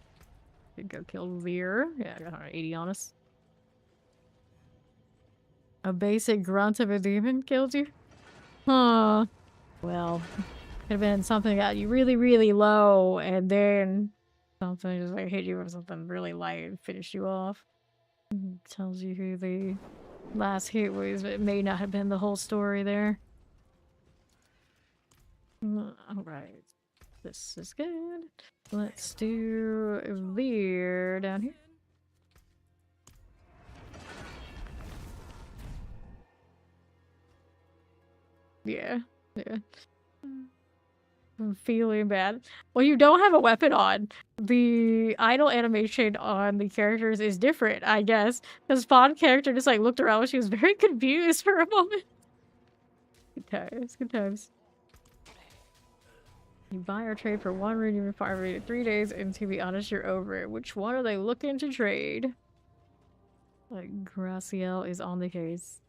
Could go kill Veer. Yeah, I got 180 on us. A basic grunt of a demon killed you? Huh. Well, could have been something that got you really, really low, and then something just like hit you with something really light and finished you off. Tells you who the last hit was, but it may not have been the whole story there. Alright. This is good. Let's do Veer down here. Yeah. I'm feeling bad. Well, you don't have a weapon on. The idle animation on the characters is different, I guess. The Spawn character just like looked around and she was very confused for a moment. Good times, good times. You buy or trade for 1 rune you fire rate 3 days, and to be honest, you're over it. Which one are they looking to trade? Like, Graciel is on the case.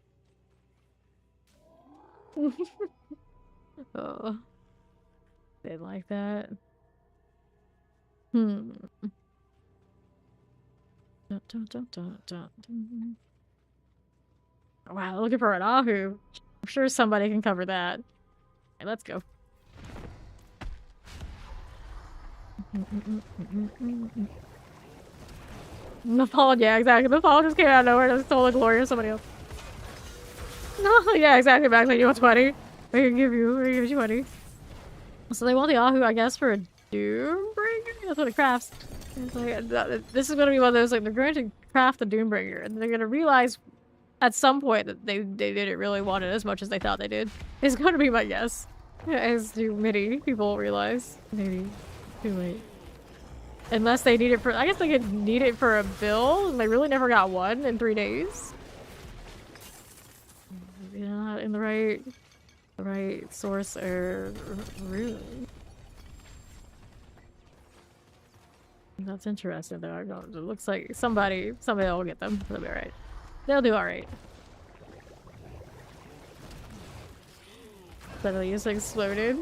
Oh. They like that. Not Wow, looking for an Ahu. I'm sure somebody can cover that. Okay, let's go. The fall, yeah, exactly. The fall just came out of nowhere and stole the glory of somebody else. No, yeah, exactly. Max, like, you want 20? We can give you 20. So they want the Ahu, I guess, for a Doombringer? That's what it crafts. It's like, this is gonna be one of those, like, they're going to craft the Doombringer, and they're gonna realize at some point that they didn't really want it as much as they thought they did. It's gonna be my guess. As do many people realize. Maybe too late. Unless they need it for, I guess they could need it for a build, and they really never got one in 3 days. Maybe not in the right source or room. That's interesting though. It looks like somebody will get them. They'll be alright. They'll do alright. Suddenly just exploded.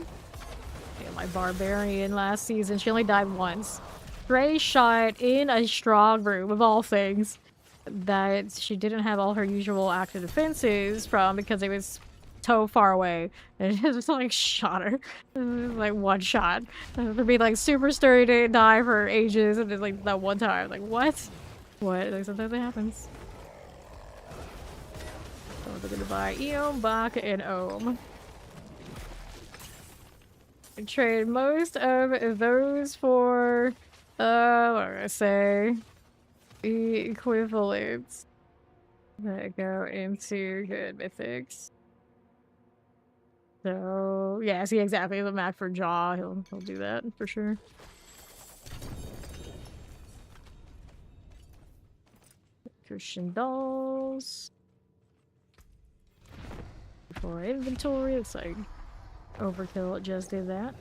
Yeah, my barbarian last season, she only died once. Stray shot in a strong room of all things that she didn't have all her usual active defenses from because it was so far away. And it just like shot her. Like one shot. For being like super sturdy, didn't die for ages, and it's like that one time. Like what? What? Like sometimes it happens. So we're gonna buy Eom, Bach, and Ohm. I trade most of those for what am I gonna say? The equivalents that go into good mythics. So yeah, see exactly the map for Jaw. He'll do that for sure. Christian dolls. For inventory, it's like overkill. It just did that.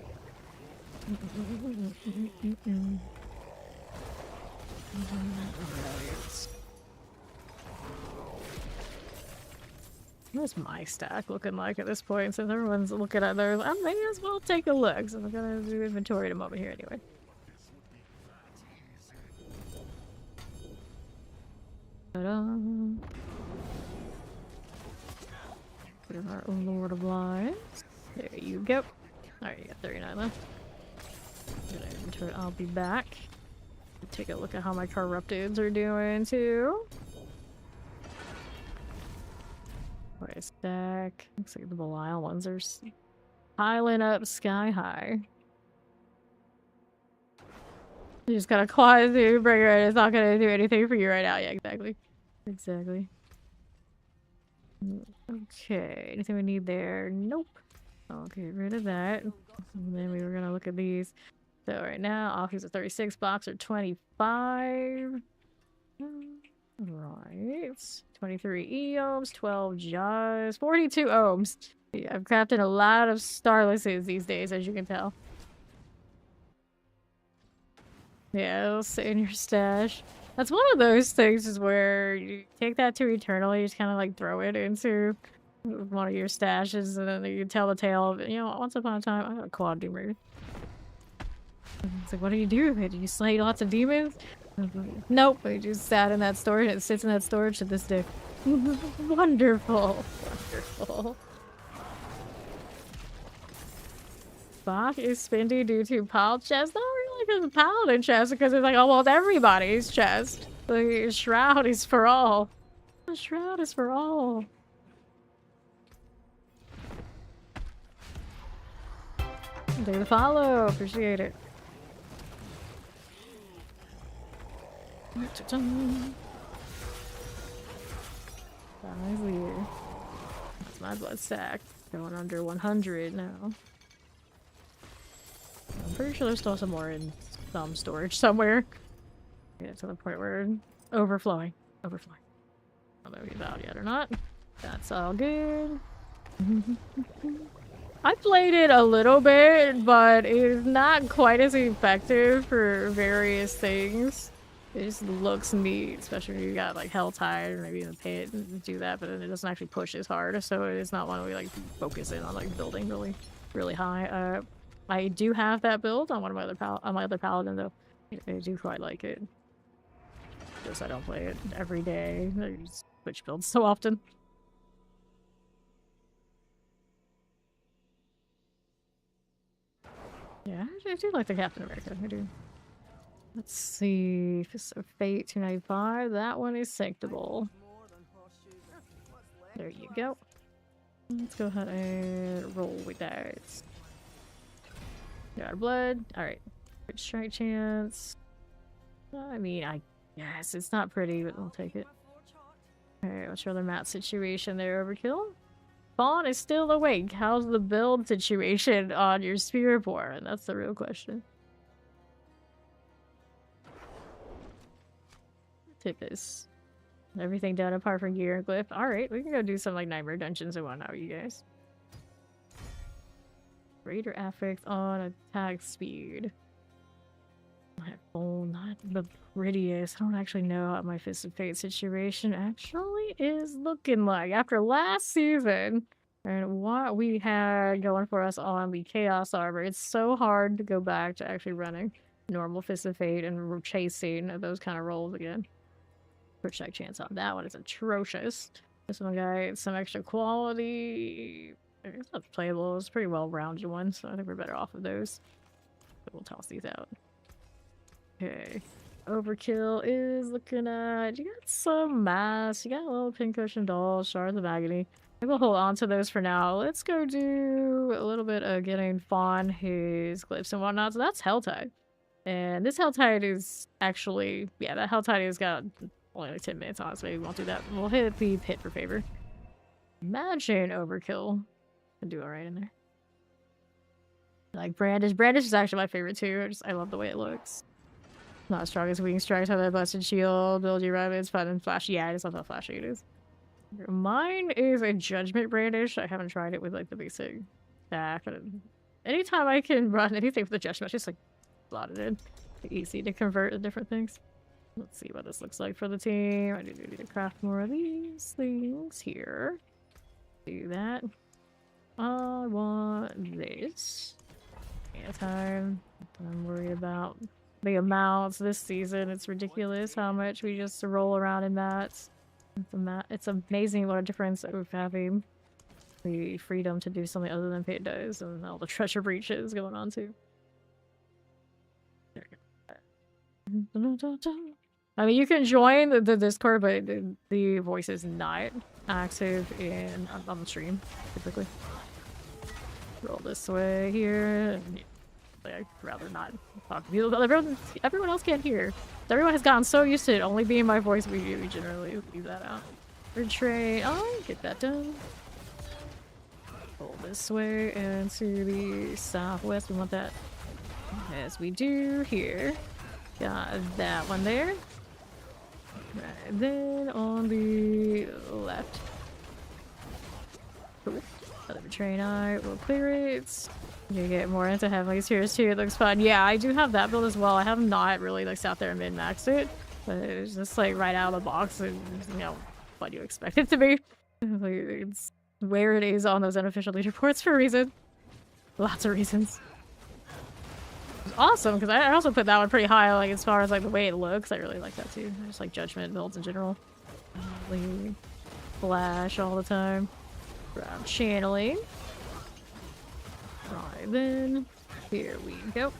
What's my stack looking like at this point? Since everyone's looking at theirs, I may as well take a look. So I'm gonna do inventory in a moment here anyway. Put in our Lord of Lies. There you go. Alright, you got 39 left. Gonna inventory. I'll be back. Take a look at how my corrupteds are doing too. Wait, stack. Looks like the Belial ones are piling up sky high. You just got a quad to bring her in. It's not gonna do anything for you right now. Yeah, exactly. Exactly. Okay, anything we need there? Nope. I'll get rid of that. And then we were gonna look at these. So right now, offers are 36, box are 25. Right. 23 Eoms, 12 Jaws, 42 Ohms. Yeah, I've crafted a lot of Starlesses these days, as you can tell. Yeah, it'll sit in your stash. That's one of those things is where you take that to Eternal, you just kind of like throw it into one of your stashes, and then you tell the tale of, you know, once upon a time, I got a quad demon. It's like, what do you do with it? Do you slay lots of demons? Nope, it just sat in that storage, and it sits in that storage to this day. Wonderful. Wonderful. Bach is spindly due to pile chest. Not really because of paladin chest, because it's like almost everybody's chest. The shroud is for all. The shroud is for all. Thank you for the follow. Appreciate it. That's my blood stack. Going under 100 now. I'm pretty sure there's still some more in some storage somewhere. Yeah, to the point where overflowing. Overflowing. I don't know if he's out yet or not. That's all good. I played it a little bit, but it's not quite as effective for various things. It just looks neat, especially when you got like Helltide or maybe in the pit and do that, but then it doesn't actually push as hard, so it's not one we like focus in on like building really high. I do have that build on one of my other paladin though. I do quite like it. Just I don't play it every day. I just switch builds so often. Yeah, I do like the Captain America. I do. Let's see. Fist of Fate 295. That one is sanctable. There you go. Let's go ahead and roll with that. Got blood. Alright. Strike chance. I mean, I guess it's not pretty, but we'll take it. Alright, what's your other map situation there, Overkill? Fawn is still awake. How's the build situation on your Spear Born? That's the real question. Take this. Everything done apart from gear and glyph. Alright, we can go do some like nightmare dungeons and whatnot with you guys. Greater affect on attack speed. Oh, not the prettiest. I don't actually know how my Fist of Fate situation actually is looking like after last season and what we had going for us on the Chaos Arbor. It's so hard to go back to actually running normal Fist of Fate and chasing those kind of rolls again. Check chance on that one is atrocious. This one got some extra quality. It's not playable. It's a pretty well-rounded one, so I think we're better off of those. But we'll toss these out. Okay. Overkill is looking at... You got some masks. You got a little pincushion dolls, shards of agony. I will hold on to those for now. Let's go do a little bit of getting Fawn his glyphs and whatnot. So that's Helltide. And this Helltide is actually... Yeah, that Helltide has got only like 10 minutes on it, so maybe we won't do that. We'll hit the pit for favor. Imagine Overkill can do alright in there. Like Brandish. Brandish is actually my favorite too. I love the way it looks. Not as strong as Wing Strikes, have that busted shield, build your rabbits, fun and flash. Yeah, I just love how flashy it is. Mine is a Judgment Brandish. I haven't tried it with like the basic stack. Anytime I can run anything with the Judgment, just like slot it in. Easy to convert to different things. Let's see what this looks like for the team. I do need to craft more of these things here. Do that. I want this. Time. I'm worried about the amounts this season. It's ridiculous how much we just roll around in mats. It's amazing what a difference of having the freedom to do something other than Pit does, and all the treasure breaches going on too. There we go. I mean, you can join the Discord, but the voice is not active on the stream typically. Roll this way here. I'd rather not talk to people, but everyone else can't hear. Everyone has gotten so used to it only being my voice, we generally leave that out. Retreat. Oh, get that done. Roll this way and to the southwest. We want that as we do here. Got that one there. Right, then on the left. Cool. Another train eye, we'll clear it. You get more into Heavenly Tears too, it looks fun. Yeah, I do have that build as well. I have not really like sat there and min-maxed it, but it's just like right out of the box and you know what you expect it to be. Like, it's where it is on those unofficial leaderboards for a reason. Lots of reasons. It's awesome because I also put that one pretty high, like as far as like the way it looks. I really like that too. I just like Judgment builds in general. Flash all the time. Grab channeling. Right then, here we go.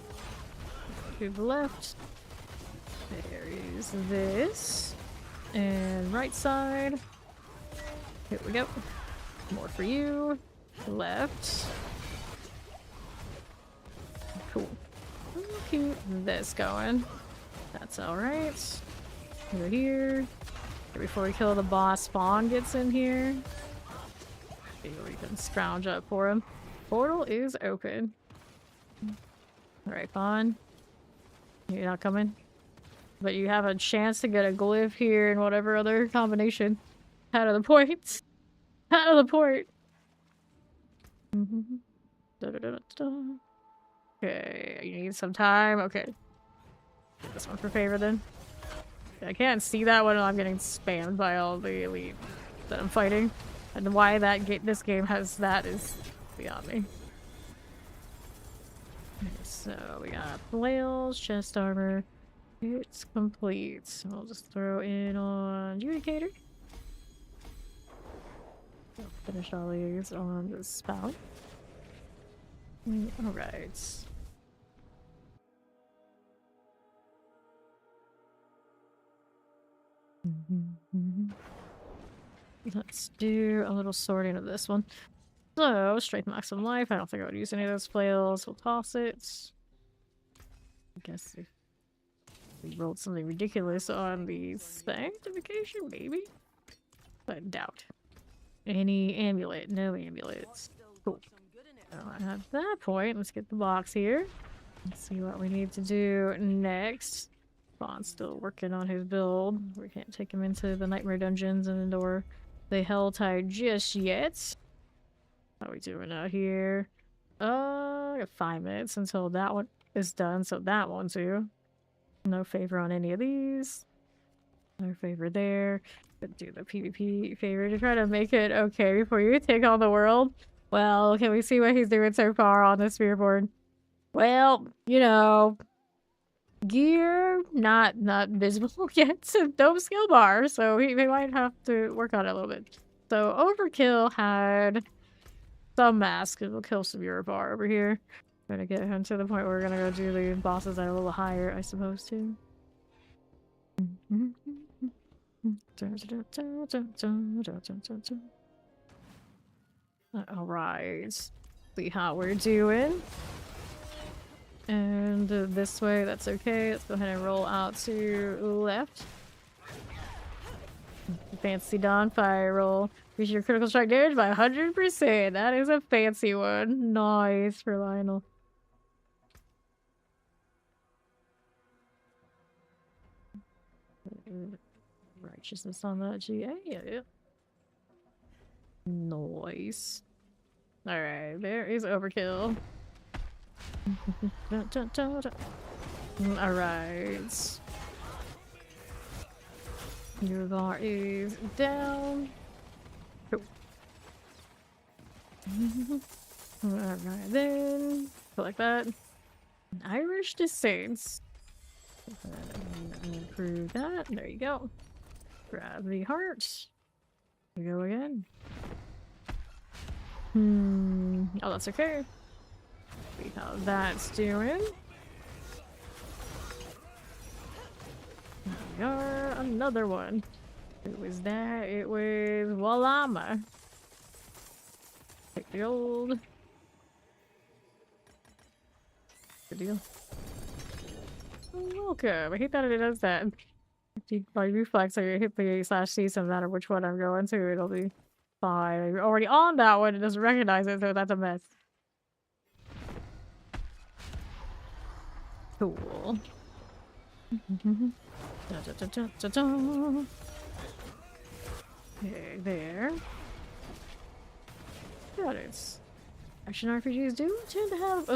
To the left. There is this. And right side. Here we go. More for you. Left. Cool. Keep this going. That's alright. Over here. Before we kill the boss, Spawn gets in here. Maybe we can scrounge up for him. Portal is open. Alright, Fawn. You're not coming? But you have a chance to get a glyph here and whatever other combination. Out of the point. Out of the port. Okay, you need some time. Okay. Get this one for favor then. I can't see that one. I'm getting spammed by all the elite that I'm fighting. And why this game has that is beyond me. Okay, so we got flails, chest armor. It's complete. So I'll just throw in on Judicator. I'll finish all these on the spout. Alright. Let's do a little sorting of this one. So, strength maximum life. I don't think I would use any of those flails. We'll toss it. I guess if we rolled something ridiculous on the sanctification, maybe? But doubt. Any amulet? No amulets. Cool. At that point, let's get the box here. Let's see what we need to do next. Bond's still working on his build. We can't take him into the nightmare dungeons and or the Helltide just yet. How are we doing out here? I got 5 minutes until that one is done, so that one too. No favor on any of these. No favor there. But do the PvP favor to try to make it okay before you take on the world. Well, can we see what he's doing so far on the spear board? Well, you know, gear not visible yet, so no skill bar, so we might have to work on it a little bit. So Overkill had some mask, we'll kill some Eurobar over here. Gonna get him to the point where we're gonna go do the bosses that are a little higher, I suppose, too. Alright. See how we're doing. And this way, that's okay. Let's go ahead and roll out to left. Fancy Dawn Fire roll. Increase your critical strike damage by 100%. That is a fancy one. Nice for Lionel. Righteousness on that GA. Yeah. Nice. Alright, there is Overkill. Alright. Your bar is down. Cool. Alright then. Go like that. Irish Descents. Improve that. There you go. Grab the heart. We go again. Oh, that's okay. See how that's doing. There we are. Another one. Who was that? It was Walama. Take the old. Good deal. Welcome. I hate that it does that. By reflex, I hit the A/C, no matter which one I'm going to, it'll be fine. I'm already on that one, it doesn't recognize it, so that's a mess. Cool. Okay, there. Got it. Action RPGs do tend to have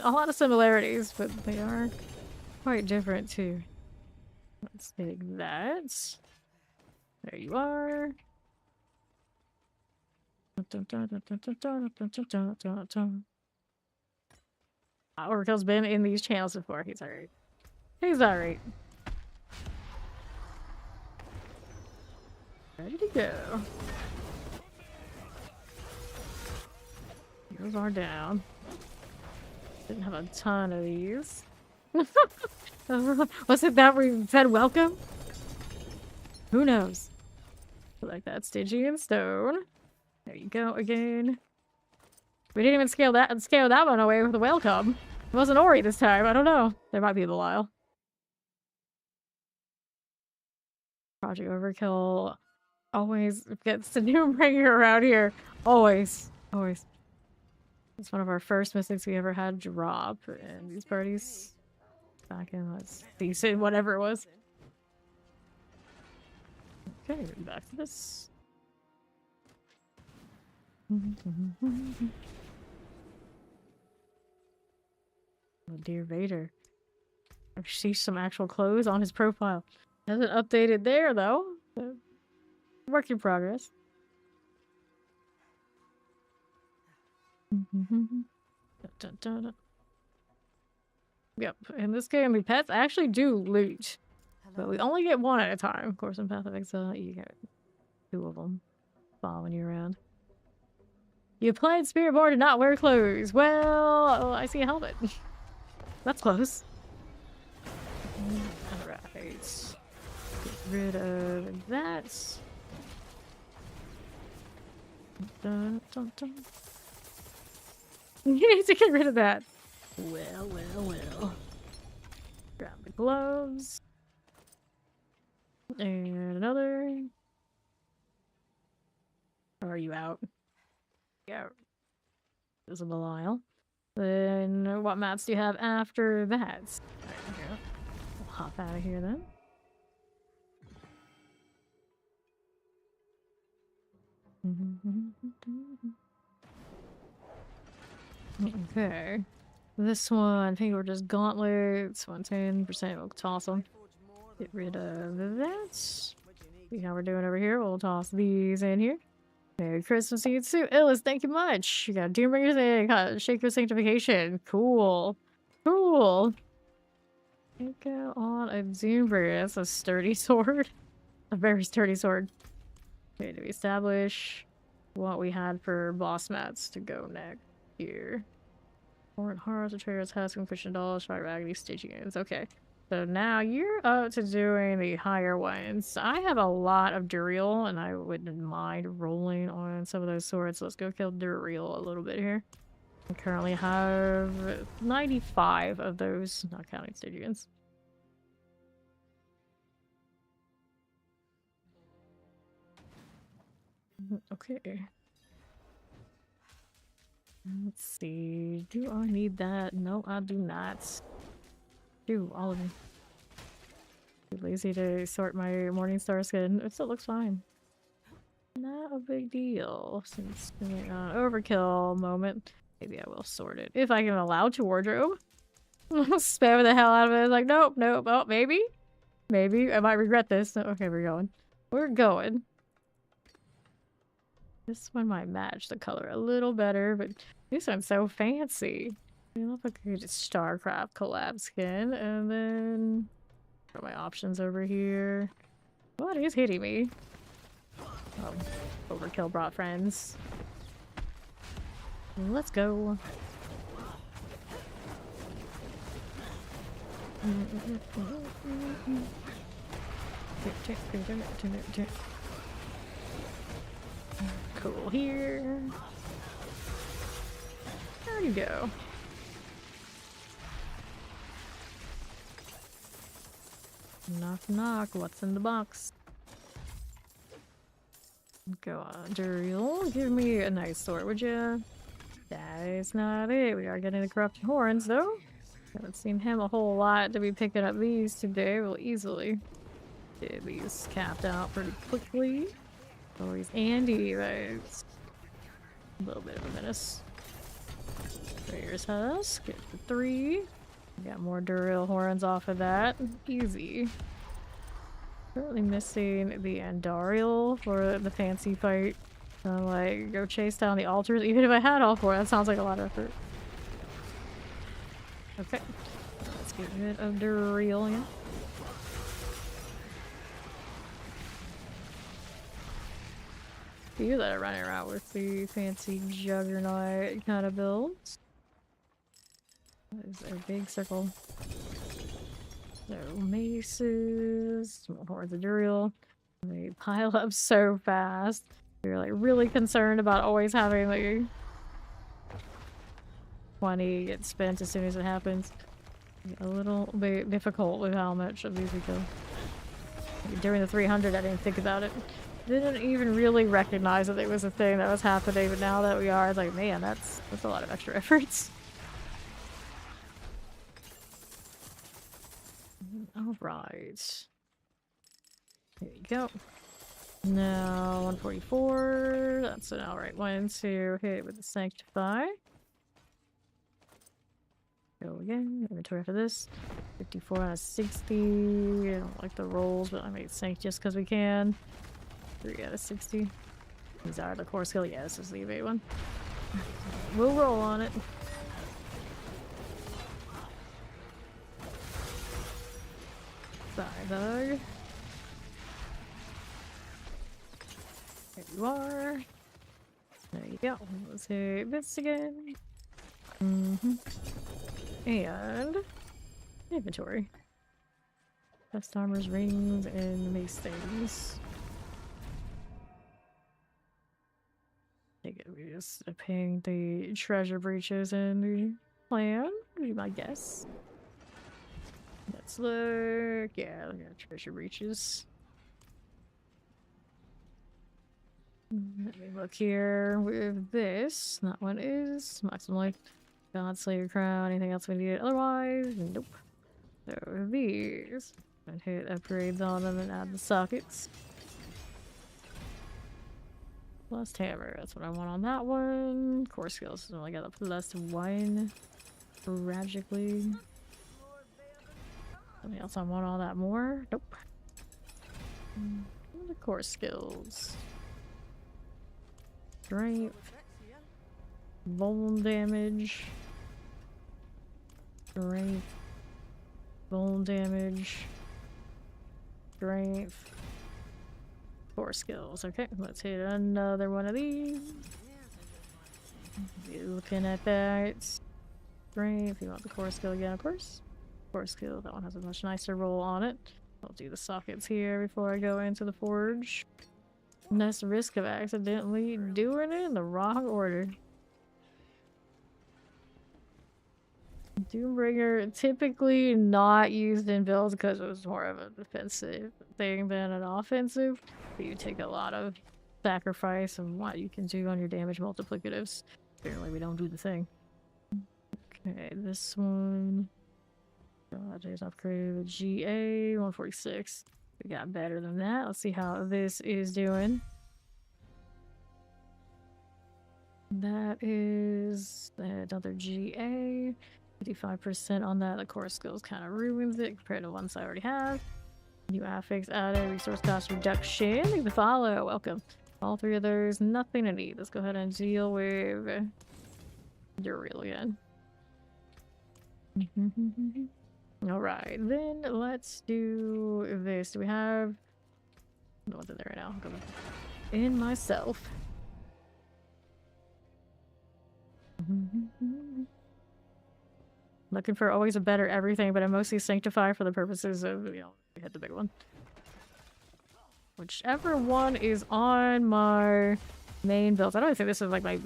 a lot of similarities, but they are quite different too. Let's take that. There you are. Overkill's been in these channels before. He's alright. He's alright. Ready to go. Those are down. Didn't have a ton of these. Was it that we said welcome? Who knows? Like that Stingy and Stone. There you go again. We didn't even scale that one away with the welcome. It wasn't Ori this time. I don't know. There might be Belial. Project Overkill always gets the new bringer around here. Always. Always. It's one of our first mystics we ever had drop in these parties. Back in, let's decent, whatever it was. Okay, back to this. Oh, dear Vader. I see some actual clothes on his profile. Hasn't updated there though. Work in progress. Yep. In this game, the pets actually do loot. But we only get one at a time. Of course, in Path of Exile, you get 2 of them following you around. You played Spiritborn and not wear clothes. Well, I see a helmet. That's close. Alright. Get rid of that. Dun, dun, dun. You need to get rid of that. Well. Grab the gloves. And another. Or are you out? Yeah. There's a Belial. Then what mats do you have after that? There we go. We'll hop out of here then. Okay. This one, I think we're just gauntlets. 110%. We'll toss them. Get rid of that. See how we're doing over here. We'll toss these in here. Merry Christmas to you too. Illis, thank you much. You got Doombringer's thing. Shake your sanctification. Cool. Cool. Take out on a Doombringer. That's a sturdy sword. A very sturdy sword. Okay, do we establish what we had for boss mats to go next here? Horn Hearts, Betrayer's Husk, Christian Dolls, Fire Raggedy, Stitching Ends. Okay. So now you're up to doing the higher ones. I have a lot of Duriel, and I wouldn't mind rolling on some of those swords. Let's go kill Duriel a little bit here. I currently have 95 of those, not counting Stygians. Okay. Let's see. Do I need that? No, I do not. Do all of them. Too lazy to sort my Morningstar skin. It still looks fine. Not a big deal. Since overkill moment, maybe I will sort it if I can allow to wardrobe. Spam the hell out of it. Like nope. Oh, maybe. I might regret this. Okay, we're going. We're going. This one might match the color a little better, but this one's so fancy. I love a good StarCraft collab skin, and then got my options over here. What is hitting me? Oh, overkill brought friends. Let's go. Cool here. There you go. Knock knock, what's in the box? Go on, Duriel. Give me a nice sword, would you? That is not it. We are getting the corrupted horns though. Haven't seen him a whole lot to be picking up these today. We'll easily get these capped out pretty quickly. Oh, he's Andy, right? A little bit of a menace. Betrayer's Husk, get the 3. Got more Duriel horns off of that. Easy. Currently missing the Andariel for the fancy fight. Like, go chase down the altars. Even if I had all 4, that sounds like a lot of effort. Okay. Let's get rid of Duriel, yeah. You that are running around with the fancy juggernaut kind of builds. That is a big circle. So maces, more hordes of Duriel. They pile up so fast. You're like really concerned about always having like 20 get spent as soon as it happens. A little bit difficult with how much of these we kill. During the 300, I didn't think about it. Didn't even really recognize that it was a thing that was happening, but now that we are, it's like, man, that's a lot of extra efforts. Alright. There you go. Now, 144. That's an alright one to hit with the Sanctify. Go again. Inventory for this. 54 out of 60. I don't like the rolls, but I made Sanct just because we can. 3 out of 60. These are the core skill. Yeah, this is the evade one. We'll roll on it. Cyborg. There you are. There you go. Let's hit this again. And inventory. Best armors, rings, and mace things. Take it. We just paying the treasure breaches in the plan. Would be my guess. Let's look. Yeah, we got treasure breaches. Let me look here with this. That one is maximum life. God Slayer crown. Anything else we need? Otherwise, nope. So these. And hit upgrades on them and add the sockets. Plus hammer. That's what I want on that one. Core skills. So I got a +1. Tragically. Something else I want all that more? Nope. What are the core skills? Strength. Bone damage. Strength. Bone damage. Strength. Core skills. Okay, let's hit another one of these. Be looking at that. Strength. You want the core skill again, of course. Core skill. That one has a much nicer roll on it. I'll do the sockets here before I go into the forge. Less risk of accidentally doing it in the wrong order. Doombringer typically not used in builds because it was more of a defensive thing than an offensive. But you take a lot of sacrifice of what you can do on your damage multiplicatives. Apparently we don't do the thing. Okay, this one. God, there's upgraded with GA 146. We got better than that. Let's see how this is doing. That is another GA. 55% on that. The core skills kind of ruins it compared to ones I already have. New affix added. Resource cost reduction. Thank you for the follow. Welcome. All three of those. Nothing to need. Let's go ahead and deal with your reel again. Alright, then let's do this. Do we have... No one's in there right now. I'll go in myself. Looking for always a better everything, but I mostly sanctify for the purposes of, you know, we hit the big one. Whichever one is on my main build. I don't think this is like my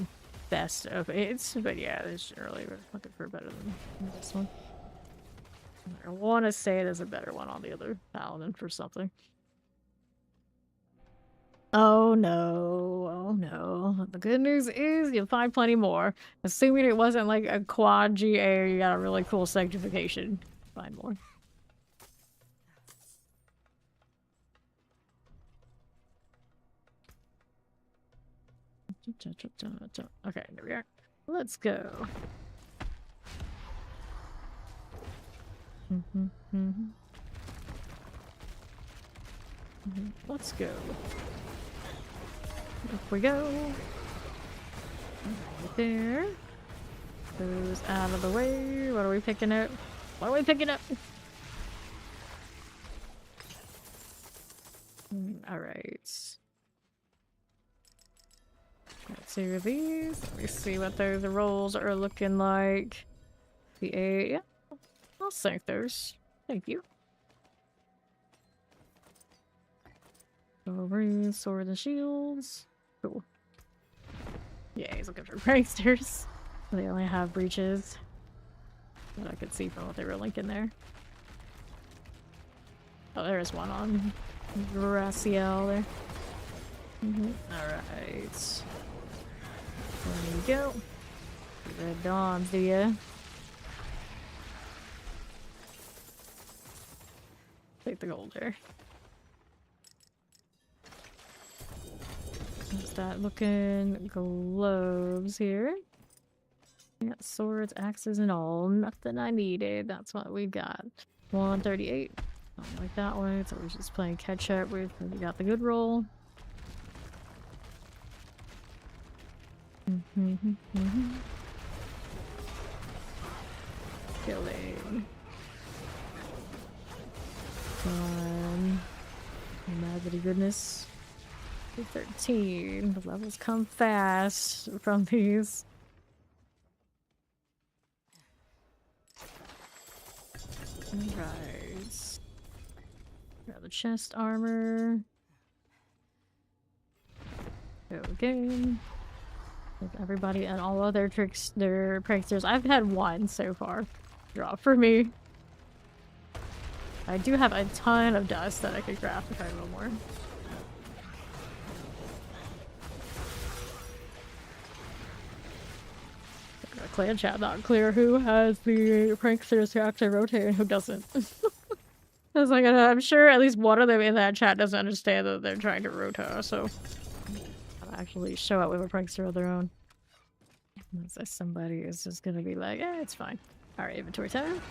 best of it, but yeah, it's generally looking for better than this one. I want to say there's a better one on the other Paladin for something. Oh no, oh no. The good news is you'll find plenty more. Assuming it wasn't like a quad GA, you got a really cool sanctification. Find more. Okay, there we are. Let's go. Let's go. Up we go. Right there. Those out of the way. What are we picking up? What are we picking up? Alright. Let's see with these. Let me see what those rolls are looking like. Yeah. I'll sink those. Thank you. Runes, swords, and shields. Cool. Yeah, he's looking for pranksters. They only have breaches. That I could see from what they were linking there. Oh, there is one on Graciel there. Alright. There you go. Red Dawns, do ya? Take the gold there. How's that looking? Gloves here. We got swords, axes, and all. Nothing I needed. That's what we got. 138. Don't like that one, so we're just playing catch up with. We got the good roll. Killing. Magity goodness. 13. The levels come fast from these. Alright. Grab the chest armor. Go again. With everybody and all other tricks, their pranksters. I've had one so far. Drop for me. I do have a ton of dust that I could craft if I had a little more. Clan chat not clear who has the pranksters who actually rotate and who doesn't. I was like, I'm sure at least one of them in that chat doesn't understand that they're trying to rotate, so I'll actually show up with a prankster of their own. Unless somebody is just gonna be like, eh, it's fine. Alright, inventory time.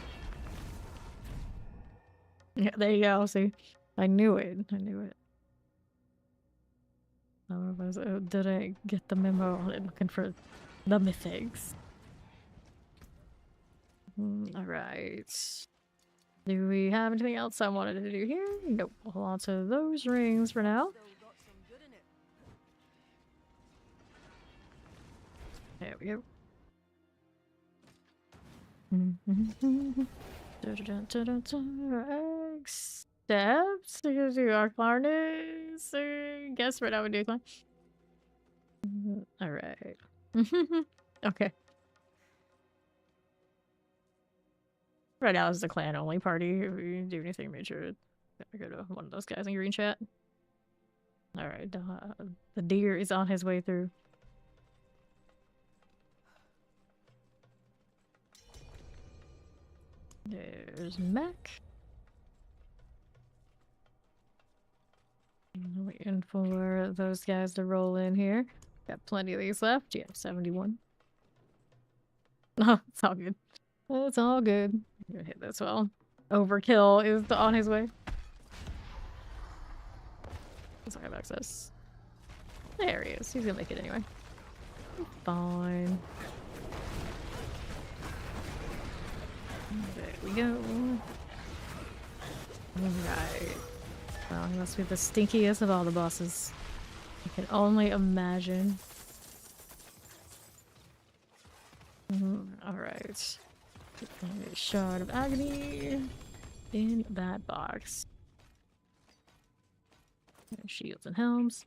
Yeah, there you go, see? I knew it. I knew it. I didn't get the memo on it looking for the mythics. Alright. Do we have anything else I wanted to do here? Nope. Hold on to those rings for now. There we go. Steps? Do our harness? Guess right now we do climb. Alright. Okay. Right now is the clan only party. If we do anything major, I go to one of those guys in green chat. Alright, the deer is on his way through. There's Mac. Waiting for those guys to roll in here. Got plenty of these left. Yeah, 71. Oh, it's all good. It's all good. I'm gonna hit this well. Overkill is on his way. Doesn't have access. There he is. He's gonna make it anyway. Fine. There we go. Alright. Well, he must be the stinkiest of all the bosses. I can only imagine. Alright. A shard of agony in that box. And shields and helms.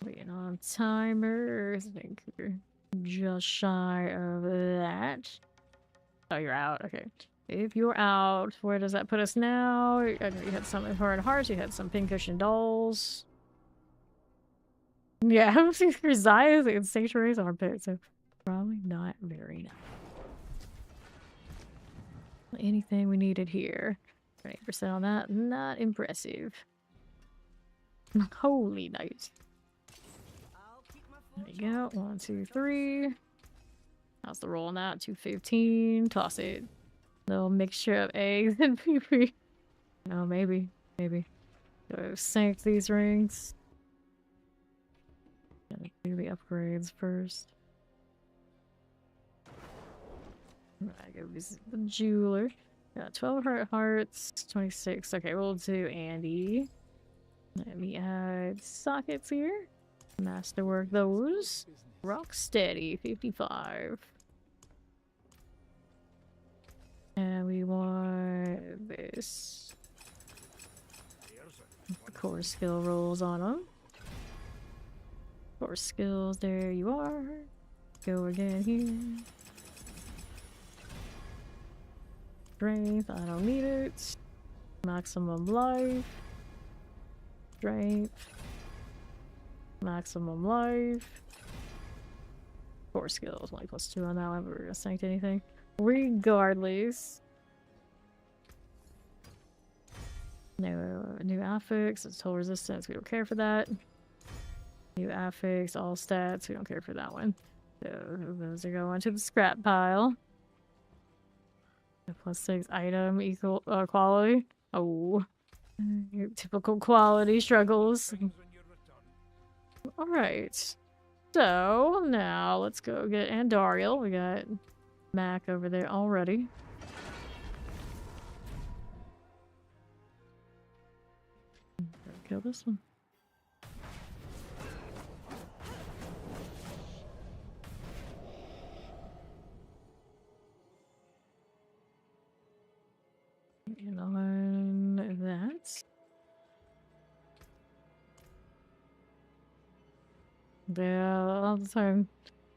Waiting on timers. I think we're just shy of that. Oh, you're out. Okay. If you're out, where does that put us now? I know you had some hard hearts, you had some pincushion dolls. Yeah, Zayas and Sanctuary's armpit, so probably not very nice. Anything we needed here. 20% on that. Not impressive. Holy night. There you go. 1, 2, 3. How's the roll on that? 215. Toss it. Little mixture of eggs and pee-pee. Oh, maybe. Maybe. Go sink these rings. Gotta do the upgrades first. I go visit the jeweler. Got 12 hearts, 26. Okay, we'll do Andy. Let me add sockets here. Masterwork those. Rocksteady, 55. And we want this. Core skill rolls on them. Core skills, there you are. Go again here. Strength, I don't need it. Maximum life. Strength. Maximum life. Core skills, only +2 on that one, but we're gonna sanct anything. Regardless. No new affix, it's total resistance, we don't care for that. New affix, all stats, we don't care for that one. So those are going to the scrap pile. +6 item equal quality. Oh, typical quality struggles. All right. So now let's go get Andariel. We got Mac over there already. Kill this one. And on that. Yeah, all the time.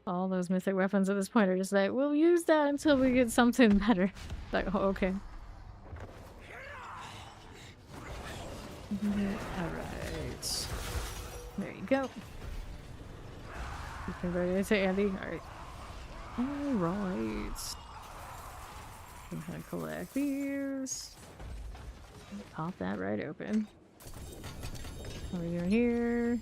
All those mythic weapons at this point are just like, we'll use that until we get something better. Like, oh, okay. Alright. There you go. You converted it to Andy. Alright. Alright. I'm gonna collect these. Pop that right open. What are we doing here?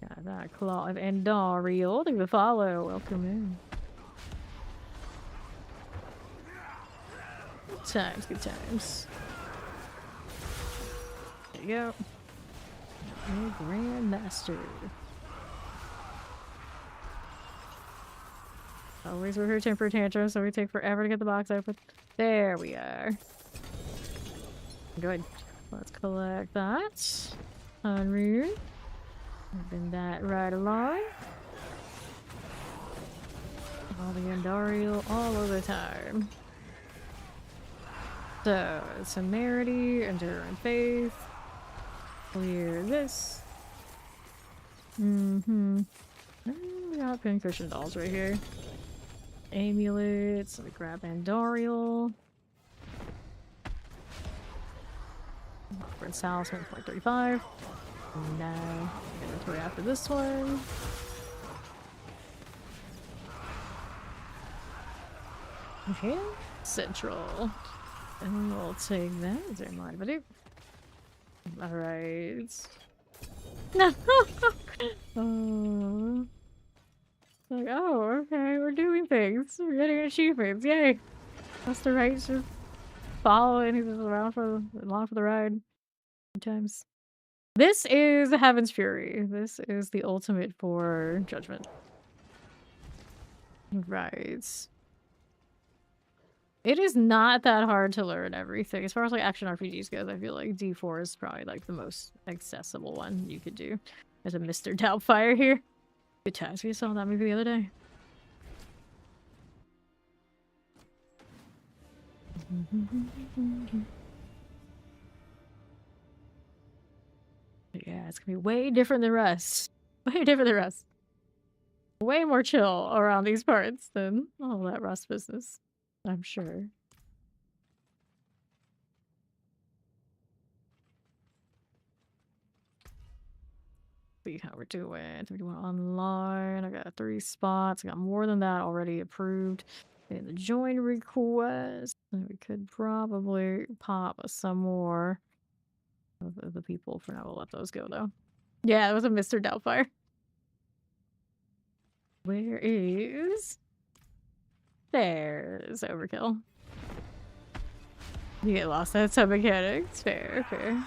Got that claw of Andariel. Thank you for the follow. Welcome in. Good times, good times. There you go. Your Grandmaster. Always with her temper tantrum, so we take forever to get the box open. There we are. Good. Let's collect that. Unreal. Open that right along. All the Andariel all of the time. So, Temerity, Endure and Faith. Clear this. We got pincushion dolls right here. Amulets. Let me grab Andariel. Prince House 1.35. Now, inventory after this one. Okay, Central. And we'll take that. Is there more anybody? Alright. No! Like, oh, okay, we're doing things. We're getting achievements. Yay! That's the right to follow and he's just along for the ride. Times. This is Heaven's Fury. This is the ultimate for Judgment. Right. It is not that hard to learn everything. As far as like action RPGs goes, I feel like D4 is probably like the most accessible one you could do. There's a Mr. Doubtfire here. Good times. We saw that movie the other day. Yeah, it's gonna be way different than Rust. Way different than Rust. Way more chill around these parts than all that Rust business, I'm sure. See how we're doing. 31 online. I got 3 spots. I got more than that already approved in the join request. And we could probably pop some more of the people for now. We'll let those go though. Yeah, it was a Mr. Doubtfire. Where is... There's Overkill. You get lost at some mechanics. Fair, fair.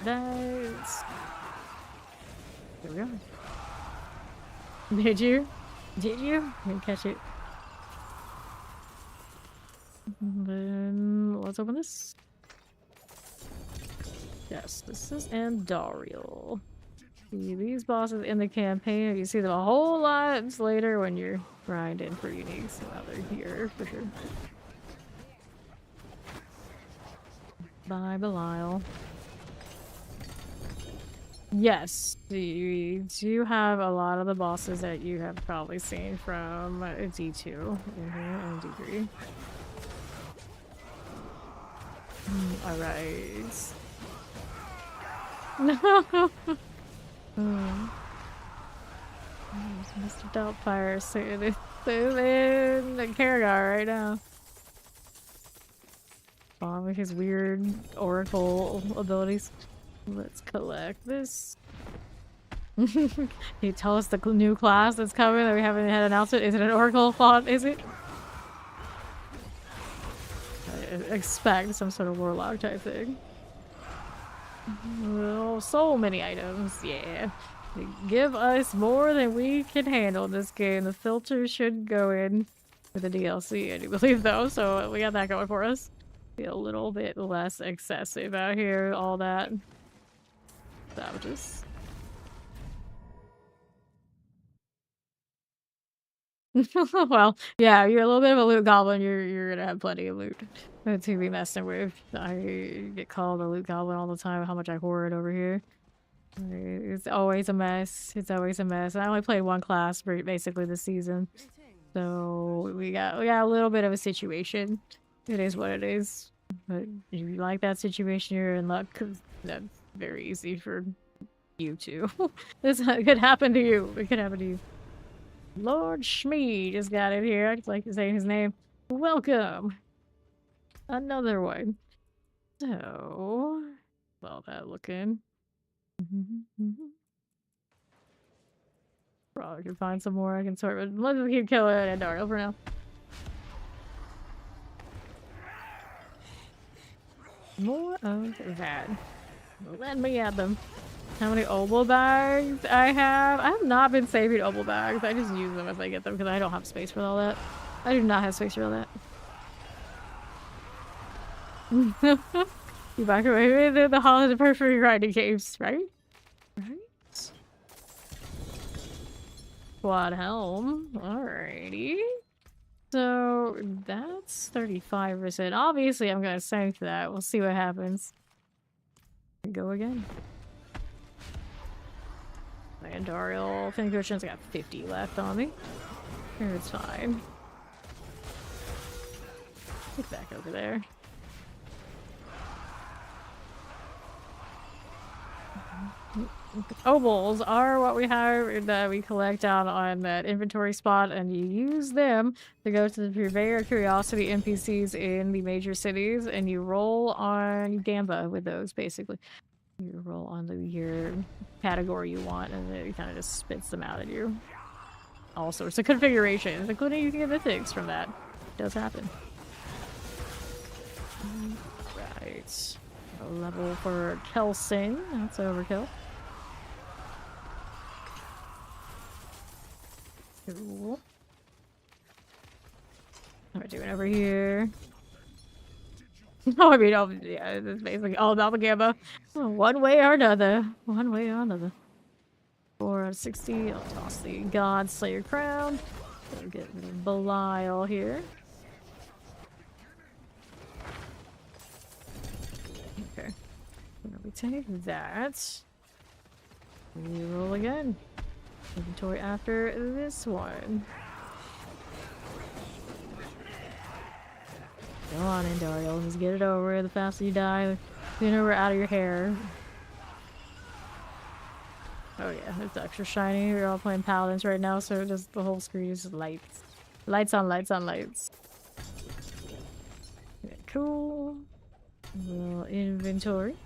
Nice. There we go. Did you? Did you? I didn't catch it. And then let's open this. Yes, this is Andariel. See these bosses in the campaign. You see them a whole lot later when you're grinding for uniques. So now they're here for sure. Bye, Belial. Yes, you do have a lot of the bosses that you have probably seen from D2 and D3. Alright. No! Mr. Doubtfire sitting in the Karagar right now. With his weird oracle abilities. Let's collect this. Can you tell us the new class that's coming that we haven't had announced it? Is it an oracle font? Is it? I expect some sort of warlock type thing. Oh, so many items. Yeah. They give us more than we can handle in this game. The filter should go in with the DLC, I do believe, though, so we got that going for us. Be a little bit less excessive out here, all that. Savages. Well, yeah, you're a little bit of a loot goblin, you're gonna have plenty of loot to be messing with. I get called a loot goblin all the time, how much I hoard over here. It's always a mess. It's always a mess. I only played one class for basically this season. So we got a little bit of a situation. It is what it is. But if you like that situation, you're in luck, because that's very easy for you too. This could happen to you. It could happen to you. Lord Shmee just got in here. I'd like to say his name. Welcome. Another one. So, well, that looking. Probably can find some more I can sort, but let's keep killing it and Dario for now. More of that. Let me at them. How many obol bags I have? I have not been saving obol bags. I just use them as I get them because I don't have space for all that. I do not have space for all that. You back away with the holiday perfect grinding caves, right? Right. Quad helm. Alrighty. So that's 35%. Obviously, I'm gonna save that. We'll see what happens. Go again. And Dario, Finn Cushions, I got 50 left on me. It's fine. Get back over there. Obols are what we have that we collect out on that inventory spot, and you use them to go to the Purveyor of Curiosity NPCs in the major cities, and you roll on Gamba with those, basically. You roll on your category you want, and it kind of just spits them out at you. All sorts of configurations, including you can get mythics from that. It does happen. Right. A level for Kelsing. That's overkill. Cool. What am I doing over here? Oh, I mean, yeah, it's basically all about the Gamba. One way or another. One way or another. 4 out of 60. I'll toss the God Slayer crown. We'll get Belial here. Okay. We take that. We roll again. Inventory after this one. Go on in, Dario. Let's get it over. The faster you die, the sooner we're out of your hair. Oh yeah, it's extra shiny. We're all playing Paladins right now, so just the whole screen is just lights. Lights on lights on lights. Yeah, cool. A little inventory.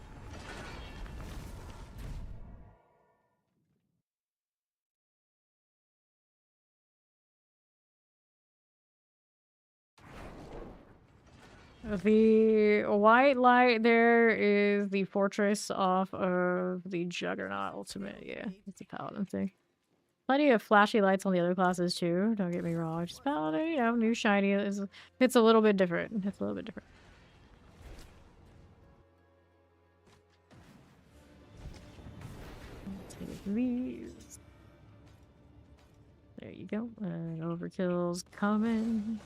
The white light there is the fortress off of the Juggernaut Ultimate. Yeah, it's a Paladin thing. Plenty of flashy lights on the other classes too, don't get me wrong. Just Paladin, you know, new shiny is it's a little bit different. It's a little bit different. Take these. There you go. And overkill's coming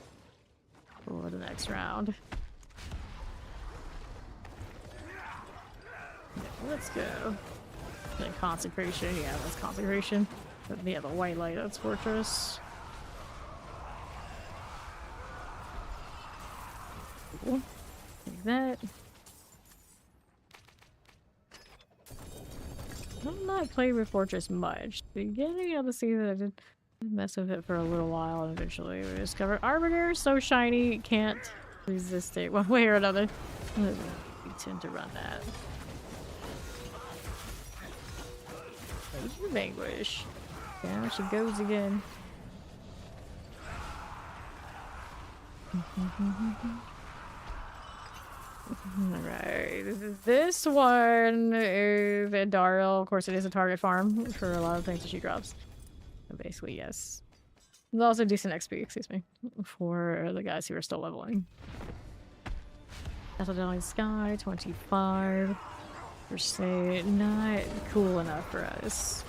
for the next round. Let's go. Like consecration, yeah, that's consecration. But yeah, the white light, that's fortress. Cool. Like that. I'm not playing with fortress much. Beginning of the season, I did mess with it for a little while, and eventually we discovered Arbiter is so shiny, can't resist it one way or another. We tend to run that. Vanquish. Down she goes again. Alright, this one is a Daryl. Of course, it is a target farm for a lot of things that she drops. So basically, yes. There's also decent XP, excuse me, for the guys who are still leveling. Paladin Sky, 25. Not cool enough for us.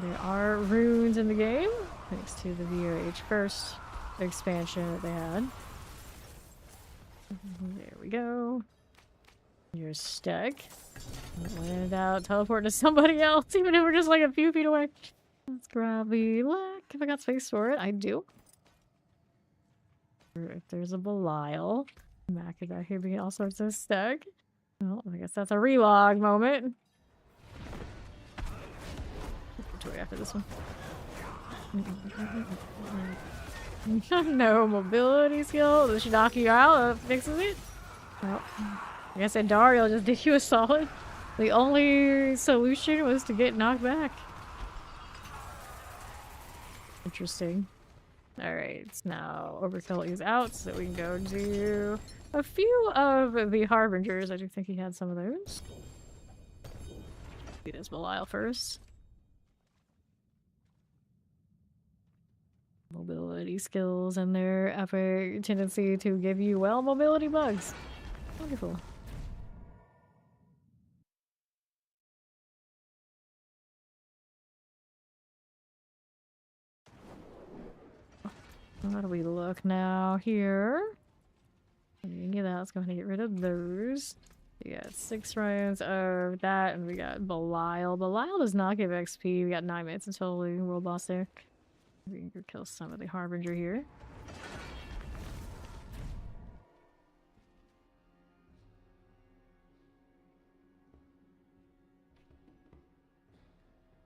There are runes in the game, thanks to the VOH first expansion that they had. There we go. You're stuck. Land out, teleport to somebody else, even if we're just like a few feet away. Let's grab the luck. If I got space for it, I do. If there's a Belial. Mac is out here being all sorts of stuck. Well, I guess that's a relog moment. After this one. No mobility skill. This should knock you out. Fixes it. Well, I guess that Dario just did you a solid. The only solution was to get knocked back. Interesting. Alright, now Overkill is out, so we can go do a few of the Harbingers. I do think he had some of those. Do this Belial first. Mobility skills and their epic tendency to give you, well, mobility bugs. Wonderful. How do we look now here? Yeah, let's go ahead and get rid of those. We got 6 rounds of that, and we got Belial. Belial does not give XP. We got 9 minutes until the world boss there. We can go kill some of the Harbinger here.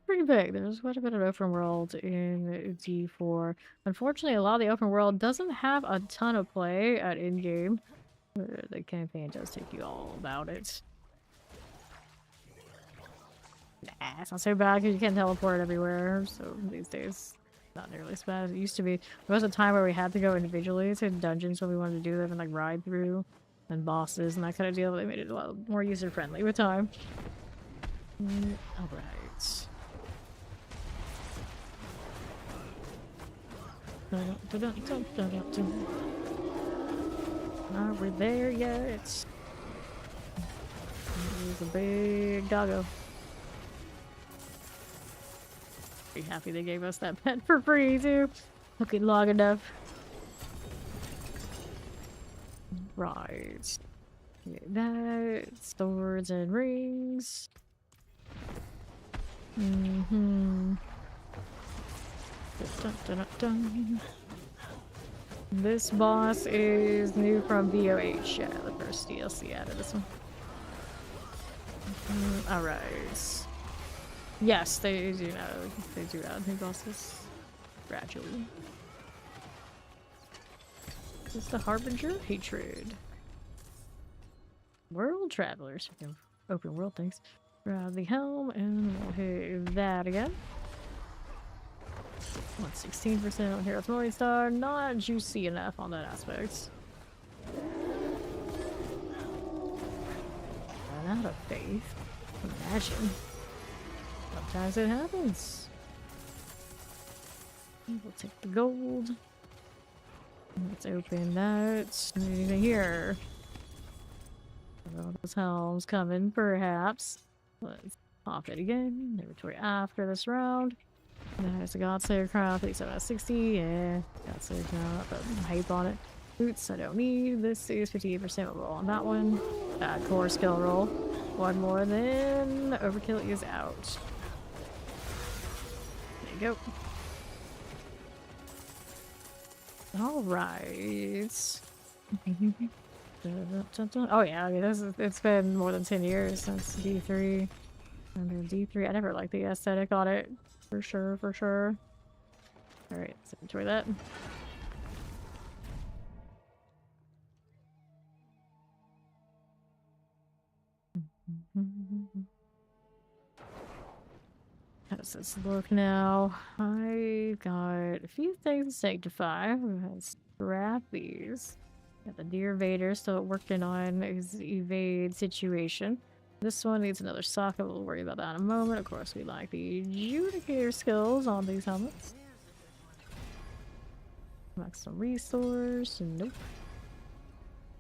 Pretty big. There's quite a bit of open world in D4. Unfortunately, a lot of the open world doesn't have a ton of play at in-game. The campaign does take you all about it. Nah, it's not so bad because you can't teleport everywhere, so these days not nearly as bad as it used to be. There was a time where we had to go individually to dungeons when we wanted to do them and like ride through and bosses and that kind of deal. They made it a lot more user-friendly with time. Alright. Not we're there yet. There's a big doggo. Pretty happy they gave us that pet for free too. Looking long enough. Right. Get that. Swords and rings. Dun, dun, dun. This boss is new from VOH. Yeah, the first DLC added this one. Alright. Yes, they do add new bosses gradually. Is this the Harbinger of Hatred? World Travelers. Open world things. Grab the helm and we'll hit that again. 116% on Hero's Morning Star. Not juicy enough on that aspect. Run out of faith. Imagine. Sometimes it happens. We'll take the gold. Let's open that. Anything here? Those helms coming, perhaps. Let's pop it again. Inventory after this round. There's a Godslayer crown, 37/60. Yeah, Godslayer crown, but hype on it. Boots I don't need. This is 58% roll on that one. Bad core skill roll. One more, then Overkill is out. There you go. Alright. Oh yeah, I mean, it's been more than 10 years since D3. And then D3, I never liked the aesthetic on it. For sure, for sure. Alright, let's enjoy that. How does this look now? I've got a few things to sanctify. I'm gonna scrap these. Got the Dear Vader still working on his evade situation. This one needs another socket. We'll worry about that in a moment. Of course, we like the Adjudicator skills on these helmets. Max some resource. Nope.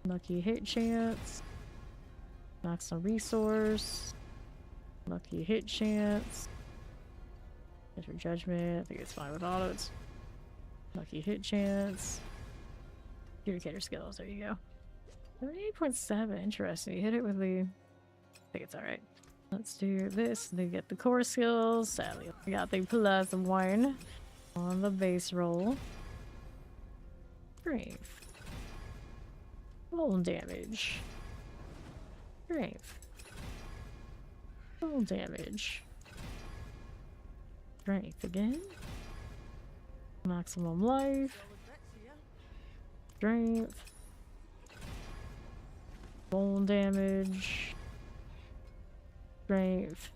Lucky hit chance. Maximum resource. Lucky hit chance. Enter judgment. I think it's fine with autos. Lucky hit chance. Adjudicator skills. There you go. 38.7. Interesting. You hit it with the. I think it's alright. Let's do this. They get the core skills. Sadly, we got the +1 on the base roll. Strength. Roll damage. Strength. Roll damage. Strength again. Maximum life. Strength. Roll damage. Strength.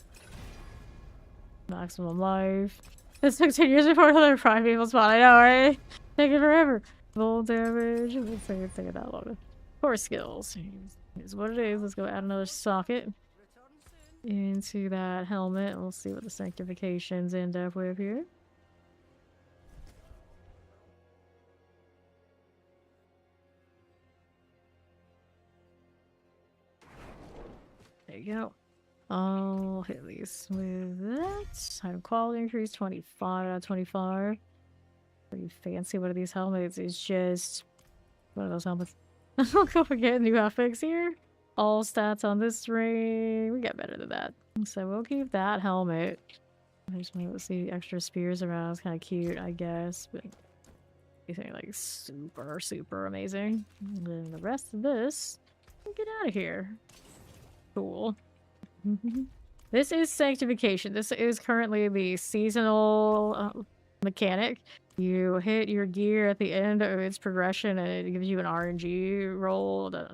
Maximum life. This took 10 years before another 5 people spawn. I know, right? Taking forever. Roll damage. Let's see it's taking that long. Core skills. Here's what it is. Let's go add another socket into that helmet. We'll see what the sanctifications end up with here. There you go. I'll hit these with that. Item quality increase 25 out of 25. Pretty fancy. One of these helmets is just one of those helmets. I'll go forget new affix here. All stats on this ring. We got better than that. So we'll keep that helmet. I just want to see extra spears around. It's kind of cute, I guess. But anything like super amazing. And then the rest of this, we'll get out of here. Cool. This is sanctification. This is currently the seasonal mechanic. You hit your gear at the end of its progression and it gives you an RNG roll that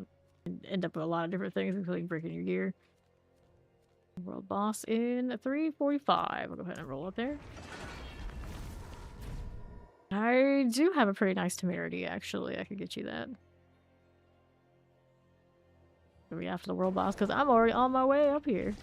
end up with a lot of different things, including breaking your gear. World boss in 345. I'll go ahead and roll it there. I do have a pretty nice temerity, actually. I could get you that. Are we after the world boss? Because I'm already on my way up here.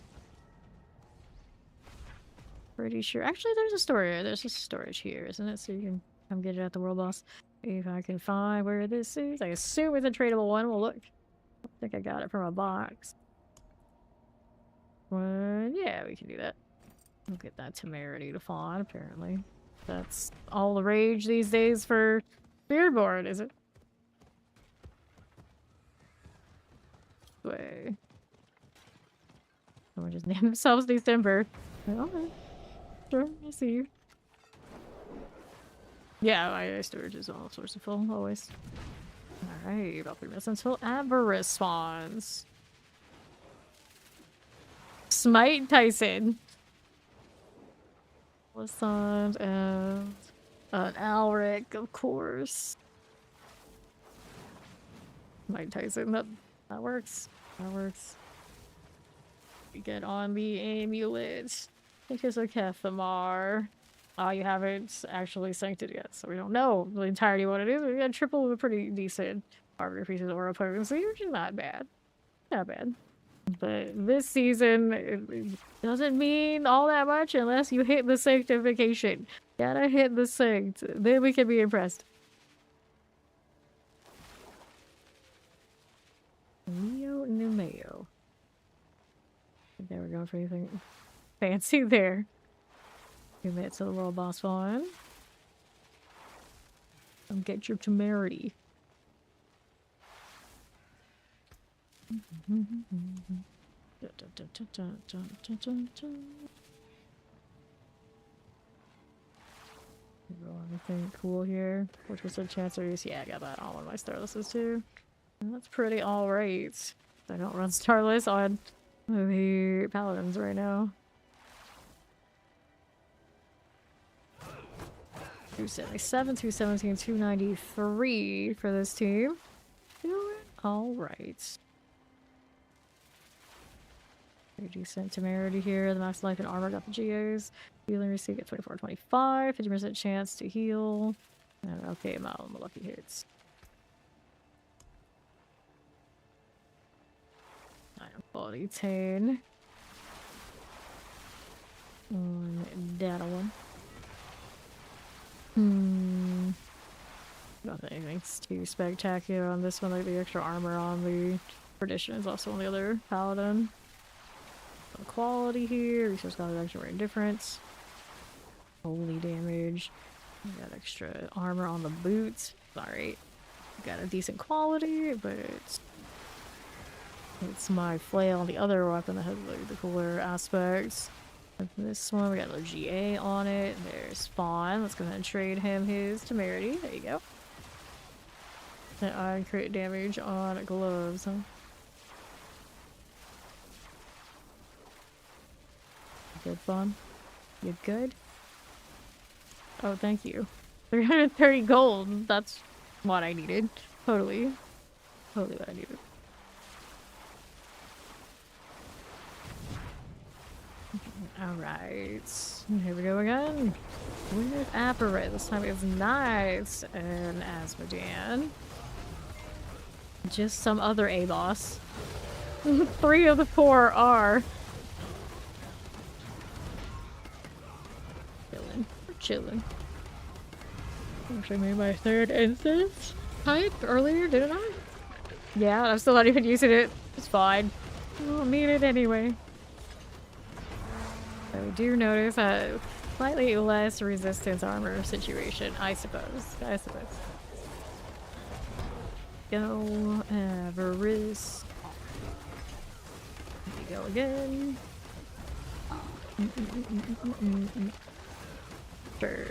Pretty sure. Actually, there's a storage. There's a storage here, isn't it? So you can come get it at the world boss. If I can find where this is. I assume it's a tradable one. We'll look. I think I got it from a box. Yeah, we can do that. We'll get that temerity to fawn, apparently. That's all the rage these days for Beardboard, is it? Way. Someone just named themselves December. Okay. Sure, I see you. Yeah, my storage is all sorts of full, always. Alright, about 3 minutes until Avarice spawns. Smite Tyson. Lissand and an Alric, of course. Smite Tyson, that works. That works. We get on the amulet. Because of Kethamar. You haven't actually synced it yet, so we don't know the entirety of what it is. We got triple with a pretty decent Arbiter Pieces Aura potency, which is not bad. Not bad. But this season, it doesn't mean all that much unless you hit the sanctification. Gotta hit the synced. Then we can be impressed. Neo Numeo. There we go for anything fancy there. Commit to the world boss one. And get your temerity. Anything cool here? Which was a Chanceries? Yeah, I got that on one of my Starlesses too. That's pretty alright. I don't run Starless on the Paladins right now. 277, 217, 293 for this team. Doing alright. Pretty decent temerity here. The max life and armor got the geos. Healing receipt at 24-25. 50% chance to heal. And okay amount on the lucky hits. Item quality 10. Data one. Nothing too spectacular on this one, like the extra armor on the Tradition is also on the other Paladin. Some quality here, resource got extra rare indifference. Holy damage. We got extra armor on the boots. Alright. Got a decent quality, but it's my flail on the other weapon that has like the cooler aspects. And this one, we got a GA on it. There's Spawn. Let's go ahead and trade him his temerity. There you go. And I crit damage on gloves, huh? Good, Spawn? You good? Oh, thank you. 330 gold. That's what I needed. Totally. Totally what I needed. Alright. Here we go again. With Apparat. This time it's Knights and Asmodean. Just some other A-boss. 3 of the 4 are. Chilling. We're chilling. Actually made my 3rd instance type earlier, didn't I? Yeah, I'm still not even using it. It's fine. I don't need it anyway. So we do notice a slightly less resistance armor situation, I suppose. Go, Avarice. Here we go again. Sure.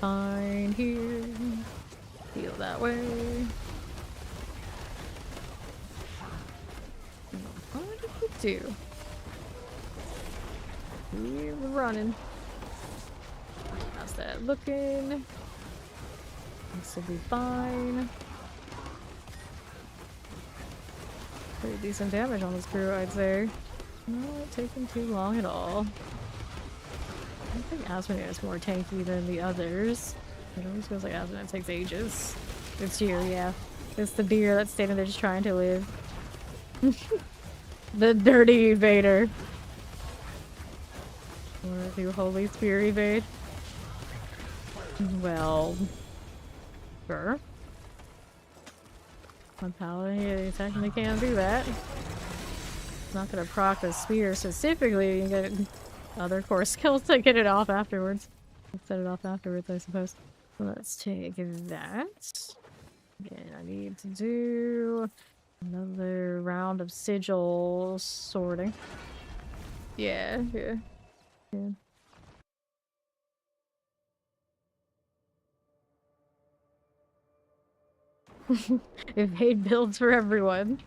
Fine here. Heal that way. What did we do? We're running. How's that looking? This will be fine. Pretty decent damage on this crew, I'd say. Not taking too long at all. I think Asmodean is more tanky than the others. It always feels like Asmodean takes ages. It's here, yeah. It's the deer that's standing there just trying to live. The dirty evader. Or the Holy Spear evade. Well, sure. On Paladin, yeah, they technically can't do that. It's not gonna proc the spear specifically. You get other core skills to get it off afterwards. Set it off afterwards, I suppose. So let's take that. Again, I need to do another round of sigil sorting. Yeah. Evade builds for everyone.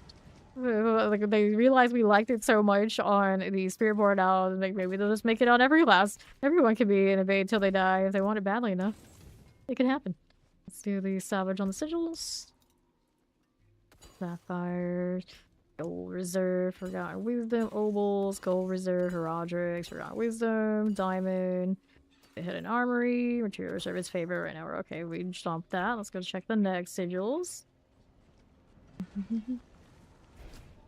Like they realized we liked it so much on the Spiritborn now, and like maybe they'll just make it on every class. Everyone can be an evade till they die if they want it badly enough. It can happen. Let's do the salvage on the sigils. Sapphire, Gold Reserve, Forgotten Wisdom, Obols, Gold Reserve, Herodrix, Forgotten Wisdom, Diamond. They hit an armory, Material Reserve is favorite right now. We're okay. We stomped that. Let's go check the next sigils.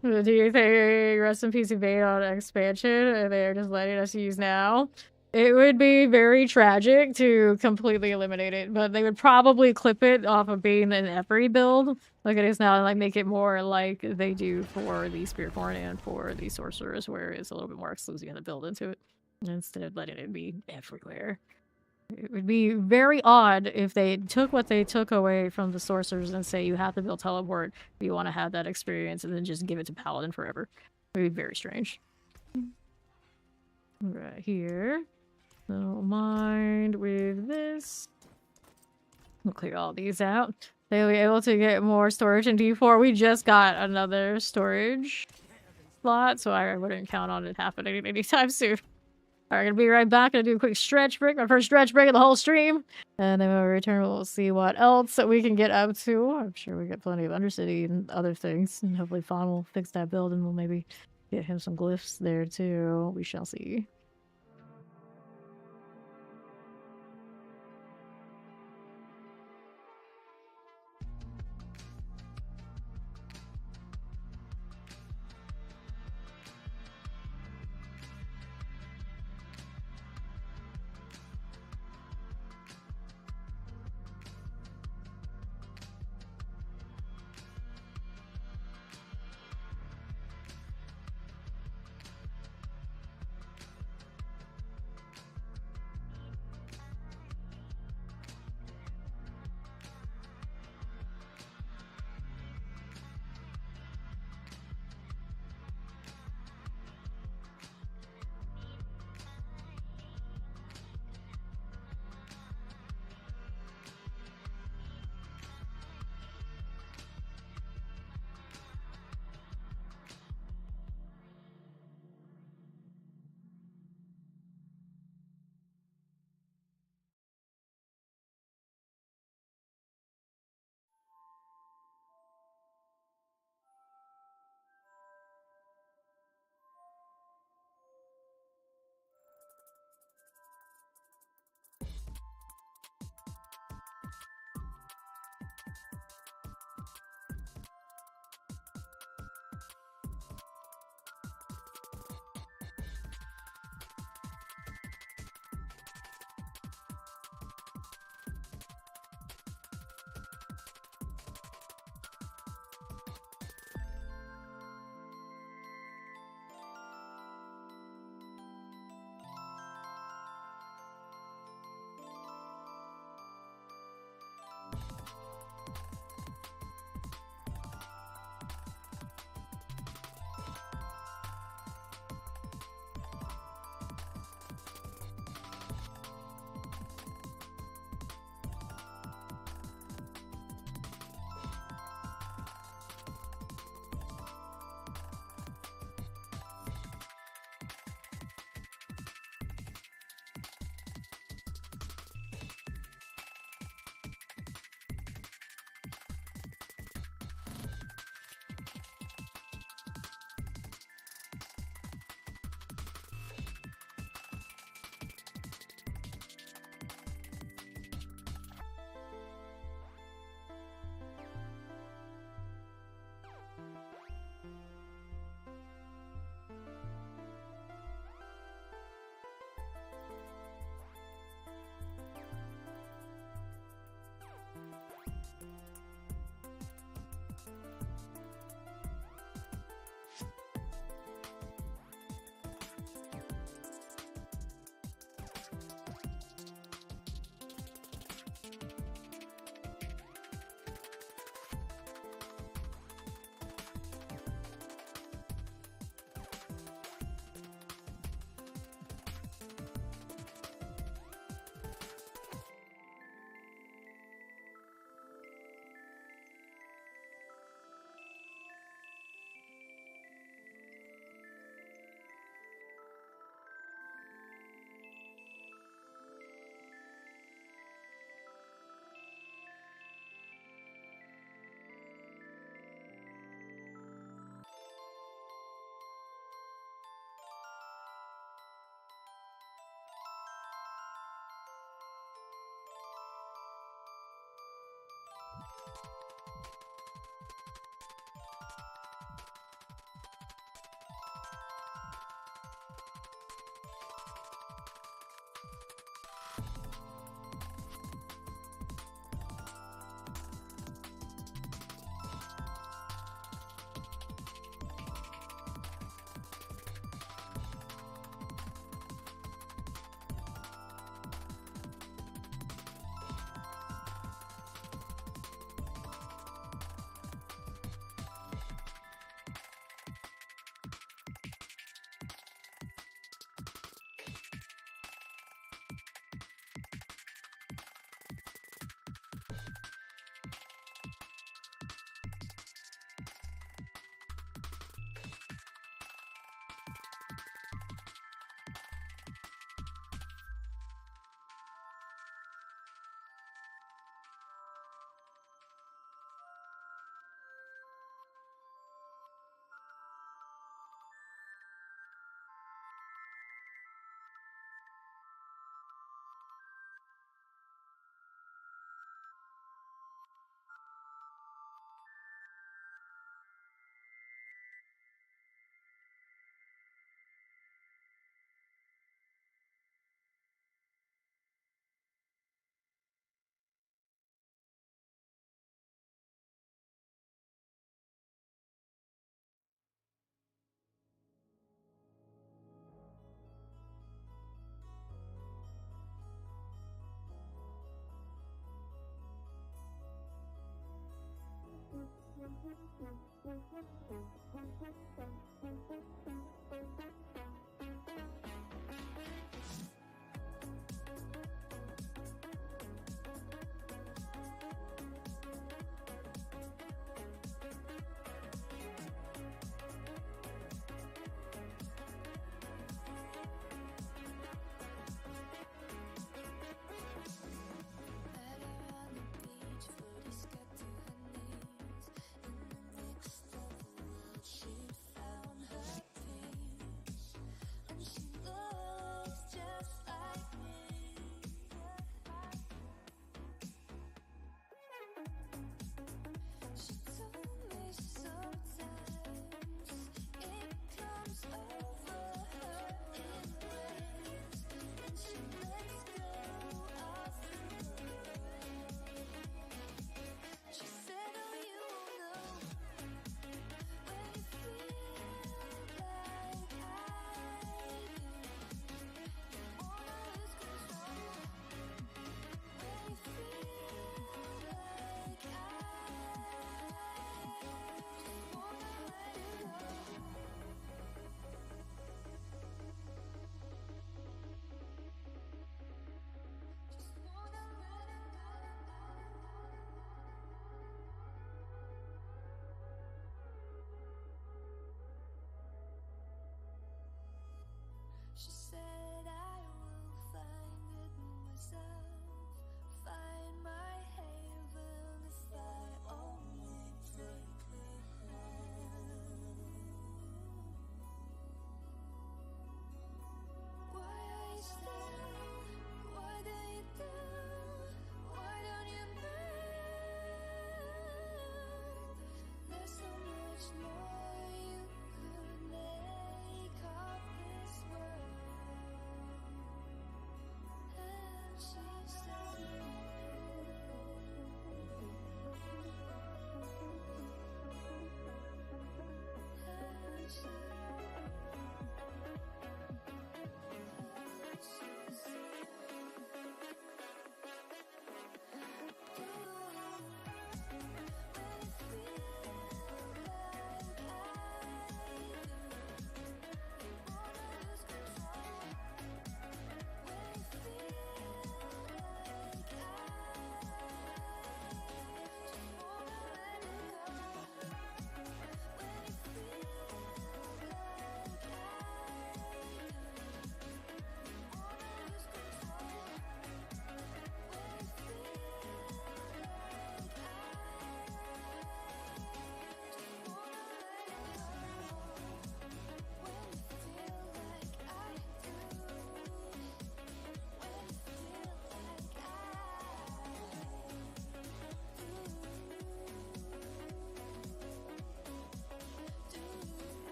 Do you think rest in peace evade on expansion they're just letting us use now? It would be very tragic to completely eliminate it, but they would probably clip it off of being an every build like it is now and like make it more like they do for the Spiritborn and for the Sorcerers, where it's a little bit more exclusive. You have to build into it instead of letting it be everywhere. It would be very odd if they took what they took away from the Sorcerers and say you have to build teleport if you want to have that experience, and then just give it to Paladin forever. It would be very strange. Right here. Don't mind with this. We'll clear all these out. They'll be able to get more storage in D4. We just got another storage slot, so I wouldn't count on it happening anytime soon. Alright, gonna be right back. Gonna do a quick stretch break. My first stretch break of the whole stream. And then when we return, we'll see what else that we can get up to. I'm sure we got plenty of Undercity and other things. And hopefully Fawn will fix that build and we'll maybe get him some glyphs there too. We shall see.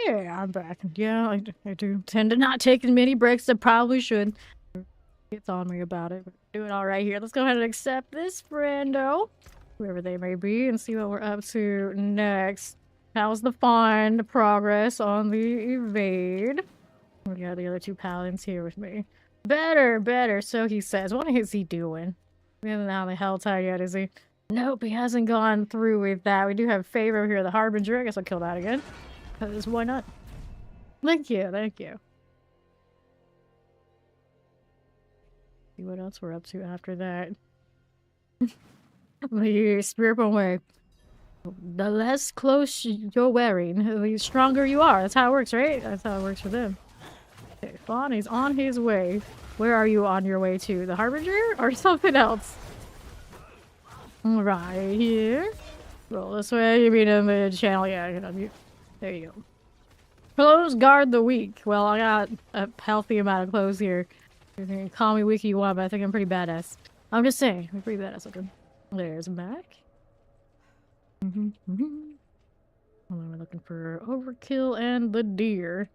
Yeah, I'm back. Yeah, I do tend to not take as many breaks as I probably should. It's on me about it, but doing all right here. Let's go ahead and accept this friendo, whoever they may be, and see what we're up to next. How's the fun progress on the evade? We got the other two paladins here with me. Better, better, so he says. What is he doing? He hasn't out of the hell tide yet, is he? Nope, he hasn't gone through with that. We do have favor over here, the Harbinger. I guess I'll kill that again. Because why not? Thank you, thank you. See what else we're up to after that. The spirit way. The less close you're wearing, the stronger you are. That's how it works, right? That's how it works for them. Okay, Fawn is on his way. Where are you on your way to? The Harbinger or something else? Right here. Roll this way. You mean in the channel? Yeah, you know, there you go. Clothes guard the weak. Well, I got a healthy amount of clothes here. You can call me weak you want, but I think I'm pretty badass. I'm just saying, I'm pretty badass looking. There's Mac. And then we're looking for overkill and the deer.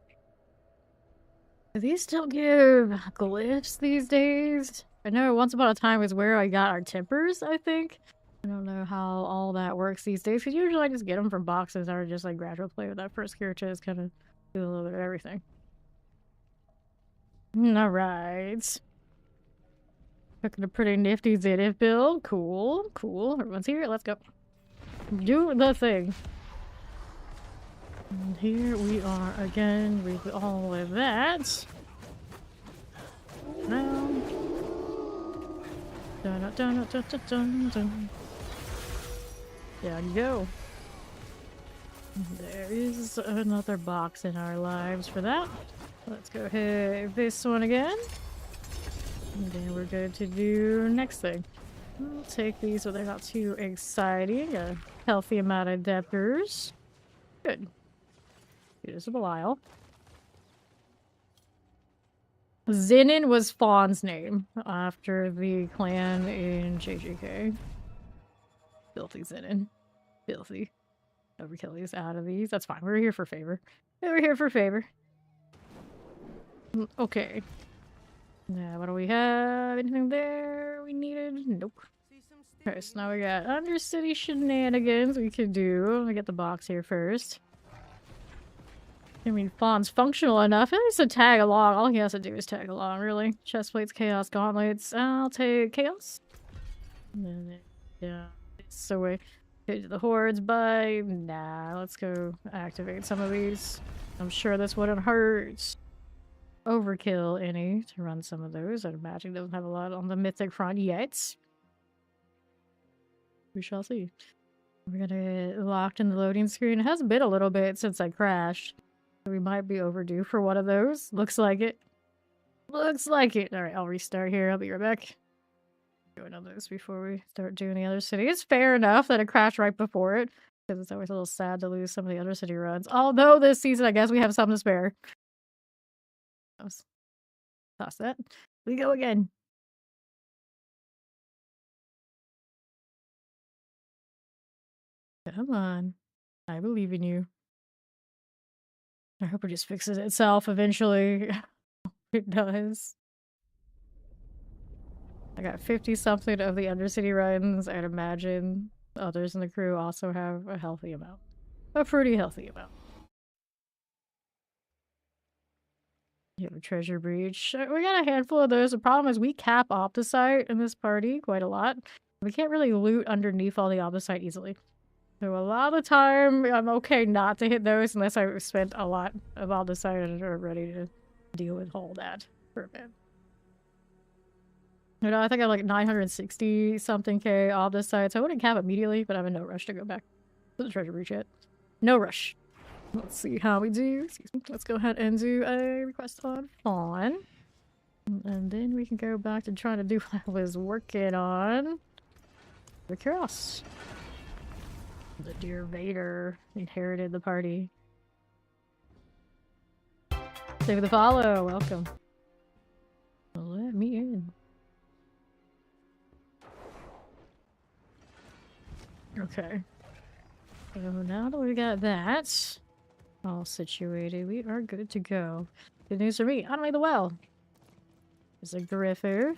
Do these still give glyphs these days? I know once upon a time is where I got our tempers, I think. I don't know how all that works these days, because usually I just get them from boxes or just like gradual play with that first character is kind of do a little bit of everything. Alright. Looking a pretty nifty Zenith build. Cool, cool. Everyone's here, let's go. Do the thing. And here we are again with all of that. Now. Dun, dun, dun, dun, dun, dun, dun. There you go. There is another box in our lives for that. Let's go ahead this one again. And then we're going to do next thing. We'll take these so they're not too exciting. A healthy amount of debtors. Good. Here's a Belial. Zinin was Fawn's name after the clan in JJK. Filthy Zinin. Filthy. Overkill these out of these. That's fine. We're here for favor. We're here for favor. Okay. Now, what do we have? Anything there we needed? Nope. Okay, so now we got Undercity shenanigans we could do. Let me get the box here first. I mean, Fawn's functional enough. At least to tag along. All he has to do is tag along, really. Chest plates, chaos, gauntlets. I'll take chaos. And then, yeah. So we go to the hordes by. Nah, let's go activate some of these. I'm sure this wouldn't hurt. Overkill any to run some of those. I'd imagine doesn't have a lot on the mythic front yet. We shall see. We're gonna get locked in the loading screen. It has been a little bit since I crashed. So we might be overdue for one of those. Looks like it. Looks like it. Alright, I'll restart here. I'll be right back. Do one of those before we start doing the other city. It's fair enough that it crashed right before it. Because it's always a little sad to lose some of the other city runs. Although this season, I guess we have some to spare. Toss that. We go again. Come on. I believe in you. I hope it just fixes itself eventually. It does. I got 50-something of the Undercity runs. I'd imagine others in the crew also have a healthy amount. A pretty healthy amount. You have a treasure breach. We got a handful of those. The problem is we cap Opticite in this party quite a lot. We can't really loot underneath all the Opticite easily. So a lot of the time, I'm okay not to hit those unless I've spent a lot of Opticite and are ready to deal with all that for a bit. You know, I think I have like 960-something K Opticite, so I wouldn't cap immediately, but I'm in no rush to go back to the treasure breach yet. No rush. Let's see how we do. Excuse me. Let's go ahead and do a request on Fawn. And then we can go back to trying to do what I was working on. The Cross. The dear Vader inherited the party. Thank you for the follow. Welcome. Let me in. Okay. So now that we got that, All situated. We are good to go. Good news for me. I don't need the well. There's a griffer.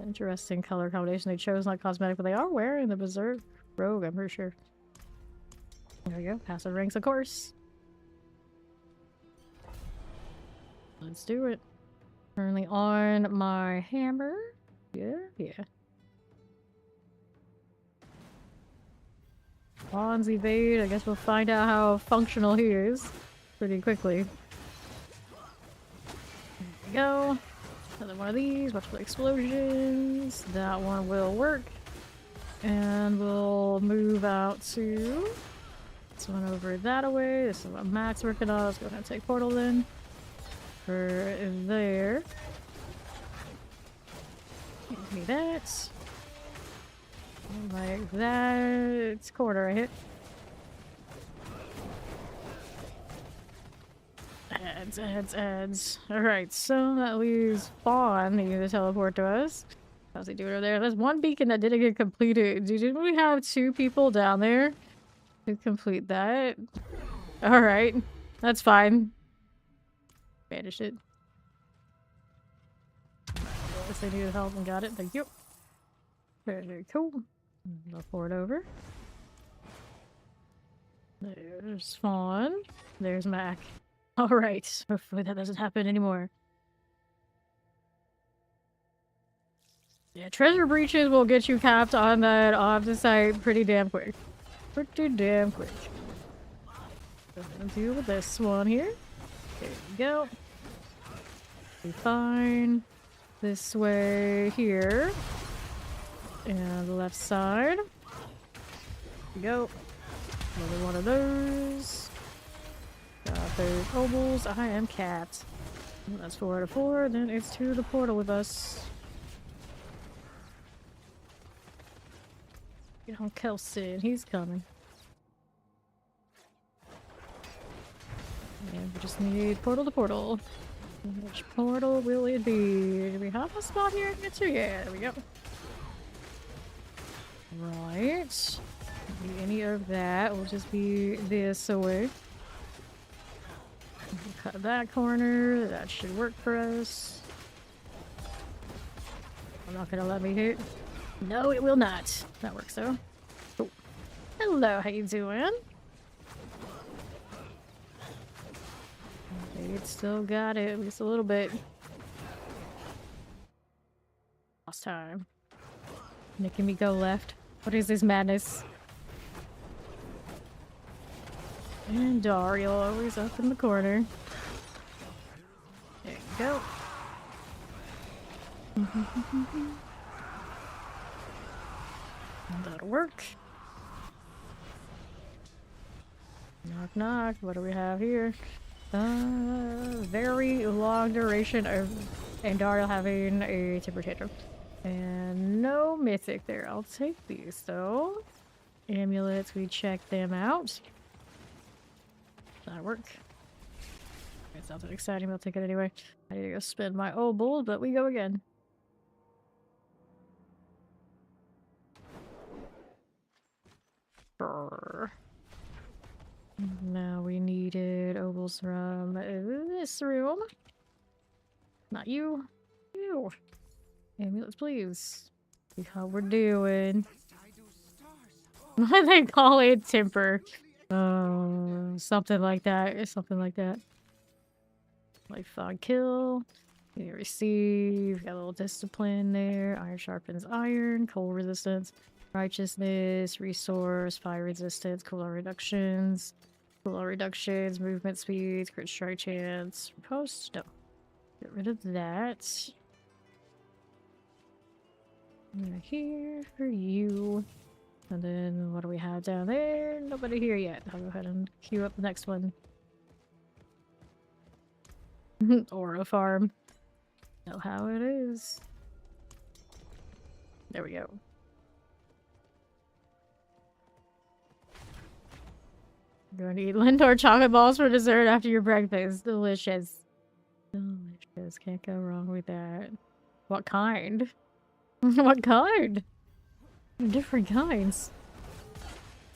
Interesting color combination. They chose not cosmetic, but they are wearing the Berserk robe, I'm pretty sure. There we go. Passive ranks, of course. Let's do it. Currently on my hammer. Yeah. Bonds evade. I guess we'll find out how functional he is pretty quickly. There we go. Another one of these. Watch for explosions. That one will work. And we'll move out to this one over that way. This is what Matt's working on. Let's go ahead and take portal then. For there. Give me that. Like that. It's quarter I hit. Adds. Alright, so that leaves Fawn needing to teleport to us. How's he doing over there? There's one beacon that didn't get completed. Didn't we have 2 people down there to complete that? Alright, that's fine. Banished it. Guess they needed help and got it. Thank you. Very cool. I'll pour it over. There's Fawn. There's Mac. Alright. Hopefully that doesn't happen anymore. Yeah, treasure breaches will get you capped on that off the site pretty damn quick. Pretty damn quick. Gonna deal with this one here. There you go. Be fine. This way here. And the left side. There we go. Another one of those. Got those obols. I am capped. That's 4 out of 4. Then it's to the portal with us. Get on Kelson. He's coming. And we just need portal to portal. Which portal will it be? Do we have a spot here to get to? Yeah, there we go. Right. Don't need any of that. We'll just be this away. Cut that corner. That should work for us. I'm not gonna let me hit. No, it will not. That works though. Oh. Hello, how you doing? It's still got it, at least a little bit. Last time. Making me go left. What is this madness? And Daryl always up in the corner. There you go. That'll work. Knock knock. What do we have here? Very long duration of Daryl having a temper tantrum. And no mythic there. I'll take these though. Amulets, we check them out. That'll work. It's not that exciting, but I'll take it anyway. I need to go spend my obol, but we go again. Brr. Now we needed obols from this room. Not you. You. Amulets, please. See how we're doing. Why they call it temper? Something like that, or something like that. Like fog kill. You receive. Got a little discipline there. Iron sharpens iron. Cold resistance. Righteousness. Resource. Fire resistance. Cooldown reductions. Cooldown reductions. Movement speeds. Crit strike chance. Post. No. Get rid of that. Here for you. And then what do we have down there? Nobody here yet. I'll go ahead and queue up the next one. Aura farm. Know how it is. There we go. Going to eat Lindor chocolate balls for dessert after your breakfast. Delicious. Delicious. Can't go wrong with that. What kind? What kind? Different kinds.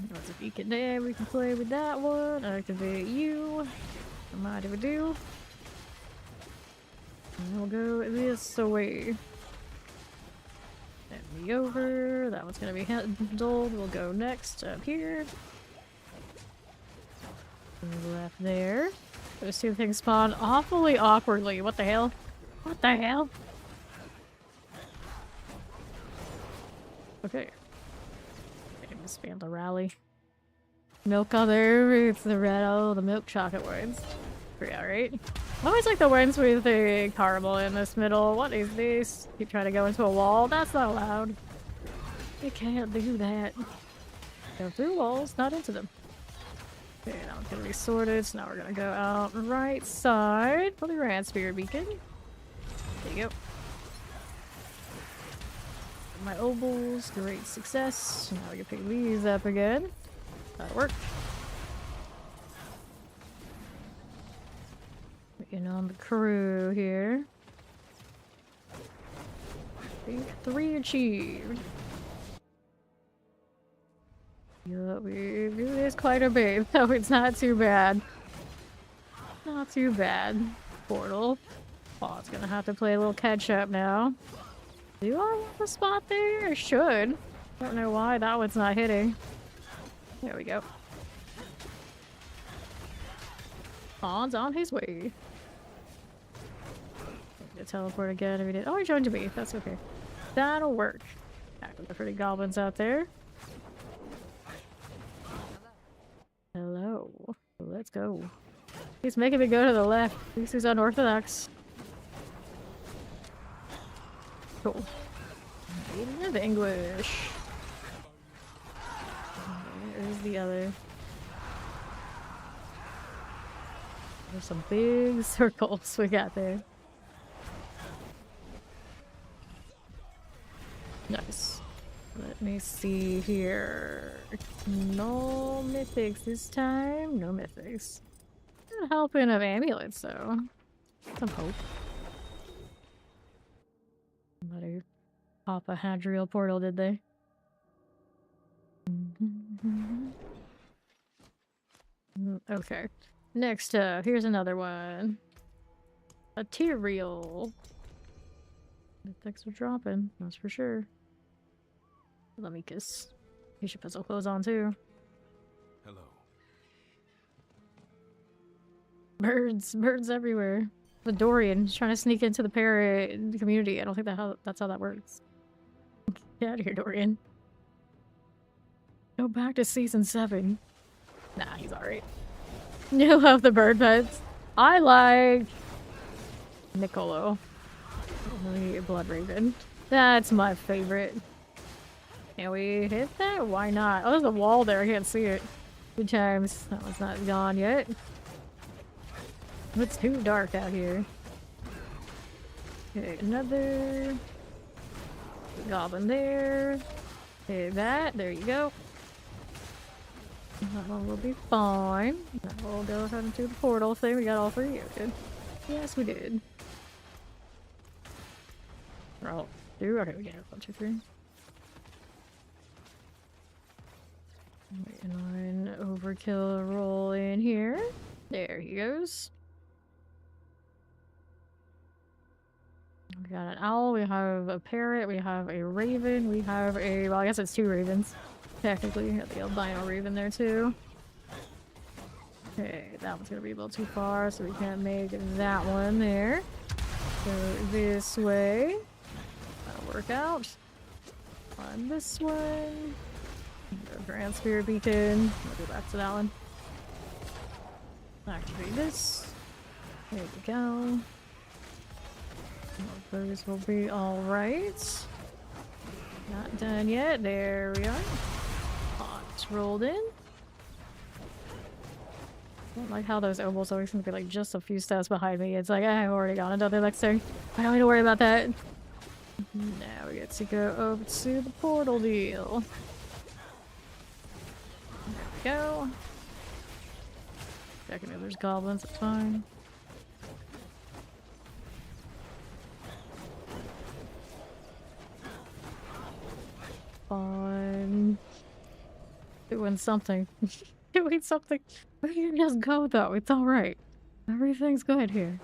There's a beacon there, we can play with that one. Activate you. What might we do? And we'll go this way. And me over. That one's gonna be handled. We'll go next up here. And left there. Those two things spawn awfully awkwardly. What the hell? What the hell? Okay. Spam the rally. Milk on there, it's the red, oh, the milk chocolate ones. Yeah, right? I always like the ones with the caramel in this middle. What is this? Keep trying to go into a wall? That's not allowed. You can't do that. Go through walls, not into them. Okay, now it's gonna be sorted, so now we're gonna go out right side for the Grand Spear Beacon. There you go. My obols, great success. Now we can pick these up again. That worked. Waiting on the crew here. 3 achieved. Yeah, we do this quite a bit, so it's not too bad. Not too bad. Portal. Oh, it's gonna have to play a little catch up now. Do I want the spot there? I should. Don't know why that one's not hitting. There we go. On's on his way. To teleport again if he did. Oh, he joined me. That's okay. That'll work. Back with the pretty goblins out there. Hello. Let's go. He's making me go to the left. At least he's unorthodox. Cool. Maiden of English. There's the other. There's some big circles we got there. Nice. Let me see here. No mythics this time. No mythics. Not helping of amulets though. Some hope. Somebody pop a Hadriel portal, did they? Okay. Next up, here's another one. A Tyrael. Mythics are dropping, that's for sure. Let me kiss. You should put some clothes on too. Hello. Birds everywhere. The Dorian is trying to sneak into the parrot community. I don't think that's how that works. Get out of here, Dorian. Go back to season 7. Nah, he's alright. You love the bird pets. I like Niccolo. The Blood Raven. That's my favorite. Can we hit that? Why not? Oh, there's a wall there. I can't see it. Good times. That one's not gone yet. It's too dark out here. Okay, another goblin there. Okay, that. There you go. That one will be fine. Now we'll go ahead and do the portal thing. We got all 3 here, good. Yes, we did. Oh, two? Okay, we got 1, 2, 3. Waiting on overkill roll in here. There he goes. We got an owl, we have a parrot, we have a raven, we have a, well, I guess it's 2 ravens. Technically, we have the albino raven there too. Okay, that one's gonna be a little too far, so we can't make that one there. Go this way. That'll work out. On this one. Go Grand Spear Beacon. We'll go back to that one. Activate this. There we go. Those will be alright. Not done yet. There we are. It's rolled in. I don't like how those obols always seem to be like just a few steps behind me. It's like I've already got another next turn. I don't need to worry about that. Now we get to go over to the portal deal. There we go. Checking if there's goblins, it's fine. Fine. Doing something. Doing something. We can just go though. It's alright. Everything's good here.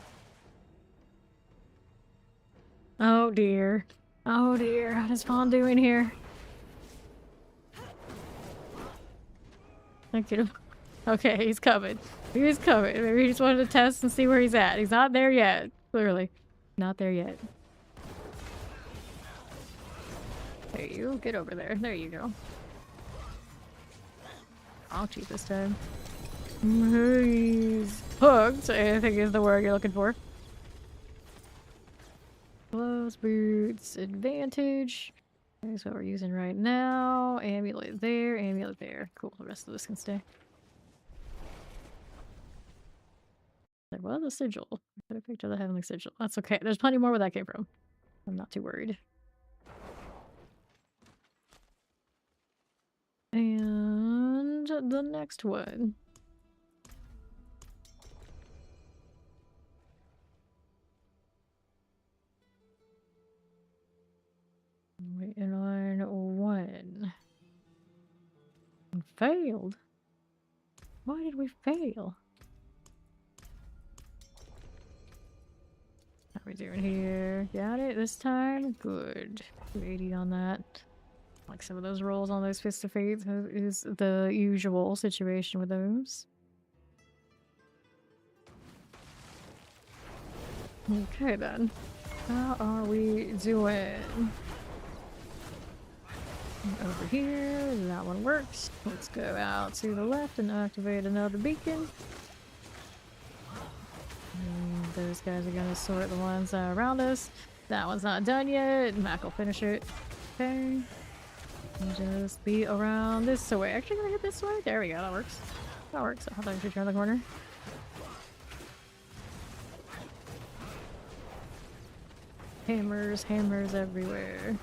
Oh dear. Oh dear. What is Fawn doing here? Thank you. Okay, he's coming. He's coming. Maybe he just wanted to test and see where he's at. He's not there yet. Clearly. Not there yet. There you get over there. There you go. I'll cheat this time. He's hooked, I think is the word you're looking for. Gloves, boots, advantage. That's what we're using right now. Amulet there, amulet there. Cool, the rest of this can stay. There was a sigil. I could have picked up the heavenly sigil. That's okay. There's plenty more where that came from. I'm not too worried. And the next one. Waiting on one. Failed. Why did we fail? How are we doing here? Got it this time? Good. 280 on that. Like some of those rolls on those Fist of Fate is the usual situation with those. Okay then. How are we doing? Over here, that one works. Let's go out to the left and activate another beacon. And those guys are gonna sort the ones around us. That one's not done yet. Mac will finish it. Okay. And just be around this way. Actually, gonna hit this way. There we go. That works. That works. I'll have to turn the corner. Hammers, hammers everywhere.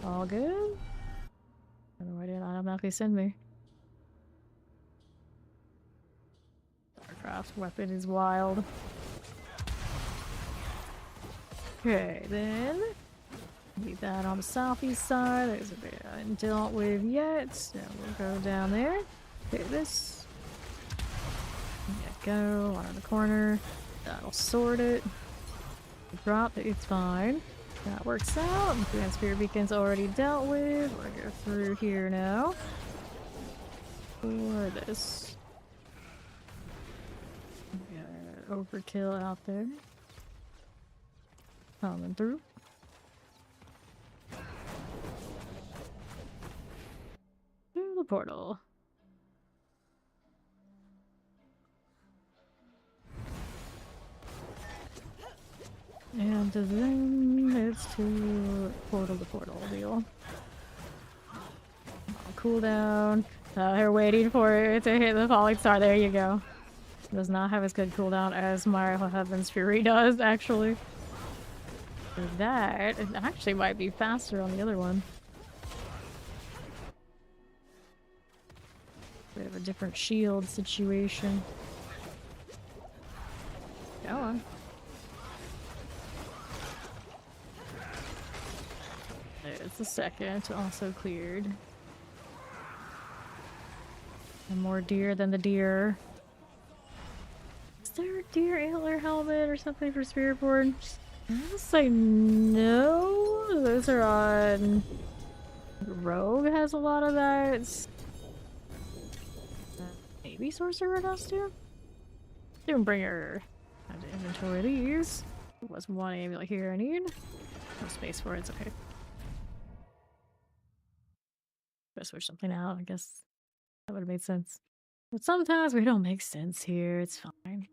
All good? I don't know why didn't automatically send me. Starcraft weapon is wild. Okay, then. Leave that on the southeast side. There's a bit I haven't dealt with yet. So we'll go down there. Hit this. There you go. One on the corner. That'll sort it. Drop it. It's fine. That works out. Grand Spirit Beacon's already dealt with. We're gonna go through here now. For this. Got overkill out there. Coming through. Through the portal. And then it's to portal deal. Cooldown. They're waiting for it to hit the falling star. There you go. Does not have as good cooldown as my Heaven's Fury does, actually. For that, it actually might be faster on the other one. We have a different shield situation. Go on. There's the second, also cleared. And more deer than the deer. Is there a deer antler helmet or something for Spiritborn? I'm gonna say no. Those are on... Rogue has a lot of that. Maybe Sorcerer does too? Doombringer. Have to inventory these. There was one amulet here I need. No space for it, it's okay. Gotta switch something out, I guess. That would have made sense. But sometimes we don't make sense here, it's fine.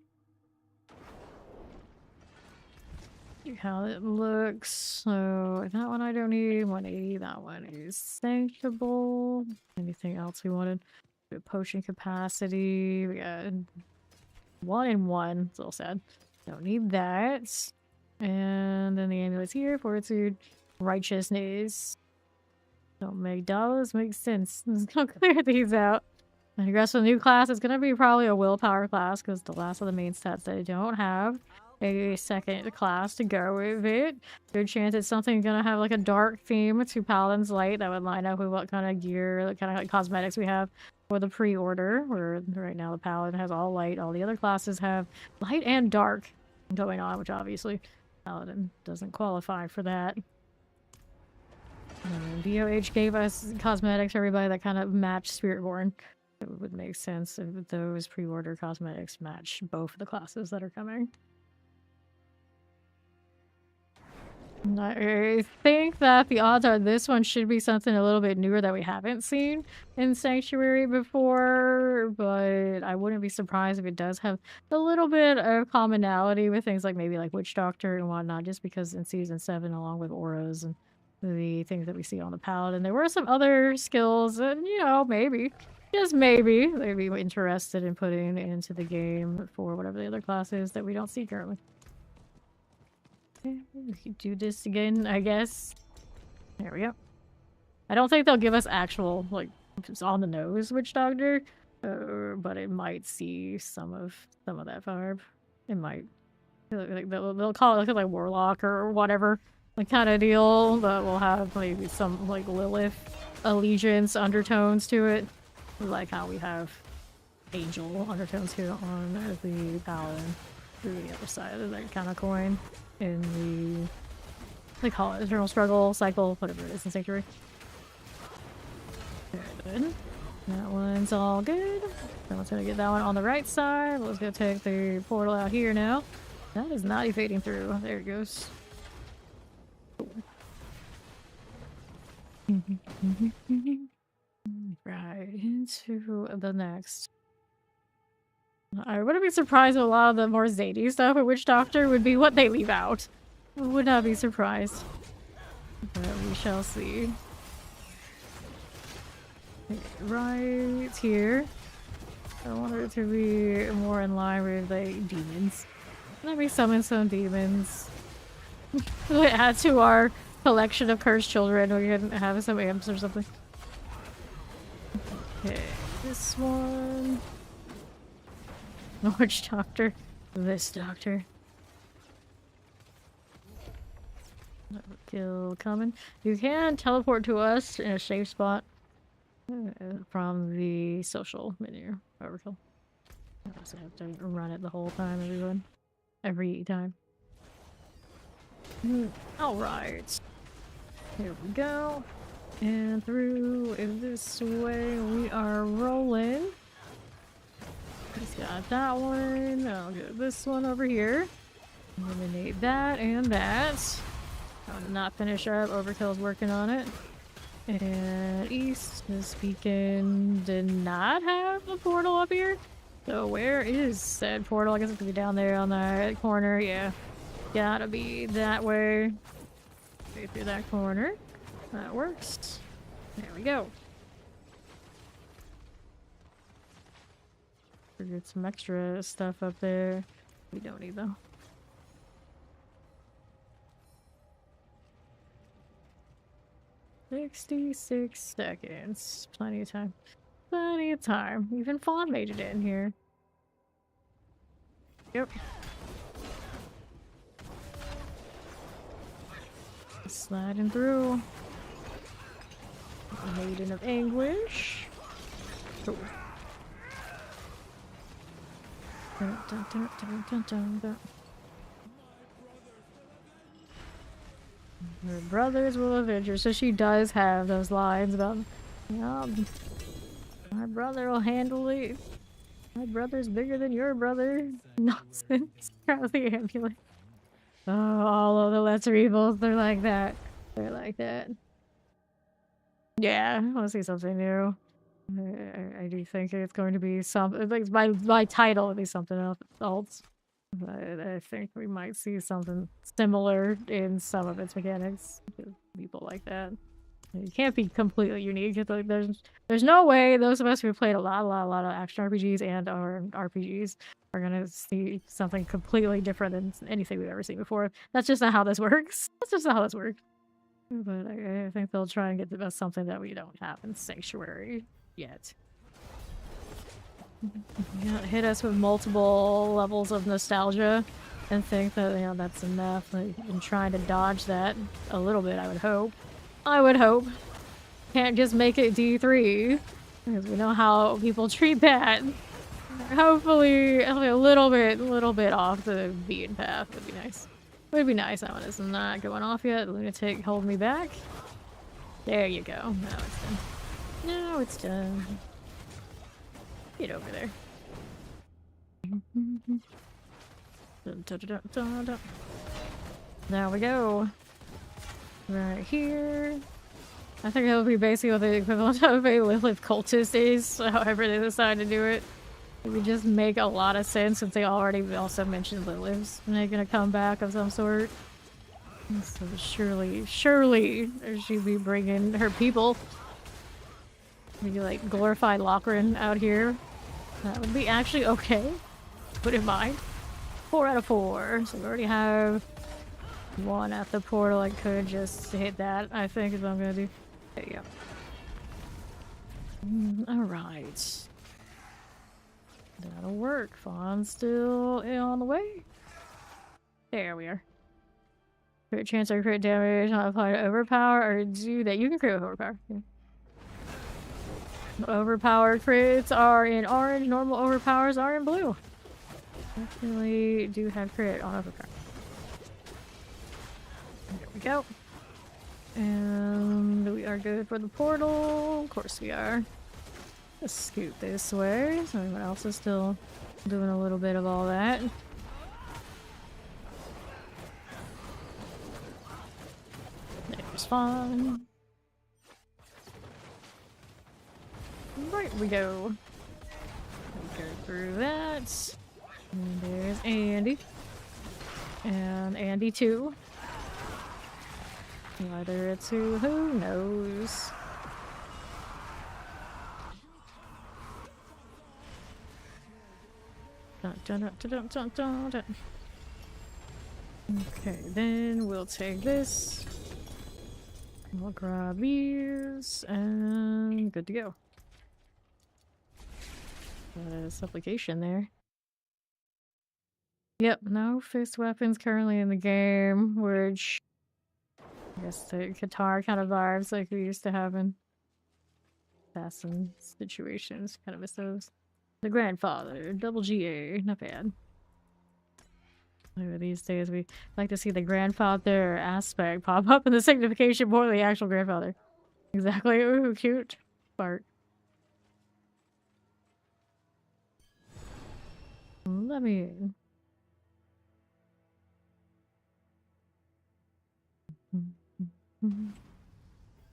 See how it looks. So that one I don't need. 180, that one is sanctable. Anything else we wanted? We have potion capacity. We got 1 and 1. It's a little sad. Don't need that. And then the amulet's here. Fortitude, righteousness. Don't make dollars make sense. Let's go clear these out. And progress with a new class. It's gonna be probably a willpower class because the last of the main stats they don't have a second class to go with it. Good chance it's something gonna have like a dark theme to Paladin's Light that would line up with what kind of gear, what kind of like cosmetics we have for the pre-order, where right now the Paladin has all light, all the other classes have light and dark going on, which obviously Paladin doesn't qualify for that. BOH gave us cosmetics for everybody that kind of match Spiritborn. It would make sense if those pre-order cosmetics match both of the classes that are coming. I think that the odds are this one should be something a little bit newer that we haven't seen in Sanctuary before, but I wouldn't be surprised if it does have a little bit of commonality with things like maybe like Witch Doctor and whatnot, just because in Season 7, along with auras and the things that we see on the Paladin, there were some other skills and, you know, maybe, just maybe, they'd be interested in putting into the game for whatever the other class is that we don't see currently. We could do this again, I guess. There we go. I don't think they'll give us actual, like, on the nose Witch Doctor, but it might see some of that vibe. It might. Like, they'll call it like Warlock or whatever, like kind of deal. That will have maybe some like Lilith allegiance undertones to it, like how we have angel undertones here on the Paladin through the other side of that kind of coin. In the, they call it Eternal Struggle, Cycle, whatever it is in Sanctuary. Very good. That one's all good. Someone's gonna get that one on the right side. Let's go take the portal out here now. That is not evading through. There it goes. Right into the next. I wouldn't be surprised if a lot of the more zany stuff at Witch Doctor would be what they leave out. I would not be surprised. But we shall see. Right here. I want it to be more in line with like demons. Let me summon some demons. Add to our collection of cursed children. We can have some imps or something. Okay, this one. Witch Doctor. This doctor. Kill coming. You can teleport to us in a safe spot from the social menu. Overkill. I also have to run it the whole time, everyone. Every time. Alright. Here we go. And through this way we are rolling. Just got that one. I'll get this one over here. Eliminate that and that. I'll not finish up. Overkill's working on it. And East this beacon did not have a portal up here. So where is said portal? I guess it's gonna be down there on that corner. Yeah. Gotta be that way. Go through that corner. That works. There we go. Get some extra stuff up there. We don't need though. "66 seconds. Plenty of time. Plenty of time. Even Fawn made it in here. Yep. Sliding through. Maiden of Anguish. Cool. Her brothers will avenge her. So she does have those lines about, yeah, my brother will handle it. My brother's bigger than your brother. Nonsense. Probably amulet. Oh, all of the lesser evils, they're like that. They're like that. Yeah, I want to see something new. I do think it's going to be something, like my title would be something else. But I think we might see something similar in some of its mechanics. People like that. You can't be completely unique. It's like there's no way those of us who have played a lot of action RPGs and our RPGs are gonna see something completely different than anything we've ever seen before. That's just not how this works. That's just not how this works. But I think they'll try and get us something that we don't have in Sanctuary yet. Hit us with multiple levels of nostalgia and think that, you know, that's enough. Like, I'm trying to dodge that a little bit, I would hope. I would hope. Can't just make it D3. Because we know how people treat that. Hopefully a little bit off the beaten path would be nice. Would be nice. That one is not going off yet. Lunatic, hold me back. There you go. Now it's done. Now it's done. Get over there. There we go. Right here. I think it'll be basically what the equivalent of a Lilith cultist is, however they decide to do it. It would just make a lot of sense since they already also mentioned Liliths and they're gonna come back of some sort. So surely she'd be bringing her people. Maybe like glorified Lachlan out here. That would be actually okay. Put in mind. 4 out of 4. So we already have one at the portal. I could just hit that, I think is what I'm gonna do. There you go. Alright. That'll work. Fawn's still on the way. There we are. Crit chance or crit damage not apply to overpower or do that. You can crit with overpower. Yeah. Overpowered crits are in orange, normal overpowers are in blue. Definitely do have crit on overpower. There we go. And we are good for the portal. Of course we are. Let's scoot this way. So everyone else is still doing a little bit of all that. There's fun. Right we go. Go through that. And there's Andy. And Andy too. Whether it's who knows. Dun, dun, dun, dun, dun, dun, dun. Okay, then we'll take this. We'll grab these and good to go. Supplication there. Yep, no fist weapons currently in the game, which I guess the guitar kind of vibes like we used to have in assassin situations. Kind of miss those. The grandfather, double GA, not bad. Maybe these days we like to see the grandfather aspect pop up in the signification more than the actual grandfather. Exactly. Ooh, cute. Bart. Let me in.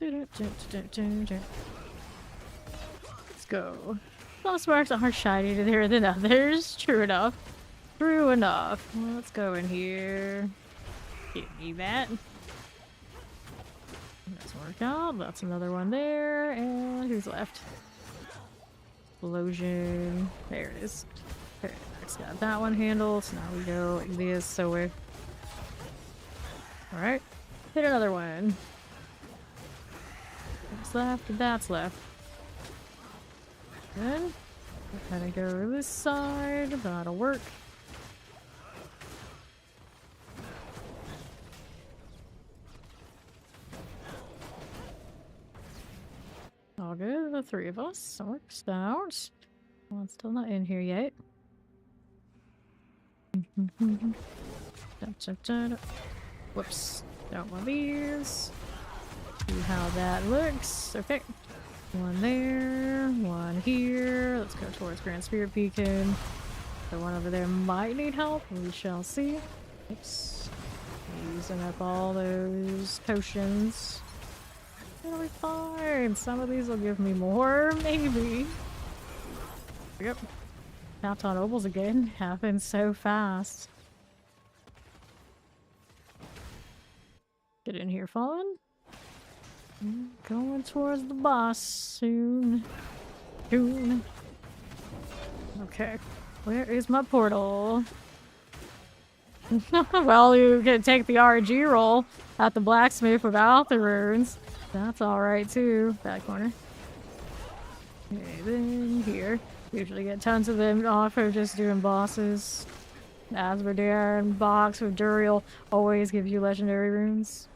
Let's go. Some sparks are shiny there than others. True enough. True enough. Well, let's go in here. Give me that. Let's work out. That's another one there. And who's left? Explosion. There it is. Okay, next got that one handled. So now we go like this. So we're alright. Hit another one. That's left. That's left. Good. Kind of go this side. That'll work. All good. The 3 of us. Works out. Well, it's still not in here yet. Whoops. Don't want these. See how that looks. Okay. One there, one here. Let's go towards Grand Spirit Beacon. The one over there might need help. We shall see. Oops. Using up all those potions. It'll be fine. Some of these will give me more, maybe. Yep. Tapped on ovals again. Happens so fast. Get in here, Fallen. Going towards the boss soon. Soon. Okay. Where is my portal? Well, you can take the RNG roll at the blacksmith without the runes. That's alright too. That corner. Okay, then here. Usually get tons of them off of just doing bosses. Asmodee and box with Duriel always give you legendary runes.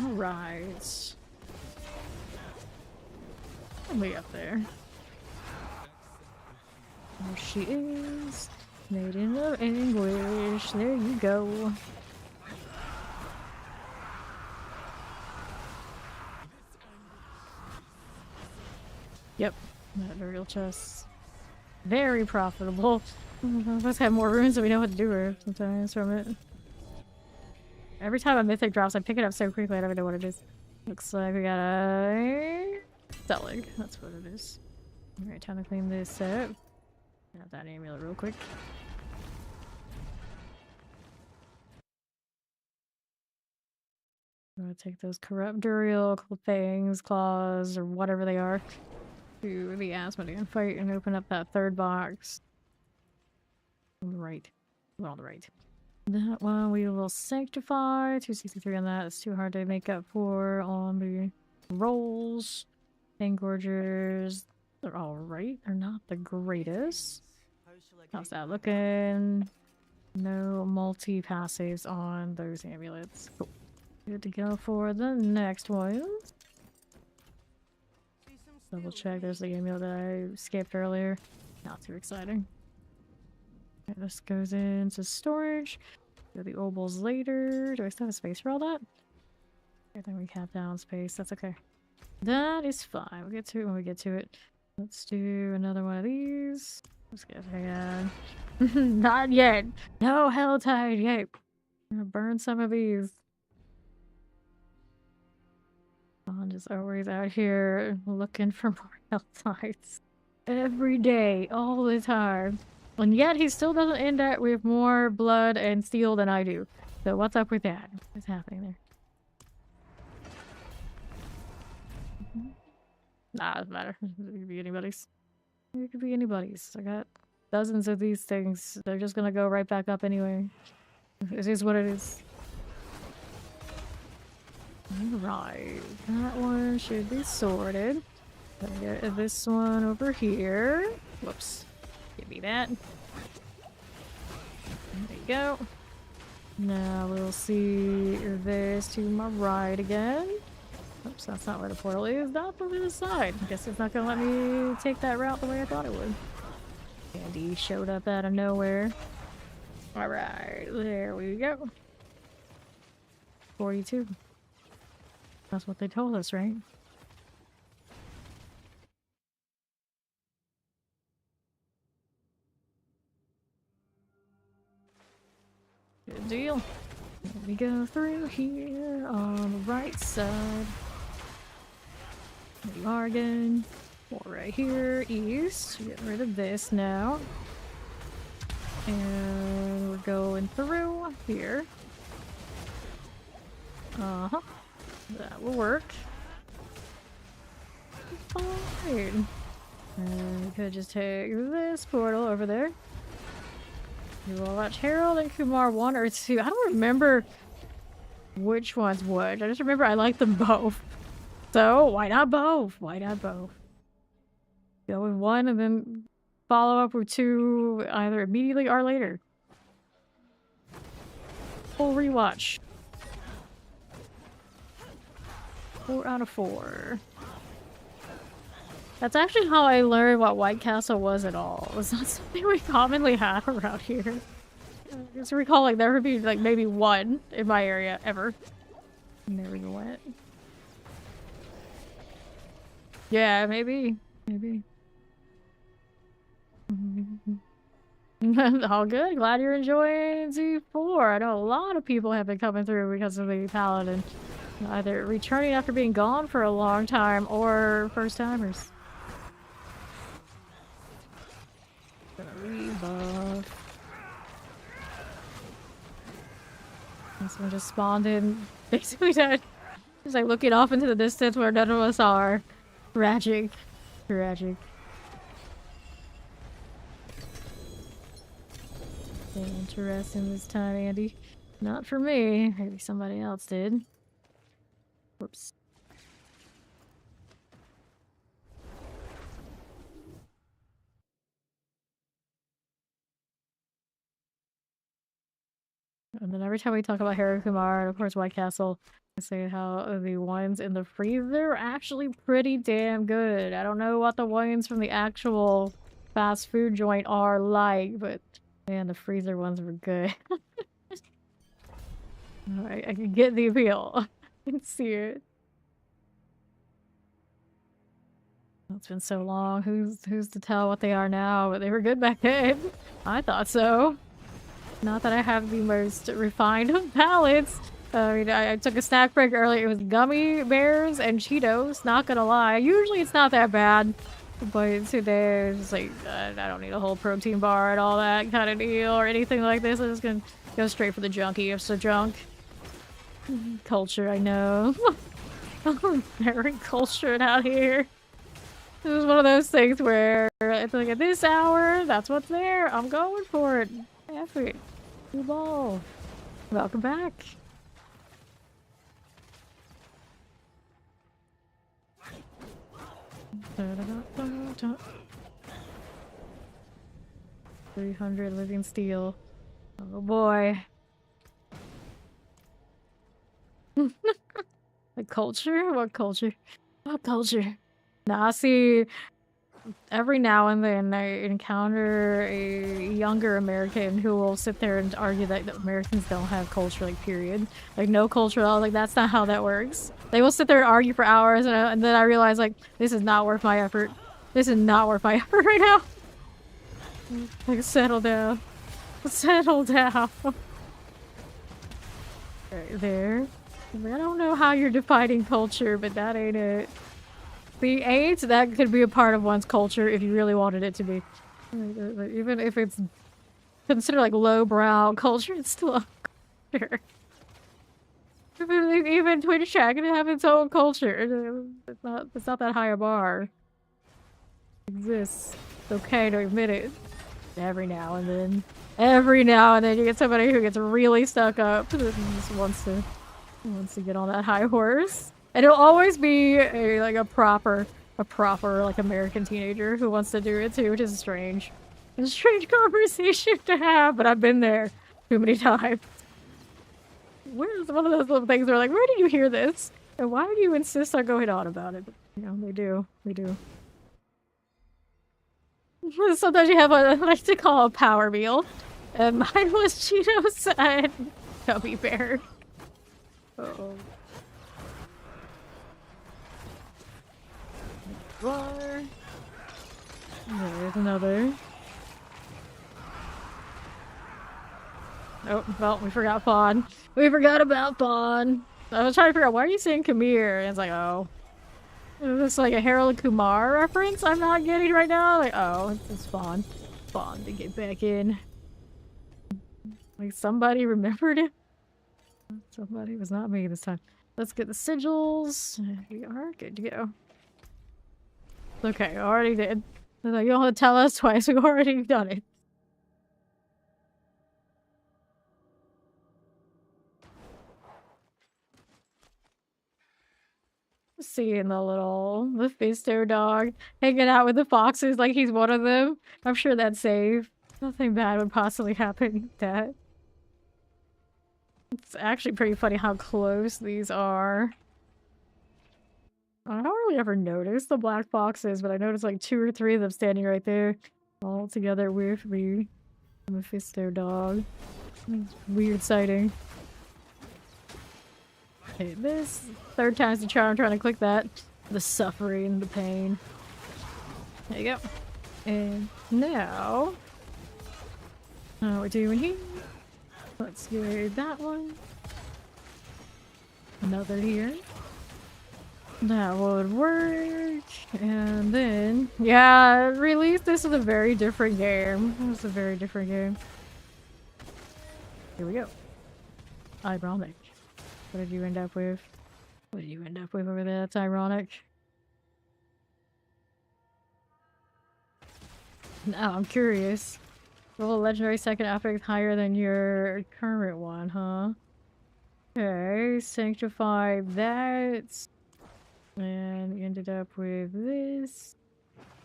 Alright. way up there. There she is. Maiden of anguish. There you go. Yep, that burial chest. Very profitable. Let's have more runes so we know what to do with sometimes from it. Every time a mythic drops, I pick it up so quickly I don't even know what it is. Looks like we got a Selig. That's what it is. Alright, time to clean this up. Grab that amulet real quick. I'm gonna take those corrupt Duriel fangs, claws, or whatever they are to the Asmodean fight and open up that third box. On the right. Well, on the right. That one we will sanctify. 263 on that. It's too hard to make up for on the rolls. Engorgers. They're alright. They're not the greatest. How's that looking? No multi-passives on those amulets. Cool. Good to go for the next one. Double check. There's the amulet that I skipped earlier. Not too exciting. Okay, this goes into storage. Do the obols later. Do I still have space for all that? I think we cap down space. That's okay. That is fine. We'll get to it when we get to it. Let's do another one of these. Let's get ahead. Not yet. No Helltide yet. I'm gonna burn some of these. I'm just always out here looking for more Helltides. Every day, all the time. And yet he still doesn't end up with more blood and steel than I do. So what's up with that? What's happening there? Nah, it doesn't matter. It could be anybody's. It could be anybody's. I got dozens of these things. They're just gonna go right back up anyway. It is what it is. Alright. That one should be sorted. Get this one over here. Whoops. Give me that. There you go. Now we'll see this to my right again. Oops, that's not where the portal is. Not from the side. I guess it's not gonna let me take that route the way I thought it would. Andy showed up out of nowhere. Alright, there we go. 42. That's what they told us, right? Good deal. Let me go through here on the right side. There you are again. Or right here, east. Get rid of this now. And we're going through here. Uh-huh. That will work. Fine. And we could just take this portal over there. You will watch Harold and Kumar 1 or 2. I don't remember which one's which. I just remember I like them both. So, why not both? Why not both? Go with one and then follow up with 2 either immediately or later. Full rewatch. 4 out of 4. That's actually how I learned what White Castle was at all. It was not something we commonly had around here. I just recall like there would be like maybe one in my area ever. And there we went. Yeah, maybe. Maybe. All good. Glad you're enjoying Z4. I know a lot of people have been coming through because of the Paladin. Either returning after being gone for a long time or first timers. Gonna rebuff. This one just spawned in. Basically dead. Just like looking off into the distance where none of us are. Tragic. Tragic. Interesting this time, Andy. Not for me. Maybe somebody else did. Whoops. And then every time we talk about Harry Kumar and of course White Castle, I say how the ones in the freezer are actually pretty damn good. I don't know what the ones from the actual fast food joint are like, but man, the freezer ones were good. I can get the appeal. I can see it. It's been so long. Who's to tell what they are now? But they were good back then. I thought so. Not that I have the most refined of palates. I mean, I took a snack break earlier. It was gummy bears and Cheetos. Not gonna lie. Usually it's not that bad. But today it's like, I don't need a whole protein bar and all that kind of deal or anything like this. I'm just gonna go straight for the junkie. I'm so drunk. Culture, I know. I'm very cultured out here. This is one of those things where it's like at this hour, that's what's there. I'm going for it. F it. Blue ball. Welcome back. $300 living steel. Oh boy. The culture? What culture? What culture? Nah, see, every now and then I encounter a younger American who will sit there and argue that Americans don't have culture, like, period. Like, no culture at all. Like, that's not how that works. They will sit there and argue for hours, and then I realize, like, this is not worth my effort. This is not worth my effort right now. Like, settle down. Settle down. Right there. I don't know how you're defining culture, but that ain't it. The 8, that could be a part of one's culture if you really wanted it to be. Even if it's considered like lowbrow culture, it's still a culture. Even Twitch chat can have its own culture. It's not that high a bar. It exists. It's okay to admit it. Every now and then. Every now and then you get somebody who gets really stuck up and just wants to get on that high horse. And it'll always be a proper like American teenager who wants to do it too, which is strange. It's a strange conversation to have, but I've been there too many times. Where's one of those little things where like, where did you hear this? And why do you insist on going on about it? You know, they do. They do. Sometimes you have what I like to call a power meal. And mine was Cheetos and gummy bear. Uh-oh. Bar. There's another. Oh, well, we forgot Fawn. We forgot about Fawn. I was trying to figure out, why are you saying come here? And it's like, oh. Is this like a Harold and Kumar reference I'm not getting right now? Like, oh, it's Fawn. Fawn to get back in. Like, somebody remembered it? Somebody, was not me this time. Let's get the sigils. We are good to go. Okay, already did. Like, you don't have to tell us twice, we've already done it. Seeing the little Mephisto dog hanging out with the foxes like he's one of them. I'm sure that's safe. Nothing bad would possibly happen with that. It's actually pretty funny how close these are. I don't really ever notice the black foxes, but I noticed like 2 or 3 of them standing right there, all together with the Mephisto dog. It's weird sighting. Okay, this 3rd time's the charm. I'm trying to click that. The suffering, the pain. There you go. And now, what we're doing here. Let's get that one. Another here. That would work. And then, yeah, release. This is a very different game. This is a very different game. Here we go. Ironic. What did you end up with? What did you end up with over there? That's ironic. Now I'm curious. Roll a legendary second affix higher than your current one, huh? Okay, sanctify that. And you ended up with this.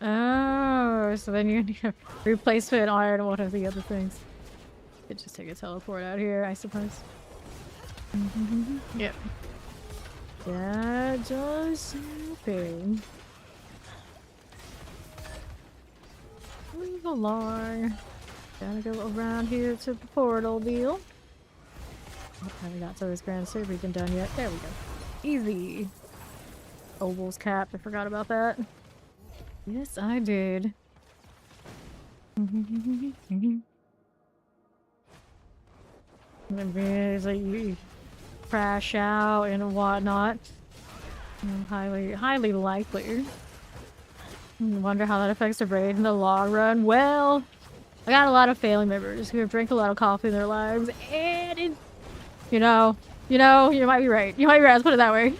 Oh, so then you need a replacement iron, one of the other things. Could just take a teleport out here, I suppose. Yep. That does happen. Move along. Gotta go around here to the portal deal. Oh, haven't got to this Grand Survey done yet. There we go. Easy. Oval's cap. I forgot about that. Yes, I did. It's like you crash out and whatnot. Highly likely. Wonder how that affects the brain in the long run. Well, I got a lot of family members who have drank a lot of coffee in their lives, and it, you might be right. You might be right. Let's put it that way.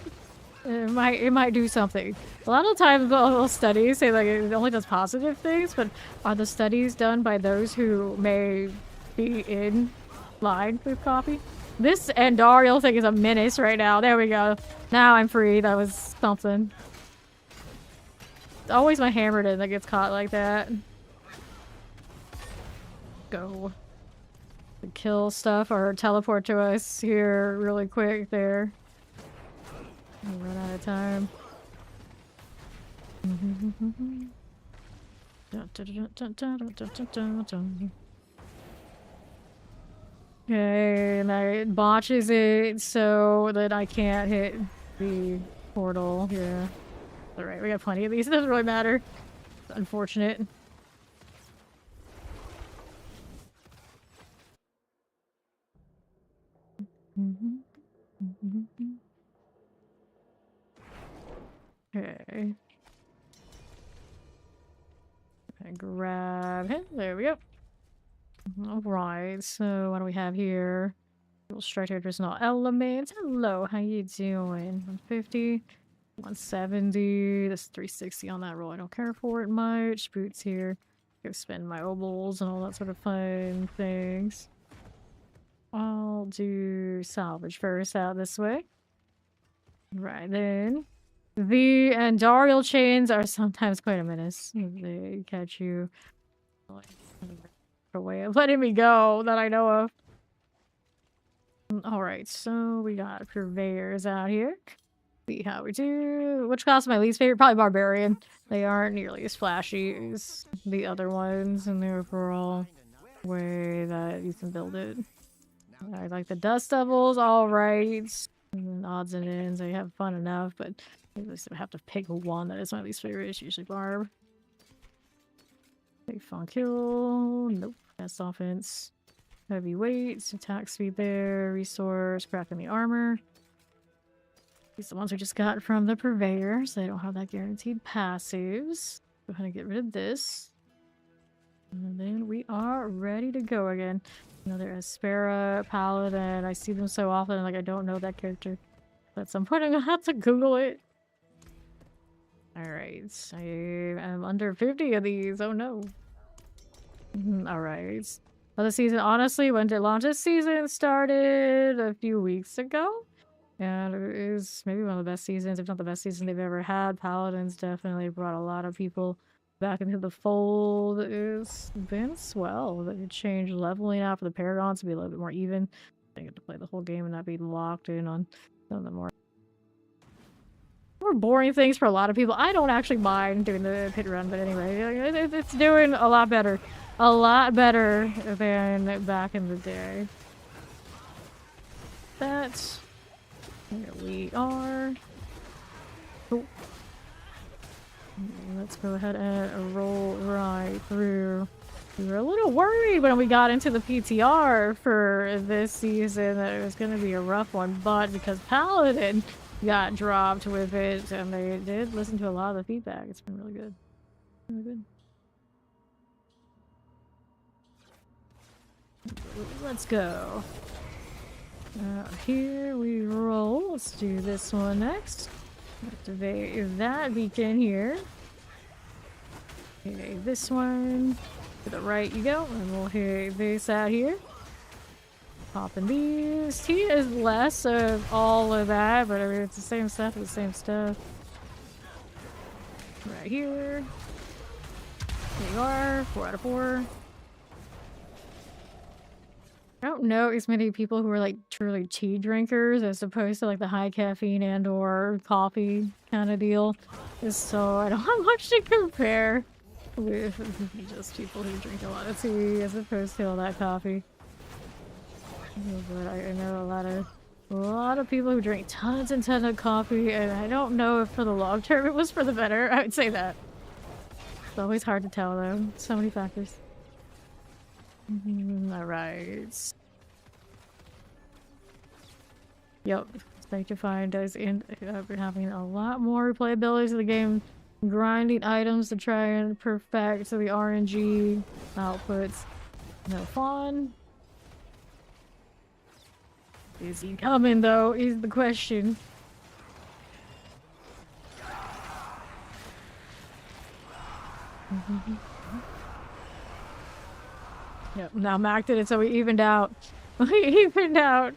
It might do something. A lot of times, the studies say like it only does positive things, but are the studies done by those who may be in line with coffee? This Andariel thing is a menace right now. There we go. Now I'm free. That was something. It's always my hammered in that gets caught like that. Go. Kill stuff or teleport to us here really quick there. We'll run out of time. Okay, and it botches it so that I can't hit the portal. Yeah. Alright, we got plenty of these. It doesn't really matter. It's unfortunate. Okay. Grab him. There we go. Alright, so what do we have here? Structure additional elements. Hello, how you doing? 150, 170. That's 360 on that roll. I don't care for it much. Boots here. Go spend my obols and all that sort of fun things. I'll do salvage first out this way. Right then. The Andariel chains are sometimes quite a menace. They catch you. A way of letting me go that I know of. Alright, so we got purveyors out here. See how we do. Which class is my least favorite? Probably barbarian. They aren't nearly as flashy as the other ones in the overall way that you can build it. I like the dust devils, alright. And then odds and ends, they have fun enough, but at least I have to pick one that is my least favorite. It's usually barb. Big fun kill. Nope. Best offense. Heavy weights, attack speed there, resource, cracking the armor. These are the ones we just got from the purveyors. They don't have that guaranteed passives. Go ahead and get rid of this. And then we are ready to go again. Another Aspera, Paladin. I see them so often, like I don't know that character. But at some point I'm gonna have to Google it. Alright, I am under 50 of these. Oh no. Alright. Well, the season, honestly, when did launch? This season started a few weeks ago. And it is maybe one of the best seasons, if not the best season they've ever had. Paladins definitely brought a lot of people back into the fold. It's been swell. They changed leveling out for the Paragons to be a little bit more even. I get to play the whole game and not be locked in on some of the more boring things for a lot of people. I don't actually mind doing the pit run, but anyway, it's doing a lot better. A lot better than back in the day. That's... Here we are. Oh. Let's go ahead and roll right through. We were a little worried when we got into the PTR for this season that it was going to be a rough one, but because Paladin got dropped with it, and they did listen to a lot of the feedback. It's been really good. Really good. Let's go. Here we roll. Let's do this one next. Activate that beacon here. Okay, this one. To the right you go, and we'll hit this out here. Popping these. He is less of all of that, but I mean, it's the same stuff, the same stuff. Right here. There you are. 4 out of 4. I don't know as many people who are like truly tea drinkers as opposed to like the high caffeine and or coffee kind of deal. So I don't have much to compare with just people who drink a lot of tea as opposed to all that coffee. But I know a lot of people who drink tons and tons of coffee, and I don't know if for the long term it was for the better. I would say that. It's always hard to tell though. So many factors. Alright. Yep. Sanctifying does end up having a lot more replayability to the game. Grinding items to try and perfect the RNG outputs. No fun. Is he coming though, is the question. Yep, now Mac did it so we evened out. We evened out.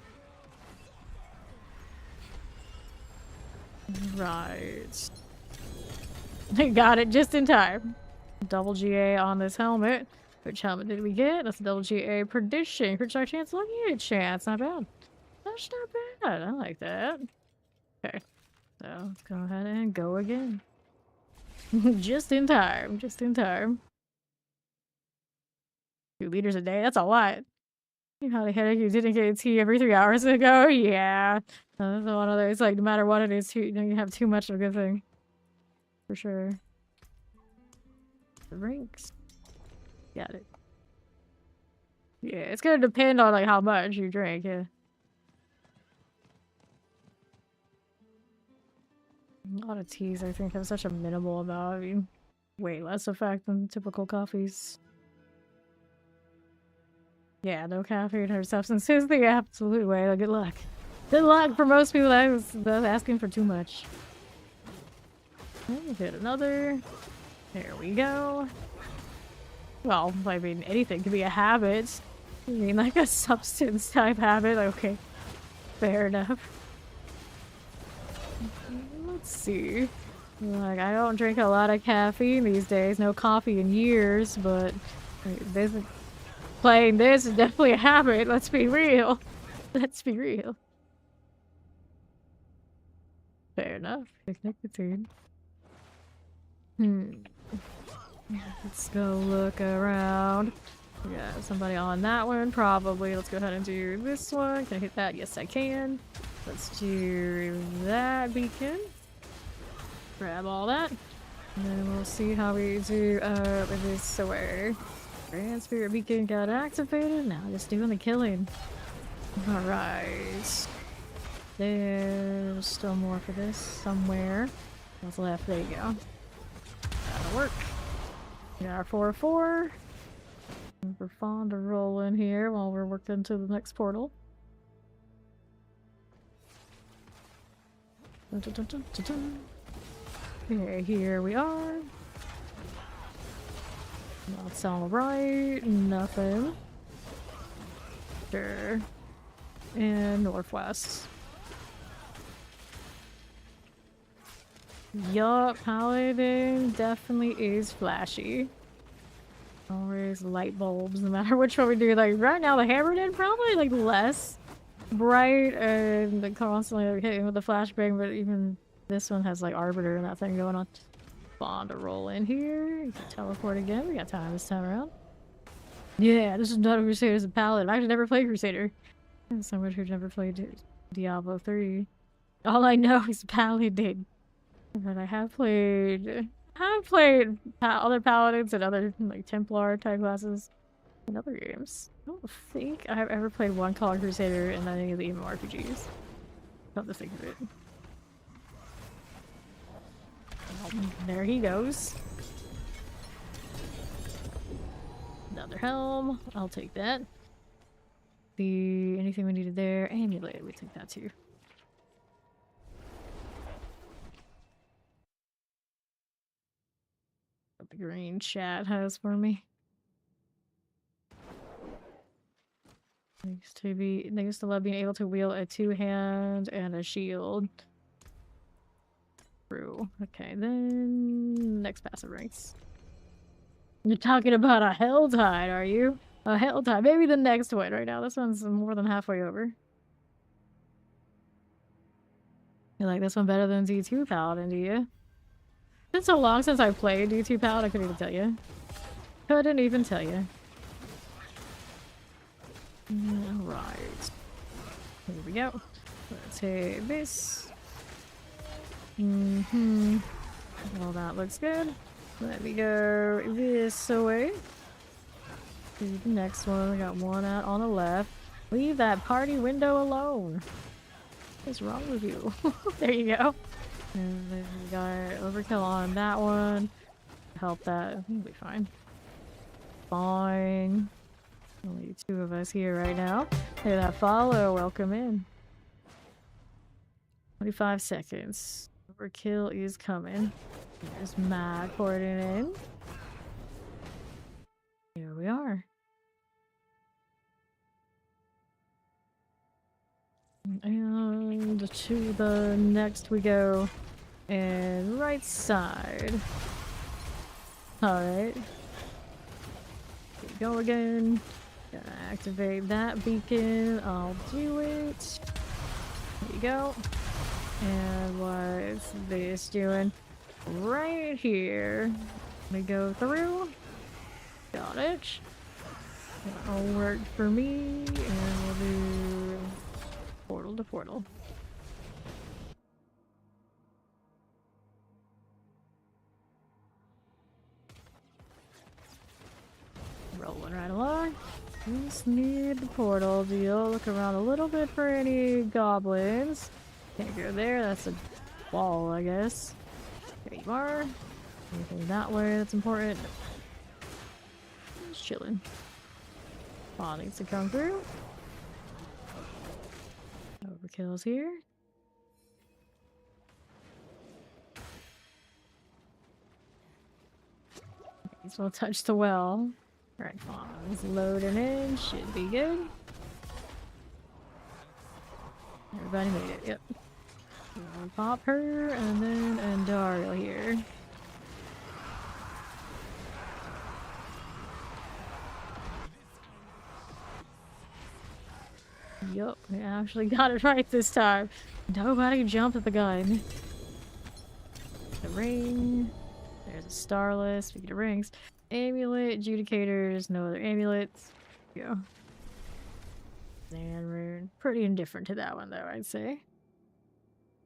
Right. I got it just in time. Double GA on this helmet. Which helmet did we get? That's a double GA Perdition. Crits our chance, lucky hit chance. Not bad. That's not bad. I like that. Okay. So let's go ahead and go again. Just in time. Just in time. 2 liters a day? That's a lot. You had a headache you didn't get tea every 3 hours ago? Yeah. That's one of those, like, no matter what it is, you have too much of a good thing. For sure. The drinks. Got it. Yeah, it's gonna depend on, like, how much you drink, yeah. A lot of teas, I think, have such a minimal amount. I mean, way less effect than typical coffees. Yeah, no caffeine or substance is the absolute way. Like, good luck. Good luck for most people that's asking for too much. Hit another. There we go. Well, I mean, anything could be a habit. I mean, like a substance type habit. Okay, fair enough. Let's see. Like, I don't drink a lot of caffeine these days. No coffee in years, but playing this is definitely a habit. Let's be real. Let's be real. Fair enough. Nicotine. Let's go look around. We got somebody on that one, probably. Let's go ahead and do this one. Can I hit that? Yes, I can. Let's do that beacon. Grab all that. And then we'll see how we do with this away. Grand Spirit Beacon got activated. Now just doing the killing. Alright. There's still more for this somewhere. What's left? There you go. That'll work. We got our 4-4. We're fond to roll in here while we're working to the next portal. Dun, dun, dun, dun, dun, dun. Okay, here we are. That's alright. Nothing. Sure. And northwest. Yup, Paladin definitely is flashy. Always light bulbs, no matter which one we do. Like, right now, the Hammerhead probably, like, less bright and like, constantly like, hitting with the flashbang, but even this one has, like, Arbiter and that thing going on. Bond to roll in here. You can teleport again. We got time this time around. Yeah, this is not a Crusader, it's a Paladin. I've actually never played Crusader. And someone who's never played Diablo 3. All I know is Paladin. But I have played other Paladins and other like Templar type classes in other games. I don't think I've ever played one called Crusader in any of the MMORPGs. Come to think of it. There he goes. Another helm. I'll take that. Anything we needed there. Amulet, we take that too. What the green chat has for me. They used to love being able to wield a 2-hand and a shield. True. Okay, then next passive ranks. You're talking about a Hell Tide, are you? a hell time. Maybe the next one. Right now, this one's more than halfway over. You like this one better than D2 Paladin, do you? It's been so long since I played D2 Paladin, I couldn't even tell you. Couldn't even tell you. Alright. Here we go. Let's take this. Well, that looks good. Let me go this way. Do the next one. We got one out on the left. Leave that party window alone. What's wrong with you? There you go. And then we got overkill on that one. Help that. We'll be fine. Fine. Only two of us here right now. Hey, that follow. Welcome in. 25 seconds. Overkill is coming. There's Mac porting in. Here we are. And to the next we go. And right side. Alright. Here we go again. Gotta activate that beacon. I'll do it. There you go. And what's this doing? Right here. We go through. Got it. That'll work for me. And we'll do portal to portal. Rolling right along. Just need the portal deal. Look around a little bit for any goblins. Can't go there. That's a wall, I guess. There you are. Anything that way that's important? Just chilling. Ball needs to come through. Overkill's here. These will touch the well. Alright, Fawn's loading in. Should be good. Everybody made it, yep. We'll pop her, and then Andario here. Yup, we actually got it right this time. Nobody jumped at the gun. The ring. There's a starless. Speaking of rings. Amulet, adjudicators, no other amulets. There we go. And we're pretty indifferent to that one, though, I'd say.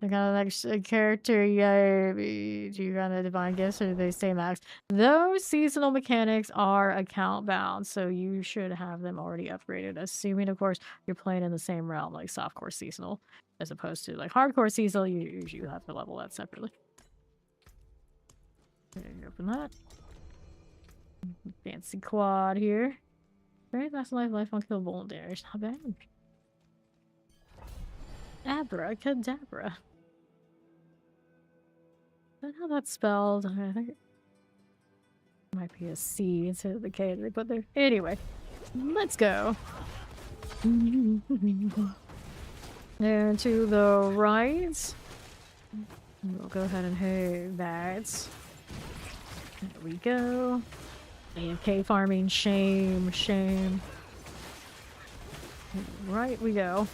I got an extra character, yeah. Do you got a divine gifts, or do they stay max? Those seasonal mechanics are account bound, so you should have them already upgraded, assuming, of course, you're playing in the same realm, like softcore seasonal, as opposed to like hardcore seasonal. You usually have to level that separately. There you open that. Fancy quad here. Very last life unkillable damage. Not bad. Abracadabra. Is that how that's spelled? I think it might be a C instead of the K they put there. Anyway, let's go. And to the right. We'll go ahead and hit that. There we go. AFK farming, shame, shame. Right we go.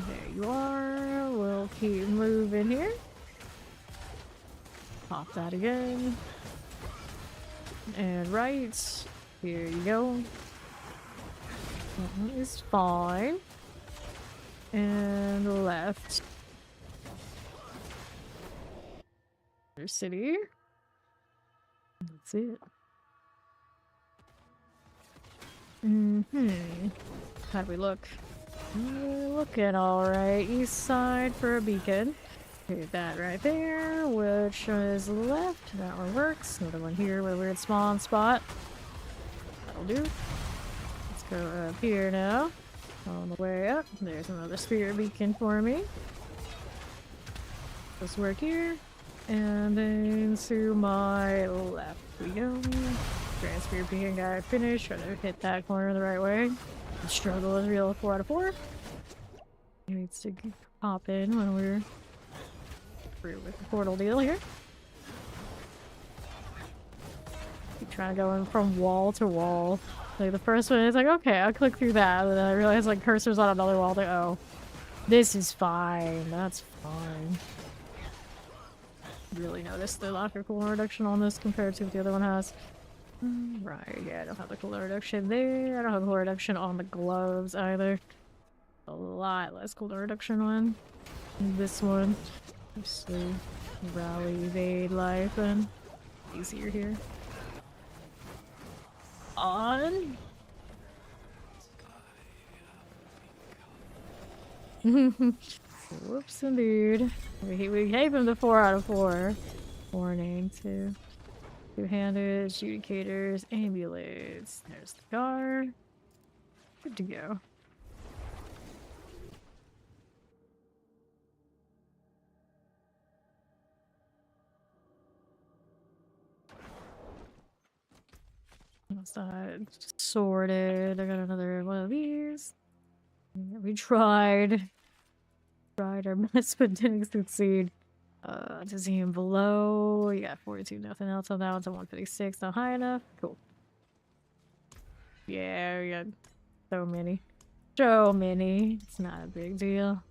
There you are. We'll keep moving here. Pop that again. And right. Here you go. That is fine. And left. There's city. That's it. How do we look? Looking alright. East side for a beacon. Hit that right there, which is left. That one works. Another one here with a weird spawn spot. That'll do. Let's go up here now. On the way up, there's another spirit beacon for me. Let's work here. And then to my left we go. Grand spirit beacon guy finished. Try to hit that corner the right way. The struggle is real. 4 out of 4. He needs to pop in when we're through with the portal deal here. Keep trying to go in from wall to wall. Like the first one, it's like, okay, I'll click through that. And then I realized like cursor's on another wall. Like, oh, this is fine. That's fine. Really noticed the lack of cooldown reduction on this compared to what the other one has. Right, yeah, I don't have the cooldown reduction there. I don't have the cooldown reduction on the gloves either. A lot less cooldown reduction on this one. Obviously, rally, evade, life, and easier here. On. Whoops, indeed. We gave him the 4 out of 4. Warning, too. Two-handed, adjudicators, ambulance. There's the car. Good to go. What's that? Sorted. I got another one of these. Yeah, we tried. Tried our best, but didn't succeed. To see him below. You got 42, nothing else on that one. So 156, not high enough. Cool. Yeah, we got so many. So many. It's not a big deal.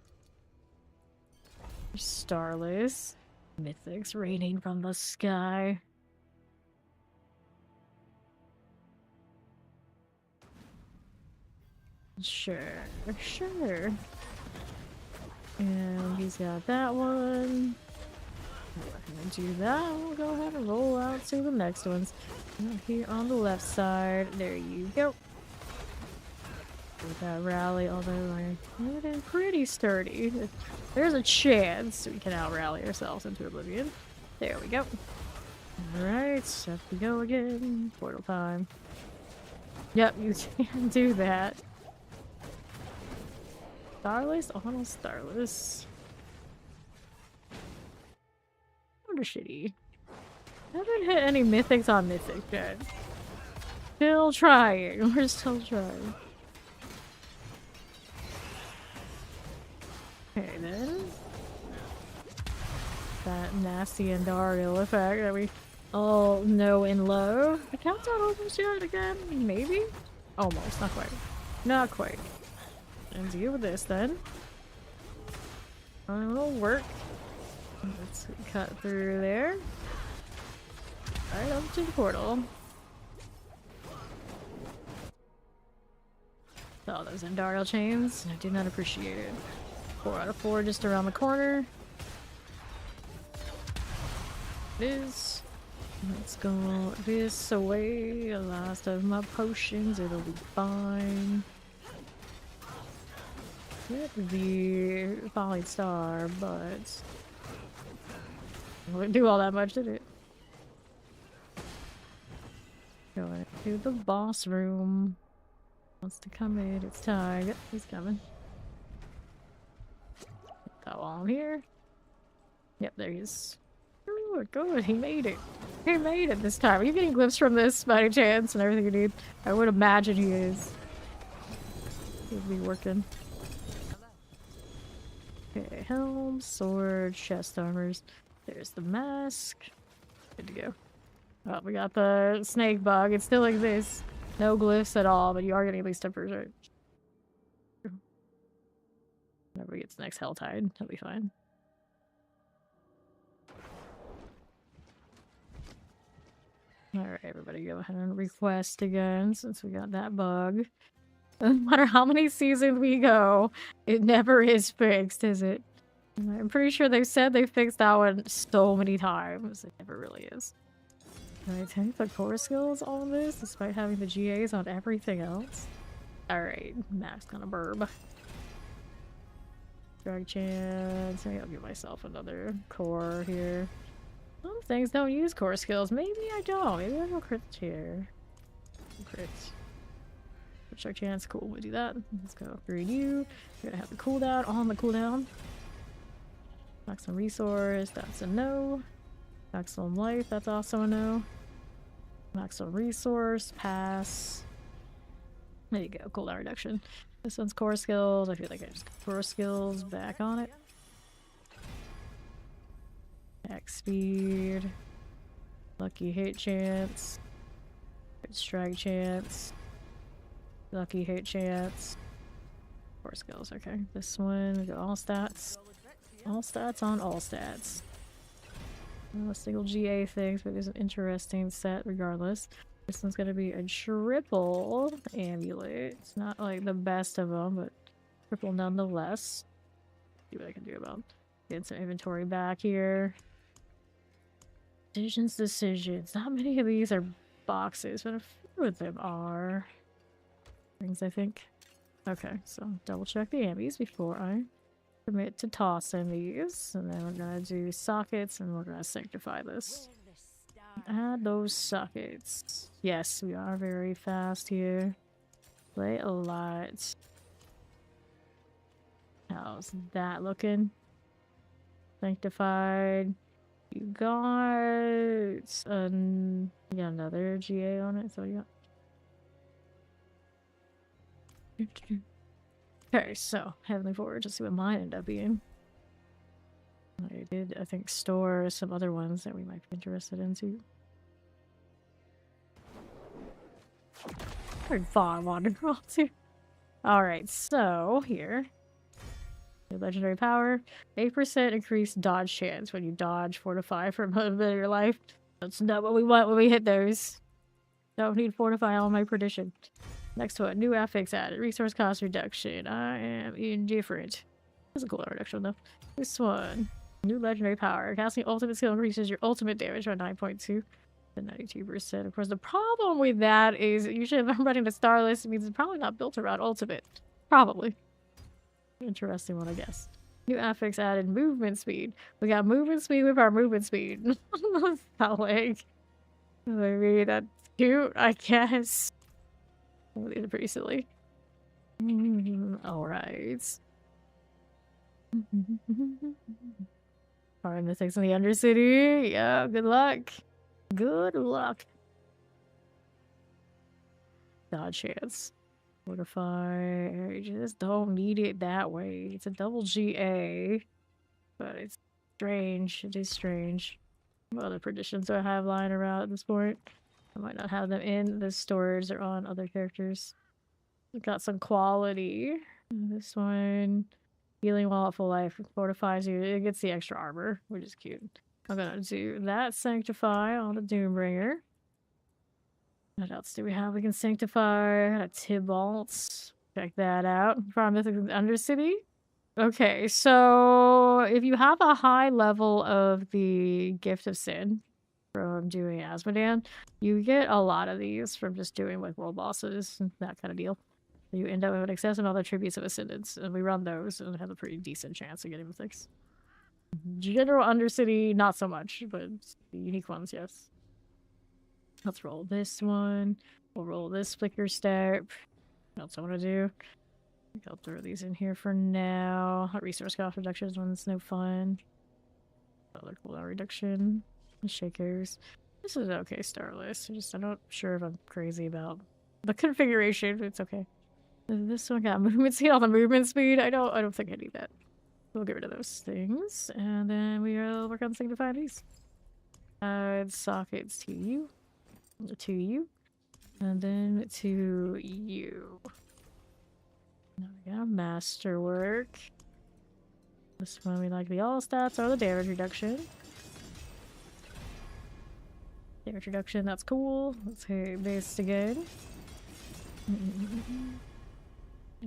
Starless. Mythics raining from the sky. Sure, sure. And he's got that one. We're gonna do that. We'll go ahead and roll out to the next ones. Here on the left side. There you go. With that rally, although we're pretty sturdy. There's a chance we can out-rally ourselves into oblivion. There we go. Alright, up we go again. Portal time. Yep, you can do that. Starless? Oh, Starless. What a shitty. Haven't hit any mythics on mythic yet. Still trying. We're still trying. Okay then. That nasty Andariel effect that we all know and love. The countdown almost yet again? Maybe? Almost, not quite. Not quite. And deal with this then. It'll work. Let's cut through there. Right up to the portal. Oh, those Andariel chains. I do not appreciate it. 4 out of 4 just around the corner. This. Let's go this away. The last of my potions. It'll be fine. Get the falling star, but it wouldn't do all that much, did it? Going to the boss room. Wants to come in. It's time. Yep, he's coming. That wall here. Yep, there he is. Oh, good. He made it. He made it this time. Are you getting glyphs from this by any chance and everything you need? I would imagine he is. He'll be working. Okay, helm, sword, chest armors. There's the mask. Good to go. Oh, we got the snake bug. It still exists. No glyphs at all, but you are getting at least tempers, right? Whenever we get to the next Helltide, he'll be fine. Alright, everybody go ahead and request again since we got that bug. No matter how many seasons we go, it never is fixed, is it? I'm pretty sure they've said they fixed that one so many times. It never really is. Can I take the core skills on this despite having the GAs on everything else? Alright, Max gonna burb. Drag chance. Maybe I'll give myself another core here. Some things don't use core skills. Maybe I don't. Maybe I go crit here. Crits. Check chance, cool, we'll do that. Let's go upgrade you. We're gonna have the cooldown on the cooldown. Maximum resource, that's a no. Maximum life, that's also a no. Maximum resource, pass. There you go, cooldown reduction. This one's core skills. I feel like I just got core skills back on it. Attack speed. Lucky hit chance. Good strike chance. Lucky hit chance. 4 skills, okay. This one, we go all stats. All stats on all stats. No single GA things, but it's an interesting set regardless. This one's gonna be a triple amulet. It's not like the best of them, but triple nonetheless. See what I can do about getting some inventory back here. Decisions. Not many of these are boxes, but a few of them are things, I think. Okay, so double check the ambies before I commit to tossing these. And then we're gonna do sockets and we're gonna sanctify this. Add those sockets. Yes, we are very fast here. Play a lot. How's that looking? Sanctified. You got another GA on it, so you got. Okay, so Heavenly Forge, let's see what mine ended up being. I did, I think, store some other ones that we might be interested in too. Where'd Vaughn wander off to? Alright, so here. Legendary power. 8% increased dodge chance when you dodge 4 to 5 for a moment of your life. That's not what we want when we hit those. Don't need fortify all my prediction. Next one, new affix added. Resource cost reduction. I am indifferent. That's a cool reduction though. This one. New legendary power. Casting ultimate skill increases your ultimate damage by 9.2 to 92%. Of course, the problem with that is usually if I'm running the star list, it means it's probably not built around ultimate. Probably. Interesting one, I guess. New affix added movement speed. We got movement speed with our movement speed. Not like. I mean, that's cute, I guess. These are pretty silly. Alright. Alright, mythics in the Undercity. Yeah, good luck. Good luck. Dodge chance. Fortify. I just don't need it that way. It's a double GA. But it's strange. It is strange. What other predictions do I have lying around at this point? I might not have them in the stores or on other characters. We've got some quality. This one, healing while at full life, fortifies you. It gets the extra armor, which is cute. I'm gonna do that sanctify on the Doombringer. What else do we have? We can sanctify a Tybalt. Check that out. From Mythic Undercity. Okay, so if you have a high level of the Gift of Sin from doing Asmodan, you get a lot of these from just doing like world bosses and that kind of deal. You end up with an excess of other tributes of Ascendance, and we run those and have a pretty decent chance of getting mythics. General Undercity, not so much, but the unique ones, yes. Let's roll this one. We'll roll this flicker step. What else I want to do? I think I'll throw these in here for now. Resource cost reduction is one's no fun. Other cooldown reduction. Shakers. This is an okay star list. I'm not sure if I'm crazy about the configuration. It's okay. This one got movement speed. All the movement speed. I don't think I need that. We'll get rid of those things, and then we'll work on sanctifying these. Add sockets to you, and then to you. Now we got masterwork. This one we like the all stats or the damage reduction. Damage reduction, that's cool. Let's hit this again.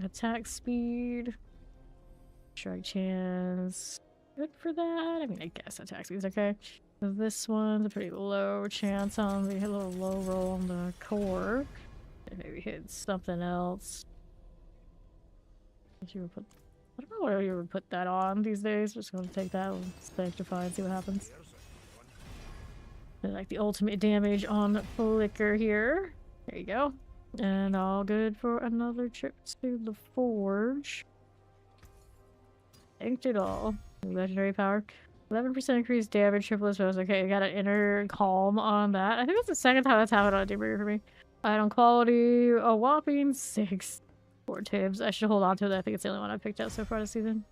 Attack speed. Strike chance. Good for that. I mean, I guess attack speed is okay. This one's a pretty low chance on the little low roll on the core. Maybe hit something else. I don't know what you would put that on these days. Just gonna take that and sanctify and see what happens. I like the ultimate damage on Flicker here. There you go. And all good for another trip to the Forge. Inked it all. Legendary power. 11% increased damage, triple exposed. Okay, I got an inner calm on that. I think that's the second time that's happened on a Deeper for me. Item quality, a whopping 6. 4 Tibbs. I should hold on to it. I think it's the only one I've picked out so far this season.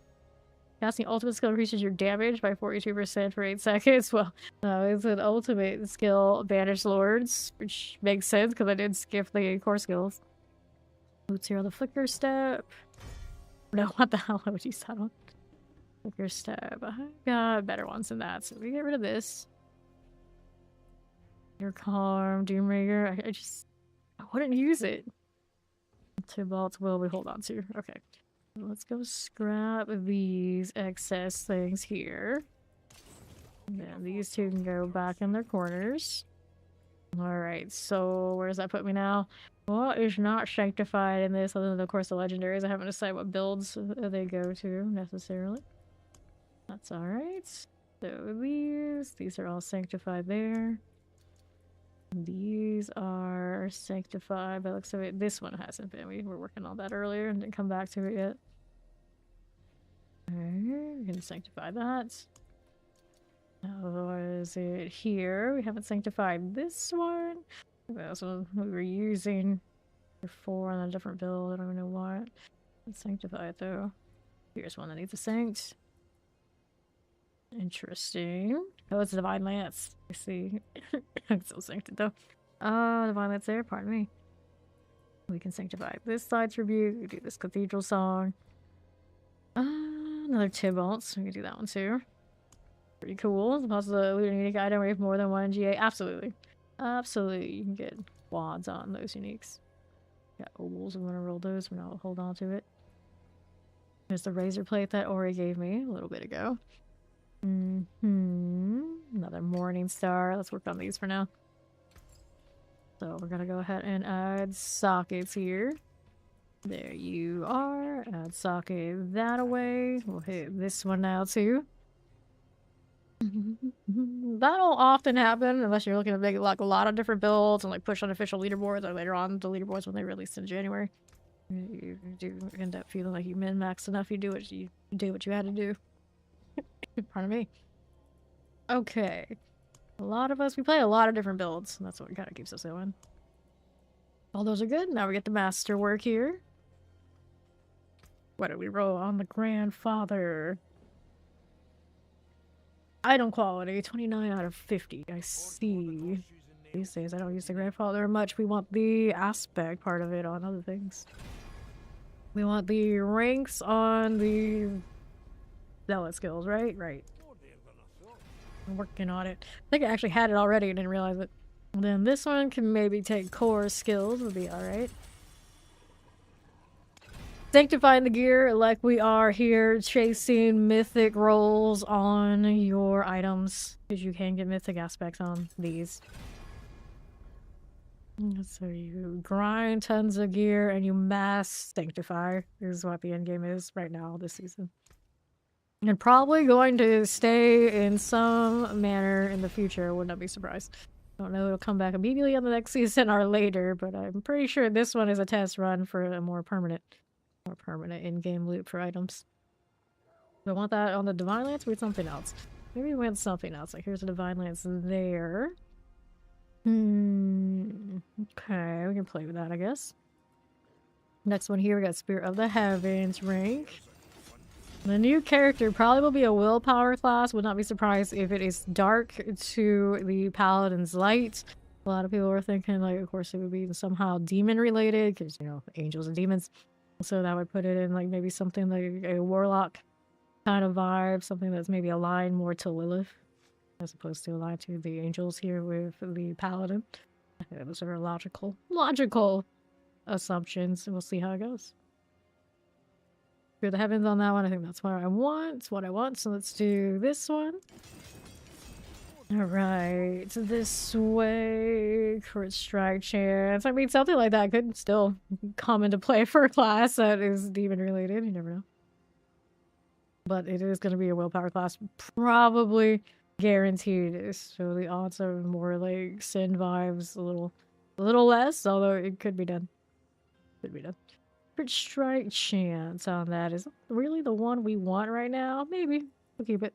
Casting ultimate skill increases your damage by 42% for 8 seconds. Well, no, it's an ultimate skill, Banish Lords, which makes sense because I did skip the core skills. Boots here on the flicker step. No, what the hell would you that on? Flicker step. I got better ones than that, so we get rid of this. Your calm, Doomrager. I wouldn't use it. Two bolts will we hold on to. Okay. Let's go scrap these excess things here. And then these two can go back in their corners. Alright, so where does that put me now? What is not sanctified in this other than, of course, the legendaries? I haven't decided what builds they go to, necessarily. That's alright. So these are all sanctified there. These are sanctified by the looks of it. This one hasn't been. We were working on that earlier and didn't come back to it yet. Alright, we can sanctify that. Now, what is it here? We haven't sanctified this one. That's one we were using before on a different build. I don't know why. Let's sanctify it though. Here's one that needs a sanct. Interesting. Oh, it's a Divine Lance. I see. I'm still sancted though. Divine Lance there, pardon me. We can sanctify this side tribute. We do this cathedral song. Another Tybalt. We can do that one too. Pretty cool. It's possible to loot a unique item where you have more than one GA. Absolutely. Absolutely. You can get quads on those uniques. Got ovals. I'm gonna roll those. I'm gonna hold on to it. There's the razor plate that Ori gave me a little bit ago. Another Morning Star. Let's work on these for now. So we're gonna go ahead and add sockets here. There you are. Add socket that away. We'll hit this one now too. That'll often happen unless you're looking to make like a lot of different builds and like push on official leaderboards or later on the leaderboards when they release in January. You do end up feeling like you min-maxed enough. You do what you had to do. Pardon me. Okay. A lot of us, we play a lot of different builds, and that's what kind of keeps us going. All those are good. Now we get the masterwork here. What do we roll on the Grandfather? Item quality, 29 out of 50. I see. These days I don't use the Grandfather much. We want the aspect part of it on other things. We want the ranks on the zealot skills, right? Right. I'm working on it. I think I actually had it already and didn't realize it. And then this one can maybe take core skills, would be alright. Sanctifying the gear like we are here, chasing mythic rolls on your items, because you can get mythic aspects on these. So you grind tons of gear and you mass sanctify. This is what the end game is right now this season. And probably going to stay in some manner in the future. Would not be surprised. Don't know it'll come back immediately on the next season or later, but I'm pretty sure this one is a test run for a more permanent in-game loop for items. Do I want that on the Divine Lance or something else? Maybe we want something else. Like here's a Divine Lance there. Okay, we can play with that, I guess. Next one here, we got Spirit of the Heavens rank. The new character probably will be a willpower class. Would not be surprised if it is dark to the Paladin's light. A lot of people were thinking, like, of course, it would be somehow demon related because, you know, angels and demons. So that would put it in, like, maybe something like a warlock kind of vibe. Something that's maybe aligned more to Lilith as opposed to aligned to the angels here with the Paladin. Those are logical assumptions. We'll see how it goes. Fear the Heavens on that one. I think that's what I want. It's what I want. So let's do this one. Alright. This way. Crit Strike chance. I mean, something like that could still come into play for a class that is demon related. You never know. But it is going to be a willpower class. Probably guaranteed. So the odds are more like Sin vibes. A little less. Although it could be done. Could be done. Strike chance on that is really the one we want right now. Maybe we'll keep it.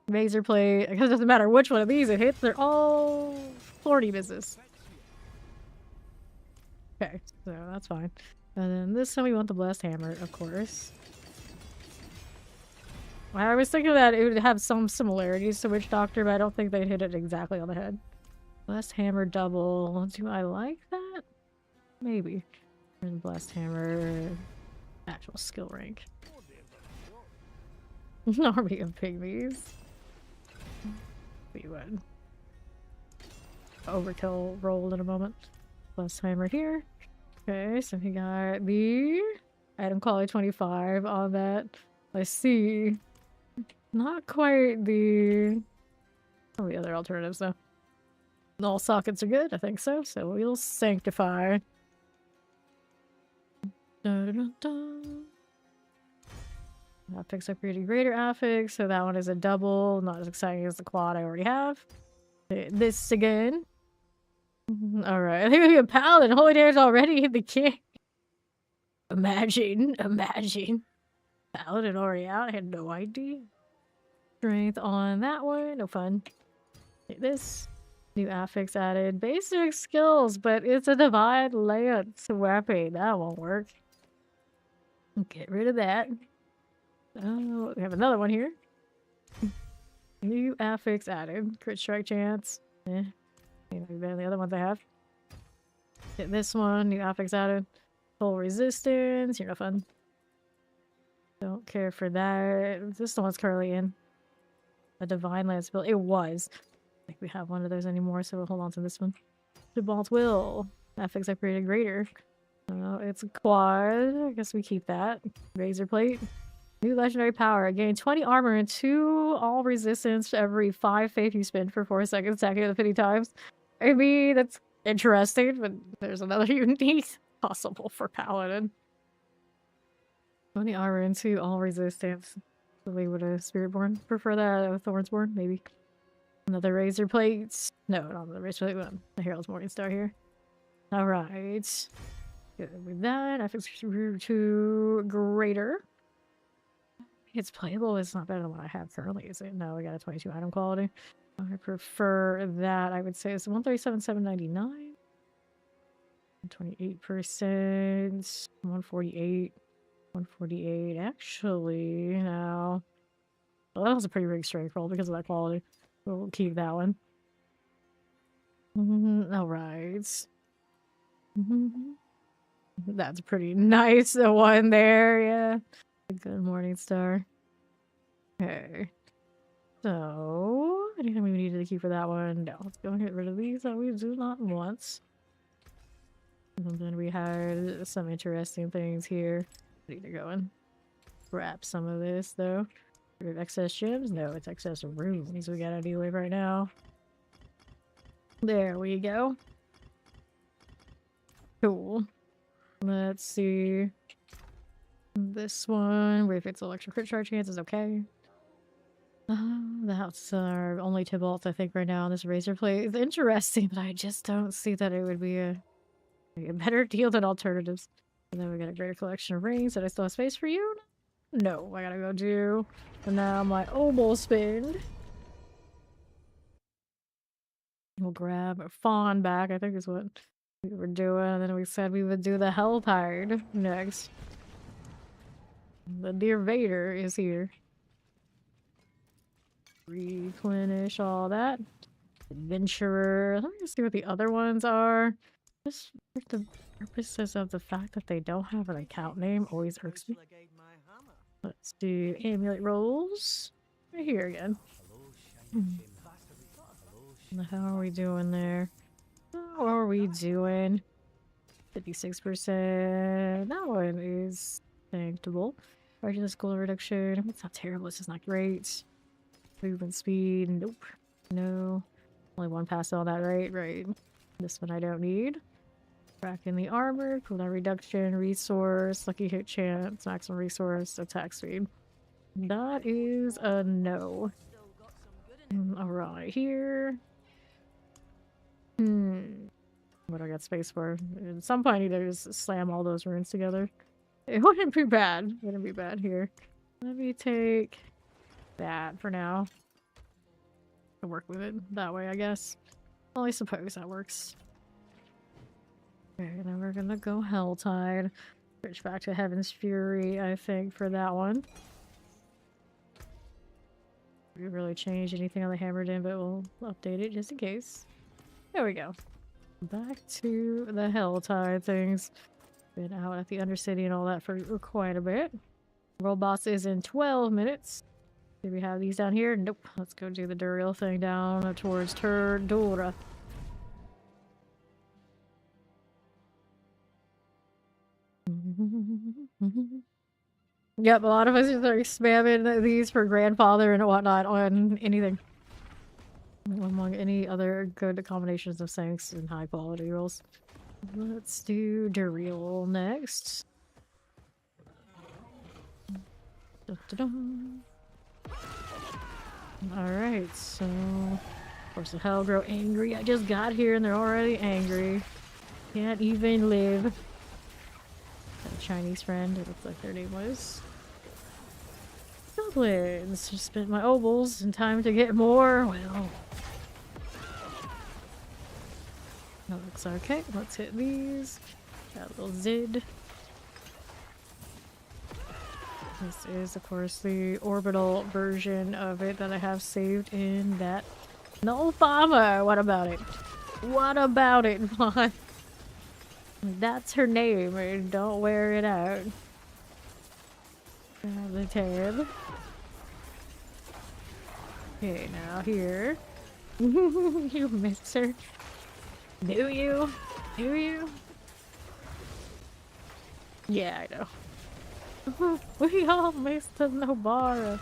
Razor plate, because it doesn't matter which one of these it hits, they're all thorny business. Okay, so that's fine. And then this time we want the blessed hammer, of course. I was thinking that it would have some similarities to Witch Doctor, but I don't think they'd hit it exactly on the head. Blessed hammer double. Do I like that? Maybe. And blast hammer. Actual skill rank. An army of pygmies. We would. Overkill roll in a moment. Blast hammer here. Okay, so we got the item quality 25 on that. I see. Not quite the... Oh, the other alternatives though. All sockets are good, I think so. So we'll sanctify. Affix upgraded greater affix, so that one is a double. Not as exciting as the quad I already have. This again. Alright, I think we have a paladin. Holy damage already hit the king. Imagine. Paladin already out. I had no idea. Strength on that one. No fun. Hit this. New affix added. Basic skills, but it's a divine lance weapon. That won't work. Get rid of that. Oh, we have another one here. New affix added. Crit strike chance. Maybe better than the other ones I have. Hit this one. New affix added. Full resistance. You're no fun. Don't care for that. This is the one's currently in. A divine lance build. It was. I think we have one of those anymore, so we'll hold on to this one. Debalt's will. Affix upgraded greater. It's a quad. I guess we keep that. Razor plate. New legendary power. Gain 20 armor and 2 all resistance every 5 faith you spend for 4 seconds, attacking the 50 times. I mean, that's interesting, but there's another unique possible for Paladin. 20 armor and 2 all resistance. We would have Spiritborn. Prefer that with Thornsborn, maybe. Another Razor Plate. No, not the Razor Plate. The Herald's Morningstar here. Alright. Good with that. I fix to greater. It's playable. It's not better than what I have currently, is it? No, we got a 22 item quality. I prefer that. I would say it's 137,799. 28%. 148. 148. Actually, no. Well, that was a pretty big strength roll because of that quality. We'll keep that one. Alright. That's a pretty nice one there, yeah. Good morning star. Okay. So, anything we needed to keep for that one? No. Let's go and get rid of these that we do not want. And then we had some interesting things here. I need to go and grab some of this though. We have excess gems? No, it's excess runes we gotta deal with right now. There we go. Cool. Let's see. This one, if it's electric crit charge chance, is okay. That's our only Tybalt, I think, right now on this razor plate. It's interesting, but I just don't see that it would be a better deal than alternatives. And then we got a greater collection of rings. Did I still have space for you? No, I gotta go do. And now my oboe spin. We'll grab Fawn back, I think is what we were doing. And then we said we would do the Helltide next. The Dear Vader is here. Replenish all that. Adventurer. Let me see what the other ones are. Just for the purposes of the fact that they don't have an account name always irks me. Let's do amulet rolls. Right here again. How are we doing there? How are we doing? 56%. That one is acceptable. Regular skull reduction. It's not terrible, it's just not great. Movement speed. Nope. No. Only one pass on that, right? Right. This one I don't need. Back in the armor. Cooldown reduction. Resource. Lucky hit chance. Maximum resource. Attack speed. That is a no. Alright, here. What do I got space for? At some point I need to just slam all those runes together. It wouldn't be bad. It wouldn't be bad here. Let me take that for now. To work with it that way, I guess. Well, I suppose that works. Okay, then we're gonna go Helltide. Switch back to Heaven's Fury, I think, for that one. We really change anything on the hammered in, but we'll update it just in case. There we go. Back to the Helltide things. Been out at the Undercity and all that for quite a bit. World boss is in 12 minutes. Do we have these down here? Nope. Let's go do the Duriel thing down towards Turdura. Yep, a lot of us are spamming these for grandfather and whatnot on anything. Among any other good combinations of sinks and high quality rolls. Let's do Duriel next. Alright, so of course the hell grow angry. I just got here and they're already angry. Can't even live. Got a Chinese friend, it looks like their name was. Goblins! Just spent my obols and time to get more. Well. That looks okay. Let's hit these. Got a little Zid. This is, of course, the orbital version of it that I have saved in that null farmer. What about it? What about it, Mon? That's her name. Don't wear it out. Grab the tab. Okay, now here. You missed her. Do you? Do you? Yeah, I know. We all missed the Nobara.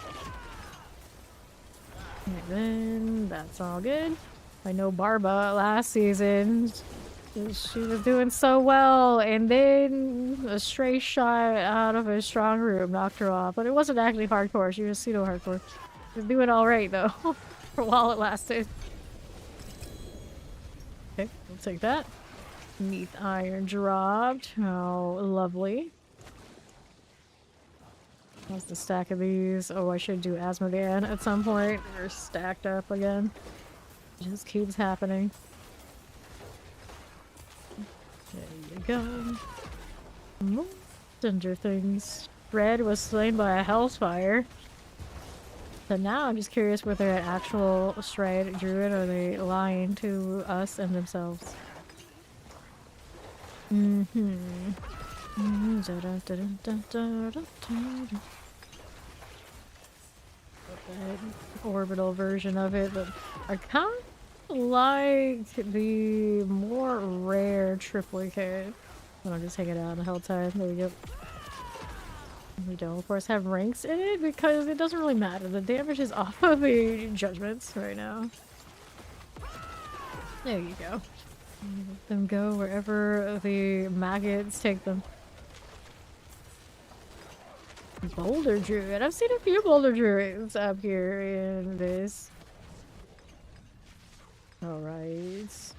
And then that's all good. I know Barba last season. She was doing so well, and then a stray shot out of a strong room knocked her off. But it wasn't actually hardcore, she was pseudo hardcore. She was doing alright though, for a while it lasted. Okay, we'll take that. Neath iron dropped. How lovely. How's the stack of these? Oh, I should do Asmodean at some point. They're stacked up again. It just keeps happening. There you go. More Cinder things. Red was slain by a hellfire. So now I'm just curious whether they're an actual Stride Druid or are they lying to us and themselves. Orbital version of it, but I kind of like the more rare triplicate. I'll just hang it out in the hell time. There we go. We don't, of course, have ranks in it because it doesn't really matter. The damage is off of the judgments right now. There you go. Let them go wherever the maggots take them. Boulder Druid. I've seen a few Boulder Druids up here in this. Alright.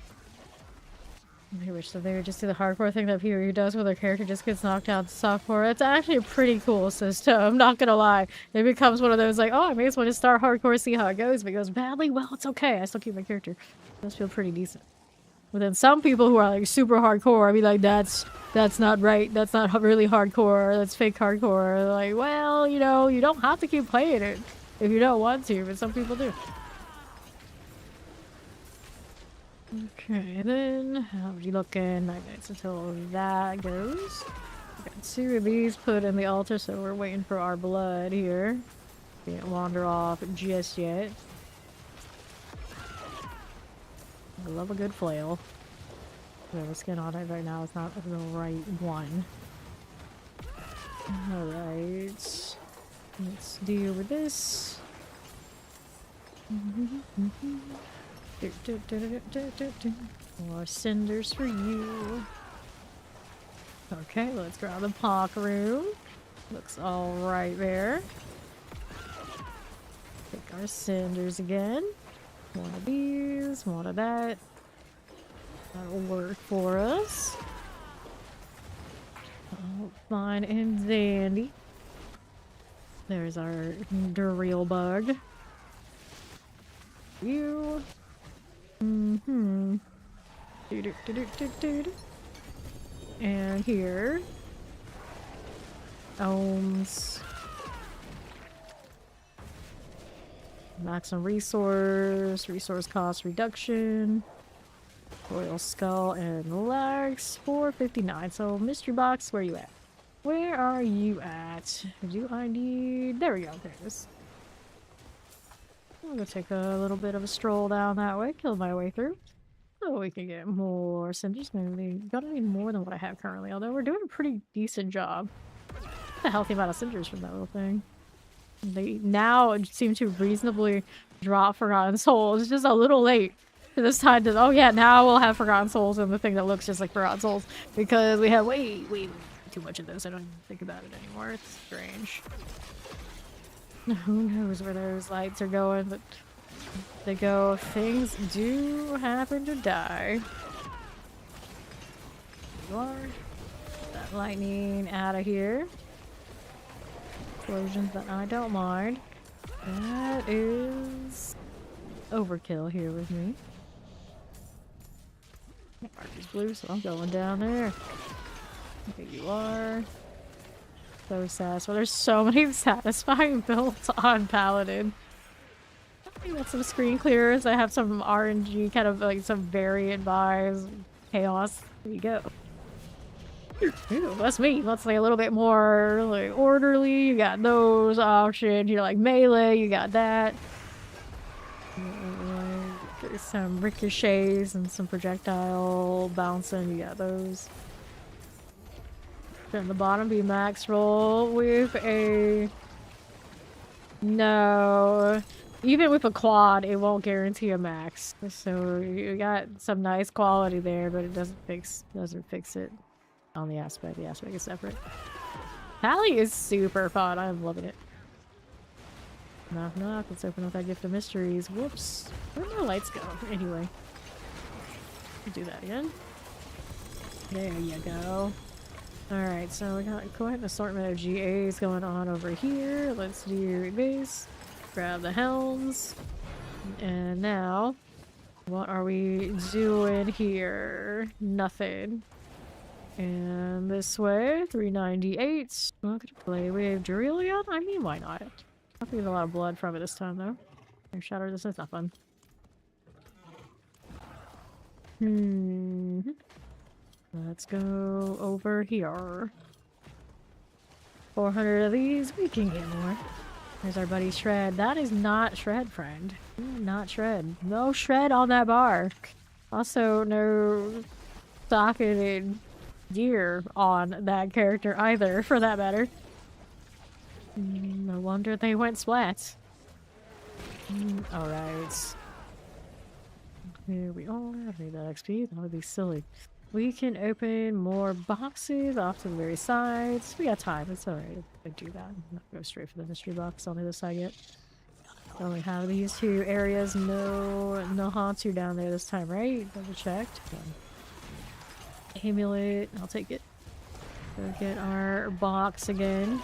I wish that they would just do the hardcore thing that P300 does where their character just gets knocked out to softcore. It's actually a pretty cool system, I'm not gonna lie. It becomes one of those like, oh, I may as well just start hardcore, see how it goes. If it goes badly, well, it's okay. I still keep my character. It does feel pretty decent. But then some people who are like super hardcore, I mean like that's not right, that's not really hardcore, that's fake hardcore. They're like, well, you know, you don't have to keep playing it if you don't want to, but some people do. Okay, then how are you looking? 9 minutes until that goes. We got 2 of these put in the altar, so we're waiting for our blood here. Can't wander off just yet. I love a good flail. The skin on it right now is not the right one. Alright. Let's deal with this. More cinders for you. Okay, let's grab the Pock room. Looks alright there. Take our cinders again. One of these, one of that. That'll work for us. Oh, fine and dandy. There's our Duriel bug. You. And here. Ohms. Maximum resource cost reduction. Royal Skull and Legs, 459. So, mystery box, where you at? Where are you at? Do I need... There we go, there it is. I'm gonna take a little bit of a stroll down that way, kill my way through. So we can get more cinders. Maybe gonna need more than what I have currently, although we're doing a pretty decent job. A healthy amount of cinders from that little thing. They now seem to reasonably drop Forgotten Souls. Just a little late to this time to, oh yeah, now we'll have Forgotten Souls and the thing that looks just like Forgotten Souls. Because we have way too much of this. I don't even think about it anymore. It's strange. Who knows where those lights are going, but they go, things do happen to die. You are. That lightning out of here. Explosions that I don't mind. That is overkill here with me. Mark is blue, so I'm going down there. There you are. So satisfying. There's so many satisfying builds on Paladin. I got some screen clearers. I have some RNG, kind of like some variant vibes. Chaos. There you go. Ooh, that's me. Let's say a little bit more like orderly. You got those options. You're like melee. You got that. There's some ricochets and some projectile bouncing. You got those. Then the bottom be max roll with a... No. Even with a quad, it won't guarantee a max. So you got some nice quality there, but it doesn't fix it on the aspect. The aspect is separate. Pally is super fun. I'm loving it. Knock knock. Let's open up that gift of mysteries. Whoops. Where'd my lights go? Anyway. Do that again. There you go. Alright, so we got quite an assortment of GAs going on over here. Let's do this. Grab the helms. And now, what are we doing here? Nothing. And this way, 398. I'm not gonna play with Durilion? I mean, why not? Not getting a lot of blood from it this time, though. Shatter, this is not fun. Let's go over here. 400 of these, we can get more. There's our buddy Shred. That is not Shred, friend. Not Shred. No Shred on that bar. Also, no socketed gear on that character either, for that matter. No wonder they went splat. Alright. Here we are. I need that XP. That would be silly. We can open more boxes off to the very sides. We got time. It's alright if I do that. I'm not going to go straight for the mystery box on the other side yet. I only have these two areas. No Hantu down there this time, right? Double checked. Amulet. I'll take it. Go get our box again.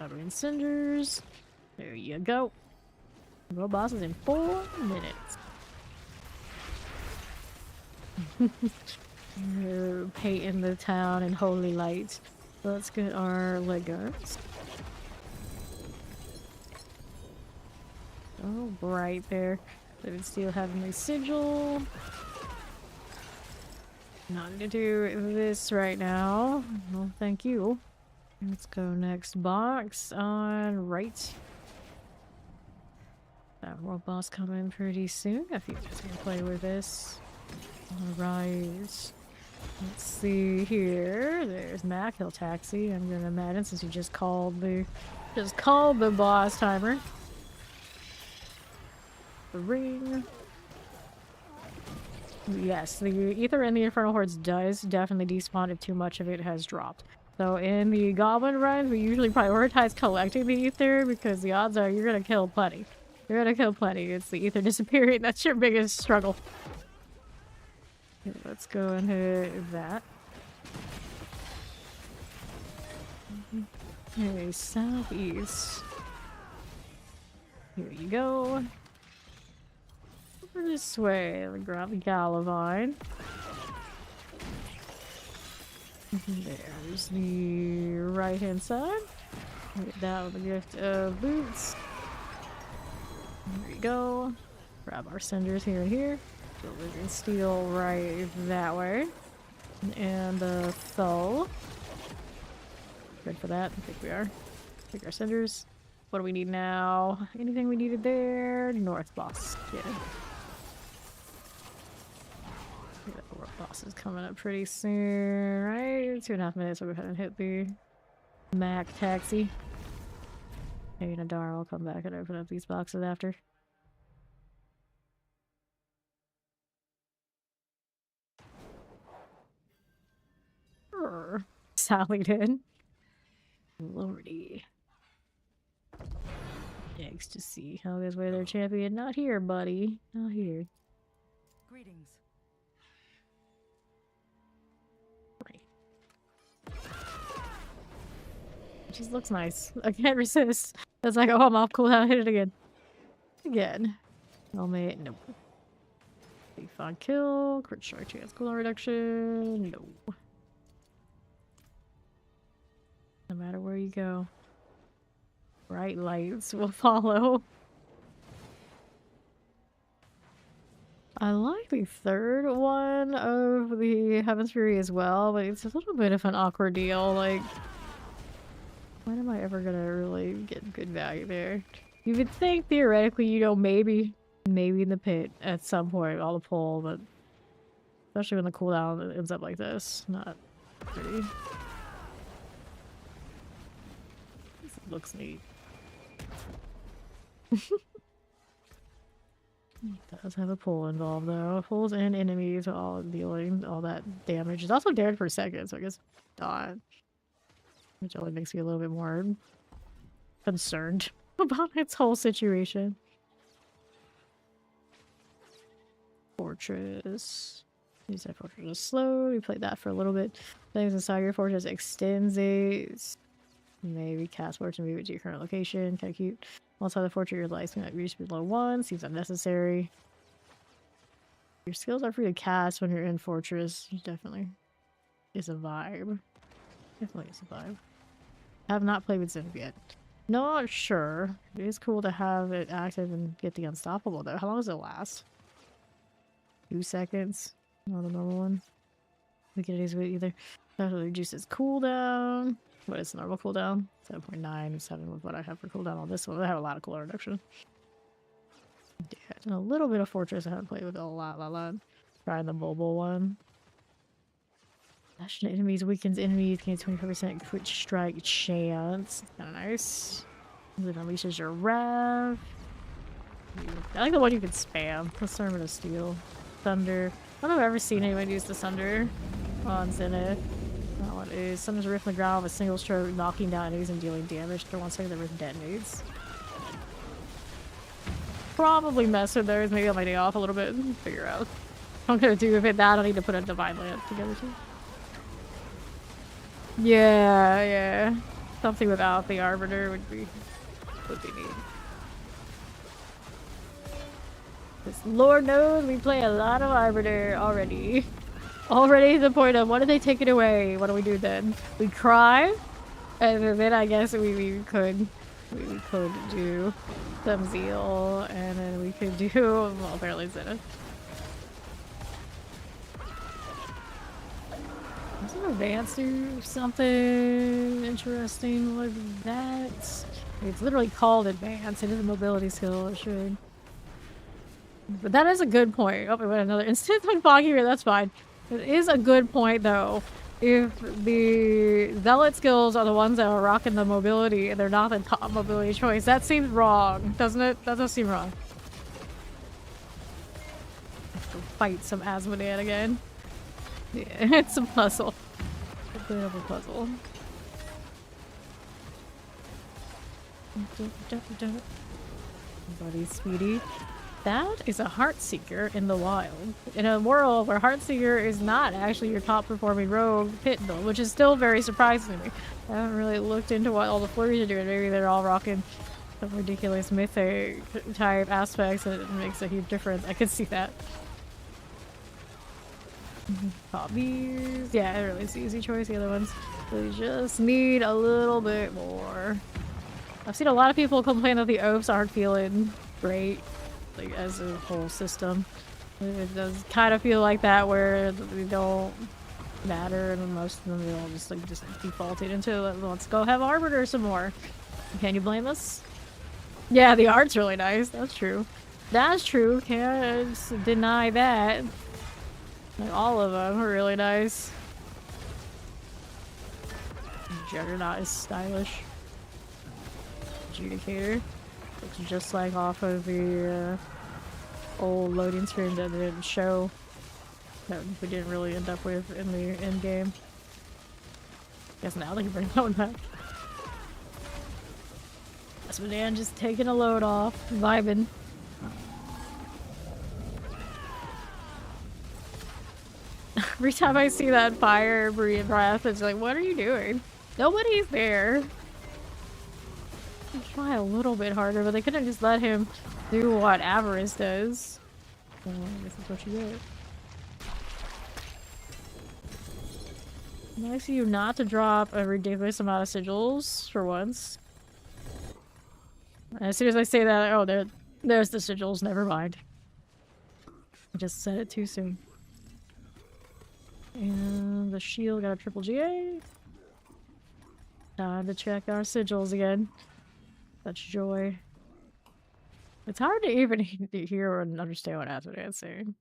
Labyrinth cinders. There you go. Go bosses in 4 minutes. Painting the town in holy light. Let's get our leg guards. Oh, right there. Living Steel Heavenly Sigil. Not to do this right now. No, thank you. Let's go next box on right. That world boss coming pretty soon. I think I'm gonna play with this. Alright. Let's see here. There's Mac. He'll taxi. I'm gonna imagine since you just called the boss timer. The ring. Yes, the ether in the Infernal Hordes does definitely despawn if too much of it has dropped. So in the Goblin runs, we usually prioritize collecting the ether because the odds are you're gonna kill plenty. You're gonna kill plenty. It's the ether disappearing. That's your biggest struggle. Okay, let's go and hit that. Okay, southeast. Here you go. Over this way. We grab the Galavine. There's the right hand side. Get that with the gift of boots. There you go. Grab our cinders here and here. Silver and steel right that way. And the soul. Good for that. I think we are. Take our cinders. What do we need now? Anything we needed there? North boss. Yeah. The north boss is coming up pretty soon, right? 2.5 minutes. We'll go ahead and hit the Mac taxi. Maybe Nadar will come back and open up these boxes after. Sally did. Lordy. Ecstasy. How is where their champion? Not here, buddy. Not here. Greetings. It just looks nice. I can't resist. It's like, oh, I'm off cooldown. Hit it again. Again. Helmet. Nope. Big fun kill. Crit strike chance. Cooldown reduction. No. No matter where you go. Bright lights will follow. I like the third one of the Heaven's Fury as well, but it's a little bit of an awkward deal. Like, when am I ever gonna really get good value there? You would think theoretically, you know, maybe in the pit at some point I'll pull, but especially when the cooldown ends up like this, not pretty. This looks neat. It does have a pull involved though. Pulls and enemies are all dealing all that damage. It's also dared for seconds, so I guess not. Which only makes me a little bit more concerned about its whole situation. Fortress. Use that fortress to slow. We played that for a little bit. Things inside your fortress extends it. Maybe cast fortress and move it to your current location. Kinda cute. Outside the fortress, your life can reach below 1. Seems unnecessary. Your skills are free to cast when you're in fortress. Definitely is a vibe. Definitely is a vibe. I have not played with Zenith yet. Not sure. It is cool to have it active and get the unstoppable though. How long does it last? 2 seconds. Not a normal one. We can use it either. Definitely reduces cooldown. What is the normal cooldown? 7.9, 7 with what I have for cooldown on this one. I have a lot of cooldown reduction. Yeah, and a little bit of fortress. I haven't played with it a lot. Trying the mobile one. Slashing enemies weakens enemies, gains 25% crit strike chance. Kinda nice. It unleashes your wrath. I like the one you can spam. The Sermon of Steel. Thunder. I don't know if I've ever seen anyone use the Thunder on Zenith. That one is Summoners a rift in the ground with a single stroke, knocking down enemies and dealing damage. For 1 second, the rift detonates. Probably mess with those. Maybe on my day off a little bit and figure out what I'm gonna do with it. That I need to put a Divine Lamp together too. Yeah. Something without the Arbiter would be neat. Because Lord knows we play a lot of Arbiter already. Already to the point of, what if they take it away? What do we do then? We cry? And then I guess we could do some Zeal, and then we could do, well, apparently Zenith. Does an advance do something interesting like that? It's literally called advance. It is a mobility skill. It should. But that is a good point. Oh, we went another instant when foggy here. That's fine. It is a good point though. If the zealot skills are the ones that are rocking the mobility and they're not the top mobility choice, that seems wrong, doesn't it? That does seem wrong. Let's go fight some Asmodean again. Yeah, it's a puzzle. A bit of a puzzle. Buddy, sweetie. That is a Heartseeker in the wild. In a world where Heartseeker is not actually your top performing rogue pit build, which is still very surprising to me. I haven't really looked into what all the flurries are doing. Maybe they're all rocking some ridiculous mythic type aspects and it makes a huge difference. I could see that. Hobbies. Yeah, it really is the easy choice. The other ones, they just need a little bit more. I've seen a lot of people complain that the oafs aren't feeling great, like as a whole system. It does kind of feel like that where they don't matter, and most of them they all just defaulted into let's go have Arbiter some more. Can you blame us? Yeah, the art's really nice. That's true. That's true. Can't deny that. Like, all of them are really nice. Juggernaut is stylish. Adjudicator looks just like off of the old loading screen that they didn't show. That we didn't really end up with in the end game. Guess now they can bring that one back. That's what Dan just taking a load off, vibing. Every time I see that fire breath, it's like, what are you doing? Nobody's there. I'll try a little bit harder, but they couldn't just let him do what Avarice does. So I guess that's what you get. Nice of you not to drop a ridiculous amount of sigils for once. And as soon as I say that, oh, there's the sigils, never mind. I just said it too soon. And the shield got a triple GA. Time to check our sigils again. Such joy. It's hard to even hear and understand what Azmodan's saying.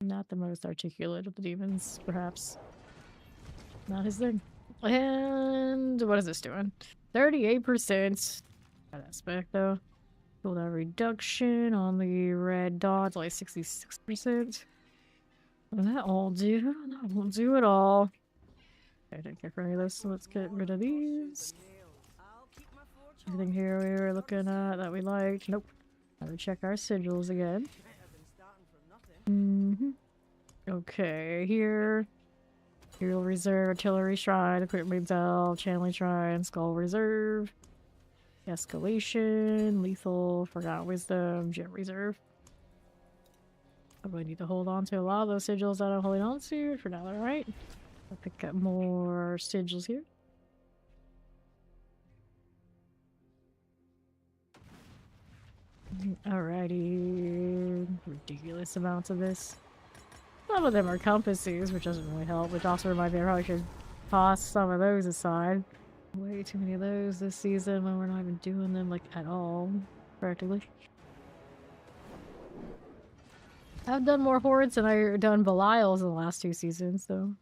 Not the most articulate of the demons, perhaps. Not his thing. And what is this doing? 38%. That aspect though. Cooldown reduction on the red dots, like 66%. That won't do. That won't do it all. I didn't care for any of this, so let's get rid of these. Anything here we were looking at that we liked? Nope. Now we check our sigils again. Okay, here. Hero Reserve, Artillery Shrine, Equipment Delve, Channeling Shrine, Skull Reserve, Escalation, Lethal, Forgotten Wisdom, Gem Reserve. I'm going to need to hold on to a lot of those sigils that I'm holding on to for now, alright? I'll pick up more sigils here. Alrighty. Ridiculous amounts of this. Some of them are compasses, which doesn't really help, which also reminds me I probably should toss some of those aside. Way too many of those this season when we're not even doing them, like, at all, practically. I've done more hordes than I've done Belials in the last 2 seasons, though.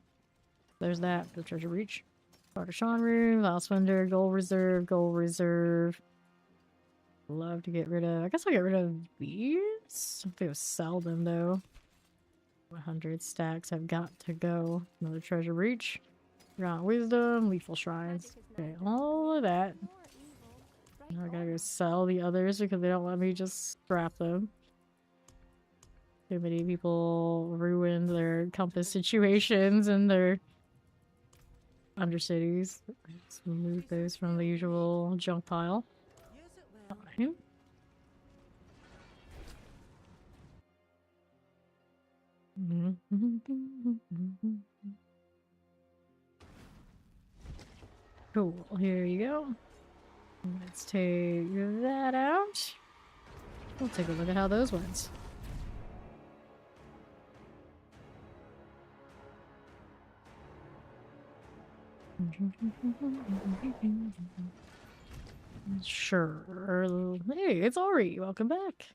There's that. The Treasure Reach. Bartishan Room, Valswinder, Gold Reserve, Gold Reserve. Love to get rid of... I guess I'll get rid of these? I think I'll sell them, though. 100 stacks have got to go. Another Treasure Reach. Forgotten Wisdom, Lethal Shrines. Okay, all of that. Now I gotta go sell the others because they don't let me just scrap them. Too many people ruined their compass situations and their undercities. Let's remove those from the usual junk pile. Fine. Cool, here you go. Let's take that out. We'll take a look at how those went. Sure. Hey, it's Ori. Welcome back.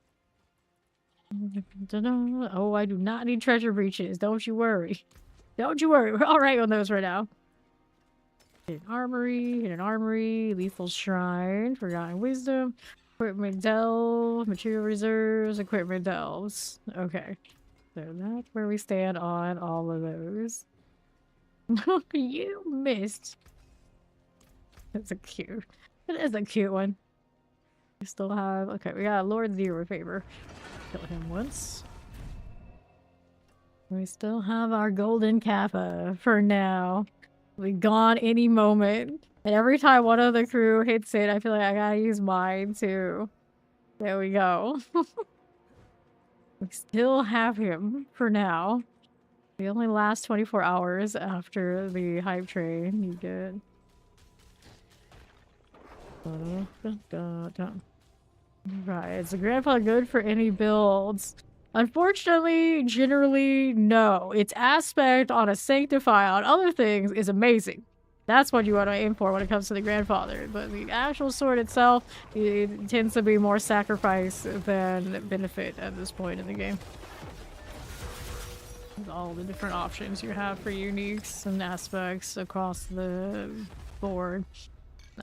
Oh, I do not need treasure breaches. Don't you worry. Don't you worry. We're all right on those right now. Hidden armory, lethal shrine, forgotten wisdom, equipment delve, material reserves, equipment delves. Okay, so that's where we stand on all of those. You missed. That's a cute. It is a cute one. We still have. Okay, we got Lord Zero Favor. Kill him once. We still have our golden kappa for now. Be gone any moment. And every time one of the crew hits it, I feel like I gotta use mine too. There we go. We still have him for now. He only lasts 24 hours after the hype train. You good? Right, is the grandpa good for any builds? Unfortunately, generally, no. Its aspect on a sanctify on other things is amazing. That's what you want to aim for when it comes to the grandfather. But the actual sword itself, it tends to be more sacrifice than benefit at this point in the game. With all the different options you have for uniques and aspects across the board.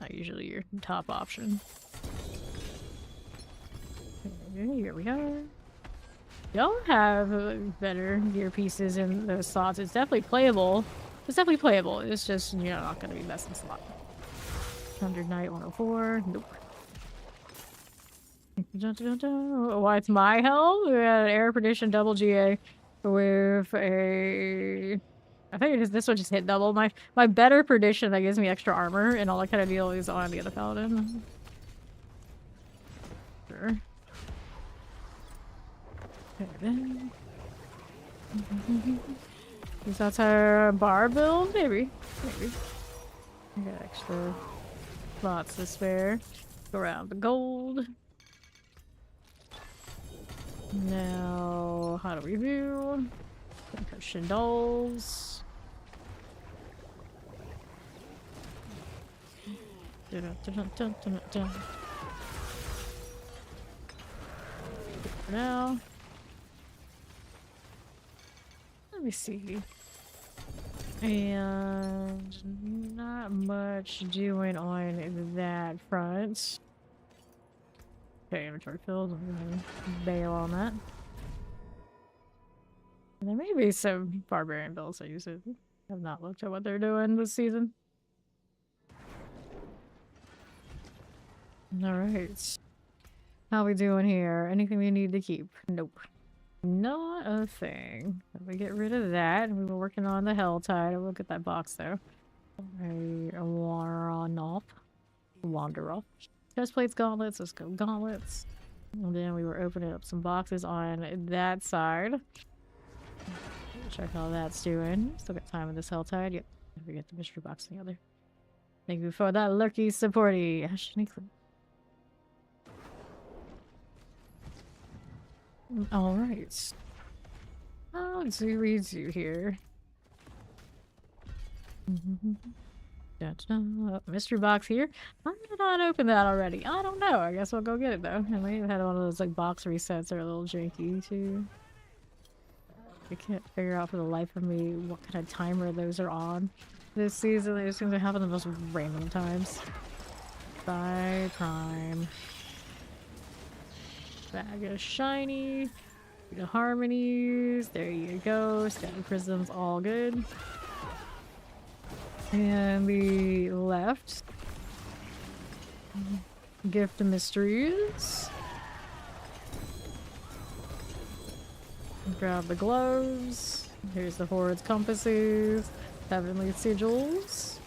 Not usually your top option. Okay, here we are. Y'all have better gear pieces in those slots. It's definitely playable. It's definitely playable. It's just, you're not going to be messing slot. 100 Knight 104. Nope. Why it's my helm? We got an Air Perdition double GA with a... I think it is, this one just hit double. My better Perdition that gives me extra armor and all that kind of deal is on the other Paladin. Sure. Is that our bar build? Maybe. Maybe. I got extra slots to spare. Go around the gold. Now, how do we do? Concussion dolls. For now. Let me see. And not much doing on that front. Okay, inventory filled. I'm gonna bail on that. And there may be some barbarian builds I use it. I've not looked at what they're doing this season. Alright. How we doing here? Anything we need to keep? Nope. Not a thing. If we get rid of that, we were working on the Helltide. I will get that box though. A wander off. Chest plates, gauntlets. Let's go gauntlets. And then we were opening up some boxes on that side. Check how that's doing. Still got time with this Helltide. Yep. Don't forget the mystery box together. Thank you for that lucky supporty. Alright. How do we do here? Mystery box here. Why did I not open that already? I don't know. I guess I'll go get it though. I may have had one of those like box resets that are a little janky too. I can't figure out for the life of me what kind of timer those are on. This season they just seem to happen the most random times. Bye Prime. Bag of shiny. The harmonies. There you go. Static prisms, all good. And the left. Gift of mysteries. Grab the gloves. Here's the Horde's compasses. Heavenly sigils.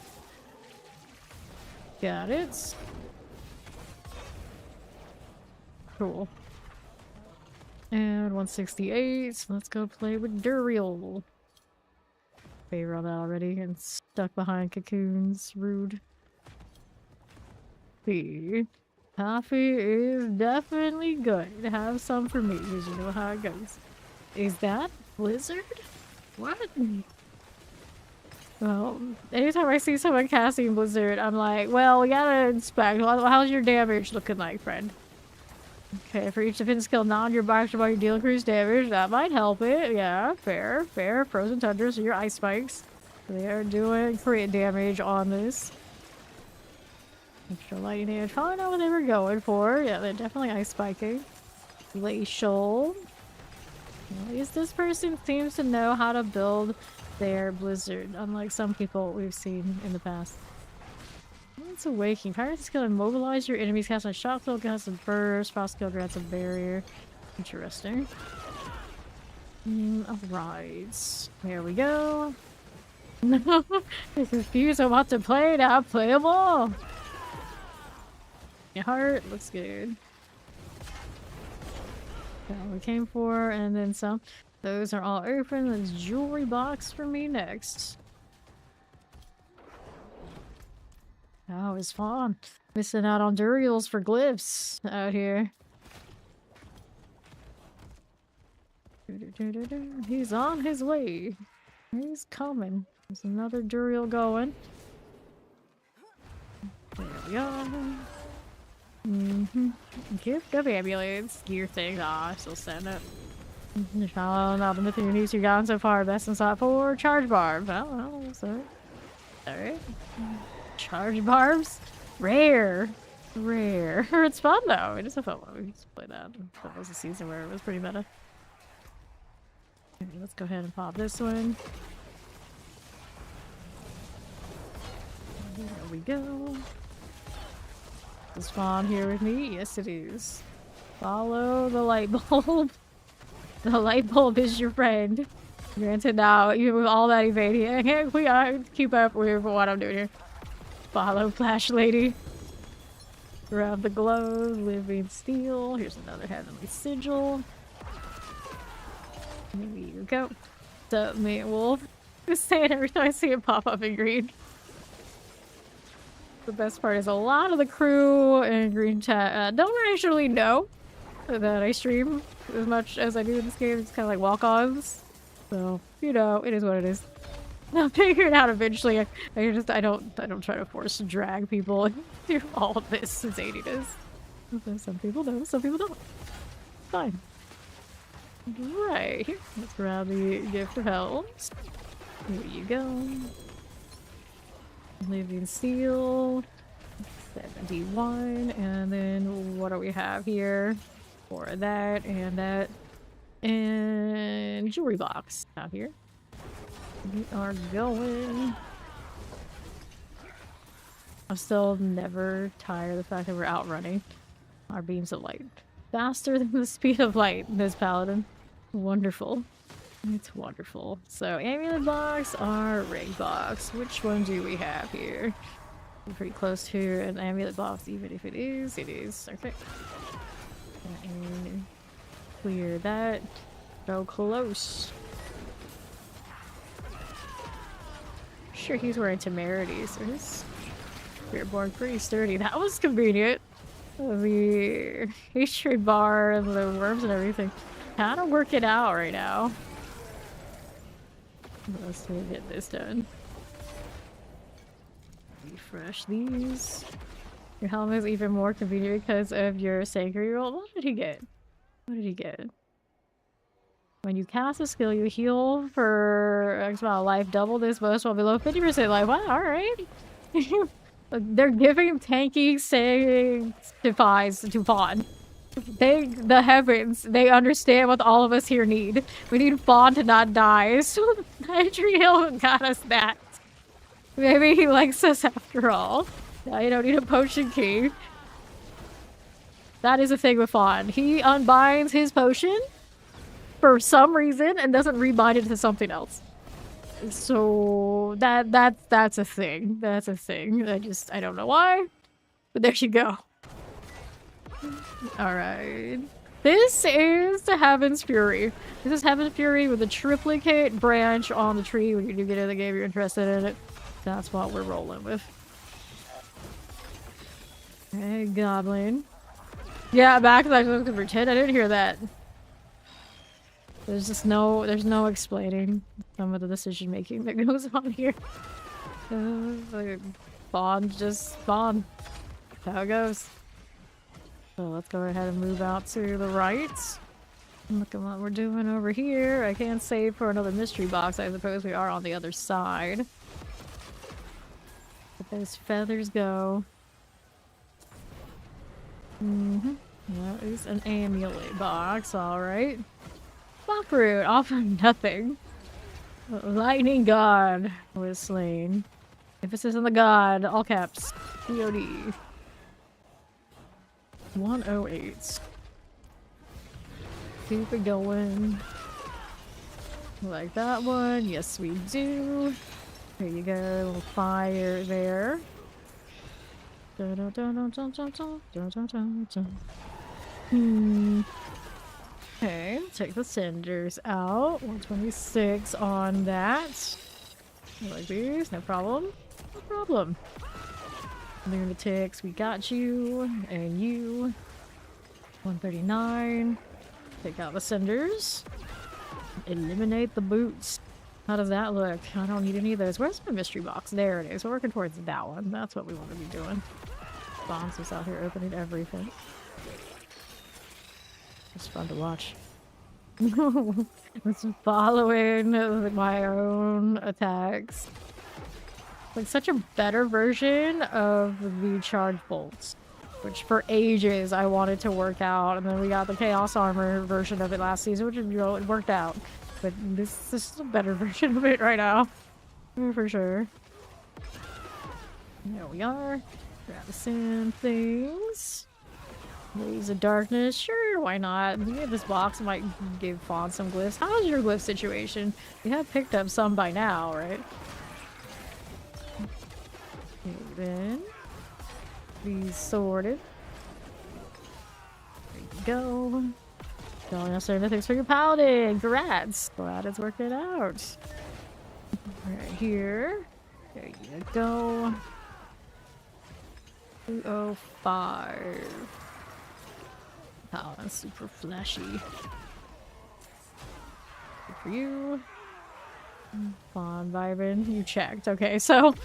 Got it. Cool. And 168. Let's go play with Duriel. Favor on that already and stuck behind cocoons. Rude. See. Coffee is definitely good. Have some for me because you know how it goes. Is that Blizzard? What? Well, anytime I see someone casting Blizzard, I'm like, well, we gotta inspect. How's your damage looking like, friend? Okay, for each defense skill, non your box while you deal increased damage. That might help it. Yeah, fair, fair. Frozen Tundra, so your ice spikes. They are doing crit damage on this. Extra lightning damage. Probably not what they were going for. Yeah, they're definitely ice spiking. Glacial. At least this person seems to know how to build their Blizzard, unlike some people we've seen in the past. It's awakening. Pirate skill immobilize your enemies, cast a shock skill, cast a burst, frost skill grants a barrier. Interesting. Alright. There we go. No, I'm confused. I'm about to play now. Playable. Your heart looks good. That's what we came for, and then some. Those are all open. There's jewelry box for me next. Oh, it's fun. Missing out on Duriels for glyphs out here. He's on his way. He's coming. There's another Duriel going. There we are. Gift of ambulance. Gear thing. Ah, still send it. Following all the mythical news you've gotten so far. Best in slot 4. Charge barbs. Well, that's alright. Alright. Charge barbs? Rare. Rare. It's fun though. It is a fun one. We used to play that. That was a season where it was pretty meta. Okay, let's go ahead and pop this one. There we go. Is spawn here with me? Yes, it is. Follow the light bulb. The light bulb is your friend. Granted now, even with all that evading, we gotta keep up with what I'm doing here. Follow Flash Lady. Grab the glow, living steel. Here's another heavenly sigil. There you go. What's up, mate wolf? Just saying every time I see it pop up in green. The best part is a lot of the crew in green chat don't actually know that I stream as much as I do in this game. It's kind of like walk-ons. So, you know, it is what it is. I'll figure it out eventually. I don't try to force to drag people through all of this since 80 does. Some people know, some people don't. Fine. Right, here. Let's grab the gift of helms. Here you go. Living steel. 71. And then what do we have here? For that and that. And jewelry box out here. We are going. I'm still never tired of the fact that we're outrunning our beams of light. Faster than the speed of light, this paladin. Wonderful. It's wonderful. So, amulet box or ring box? Which one do we have here? We're pretty close to an amulet box, even if it is. It is. Okay. And clear that. Go close. Sure, he's wearing temerity, so his spiritborn pretty sturdy. That was convenient. The hatred bar and the worms and everything. Kind of working out right now. Let's get this done. Refresh these. Your helmet is even more convenient because of your sanctuary roll. What did he get? What did he get? When you cast a skill, you heal for X amount of life. Double this bonus while below 50% life. Wow, alright. They're giving tanky saying defies to Fawn. The heavens, they understand what all of us here need. We need Fawn to not die. So Adriel got us that. Maybe he likes us after all. Now you don't need a potion key. That is a thing with Fawn. He unbinds his potion for some reason and doesn't rebind it to something else. So that's a thing. That's a thing. I don't know why. But there you go. Alright. This is the Heaven's Fury. This is Heaven's Fury with a triplicate branch on the tree. When you do get in the game, you're interested in it. That's what we're rolling with. Okay, Goblin. Yeah, back to like pretend I didn't hear that. There's no explaining some of the decision making that goes on here. Spawn, just spawn. That's how it goes. So let's go ahead and move out to the right. Look at what we're doing over here. I can't save for another mystery box. I suppose we are on the other side. Let those feathers go. That is an amulet box, alright. Root, offer nothing. Lightning God was slain. Emphasis on the God, all caps. POD. 108. Keep it going. Like that one. Yes, we do. There you go. A little fire there. Okay, take the cinders out. 126 on that. Like these, no problem. No problem. Lunatics, we got you. And you. 139. Take out the cinders. Eliminate the boots. How does that look? I don't need any of those. Where's my mystery box? There it is. We're working towards that one. That's what we want to be doing. Bombs is out here opening everything. It's fun to watch. It's following my own attacks. Like such a better version of the charge bolts, which for ages I wanted to work out, and then we got the chaos armor version of it last season, which, you know, it worked out. But this is a better version of it right now, for sure. There we are. Grab the sand things. Blaze of darkness. Sure, why not? We have this box. Might give Fawn some glyphs. How's your glyph situation? You have picked up some by now, right? Okay, then. These sorted. There you go. Don't necessarily nothing for your Paladin. Congrats. Glad it's working out. Right here. There you go. 205. Oh, that's super flashy. Good for you. Fun, vibing. You checked. Okay, so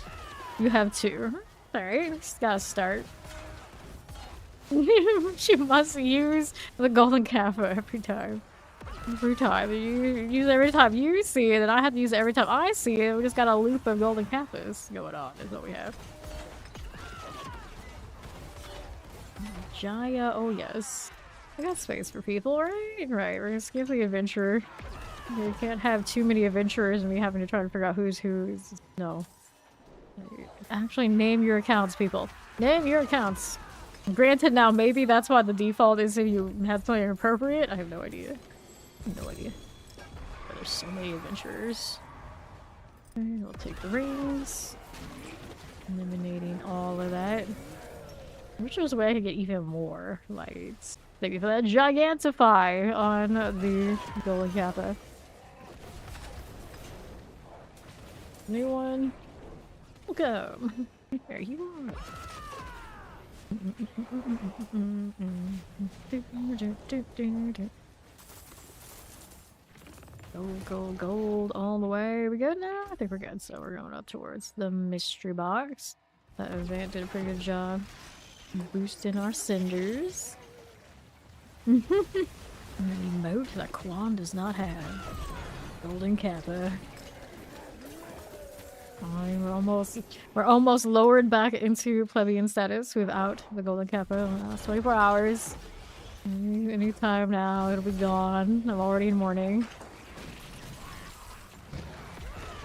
you have 2. Alright, just gotta start. She must use the golden kappa every time. Every time. You use it every time you see it, and I have to use it every time I see it. We just got a loop of golden kappas going on, is what we have. Jaya, oh yes. I got space for people, right? Right, we're gonna skip the adventure. You can't have too many adventurers and me having to try to figure out who's who. No. Actually, name your accounts, people. Name your accounts. Granted, now maybe that's why the default is if you have something inappropriate. I have no idea. No idea. But there's so many adventurers. Okay, we'll take the rings. Eliminating all of that. I wish there was a way I could get even more lights. Thank you for that Gigantify on the golden kappa. New one. Welcome. There you are. Gold, gold, gold all the way. We good now? I think we're good. So we're going up towards the mystery box. That event did a pretty good job boosting our cinders. An emote that Quan does not have. Golden kappa. We're almost lowered back into plebeian status without the golden kappa in the last 24 hours. Any time now, it'll be gone. I'm already in mourning.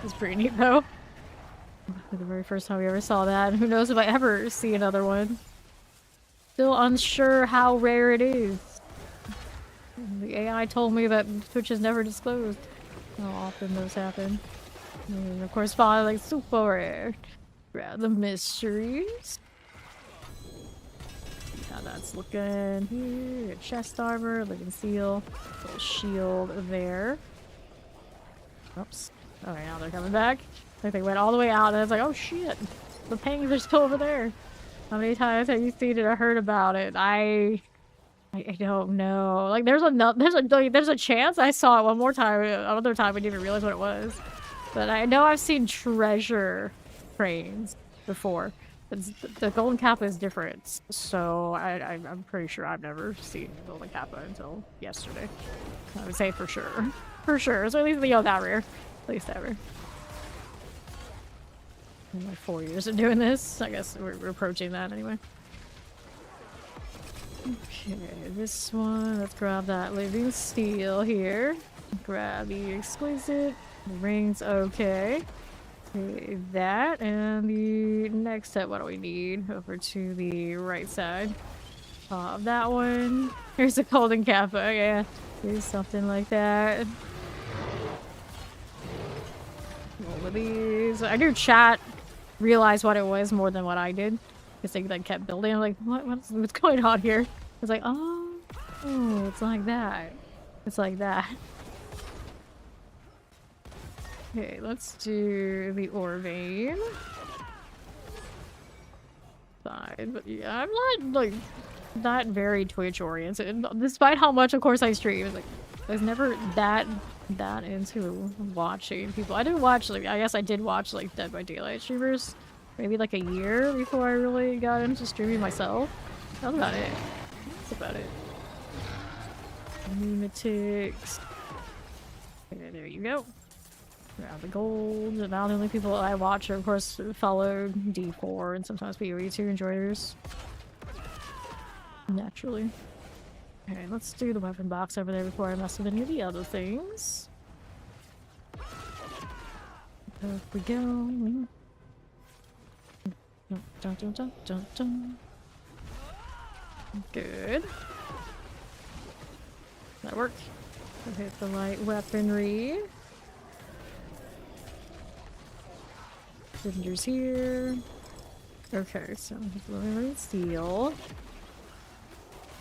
It's pretty neat though. For the very first time we ever saw that. Who knows if I ever see another one. Still unsure how rare it is. The AI told me that Twitch has never disclosed how often those happen. And of course, finally, like, super rare. Grab the mysteries. See how that's looking here. Chest armor, living seal, little shield there. Oops. Oh, now they're coming back. Like they went all the way out, and I was like, oh shit, the pangs are still over there. How many times have you seen it or heard about it? I don't know. Like there's a chance I saw it one more time. Another time I didn't even realize what it was. But I know I've seen treasure trains before. The golden kappa is different, so I'm pretty sure I've never seen the golden kappa until yesterday. I would say for sure. For sure. So at least, you know, that rare. At least ever. In like 4 years of doing this. I guess we're approaching that anyway. Okay, this one. Let's grab that living steel here. Grab the exquisite. The ring's okay. Okay, that. And the next set, what do we need? Over to the right side. That one. Here's a golden kappa. Yeah. Here's something like that. All of these. I do chat realize what it was more than what I did. Because they like kept building. I'm like, what's going on here? It's like, oh, it's like that. It's like that. Okay, let's do the ore vein. Fine, but yeah, I'm not very Twitch oriented. Despite how much, of course, I stream. It's like, I was never that that into watching people. I didn't watch, like, I guess I did watch, like, Dead by Daylight streamers maybe like a year before I really got into streaming myself. That's about it. That's about it. Lunatics. Okay, there you go. Grab the gold. Now the only people I watch are, of course, follow D4 and sometimes PoE2 enjoyers. Naturally. Okay, let's do the weapon box over there before I mess with any of the other things. Up we go. Dun, dun, dun, dun, dun. Good. That worked. We'll hit the light weaponry. Cinders here. Okay, so literally steel.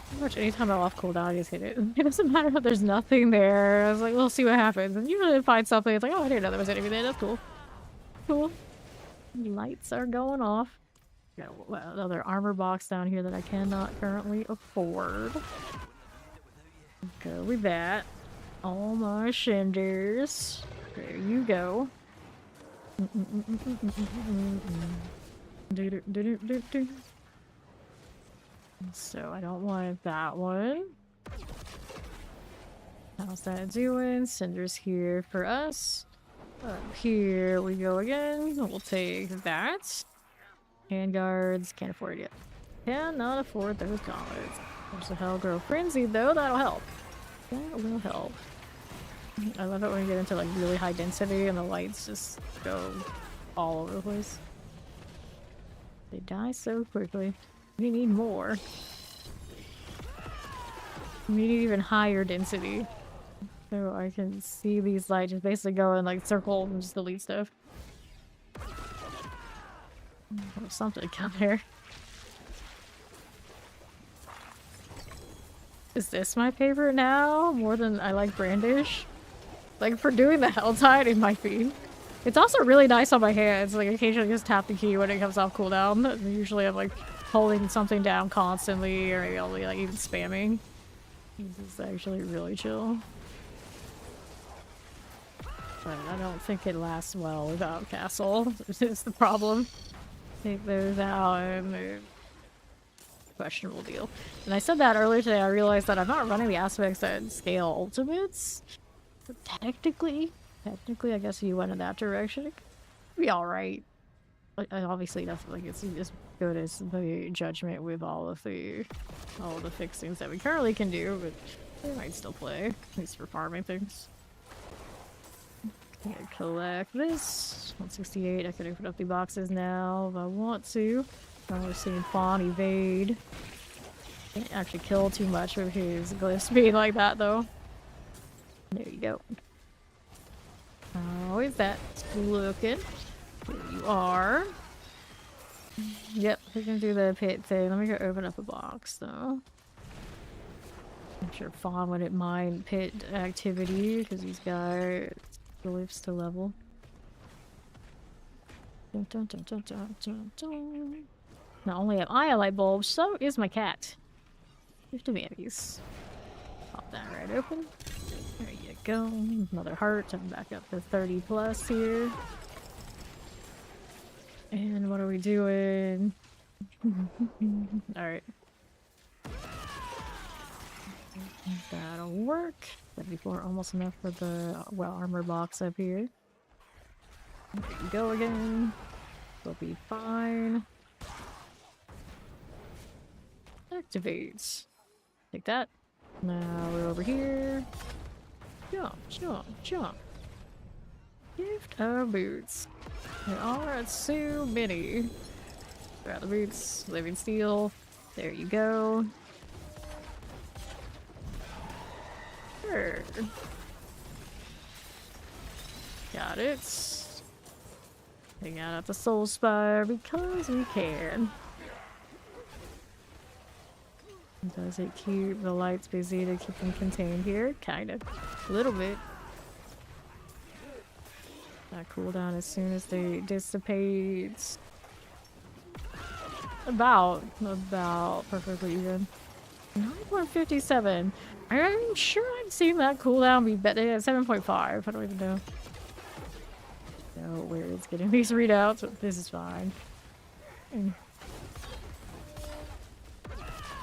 Pretty much anytime I'm off cooldown, I just hit it. It doesn't matter if there's nothing there. I was like, we'll see what happens. And usually find something. It's like, oh, I didn't know there was anything there. That's cool. Cool. Lights are going off. Got another armor box down here that I cannot currently afford. Go with that. All my cinders. There you go. So I don't want that one. How's that doing? Cinders here for us. Up here we go again. We'll take that. Handguards, can't afford it yet. Cannot afford those gauntlets. There's a Hellgirl Frenzy though, that'll help. That will help. I love it when you get into like really high density and the lights just go all over the place. They die so quickly. We need more. We need even higher density. So I can see these lights just basically go in like circles and just delete stuff. There's something down there. Is this my favorite now? More than I like Brandish? Like for doing the Helltide, it might be. It's also really nice on my hands. Like occasionally just tap the key when it comes off cooldown. Usually I'm like holding something down constantly or maybe I'll be like even spamming. This is actually really chill. But I don't think it lasts well without Castle. It's the problem. Take those out and move. Questionable deal. And I said that earlier today, I realized that I'm not running the aspects that scale ultimates. But technically, I guess if you went in that direction, it could be alright. Obviously, nothing like it's as good as the Judgment with all the fixings that we currently can do, but we might still play, at least for farming things. Okay, collect this. 168. I can open up the boxes now if I want to. I've seen Fawn evade. Can't actually kill too much with his glyphs being like that, though. There you go. How is that looking? There you are. Yep, we can do the pit thing. Let me go open up a box, though. I'm sure Fawn wouldn't mind pit activity, because he's got glyphs to level. Dun, dun, dun, dun, dun, dun, dun. Not only am I a light bulb, so is my cat. 50 mannies. Pop that right open. There you go. Another heart. I'm back up to 30 plus here. And what are we doing? Alright. That'll work. 74, almost enough for the armor box up here. There you go again. We'll be fine. Activates. Take that. Now we're over here. Jump, jump, jump. Gift of boots. There are so many. Grab the boots. Living steel. There you go. Sure. Got it. Hang out at the Soul Spire because we can. Does it keep the lights busy to keep them contained here? Kind of. A little bit. That cooldown as soon as they dissipate. About perfectly even. 9.57. I'm sure I've seen that cooldown be better at 7.5. I don't even know. No, where it's getting these readouts, but this is fine.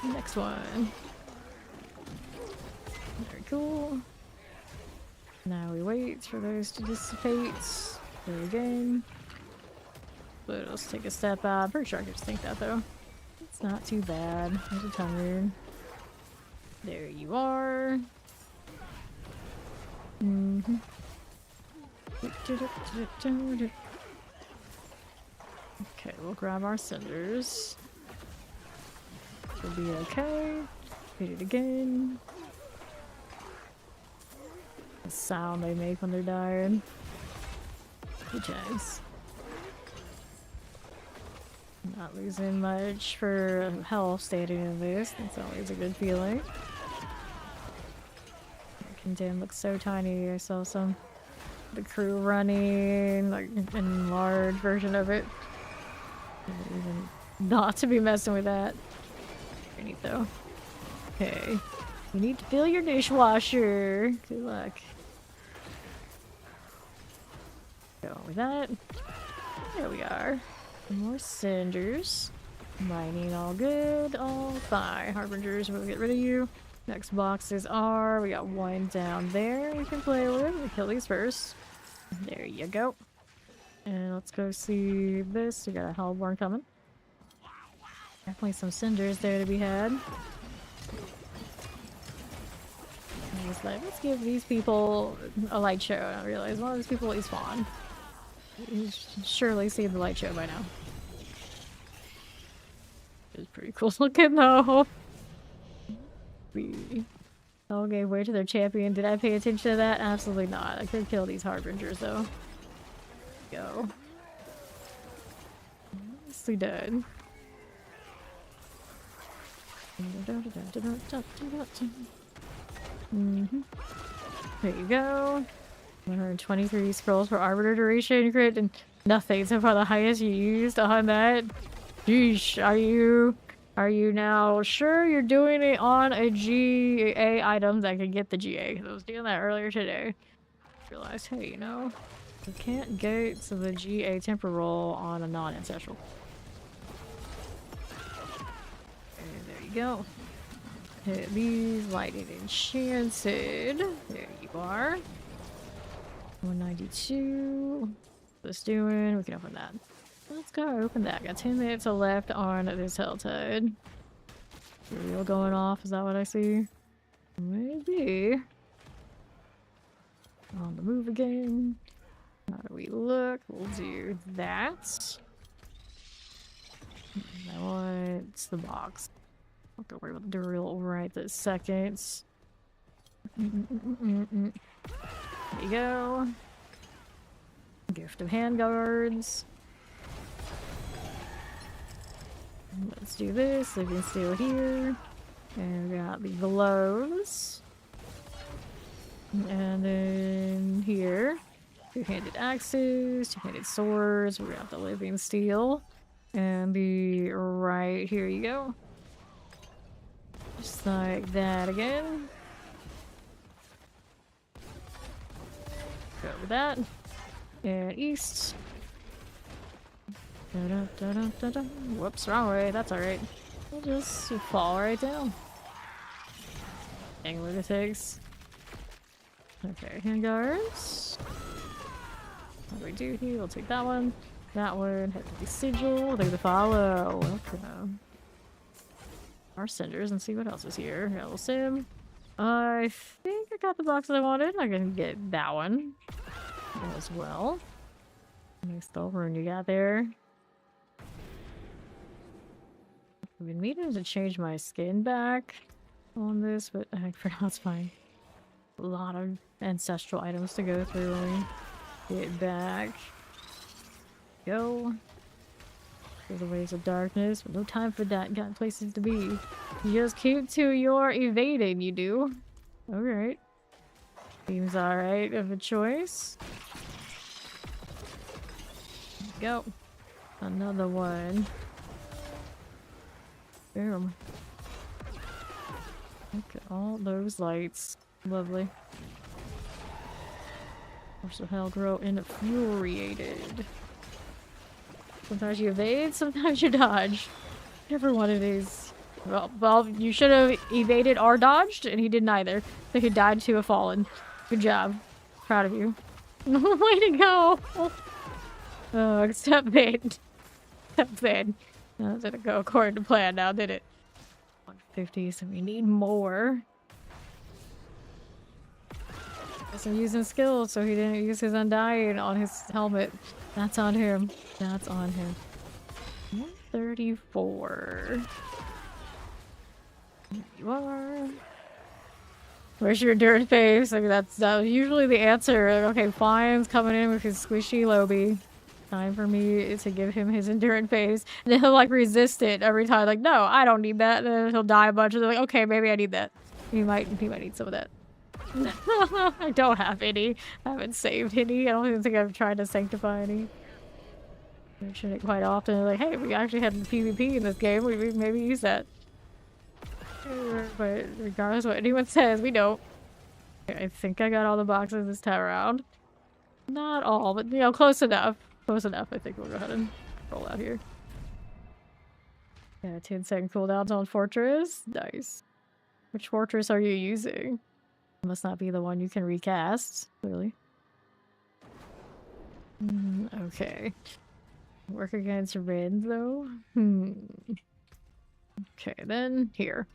Next one. Very cool. Now we wait for those to dissipate. There again. But let's take a step out. I'm pretty sure I can just think that though. It's not too bad. There's a tongue rune. There you are. Mm-hmm. Okay, we'll grab our cinders. We'll be okay. Hit it again. The sound they make when they're dying. Good times. Not losing much for health standing in this. That's always a good feeling. Condemn looks so tiny. I saw the crew running, like an large version of it. Even not to be messing with that. Very neat though. Okay. You need to fill your dishwasher. Good luck. Go with that. There we are. More cinders. Mining all good. All fine. Harbingers, we'll get rid of you. Next boxes are, we got one down there we can play with. We'll kill these first. There you go. And let's go see this. We got a Hellborn coming. Definitely some cinders there to be had. I was like, let's give these people a light show. And I realized one of these people is spawn. You should surely see the light show by now. It's pretty cool looking though. We all gave way to their champion. Did I pay attention to that? Absolutely not. I could kill these Harbingers though. Go. Nicely done. There you go. 123 scrolls for Arbiter duration crit and nothing so far the highest you used on that. Sheesh, are you now sure you're doing it on a GA item that can get the GA? Because I was doing that earlier today. I realized, hey, you know, you can't get to the GA temporal on a non-ancestral. And there you go. Hit these, lightning enchanted. There you are. 192. What's doing? We can open that. Let's go open that. Got 10 minutes left on this Helltide. Real going off, is that what I see? Maybe. On the move again. How do we look? We'll do that. I want the box. Don't have to worry about the drill right this second. There you go. Gift of handguards. Let's do this. Living steel here. And we got the gloves. And then here. Two-handed axes, two-handed swords. We got the living steel. And the right here you go. Just like that again. Go with that. And east. Whoops, wrong way. That's alright. We'll just fall right down. Dang lunatics. Okay, handguards. What do we do here? We'll take that one. That one. Head to the sigil. We'll take the follow. Welcome. Our cinders and see what else is here. Hello, Sim. I think I got the box that I wanted. I can get that one as well. Nice little rune you got there. I've been meaning to change my skin back on this, but for now it's fine. A lot of ancestral items to go through when we get back. Go. Through the waves of darkness, but no time for that. Got places to be. You just keep to your evading, you do. Alright. Seems alright of a choice. Go. Another one. Boom. Look at all those lights. Lovely. Force of hell grow infuriated. Sometimes you evade, sometimes you dodge. Never one of these. Well, you should have evaded or dodged, and he did neither. So he died to a fallen. Good job. Proud of you. Way to go! Oh, except bad. Except bad. That didn't go according to plan now, did it? 150, so we need more. Guess I'm using skills, so he didn't use his Undying on his helmet. That's on him. That's on him. 134. There you are. Where's your dirt face? Like that's usually the answer. Like, okay, Fine's coming in with his squishy Lobby. Time for me to give him his endurance phase. And then he'll like resist it every time. Like, no, I don't need that. And then he'll die a bunch. And they're like, okay, maybe I need that. He might need some of that. I don't have any. I haven't saved any. I don't even think I've tried to sanctify any. I mention it quite often. Like, hey, we actually had PvP in this game. We maybe use that. But regardless of what anyone says, we don't. I think I got all the boxes this time around. Not all, but you know, close enough. Close enough. I think we'll go ahead and roll out here. Yeah, 10-second cooldowns on Fortress. Nice. Which Fortress are you using? Must not be the one you can recast, clearly. Okay. Work against red, though? Okay, then here.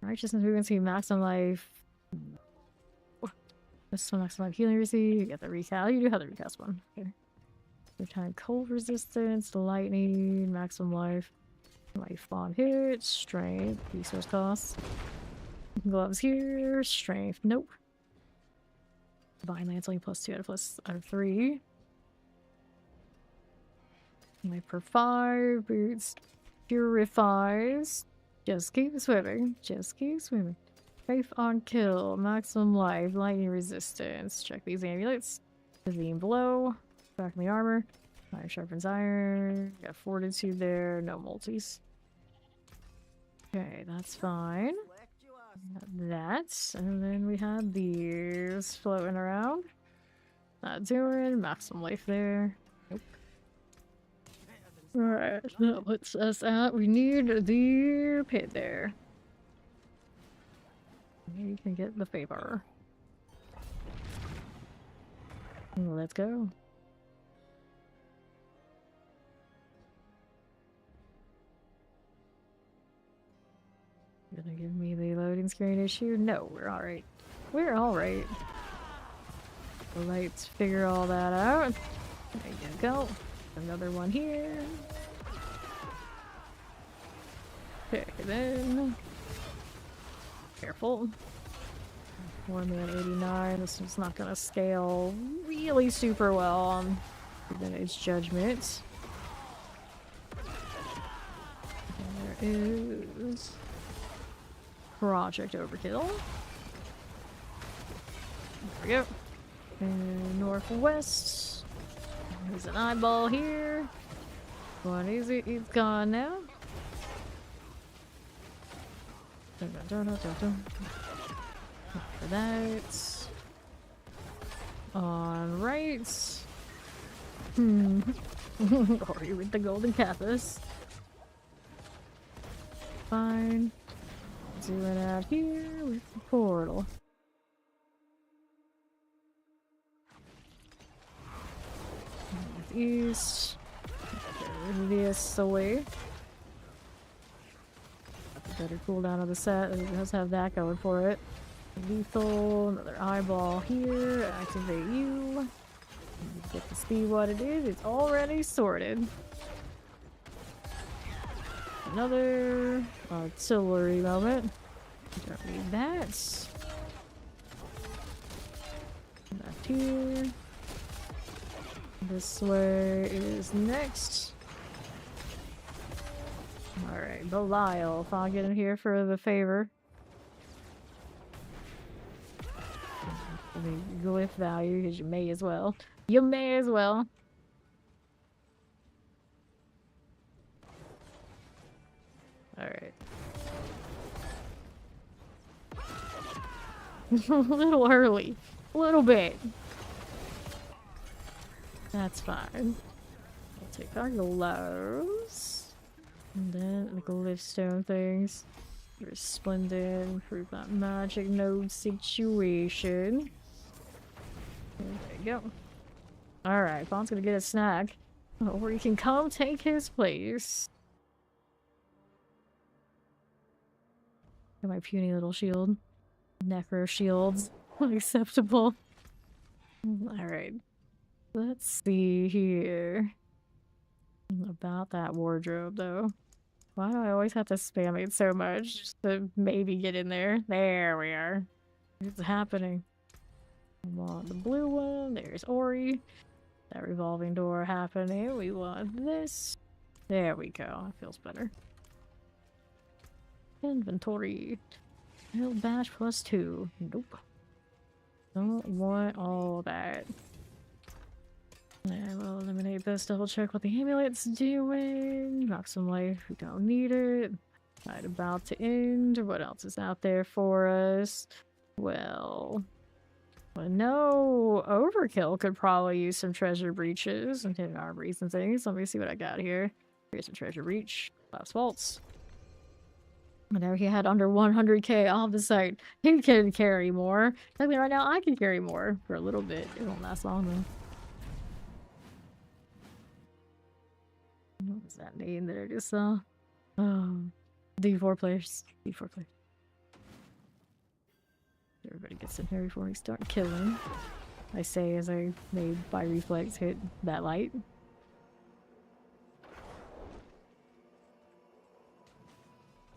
Righteousness, frequency, maximum life. This one, maximum life healing receipt. You get the recast. You do have the recast one. Okay. Time cold resistance, lightning, maximum life. Life on hit, strength, resource costs. Gloves here, strength, nope. Divine Lance only +2 out of 3. Life per 5, boots, purifies. Just keep swimming. Just keep swimming. Faith on kill. Maximum life. Lightning resistance. Check these amulets. Divine blow. Back in the armor. Iron sharpens iron. Got fortitude there. No multis. Okay, that's fine. Got that. And then we had these floating around. Not doing. Maximum life there. Nope. Alright, that puts us at. We need the pit there. You can get the favor. Let's go. Gonna give me the loading screen issue? No, we're alright. We're alright. Let's figure all that out. There you go. Another one here. Okay, then. Careful. 1,89. This is not gonna scale really super well on its judgment. There is Project Overkill. There we go. And northwest. There's an eyeball here. What is it? It's gone now. For that. On right. Or you with the golden Cathus. Fine. Doing out here with the portal. Northeast. This away. Got the better cooldown of the set. It does have that going for it. Lethal, another eyeball here. Activate you. Get to see what it is. It's already sorted. Another artillery moment. Don't need that. Left here. This way is next. Alright, Belial. If I'll get in here for the favor. The glyph value, because you may as well. You may as well. Alright. A little early. A little bit. That's fine. I'll take our gloves. And then the glyphstone things. Resplendent, improve that magic node situation. There you go. Alright, Bond's gonna get a snack. Or he can come take his place. Got my puny little shield. Necro shields. Unacceptable. Alright. Let's see here. About that wardrobe, though. Why do I always have to spam it so much just to maybe get in there? There we are. It's happening. I want the blue one. There's Ori. That revolving door happening. We want this. There we go. That feels better. Inventory. Build bash +2. Nope. Don't want all that. And we'll eliminate this, double check what the amulet's doing. Knock some life, we don't need it. Fight about to end. What else is out there for us? Well, no, Overkill could probably use some treasure breaches and hidden armories and things. Let me see what I got here. Here's a treasure breach. Last vaults. Whenever he had under 100k off the site, he can carry more. Technically right now I can carry more for a little bit. It won't last long though. What was that name that I just saw? Oh, D4 players. D4 players. Everybody gets in here before we start killing. I say as I made by reflex hit that light.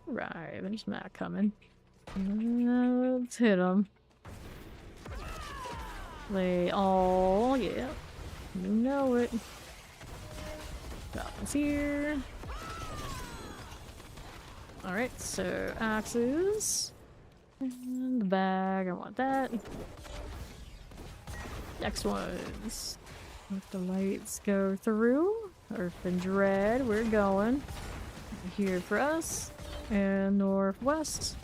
Right, there's Matt coming. Let's hit him. Play all, yeah. You know it. Goblins here. Alright, so axes. And the bag, I want that. Next ones. Let the lights go through. Earth and Dread, we're going. Here for us. And northwest.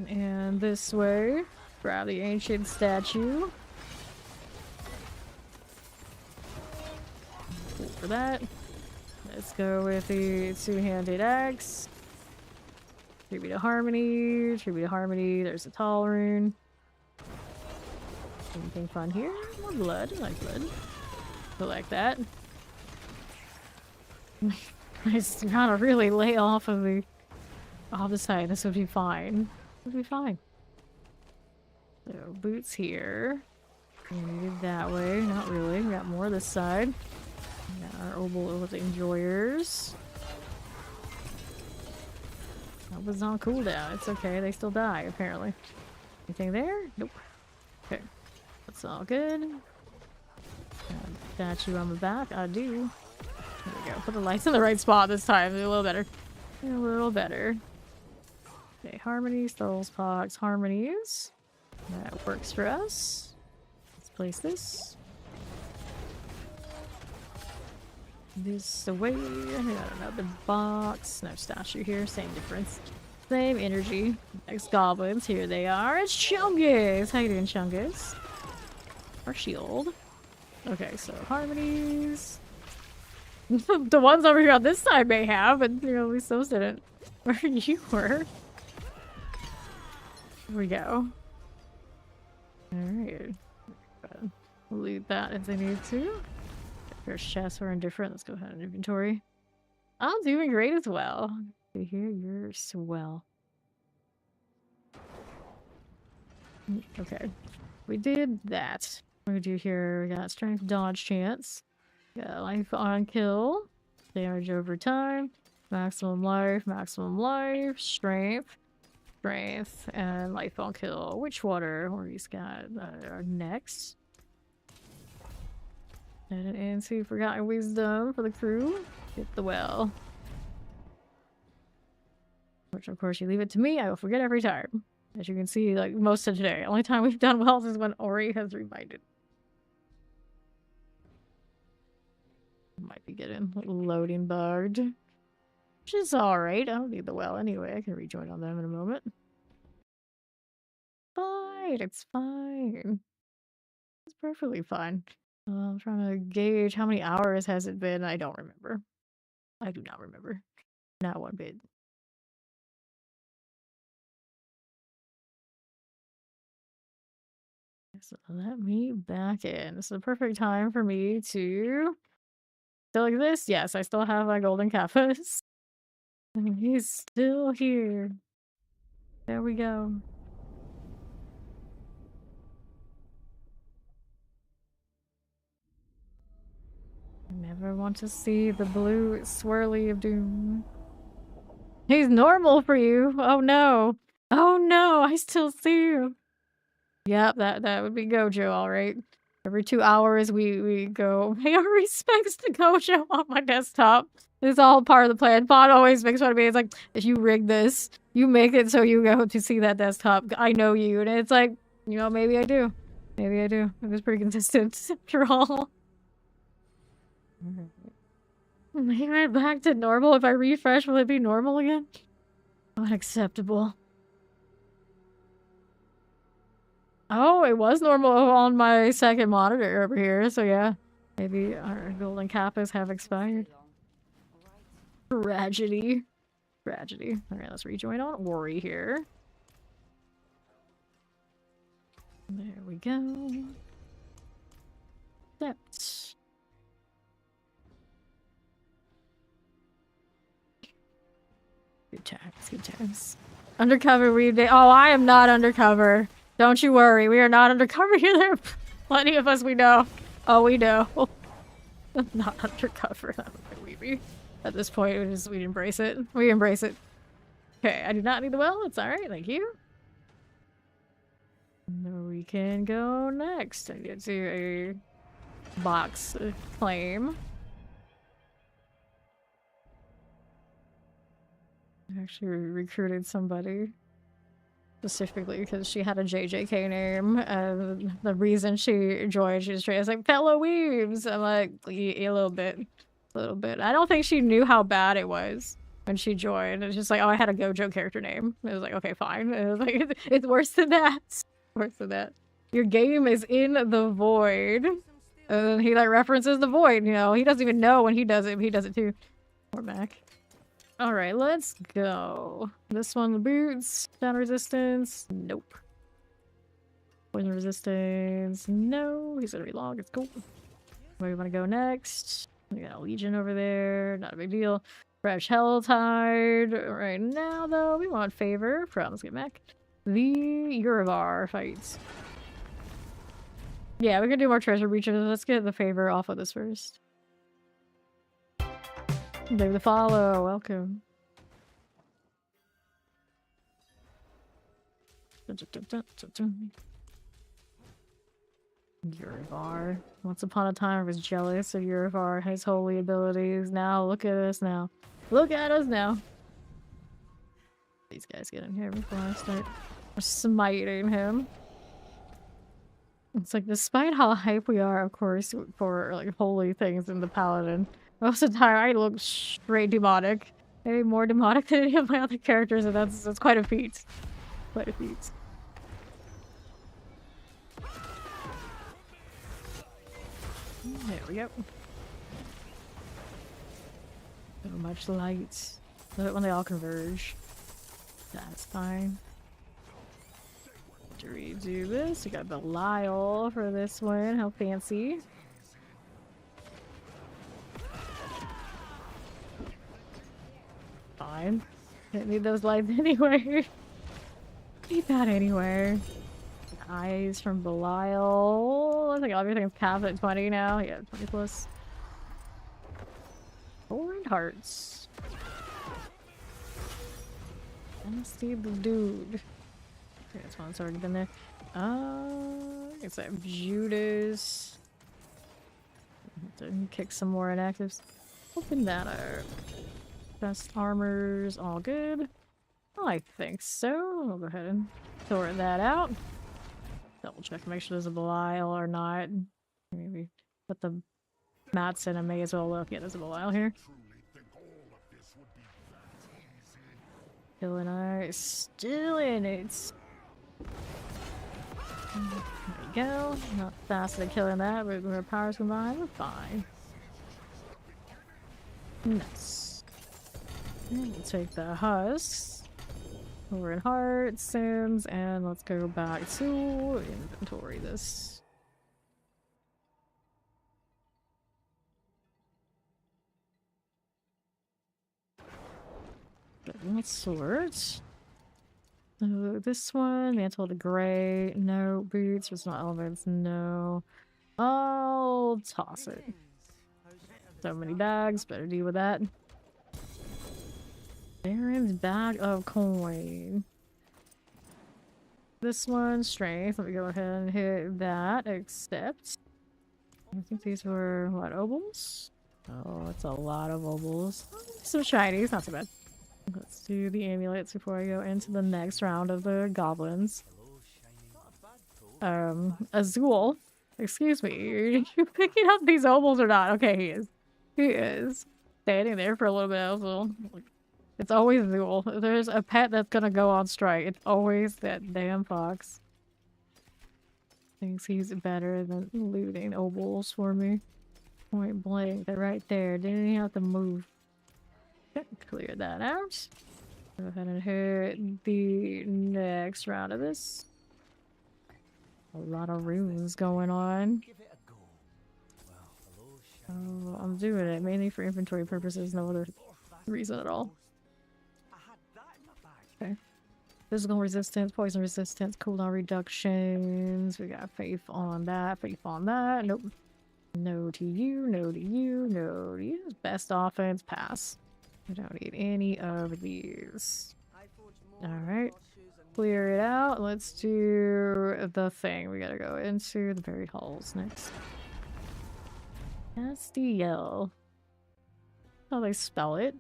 And this way. Grab the ancient statue. Cool for that. Let's go with the two-handed axe. Tribute to Harmony. Tribute to Harmony. There's a tall rune. Anything fun here? More blood. I like blood. I like that. I just gotta really lay off of the side. This would be fine. Would be fine. So boots here. Needed that way. Not really. We got more this side. We got our Obel Enjoyers. That was on cooldown. It's okay. They still die apparently. Anything there? Nope. Okay. That's all good. Statue on the back. I do. There we go. Put the lights in the right spot this time. A little better. A little better. Okay, Harmony, Souls, Pox, Harmonies. That works for us. Let's place this. This away. We got another box. No statue here. Same difference. Same energy. Next goblins. Here they are. It's Chungus. How you doing, Chungus? Our shield. Okay, so Harmonies. The ones over here on this side may have, but you know, we still didn't. Where you were. Here we go. Alright. We'll leave that if they need to. There's chests are indifferent. Let's go ahead and inventory. I'm doing great as well. Okay, here you're swell. Okay. We did that. What do we do here? We got strength dodge chance. Got life on kill. Damage over time. Maximum life, strength. Strength, and life on kill. Witch water. Where's got our next. And into Forgotten Wisdom for the crew. Get the well. Which of course you leave it to me, I will forget every time. As you can see, like most of today. Only time we've done wells is when Ori has reminded. Might be getting loading bugged. Which is alright. I don't need the well anyway. I can rejoin on them in a moment. fine. It's fine. It's perfectly fine. I'm trying to gauge how many hours has it been. I don't remember. I do not remember. Not one bit. So let me back in. This is the perfect time for me to still exist. Yes, I still have my golden canvas. And he's still here. There we go. I never want to see the blue swirly of doom. He's normal for you. Oh no. Oh no, I still see you. Yep, that would be Gojo, alright. Every 2 hours we go pay our respects to Gojo on my desktop. It's all part of the plan. Pod always makes fun of me. It's like, if you rig this, you make it so you go to see that desktop. I know you. And it's like, you know, maybe I do. Maybe I do. It was pretty consistent after all. Maybe right back to normal. If I refresh, will it be normal again? Unacceptable. Oh, it was normal on my second monitor over here, so yeah. Maybe our golden kappas have expired. Tragedy. Tragedy. Alright, let's rejoin on Ori here. There we go. Steps. Good times, good times. Undercover read. Oh, I am not undercover. Don't you worry, we are not undercover here. There are plenty of us we know. Oh, we know. Not undercover. That would be weeby. At this point, we embrace it. We embrace it. Okay, I do not need the well. It's alright, thank you. Now we can go next and get to a box claim. I actually recruited somebody. Specifically because she had a JJK name, and the reason she joined, she was like, fellow weebs! I'm like, a little bit. A little bit. I don't think she knew how bad it was when she joined. It's just like, oh, I had a Gojo character name. It was like, okay, fine. It was like, it's worse than that. Worse than that. Your game is in the void. And then he like references the void, you know. He doesn't even know when he does it, but he does it too. We're back. Alright, let's go. This one, the boots. Down resistance. Nope. Poison resistance. No. He's gonna be long. It's cool. Where do we want to go next? We got a Legion over there. Not a big deal. Fresh Helltide. Right now, though, we want favor from, let's get back, the Urivar fights. Yeah, we can do more treasure breaches. Let's get the favor off of this first. Leave the follow. Welcome. Urivar. Once upon a time, I was jealous of Urivar, his holy abilities. Now, look at us now. Look at us now. These guys get in here before I start smiting him. It's like, despite how hype we are, of course, for like holy things in the Paladin, most of the time I look straight demonic. Maybe more demonic than any of my other characters, and that's quite a feat. Quite a feat. There we go. So much light. Love it when they all converge. That's fine. To redo this, we got Belial for this one. How fancy. Fine. Didn't need those lights anywhere. Need that anywhere. Eyes from Belial. I think everything's capped at 20 now. Yeah, 20 plus. Orange hearts. Let's see the dude. Okay, this one's already been there. It's like Judas. Kick some more inactives. Open that up. Best armors, all good. I think so. I'll go ahead and sort that out. Double check to make sure there's a Belial or not. Maybe put the mats in and may as well look. Yeah, there's a Belial here. Still in it. There we go. Not fast at killing that, but with our powers combined, we're fine. Nice. And we'll take the husks. We're in heart, sims, and let's go back to inventory this. Let's sort. This one, mantle to gray, no. Boots, personal elements, no. I'll toss it. So many bags, better deal with that. Baron's bag of coin. This one, strength. Let me go ahead and hit that. Accept. I think these were, what, obols? Oh, it's a lot of obols. Some shinies, not too bad. Let's do the amulets before I go into the next round of the goblins. Azul. Excuse me, are you picking up these obols or not? Okay, he is. He is. Standing there for a little bit, Azul. It's always Azul. If there's a pet that's gonna go on strike, it's always that damn fox. Thinks he's better than looting obols for me. Point blank, they're right there. Didn't even have to move. Clear that out. Go ahead and hit the next round of this. A lot of runes going on. Oh, I'm doing it mainly for inventory purposes, no other reason at all. Okay. Physical resistance, poison resistance, cooldown reductions. We got faith on that, faith on that. Nope. No to you, no to you, no to you. Best offense, pass. I don't need any of these. Alright. Clear it out. Let's do the thing. We gotta go into the buried halls next. Castiel. How they spell it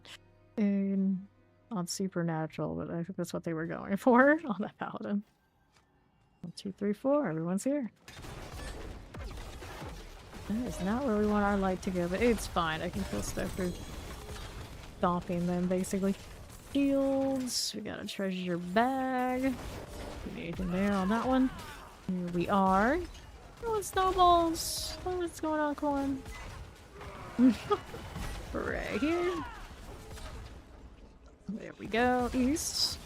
on Supernatural, but I think that's what they were going for on that Paladin. 1, 2, 3, 4. Everyone's here. That is not where we want our light to go, but it's fine. I can kill stuff for stomping them, basically. Shields. We got a treasure bag. Anything there on that one? Here we are. Oh, it's snowballs. Oh, what's going on, Corn? Right here. There we go. East.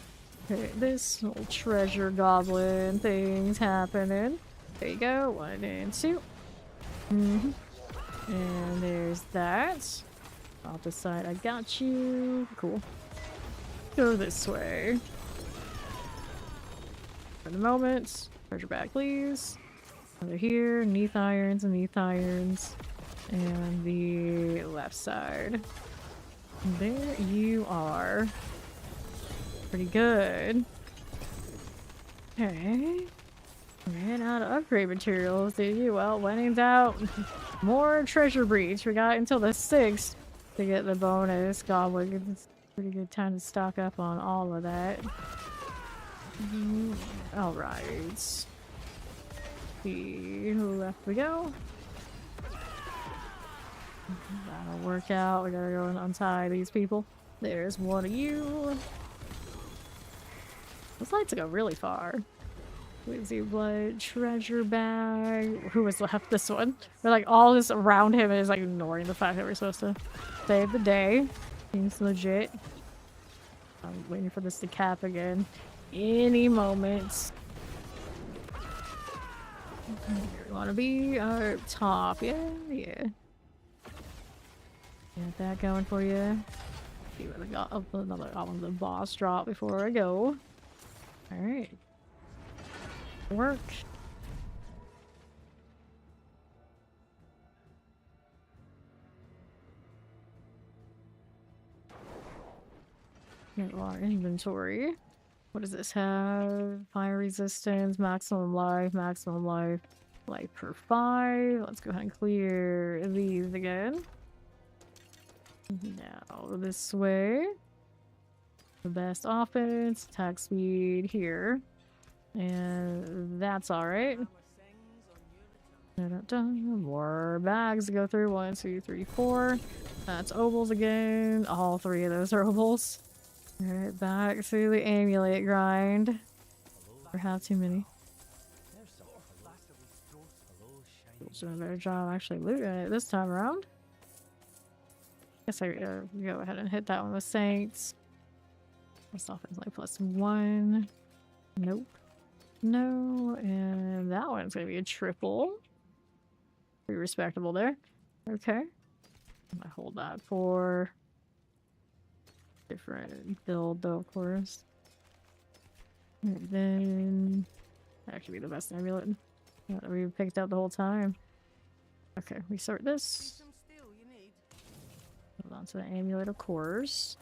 Okay, this little treasure goblin thing's happening. There you go. 1 and 2. And there's that. Off the side, I got you. Cool. Go this way. For the moment. Treasure bag, please. Over here. Neath irons and neath irons. And the left side. There you are. Pretty good. Okay. Ran out of upgrade materials, did you? Well, wedding's out. More treasure breach. We got until the 6th to get the bonus goblin. It's a pretty good time to stock up on all of that. Alright. See, left we go. That'll work out. We gotta go and untie these people. There's one of you. Those lights go really far. Wizzy blood, treasure bag. Who was left? This one. They're like all this around him is like ignoring the fact that we're supposed to save the day. Seems legit. I'm waiting for this to cap again. Any moment. You wanna be up top? Yeah, yeah. Get that going for you. See what I got. Oh, another album, the boss drop before I go. Alright. Work. Get our inventory. What does this have? Fire resistance, maximum life, life per 5. Let's go ahead and clear these again. Now this way. The best offense, attack speed here. And that's alright. More bags to go through. 1, 2, 3, 4. That's ovals again. All 3 of those are ovals. Alright, back to the amulet grind. Or have too many. Tools doing a better job actually looting it this time around. Guess I go ahead and hit that one with Saints. First off, it's like +1. Nope. No, and that one's gonna be a triple. Pretty respectable there. Okay. I hold that for different build though, of course. And then that actually be the best amulet that we picked out the whole time. Okay, we sort this. Hold on to the amulet, of course.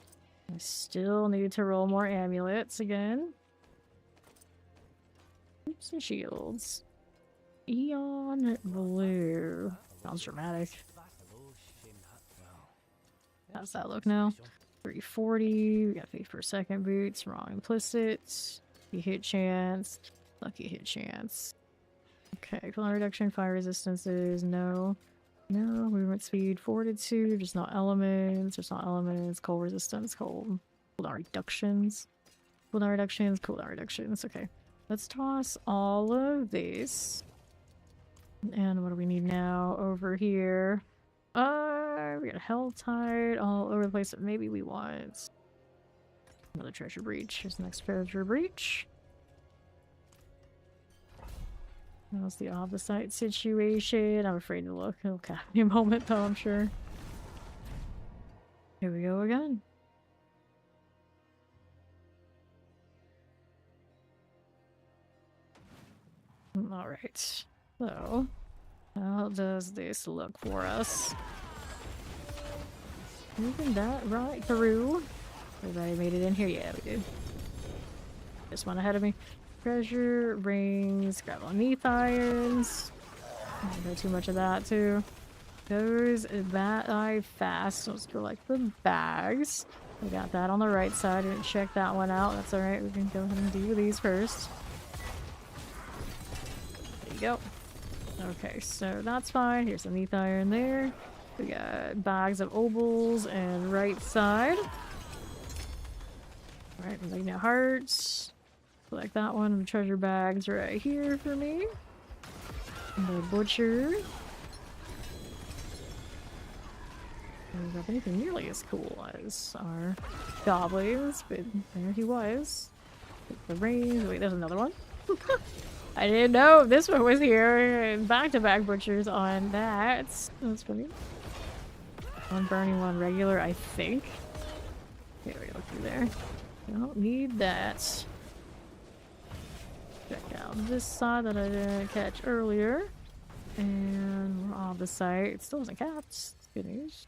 I still need to roll more amulets again. Oops, and shields. Eon blue. Sounds dramatic. How's that look now? 340. We got faith per second boots. Wrong implicit. Hit chance. Lucky hit chance. Okay, cooldown reduction, fire resistances. No. No, movement speed, fortitude. Just not elements. Just not elements. Cold resistance. Cold. Cooldown reductions. Cooldown reductions. Cooldown reductions. Okay. Let's toss all of these. And what do we need now over here? We got a hell tide all over the place. Maybe we want another treasure breach. Here's the next treasure breach. How's the opposite situation? I'm afraid to look. It'll catch me a moment though, I'm sure. Here we go again. Alright. So, how does this look for us? Moving that right through. Everybody made it in here? Yeah, we did. This one ahead of me. Treasure, rings, grab on neath irons. Don't go too much of that too. Goes that eye fast. So let's go like the bags. We got that on the right side. Didn't check that one out. That's alright. We can go ahead and do these first. There you go. Okay, so that's fine. Here's the neath iron there. We got bags of obols and right side. Alright, we're looking at hearts. Select that one. And the treasure bags right here for me. And the butcher. Don't have anything nearly as cool as our goblins, but there he was. The range. Wait, there's another one. I didn't know this one was here. And back-to-back butchers on that. That's funny. One burning, one regular, I think. Here we go through there. Don't need that. Check out this side that I didn't catch earlier. And we're off the site. It still isn't capped. It's good news.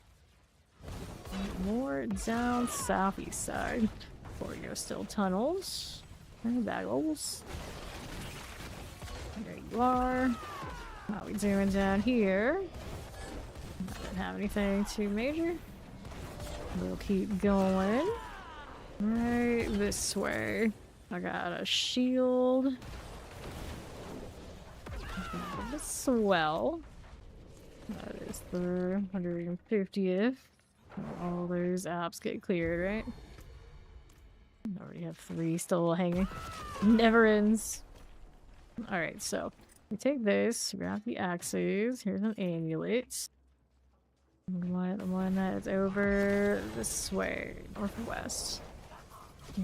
More down southeast side. Before we go, still tunnels. And bagels. There you are. How we doing down here? I didn't have anything too major. We'll keep going. Right this way. I got a shield. The swell. That is the 150th. All those apps get cleared, right? I already have 3 still hanging. Never ends. Alright, so we take this, grab the axes. Here's an amulet. The one that is over this way, northwest.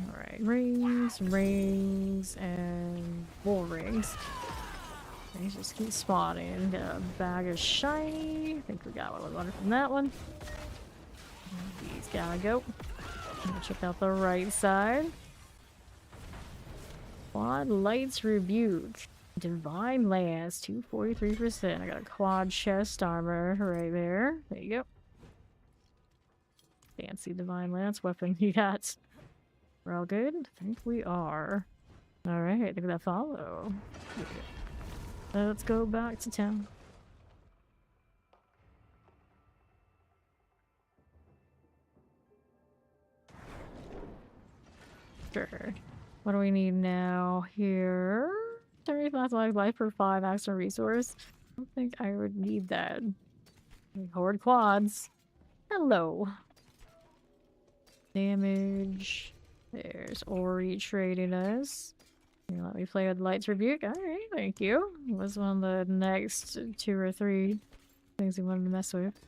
Alright, rings, and bull rings. They just keep spawning. Got a bag of shiny. I think we got what we wanted from that one. These gotta go. Check out the right side. Quad Lights Rebuke. Divine Lance, 243%. I got a quad chest armor right there. There you go. Fancy Divine Lance weapon you got. We're all good? I think we are. Alright, look at that follow. Let's go back to town. Sure. What do we need now? Here. 75 life per 5 extra resource. I don't think I would need that. Horde quads. Hello. Damage. There's Ori trading us. You let me play with Light's Rebuke? Alright, thank you. What's one of the next 2 or 3 things you wanted to mess with?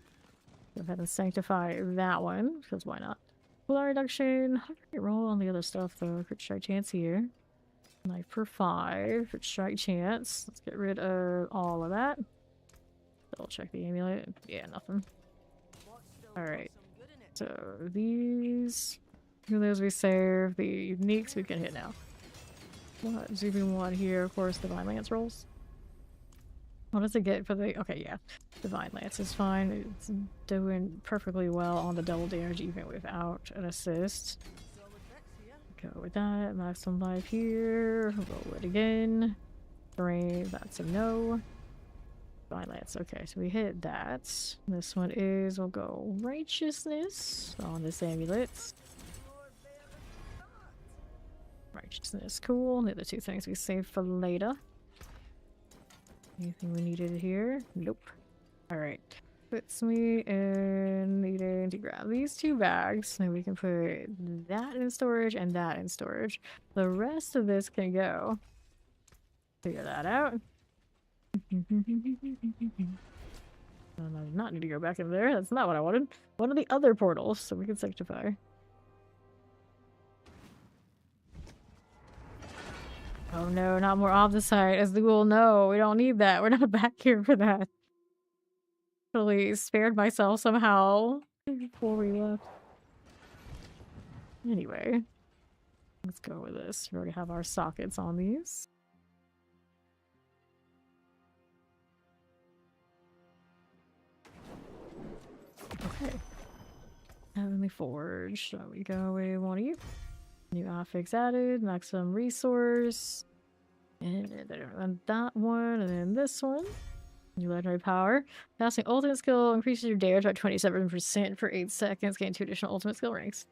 Go ahead and sanctify that one, because why not? Cooldown reduction. How do I roll on the other stuff though? Crit strike chance here. Knife per 5. Crit strike chance. Let's get rid of all of that. Double check the amulet. Yeah, nothing. Alright. So these. Those we save. The uniques we can hit now. What do we want here? Of course, Divine Lance rolls. What does it get for the... Okay, yeah. Divine Lance is fine. It's doing perfectly well on the double damage even without an assist. Go with that. Maximum life here. Roll it again. Brave, that's a no. Divine Lance. Okay, so we hit that. This one is... We'll go Righteousness on this amulet. Righteousness, cool. The other 2 things we saved for later. Anything we needed here? Nope. Alright. Puts me in needing to grab these 2 bags. So we can put that in storage and that in storage. The rest of this can go. Figure that out. I do not need to go back in there. That's not what I wanted. One of the other portals, so we can sanctify. Oh no, not more Opticite. As the ghoul, no, we don't need that. We're not back here for that. Totally spared myself somehow before we left. Anyway, let's go with this. We already have our sockets on these. Okay. Heavenly Forge. There we go with one of you. New affix added, maximum resource, and then that one, and then this one. New legendary power. Casting ultimate skill increases your damage by 27% for 8 seconds, gain 2 additional ultimate skill ranks.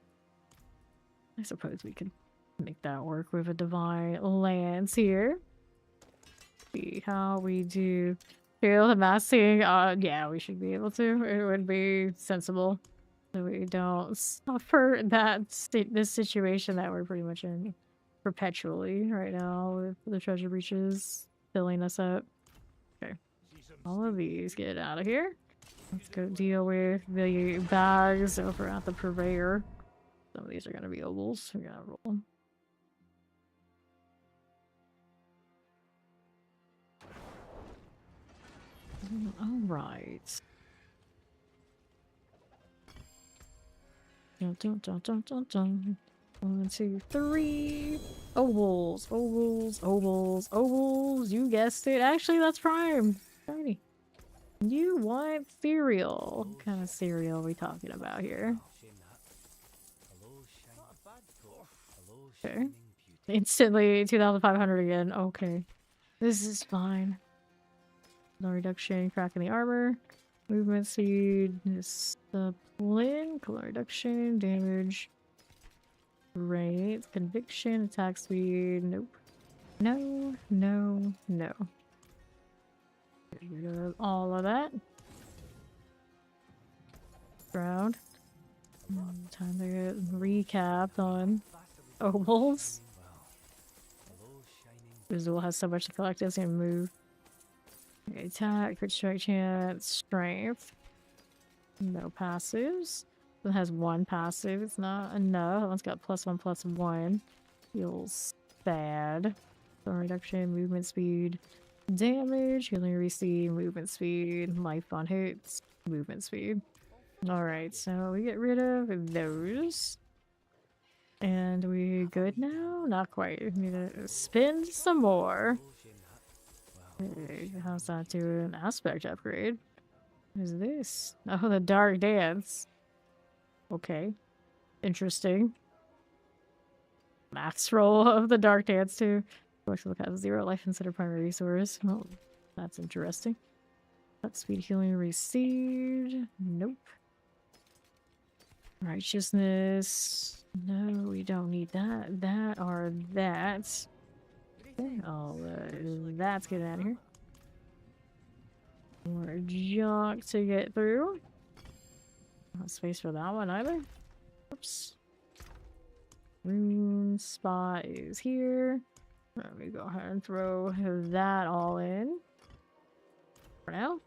I suppose we could make that work with a divine lance here. See how we do. Feel the massing. Yeah, we should be able to. It would be sensible. So we don't suffer this situation that we're pretty much in perpetually right now with the treasure breaches filling us up. Okay. All of these get out of here. Let's go deal with the bags over at the purveyor. Some of these are going to be ovals. We gotta roll them. Alright. Dun, dun, dun, dun, dun, dun. 1, 2, 3. Ovals, ovals, ovals, ovals. You guessed it. Actually, that's prime. Shiny. You want cereal. What kind of cereal are we talking about here? Okay. Instantly 2,500 again. Okay. This is fine. No reduction, cracking the armor. Movement speed, discipline, color reduction, damage, rate, conviction, attack speed, nope. No, no, no. Get rid of all of that. Ground. Time to get recapped on ovals. Visual has so much to collect, it's gonna move. Okay, attack, crit strike chance, strength. No passives. It has 1 passive. It's not enough. That one's got +1/+1. Feels bad. Thorn reduction, movement speed, damage, healing receive, movement speed, life on hits, movement speed. Alright, so we get rid of those. And we good now? Not quite. We need to spend some more. Hey, how's that doing? Aspect upgrade. What is this? Oh, the Dark Dance. Okay. Interesting. Max roll of the Dark Dance too. Look has 0 life considered primary resource. Well, that's interesting. That speed healing received. Nope. Righteousness. No, we don't need that. That or that. Okay, that's getting out of here. More junk to get through. Not space for that one either. Oops. Rune spot is here. Let me go ahead and throw that all in. For now.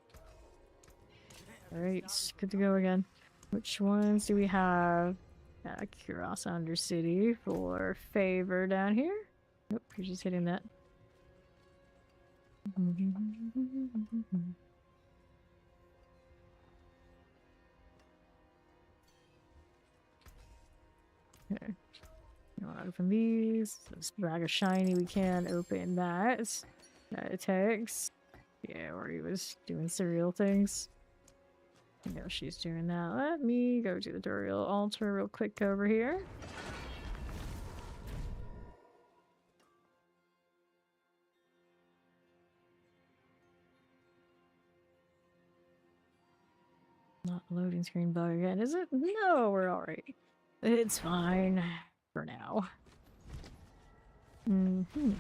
Alright, good to go again. Which ones do we have? Kuros Undercity for favor down here. Nope, you're just hitting that. Okay. Open these. This bag of shiny, we can open that. That takes. Yeah, where he was doing cereal things. I know she's doing that. Let me go to the tutorial altar real quick over here. Not loading screen bug again, is it? No, we're alright. It's fine for now. Okay,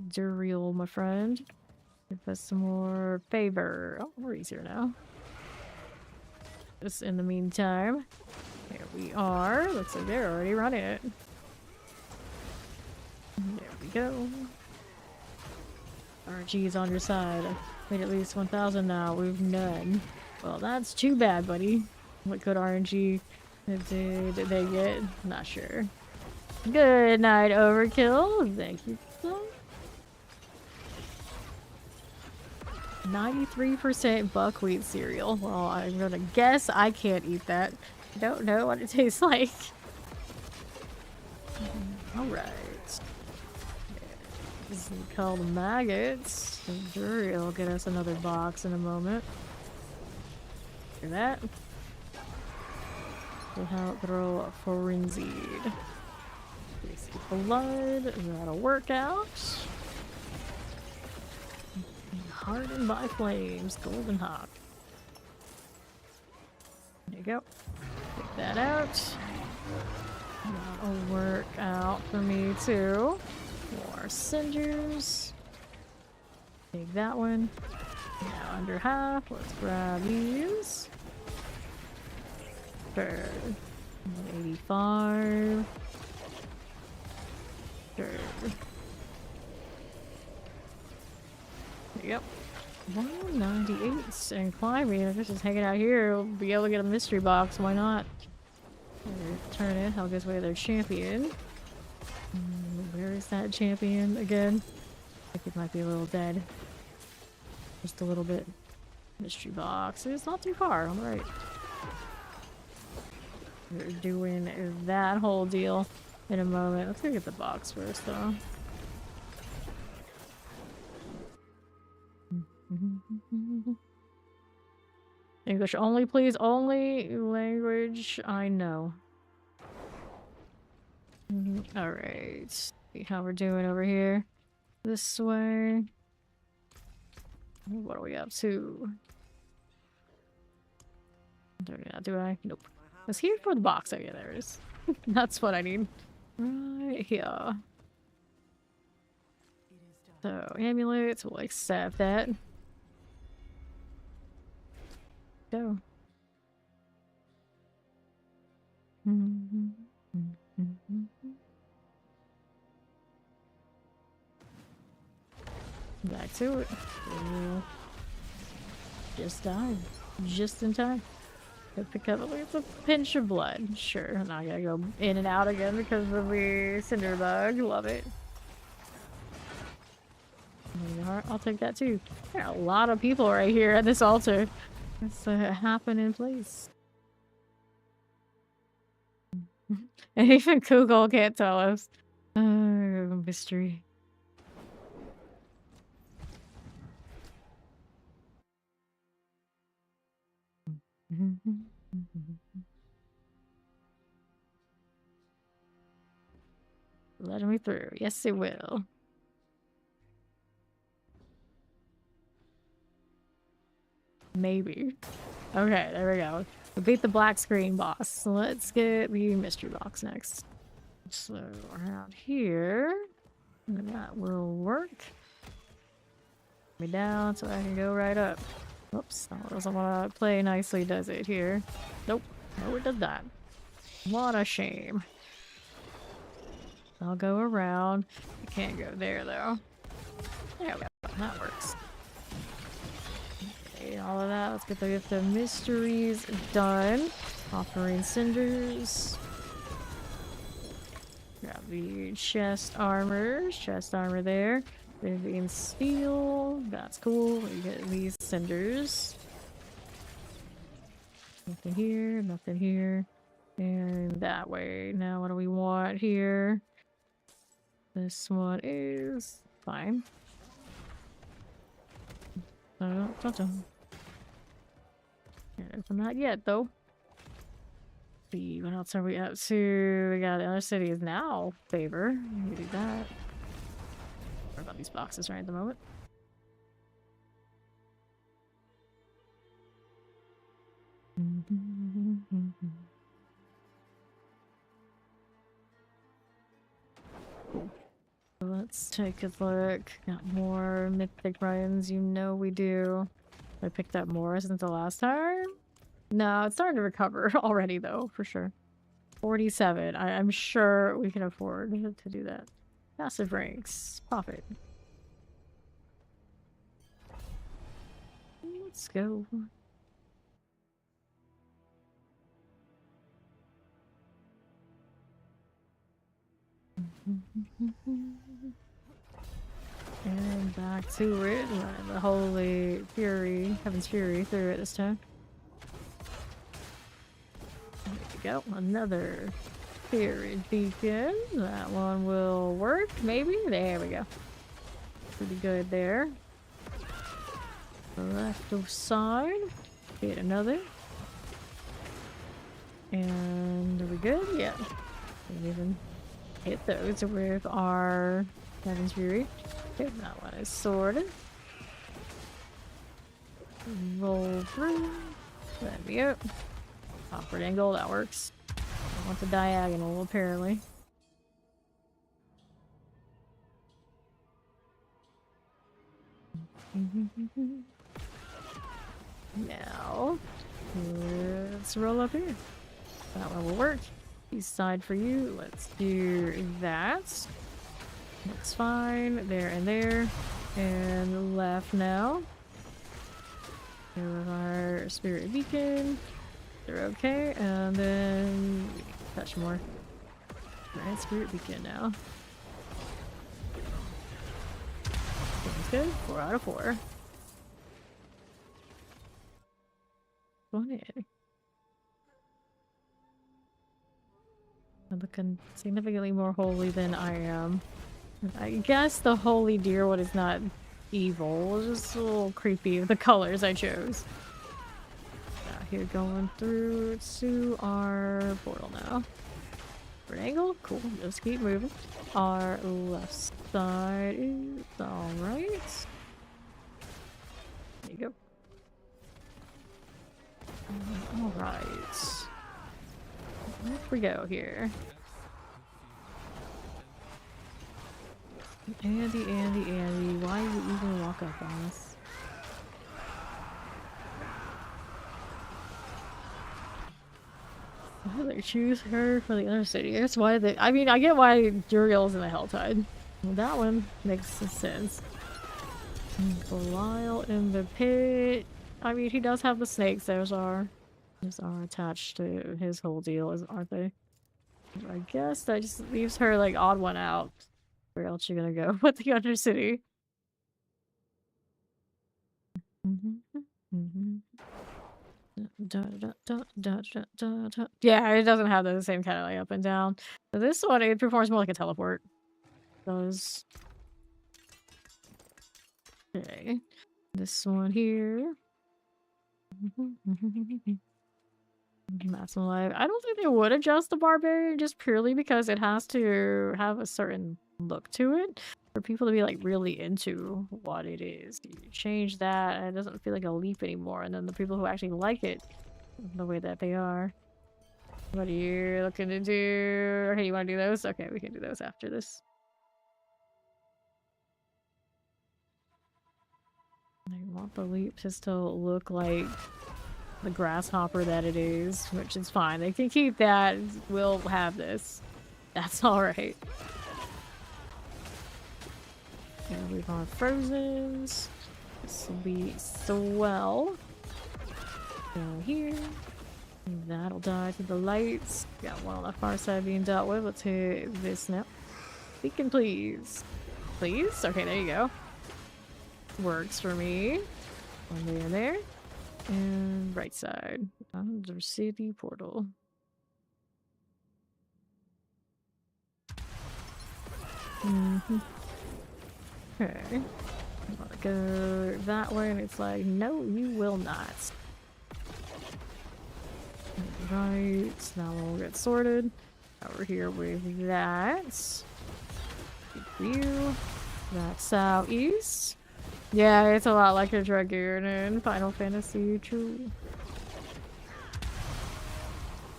Duriel, my friend. Give us some more favor. Oh, we're easier now. Just in the meantime, here we are. Looks like they're already running it. There we go. RNG is on your side. Made at least 1,000 now. We've none. Well, that's too bad, buddy. What good RNG did they get? Not sure. Good night, Overkill. Thank you. 93% buckwheat cereal. Well, I'm gonna guess I can't eat that. I don't know what it tastes like. Alright. This is called maggots. Jury will get us another box in a moment. Hear that? Without throw a frenzied. Tasty blood. That'll work out. Hardened by flames. Golden hawk. There you go. Take that out. That'll work out for me too. More cinders. Take that one. Now under half. Let's grab these. Sure. 85. Sure. Yep. 198 and climbing. If it's just hanging out here, we'll be able to get a mystery box. Why not? Turn it. I'll guess away their champion. Where is that champion again? I think it might be a little dead. Just a little bit. Mystery box. It's not too far. I'm right. We're doing that whole deal in a moment. Let's go get the box first, though. English only, please. Only language I know. Alright. See how we're doing over here. This way. What are we up to? Do I? Nope. Is here for the box? Oh yeah, there it is. That's what I need. Right here. So, amulets, we'll accept that. Go. Back to it. Just died. Just in time. Go pick up it's a pinch of blood. Sure, now I gotta go in and out again because of the cinder bug. Love it. I'll take that too. There are a lot of people right here at this altar. It's happen in place. And even Google can't tell us. Mystery. Let me through. Yes, it will. Maybe. Okay, there we go. We beat the black screen boss. So let's get the mystery box next. So around here, that will work. Me down so I can go right up. Oops, that doesn't want to play nicely, does it here? Nope. No, it does not. What a shame. I'll go around. I can't go there though. There we go. That works. Okay, all of that. Let's get the mysteries done. Offering cinders. Grab the chest armor. Chest armor there. Vivian steel. That's cool. We get these cinders. Nothing here. Nothing here. And that way. Now what do we want here? This one is fine. Don't open that yet though. See, what else are we up to? We got the other city is now favor. We do that. What about these boxes right at the moment? Let's take a look. Got more mythic runs, you know we do. I picked up more since the last time. No, it's starting to recover already though, for sure. 47. I'm sure we can afford to do that. Passive ranks. Profit. Let's go. And back to it. The Holy Fury, Heaven's Fury through it this time. There we go. Another Fury Beacon. That one will work, maybe? There we go. Pretty good there. The left side. Get another. And are we good? Yeah. Didn't even hit those with our Heaven's Fury. Okay, that one is sorted. Roll through. There we go. Awkward angle, that works. I want the diagonal, apparently. Now, let's roll up here. That one will work. East side for you. Let's do that. Looks fine. There and there. And left now. There our Spirit Beacon. They're okay. And then we need to touch more. Alright, Spirit Beacon now. Sounds good. 4 out of 4. Funny. I'm looking significantly more holy than I am. I guess the holy deer one is not evil. It's just a little creepy with the colors I chose. Here going through to our portal now. For an angle? Cool. Just keep moving. Our left side is alright. There you go. Alright. Off we go here. Andy, why did you even walk up on us? Why did they choose her for the other city? That's why they— I mean, I get why Duriel's in the Helltide. Well, that one makes sense. Belial in the pit. I mean, he does have the snakes. Those are attached to his whole deal, aren't they? I guess that just leaves her like odd one out. Where else you gonna go with the Undercity? Yeah, it doesn't have the same kind of like up and down. So this one, it performs more like a teleport. Does. Okay. This one here. Maximum life. I don't think they would adjust the barbarian just purely because it has to have a certain look to it for people to be like really into what it is. You change that and it doesn't feel like a leap anymore, and then the people who actually like it the way that they are. What are you looking to do? Okay, you want to do those? Okay, we can do those after this. I want the leap to still look like the grasshopper that it is, which is fine. They can keep that. We'll have this. That's alright. And we've got Frozens. This will be swell. Go here. That'll die to the lights. Got one on the far side being dealt with. Let's hit this now. Beacon, please. Please? Okay, there you go. Works for me. One there. And right side. Under city portal. Okay. I want to go that way, and it's like, no, you will not. Right, now we'll get sorted. Over here with that. Good view. That's southeast. Yeah, it's a lot like a Dragoon in Final Fantasy, true.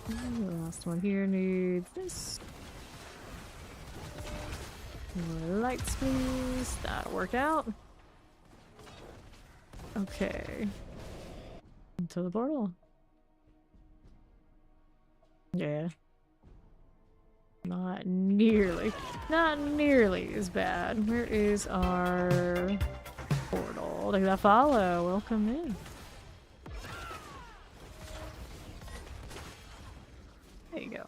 The last one here needs this. More lights, please. That'll work out. Okay. Into the portal. Yeah. Not nearly as bad. Where is our portal? Look at that follow. Welcome in. There you go.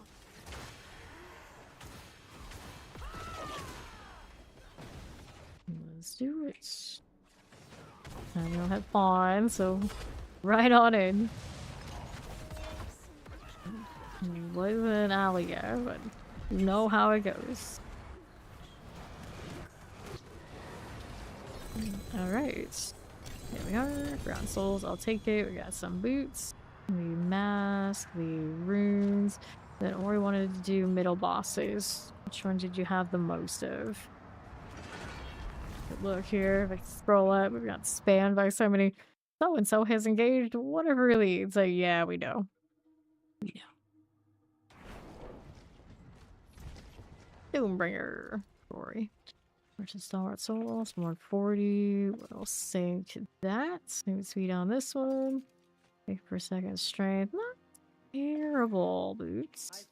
Let's do it. I don't have fun, so right on in. It was an alley, yeah, but you know how it goes. Alright. There we are. Ground souls, I'll take it. We got some boots. The mask, the runes. Then Ori wanted to do middle bosses. Which one did you have the most of? Look here, if I scroll up, we've got spammed by so many. So and so has engaged whatever really. It's like, yeah, we know. We know. Doombringer. Story. Versus Stalwart Souls. 140. We'll sync that. Smooth speed on this one. 8% strength. Not terrible boots.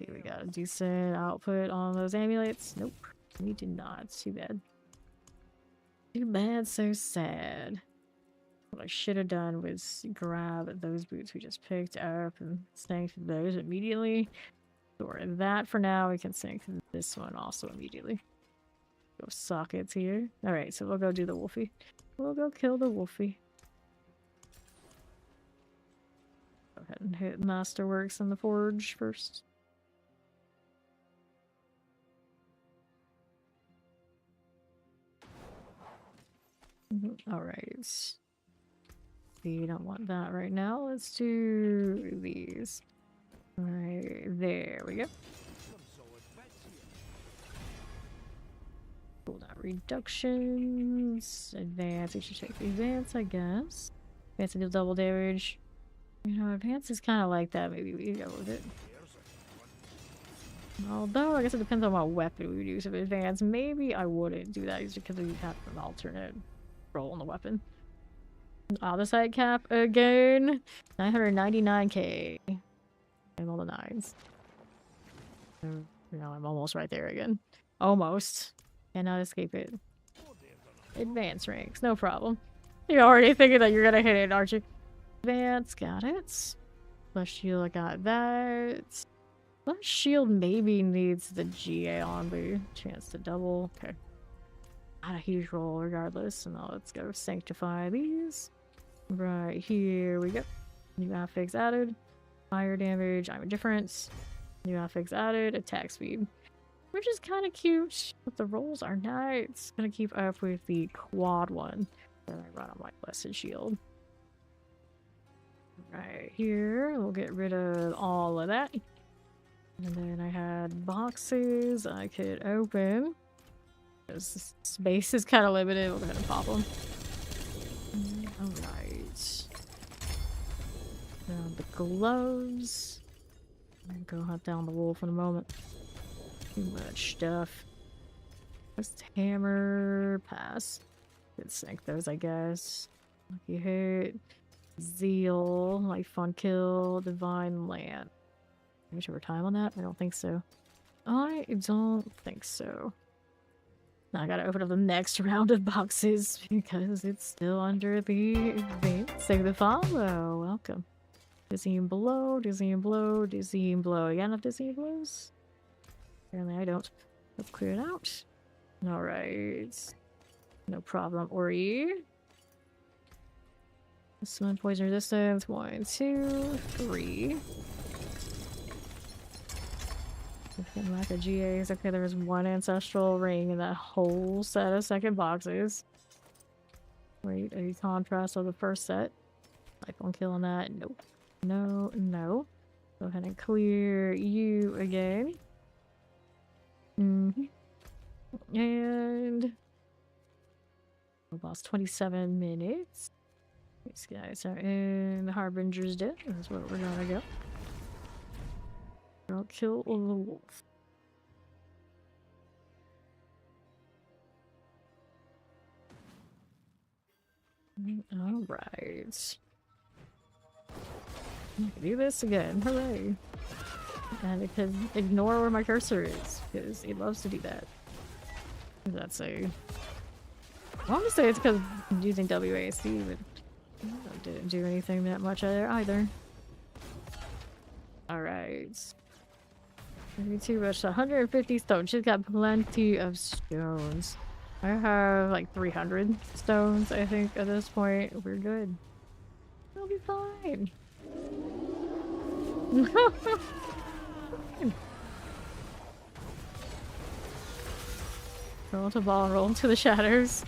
Okay, we got a decent output on those amulets. Nope. We did not. Too bad. Too bad, so sad. What I should have done was grab those boots we just picked up and sync those immediately. Store that for now. We can sync this one also immediately. Go sockets here. Alright, so we'll go do the wolfie. We'll go kill the wolfie. Go ahead and hit Masterworks in the forge first. Alright. We don't want that right now. Let's do these. Alright, there we go. Cool, that reductions. Advance, we should take the advance, I guess. Advance to deal double damage. You know, advance is kind of like that. Maybe we go with it. Although, I guess it depends on what weapon we would use. If advance, maybe I wouldn't do that just because we have an alternate roll on the weapon. Other side cap again. 999k. I'm all the nines. So, you know, I'm almost right there again. Almost. Cannot escape it. Advance ranks, no problem. You're already thinking that you're gonna hit it, aren't you? Advance, got it. Plus shield, I got that. Plus shield maybe needs the GA on, but chance to double. Okay. Not a huge roll regardless. And now let's go sanctify these. Right here we go. New affix added. Fire damage, I'm a difference. New affix added. Attack speed. Which is kind of cute, but the rolls are not. It's gonna keep up with the quad one that I run on my blessed shield. Right here, we'll get rid of all of that. And then I had boxes I could open. Because space is kind of limited, we'll go ahead and pop them. Alright. Now the gloves. I'm gonna go hunt down the wolf in a moment. Too much stuff. Just hammer, pass. Could sync those, I guess. Lucky hit. Zeal, life fun kill, divine land. Much over time on that? I don't think so. I don't think so. I gotta open up the next round of boxes because it's still under the event. Save the follow. Welcome. Dizzying blow, dizzying blow, dizzying blow. You got enough dizzying blows? Apparently I don't. Let's clear it out. Alright. No problem. Ori. Summon poison resistance. 1, 2, 3. Getting lack of GAs. Okay, there's one ancestral ring in that whole set of second boxes. Wait, a contrast of the first set. Life on killing that. Nope. No, no. Go ahead and clear you again. And we lost 27 minutes. These guys are in the Harbinger's Den. That's where we're gonna go. Don't kill the wolf. Alright. Do this again. Hooray. And it can ignore where my cursor is, because it loves to do that. That's a... I want to say it's because I'm using WASD, but I didn't do anything that much there either. Alright. 32 rush, 150 stones. She's got plenty of stones. I have like 300 stones, I think, at this point. We're good. We'll be fine. Roll to ball, roll into the shadows.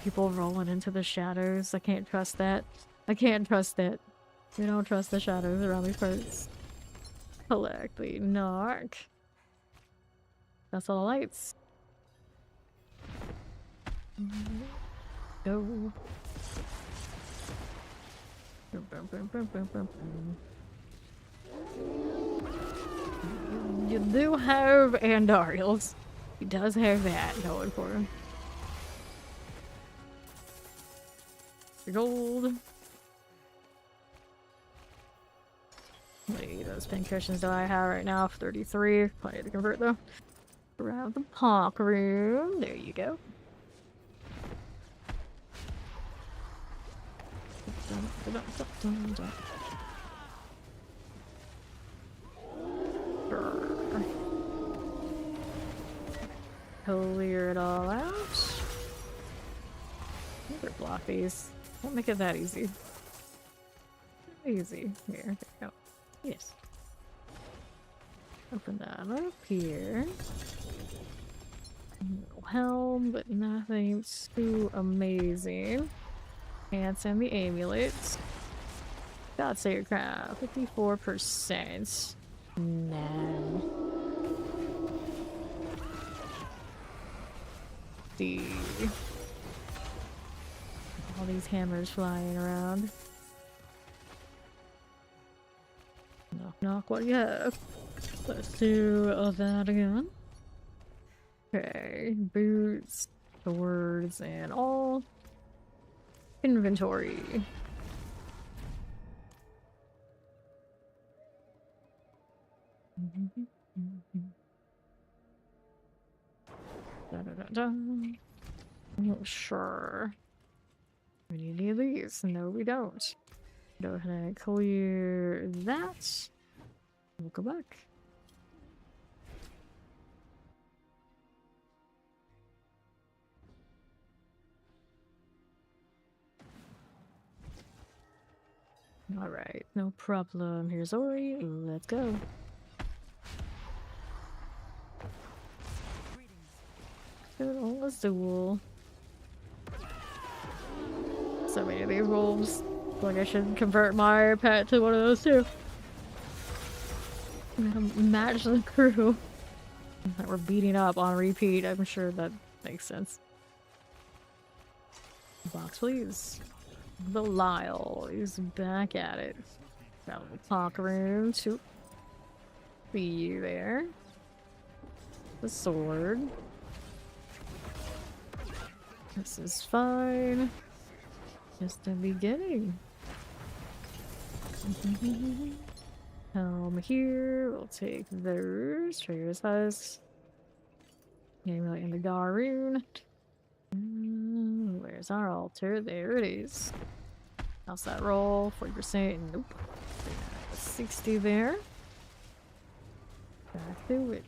People rolling into the shadows. I can't trust that. I can't trust it. We don't trust the shadows around these parts. Collect the narc. That's all the lights. Go. You do have Andariels. He does have that going for him. Gold. How many of those pincushions do I have right now? 33. Plenty to convert though. Around the park room. There you go. Clear it all out. Another block these. Won't make it that easy. Easy. Here, there we go. Yes. Open that up here. No helm, but nothing too amazing. Pants and the amulets. God save crown. 54%. No. All these hammers flying around. Knock, knock, what do you have? Let's do that again. Okay, boots, swords, and all. Inventory. Da, da, da, da. I'm not sure. We need any of these. No, we don't. Go ahead and clear that. We'll go back. Alright, no problem. Here's Ori. Let's go. Good old Azul. So many of these wolves. Like I should convert my pet to one of those too. Match the crew that we're beating up on repeat. I'm sure that makes sense. Box, please. The Lyle is back at it. Got a little talk room to see you there. The sword. This is fine. Just the beginning. Helm here. We'll take those. Trader's Husk. Amulet in the Garoon. Where's our altar? There it is. How's that roll? 40%. Nope. 60 there. Back to it.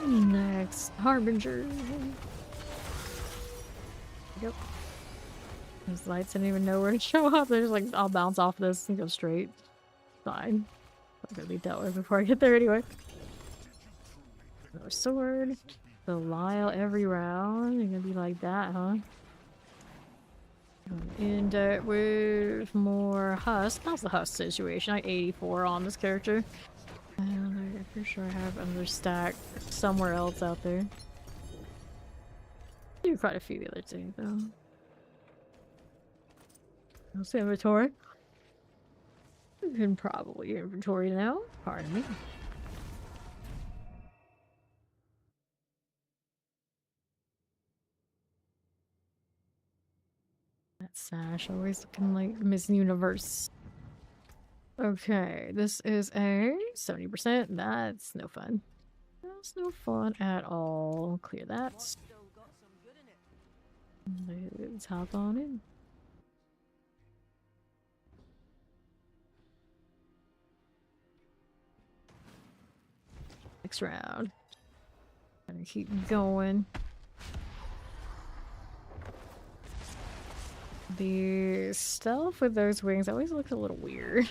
Next, Harbinger. Yep. Those lights didn't even know where to show up. They're just like, I'll bounce off this and go straight. Fine. I'm gonna be dealt with before I get there anyway. Another sword. Belial every round. You're gonna be like that, huh? End it with more husk. How's the husk situation? I 84 on this character. And I'm pretty sure I have another stack somewhere else out there. Do quite a few the other day though. How's the inventory? You can probably inventory now. Pardon me. That sash always looking like Miss Universe. Okay, this is a 70%. That's no fun. That's no fun at all. Clear that. Let's hop on in. Next round. Gonna keep going. The stuff with those wings always looks a little weird.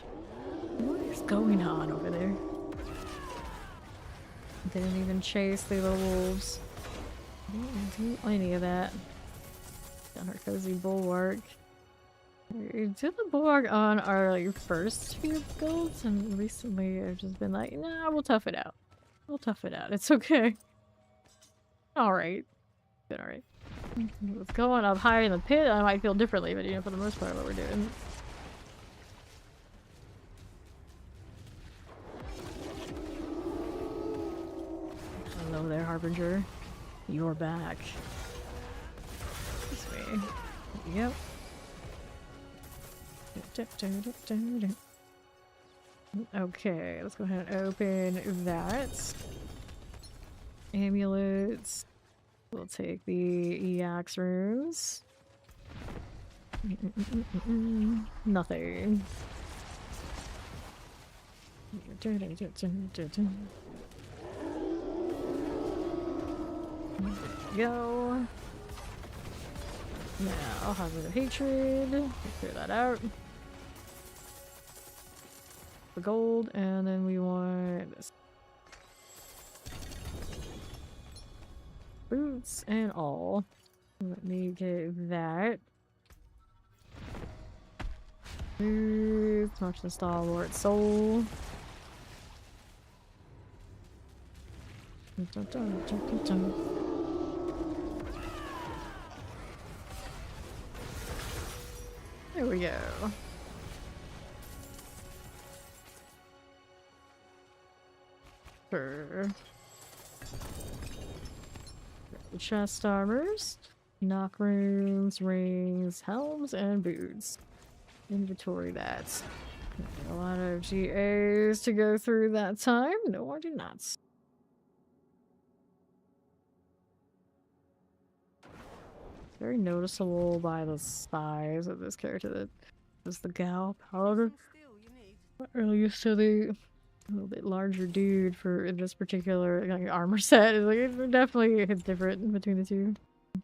What is going on over there? Didn't even chase the little wolves. Didn't do any of that. Got our cozy bulwark. We did the bulwark on our like first few builds, and recently I've just been like, nah, we'll tough it out. We'll tough it out. It's okay. Alright. Good, alright. What's going up higher in the pit? I might feel differently, but you know, for the most part, what we're doing. Hello there, Harbinger. You're back. This way. Yep. Okay, let's go ahead and open that. Amulets. We'll take the EX runes. Nothing. There we go. Now I'll have a hatred. Clear that out. The gold, and then we want this. Boots and all. Let me get that. Boots, watch the stalwart soul. Dun, dun, dun, dun, dun. There we go. Sure. Chest armors, knock rooms, rings, helms, and boots. Inventory that. A lot of GAs to go through that time. No, I do not. Very noticeable by the size of this character that is the Gal Paladin. Not really used to the a little bit larger dude for this particular like, armor set. It's like it definitely it's different between the two.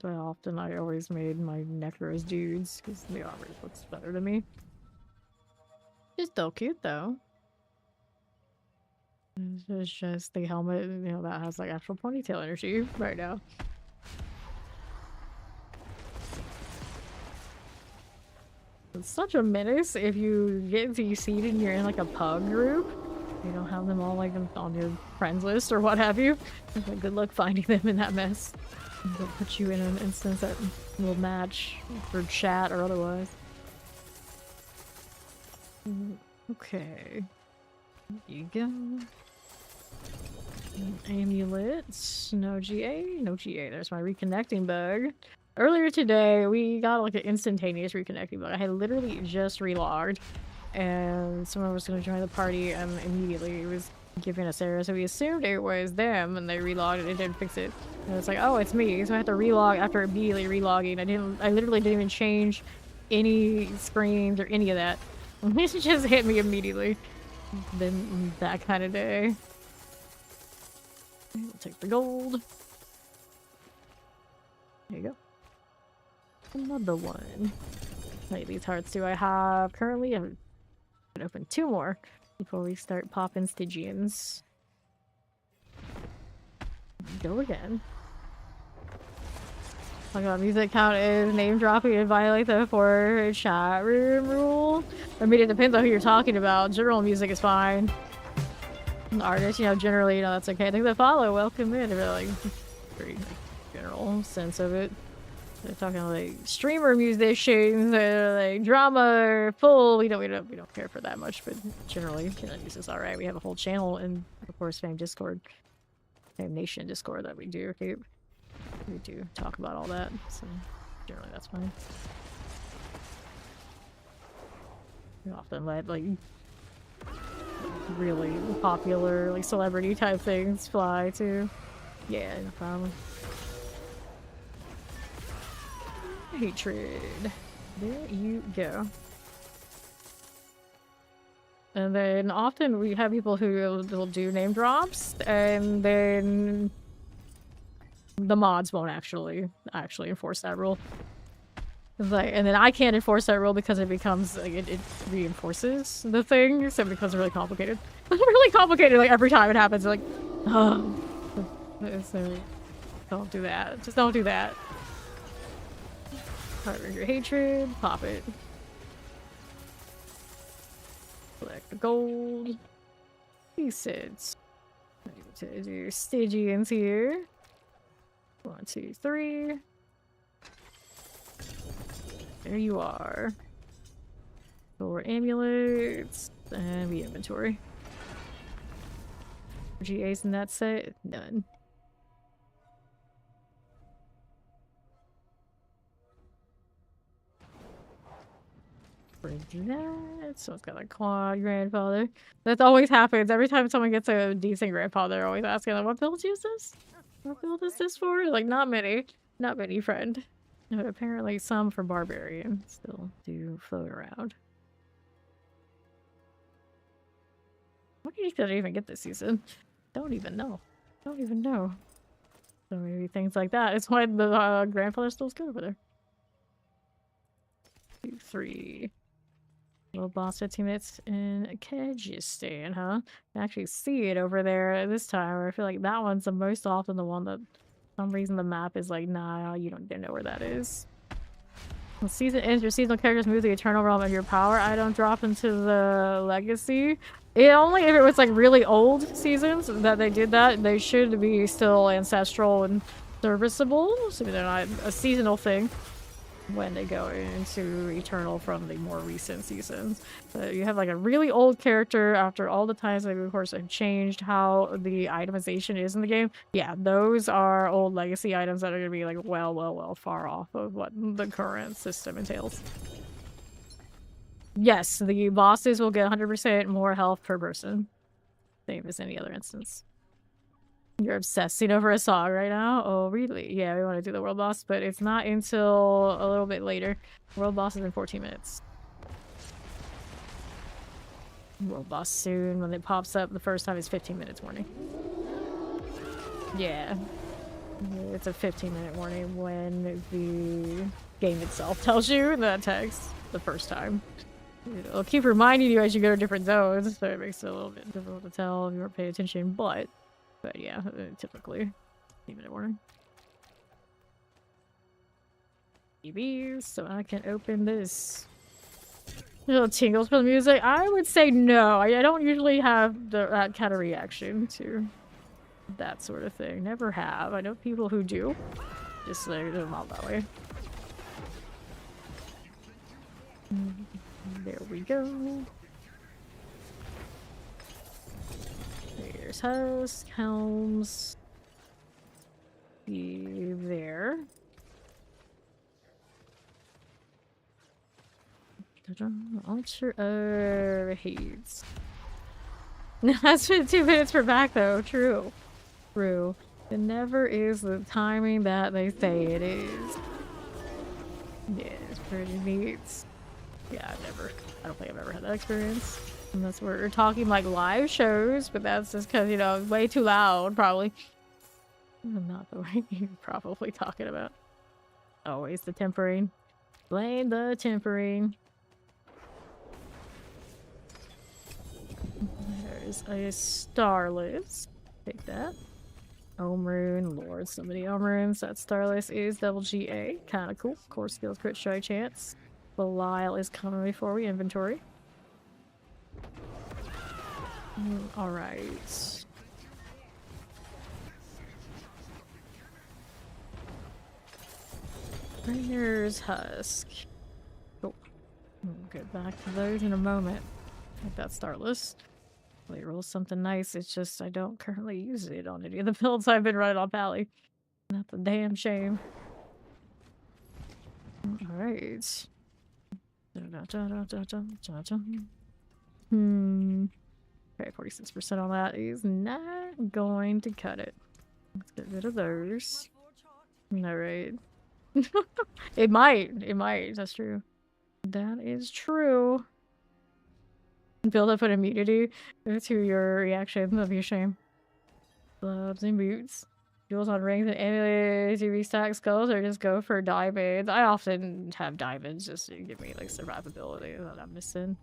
But often I always made my Necros dudes because the armor looks better to me. It's still cute though. It's just the helmet, you know, that has like actual ponytail energy right now. It's such a menace if you get seated and you're in like a pug group. You don't have them all like on your friends list or what have you. Like, good luck finding them in that mess. They'll put you in an instance that will match for chat or otherwise. Okay. There you go. Amulets. No GA. No GA. There's my reconnecting bug. Earlier today, we got like an instantaneous reconnecting bug. I had literally just relogged. And someone was going to join the party and immediately it was giving us error, so we assumed it was them, and they relogged and it didn't fix it. And it's like, oh, it's me, so I have to relog after immediately relogging. I literally didn't even change any screens or any of that. It just hit me immediately. Been that kind of day. We'll take the gold. There you go. Another one. How many of these hearts do I have currently? I'm gonna open 2 more before we start popping Stygians. Go again. Talking about music count is name dropping and violate the 4 chat room rule. I mean, it depends on who you're talking about. General music is fine. Artists, you know, generally, you know, that's okay. I think they follow welcome in. They're like very general sense of it. They're talking like streamer musicians, like drama or full. We don't care for that much, but generally, music is all right. We have a whole channel in, of course, Fame Discord, Fame Nation Discord that we do. We do talk about all that, so generally that's fine. We often let like really popular like celebrity type things fly too. Yeah, no problem. Hatred. There you go. And then often we have people who will do name drops, and then the mods won't actually enforce that rule. Like, and then I can't enforce that rule because it becomes like it reinforces the thing, so it becomes really complicated. Really complicated. Like every time it happens, like, oh, so don't do that. Just don't do that. Harvard your hatred. Pop it. Collect the gold. Pieces. I need to do Stygians here. 1, 2, 3. There you are. 4 amulets. And we inventory. GAs in that set? None. That. So it's got a quad grandfather. That always happens. Every time someone gets a decent grandfather, they're always asking, like, what build is this? What build is this for? Like, not many. Not many, friend. But apparently some for barbarian still do float around. What do you think I even get this season? Don't even know. Don't even know. So maybe things like that. It's why the grandfather still's good over there. 2, 3. Little boss 15 minutes in Kyrgyzstan, huh? I actually see it over there this time. I feel like that one's the most often the one that for some reason the map is like, nah, you don't know where that is. When season ends, your seasonal characters move the eternal realm and your power item drop into the legacy. It only if it was like really old seasons that they did that. They should be still ancestral and serviceable, so they're not a seasonal thing when they go into Eternal from the more recent seasons. But you have like a really old character after all the times they of course have changed how the itemization is in the game. Yeah, those are old legacy items that are gonna be like well far off of what the current system entails. Yes, the bosses will get 100% more health per person. Same as any other instance. You're obsessing over a song right now? Oh, really? Yeah, we want to do the world boss, but it's not until a little bit later. World boss is in 14 minutes. World boss soon. When it pops up the first time, it's 15 minutes warning. Yeah. It's a 15-minute warning when the game itself tells you in that text the first time. It'll keep reminding you as you go to different zones, so it makes it a little bit difficult to tell if you weren't paying attention, but yeah, typically, 15-minute warning. EBs, so I can open this. Little tingles for the music. I would say no. I don't usually have that kind of reaction to that sort of thing. Never have. I know people who do. Just like them all that way. There we go. There's house, helms. There. Altar of Hades. That's been 2 minutes for back though. True. True. It never is the timing that they say it is. Yeah, it's pretty neat. Yeah, I don't think I've ever had that experience. Unless we're talking like live shows, but that's just because, you know, way too loud, probably. Not the way you're probably talking about. Always the tempering. Blame the tempering. There's a Starless. Take that. Omrune, Lord, so many Omrunes. That Starless is double GA. Kinda cool. Core skills, crit strike chance. Belial is coming before we inventory. Alright. Bringer's Husk. Oh. We'll get back to those in a moment. Like that Starless. They roll something nice. It's just I don't currently use it on any of the builds I've been running on Pally. That's a damn shame. Alright. Okay, 46% on that is not going to cut it. Let's get rid of those. Alright. It might, that's true. That is true. Build up an immunity to your reaction of your shame. Gloves and boots. Jewels on rings and amulets. You restock skulls or just go for diamonds. I often have diamonds just to give me like survivability that I'm missing.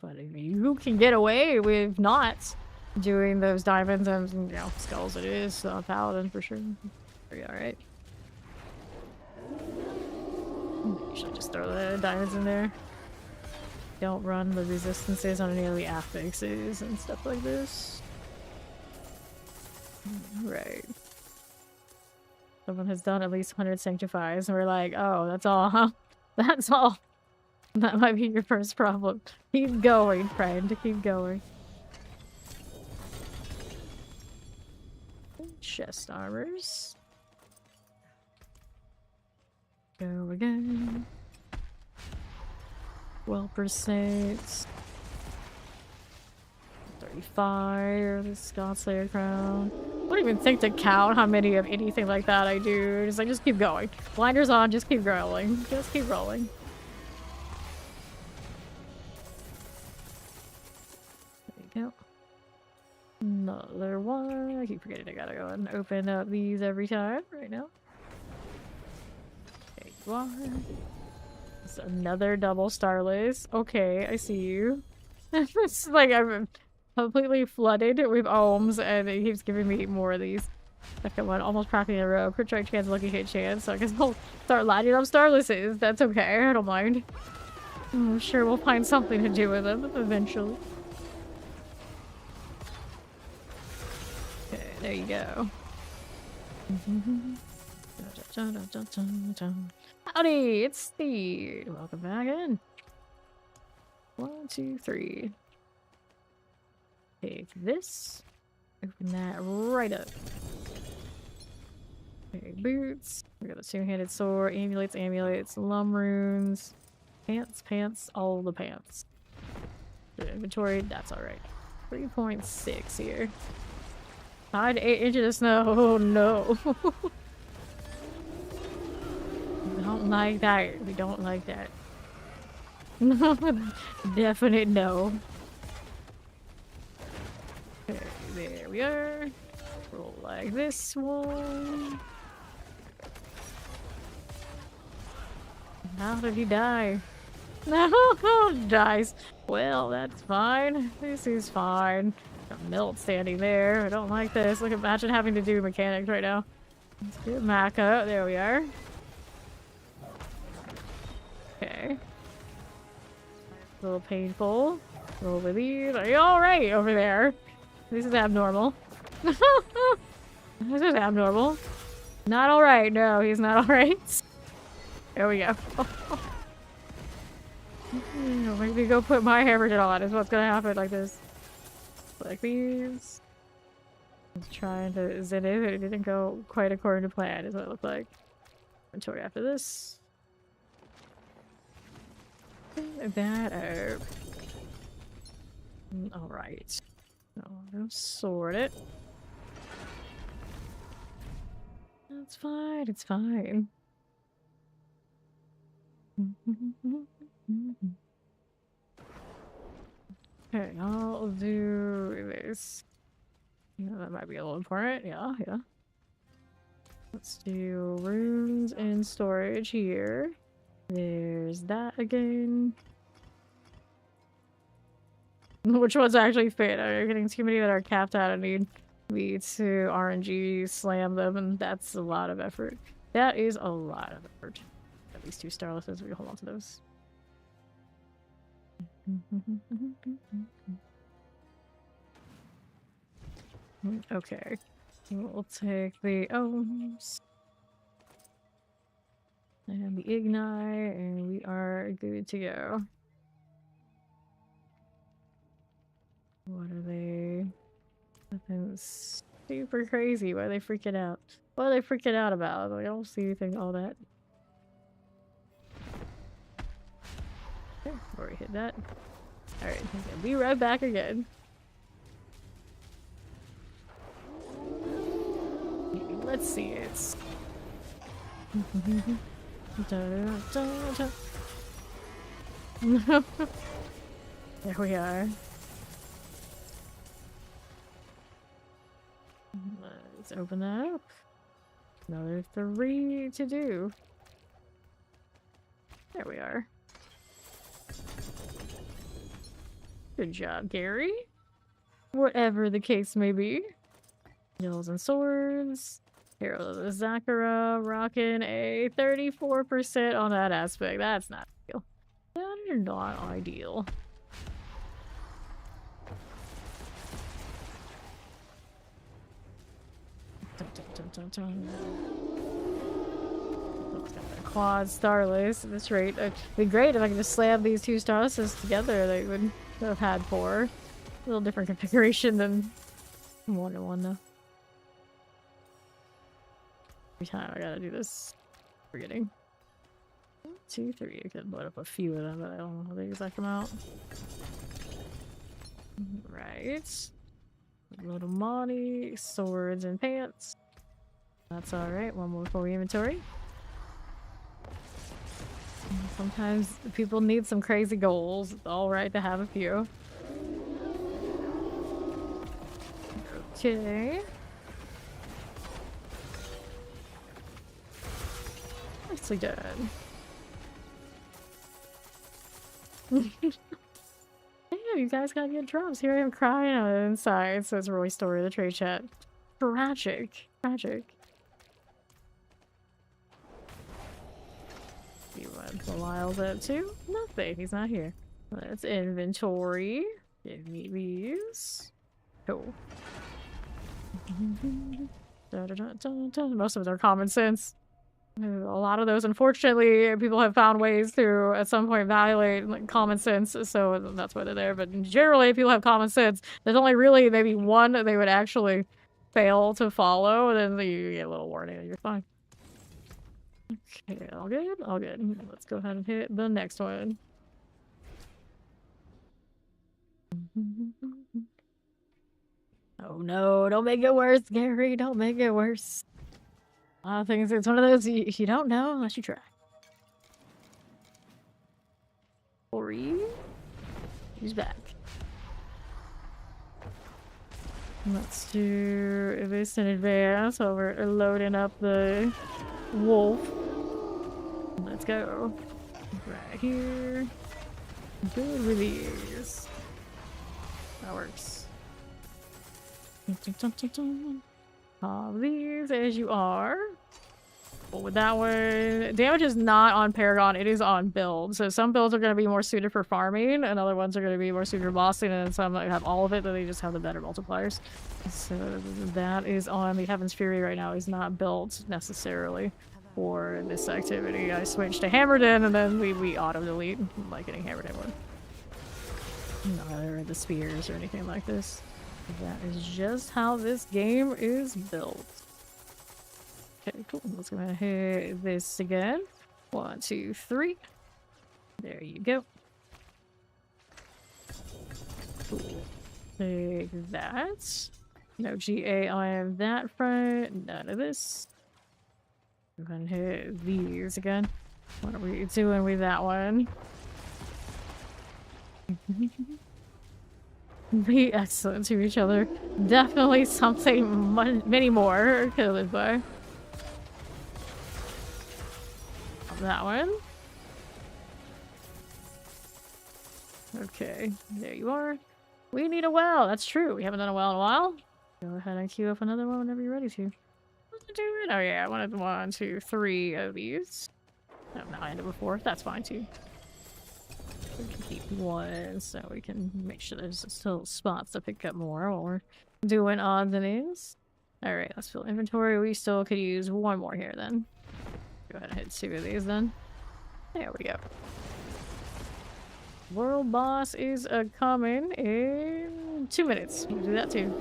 But if you can get away with not doing those diamonds and, you know, skulls, it is Paladin for sure. Pretty alright. Should I just throw the diamonds in there? Don't run the resistances on any of the affixes and stuff like this. Right. Someone has done at least 100 sanctifies and we're like, oh, that's all, huh? That's all. That might be your first problem. Keep going, friend. Keep going. Chest armors. Go again. 12%. 35. The Scott Slayer crown. I don't even think to count how many of anything like that I do. Just like, just keep going. Blinders on, just keep rolling. Just keep rolling. There you go. Another one. I keep forgetting I gotta go and open up these every time right now. There you are. It's another double Starless. Okay, I see you. It's like I'm completely flooded with ohms and it keeps giving me more of these. Second one, almost practically in a row. Crit strike chance, lucky hit chance. So I guess I'll start lighting up Starlesses. That's okay. I don't mind. I'm sure we'll find something to do with them eventually. Okay, there you go. Howdy, it's Steve. Welcome back in. 1, 2, 3. Take this. Open that right up. Okay, boots. We got a two-handed sword, amulets, lum runes, pants, all the pants. The inventory, that's alright. 3.6 here. 5 to 8 inches of snow. Oh no. We don't like that. We don't like that. No, definite no. Okay, there we are. Roll like this one. How did he die? No, dies. Well, that's fine. This is fine. Got Milt standing there. I don't like this. Look, imagine having to do mechanics right now. Let's get Mac up. There we are. Okay. A little painful. Roll with these. Are you alright over there? This is abnormal. This is abnormal. Not alright. No, he's not alright. There we go. Maybe go put my hammer on is what's gonna happen like this. Like these. I was trying to zen it, but it didn't go quite according to plan, is what it looked like. Inventory after this. That up. Alright. I'll sort it. It's fine, it's fine. Okay, I'll do this. Yeah, that might be a little important. Yeah. Let's do rooms and storage here. There's that again. Which ones actually fit? I'm getting too many that are capped out. I need me to RNG slam them, and that's a lot of effort. That is a lot of effort. At least 2 starlesses. We hold on to those. Okay. We'll take the ohms and the ignite, and we are good to go. What are they? Nothing super crazy. Why are they freaking out? What are they freaking out about? Like, I don't see anything all that. Okay, already hit that. Alright, okay, be right back again. Let's see it. There we are. Let's open that up. Another 3 to do. There we are. Good job, Gary. Whatever the case may be. Hills and swords. Hero of the Zakara rocking a 34% on that aspect. That's not ideal. That is not ideal. Quad starless at this rate. It'd be great if I could just slam these 2 starlesses together. They would have had 4. A little different configuration than 1-1 though. Every time I gotta do this, forgetting. 1, 2, 3. I could load up a few of them, but I don't know how the exact amount. Right. Little Monty, swords and pants. That's alright. 1 more for inventory. Sometimes people need some crazy goals. It's alright to have a few. Okay. Nicely done. Damn, you guys got good drops. Here I am crying on the inside, says Roy Story of the trade chat. Tragic. Tragic. See what Belial's up to? Nothing. He's not here. That's inventory. Give me these. Cool. Most of them are common sense. A lot of those, unfortunately, people have found ways to, at some point, violate like, common sense, so that's why they're there. But generally, if people have common sense, there's only really maybe one that they would actually fail to follow, and then you get a little warning and you're fine. Okay, all good? All good. Let's go ahead and hit the next one. Oh no, don't make it worse, Gary. Don't make it worse. A lot of things, it's one of those you don't know unless you try. 3. He's back. Let's do this in advance while we're loading up the wolf. Let's go. Right here. Good release. That works. Pop these as you are. But with that one, damage is not on Paragon, it is on build. So some builds are going to be more suited for farming, and other ones are going to be more suited for bossing, and then some that have all of it, that they just have the better multipliers. So that is on the Heaven's Fury right now. Is not built necessarily for this activity. I switched to Hammered In, and then we auto-delete. I'm like getting Hammered In one. Not the spears or anything like this. That is just how this game is built. Okay, cool. Let's go ahead and hit this again. 1, 2, 3. There you go. Cool. Take that. No GA on that front. None of this. We're gonna hit these again. What are we doing with that one? Be excellent to each other. Definitely something many more to live by. That one. Okay, there you are. We need a well. That's true. We haven't done a well in a while. Go ahead and queue up another one whenever you're ready to. What was I doing? Oh yeah, I wanted 1, 2, 3 of these. Oh, no, I ended with 4. That's fine too. We can keep 1 so we can make sure there's still spots to pick up more while we're doing odds and ends. Alright, let's fill inventory. We still could use 1 more here then. Go ahead and hit 2 of these then. There we go. World boss is coming in 2 minutes. We'll do that too.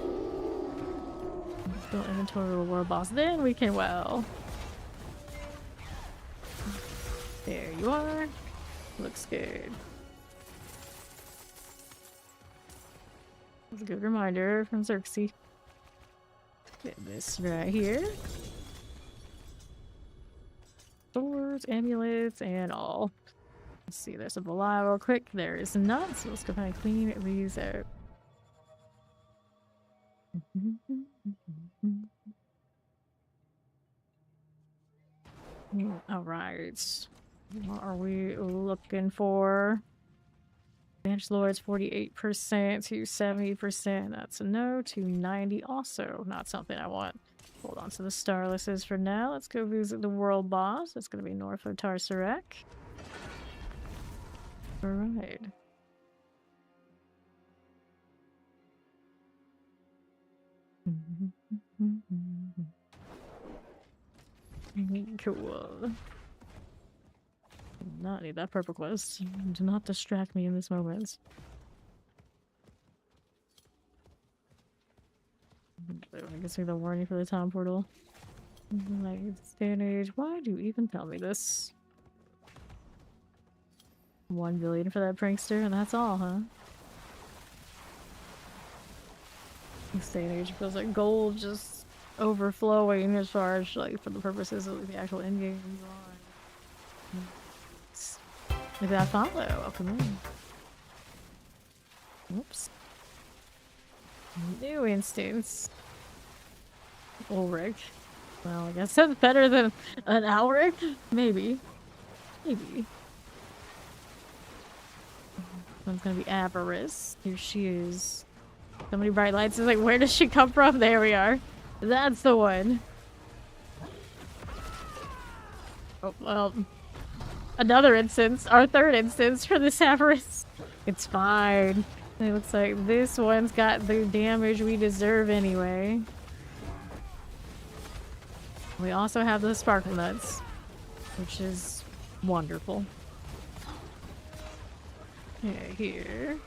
Fill inventory with world boss. Then we can well. There you are. Looks good. That's a good reminder from Xerxes. Get this right here. Swords, amulets, and all. Let's see, there's a Belial real quick. There is not, so let's go ahead and clean these out. Alright. What are we looking for? Advantage Lords 48% to 70%. That's a no. To 90 also not something I want. Hold on to the Starlesses for now. Let's go visit the world boss. That's going to be north of Tarsarak. Alright. Cool. Do not need that purple quest. Do not distract me in this moment. I guess we have a warning for the town portal. Like, day and age. Why do you even tell me this? 1 billion for that prankster, and that's all, huh? This day and age feels like gold just overflowing as far as, like, for the purposes of the actual endgame. Look at that follow. Welcome in. Whoops. New instance. Ulrich. Well, I guess that's better than an Alric? Maybe. Maybe. One's gonna be Avarice. Here she is. So many bright lights. It's like, where does she come from? There we are. That's the one. Oh, well. Another instance. Our 3rd instance for this Avarice. It's fine. It looks like this one's got the damage we deserve anyway. We also have the Sparkle Nuts, which is wonderful. Yeah, here.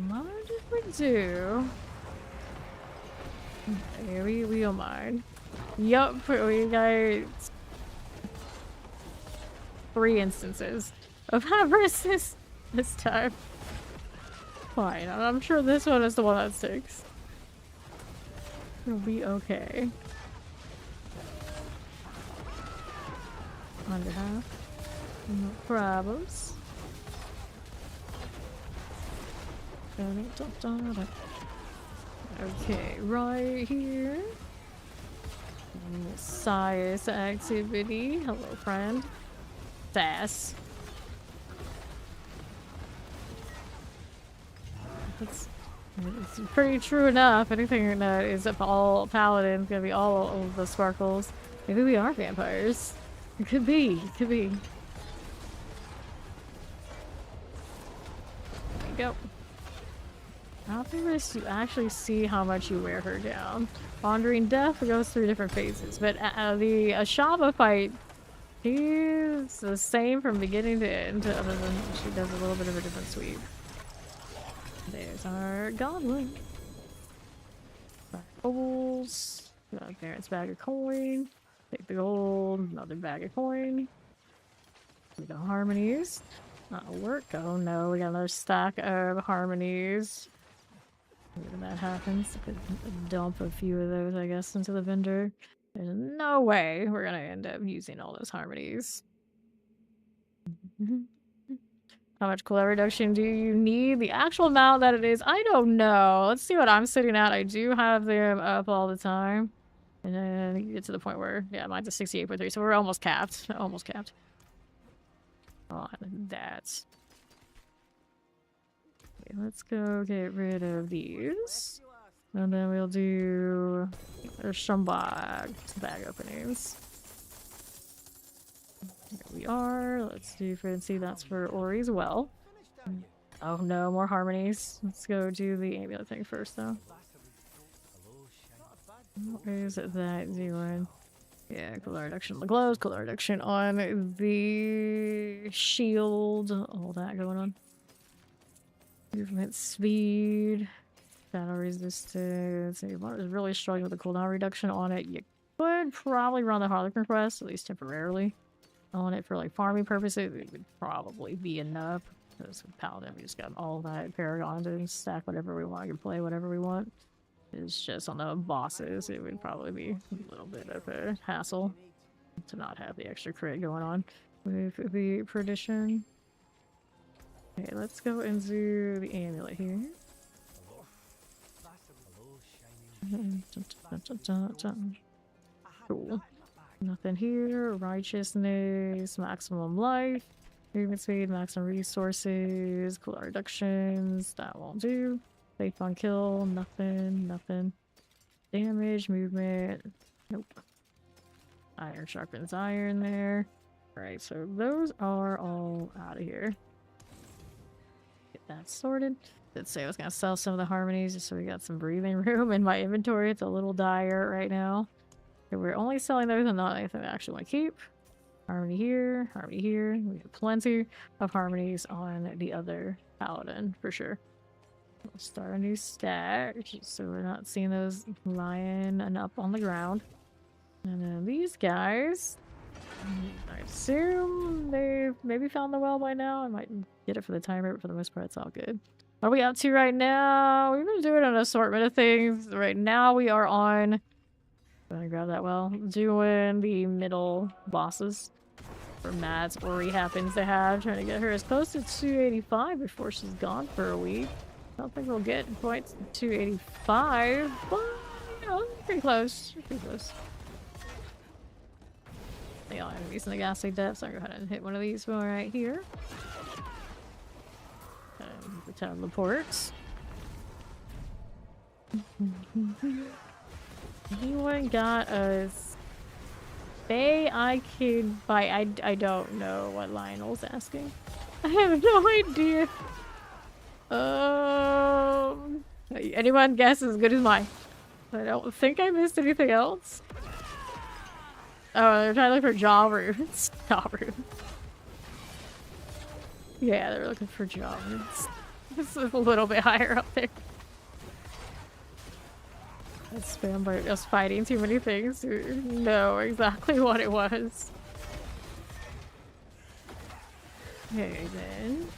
What did we do? Okay, we don't mind. Yup, we got 3 instances of Avarices this time. Fine, I'm sure this one is the one that sticks. It'll be okay. Under half. No problems. Okay, right here. Messiah's activity. Hello, friend. Sass. It's pretty true enough. Anything that is all paladins gonna be all of the sparkles. Maybe we are vampires. It could be. It could be. There you go. After this, you actually see how much you wear her down. Wandering Death goes through different phases, but the Ashaba fight is the same from beginning to end, other than she does a little bit of a different sweep. There's our goblin. Bubbles. Got Parents' bag of coin. Take the gold. Another bag of coin. We got harmonies. Not work. Oh no, we got another stack of harmonies. When that happens, I could dump a few of those, I guess, into the vendor. There's no way we're gonna end up using all those harmonies. How much cooldown reduction do you need? The actual amount that it is, I don't know. Let's see what I'm sitting at. I do have them up all the time. And then you get to the point where, yeah, mine's a 68.3, so we're almost capped. Almost capped. On that. Okay, let's go get rid of these. And then we'll do... There's some bag openings. Here we are. Let's do Fancy. That's for Ori as well. Oh no, more harmonies. Let's go do the amulet thing first, though. What is that doing? Yeah, color reduction on the gloves, color reduction on the shield. All that going on. Movement speed. Battle resistance. If you is really struggling with the cooldown reduction on it, you could probably run the Harlequin quest, at least temporarily. On it for like farming purposes, it would probably be enough. Because with Paladin, we just got all that Paragon to stack whatever we want, you can play whatever we want. It's just on the bosses, it would probably be a little bit of a hassle to not have the extra crit going on with the Perdition. Okay, let's go and do the amulet here. Cool. Nothing here. Righteousness, maximum life, movement speed, maximum resources, cooldown reductions. That won't do. Safe on kill. Nothing. Nothing. Damage, movement. Nope. Iron sharpens iron there. Right, so those are all out of here. Get that sorted. Did say I was gonna sell some of the harmonies just so we got some breathing room in my inventory. It's a little dire right now. And we're only selling those and not anything I actually want to keep. Harmony here, harmony here. We have plenty of harmonies on the other Paladin for sure. We'll start a new stack just so we're not seeing those lying and up on the ground. And then these guys, I assume they've maybe found the well by now. I might get it for the timer, but for the most part, it's all good. What are we up to right now? We've been doing an assortment of things. Right now, we are on... I'm gonna grab that well. Doing the middle bosses. For Matt's Ori happens to have. Trying to get her as close to 285 before she's gone for a week. I don't think we'll get quite 285, but you know, pretty close. Pretty close. They all enemies in the ghastly depths. So I'm gonna go ahead and hit one of these right here. The teleports. Anyone got a Bay I can buy? I don't know what Lionel's asking. I have no idea. Anyone guess as good as mine? I don't think I missed anything else. Oh, they're trying to look for jaw runes. Jaw runes. Yeah, they're looking for jaw runes. This is a little bit higher up there. That's spam by us fighting too many things to know exactly what it was. Okay, then.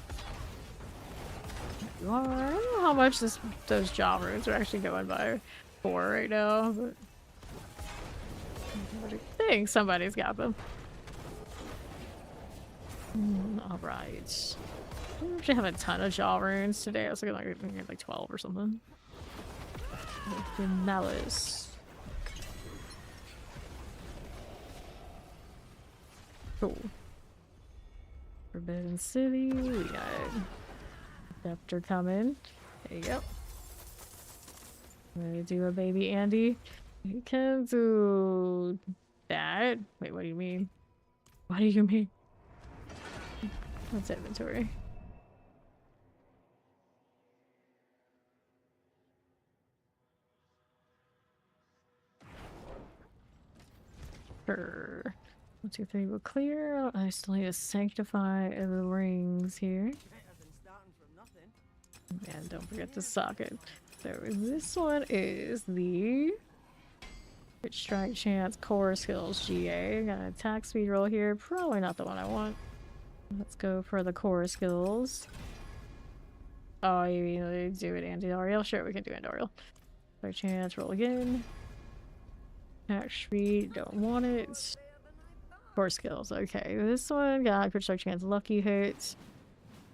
I don't know how much those jaw runes are actually going by for right now, but I think somebody's got them. Alright. I don't actually have a ton of jaw runes today. I was looking like 12 or something. The Malice. Cool. Forbidden City. We got Deptor coming. There you go. I'm gonna do a baby Andy. You can do that. Wait, what do you mean? What do you mean? What's inventory? Sure. 1, 2, 3 will clear. I still need to sanctify the rings here. And don't forget the socket. So this one is the Crit Strike Chance Core Skills GA. Got an attack speed roll here. Probably not the one I want. Let's go for the core skills. Oh, you mean do it anti-Ariel? Sure, we can do anti-Ariel. By chance, roll again. Attack speed, don't want it. Core skills, okay. This one got critical chance lucky hits.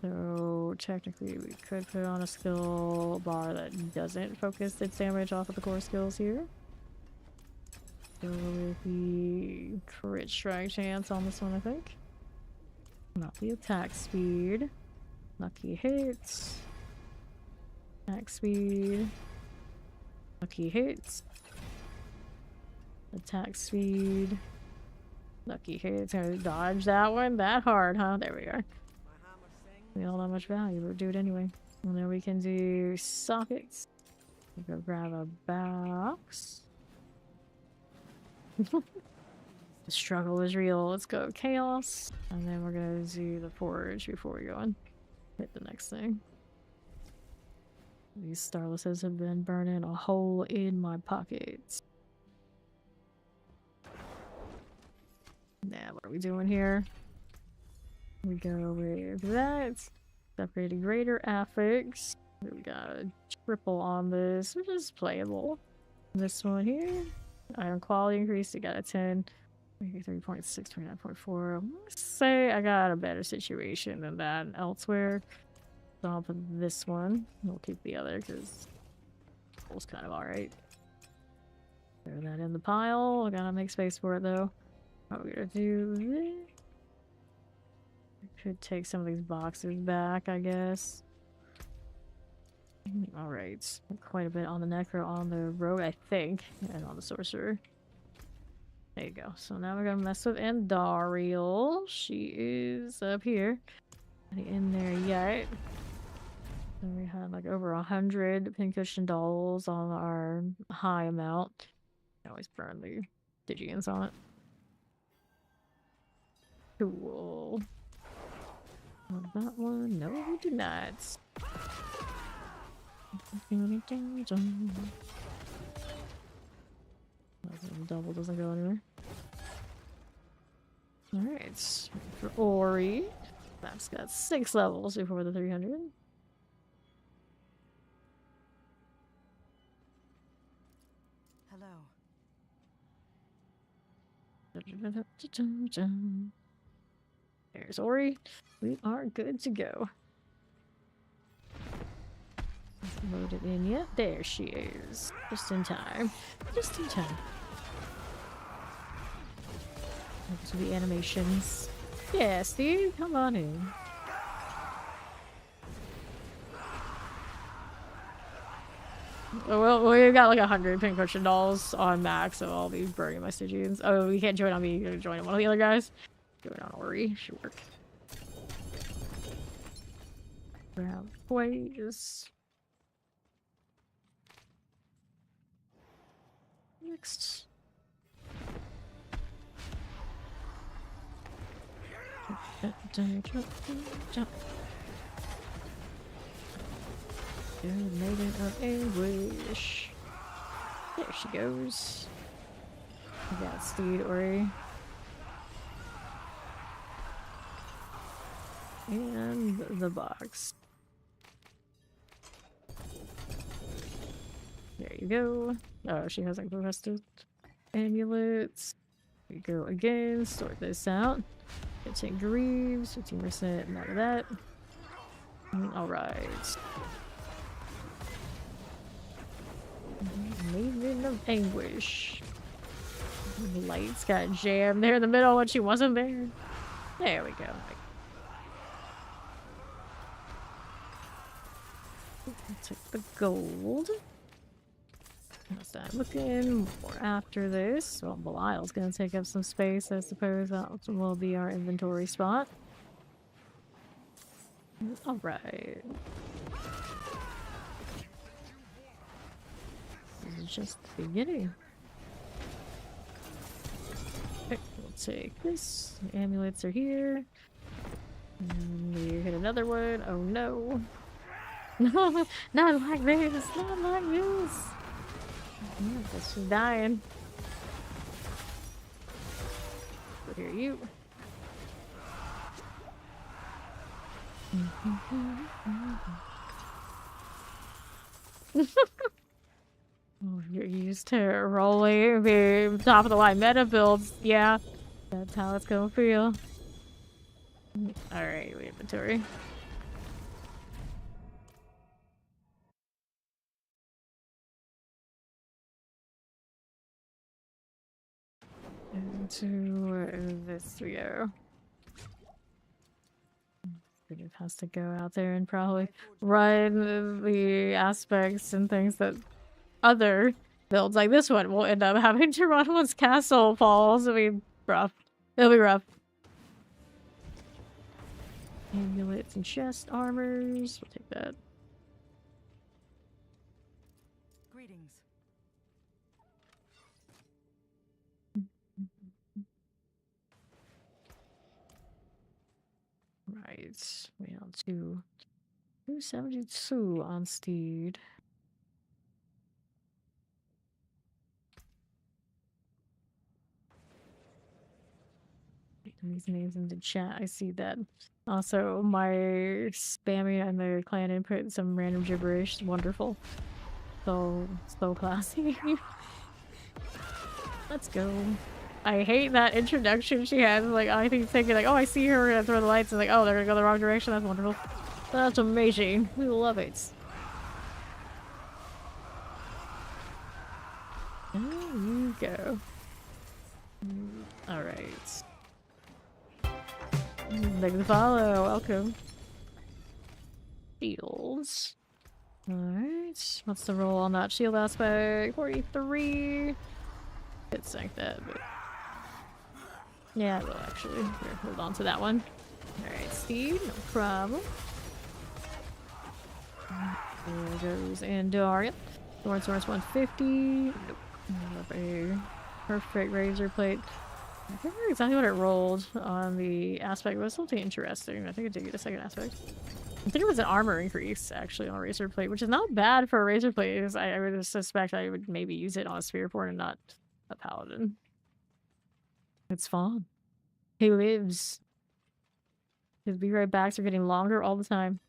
So technically we could put on a skill bar that doesn't focus its damage off of the core skills here. Go with the crit strike chance on this one, I think. Not the attack speed. Lucky hits. Attack speed. Lucky hits. Attack speed. Lucky hits. Gonna dodge that one that hard, huh? There we are. We don't have much value, but we'll do it anyway. And then we can do sockets. We'll go grab a box. The struggle is real. Let's go chaos. And then we're gonna do the forge before we go and hit the next thing. These starlesses have been burning a hole in my pockets. Now, what are we doing here? We go with that. Upgraded greater affix. We got a triple on this, which is playable. This one here. Iron quality increase, we got a 10. 3.6, 29.4. I'm gonna say I got a better situation than that elsewhere. So I'll put this one. We'll keep the other because it was kind of alright. Throw that in the pile. I gotta make space for it though. What we're gonna do this. Could take some of these boxes back, I guess. Alright. Quite a bit on the Necro, on the Rogue, I think, and on the Sorcerer. There you go. So now we're gonna mess with Andariel. She is up here. Not in there yet. So we had like over 100 pincushion dolls on our high amount. I always burn the Digians on it. Cool. What about one? No, we do not. Double doesn't go anywhere. Alright, for Ori. That's got 6 levels before the 300. Hello. There's Ori. We are good to go. Load it in yet. There she is. Just in time. Just in time. Up to the animations. Yeah, Steve, come on in. Well, we got like 100 pincushion dolls on max, so I'll be burning my Stygians. Oh, you can't join on me. You're gonna join one of the other guys. Join on Ori. Should work. Grab ways. Next. Jump. Good maiden of anguish. There she goes. We got Steed Ori. And the box. There you go. Oh, she has like the rest of amulets. We go again, sort this out. 15 greaves, 15%, none of that. Alright. Maiden of anguish. The lights got jammed there in the middle when she wasn't there. There we go. Take the gold. How's that looking? More after this. Well, Belial's gonna take up some space, I suppose. That will be our inventory spot. Alright. This is just the beginning. Okay, we'll take this. The amulets are here. And we hit another one. Oh no. No, not like this. Not like this. She's dying. We'll hear you. Oh, you're used to rolling the top of the line meta builds. Yeah, that's how it's gonna feel. Alright, inventory. Into this we go. It has to go out there and probably run the aspects and things that other builds like this one will end up having to run once castle falls. It'll be rough. It'll be rough. Amulets and chest armors. We'll take that. Greetings. Right. We have 272 on Steed. These names in the chat. I see that. Also, my spamming and the clan input some random gibberish. Wonderful. So classy. Let's go. I hate that introduction she has. Like, I think thinking like, oh, I see her, we're gonna throw the lights, and like, oh, they're gonna go the wrong direction. That's wonderful. That's amazing. We love it. There you go. Alright. Thank you for the follow. Welcome. Shields. Alright. What's the roll on that shield aspect? 43. Could sync that, but yeah, I will actually. Here, hold on to that one. Alright, Steve, no problem. There goes Andarian. Source 150. Nope. A perfect razor plate. I can't remember exactly what it rolled on the aspect, but it's something interesting. I think it did get a second aspect. I think it was an armor increase, actually, on a razor plate, which is not bad for a razor plate, because I would suspect I would maybe use it on a sphere port and not a paladin. It's fun. He lives. His be right backs are getting longer all the time.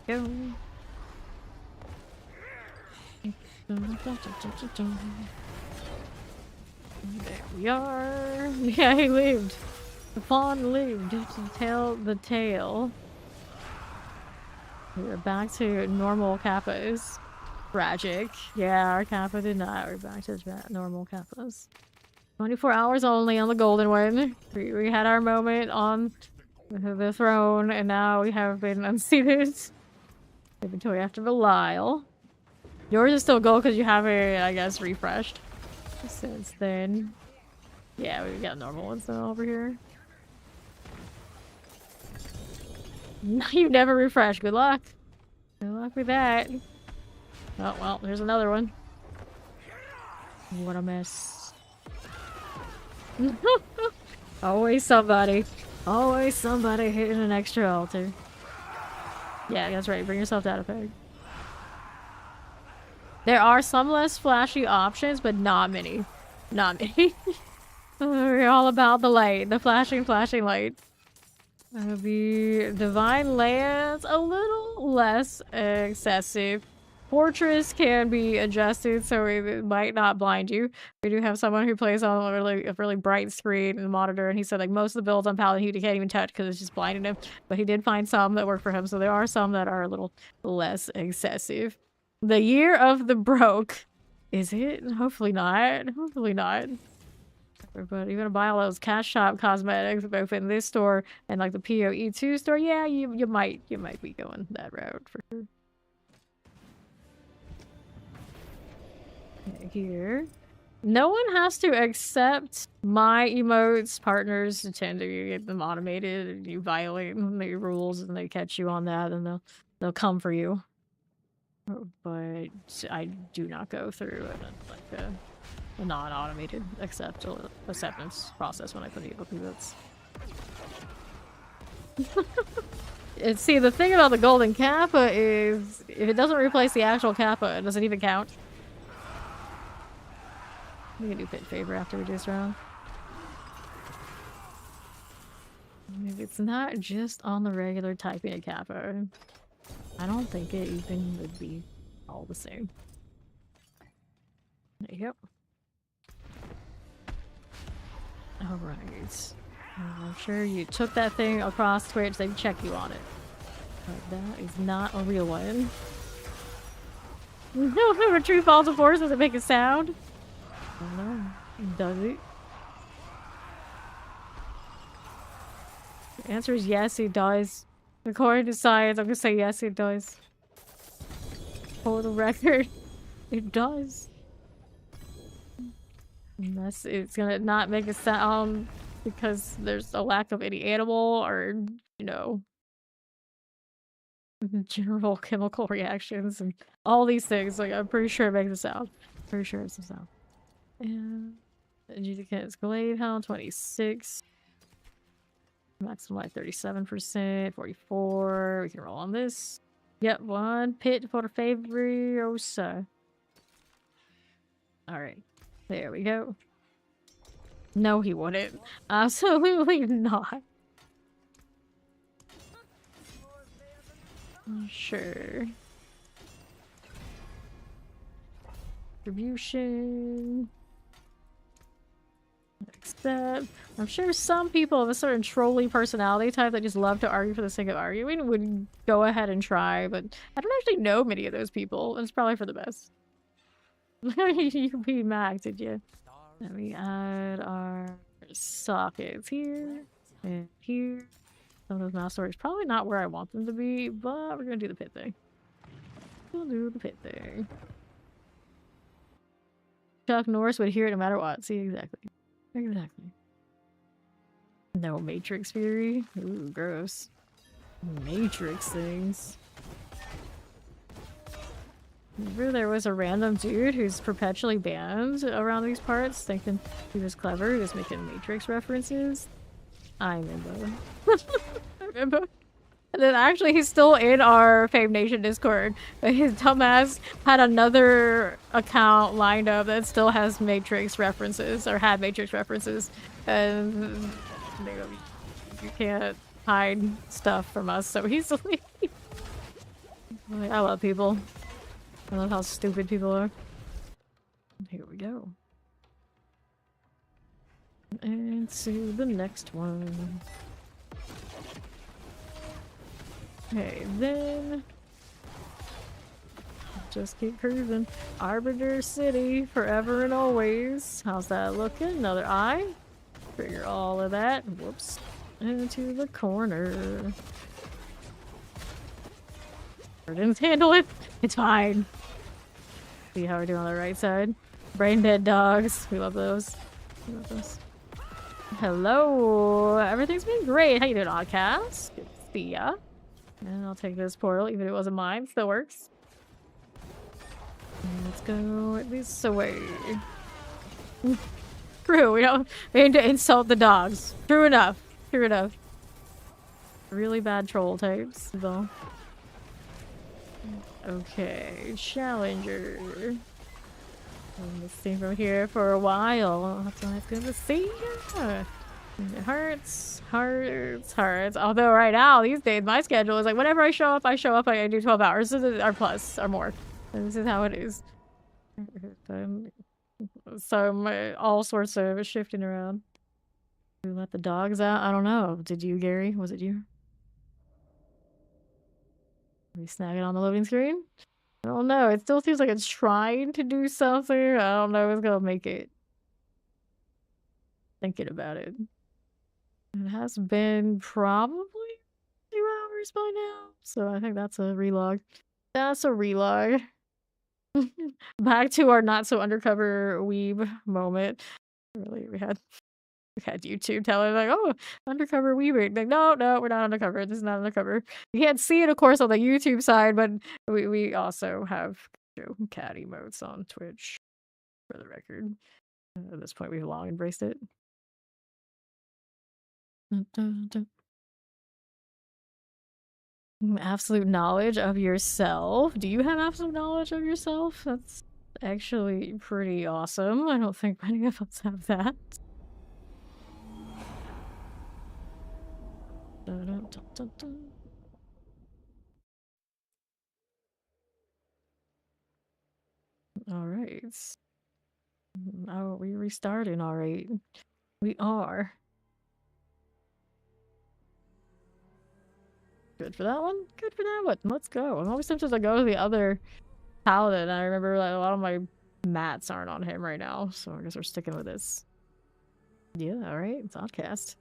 Go. There we are. Yeah, he lived. The fawn lived to tell the tale. We're back to normal kappas. Tragic. Yeah, our kappa did not. We're back to normal kappas. 24 hours only on the golden one. We had our moment on the throne, and now we have been unseated. Inventory after Belial. Yours is still gold because you have it, I guess, refreshed since then. Yeah, we've got normal ones now over here. You never refresh. Good luck. Good luck with that. Oh, well, there's another one. What a mess. Always somebody. Always somebody hitting an extra altar. Yeah, that's right. Bring yourself data peg. There are some less flashy options, but not many. Not many. We're all about the light. The flashing light. The Divine Lance, a little less excessive. Fortress can be adjusted so it might not blind you. We do have someone who plays on a really bright screen and monitor, and he said like most of the builds on Paladin he can't even touch because it's just blinding him. But he did find some that work for him, so there are some that are a little less excessive. The year of the broke. Is it? Hopefully not. Hopefully not. But you're gonna buy all those cash shop cosmetics both in this store and like the PoE2 store. Yeah, you might be going that route for sure. Okay, here. No one has to accept my emotes. Partners tend to get them automated, and you violate the rules and they catch you on that, and they'll come for you. But I do not go through a non-automated acceptance process when I put emotes. And see, the thing about the golden kappa is if it doesn't replace the actual kappa, it doesn't even count. We can do pit favor after we do this round. It's not just on the regular typing a kappa. I don't think it even would be all the same. Yep. Alright. I'm sure you took that thing across Twitch, they'd check you on it. But that is not a real one. No, if a true falls of force, does it make a sound? I don't know. Does it? The answer is yes, it does. According to science, I'm gonna say yes, it does. For the record, it does. Unless it's gonna not make a sound because there's a lack of any animal or, you know, general chemical reactions and all these things. Like, I'm pretty sure it makes a sound. Pretty sure it's a sound. And adjudicate Glaive Hound 26. Maximum life 37%, 44. We can roll on this. Yep, one pit for Favoriosa. Alright. There we go. No, he wouldn't. Absolutely not. Sure. Distribution. Accept. I'm sure some people of a certain trolly personality type that just love to argue for the sake of arguing would go ahead and try, but I don't actually know many of those people, and it's probably for the best. You beat Mac, did you? Let me add our sockets here and here. Some of those mouse storage probably not where I want them to be, but we're gonna do the pit thing. We'll do the pit thing. Chuck Norris would hear it no matter what. See, exactly. Exactly. No Matrix Fury. Ooh, gross. Matrix things. Remember there was a random dude who's perpetually banned around these parts, thinking he was clever, he was making Matrix references. I remember. I remember. And then actually he's still in our Fame Nation Discord, but his dumbass had another account lined up that still has Matrix references, or had Matrix references, and you can't hide stuff from us so easily. I love people. I love how stupid people are. Here we go. And to the next one. Okay, then just keep cruising. Arbiter City, forever and always. How's that looking? Another eye. Trigger all of that. Whoops. Into the corner. I didn't handle it. It's fine. See how we're doing on the right side. Brain dead dogs. We love those. We love those. Hello. Everything's been great. How you doing, Oddcast? Good to see ya. And I'll take this portal, even if it wasn't mine. Still works. And let's go this way. True, we don't mean to insult the dogs. True enough. True enough. Really bad troll types, though. Okay, Challenger. Been missing from here for a while. That's why it's good to see ya. It hurts, hurts, hurts. Although right now, these days, my schedule is like whenever I show up, I do 12 hours. Or plus, or more. And this is how it is. So all sorts of shifting around. We let the dogs out? I don't know. Did you, Gary? Was it you? Are we snagging on the loading screen? I don't know. It still seems like it's trying to do something. I don't know if it's gonna make it. Thinking about it. It has been probably 2 hours by now. So I think that's a relog. That's a relog. Back to our not so undercover weeb moment. Really, we had YouTube telling like, oh, undercover weebing. Like, no, we're not undercover. This is not undercover. You can't see it, of course, on the YouTube side, but we also have cat emotes on Twitch, for the record. At this point, we've long embraced it. Absolute knowledge of yourself. Do you have absolute knowledge of yourself? That's actually pretty awesome. I don't think many of us have that. Dun, dun, dun. All right. Oh, we restarting. All right. We are. Good for that one. Good for that one. Let's go. I'm always tempted to go to the other Paladin. I remember like, a lot of my mats aren't on him right now, so I guess we're sticking with this. Yeah, alright. It's Oddcast.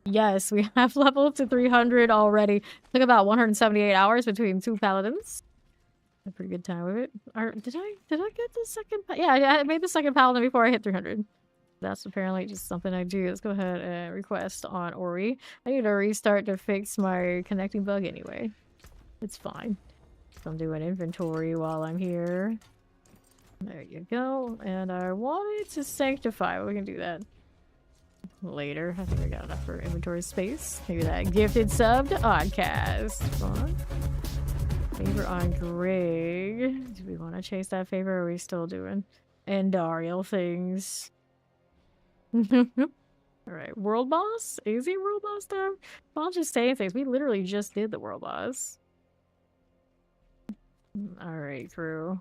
Yes, we have leveled to 300 already. Took about 178 hours between two Paladins. A pretty good time with it. Or, did I get the second? Yeah, I made the second Paladin before I hit 300. That's apparently just something I do. Let's go ahead and request on Ori. I need to restart to fix my connecting bug anyway. It's fine. So I'm doing inventory while I'm here. There you go. And I wanted to sanctify. We can do that later. I think I got enough for inventory space. Maybe that gifted sub to Oddcast. Fun. Favor on Greg. Do we want to chase that favor, or are we still doing Endariel things? Alright, world boss? Easy world boss time? Well, I'm just saying things. We literally just did the world boss. Alright, crew.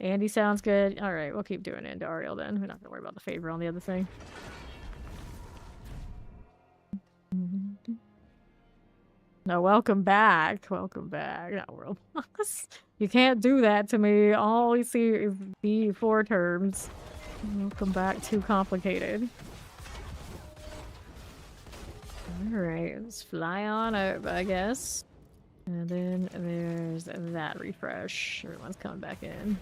Andy sounds good. Alright, we'll keep doing Endariel then. We're not gonna worry about the favor on the other thing. No, welcome back. Welcome back. Not world boss. You can't do that to me. All we see is the 4 terms. Welcome back. Too complicated. Alright, let's fly on up, I guess. And then there's that refresh. Everyone's coming back in.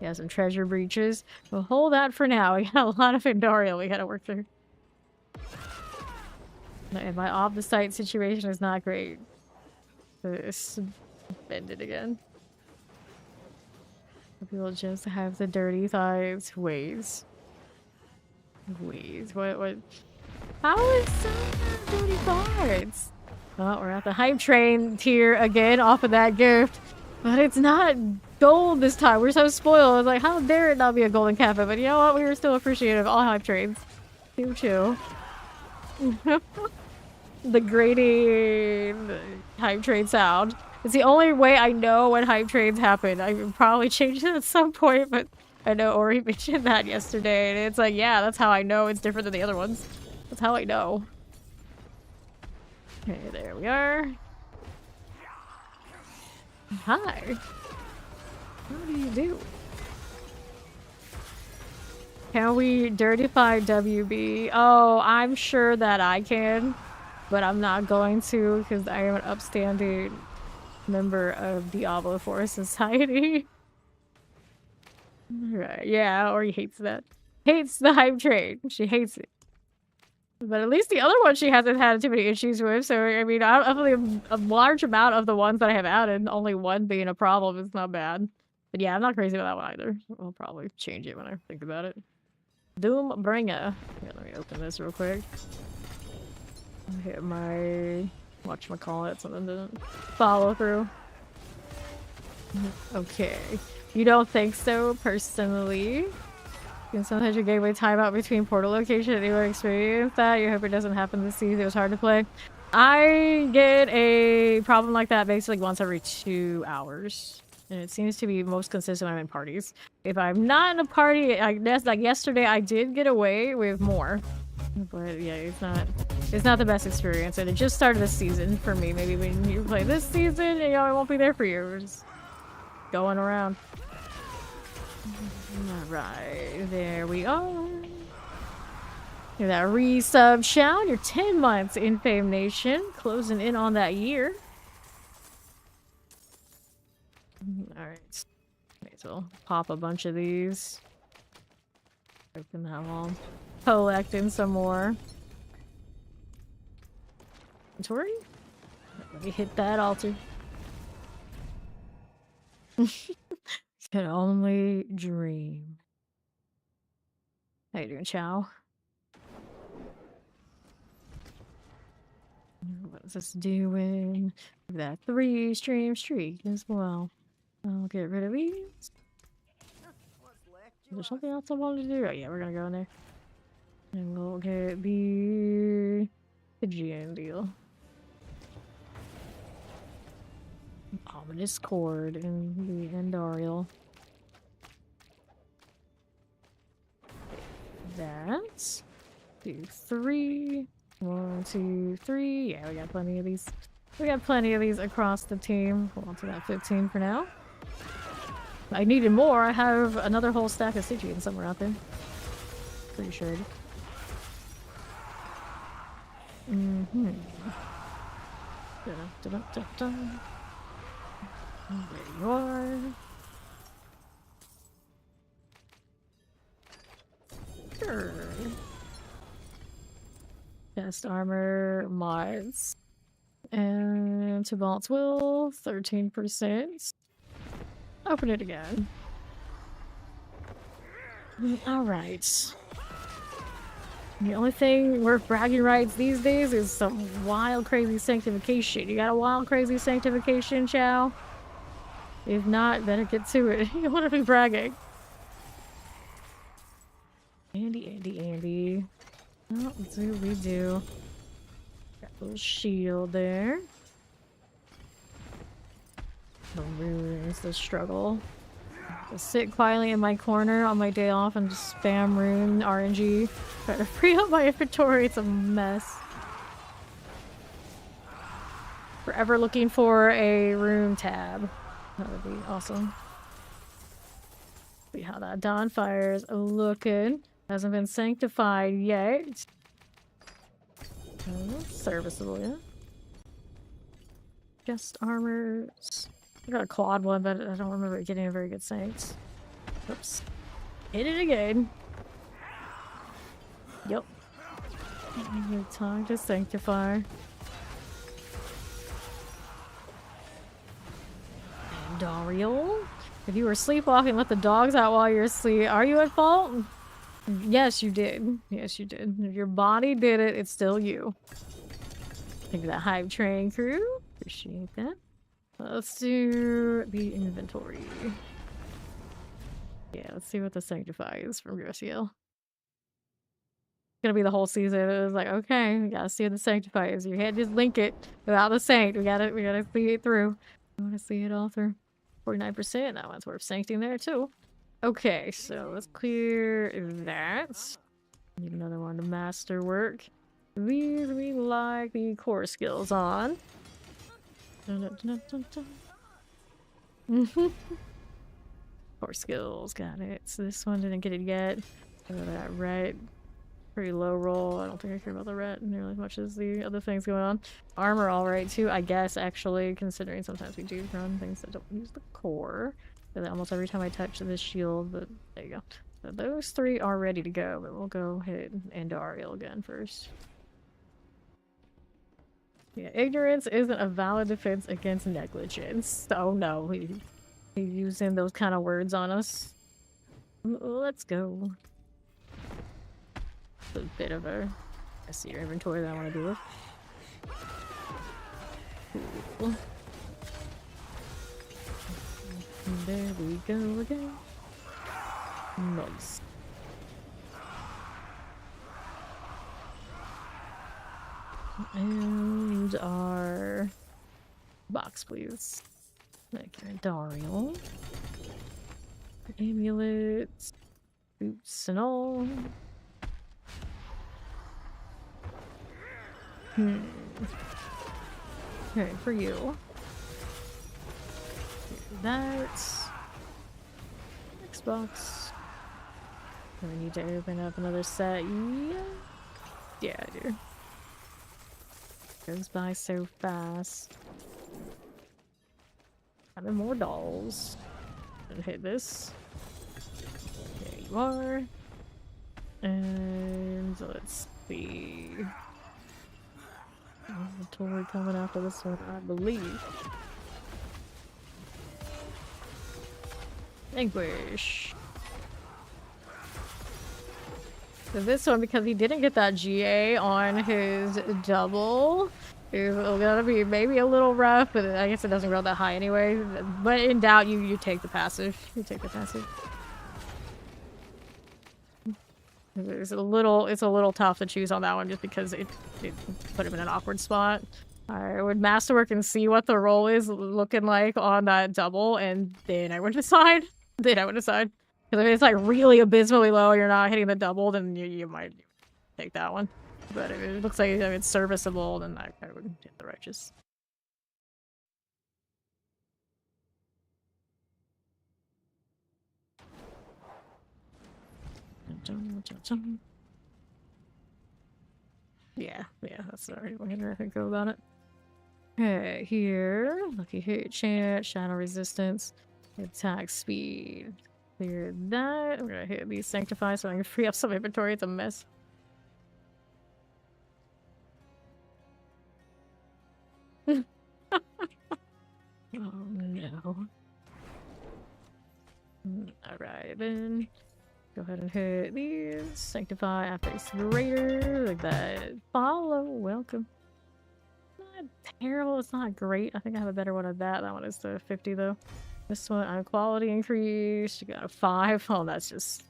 Yeah, some treasure breaches. We'll hold that for now. We got a lot of Endariel we gotta work through. And my off-the-site situation is not great. It's bended again. People just have the dirty thighs. Ways. What? How is that dirty thighs? Oh, we're at the hype train tier again off of that gift. But it's not gold this time. We're so spoiled. It's like, how dare it not be a golden cafe? But you know what? We were still appreciative of all hype trains. Chill. The grating hype train sound. It's the only way I know when hype trains happen. I can probably change it at some point, but I know Ori mentioned that yesterday, and it's like, yeah, that's how I know it's different than the other ones. That's how I know. Okay, there we are. Hi. How do you do? Can we dirtify WB? Oh, I'm sure that I can, but I'm not going to because I am an upstanding member of Diablo Forest Society. Right, yeah, Ori hates that. Hates the hype train. She hates it. But at least the other one she hasn't had too many issues with, so I mean, a large amount of the ones that I have added, only one being a problem is not bad. But yeah, I'm not crazy about that one either. I'll probably change it when I think about it. Doombringer. Yeah, let me open this real quick. Hit my whatchamacallit, something didn't follow through. Okay. You don't think so, personally? And sometimes your gateway timeout between portal location. Anyone experience that? You hope it doesn't happen this season. It was hard to play. I get a problem like that basically once every 2 hours. And it seems to be most consistent when I'm in parties. If I'm not in a party, I guess like yesterday I did get away with more. But yeah, it's not the best experience. And it just started this season for me. Maybe when you play this season, you know, it won't be there for you. We're just going around. Alright, there we are. Hear that resub shout. You're 10 months in Fame Nation. Closing in on that year. Alright. Okay, so I'll pop a bunch of these. Open that one. Collecting some more. Inventory? Let me hit that altar. Could only dream. How you doing, Chow? What is this doing? That 3 stream streak as well. I'll get rid of these. Is there something else I wanted to do? Oh yeah, we're gonna go in there. And we'll get the the GN deal. Ominous chord in the Endarial. That's 2, 3. 1, 2, 3. Yeah, we got plenty of these. We got plenty of these across the team. Hold on to that 15 for now. I needed more. I have another whole stack of Stygian somewhere out there. Pretty sure. Mm-hmm. Dun-dun-dun-dun-dun. There you are. Sure. Chest armor mods. And to Vault's Will, 13%. Open it again. Alright. The only thing worth bragging rights these days is some wild, crazy sanctification. You got a wild, crazy sanctification, Chow? If not, better get to it. You don't want to be bragging. Andy. Oh, do we do? Got a little shield there. The runes, the struggle. Just sit quietly in my corner on my day off and just spam rune RNG. Try to free up my inventory. It's a mess. Forever looking for a rune tab. That would be awesome. See how that Dawnfire's looking. Hasn't been sanctified yet. Oh, serviceable, yeah. Just armors. I got a clawed one, but I don't remember it getting a very good sanct. Oops. Hit it again. Yep. Good time to sanctify. Dariel, if you were sleepwalking, let the dogs out while you're asleep. Are you at fault? Yes, you did. Yes, you did. If your body did it, it's still you. Thank you for that Hive Train crew. Appreciate that. Let's do the inventory. Yeah, let's see what the Sanctify is from Graciel. Gonna be the whole season. It was like, okay, we gotta see what the Sanctify is. You can't just link it without the Saint. We gotta see it through. I wanna see it all through. 49%. That one's worth sancting there too. Okay, so let's clear that. Need another one to masterwork. These we like the core skills on. Core skills, got it. So this one didn't get it yet. That red, pretty low roll. I don't think I care about the red nearly as much as the other things going on. Armor alright too, I guess, actually, considering sometimes we do run things that don't use the core. Almost every time I touch this shield, but there you go. So those three are ready to go, but we'll go hit Endariel again first. Yeah, ignorance isn't a valid defense against negligence. Oh no, he's using those kind of words on us. Let's go. It's a bit of a messier inventory that I want to do with. Cool. There we go again. Nice. And our box, please. Thank you, Dariel. Amulets, boots, and all. Okay, for you. That. Xbox. Do I need to open up another set? Yeah, I do. Goes by so fast. Having more dolls. And hit this. There you are. And let's see. Inventory coming after this one, I believe. Vanquish. So this one, because he didn't get that GA on his double, is gonna be maybe a little rough, but I guess it doesn't roll that high anyway. But in doubt, you take the passive. You take the passive. It's a little tough to choose on that one just because it put him in an awkward spot. I would masterwork and see what the roll is looking like on that double, and then I would decide. Because if it's like really abysmally low, you're not hitting the double, then you might take that one. But if it looks like it's serviceable, then I would hit the righteous. Yeah, that's the right way to go about it. Okay, here, lucky hit chance, shadow resistance, attack speed. Clear that. We're gonna hit these sanctify so I can free up some inventory. It's a mess. Oh no. Alright, then go ahead and hit these. Sanctify, affix greater, like that. Follow, welcome. Not terrible, it's not great. I think I have a better one of that. That one is the 50 though. This one, quality increase. You got a 5. Oh, that's just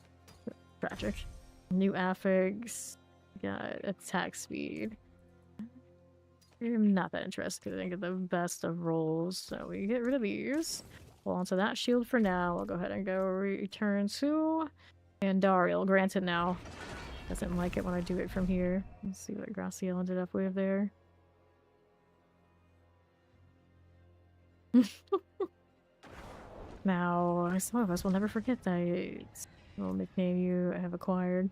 tragic. New affix. Got attack speed. I'm not that interested because I get the best of rolls, so we get rid of these. Hold on to that shield for now. I'll go ahead and go return to Andariel. Granted now. Doesn't like it when I do it from here. Let's see what Graciel ended up with there. Now, some of us will never forget that little nickname you have acquired.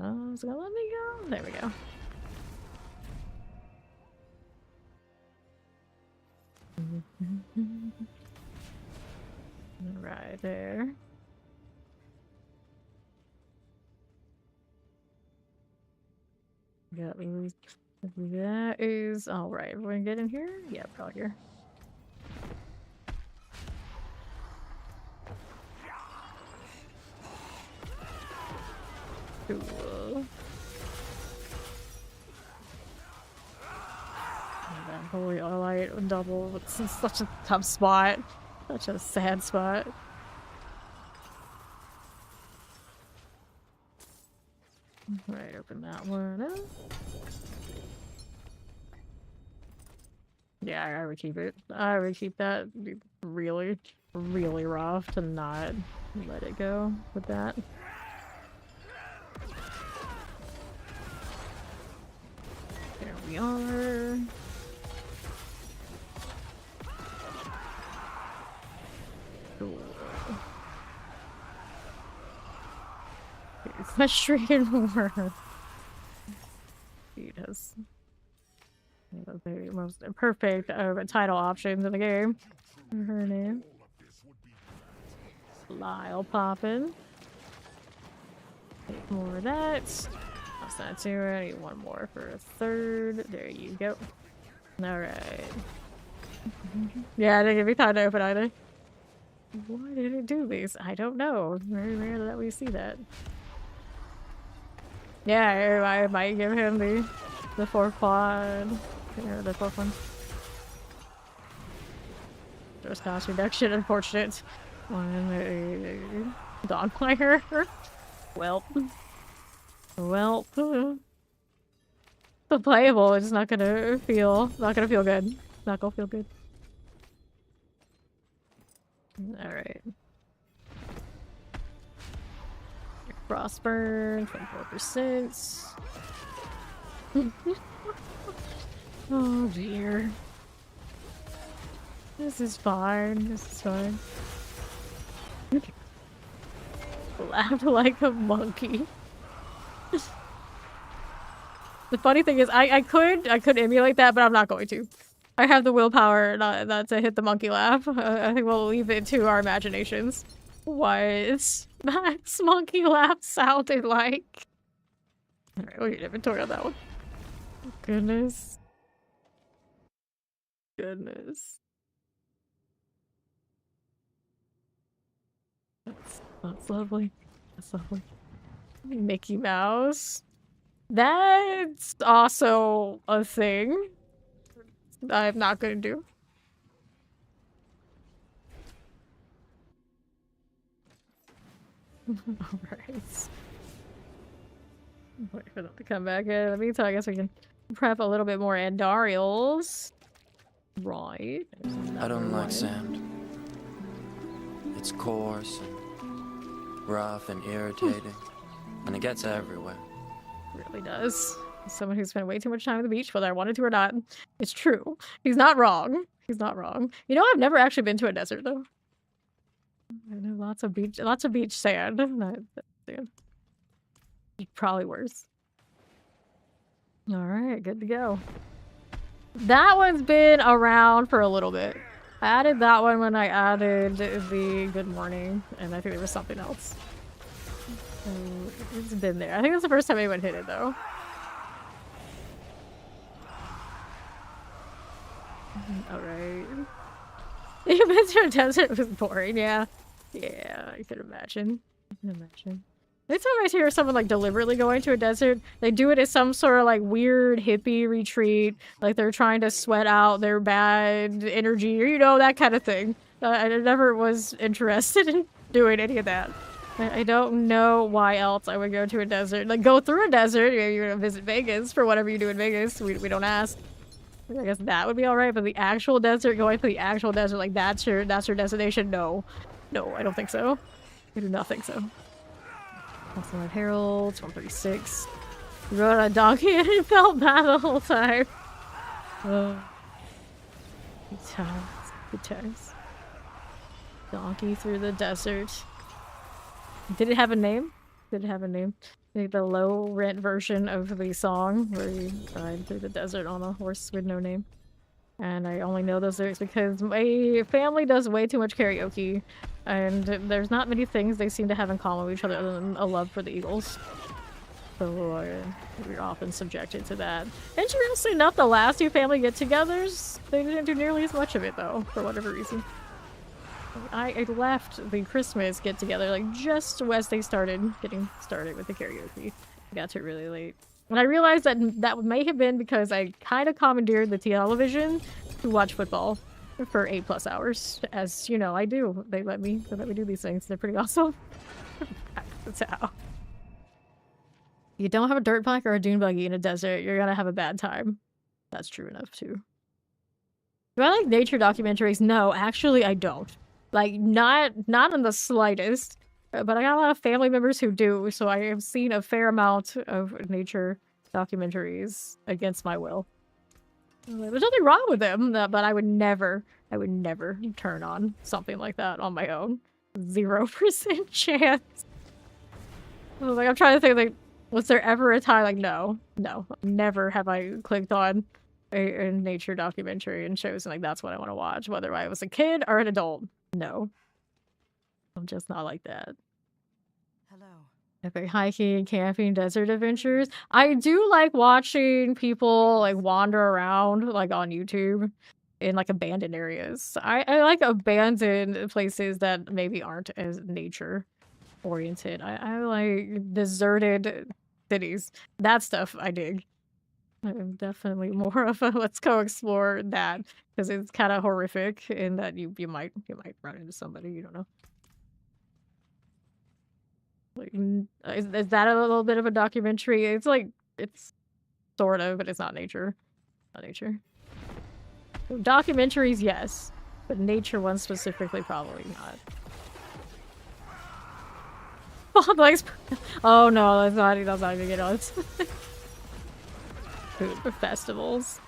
Oh, it's gonna let me go. There we go. Right there. Yeah, that is all right. We're gonna get in here. Yeah, we're all here. Cool. That holy light double. It's such a tough spot. Such a sad spot. Right, open that one up. Yeah, I would keep it. I would keep that. It'd be really, really rough to not let it go with that. There we are. Cool. It's frustrating more. He has the very most perfect title options in the game. Her name. Lyle poppin'. Take more of that. That's that too. I need one more for a third. There you go. Alright. Yeah, I didn't give me time to open either. Why did it do these? I don't know. Very rare that we see that. Yeah, I might give him the 4 quad. Or the 4th one. There's cost reduction, unfortunate. One Dawn player. Well. The playable is not gonna feel good. Not gonna feel good. Alright. Frostburn, 24%. Oh dear. This is fine. This is fine. Laughed like a monkey. The funny thing is, I could emulate that, but I'm not going to. I have the willpower not to hit the monkey laugh. I think we'll leave it to our imaginations. What Max monkey laugh sounded like. Alright, we'll get inventory on that one. Goodness. Goodness. That's lovely. That's lovely. Mickey Mouse. That's also a thing I'm not gonna do. Alright. Wait for them to come back in. In the meantime, I guess we can prep a little bit more Andariels. Right. I don't like sand. It's coarse and rough and irritating, and it gets everywhere. Really does. As someone who spent way too much time on the beach, whether I wanted to or not, it's true. He's not wrong. He's not wrong. You know, I've never actually been to a desert though. I know lots of beach sand. Not sand. Probably worse. All right, good to go. That one's been around for a little bit. I added that one when I added the good morning, and I think there was something else. So it's been there. I think that's the first time anyone hit it though. Alright. You've been to a desert, it was boring, yeah. Yeah, I can imagine. Anytime I hear someone like deliberately going to a desert, they do it as some sort of like weird hippie retreat. Like they're trying to sweat out their bad energy or, you know, that kind of thing. I never was interested in doing any of that. I don't know why else I would go to a desert. Like go through a desert, you're gonna visit Vegas for whatever you do in Vegas. We don't ask. I guess that would be alright, but the actual desert, going to the actual desert, like that's your destination? No. No, I don't think so. I do not think so. Also at Harold, 136. You rode on a donkey and it felt bad the whole time. Good times. Good times. Donkey through the desert. Did it have a name? Did it have a name? Like the low rent version of the song where you ride through the desert on a horse with no name. And I only know those lyrics because my family does way too much karaoke, and there's not many things they seem to have in common with each other other than a love for the Eagles. So we're often subjected to that. Interestingly enough, the last two family get-togethers, they didn't do nearly as much of it though, for whatever reason. I left the Christmas get-together like just as they started getting started with the karaoke. I got to it really late. And I realized that that may have been because I kind of commandeered the television to watch football for 8+ hours. As you know, I do. They let me do these things. They're pretty awesome. That's how. You don't have a dirt bike or a dune buggy in a desert, you're gonna have a bad time. That's true enough too. Do I like nature documentaries? No, actually I don't. Like, not in the slightest. But I got a lot of family members who do, so I have seen a fair amount of nature documentaries against my will. There's nothing wrong with them, but I would never turn on something like that on my own. 0% chance. Like, I'm trying to think, like, was there ever a time, like, no, never have I clicked on a nature documentary and chosen, like, that's what I want to watch, whether I was a kid or an adult. No. I'm just not like that. Hello. Epic hiking, camping, desert adventures. I do like watching people like wander around like on YouTube in like abandoned areas. I like abandoned places that maybe aren't as nature oriented. I like deserted cities. That stuff I dig. I'm definitely more of a let's go explore that because it's kind of horrific in that you might run into somebody you don't know. Like, is that a little bit of a documentary? It's like it's sort of, but it's not nature. Not nature. So documentaries, yes, but nature ones specifically, probably not. Oh no, that's not even get on. Food festivals.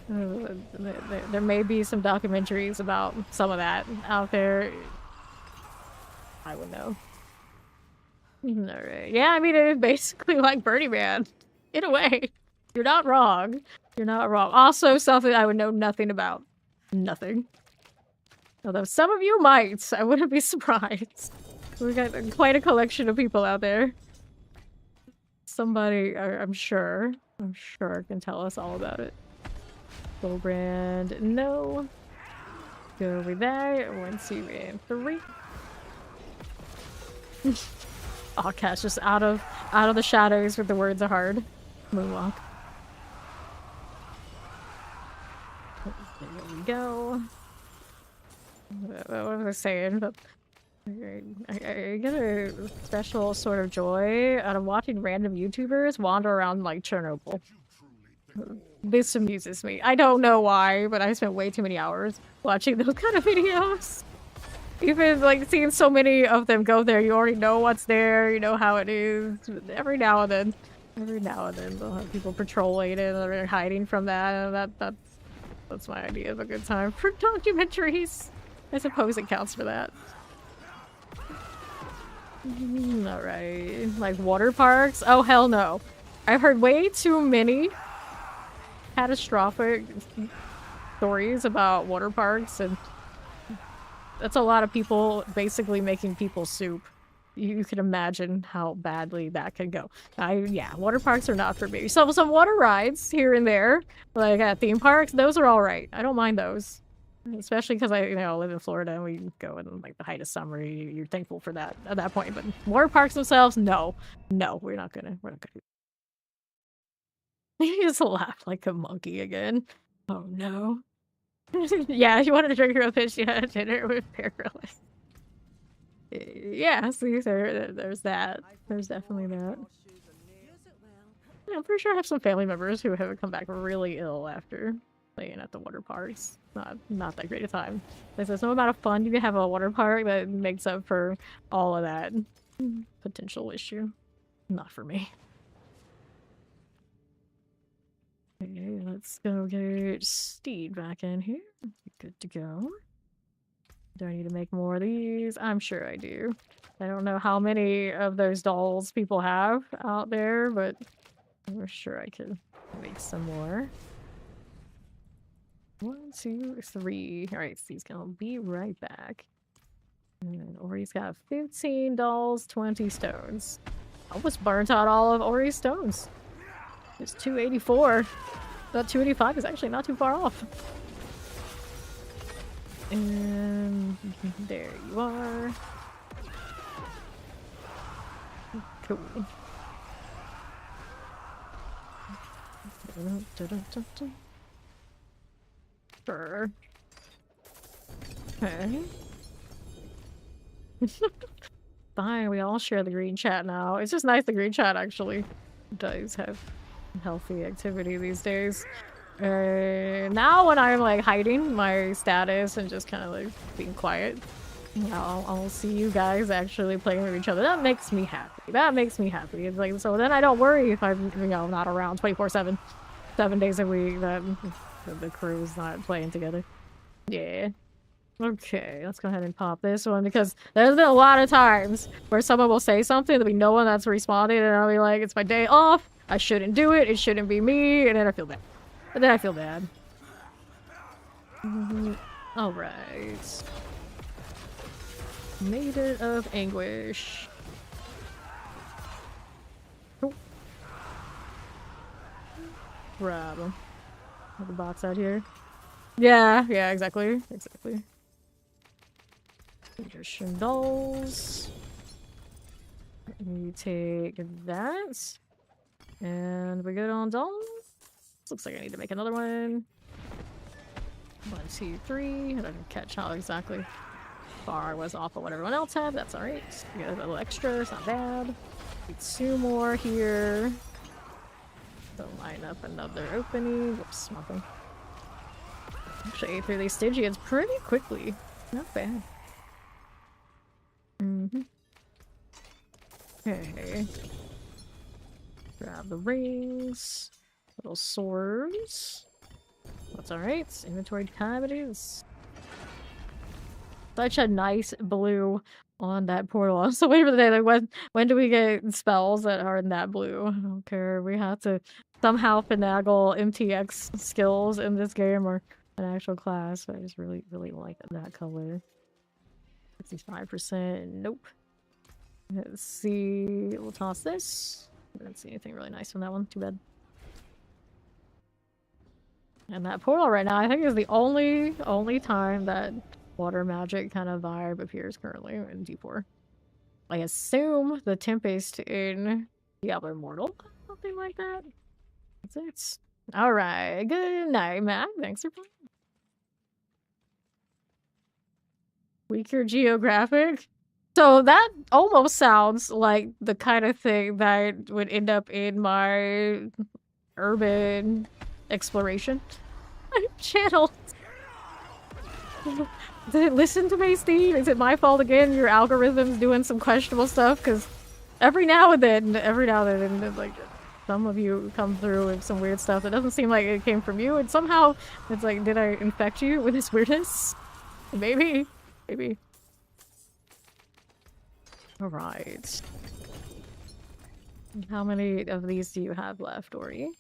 There may be some documentaries about some of that out there. I would know. Alright. Yeah, I mean, it is basically like Burning Man. In a way. You're not wrong. You're not wrong. Also, something I would know nothing about. Nothing. Although some of you might. I wouldn't be surprised. We've got quite a collection of people out there. Somebody, I'm sure can tell us all about it. Full brand, no. Go over there. 1, 2, and 3. Oh, Cash just out of the shadows with the words are hard. Moonwalk. There we go. What was I saying? But I get a special sort of joy out of watching random YouTubers wander around like Chernobyl. This amuses me. I don't know why, but I spent way too many hours watching those kind of videos. Even like seeing so many of them go there, you already know what's there, you know how it is. Every now and then they'll have people patrolling it or hiding from that, and that's my idea of a good time for documentaries. I suppose it counts for that. Alright, like water parks? Oh hell no. I've heard way too many catastrophic stories about water parks, and that's a lot of people basically making people soup. You can imagine how badly that can go. Yeah, water parks are not for me. So some water rides here and there, like at theme parks, those are all right. I don't mind those. Especially because I, live in Florida and we go in like the height of summer. You're thankful for that at that point. But water parks themselves, no, we're not gonna. He just laughed like a monkey again. Oh no. Yeah, you wanted to drink your own fish. You had dinner with Bear Grylls. Yeah, see, there's that. There's definitely that. Yeah, I'm pretty sure I have some family members who have come back really ill after playing at the water parks. Not that great a time. There's no amount of fun you can have at a water park that makes up for all of that potential issue. Not for me. Okay, let's go get Steed back in here. Good to go. Do I need to make more of these? I'm sure I do. I don't know how many of those dolls people have out there, but I'm sure I could make some more. 1, 2, 3. Alright, Steve's gonna be right back. And Ori's got 15 dolls, 20 stones. Almost burnt out all of Ori's stones. It's 284. That 285 is actually not too far off. And there you are. Cool. Sure. Okay. Fine, we all share the green chat now. It's just nice the green chat actually does have healthy activity these days. Now when I'm like hiding my status and just kind of like being quiet, I'll see you guys actually playing with each other. That makes me happy. That makes me happy. It's like, so then I don't worry if I'm not around 24/7, 7 days a week, that the crew's not playing together. Yeah. Okay, let's go ahead and pop this one because there's been a lot of times where someone will say something, there'll be no one that's responding, and I'll be like, it's my day off, I shouldn't do it, it shouldn't be me, and then I feel bad. And then I feel bad. Alright. Maiden of Anguish. Oh. Grab him. Have the box out here. Yeah, exactly. Magician dolls. We take that. And we good on dolls. Looks like I need to make another one. 1, 2, 3. I didn't catch how exactly far I was off of what everyone else had. That's alright. We got a little extra. It's not bad. Need 2 more here. So line up another opening. Whoops, nothing. Actually ate through these Stygians pretty quickly. Not bad. Okay. Grab the rings. Little swords. That's alright. Inventory cavities. Such a nice blue on that portal. I'm still waiting for the day. Like when do we get spells that are in that blue? I don't care. We have to somehow finagle MTX skills in this game or an actual class. But I just really like that color. 65%. Nope. Let's see. We'll toss this. I didn't see anything really nice from that one. Too bad. And that portal right now, I think, is the only time that water magic kind of vibe appears currently in D4. I assume the Tempest in Diablo Immortal, something like that. That's it. All right. Good night, Matt. Thanks for playing. Weaker geographic. So that almost sounds like the kind of thing that would end up in my urban exploration channel. Did it listen to me, Steve? Is it my fault again? Your algorithm's doing some questionable stuff? Because every now and then, like, some of you come through with some weird stuff that doesn't seem like it came from you, and somehow it's like, did I infect you with this weirdness? Maybe. Maybe. Alright. How many of these do you have left, Ori?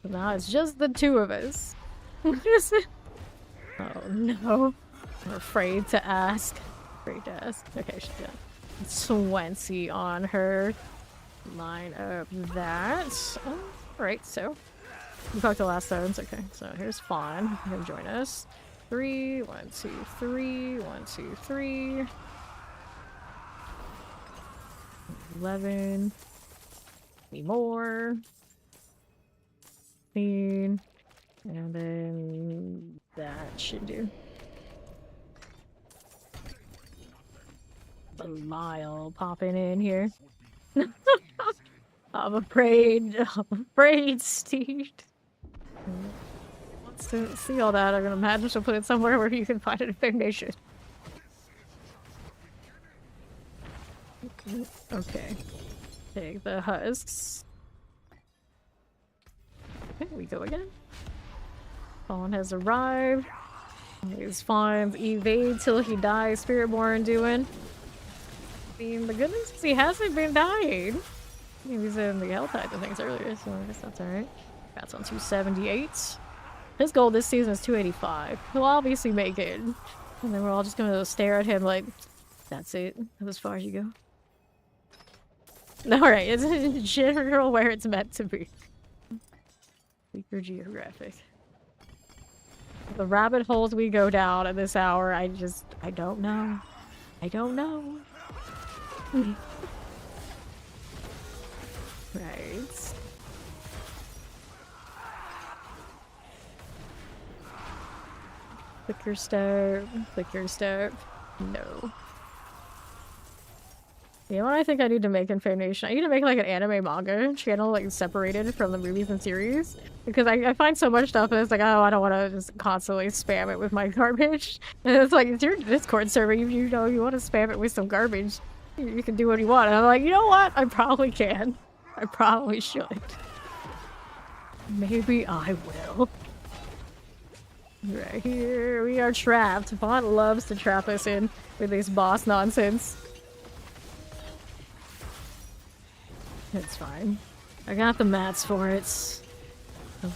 So now it's just the two of us. Oh no. I'm afraid to ask. Afraid to ask. Okay, she's got 20 on her. Line up that. Oh, alright, so. We talked the last times. Okay, so here's Fawn. You're gonna join us. 3, 1, 2, 3, 1, 2, 3. 11. Any more. 15. And then that should do. Belial popping in here. I'm afraid, Steve. Wants to see all that. I'm gonna imagine she'll put it somewhere where you can find it information. Okay. Take the husks. Okay, we go again. Fawn has arrived. He's Fawn's evade till he dies. Spiritborn doing. I mean, the good news is he hasn't been dying. He was in the Helltide and things earlier, so I guess that's alright. That's on 278. His goal this season is 285. He'll obviously make it. And then we're all just gonna stare at him like, that's it. That's as far as you go. Alright, it's in general where it's meant to be. Weaker geographic. The rabbit holes we go down at this hour, I don't know. I don't know. Right. Clicker step. Clicker step. No. You know what I think I need to make in Nation? I need to make like an anime manga channel like separated from the movies and series. Because I find so much stuff and it's like, oh, I don't want to just constantly spam it with my garbage. And it's like, it's your Discord server, you know you want to spam it with some garbage. You can do what you want. And I'm like, you know what? I probably can. I probably should. Maybe I will. Right here, we are trapped. Vaughn loves to trap us in with this boss nonsense. It's fine. I got the mats for it.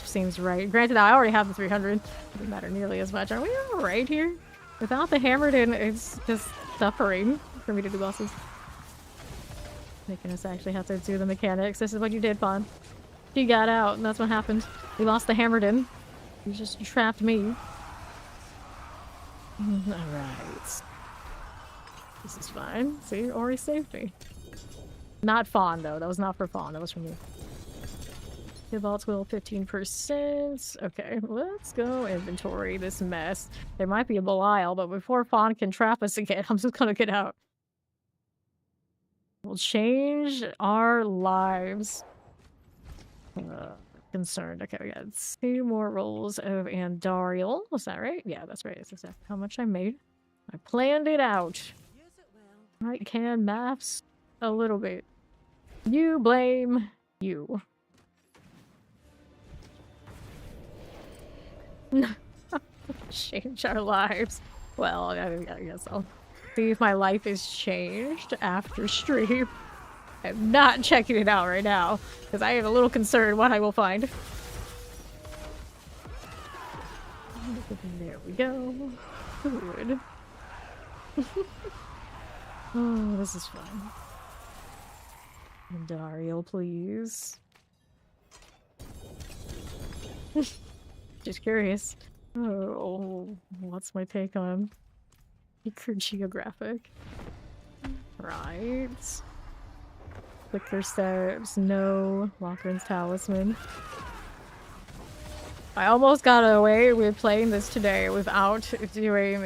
Seems right. Granted, I already have the 300. Doesn't matter nearly as much. Are we alright here? Without the hammered in, it's just suffering for me to do bosses. Making us actually have to do the mechanics. This is what you did, Fawn. You got out, and that's what happened. We lost the hammered in. You just trapped me. Alright. This is fine. See, Ori saved me. Not Fawn, though. That was not for Fawn. That was for me. Cobalt's will 15%. Okay, let's go inventory this mess. There might be a Belial, but before Fawn can trap us again, I'm just gonna get out. We'll change our lives. Concerned. Okay, we got 2 more rolls of Andariel. Was that right? Yeah, that's right. That's exactly how much I made. I planned it out. I can maths a little bit. You blame you. Change our lives. Well, I guess I'll see if my life is changed after stream. I'm not checking it out right now, because I am a little concerned what I will find. There we go. Good. Oh, this is fun. Dario, please. Just curious. Oh, what's my take on Weaker geographic? Right. Clicker steps, no. Locker's talisman. I almost got away with playing this today without doing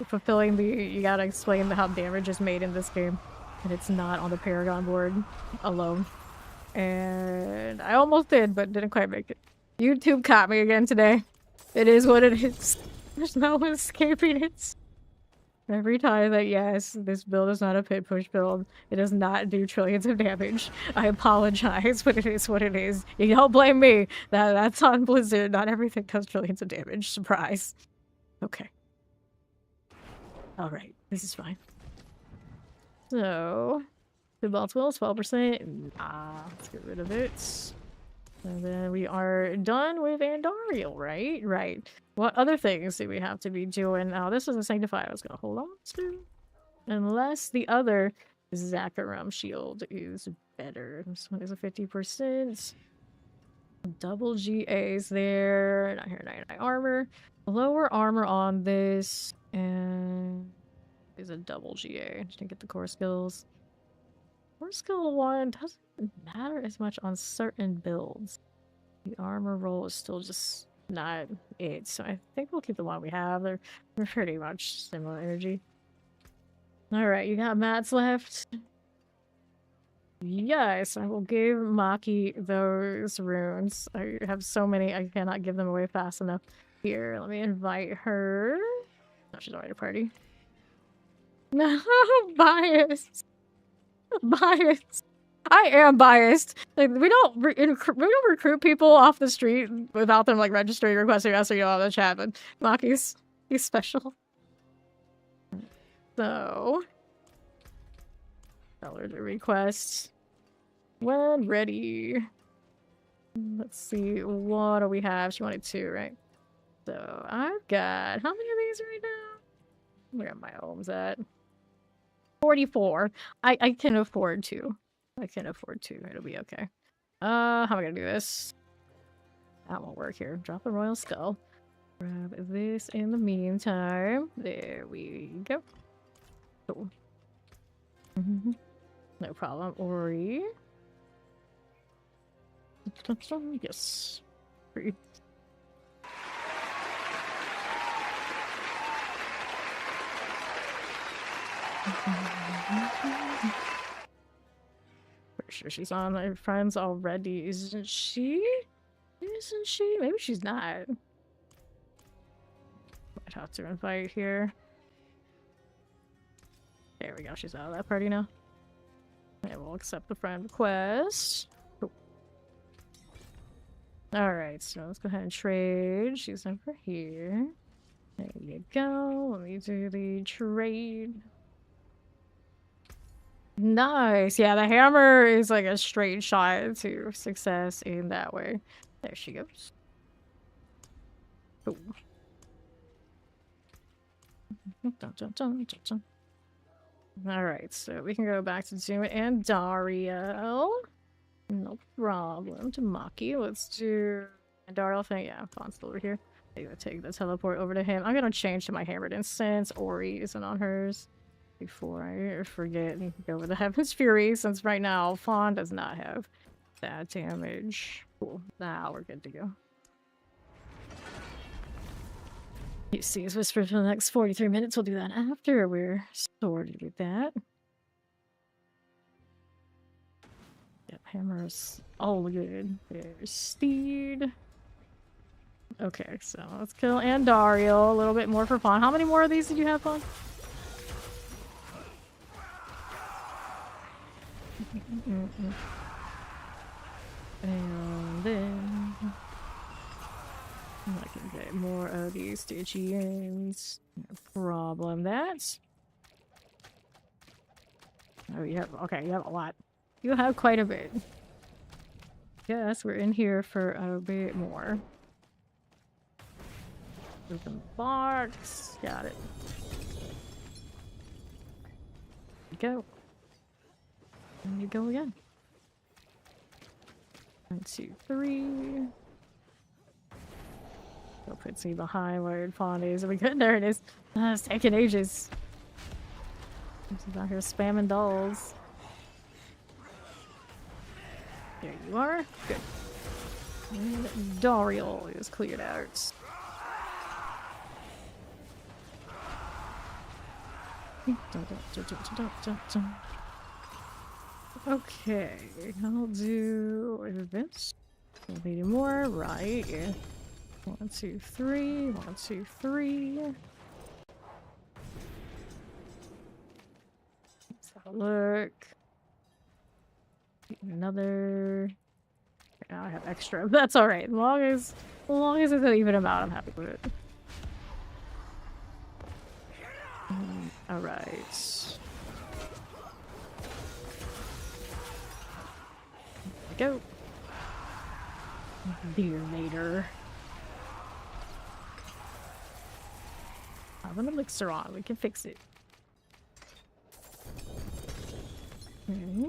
fulfilling the, you gotta explain how damage is made in this game. And it's not on the Paragon board alone. And I almost did, but didn't quite make it. YouTube caught me again today. It is what it is. There's no escaping it. Every time that, yes, this build is not a pit push build. It does not do trillions of damage. I apologize, but it is what it is. You don't blame me. That's on Blizzard. Not everything does trillions of damage. Surprise. Okay. Alright, this is fine. So, Cobalt will 12%. Let's get rid of it. And then we are done with Andariel, right? Right. What other things do we have to be doing? Oh, this is a Sanctify I was gonna hold on to. Unless the other Zakaram shield is better. This one is a 50%. Double GAs there. Not here, 99 armor. Lower armor on this. And is a double GA. Just didn't get the core skills. Core skill 1 doesn't matter as much on certain builds. The armor roll is still just not it. So I think we'll keep the one we have. They're pretty much similar energy. Alright, you got mats left. Yes, I will give Maki those runes. I have so many, I cannot give them away fast enough. Here, let me invite her. No, she's already a party. No, biased. Biased. I am biased. Like, we don't recruit people off the street without them like registering, requesting us, or on the chat. But Maki's he's special. So, tell her to request when ready. Let's see, what do we have? She wanted 2, right? So I've got how many of these right now? Where are my homes at? 44. I can afford 2. I can afford 2. It'll be okay. How am I gonna do this? That won't work here. Drop the Royal Skull. Grab this in the meantime. There we go. Cool. No problem. Ori. Yes. Free. Pretty sure she's on my friends already, isn't she? Isn't she? Maybe she's not. Might have to invite here. There we go, she's out of that party now. Okay, we'll accept the friend request. Cool. Alright, so let's go ahead and trade. She's over here. There you go. Let me do the trade. Nice. Yeah, the hammer is like a straight shot to success in that way. There she goes. Cool. Alright, so we can go back to Zoom and Dario. No problem. To Maki. Let's do Dario thing. Yeah, Fawn's still over here. I'm gonna take the teleport over to him. I'm gonna change to my hammered instance. Ori isn't on hers. Before I forget and go with the Heaven's Fury, since right now Fawn does not have that damage. Cool. Now we're good to go. You see his whisper for the next 43 minutes. We'll do that after we're sorted with that. Yep, hammer's all good. There's Steed. Okay, so let's kill Andariel. A little bit more for Fawn. How many more of these did you have, Fawn? And then I can get more of these Stygians. No problem. That's oh, you have okay. You have a lot. You have quite a bit. Yes, we're in here for a bit more. Open box. Got it. Go. And you go again. 1, 2, 3. Go put see behind where Fawn is. We good. There it is. It's taking ages. She's out here spamming dolls. There you are. Good. And Dario is cleared out. Okay, I'll do events. Maybe more, right? 1, 2, 3. 1, 2, 3. Let's have a look. Another. Now I have extra. That's all right. As long as it's an even amount, I'm happy with it. All right. Go. Beer later. Have an elixir on. We can fix it. Okay.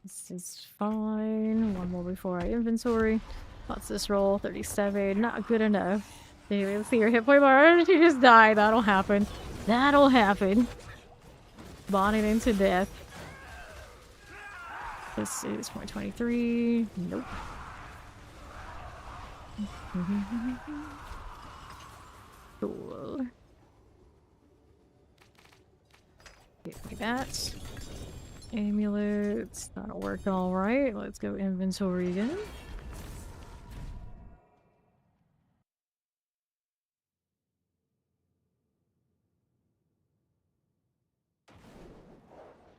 This is fine. One more before I inventory. What's this roll? 37. Not good enough. Anyway, let's see your hit point bar. She just died. That'll happen. That'll happen. Bonding into death. This is 0.23. Nope. Cool. Give me that. Amulets. That'll work alright. Let's go inventory again.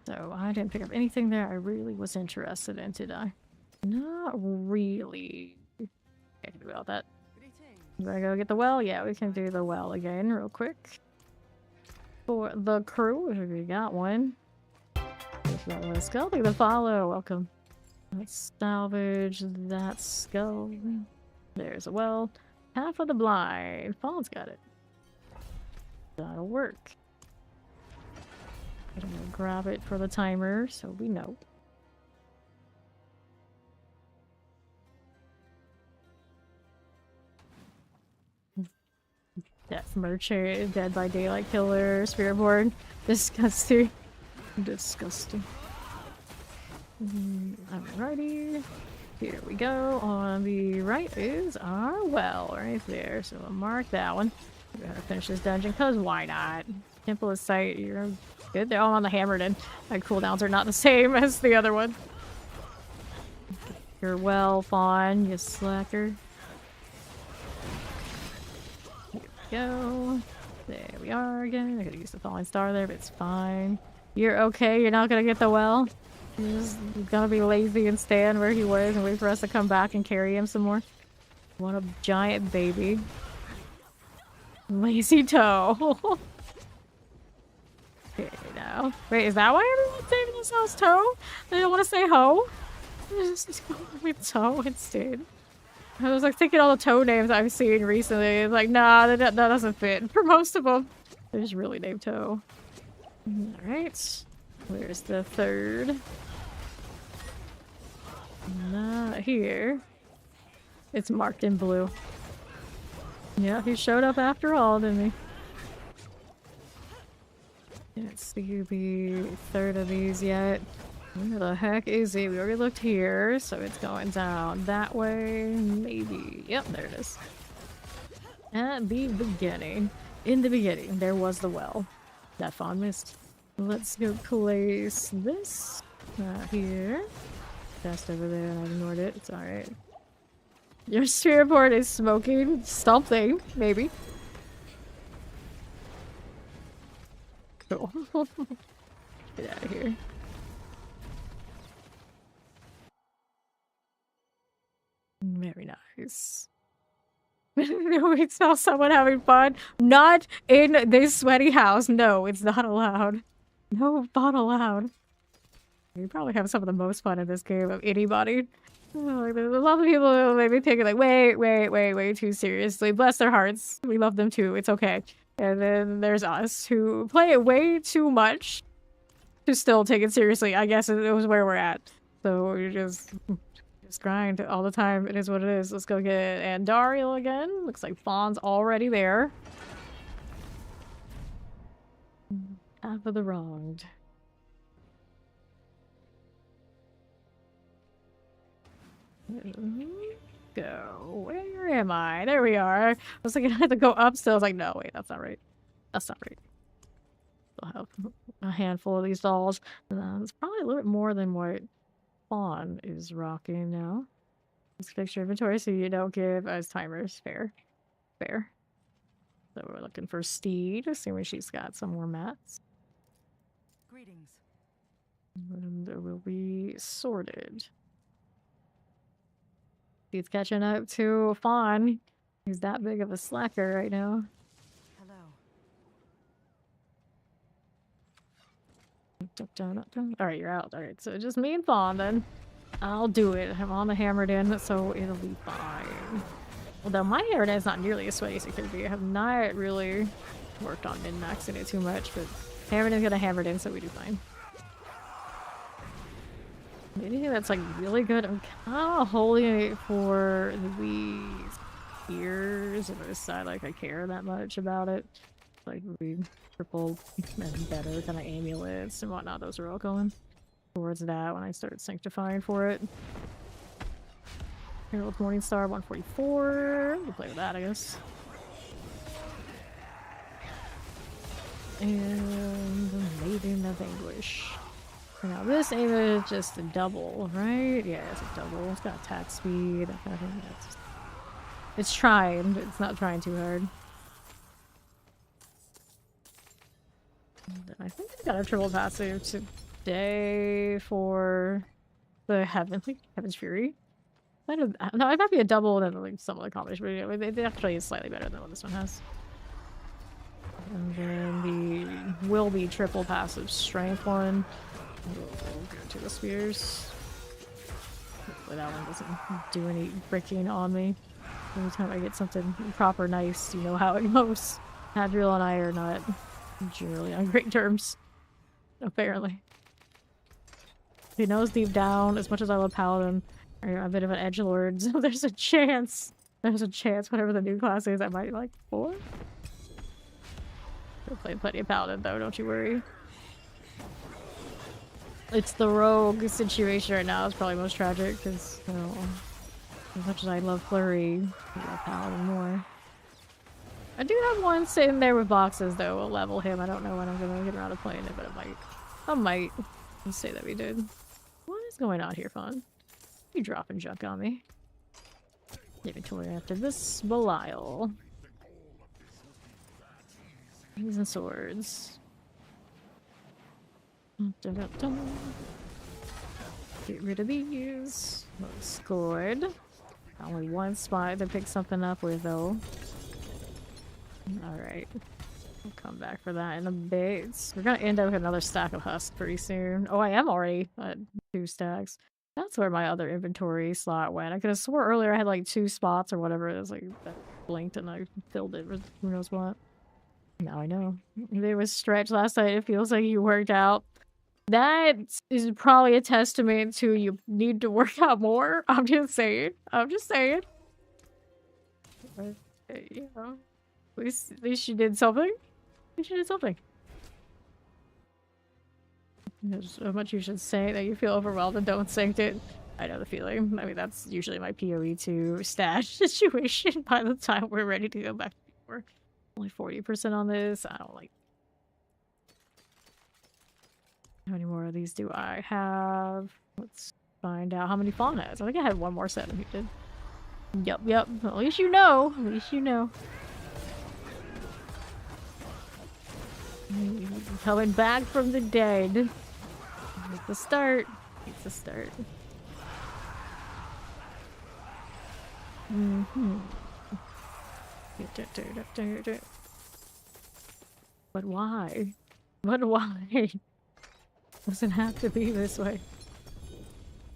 So I didn't pick up anything there I really was interested in, did I? Not really. Okay, do all that. You wanna go get the well? Yeah, we can do the well again real quick. For the crew, if we got one. Let's go. Look at the follow. Welcome. Let's salvage that skull. There's a well. Half of the blind. Fawn's got it. That'll work. I'm gonna grab it for the timer so we know. Death Merchant, Dead by Daylight Killer, Spirit Board. Disgusting. Disgusting. Alrighty. Here we go. On the right is our well right there. So I'll mark that one. We gotta finish this dungeon because why not? Temple of Sight, you're good. They're all on the hammered end. My cooldowns are not the same as the other one. You're well, Fawn, you slacker. Here we go. There we are again. I could use the falling star there, but it's fine. You're okay? You're not gonna get the well? You're just gonna be lazy and stand where he was and wait for us to come back and carry him some more? What a giant baby. Lazy toe. Okay, now. Wait, is that why everyone's naming themselves Toe? They don't want to say Ho? Just go with Toe instead. I was like thinking all the Toe names I've seen recently. It's like, nah, that doesn't fit for most of them. They're just really named Toe. Alright. Where's the third? Not here. It's marked in blue. Yeah, he showed up after all, didn't he? Can't see the third of these yet. Where the heck is he? We already looked here, so it's going down that way. Maybe. Yep, there it is. At the beginning. In the beginning, there was the well. That Fawn missed. Let's go place this here. Just over there, and I ignored it. It's alright. Your spirit board is smoking something, maybe. Cool. Get out of here. Very nice. We smell someone having fun. Not in this sweaty house. No, it's not allowed. No fun allowed. You probably have some of the most fun in this game of anybody. Oh, there's a lot of people who maybe take it like way too seriously. Bless their hearts. We love them too. It's okay. And then there's us who play it way too much to still take it seriously. I guess it was where we're at. So you just grind all the time. It is what it is. Let's go get Andariel again. Looks like Fawn's already there. Half of the wronged. Go. Where am I? There we are. I was thinking I had to go up still. I was like, no, wait, that's not right. That's not right. Still have a handful of these dolls. And it's probably a little bit more than what Fawn is rocking now. Let's fix your inventory so you don't give us timers. Fair. Fair. So we're looking for Steed, assuming she's got some more mats. Greetings. And it will be sorted. He's catching up to Fawn. He's that big of a slacker right now. Hello. Alright, you're out. Alright, so just me and Fawn then. I'll do it. I'm on the hammered in, so it'll be fine. Although my hammered in is not nearly as sweaty as it could be. I have not really worked on min-maxing it too much, but hammered in's gonna hammered in, so we do fine. Anything that's like really good, I'm kind of holding it for these ears. If I decide like I care that much about it, like we triple and better kind of amulets and whatnot. Those are all going towards that when I start sanctifying for it. Herald Morningstar 144. We'll play with that, I guess. And Maiden of Anguish. Now this aim is just a double, right? Yeah, it's a double. It's got attack speed. I think that's... It's trying. It's not trying too hard. And I think I got a triple passive today for the Heaven's Fury. No, it might be a double and then like some other combination, but anyway, it actually is slightly better than what this one has. And then the will be triple passive strength one. We'll go to the spears. Hopefully that one doesn't do any bricking on me. Every time I get something proper nice, you know how it goes. Hadriel and I are not generally on great terms. Apparently. He knows deep down, as much as I love Paladin, I'm a bit of an edgelord, so there's a chance whatever the new class is, I might like 4. I've played plenty of Paladin though, don't you worry. It's the rogue situation right now is probably most tragic, because, you know, as much as I love Flurry, I love Paladin more. I do have one sitting there with boxes though, we'll level him. I don't know when I'm gonna get around to playing it, but I might. Let's say that we did. What is going on here, Fawn? You dropping junk on me. Inventory after this. Belial. Rings and swords. Dun, dun, dun. Get rid of these. Looks good. Only one spot to pick something up with though. Alright. We'll come back for that in a bit. We're gonna end up with another stack of husks pretty soon. Oh, I am already at 2 stacks. That's where my other inventory slot went. I could have swore earlier I had like 2 spots or whatever. It was like that blinked and I filled it with who knows what. Now I know. There was stretch last night. It feels like you worked out. That is probably a testament to you need to work out more. I'm just saying. I'm just saying. But, you know, at least you did something. At least you did something. There's so much you should say that you feel overwhelmed and don't sanct it. I know the feeling. I mean, that's usually my PoE2 stash situation by the time we're ready to go back to before. Only 40% on this. I don't like. How many more of these do I have? Let's find out how many Fawn has. I think I had one more set than he did. Yep. At least you know. At least you know. Coming back from the dead. It's the start. It's the start. But why? But why? Doesn't have to be this way.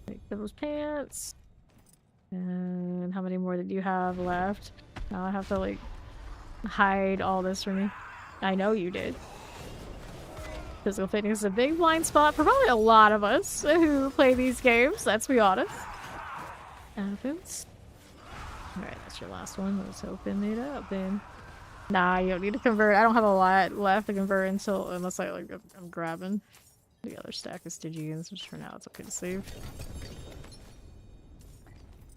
Take those pants. And how many more did you have left? Now I have to like hide all this from me. I know you did. Physical fitness is a big blind spot for probably a lot of us who play these games, let's be honest. Happens. Alright, that's your last one. Let's open it up then. Nah, you don't need to convert. I don't have a lot left to convert unless I like I'm grabbing the other stack of Stygians, which for now it's okay to save.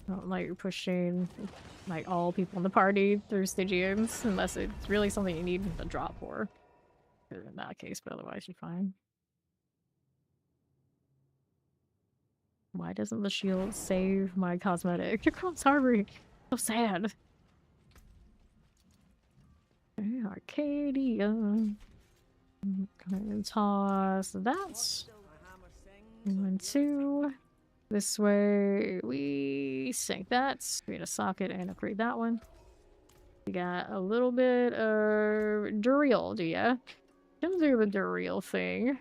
don't like pushing like all people in the party through Stygians unless it's really something you need a drop for. In that case, but otherwise you're fine. Why doesn't the shield save my cosmetic? Your Cross Harbory! So sad. Okay, Arcadia. Gonna toss that. 1, 2. This way we sink that. Create a socket and upgrade that one. We got a little bit of Duriel, do ya? Don't do the Duriel thing.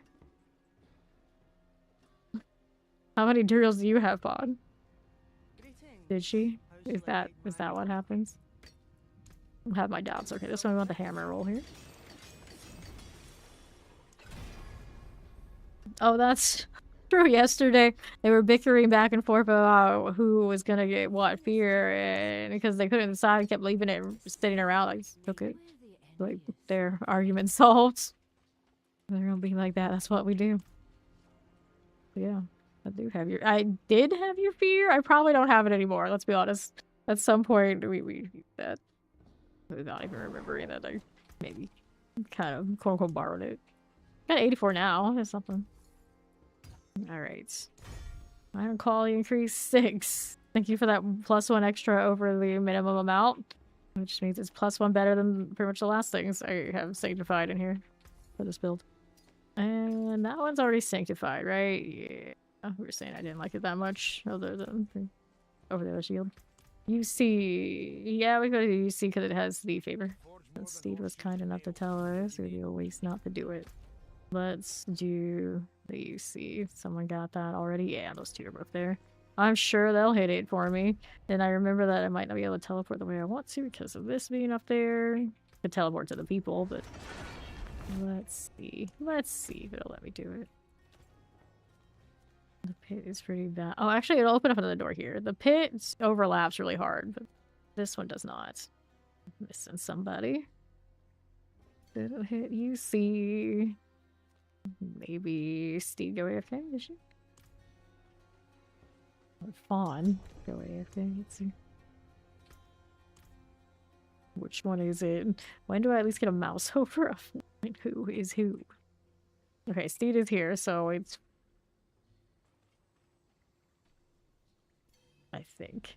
How many Duriels do you have, Pod? Did she? Is that what happens? I have my doubts. Okay, this one we want the hammer roll here. Oh, that's true. Yesterday they were bickering back and forth about who was gonna get what fear, and because they couldn't decide, kept leaving it sitting around. I just took it, like their argument solved. They're gonna be like that. That's what we do. But yeah, I did have your fear. I probably don't have it anymore. Let's be honest. At some point, we that without even remembering that I maybe kind of quote unquote borrowed it. Got 84 now. That's something. Alright. Iron quality increase 6. Thank you for that +1 extra over the minimum amount. Which means it's +1 better than pretty much the last things I have sanctified in here for this build. And that one's already sanctified, right? Yeah. We were saying I didn't like it that much other than over the other shield. UC. Yeah, we go to UC because it has the favor. And Steed was kind enough to tell us it would be a waste not to do it. Let's do the UC. Someone got that already? Yeah, those two are both there. I'm sure they'll hit it for me. And I remember that I might not be able to teleport the way I want to because of this being up there. I could teleport to the people, but let's see. Let's see if it'll let me do it. The pit is pretty bad. Oh, actually, it'll open up another door here. The pit overlaps really hard, but this one does not. I'm missing somebody. Did it hit UC? Maybe Steve go AFK, did she? Or Fawn go AFK, let's see. Which one is it? When do I at least get a mouse over a who is who? Okay, Steed is here, so it's... I think.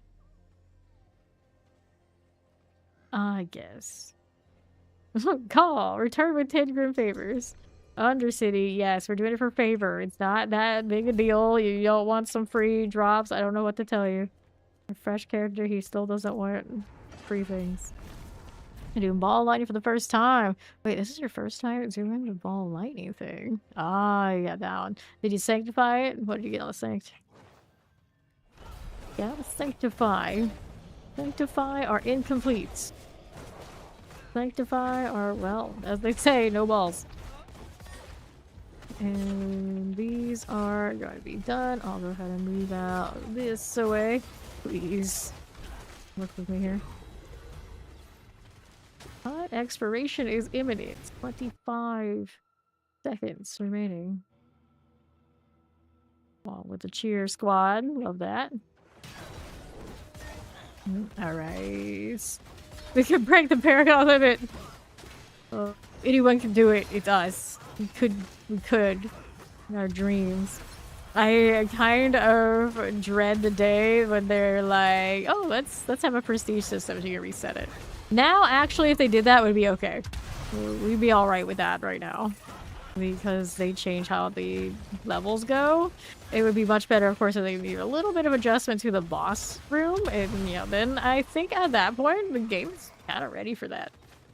I guess. Call! Return with 10 grim favors. Undercity, yes, we're doing it for favor. It's not that big a deal. You don't want some free drops. I don't know what to tell you. A fresh character, he still doesn't want free things. I'm doing ball lightning for the first time. Wait, this is your first time doing the ball lightning thing? Ah, you got that one. Did you sanctify it? What did you get on the sanct? Yeah, sanctify. Sanctify are incomplete. Sanctify are, well, as they say, no balls. And these are going to be done. I'll go ahead and move out this away. Please work with me here. But expiration is imminent. 25 seconds remaining. Well, with the cheer squad. Love that. Alright. We can break the Paragon limit. Anyone can do it. It's us. We could. In our dreams. I kind of dread the day when they're like, oh, let's have a prestige system so you can reset it. Now, actually, if they did that, it would be okay. We'd be alright with that right now. Because they change how the levels go. It would be much better, of course, if they need a little bit of adjustment to the boss room. And, you know, then I think at that point, the game's kind of ready for that.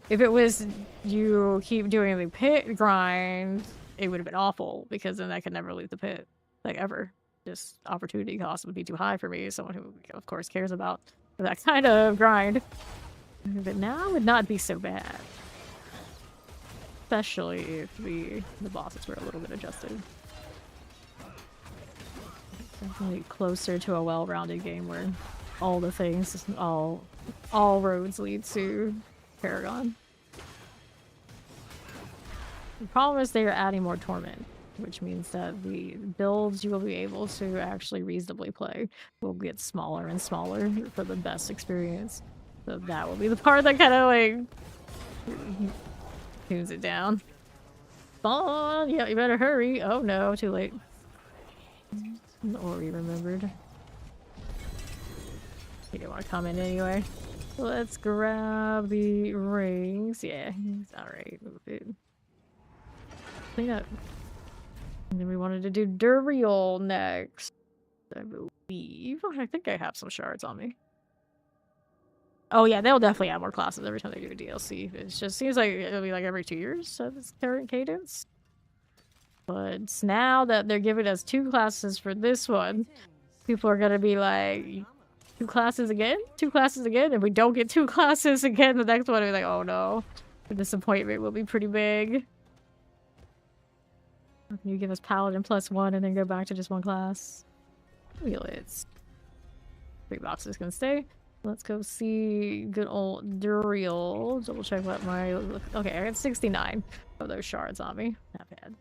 If it was you keep doing the pit grind, it would have been awful. Because then I could never leave the pit. Like, ever. Just opportunity cost would be too high for me. Someone who, of course, cares about that kind of grind. But now would not be so bad. Especially if the bosses were a little bit adjusted. Definitely closer to a well-rounded game where all the things, all roads lead to Paragon. The problem is they are adding more torment. which means that the builds you will be able to actually reasonably play will get smaller and smaller for the best experience. So that will be the part that kind of like tunes it down. Fun! Yeah, you better hurry. Oh no, too late. Ori remembered. You don't want to come in anyway. Let's grab the rings. Yeah, alright. Clean up. And then we wanted to do Duriel next. I believe. I think I have some shards on me. Oh yeah, they'll definitely add more classes every time they do a DLC. It just seems like it'll be like every 2 years at this current cadence. But now that they're giving us 2 classes for this one, people are gonna be like, 2 classes again? 2 classes again? If we don't get 2 classes again, the next one will be like, oh no. The disappointment will be pretty big. Can you give us Paladin +1 and then go back to just 1 class? It's 3 boxes can stay. Let's go see good old Duriel. Double check what my... Okay, I got 69 of those shards on me. Not bad.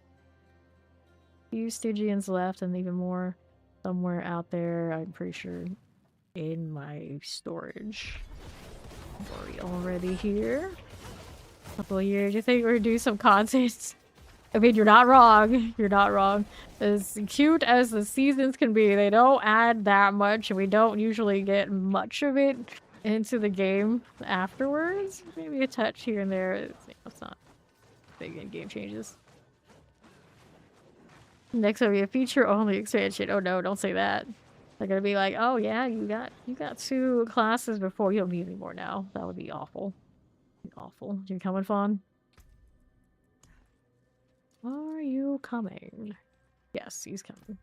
Few Stygians left and even more somewhere out there, I'm pretty sure, in my storage. Already already here. Couple of years. You think we're gonna do some content? I mean, you're not wrong. You're not wrong. As cute as the seasons can be, they don't add that much, and we don't usually get much of it into the game afterwards. Maybe a touch here and there. It's not big in-game changes. Next will be a feature-only expansion. Oh no, don't say that. They're gonna be like, oh yeah, you got 2 classes before. You don't need any more now. That would be awful. Awful. You coming, Fawn? Are you coming? Yes, he's coming.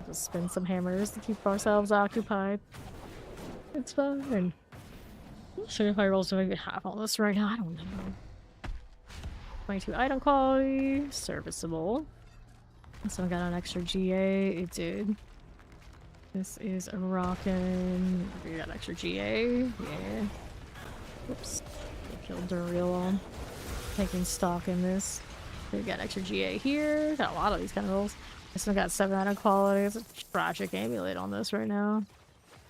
Just spin some hammers to keep ourselves occupied. It's fine. I'm sure if I roll so maybe half on this right now. I don't know. 22 item quality. Serviceable. Someone got an extra GA. It did. This is a rockin'. We got extra GA. Yeah. Oops. I killed Duriel on. Taking stock in this. We got extra GA here. Got a lot of these kind of rolls. I still got 7 item quality. It's a tragic amulet on this right now.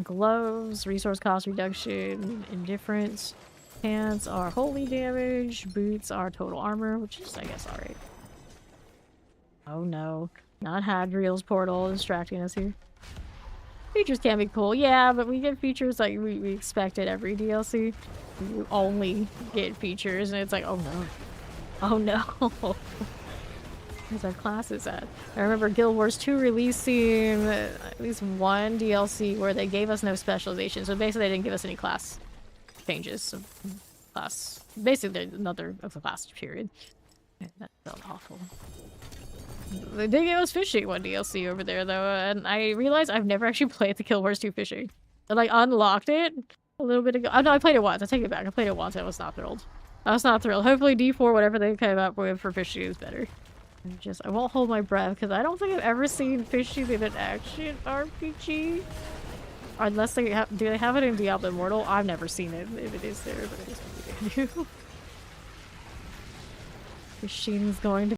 Gloves, resource cost reduction, indifference. Pants are holy damage. Boots are total armor, which is, I guess, alright. Oh no. Not Hadriel's portal distracting us here. Features can be cool, yeah, but we get features like we expected every DLC. You only get features, and it's like, oh no. Oh no. Where's our classes at? I remember Guild Wars 2 releasing at least 1 DLC where they gave us no specialization, so basically they didn't give us any class changes. So class, basically another of the class period. That felt awful. They did give us fishing 1 DLC over there though, and I realized I've never actually played the Guild Wars 2 fishing. I like unlocked it a little bit ago. Oh no, I played it once. I take it back. I played it once. I was not thrilled. I was not thrilled. Hopefully D4, whatever they came up with for fishing, is better. I won't hold my breath because I don't think I've ever seen fishing in an action RPG. Or unless they have, do they have it in Diablo Immortal? I've never seen it. If it is there, but it is maybe they do. Fishing is going to